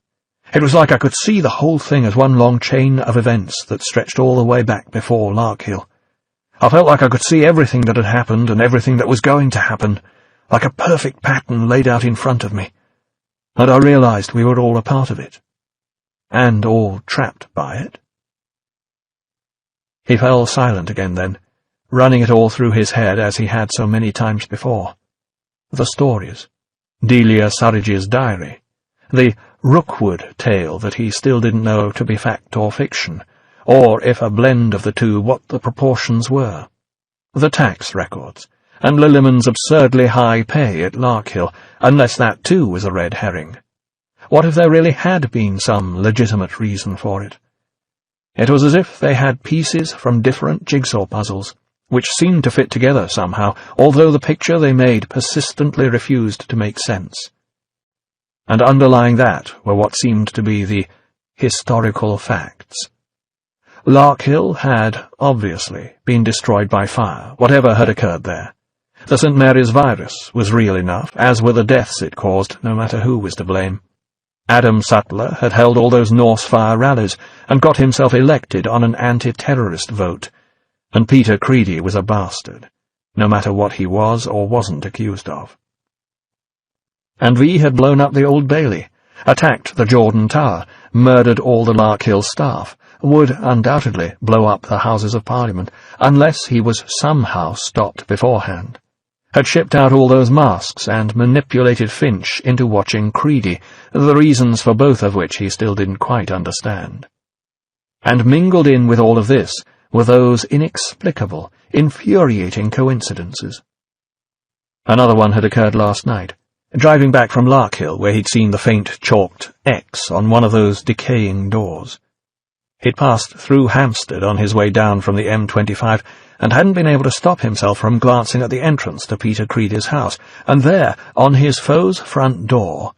It was like I could see the whole thing as one long chain of events that stretched all the way back before Larkhill. I felt like I could see everything that had happened and everything that was going to happen, like a perfect pattern laid out in front of me. And I realized we were all a part of it, and all trapped by it. He fell silent again then, running it all through his head as he had so many times before. The stories, Delia Surridge's diary, the Rookwood tale that he still didn't know to be fact or fiction, or, if a blend of the two, what the proportions were. The tax records, and Lilliman's absurdly high pay at Larkhill, unless that too was a red herring. What if there really had been some legitimate reason for it? It was as if they had pieces from different jigsaw puzzles, which seemed to fit together somehow, although the picture they made persistently refused to make sense. And underlying that were what seemed to be the historical facts. Larkhill had, obviously, been destroyed by fire, whatever had occurred there. The St. Mary's virus was real enough, as were the deaths it caused, no matter who was to blame. Adam Sutler had held all those Norse fire rallies and got himself elected on an anti-terrorist vote, and Peter Creedy was a bastard, no matter what he was or wasn't accused of. And V had blown up the Old Bailey, attacked the Jordan Tower, murdered all the Larkhill staff, would undoubtedly blow up the Houses of Parliament, unless he was somehow stopped beforehand, had shipped out all those masks and manipulated Finch into watching Creedy, the reasons for both of which he still didn't quite understand. And mingled in with all of this were those inexplicable, infuriating coincidences. Another one had occurred last night, driving back from Larkhill, where he'd seen the faint chalked X on one of those decaying doors. He'd passed through Hampstead on his way down from the M25 and hadn't been able to stop himself from glancing at the entrance to Peter Creedy's house, and there, on his foe's front door,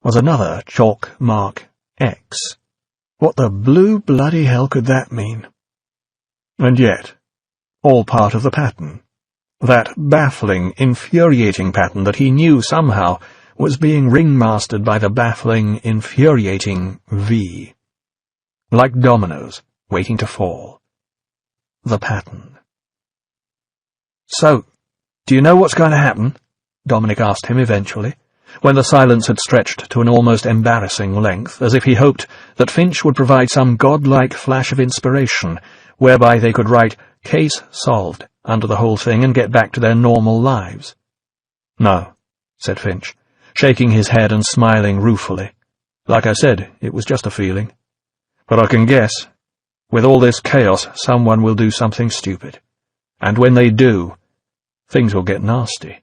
was another chalk mark X. What the blue bloody hell could that mean? And yet, all part of the pattern. That baffling, infuriating pattern that he knew somehow was being ringmastered by the baffling, infuriating V. Like dominoes, waiting to fall. The pattern. "So, do you know what's going to happen?" Dominic asked him eventually, when the silence had stretched to an almost embarrassing length, as if he hoped that Finch would provide some godlike flash of inspiration, whereby they could write "case solved" under the whole thing and get back to their normal lives. "No," said Finch, shaking his head and smiling ruefully. "Like I said, it was just a feeling. But I can guess, with all this chaos, someone will do something stupid. And when they do, things will get nasty."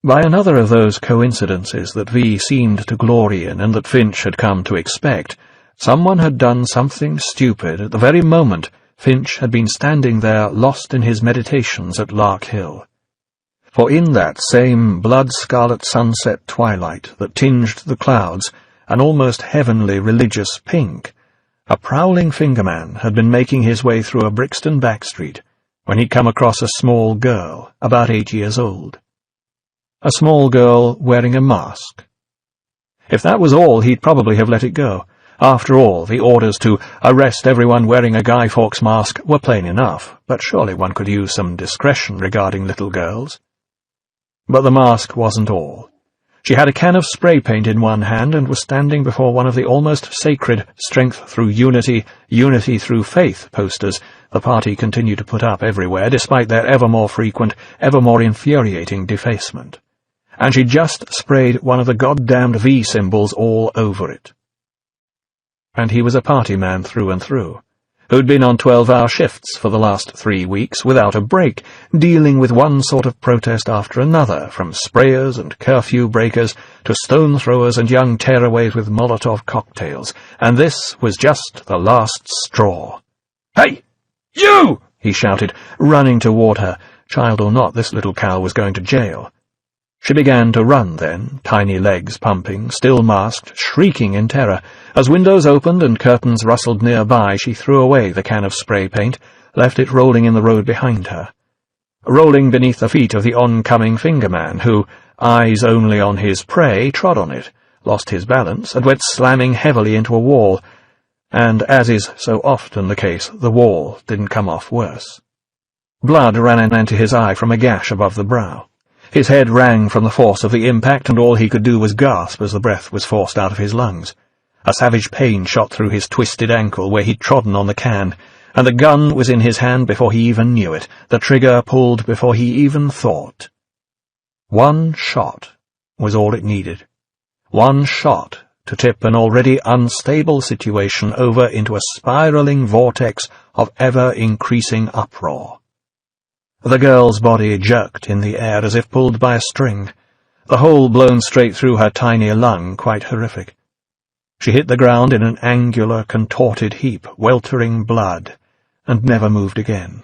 By another of those coincidences that V seemed to glory in and that Finch had come to expect, someone had done something stupid at the very moment Finch had been standing there lost in his meditations at Larkhill. For in that same blood-scarlet sunset twilight that tinged the clouds an almost heavenly religious pink, a prowling fingerman had been making his way through a Brixton back street when he'd come across a small girl, about 8 years old. A small girl wearing a mask. If that was all, he'd probably have let it go. After all, the orders to arrest everyone wearing a Guy Fawkes mask were plain enough, but surely one could use some discretion regarding little girls. But the mask wasn't all. She had a can of spray paint in one hand and was standing before one of the almost sacred Strength Through Unity, Unity Through Faith posters the party continued to put up everywhere, despite their ever more frequent, ever more infuriating defacement. And she just sprayed one of the goddamned V symbols all over it. And he was a party man through and through, who'd been on 12-hour shifts for the last 3 weeks without a break, dealing with one sort of protest after another, from sprayers and curfew breakers to stone throwers and young tearaways with Molotov cocktails, and this was just the last straw. "Hey, you!" he shouted, running toward her. Child or not, this little cow was going to jail. She began to run then, tiny legs pumping, still masked, shrieking in terror. As windows opened and curtains rustled nearby, she threw away the can of spray paint, left it rolling in the road behind her. Rolling beneath the feet of the oncoming fingerman, who, eyes only on his prey, trod on it, lost his balance, and went slamming heavily into a wall. And, as is so often the case, the wall didn't come off worse. Blood ran into his eye from a gash above the brow. His head rang from the force of the impact, and all he could do was gasp as the breath was forced out of his lungs. A savage pain shot through his twisted ankle where he'd trodden on the can, and the gun was in his hand before he even knew it, the trigger pulled before he even thought. One shot was all it needed. One shot to tip an already unstable situation over into a spiraling vortex of ever-increasing uproar. The girl's body jerked in the air as if pulled by a string, the hole blown straight through her tiny lung quite horrific. She hit the ground in an angular, contorted heap, weltering blood, and never moved again.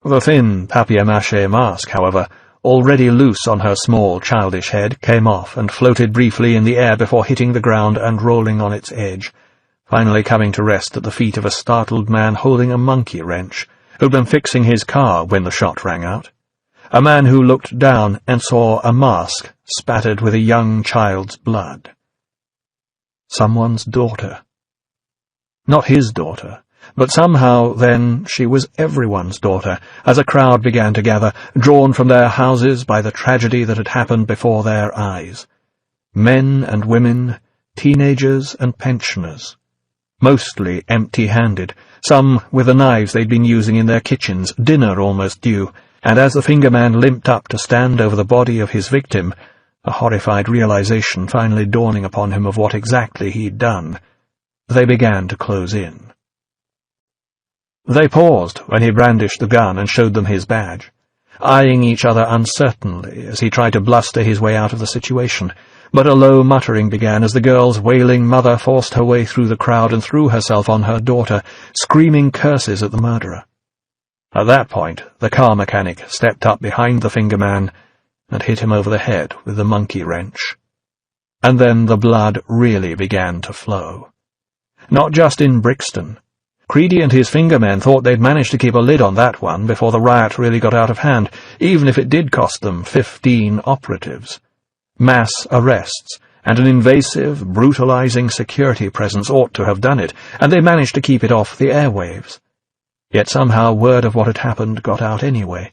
The thin papier-mâché mask, however, already loose on her small, childish head, came off and floated briefly in the air before hitting the ground and rolling on its edge, finally coming to rest at the feet of a startled man holding a monkey wrench, who'd been fixing his car when the shot rang out. A man who looked down and saw a mask spattered with a young child's blood. Someone's daughter. Not his daughter, but somehow, then, she was everyone's daughter, as a crowd began to gather, drawn from their houses by the tragedy that had happened before their eyes. Men and women, teenagers and pensioners. Mostly empty-handed, some with the knives they'd been using in their kitchens, dinner almost due, and as the fingerman limped up to stand over the body of his victim, a horrified realization finally dawning upon him of what exactly he'd done, they began to close in. They paused when he brandished the gun and showed them his badge, eyeing each other uncertainly as he tried to bluster his way out of the situation, but a low muttering began as the girl's wailing mother forced her way through the crowd and threw herself on her daughter, screaming curses at the murderer. At that point, the car mechanic stepped up behind the fingerman and hit him over the head with the monkey wrench. And then the blood really began to flow. Not just in Brixton. Creedy and his fingermen thought they'd managed to keep a lid on that one before the riot really got out of hand, even if it did cost them 15 operatives. Mass arrests, and an invasive, brutalizing security presence ought to have done it, and they managed to keep it off the airwaves. Yet somehow word of what had happened got out anyway.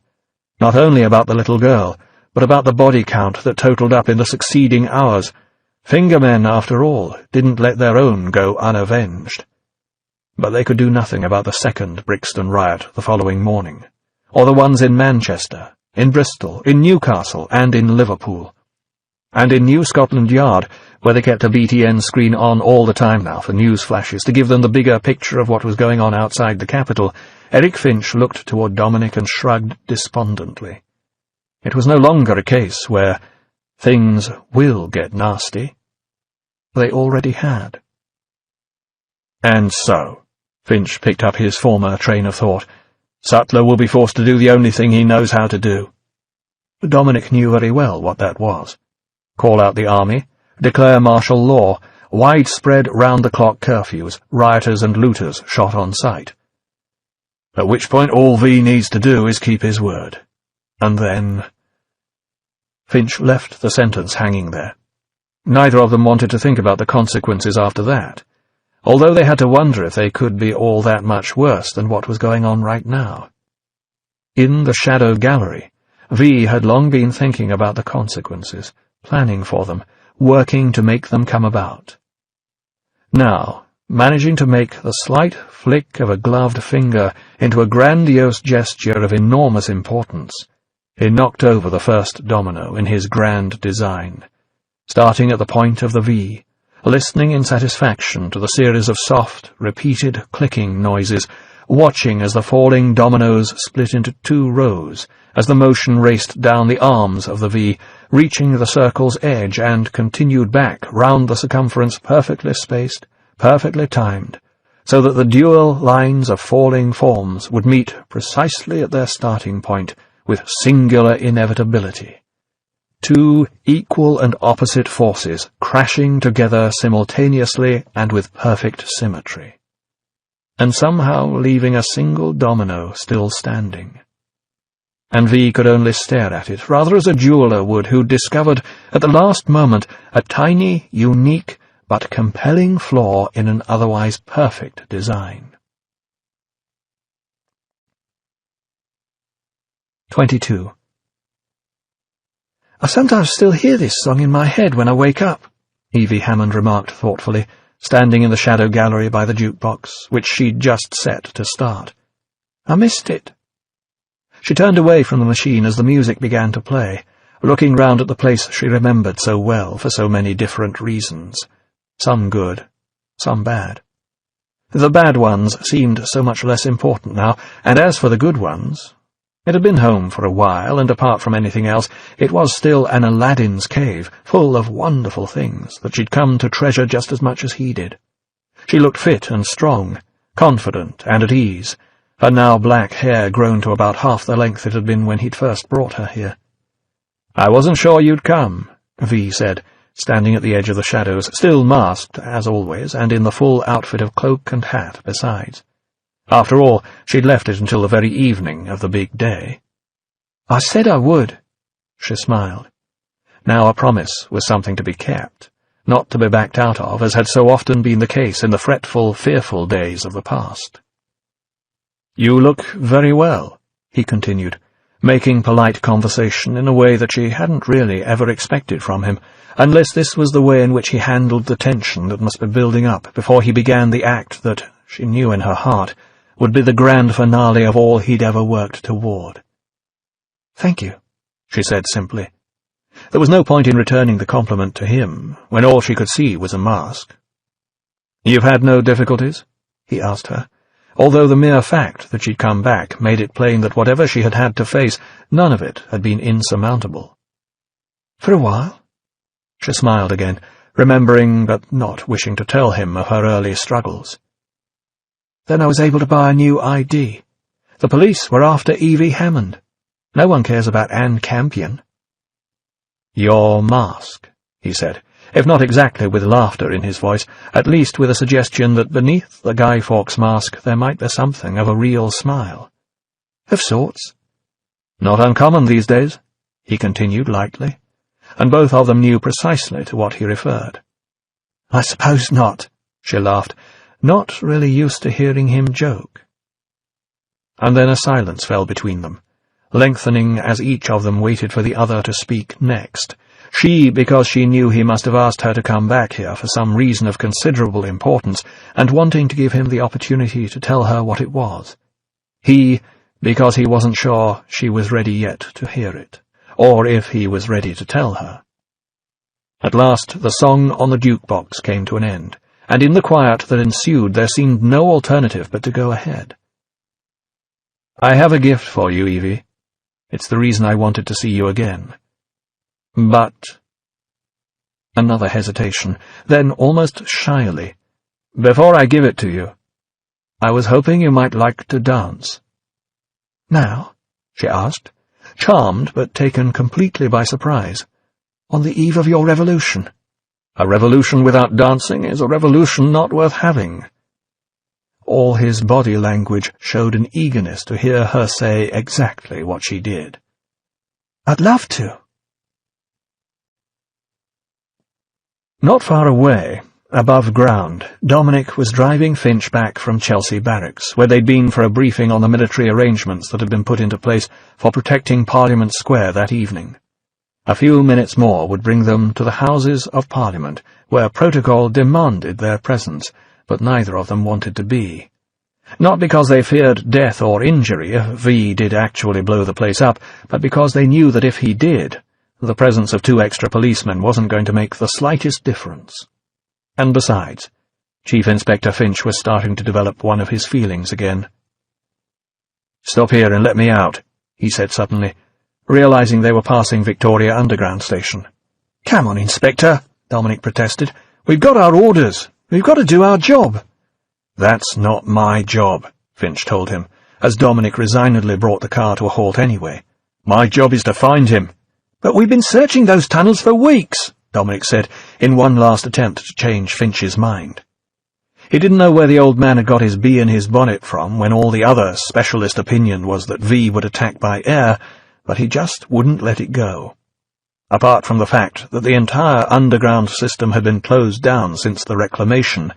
Not only about the little girl, but about the body count that totaled up in the succeeding hours. Fingermen, after all, didn't let their own go unavenged. But they could do nothing about the second Brixton riot the following morning, or the ones in Manchester, in Bristol, in Newcastle, and in Liverpool. And in New Scotland Yard, where they kept a BTN screen on all the time now for news flashes to give them the bigger picture of what was going on outside the capital, Eric Finch looked toward Dominic and shrugged despondently. It was no longer a case where things will get nasty. They already had. And so, Finch picked up his former train of thought, Sutler will be forced to do the only thing he knows how to do. Dominic knew very well what that was. Call out the army, declare martial law, widespread round-the-clock curfews, rioters and looters shot on sight. At which point all V needs to do is keep his word. And then... Finch left the sentence hanging there. Neither of them wanted to think about the consequences after that, although they had to wonder if they could be all that much worse than what was going on right now. In the shadow gallery, V had long been thinking about the consequences, planning for them, working to make them come about. Now, managing to make the slight flick of a gloved finger into a grandiose gesture of enormous importance, he knocked over the first domino in his grand design, starting at the point of the V, listening in satisfaction to the series of soft, repeated clicking noises, watching as the falling dominoes split into 2 rows, as the motion raced down the arms of the V, reaching the circle's edge and continued back round the circumference, perfectly spaced, perfectly timed, so that the dual lines of falling forms would meet precisely at their starting point with singular inevitability. 2 equal and opposite forces crashing together simultaneously and with perfect symmetry, and somehow leaving a single domino still standing. And V could only stare at it, rather as a jeweller would who'd discovered, at the last moment, a tiny, unique, but compelling flaw in an otherwise perfect design. 22. I sometimes still hear this song in my head when I wake up, Evie Hammond remarked thoughtfully, standing in the shadow gallery by the jukebox, which she'd just set to start. I missed it. She turned away from the machine as the music began to play, looking round at the place she remembered so well for so many different reasons, some good, some bad. The bad ones seemed so much less important now, and as for the good ones, it had been home for a while, and apart from anything else, it was still an Aladdin's cave, full of wonderful things that she'd come to treasure just as much as he did. She looked fit and strong, confident and at ease, her now black hair grown to about half the length it had been when he'd first brought her here. "I wasn't sure you'd come," V said, standing at the edge of the shadows, still masked, as always, and in the full outfit of cloak and hat besides. After all, she'd left it until the very evening of the big day. "I said I would," she smiled. Now a promise was something to be kept, not to be backed out of, as had so often been the case in the fretful, fearful days of the past. "You look very well," he continued, making polite conversation in a way that she hadn't really ever expected from him, unless this was the way in which he handled the tension that must be building up before he began the act that, she knew in her heart, would be the grand finale of all he'd ever worked toward. "Thank you," she said simply. There was no point in returning the compliment to him, when all she could see was a mask. "You've had no difficulties?" he asked her, although the mere fact that she'd come back made it plain that whatever she had had to face, none of it had been insurmountable. "For a while." She smiled again, remembering but not wishing to tell him of her early struggles. "Then I was able to buy a new ID. The police were after Evie Hammond. No one cares about Anne Campion." "Your mask," he said, if not exactly with laughter in his voice, at least with a suggestion that beneath the Guy Fawkes mask there might be something of a real smile. "Of sorts." "Not uncommon these days," he continued lightly, and both of them knew precisely to what he referred. "I suppose not," she laughed, not really used to hearing him joke. And then a silence fell between them, lengthening as each of them waited for the other to speak next. She, because she knew he must have asked her to come back here for some reason of considerable importance, and wanting to give him the opportunity to tell her what it was. He, because he wasn't sure she was ready yet to hear it, or if he was ready to tell her. At last the song on the jukebox came to an end, and in the quiet that ensued there seemed no alternative but to go ahead. "I have a gift for you, Evie. It's the reason I wanted to see you again. But—" Another hesitation, then almost shyly, "Before I give it to you, I was hoping you might like to dance." "Now?" she asked, charmed but taken completely by surprise. "On the eve of your revolution?" "A revolution without dancing is a revolution not worth having." All his body language showed an eagerness to hear her say exactly what she did. "I'd love to." Not far away, above ground, Dominic was driving Finch back from Chelsea Barracks, where they'd been for a briefing on the military arrangements that had been put into place for protecting Parliament Square that evening. A few minutes more would bring them to the Houses of Parliament, where protocol demanded their presence, but neither of them wanted to be. Not because they feared death or injury if V did actually blow the place up, but because they knew that if he did, the presence of 2 extra policemen wasn't going to make the slightest difference. And besides, Chief Inspector Finch was starting to develop one of his feelings again. "Stop here and let me out," he said suddenly, realizing they were passing Victoria Underground Station. "Come on, Inspector," Dominic protested. "We've got our orders. We've got to do our job." "That's not my job," Finch told him, as Dominic resignedly brought the car to a halt anyway. "My job is to find him." "But we've been searching those tunnels for weeks," Dominic said, in one last attempt to change Finch's mind. He didn't know where the old man had got his bee in his bonnet from when all the other specialist opinion was that V would attack by air, but he just wouldn't let it go. Apart from the fact that the entire underground system had been closed down since the reclamation,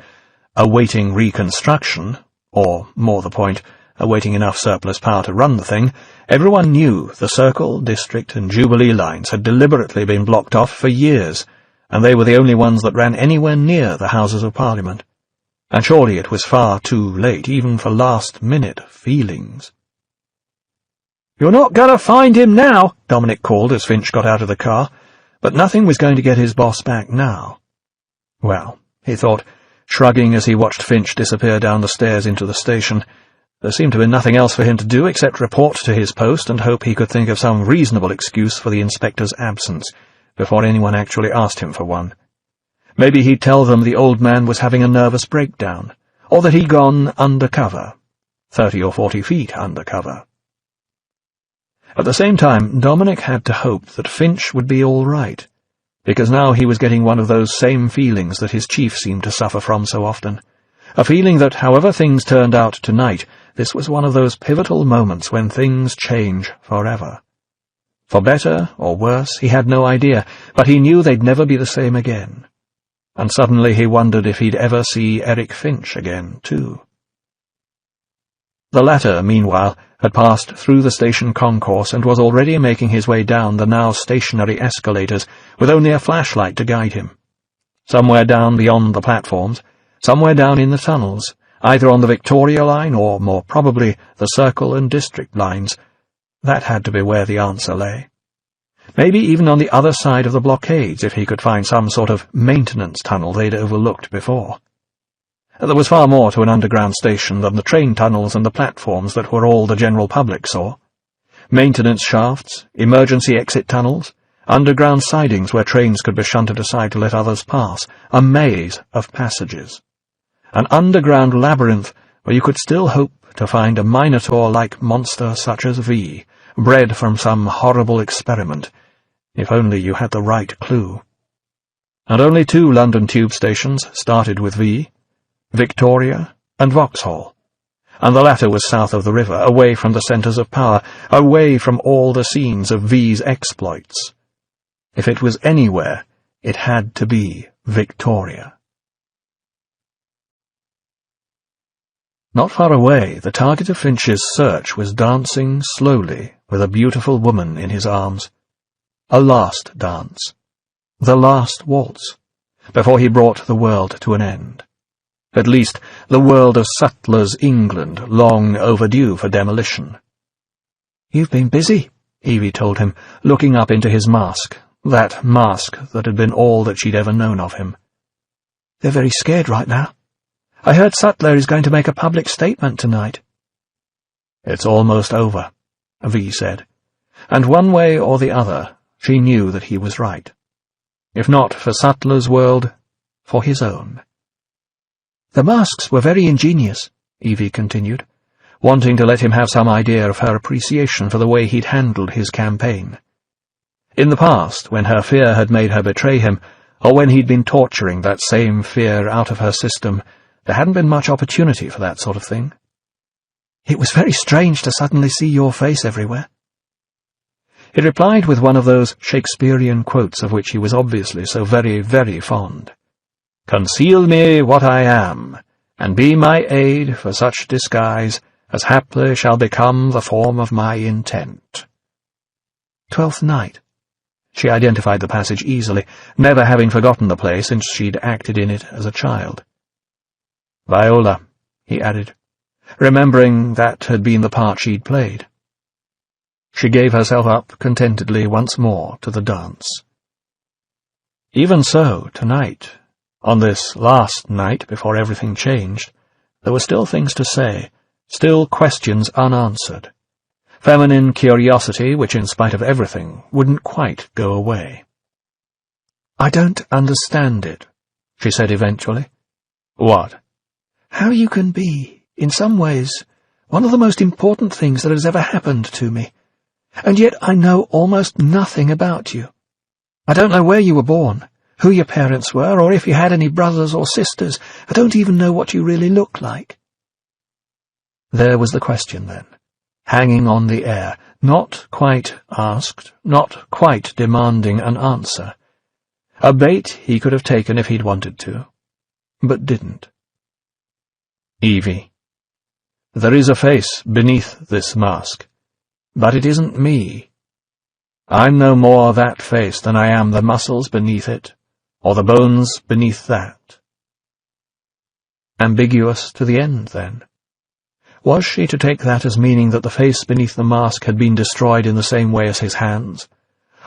awaiting reconstruction, or, more the point, awaiting enough surplus power to run the thing, everyone knew the Circle, District, and Jubilee lines had deliberately been blocked off for years, and they were the only ones that ran anywhere near the Houses of Parliament. And surely it was far too late, even for last-minute feelings. "You're not going to find him now," Dominic called as Finch got out of the car, but nothing was going to get his boss back now. Well, he thought, shrugging as he watched Finch disappear down the stairs into the station, there seemed to be nothing else for him to do except report to his post and hope he could think of some reasonable excuse for the inspector's absence before anyone actually asked him for one. Maybe he'd tell them the old man was having a nervous breakdown, or that he'd gone undercover, 30 or 40 feet undercover. At the same time, Dominic had to hope that Finch would be all right, because now he was getting one of those same feelings that his chief seemed to suffer from so often, a feeling that, however things turned out tonight, this was one of those pivotal moments when things change forever. For better or worse, he had no idea, but he knew they'd never be the same again. And suddenly he wondered if he'd ever see Eric Finch again, too. The latter, meanwhile, had passed through the station concourse and was already making his way down the now stationary escalators with only a flashlight to guide him. Somewhere down beyond the platforms, somewhere down in the tunnels, either on the Victoria line or, more probably, the Circle and District lines, that had to be where the answer lay. Maybe even on the other side of the blockades if he could find some sort of maintenance tunnel they'd overlooked before. There was far more to an underground station than the train tunnels and the platforms that were all the general public saw. Maintenance shafts, emergency exit tunnels, underground sidings where trains could be shunted aside to let others pass, a maze of passages. An underground labyrinth where you could still hope to find a Minotaur-like monster such as V, bred from some horrible experiment, if only you had the right clue. And only 2 London tube stations started with V, Victoria and Vauxhall, and the latter was south of the river, away from the centres of power, away from all the scenes of V's exploits. If it was anywhere, it had to be Victoria. Not far away, the target of Finch's search was dancing slowly with a beautiful woman in his arms. A last dance. The last waltz, before he brought the world to an end. At least, the world of Sutler's England, long overdue for demolition. "You've been busy," Evie told him, looking up into his mask, that mask that had been all that she'd ever known of him. "They're very scared right now. I heard Sutler is going to make a public statement tonight." "It's almost over," V said, and one way or the other, she knew that he was right. If not for Sutler's world, for his own. "The masks were very ingenious," Evie continued, wanting to let him have some idea of her appreciation for the way he'd handled his campaign. In the past, when her fear had made her betray him, or when he'd been torturing that same fear out of her system, there hadn't been much opportunity for that sort of thing. "It was very strange to suddenly see your face everywhere." He replied with one of those Shakespearean quotes of which he was obviously so very, very fond. "Conceal me what I am, and be my aid for such disguise as haply shall become the form of my intent." 12th Night. She identified the passage easily, never having forgotten the play since she'd acted in it as a child. "Viola," he added, remembering that had been the part she'd played. She gave herself up contentedly once more to the dance. Even so, tonight, On this last night, before everything changed, there were still things to say, still questions unanswered. Feminine curiosity, which, in spite of everything, wouldn't quite go away. "I don't understand it," she said eventually. "What?" "How you can be, in some ways, one of the most important things that has ever happened to me, and yet I know almost nothing about you. I don't know where you were born, who your parents were, or if you had any brothers or sisters. I don't even know what you really look like." There was the question, then, hanging on the air, not quite asked, not quite demanding an answer. A bait he could have taken if he'd wanted to, but didn't. "Evie, there is a face beneath this mask, but it isn't me. I'm no more that face than I am the muscles beneath it, or the bones beneath that." Ambiguous to the end, then. Was she to take that as meaning that the face beneath the mask had been destroyed in the same way as his hands?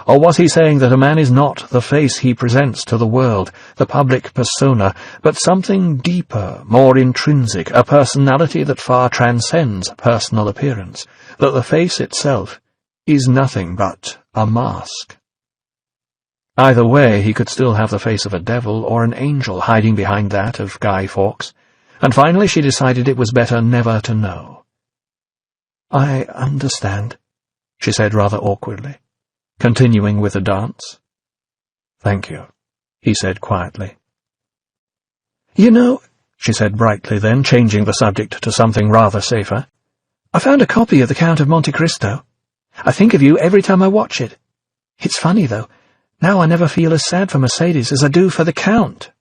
Or was he saying that a man is not the face he presents to the world, the public persona, but something deeper, more intrinsic, a personality that far transcends personal appearance, that the face itself is nothing but a mask? Either way, he could still have the face of a devil or an angel hiding behind that of Guy Fawkes, and finally she decided it was better never to know. "I understand," she said rather awkwardly, continuing with the dance. "Thank you," he said quietly. "You know," she said brightly then, changing the subject to something rather safer, "I found a copy of The Count of Monte Cristo. I think of you every time I watch it. It's funny, though. Now I never feel as sad for Mercedes as I do for the Count."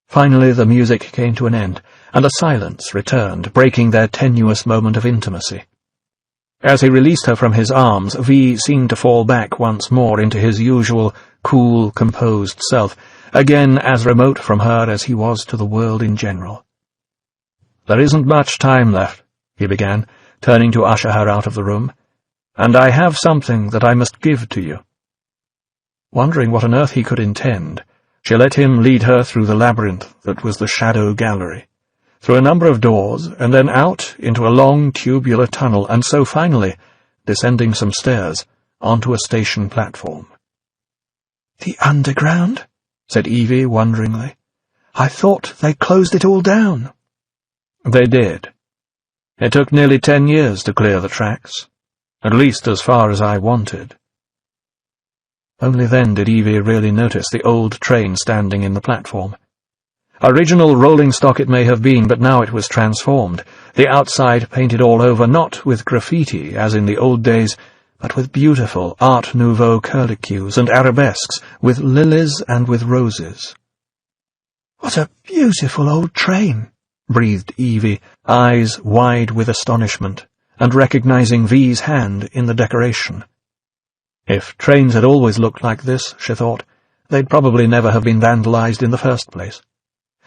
Finally the music came to an end, and a silence returned, breaking their tenuous moment of intimacy. As he released her from his arms, V seemed to fall back once more into his usual, cool, composed self, again as remote from her as he was to the world in general. "There isn't much time left," he began, turning to usher her out of the room, "and I have something that I must give to you." Wondering what on earth he could intend, she let him lead her through the labyrinth that was the shadow gallery, through a number of doors, and then out into a long tubular tunnel, and so finally, descending some stairs, onto a station platform. "The underground?" said Evie wonderingly. "I thought they closed it all down." "They did. It took nearly 10 years to clear the tracks, at least as far as I wanted." Only then did Evie really notice the old train standing in the platform. Original rolling stock it may have been, but now it was transformed, the outside painted all over, not with graffiti, as in the old days, but with beautiful Art Nouveau curlicues and arabesques, with lilies and with roses. "What a beautiful old train," breathed Evie, eyes wide with astonishment, and recognizing V's hand in the decoration. If trains had always looked like this, she thought, they'd probably never have been vandalized in the first place.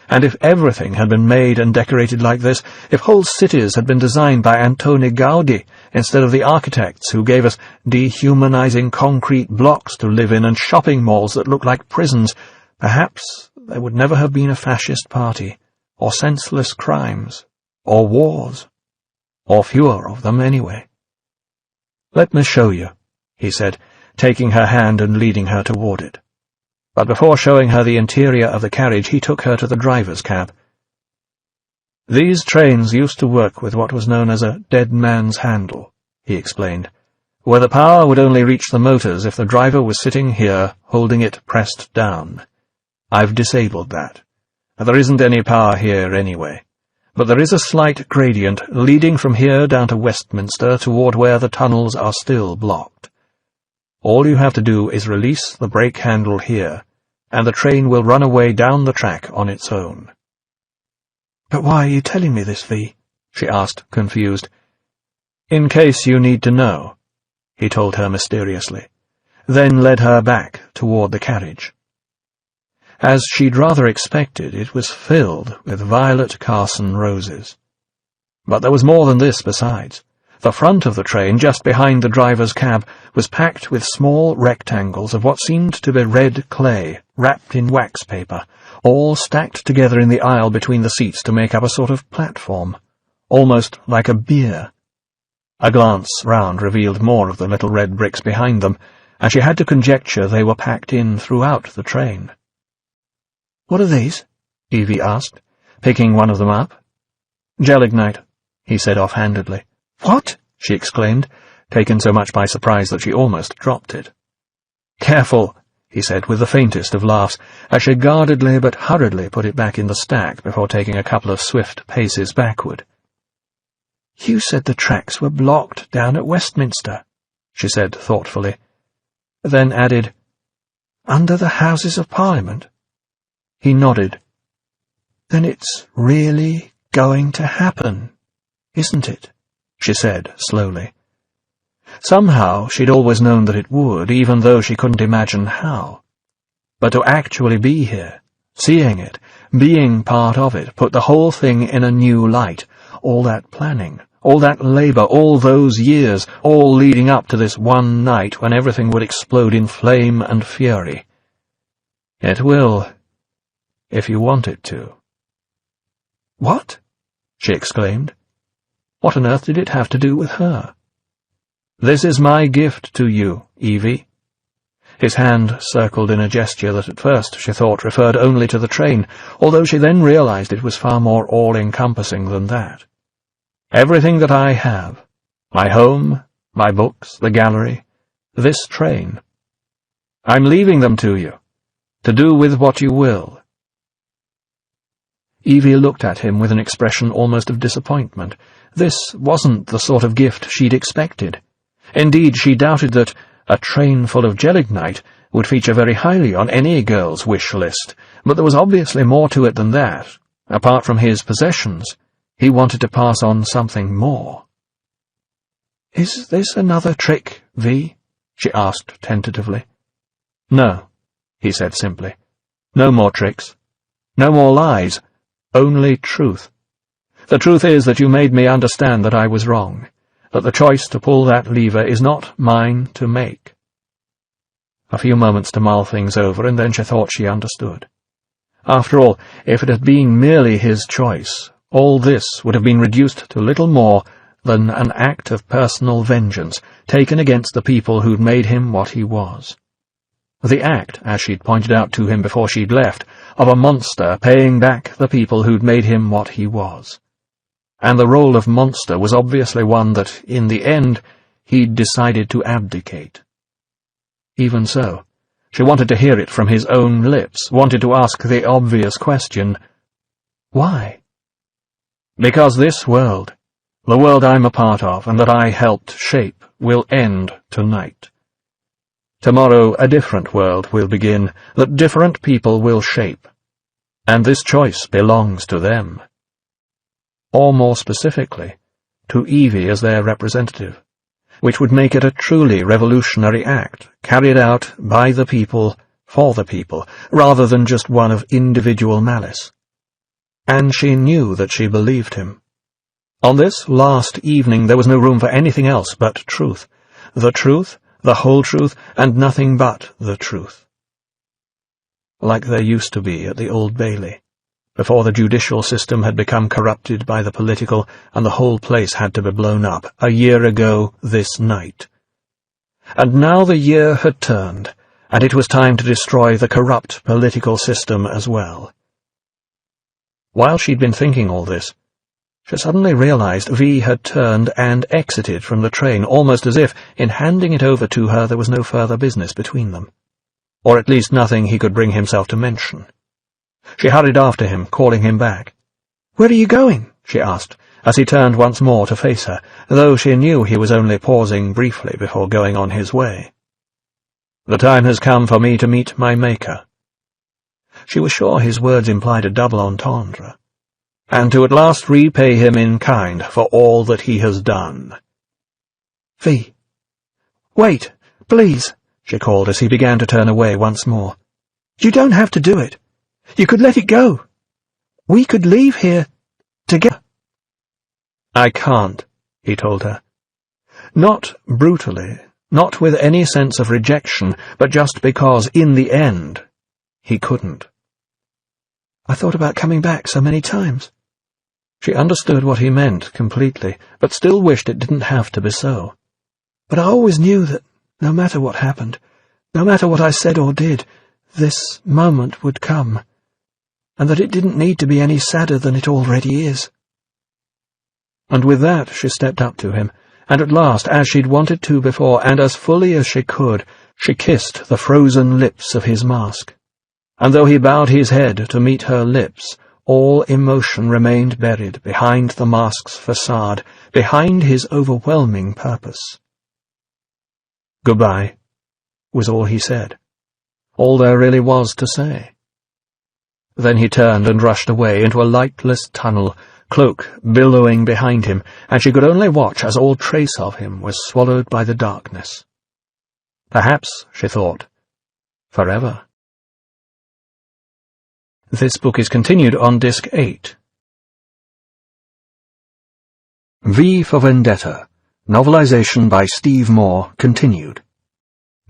And if everything had been made and decorated like this, if whole cities had been designed by Antoni Gaudi instead of the architects who gave us dehumanizing concrete blocks to live in and shopping malls that look like prisons, perhaps there would never have been a fascist party, or senseless crimes, or wars, or fewer of them anyway. "Let me show you," he said, taking her hand and leading her toward it. But before showing her the interior of the carriage, he took her to the driver's cab. "These trains used to work with what was known as a dead man's handle," he explained, "where the power would only reach the motors if the driver was sitting here, holding it pressed down. I've disabled that. There isn't any power here anyway, but there is a slight gradient leading from here down to Westminster toward where the tunnels are still blocked. All you have to do is release the brake handle here, and the train will run away down the track on its own." "But why are you telling me this, V?" she asked, confused. "In case you need to know," he told her mysteriously, then led her back toward the carriage. As she'd rather expected, it was filled with Violet Carson roses. But there was more than this besides. The front of the train, just behind the driver's cab, was packed with small rectangles of what seemed to be red clay, wrapped in wax paper, all stacked together in the aisle between the seats to make up a sort of platform, almost like a bier. A glance round revealed more of the little red bricks behind them, and she had to conjecture they were packed in throughout the train. "What are these?" Evie asked, picking one of them up. "Gelignite," he said offhandedly. "What?" she exclaimed, taken so much by surprise that she almost dropped it. "Careful," he said with the faintest of laughs, as she guardedly but hurriedly put it back in the stack before taking a couple of swift paces backward. "You said the tracks were blocked down at Westminster," she said thoughtfully, then added, "Under the Houses of Parliament?" He nodded. "Then it's really going to happen, isn't it?" she said slowly. Somehow she'd always known that it would, even though she couldn't imagine how. But to actually be here, seeing it, being part of it, put the whole thing in a new light. All that planning, all that labour, all those years, all leading up to this one night when everything would explode in flame and fury. It will, if you want it to. "What?" she exclaimed. What on earth did it have to do with her? "This is my gift to you, Evie." His hand circled in a gesture that at first she thought referred only to the train, although she then realized it was far more all-encompassing than that. "Everything that I have, my home, my books, the gallery, this train. I'm leaving them to you, to do with what you will." Evie looked at him with an expression almost of disappointment. This wasn't the sort of gift she'd expected. Indeed, she doubted that a train full of gelignite would feature very highly on any girl's wish list, but there was obviously more to it than that. Apart from his possessions, he wanted to pass on something more. "Is this another trick, V?" she asked tentatively. "No," he said simply. "No more tricks. No more lies. Only truth. The truth is that you made me understand that I was wrong, that the choice to pull that lever is not mine to make." A few moments to mull things over, and then she thought she understood. After all, if it had been merely his choice, all this would have been reduced to little more than an act of personal vengeance taken against the people who'd made him what he was. The act, as she'd pointed out to him before she'd left, of a monster paying back the people who'd made him what he was. And the role of monster was obviously one that, in the end, he'd decided to abdicate. Even so, she wanted to hear it from his own lips, wanted to ask the obvious question, why? Because this world, the world I'm a part of and that I helped shape, will end tonight. Tomorrow a different world will begin, that different people will shape, and this choice belongs to them. Or more specifically, to Evie as their representative, which would make it a truly revolutionary act, carried out by the people, for the people, rather than just one of individual malice. And she knew that she believed him. On this last evening there was no room for anything else but truth, the whole truth, and nothing but the truth. Like there used to be at the Old Bailey, before the judicial system had become corrupted by the political and the whole place had to be blown up, a year ago this night. And now the year had turned, and it was time to destroy the corrupt political system as well. While she'd been thinking all this, she suddenly realized V had turned and exited from the train, almost as if, in handing it over to her, there was no further business between them, or at least nothing he could bring himself to mention. She hurried after him, calling him back. "Where are you going?" she asked, as he turned once more to face her, though she knew he was only pausing briefly before going on his way. "The time has come for me to meet my Maker." She was sure his words implied a double entendre, and to at last repay him in kind for all that he has done. "V, wait, please," she called as he began to turn away once more. "You don't have to do it. You could let it go. We could leave here together." "I can't," he told her. Not brutally, not with any sense of rejection, but just because, in the end, he couldn't. I thought about coming back so many times. She understood what he meant completely, but still wished it didn't have to be so. But I always knew that, no matter what happened, no matter what I said or did, this moment would come, and that it didn't need to be any sadder than it already is. And with that she stepped up to him, and at last, as she'd wanted to before, and as fully as she could, she kissed the frozen lips of his mask. And though he bowed his head to meet her lips, all emotion remained buried behind the mask's facade, behind his overwhelming purpose. "Goodbye," was all he said, all there really was to say. Then he turned and rushed away into a lightless tunnel, cloak billowing behind him, and she could only watch as all trace of him was swallowed by the darkness. Perhaps, she thought, forever. This book is continued on Disc 8. V for Vendetta, novelization by Steve Moore, continued.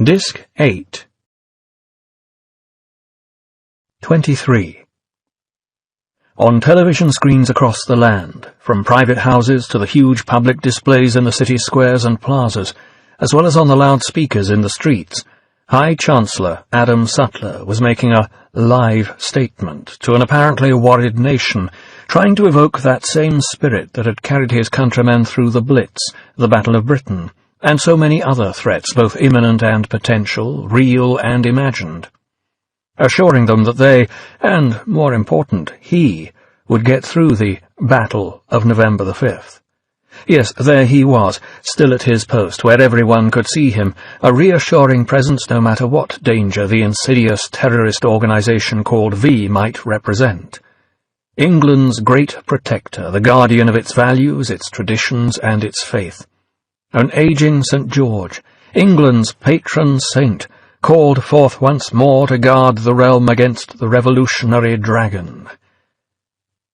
Disc 8. 23. On television screens across the land, from private houses to the huge public displays in the city squares and plazas, as well as on the loudspeakers in the streets, High Chancellor Adam Sutler was making a live statement to an apparently worried nation, trying to evoke that same spirit that had carried his countrymen through the Blitz, the Battle of Britain, and so many other threats, both imminent and potential, real and imagined, assuring them that they, and, more important, he, would get through the Battle of November the 5th. Yes, there he was, still at his post, where everyone could see him, a reassuring presence no matter what danger the insidious terrorist organization called V might represent. England's great protector, the guardian of its values, its traditions, and its faith. An aging St. George, England's patron saint, called forth once more to guard the realm against the revolutionary dragon.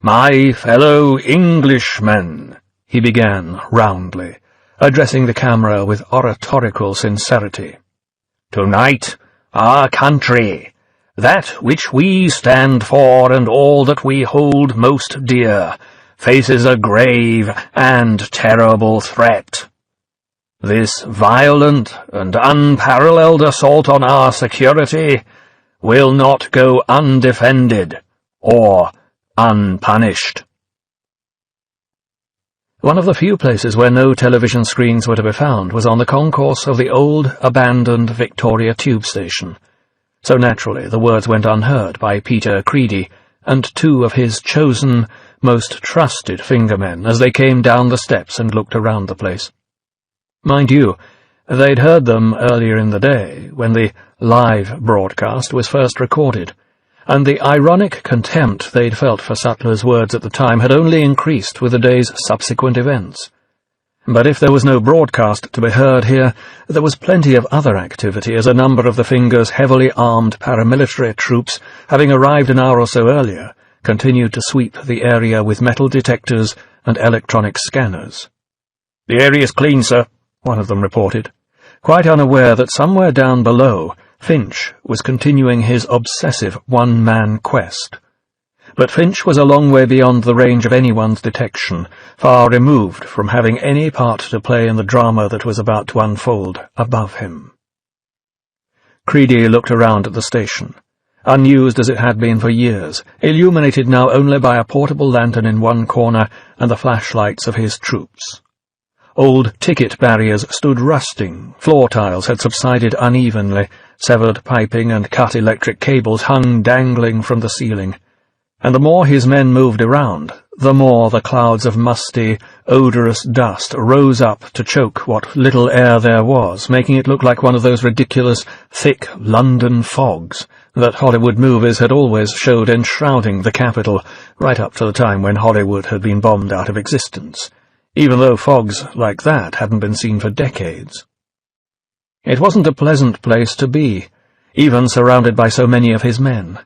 "My fellow Englishmen," he began roundly, addressing the camera with oratorical sincerity. "Tonight, our country, that which we stand for and all that we hold most dear, faces a grave and terrible threat. This violent and unparalleled assault on our security will not go undefended or unpunished." One of the few places where no television screens were to be found was on the concourse of the old, abandoned Victoria tube station. So naturally the words went unheard by Peter Creedy and two of his chosen, most trusted fingermen as they came down the steps and looked around the place. Mind you, they'd heard them earlier in the day, when the live broadcast was first recorded, and the ironic contempt they'd felt for Sutler's words at the time had only increased with the day's subsequent events. But if there was no broadcast to be heard here, there was plenty of other activity, as a number of the Finger's heavily armed paramilitary troops, having arrived an hour or so earlier, continued to sweep the area with metal detectors and electronic scanners. "The area's clean, sir," one of them reported, quite unaware that somewhere down below Finch was continuing his obsessive one-man quest. But Finch was a long way beyond the range of anyone's detection, far removed from having any part to play in the drama that was about to unfold above him. Creedy looked around at the station, unused as it had been for years, illuminated now only by a portable lantern in one corner and the flashlights of his troops. Old ticket barriers stood rusting, floor tiles had subsided unevenly, severed piping and cut electric cables hung dangling from the ceiling, and the more his men moved around, the more the clouds of musty, odorous dust rose up to choke what little air there was, making it look like one of those ridiculous, thick London fogs that Hollywood movies had always showed enshrouding the capital, right up to the time when Hollywood had been bombed out of existence, even though fogs like that hadn't been seen for decades. It wasn't a pleasant place to be, even surrounded by so many of his men,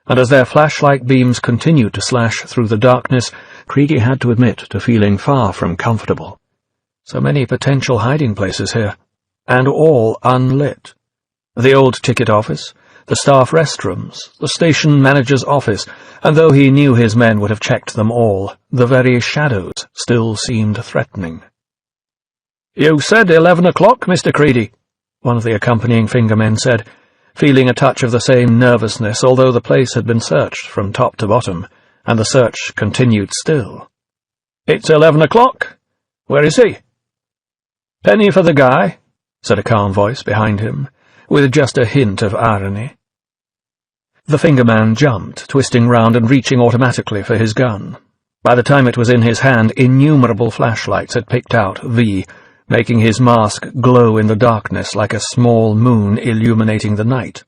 and as their flashlight beams continued to slash through the darkness, Creedy had to admit to feeling far from comfortable. So many potential hiding places here, and all unlit. The old ticket office, the staff restrooms, the station manager's office, and though he knew his men would have checked them all, the very shadows still seemed threatening. "You said 11 o'clock, Mr. Creedy," one of the accompanying fingermen said, feeling a touch of the same nervousness, although the place had been searched from top to bottom, and the search continued still. "It's 11 o'clock. Where is he?" "Penny for the guy," said a calm voice behind him, with just a hint of irony. The fingerman jumped, twisting round and reaching automatically for his gun. By the time it was in his hand, innumerable flashlights had picked out V, making his mask glow in the darkness like a small moon illuminating the night.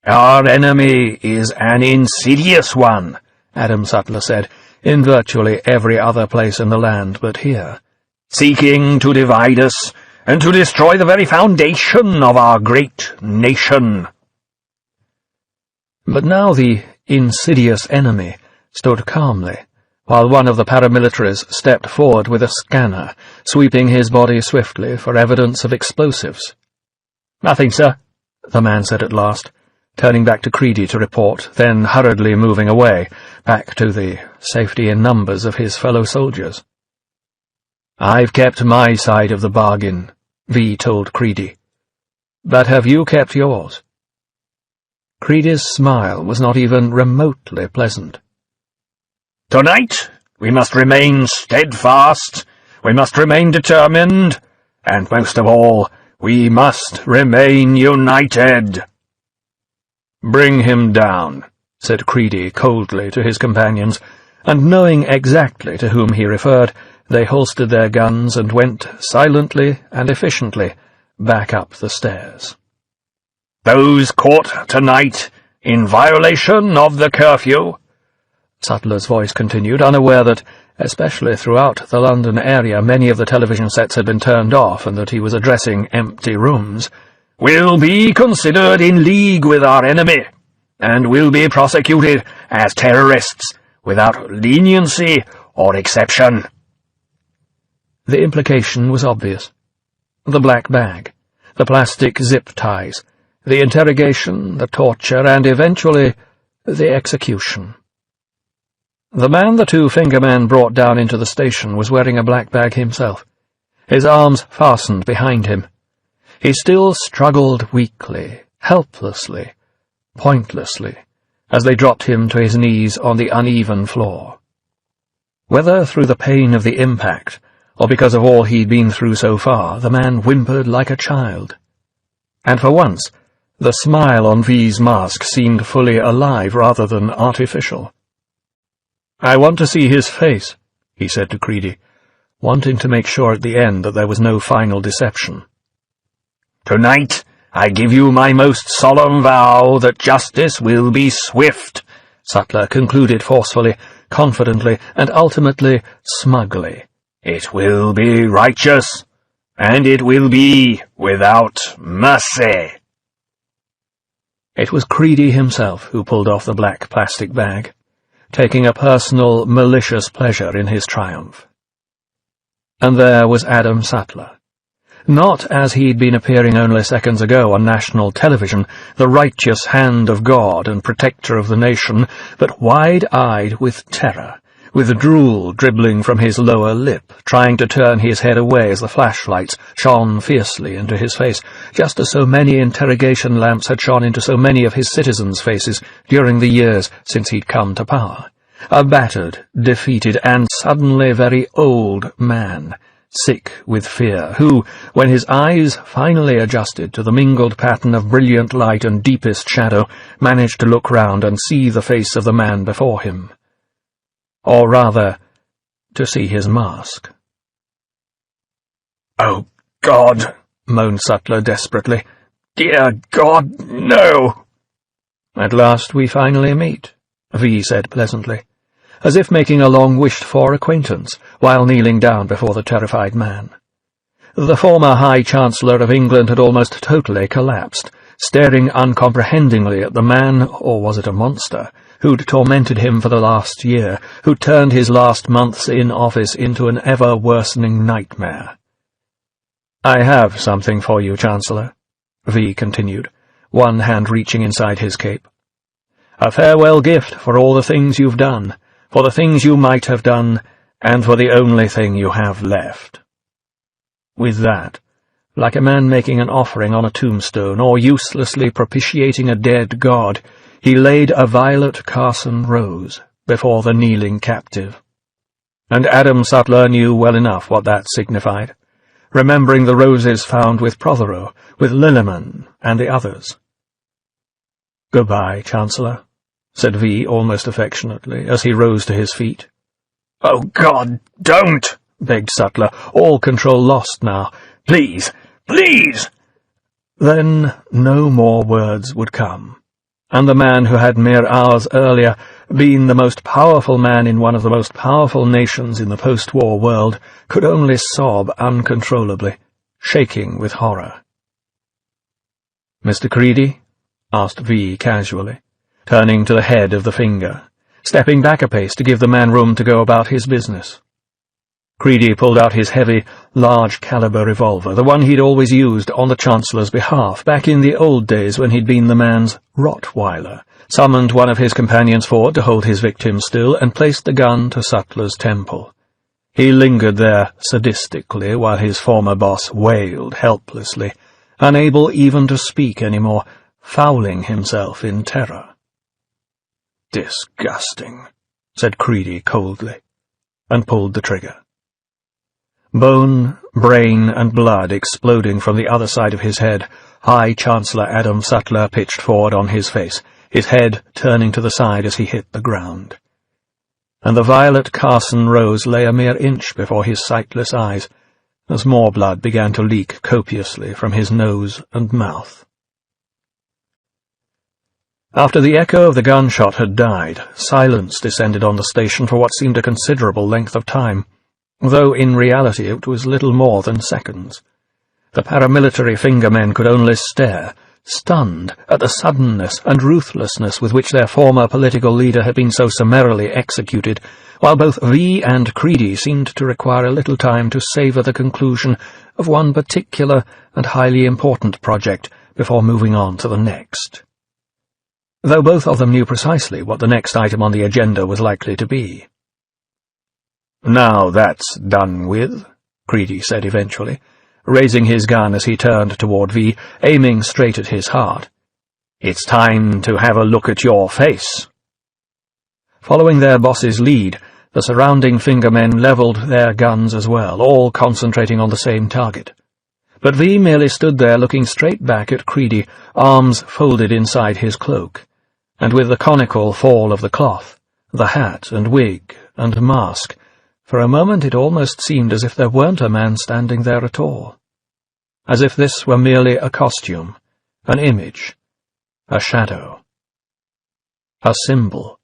"Our enemy is an insidious one," Adam Sutler said, in virtually every other place in the land but here, "seeking to divide us and to destroy the very foundation of our great nation." But now the insidious enemy stood calmly, while one of the paramilitaries stepped forward with a scanner, sweeping his body swiftly for evidence of explosives. "Nothing, sir," the man said at last, turning back to Creedy to report, then hurriedly moving away, back to the safety in numbers of his fellow soldiers. "I've kept my side of the bargain," V told Creedy. "But have you kept yours?" Creedy's smile was not even remotely pleasant. "Tonight we must remain steadfast, we must remain determined, and most of all, we must remain united." "Bring him down," said Creedy coldly to his companions, and knowing exactly to whom he referred, they holstered their guns and went silently and efficiently back up the stairs. "Those caught tonight in violation of the curfew," Sutler's voice continued, unaware that, especially throughout the London area, many of the television sets had been turned off and that he was addressing empty rooms, "will be considered in league with our enemy, and will be prosecuted as terrorists without leniency or exception." The implication was obvious. The black bag, the plastic zip ties, the interrogation, the torture, and eventually the execution. The man the two fingermen brought down into the station was wearing a black bag himself, his arms fastened behind him. He still struggled weakly, helplessly, pointlessly, as they dropped him to his knees on the uneven floor. Whether through the pain of the impact, or because of all he'd been through so far, the man whimpered like a child. And for once, the smile on V's mask seemed fully alive rather than artificial. "I want to see his face," he said to Creedy, wanting to make sure at the end that there was no final deception. "Tonight I give you my most solemn vow that justice will be swift," Sutler concluded forcefully, confidently, and ultimately smugly. "It will be righteous, and it will be without mercy." It was Creedy himself who pulled off the black plastic bag, taking a personal, malicious pleasure in his triumph. And there was Adam Sutler. Not as he'd been appearing only seconds ago on national television, the righteous hand of God and protector of the nation, but wide-eyed with terror, with drool dribbling from his lower lip, trying to turn his head away as the flashlights shone fiercely into his face, just as so many interrogation lamps had shone into so many of his citizens' faces during the years since he'd come to power. A battered, defeated, and suddenly very old man, sick with fear, who, when his eyes finally adjusted to the mingled pattern of brilliant light and deepest shadow, managed to look round and see the face of the man before him. Or rather, to see his mask. "Oh, God," moaned Sutler desperately. "Dear God, no!" "At last we finally meet," V said pleasantly, as if making a long-wished-for acquaintance, while kneeling down before the terrified man. The former High Chancellor of England had almost totally collapsed, staring uncomprehendingly at the man, or was it a monster, who'd tormented him for the last year, who'd turned his last months in office into an ever-worsening nightmare. "I have something for you, Chancellor," V continued, one hand reaching inside his cape. "A farewell gift for all the things you've done, for the things you might have done, and for the only thing you have left." With that, like a man making an offering on a tombstone, or uselessly propitiating a dead god, he laid a violet Carson rose before the kneeling captive. And Adam Sutler knew well enough what that signified, remembering the roses found with Prothero, with Lilliman, and the others. "Goodbye, Chancellor," said V almost affectionately, as he rose to his feet. "Oh, God, don't!" begged Sutler, all control lost now. "Please, please!" Then no more words would come, and the man who had mere hours earlier been the most powerful man in one of the most powerful nations in the post-war world could only sob uncontrollably, shaking with horror. "Mr. Creedy?" asked V casually, turning to the head of the finger, stepping back a pace to give the man room to go about his business. Creedy pulled out his heavy, large-caliber revolver, the one he'd always used on the Chancellor's behalf, back in the old days when he'd been the man's Rottweiler, summoned one of his companions forward to hold his victim still, and placed the gun to Sutler's temple. He lingered there sadistically while his former boss wailed helplessly, unable even to speak any more, fouling himself in terror. "Disgusting," said Creedy coldly, and pulled the trigger. Bone, brain, and blood exploding from the other side of his head, High Chancellor Adam Sutler pitched forward on his face, his head turning to the side as he hit the ground. And the violet Carson rose lay a mere inch before his sightless eyes, as more blood began to leak copiously from his nose and mouth. After the echo of the gunshot had died, silence descended on the station for what seemed a considerable length of time, though in reality it was little more than seconds. The paramilitary fingermen could only stare, stunned at the suddenness and ruthlessness with which their former political leader had been so summarily executed, while both V and Creedy seemed to require a little time to savour the conclusion of one particular and highly important project before moving on to the next. Though both of them knew precisely what the next item on the agenda was likely to be. "Now that's done with," Creedy said eventually, raising his gun as he turned toward V, aiming straight at his heart. "It's time to have a look at your face." Following their boss's lead, the surrounding fingermen levelled their guns as well, all concentrating on the same target. But V merely stood there looking straight back at Creedy, arms folded inside his cloak, and with the conical fall of the cloth, the hat and wig and mask, for a moment it almost seemed as if there weren't a man standing there at all. As if this were merely a costume, an image, a shadow, a symbol.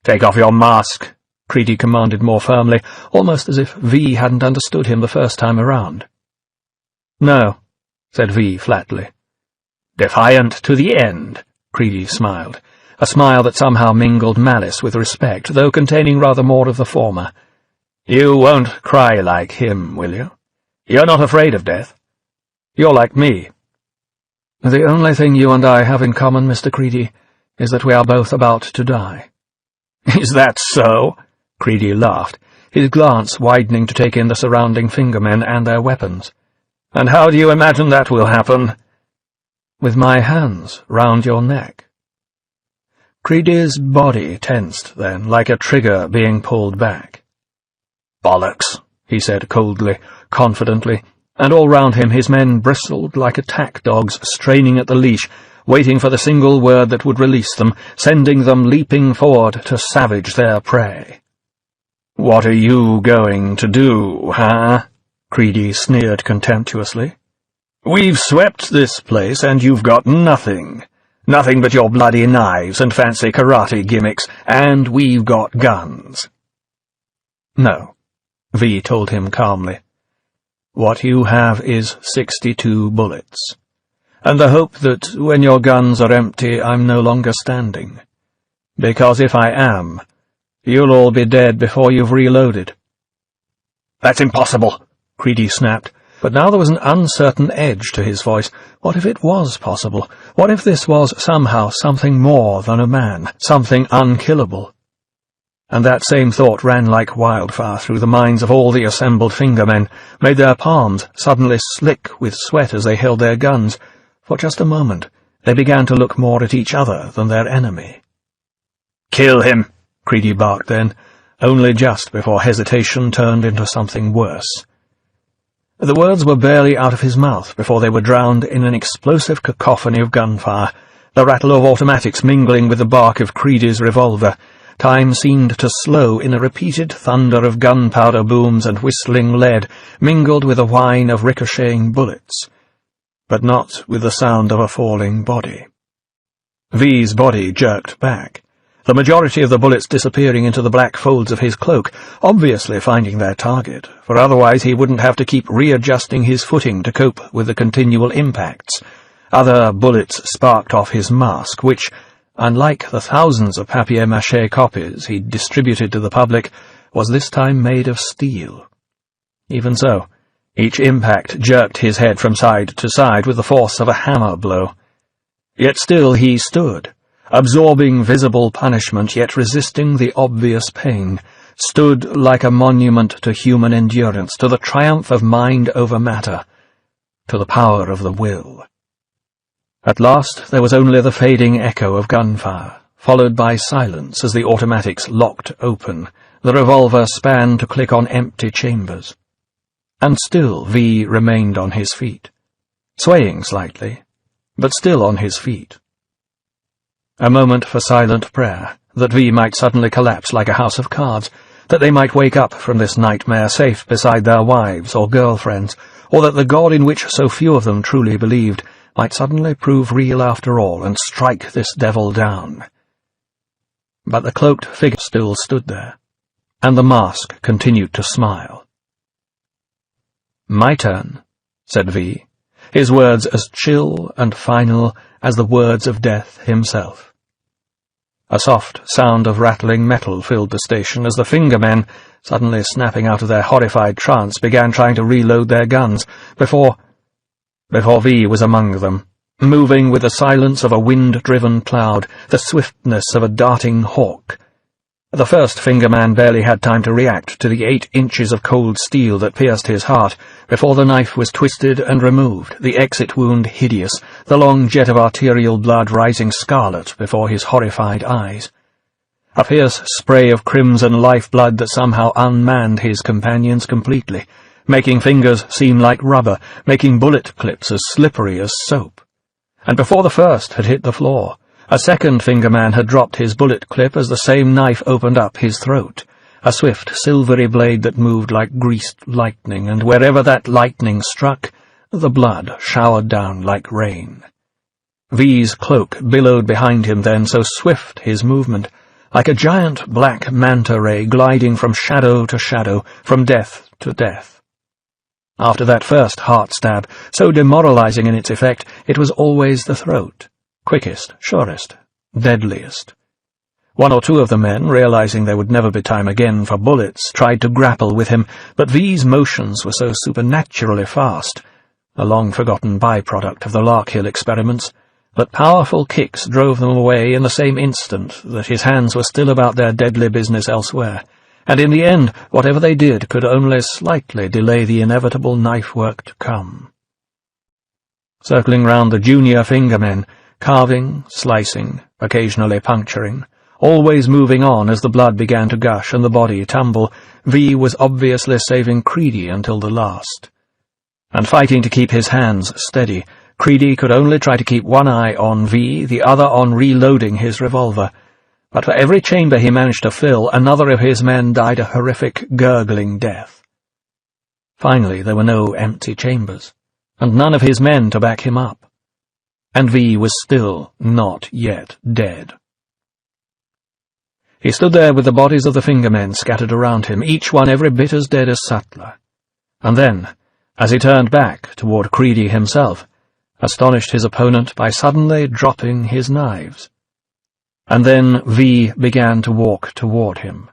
"Take off your mask," Creedy commanded more firmly, almost as if V hadn't understood him the first time around. "No," said V flatly. "Defiant to the end," Creedy smiled, a smile that somehow mingled malice with respect, though containing rather more of the former. "You won't cry like him, will you? You're not afraid of death. You're like me." "The only thing you and I have in common, Mr. Creedy, is that we are both about to die." "Is that so?" Creedy laughed, his glance widening to take in the surrounding fingermen and their weapons. "And how do you imagine that will happen?" "With my hands round your neck." Creedy's body tensed then, like a trigger being pulled back. "Bollocks," he said coldly, confidently, and all round him his men bristled like attack dogs straining at the leash, waiting for the single word that would release them, sending them leaping forward to savage their prey. "What are you going to do, huh?" Creedy sneered contemptuously. "We've swept this place, and you've got nothing. Nothing but your bloody knives and fancy karate gimmicks, and we've got guns." "No," V told him calmly. "What you have is 62 bullets, and the hope that when your guns are empty I'm no longer standing. Because if I am, you'll all be dead before you've reloaded." "That's impossible," Creedy snapped, But now there was an uncertain edge to his voice. What if it was possible? What if this was somehow something more than a man, something unkillable? And that same thought ran like wildfire through the minds of all the assembled fingermen, made their palms suddenly slick with sweat as they held their guns. For just a moment they began to look more at each other than their enemy. "Kill him!" Creedy barked then, only just before hesitation turned into something worse. The words were barely out of his mouth before they were drowned in an explosive cacophony of gunfire, the rattle of automatics mingling with the bark of Creedy's revolver. Time seemed to slow in a repeated thunder of gunpowder booms and whistling lead, mingled with a whine of ricocheting bullets, but not with the sound of a falling body. V's body jerked back, the majority of the bullets disappearing into the black folds of his cloak, obviously finding their target, for otherwise he wouldn't have to keep readjusting his footing to cope with the continual impacts. Other bullets sparked off his mask, which, unlike the thousands of papier-mâché copies he'd distributed to the public, was this time made of steel. Even so, each impact jerked his head from side to side with the force of a hammer blow. Yet still he stood, absorbing visible punishment, yet resisting the obvious pain, stood like a monument to human endurance, to the triumph of mind over matter, to the power of the will. At last there was only the fading echo of gunfire, followed by silence as the automatics locked open, the revolver span to click on empty chambers. And still V remained on his feet, swaying slightly, but still on his feet. A moment for silent prayer, that V might suddenly collapse like a house of cards, that they might wake up from this nightmare safe beside their wives or girlfriends, or that the God in which so few of them truly believed might suddenly prove real after all and strike this devil down. But the cloaked figure still stood there, and the mask continued to smile. "My turn," said V, his words as chill and final as the words of Death himself. A soft sound of rattling metal filled the station as the fingermen, suddenly snapping out of their horrified trance, began trying to reload their guns, before V was among them, moving with the silence of a wind-driven cloud, the swiftness of a darting hawk. The first fingerman barely had time to react to the 8 inches of cold steel that pierced his heart, before the knife was twisted and removed, the exit wound hideous, the long jet of arterial blood rising scarlet before his horrified eyes. A fierce spray of crimson lifeblood that somehow unmanned his companions completely, making fingers seem like rubber, making bullet clips as slippery as soap. And before the first had hit the floor, a second fingerman had dropped his bullet clip as the same knife opened up his throat, a swift, silvery blade that moved like greased lightning, and wherever that lightning struck, the blood showered down like rain. V's cloak billowed behind him then, so swift his movement, like a giant black manta ray gliding from shadow to shadow, from death to death. After that first heart stab, so demoralizing in its effect, it was always the throat. Quickest, surest, deadliest. 1 or 2 of the men, realizing there would never be time again for bullets, tried to grapple with him, but V's motions were so supernaturally fast, a long-forgotten byproduct of the Larkhill experiments, that powerful kicks drove them away in the same instant that his hands were still about their deadly business elsewhere, and in the end whatever they did could only slightly delay the inevitable knife work to come. Circling round the junior fingermen, carving, slicing, occasionally puncturing, always moving on as the blood began to gush and the body tumble, V was obviously saving Creedy until the last. And fighting to keep his hands steady, Creedy could only try to keep one eye on V, the other on reloading his revolver. But for every chamber he managed to fill, another of his men died a horrific, gurgling death. Finally, there were no empty chambers, and none of his men to back him up. And V was still not yet dead. He stood there with the bodies of the fingermen scattered around him, each one every bit as dead as Sutler. And then, as he turned back toward Creedy himself, astonished his opponent by suddenly dropping his knives. And then V began to walk toward him.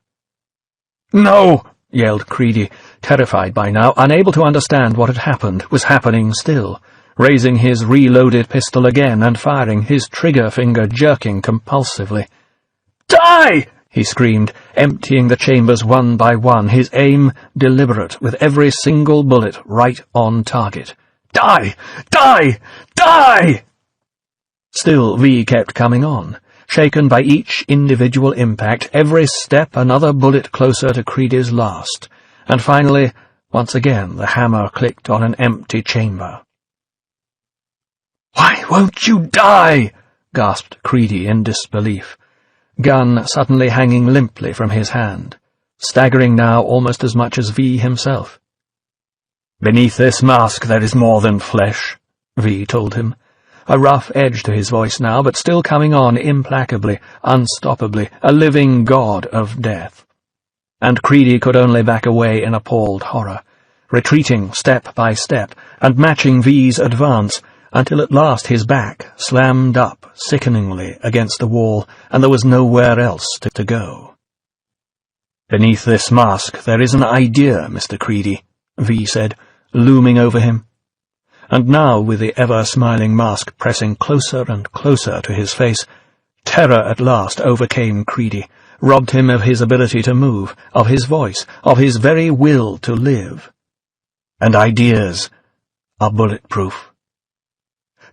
"No!" yelled Creedy, terrified by now, unable to understand what had happened, was happening still, raising his reloaded pistol again and firing, his trigger finger jerking compulsively. "Die!" he screamed, emptying the chambers one by one, his aim deliberate, with every single bullet right on target. "Die! Die! Die!" Still V kept coming on, shaken by each individual impact, every step another bullet closer to Creedy's last, and finally, once again, the hammer clicked on an empty chamber. "Why won't you die?" gasped Creedy in disbelief, gun suddenly hanging limply from his hand, staggering now almost as much as V himself. "Beneath this mask there is more than flesh," V told him, a rough edge to his voice now, but still coming on implacably, unstoppably, a living god of death. And Creedy could only back away in appalled horror, retreating step by step, and matching V's advance, until at last his back slammed up sickeningly against the wall, and there was nowhere else to go. "Beneath this mask there is an idea, Mr. Creedy," V said, looming over him. And now, with the ever-smiling mask pressing closer and closer to his face, terror at last overcame Creedy, robbed him of his ability to move, of his voice, of his very will to live. "And ideas are bulletproof."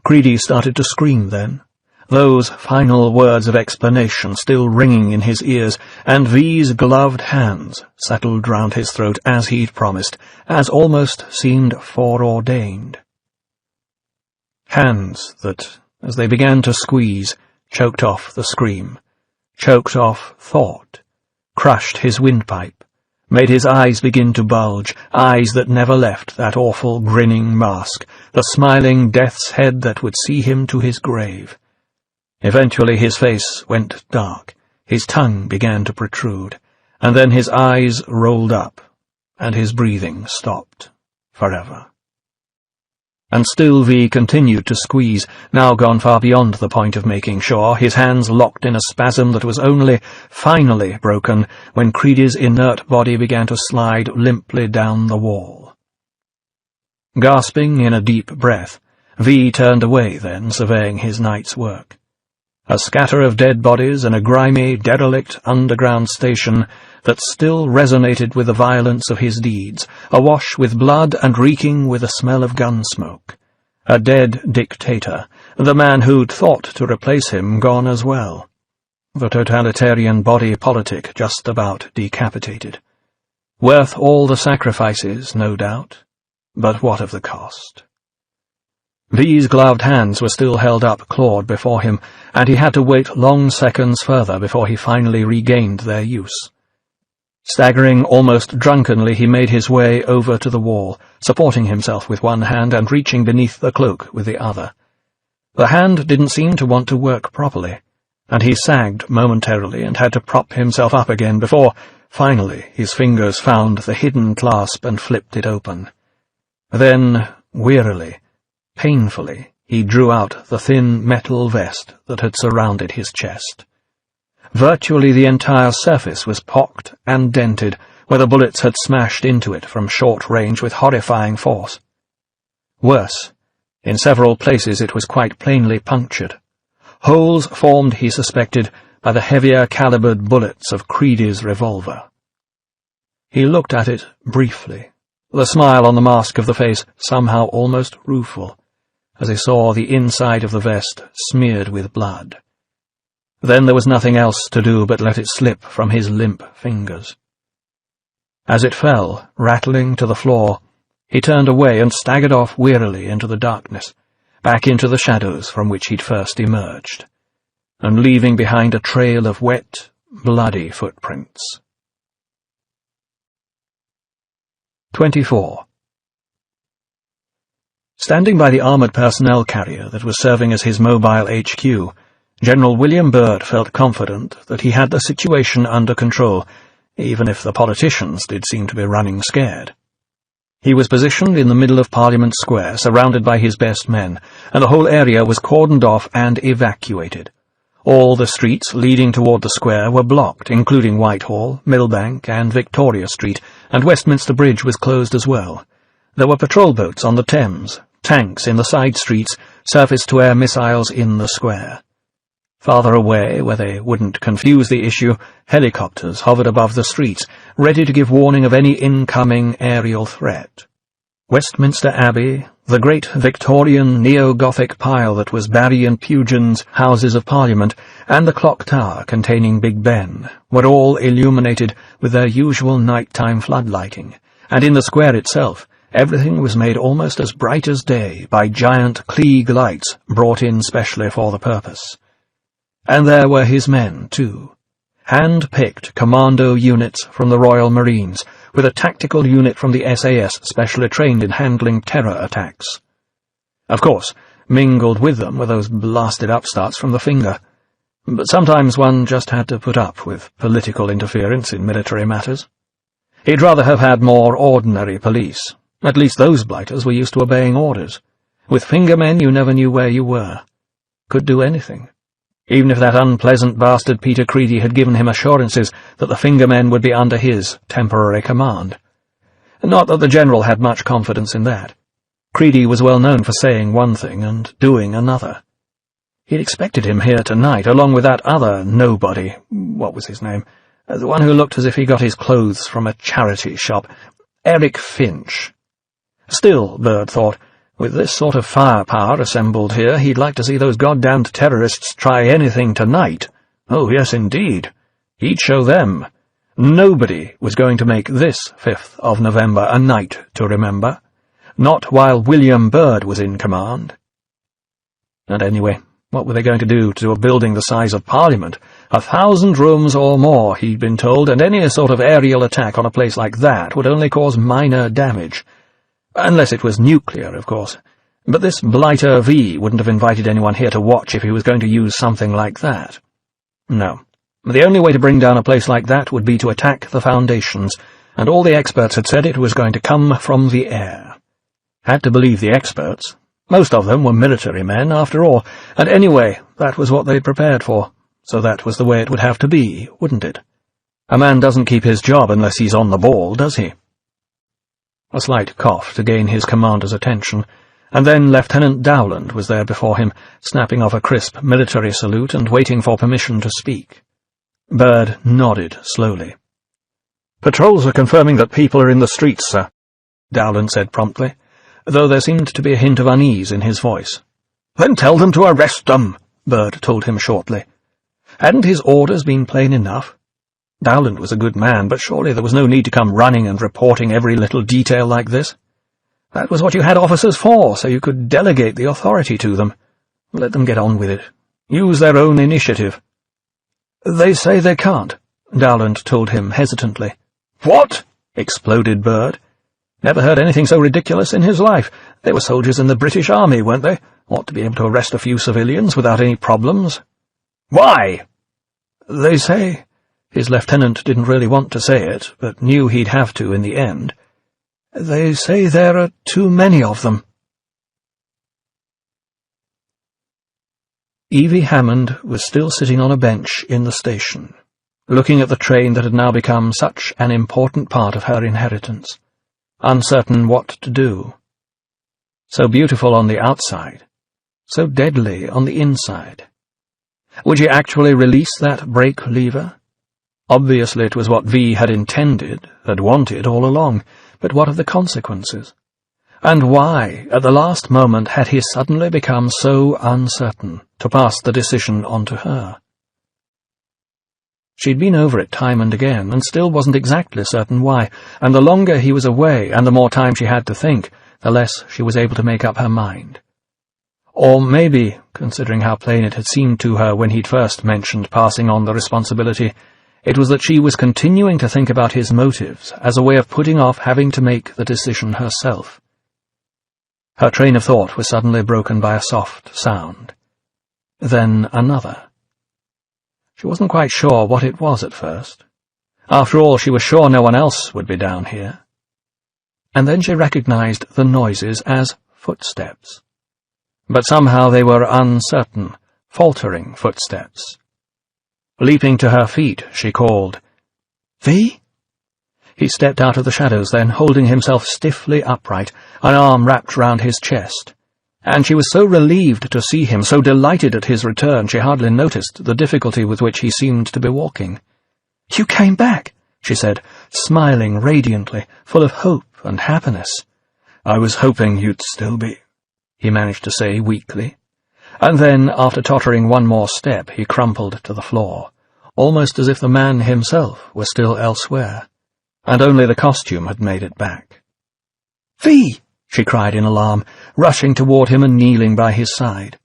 Creedy started to scream then, those final words of explanation still ringing in his ears, and V's gloved hands settled round his throat as he'd promised, as almost seemed foreordained. Hands that, as they began to squeeze, choked off the scream, choked off thought, crushed his windpipe, made his eyes begin to bulge, eyes that never left that awful grinning mask, the smiling death's head that would see him to his grave. Eventually his face went dark, his tongue began to protrude, and then his eyes rolled up, and his breathing stopped forever. And still V continued to squeeze, now gone far beyond the point of making sure, his hands locked in a spasm that was only finally broken when Creedy's inert body began to slide limply down the wall. Gasping in a deep breath, V turned away then, surveying his night's work. A scatter of dead bodies in a grimy, derelict underground station that still resonated with the violence of his deeds, awash with blood and reeking with the smell of gun smoke. A dead dictator, the man who'd thought to replace him gone as well. The totalitarian body politic just about decapitated. Worth all the sacrifices, no doubt, but what of the cost? V's gloved hands were still held up clawed before him, and he had to wait long seconds further before he finally regained their use. Staggering almost drunkenly, he made his way over to the wall, supporting himself with one hand and reaching beneath the cloak with the other. The hand didn't seem to want to work properly, and he sagged momentarily and had to prop himself up again before, finally, his fingers found the hidden clasp and flipped it open. Then, wearily, painfully, he drew out the thin metal vest that had surrounded his chest. Virtually the entire surface was pocked and dented, where the bullets had smashed into it from short range with horrifying force. Worse, in several places it was quite plainly punctured. Holes formed, he suspected, by the heavier-calibered bullets of Creedy's revolver. He looked at it briefly, the smile on the mask of the face somehow almost rueful, as he saw the inside of the vest smeared with blood. Then there was nothing else to do but let it slip from his limp fingers. As it fell, rattling to the floor, he turned away and staggered off wearily into the darkness, back into the shadows from which he'd first emerged, and leaving behind a trail of wet, bloody footprints. 24. Standing by the armoured personnel carrier that was serving as his mobile HQ, General William Byrd felt confident that he had the situation under control, even if the politicians did seem to be running scared. He was positioned in the middle of Parliament Square, surrounded by his best men, and the whole area was cordoned off and evacuated. All the streets leading toward the square were blocked, including Whitehall, Millbank, and Victoria Street, and Westminster Bridge was closed as well. There were patrol boats on the Thames, tanks in the side streets, surface-to-air missiles in the square. Farther away, where they wouldn't confuse the issue, helicopters hovered above the streets, ready to give warning of any incoming aerial threat. Westminster Abbey, the great Victorian neo-Gothic pile that was Barry and Pugin's Houses of Parliament, and the clock tower containing Big Ben, were all illuminated with their usual night-time floodlighting, and in the square itself, everything was made almost as bright as day by giant Klieg lights brought in specially for the purpose. And there were his men, too. Hand-picked commando units from the Royal Marines, with a tactical unit from the SAS specially trained in handling terror attacks. Of course, mingled with them were those blasted upstarts from the Finger. But sometimes one just had to put up with political interference in military matters. He'd rather have had more ordinary police. At least those blighters were used to obeying orders. With Finger men you never knew where you were. Could do anything. Even if that unpleasant bastard Peter Creedy had given him assurances that the Finger men would be under his temporary command. Not that the General had much confidence in that. Creedy was well known for saying one thing and doing another. He'd expected him here tonight, along with that other nobody, what was his name, the one who looked as if he got his clothes from a charity shop, Eric Finch. Still, Bird thought, with this sort of firepower assembled here, he'd like to see those goddamned terrorists try anything tonight. Oh, yes, indeed. He'd show them. Nobody was going to make this 5th of November a night to remember. Not while William Byrd was in command. And anyway, what were they going to do to a building the size of Parliament? 1,000 rooms or more, he'd been told, and any sort of aerial attack on a place like that would only cause minor damage. Unless it was nuclear, of course. But this blighter V wouldn't have invited anyone here to watch if he was going to use something like that. No. The only way to bring down a place like that would be to attack the foundations, and all the experts had said it was going to come from the air. Had to believe the experts. Most of them were military men, after all, and anyway, that was what they'd prepared for, so that was the way it would have to be, wouldn't it? A man doesn't keep his job unless he's on the ball, does he? A slight cough to gain his commander's attention, and then Lieutenant Dowland was there before him, snapping off a crisp military salute and waiting for permission to speak. Bird nodded slowly. "Patrols are confirming that people are in the streets, sir," Dowland said promptly, though there seemed to be a hint of unease in his voice. "Then tell them to arrest them," Bird told him shortly. Hadn't his orders been plain enough? Dowland was a good man, but surely there was no need to come running and reporting every little detail like this. That was what you had officers for, so you could delegate the authority to them. Let them get on with it. Use their own initiative. "They say they can't," Dowland told him hesitantly. "What?" exploded Bird. Never heard anything so ridiculous in his life. They were soldiers in the British Army, weren't they? Ought to be able to arrest a few civilians without any problems. "Why?" "They say—" His lieutenant didn't really want to say it, but knew he'd have to in the end. "They say there are too many of them." Evie Hammond was still sitting on a bench in the station, looking at the train that had now become such an important part of her inheritance, uncertain what to do. So beautiful on the outside, so deadly on the inside. Would she actually release that brake lever? Obviously it was what V had intended, had wanted all along, but what of the consequences? And why, at the last moment, had he suddenly become so uncertain to pass the decision on to her? She'd been over it time and again, and still wasn't exactly certain why, and the longer he was away, and the more time she had to think, the less she was able to make up her mind. Or maybe, considering how plain it had seemed to her when he'd first mentioned passing on the responsibility, it was that she was continuing to think about his motives as a way of putting off having to make the decision herself. Her train of thought was suddenly broken by a soft sound. Then another. She wasn't quite sure what it was at first. After all, she was sure no one else would be down here. And then she recognized the noises as footsteps. But somehow they were uncertain, faltering footsteps. Leaping to her feet, she called, "V?" He stepped out of the shadows then, holding himself stiffly upright, an arm wrapped round his chest. And she was so relieved to see him, so delighted at his return, she hardly noticed the difficulty with which he seemed to be walking. "You came back," she said, smiling radiantly, full of hope and happiness. "I was hoping you'd still be," he managed to say weakly. And then, after tottering one more step, he crumpled to the floor, almost as if the man himself were still elsewhere, and only the costume had made it back. "V!" she cried in alarm, rushing toward him and kneeling by his side.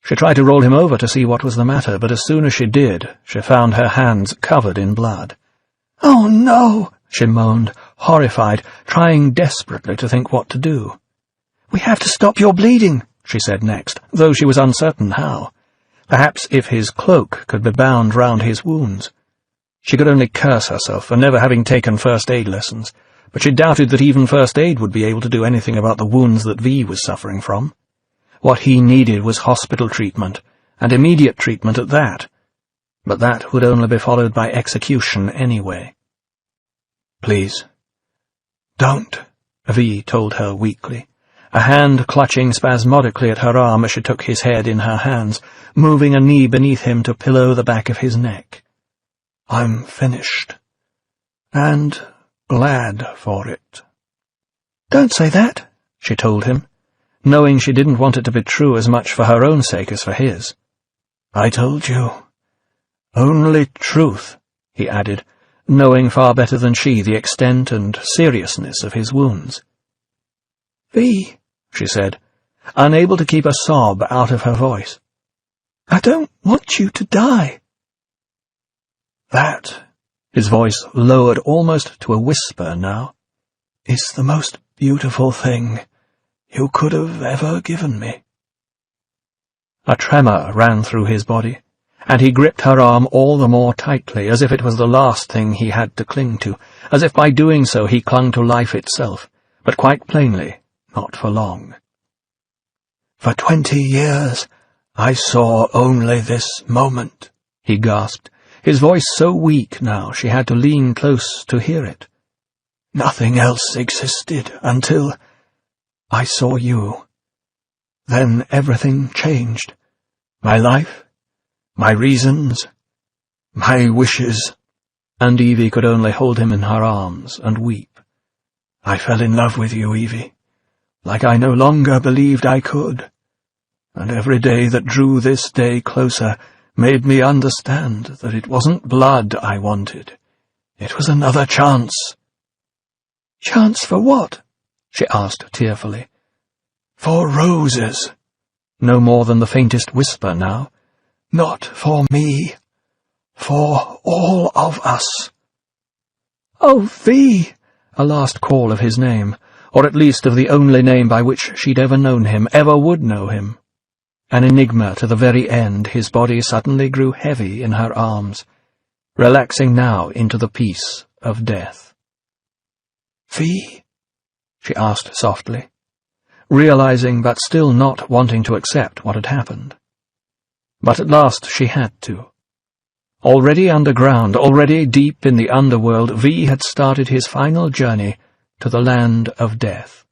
She tried to roll him over to see what was the matter, but as soon as she did, she found her hands covered in blood. "Oh, no!" she moaned, horrified, trying desperately to think what to do. "We have to stop your bleeding," she said next, though she was uncertain how. Perhaps if his cloak could be bound round his wounds. She could only curse herself for never having taken first-aid lessons, but she doubted that even first aid would be able to do anything about the wounds that V was suffering from. What he needed was hospital treatment, and immediate treatment at that. But that would only be followed by execution anyway. "Please, don't," V told her weakly, a hand clutching spasmodically at her arm as she took his head in her hands, moving a knee beneath him to pillow the back of his neck. "I'm finished. And glad for it." "Don't say that," she told him, knowing she didn't want it to be true as much for her own sake as for his. "I told you. Only truth," he added, knowing far better than she the extent and seriousness of his wounds. "V," she said, unable to keep a sob out of her voice. "I don't want you to die." "That," his voice lowered almost to a whisper now, "is the most beautiful thing you could have ever given me." A tremor ran through his body, and he gripped her arm all the more tightly, as if it was the last thing he had to cling to, as if by doing so he clung to life itself, but quite plainly not for long. "For 20 years I saw only this moment," he gasped, his voice so weak now she had to lean close to hear it. "Nothing else existed until I saw you. Then everything changed. My life, my reasons, my wishes." And Evie could only hold him in her arms and weep. "I fell in love with you, Evie, like I no longer believed I could. And every day that drew this day closer made me understand that it wasn't blood I wanted. It was another chance." "Chance for what?" she asked tearfully. "For roses." No more than the faintest whisper now. "Not for me. For all of us." "Oh, V!" A last call of his name, or at least of the only name by which she'd ever known him, ever would know him. An enigma to the very end, his body suddenly grew heavy in her arms, relaxing now into the peace of death. "V?" she asked softly, realizing but still not wanting to accept what had happened. But at last she had to. Already underground, already deep in the underworld, V had started his final journey to the land of death.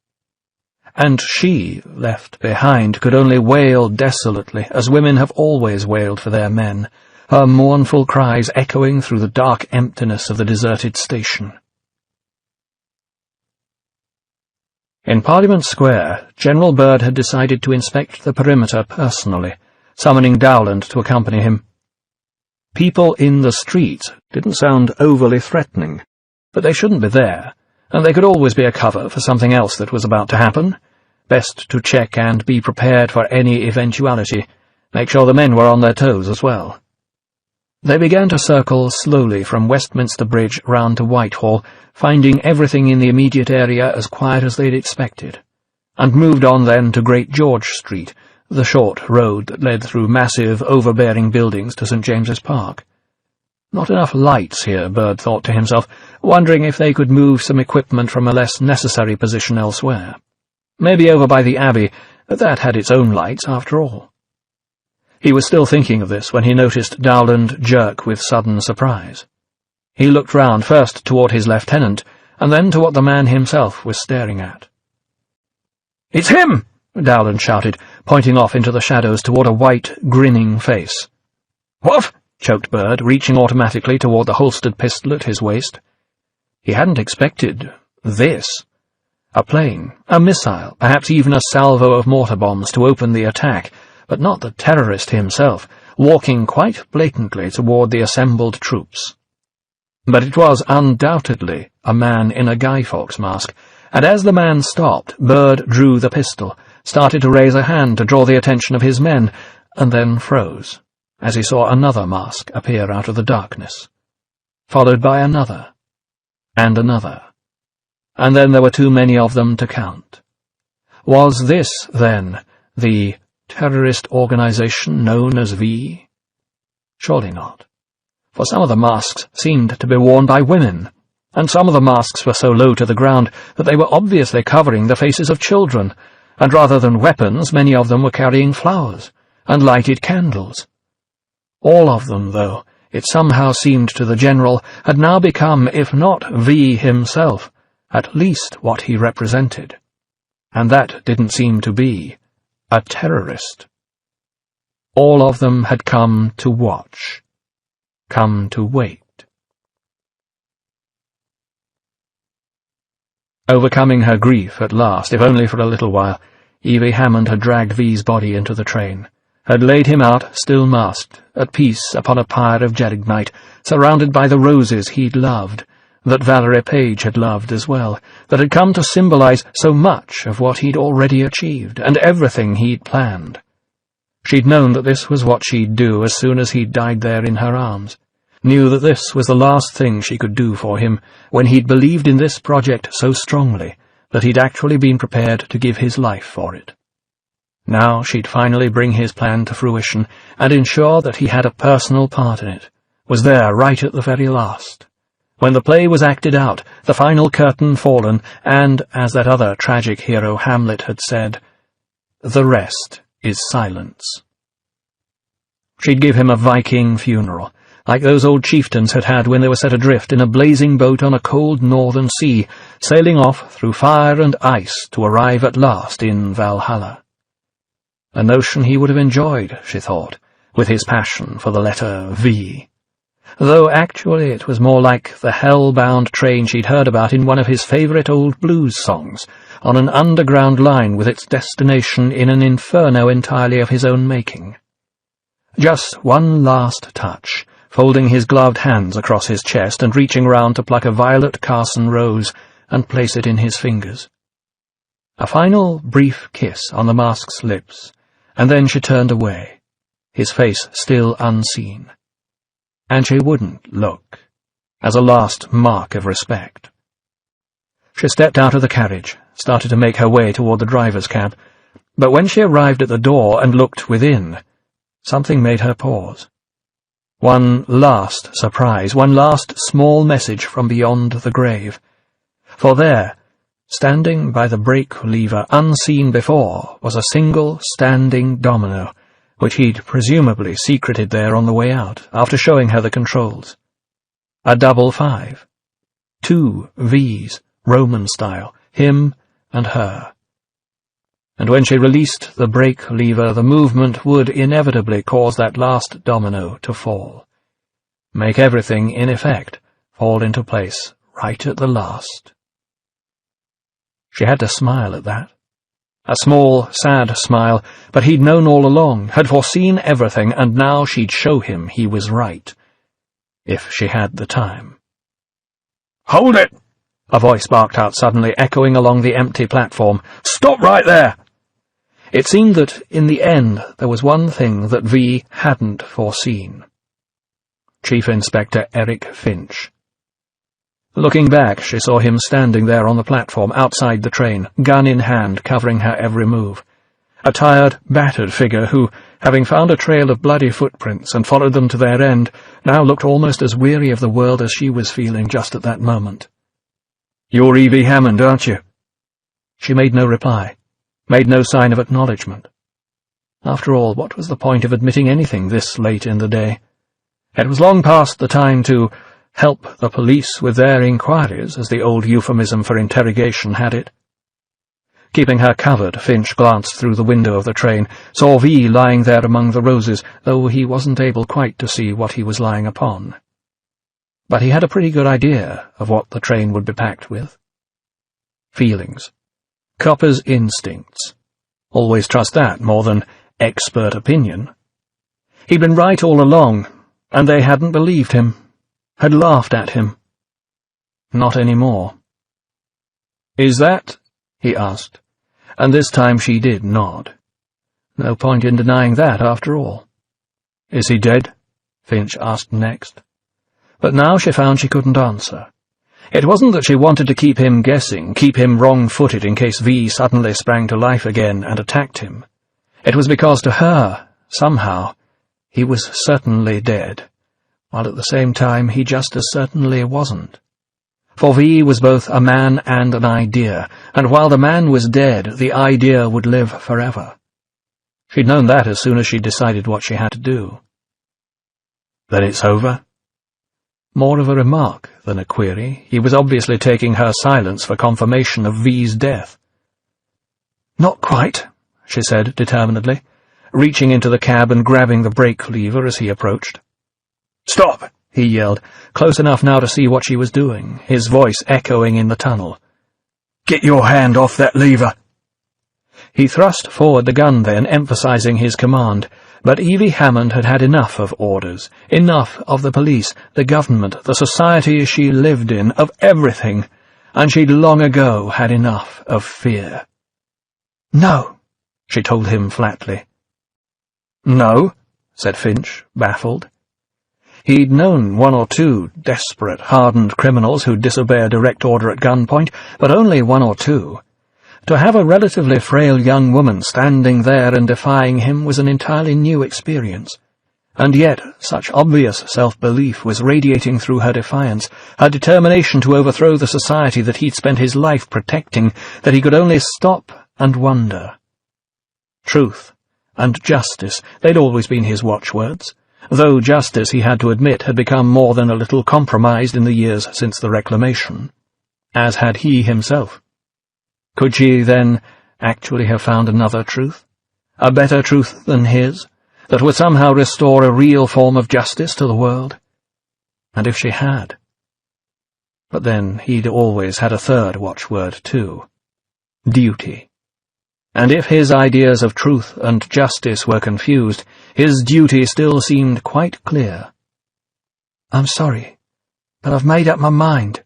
And she, left behind, could only wail desolately, as women have always wailed for their men, her mournful cries echoing through the dark emptiness of the deserted station. In Parliament Square, General Bird had decided to inspect the perimeter personally, summoning Dowland to accompany him. People in the streets didn't sound overly threatening, but they shouldn't be there, and they could always be a cover for something else that was about to happen. Best to check and be prepared for any eventuality, make sure the men were on their toes as well. They began to circle slowly from Westminster Bridge round to Whitehall, finding everything in the immediate area as quiet as they'd expected, and moved on then to Great George Street, the short road that led through massive, overbearing buildings to St. James's Park. Not enough lights here, Bird thought to himself, wondering if they could move some equipment from a less necessary position elsewhere. Maybe over by the Abbey, that had its own lights after all. He was still thinking of this when he noticed Dowland jerk with sudden surprise. He looked round, first toward his lieutenant, and then to what the man himself was staring at. "It's him!" Dowland shouted, pointing off into the shadows toward a white, grinning face. "What?" choked Bird, reaching automatically toward the holstered pistol at his waist. He hadn't expected this. A plane, a missile, perhaps even a salvo of mortar bombs to open the attack, but not the terrorist himself, walking quite blatantly toward the assembled troops. But it was undoubtedly a man in a Guy Fawkes mask, and as the man stopped, Bird drew the pistol, started to raise a hand to draw the attention of his men, and then froze, as he saw another mask appear out of the darkness, followed by another, and another, and then there were too many of them to count. Was this, then, the terrorist organization known as V? Surely not, for some of the masks seemed to be worn by women, and some of the masks were so low to the ground that they were obviously covering the faces of children, and rather than weapons, many of them were carrying flowers and lighted candles. All of them, though, it somehow seemed to the General, had now become, if not V himself, at least what he represented. And that didn't seem to be a terrorist. All of them had come to watch, come to wait. Overcoming her grief at last, if only for a little while, Evie Hammond had dragged V's body into the train, had laid him out, still masked, at peace upon a pyre of gelignite, surrounded by the roses he'd loved, that Valerie Page had loved as well, that had come to symbolize so much of what he'd already achieved, and everything he'd planned. She'd known that this was what she'd do as soon as he'd died there in her arms, knew that this was the last thing she could do for him, when he'd believed in this project so strongly that he'd actually been prepared to give his life for it. Now she'd finally bring his plan to fruition, and ensure that he had a personal part in it, was there right at the very last. When the play was acted out, the final curtain fallen, and, as that other tragic hero Hamlet had said, "The rest is silence." She'd give him a Viking funeral, like those old chieftains had had when they were set adrift in a blazing boat on a cold northern sea, sailing off through fire and ice to arrive at last in Valhalla. A notion he would have enjoyed, she thought, with his passion for the letter V. Though actually it was more like the hell-bound train she'd heard about in one of his favourite old blues songs, on an underground line with its destination in an inferno entirely of his own making. Just one last touch, folding his gloved hands across his chest and reaching round to pluck a violet Carson rose and place it in his fingers. A final brief kiss on the mask's lips, and then she turned away, his face still unseen. And she wouldn't look, as a last mark of respect. She stepped out of the carriage, started to make her way toward the driver's cab, but when she arrived at the door and looked within, something made her pause. One last surprise, one last small message from beyond the grave. For there, standing by the brake lever unseen before, was a single standing domino, which he'd presumably secreted there on the way out, after showing her the controls. A 5. 2 V's, Roman style, him and her. And when she released the brake lever, the movement would inevitably cause that last domino to fall. Make everything, in effect, fall into place right at the last. She had to smile at that. A small, sad smile, but he'd known all along, had foreseen everything, and now she'd show him he was right, if she had the time. "Hold it!" a voice barked out suddenly, echoing along the empty platform. "Stop right there!" It seemed that, in the end, there was one thing that V hadn't foreseen. Chief Inspector Eric Finch. Looking back, she saw him standing there on the platform outside the train, gun in hand, covering her every move. A tired, battered figure who, having found a trail of bloody footprints and followed them to their end, now looked almost as weary of the world as she was feeling just at that moment. "You're Evie Hammond, aren't you?" She made no reply, made no sign of acknowledgement. After all, what was the point of admitting anything this late in the day? It was long past the time to help the police with their inquiries, as the old euphemism for interrogation had it. Keeping her covered, Finch glanced through the window of the train, saw V lying there among the roses, though he wasn't able quite to see what he was lying upon. But he had a pretty good idea of what the train would be packed with. Feelings. Copper's instincts. Always trust that more than expert opinion. He'd been right all along, and they hadn't believed him, had laughed at him. Not any more. "Is that?" he asked, and this time she did nod. No point in denying that, after all. "Is he dead?" Finch asked next. But now she found she couldn't answer. It wasn't that she wanted to keep him guessing, keep him wrong-footed in case V suddenly sprang to life again and attacked him. It was because to her, somehow, he was certainly dead, while at the same time he just as certainly wasn't. For V was both a man and an idea, and while the man was dead, the idea would live forever. She'd known that as soon as she'd decided what she had to do. "Then it's over?" More of a remark than a query. He was obviously taking her silence for confirmation of V's death. "Not quite," she said determinedly, reaching into the cab and grabbing the brake lever as he approached. "Stop!" he yelled, close enough now to see what she was doing, his voice echoing in the tunnel. "Get your hand off that lever!" He thrust forward the gun then, emphasizing his command, but Evie Hammond had had enough of orders, enough of the police, the government, the society she lived in, of everything, and she'd long ago had enough of fear. "No," she told him flatly. "No?" said Finch, baffled. He'd known one or two desperate, hardened criminals who'd disobey a direct order at gunpoint, but only one or two. To have a relatively frail young woman standing there and defying him was an entirely new experience. And yet such obvious self-belief was radiating through her defiance, her determination to overthrow the society that he'd spent his life protecting, that he could only stop and wonder. Truth and justice, they'd always been his watchwords, though justice, he had to admit, had become more than a little compromised in the years since the Reclamation, as had he himself. Could she, then, actually have found another truth? A better truth than his, that would somehow restore a real form of justice to the world? And if she had? But then he'd always had a third watchword, too. Duty. And if his ideas of truth and justice were confused, his duty still seemed quite clear. "I'm sorry, but I've made up my mind,"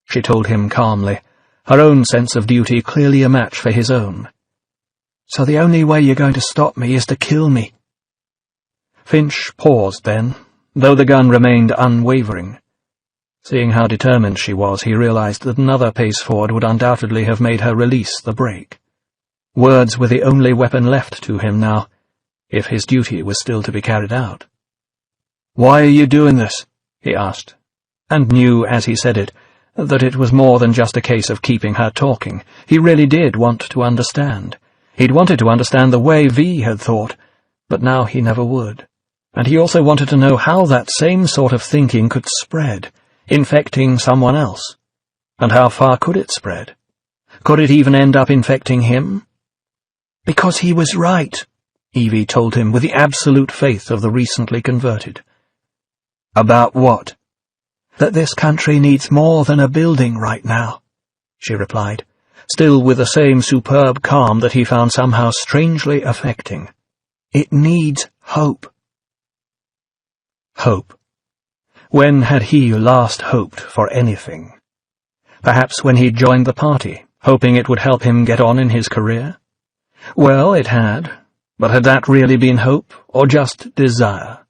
she told him calmly, her own sense of duty clearly a match for his own. "So the only way you're going to stop me is to kill me." Finch paused then, though the gun remained unwavering. Seeing how determined she was, he realized that another pace forward would undoubtedly have made her release the brake. Words were the only weapon left to him now, if his duty was still to be carried out. "Why are you doing this?" he asked, and knew, as he said it, that it was more than just a case of keeping her talking. He really did want to understand. He'd wanted to understand the way V had thought, but now he never would. And he also wanted to know how that same sort of thinking could spread, infecting someone else. And how far could it spread? Could it even end up infecting him? "Because he was right," Evie told him with the absolute faith of the recently converted. "About what?" "That this country needs more than a building right now," she replied, still with the same superb calm that he found somehow strangely affecting. "It needs hope." Hope. When had he last hoped for anything? Perhaps when he'd joined the party, hoping it would help him get on in his career? Well, it had, but had that really been hope, or just desire?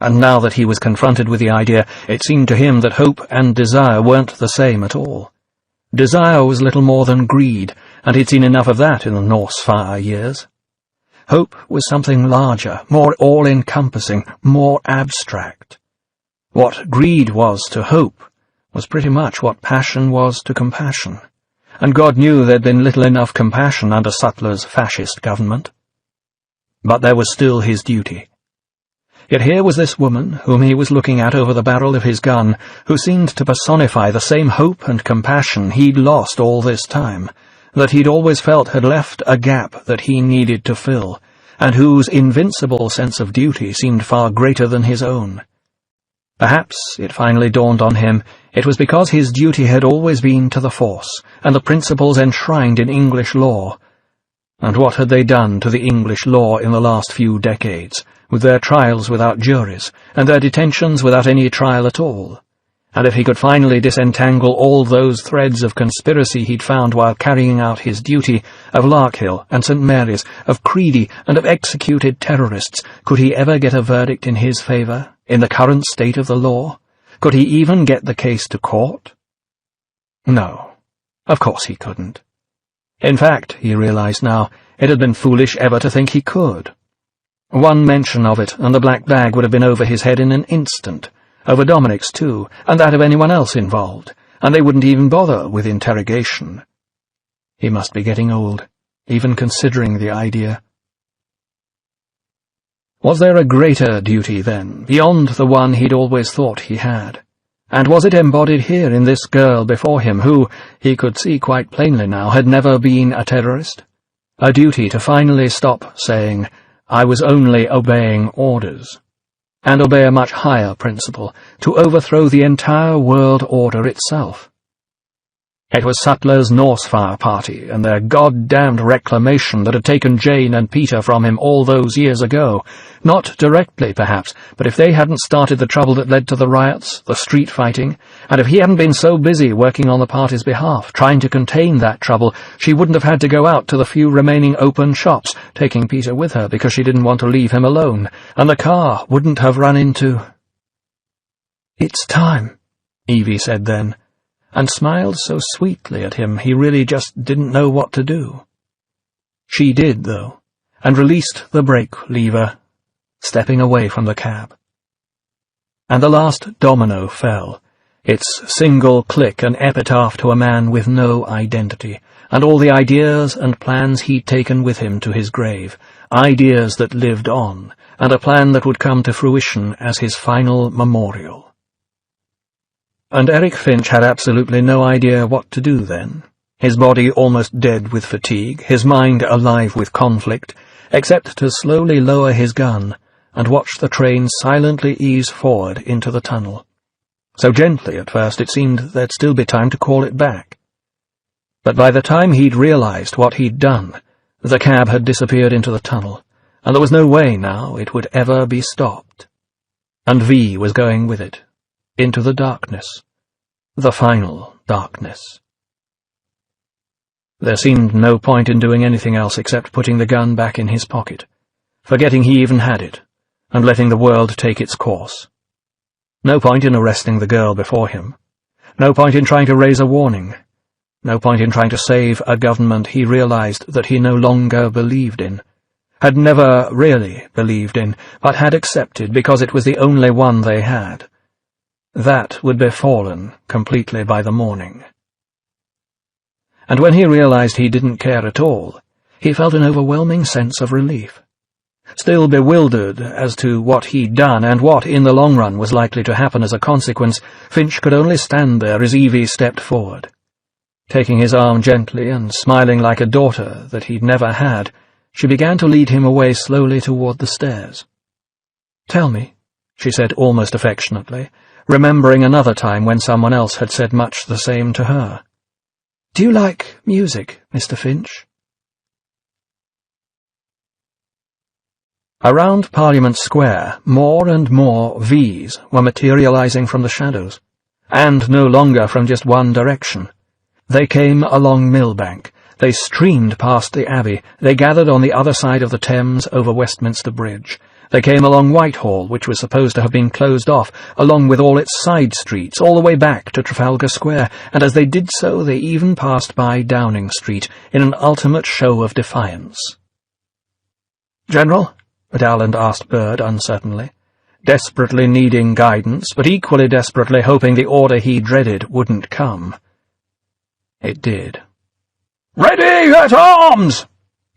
And now that he was confronted with the idea, it seemed to him that hope and desire weren't the same at all. Desire was little more than greed, and he'd seen enough of that in the Norse fire years. Hope was something larger, more all-encompassing, more abstract. What greed was to hope was pretty much what passion was to compassion, and God knew there'd been little enough compassion under Sutler's fascist government. But there was still his duty. Yet here was this woman, whom he was looking at over the barrel of his gun, who seemed to personify the same hope and compassion he'd lost all this time, that he'd always felt had left a gap that he needed to fill, and whose invincible sense of duty seemed far greater than his own. Perhaps, it finally dawned on him, it was because his duty had always been to the force, and the principles enshrined in English law. And what had they done to the English law in the last few decades, with their trials without juries, and their detentions without any trial at all? And if he could finally disentangle all those threads of conspiracy he'd found while carrying out his duty, of Larkhill and St. Mary's, of Creedy and of executed terrorists, could he ever get a verdict in his favour, in the current state of the law? Could he even get the case to court? No, of course he couldn't. In fact, he realized now, it had been foolish ever to think he could. One mention of it, and the black bag would have been over his head in an instant, over Dominic's too, and that of anyone else involved, and they wouldn't even bother with interrogation. He must be getting old, even considering the idea. Was there a greater duty, then, beyond the one he'd always thought he had? And was it embodied here in this girl before him who, he could see quite plainly now, had never been a terrorist? A duty to finally stop saying, "I was only obeying orders," and obey a much higher principle, to overthrow the entire world order itself. It was Sutler's Norse Fire Party and their goddamned reclamation that had taken Jane and Peter from him all those years ago. Not directly, perhaps, but if they hadn't started the trouble that led to the riots, the street fighting, and if he hadn't been so busy working on the party's behalf, trying to contain that trouble, she wouldn't have had to go out to the few remaining open shops, taking Peter with her because she didn't want to leave him alone, and the car wouldn't have run into— "It's time," Evie said then, and smiled so sweetly at him he really just didn't know what to do. She did, though, and released the brake lever, stepping away from the cab. And the last domino fell, its single click an epitaph to a man with no identity, and all the ideas and plans he'd taken with him to his grave, ideas that lived on, and a plan that would come to fruition as his final memorial. And Eric Finch had absolutely no idea what to do then, his body almost dead with fatigue, his mind alive with conflict, except to slowly lower his gun and watch the train silently ease forward into the tunnel. So gently at first it seemed there'd still be time to call it back. But by the time he'd realized what he'd done, the cab had disappeared into the tunnel, and there was no way now it would ever be stopped. And V was going with it. Into the darkness, the final darkness. There seemed no point in doing anything else except putting the gun back in his pocket, forgetting he even had it, and letting the world take its course. No point in arresting the girl before him. No point in trying to raise a warning. No point in trying to save a government he realized that he no longer believed in, had never really believed in, but had accepted because it was the only one they had. That would be fallen completely by the morning. And when he realized he didn't care at all, he felt an overwhelming sense of relief. Still bewildered as to what he'd done and what, in the long run, was likely to happen as a consequence, Finch could only stand there as Evie stepped forward. Taking his arm gently and smiling like a daughter that he'd never had, she began to lead him away slowly toward the stairs. "Tell me," she said almost affectionately, remembering another time when someone else had said much the same to her. "Do you like music, Mr. Finch?" Around Parliament Square, more and more V's were materializing from the shadows, and no longer from just one direction. They came along Millbank, they streamed past the Abbey, they gathered on the other side of the Thames over Westminster Bridge. They came along Whitehall, which was supposed to have been closed off, along with all its side streets, all the way back to Trafalgar Square, and as they did so they even passed by Downing Street, in an ultimate show of defiance. "General?" Rowland asked Bird uncertainly, desperately needing guidance, but equally desperately hoping the order he dreaded wouldn't come. It did. "Ready at arms!"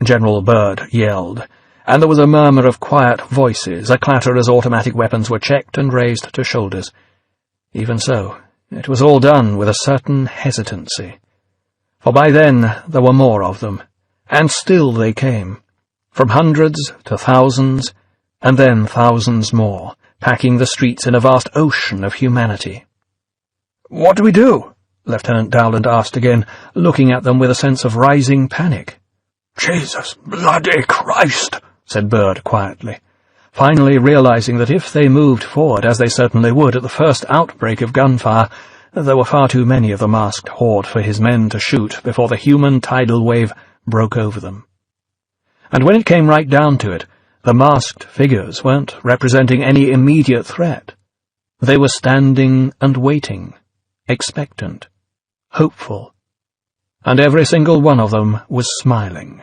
General Bird yelled, and there was a murmur of quiet voices, a clatter as automatic weapons were checked and raised to shoulders. Even so, it was all done with a certain hesitancy. For by then there were more of them, and still they came, from hundreds to thousands, and then thousands more, packing the streets in a vast ocean of humanity. "What do we do?" Lieutenant Dowland asked again, looking at them with a sense of rising panic. "Jesus bloody Christ!" said Bird quietly, finally realizing that if they moved forward, as they certainly would at the first outbreak of gunfire, there were far too many of the masked horde for his men to shoot before the human tidal wave broke over them. And when it came right down to it, the masked figures weren't representing any immediate threat. They were standing and waiting, expectant, hopeful, and every single one of them was smiling.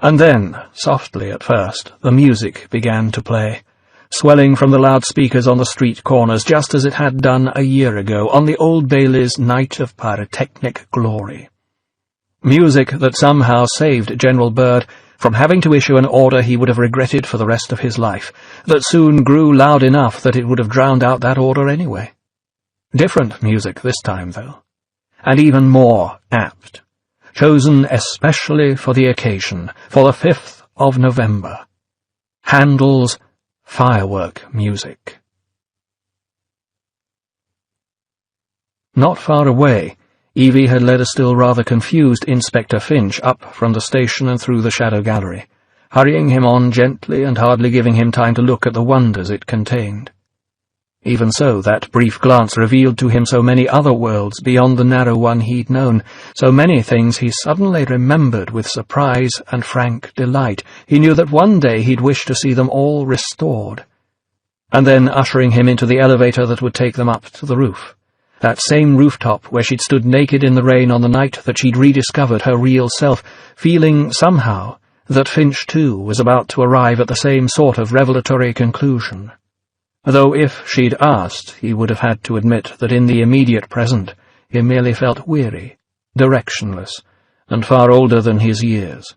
And then, softly at first, the music began to play, swelling from the loudspeakers on the street corners just as it had done a year ago on the Old Bailey's night of pyrotechnic glory. Music that somehow saved General Bird from having to issue an order he would have regretted for the rest of his life, that soon grew loud enough that it would have drowned out that order anyway. Different music this time, though, and even more apt, chosen especially for the occasion, for the 5th of November. Handel's firework music. Not far away, Evie had led a still rather confused Inspector Finch up from the station and through the shadow gallery, hurrying him on gently and hardly giving him time to look at the wonders it contained. Even so, that brief glance revealed to him so many other worlds beyond the narrow one he'd known, so many things he suddenly remembered with surprise and frank delight. He knew that one day he'd wish to see them all restored. And then ushering him into the elevator that would take them up to the roof, that same rooftop where she'd stood naked in the rain on the night that she'd rediscovered her real self, feeling somehow that Finch too was about to arrive at the same sort of revelatory conclusion. Though if she'd asked, he would have had to admit that in the immediate present he merely felt weary, directionless, and far older than his years.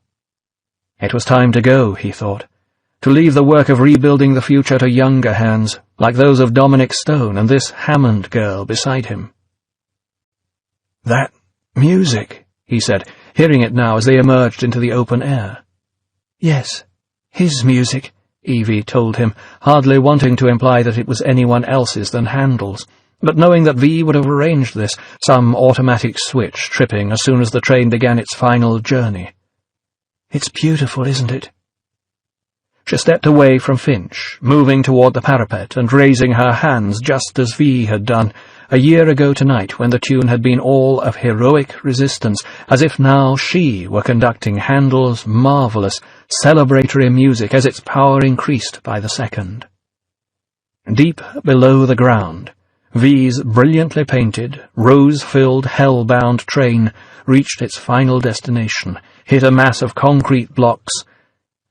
It was time to go, he thought, to leave the work of rebuilding the future to younger hands, like those of Dominic Stone and this Hammond girl beside him. "That music," he said, hearing it now as they emerged into the open air. "Yes, his music," Evie told him, hardly wanting to imply that it was anyone else's than Handel's, but knowing that V would have arranged this, some automatic switch tripping as soon as the train began its final journey. "It's beautiful, isn't it?" She stepped away from Finch, moving toward the parapet and raising her hands just as V had done a year ago tonight when the tune had been all of heroic resistance, as if now she were conducting Handel's marvelous, celebratory music as its power increased by the second. Deep below the ground, V's brilliantly painted, rose-filled, hell-bound train reached its final destination, hit a mass of concrete blocks,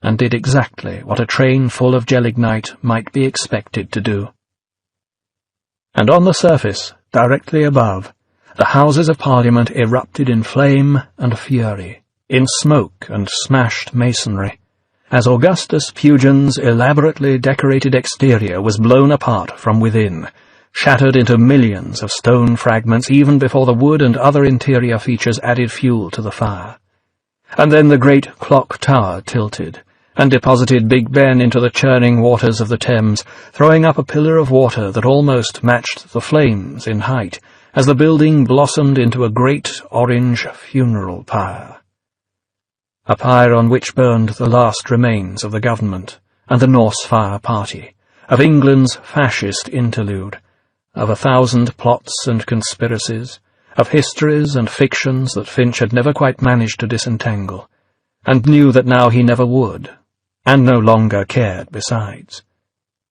and did exactly what a train full of gelignite might be expected to do. And on the surface, directly above, the Houses of Parliament erupted in flame and fury, in smoke and smashed masonry, as Augustus Pugin's elaborately decorated exterior was blown apart from within, shattered into millions of stone fragments even before the wood and other interior features added fuel to the fire. And then the great clock tower tilted, and deposited Big Ben into the churning waters of the Thames, throwing up a pillar of water that almost matched the flames in height, as the building blossomed into a great orange funeral pyre. A pyre on which burned the last remains of the government and the Norse Fire Party, of England's fascist interlude, of 1,000 plots and conspiracies, of histories and fictions that Finch had never quite managed to disentangle, and knew that now he never would, and no longer cared besides.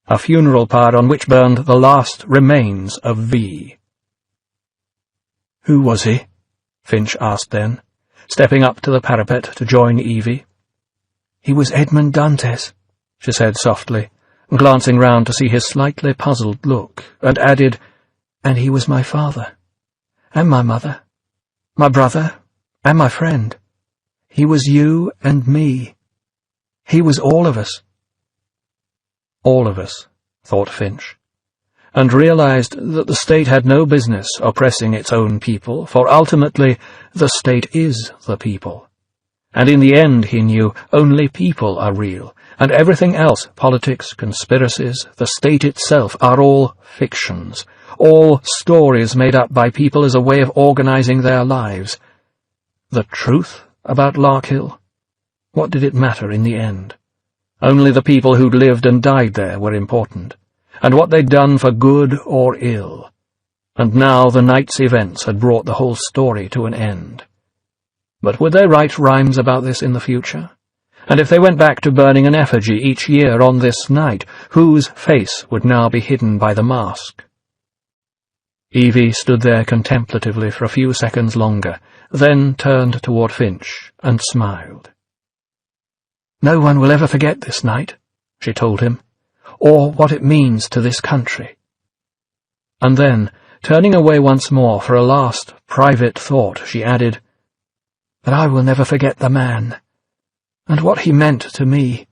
A funeral pyre on which burned the last remains of V. "Who was he?" Finch asked then, stepping up to the parapet to join Evie. "He was Edmond Dantes," she said softly, glancing round to see his slightly puzzled look, and added, "and he was my father, and my mother, my brother, and my friend. He was you and me." He was all of us. All of us, thought Finch, and realized that the state had no business oppressing its own people, for ultimately the state is the people. And in the end, he knew, only people are real, and everything else, politics, conspiracies, the state itself, are all fictions, all stories made up by people as a way of organizing their lives. The truth about Larkhill? What did it matter in the end? Only the people who'd lived and died there were important, and what they'd done for good or ill. And now the night's events had brought the whole story to an end. But would they write rhymes about this in the future? And if they went back to burning an effigy each year on this night, whose face would now be hidden by the mask? Evie stood there contemplatively for a few seconds longer, then turned toward Finch and smiled. No one will ever forget this night, she told him, or what it means to this country. And then, turning away once more for a last private thought, she added, But I will never forget the man, and what he meant to me.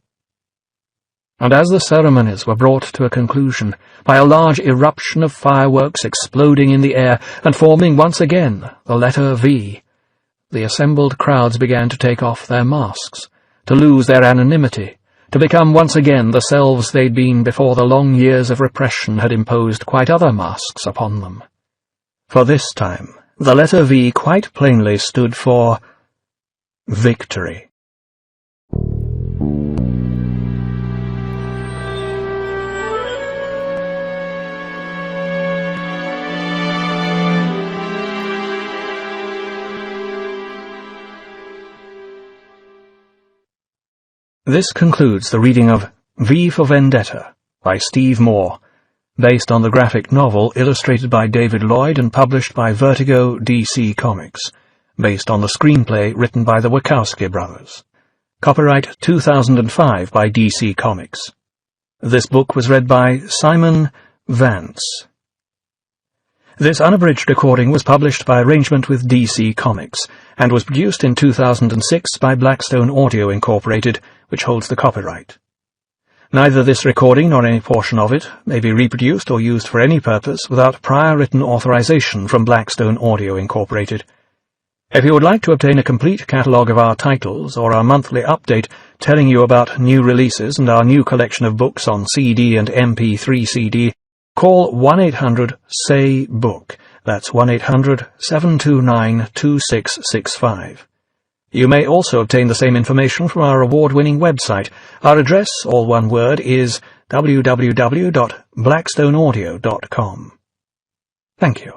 And as the ceremonies were brought to a conclusion by a large eruption of fireworks exploding in the air and forming once again the letter V, the assembled crowds began to take off their masks, to lose their anonymity, to become once again the selves they'd been before the long years of repression had imposed quite other masks upon them. For this time, the letter V quite plainly stood for victory. This concludes the reading of V for Vendetta by Steve Moore, based on the graphic novel illustrated by David Lloyd and published by Vertigo DC Comics, based on the screenplay written by the Wachowski brothers. Copyright 2005 by DC Comics. This book was read by Simon Vance. This unabridged recording was published by arrangement with DC Comics, and was produced in 2006 by Blackstone Audio Incorporated, which holds the copyright. Neither this recording nor any portion of it may be reproduced or used for any purpose without prior written authorization from Blackstone Audio Incorporated. If you would like to obtain a complete catalogue of our titles or our monthly update telling you about new releases and our new collection of books on CD and MP3 CD, call 1-800-SAY-BOOK. That's 1-800-729-2665. You may also obtain the same information from our award-winning website. Our address, all one word, is www.blackstoneaudio.com. Thank you.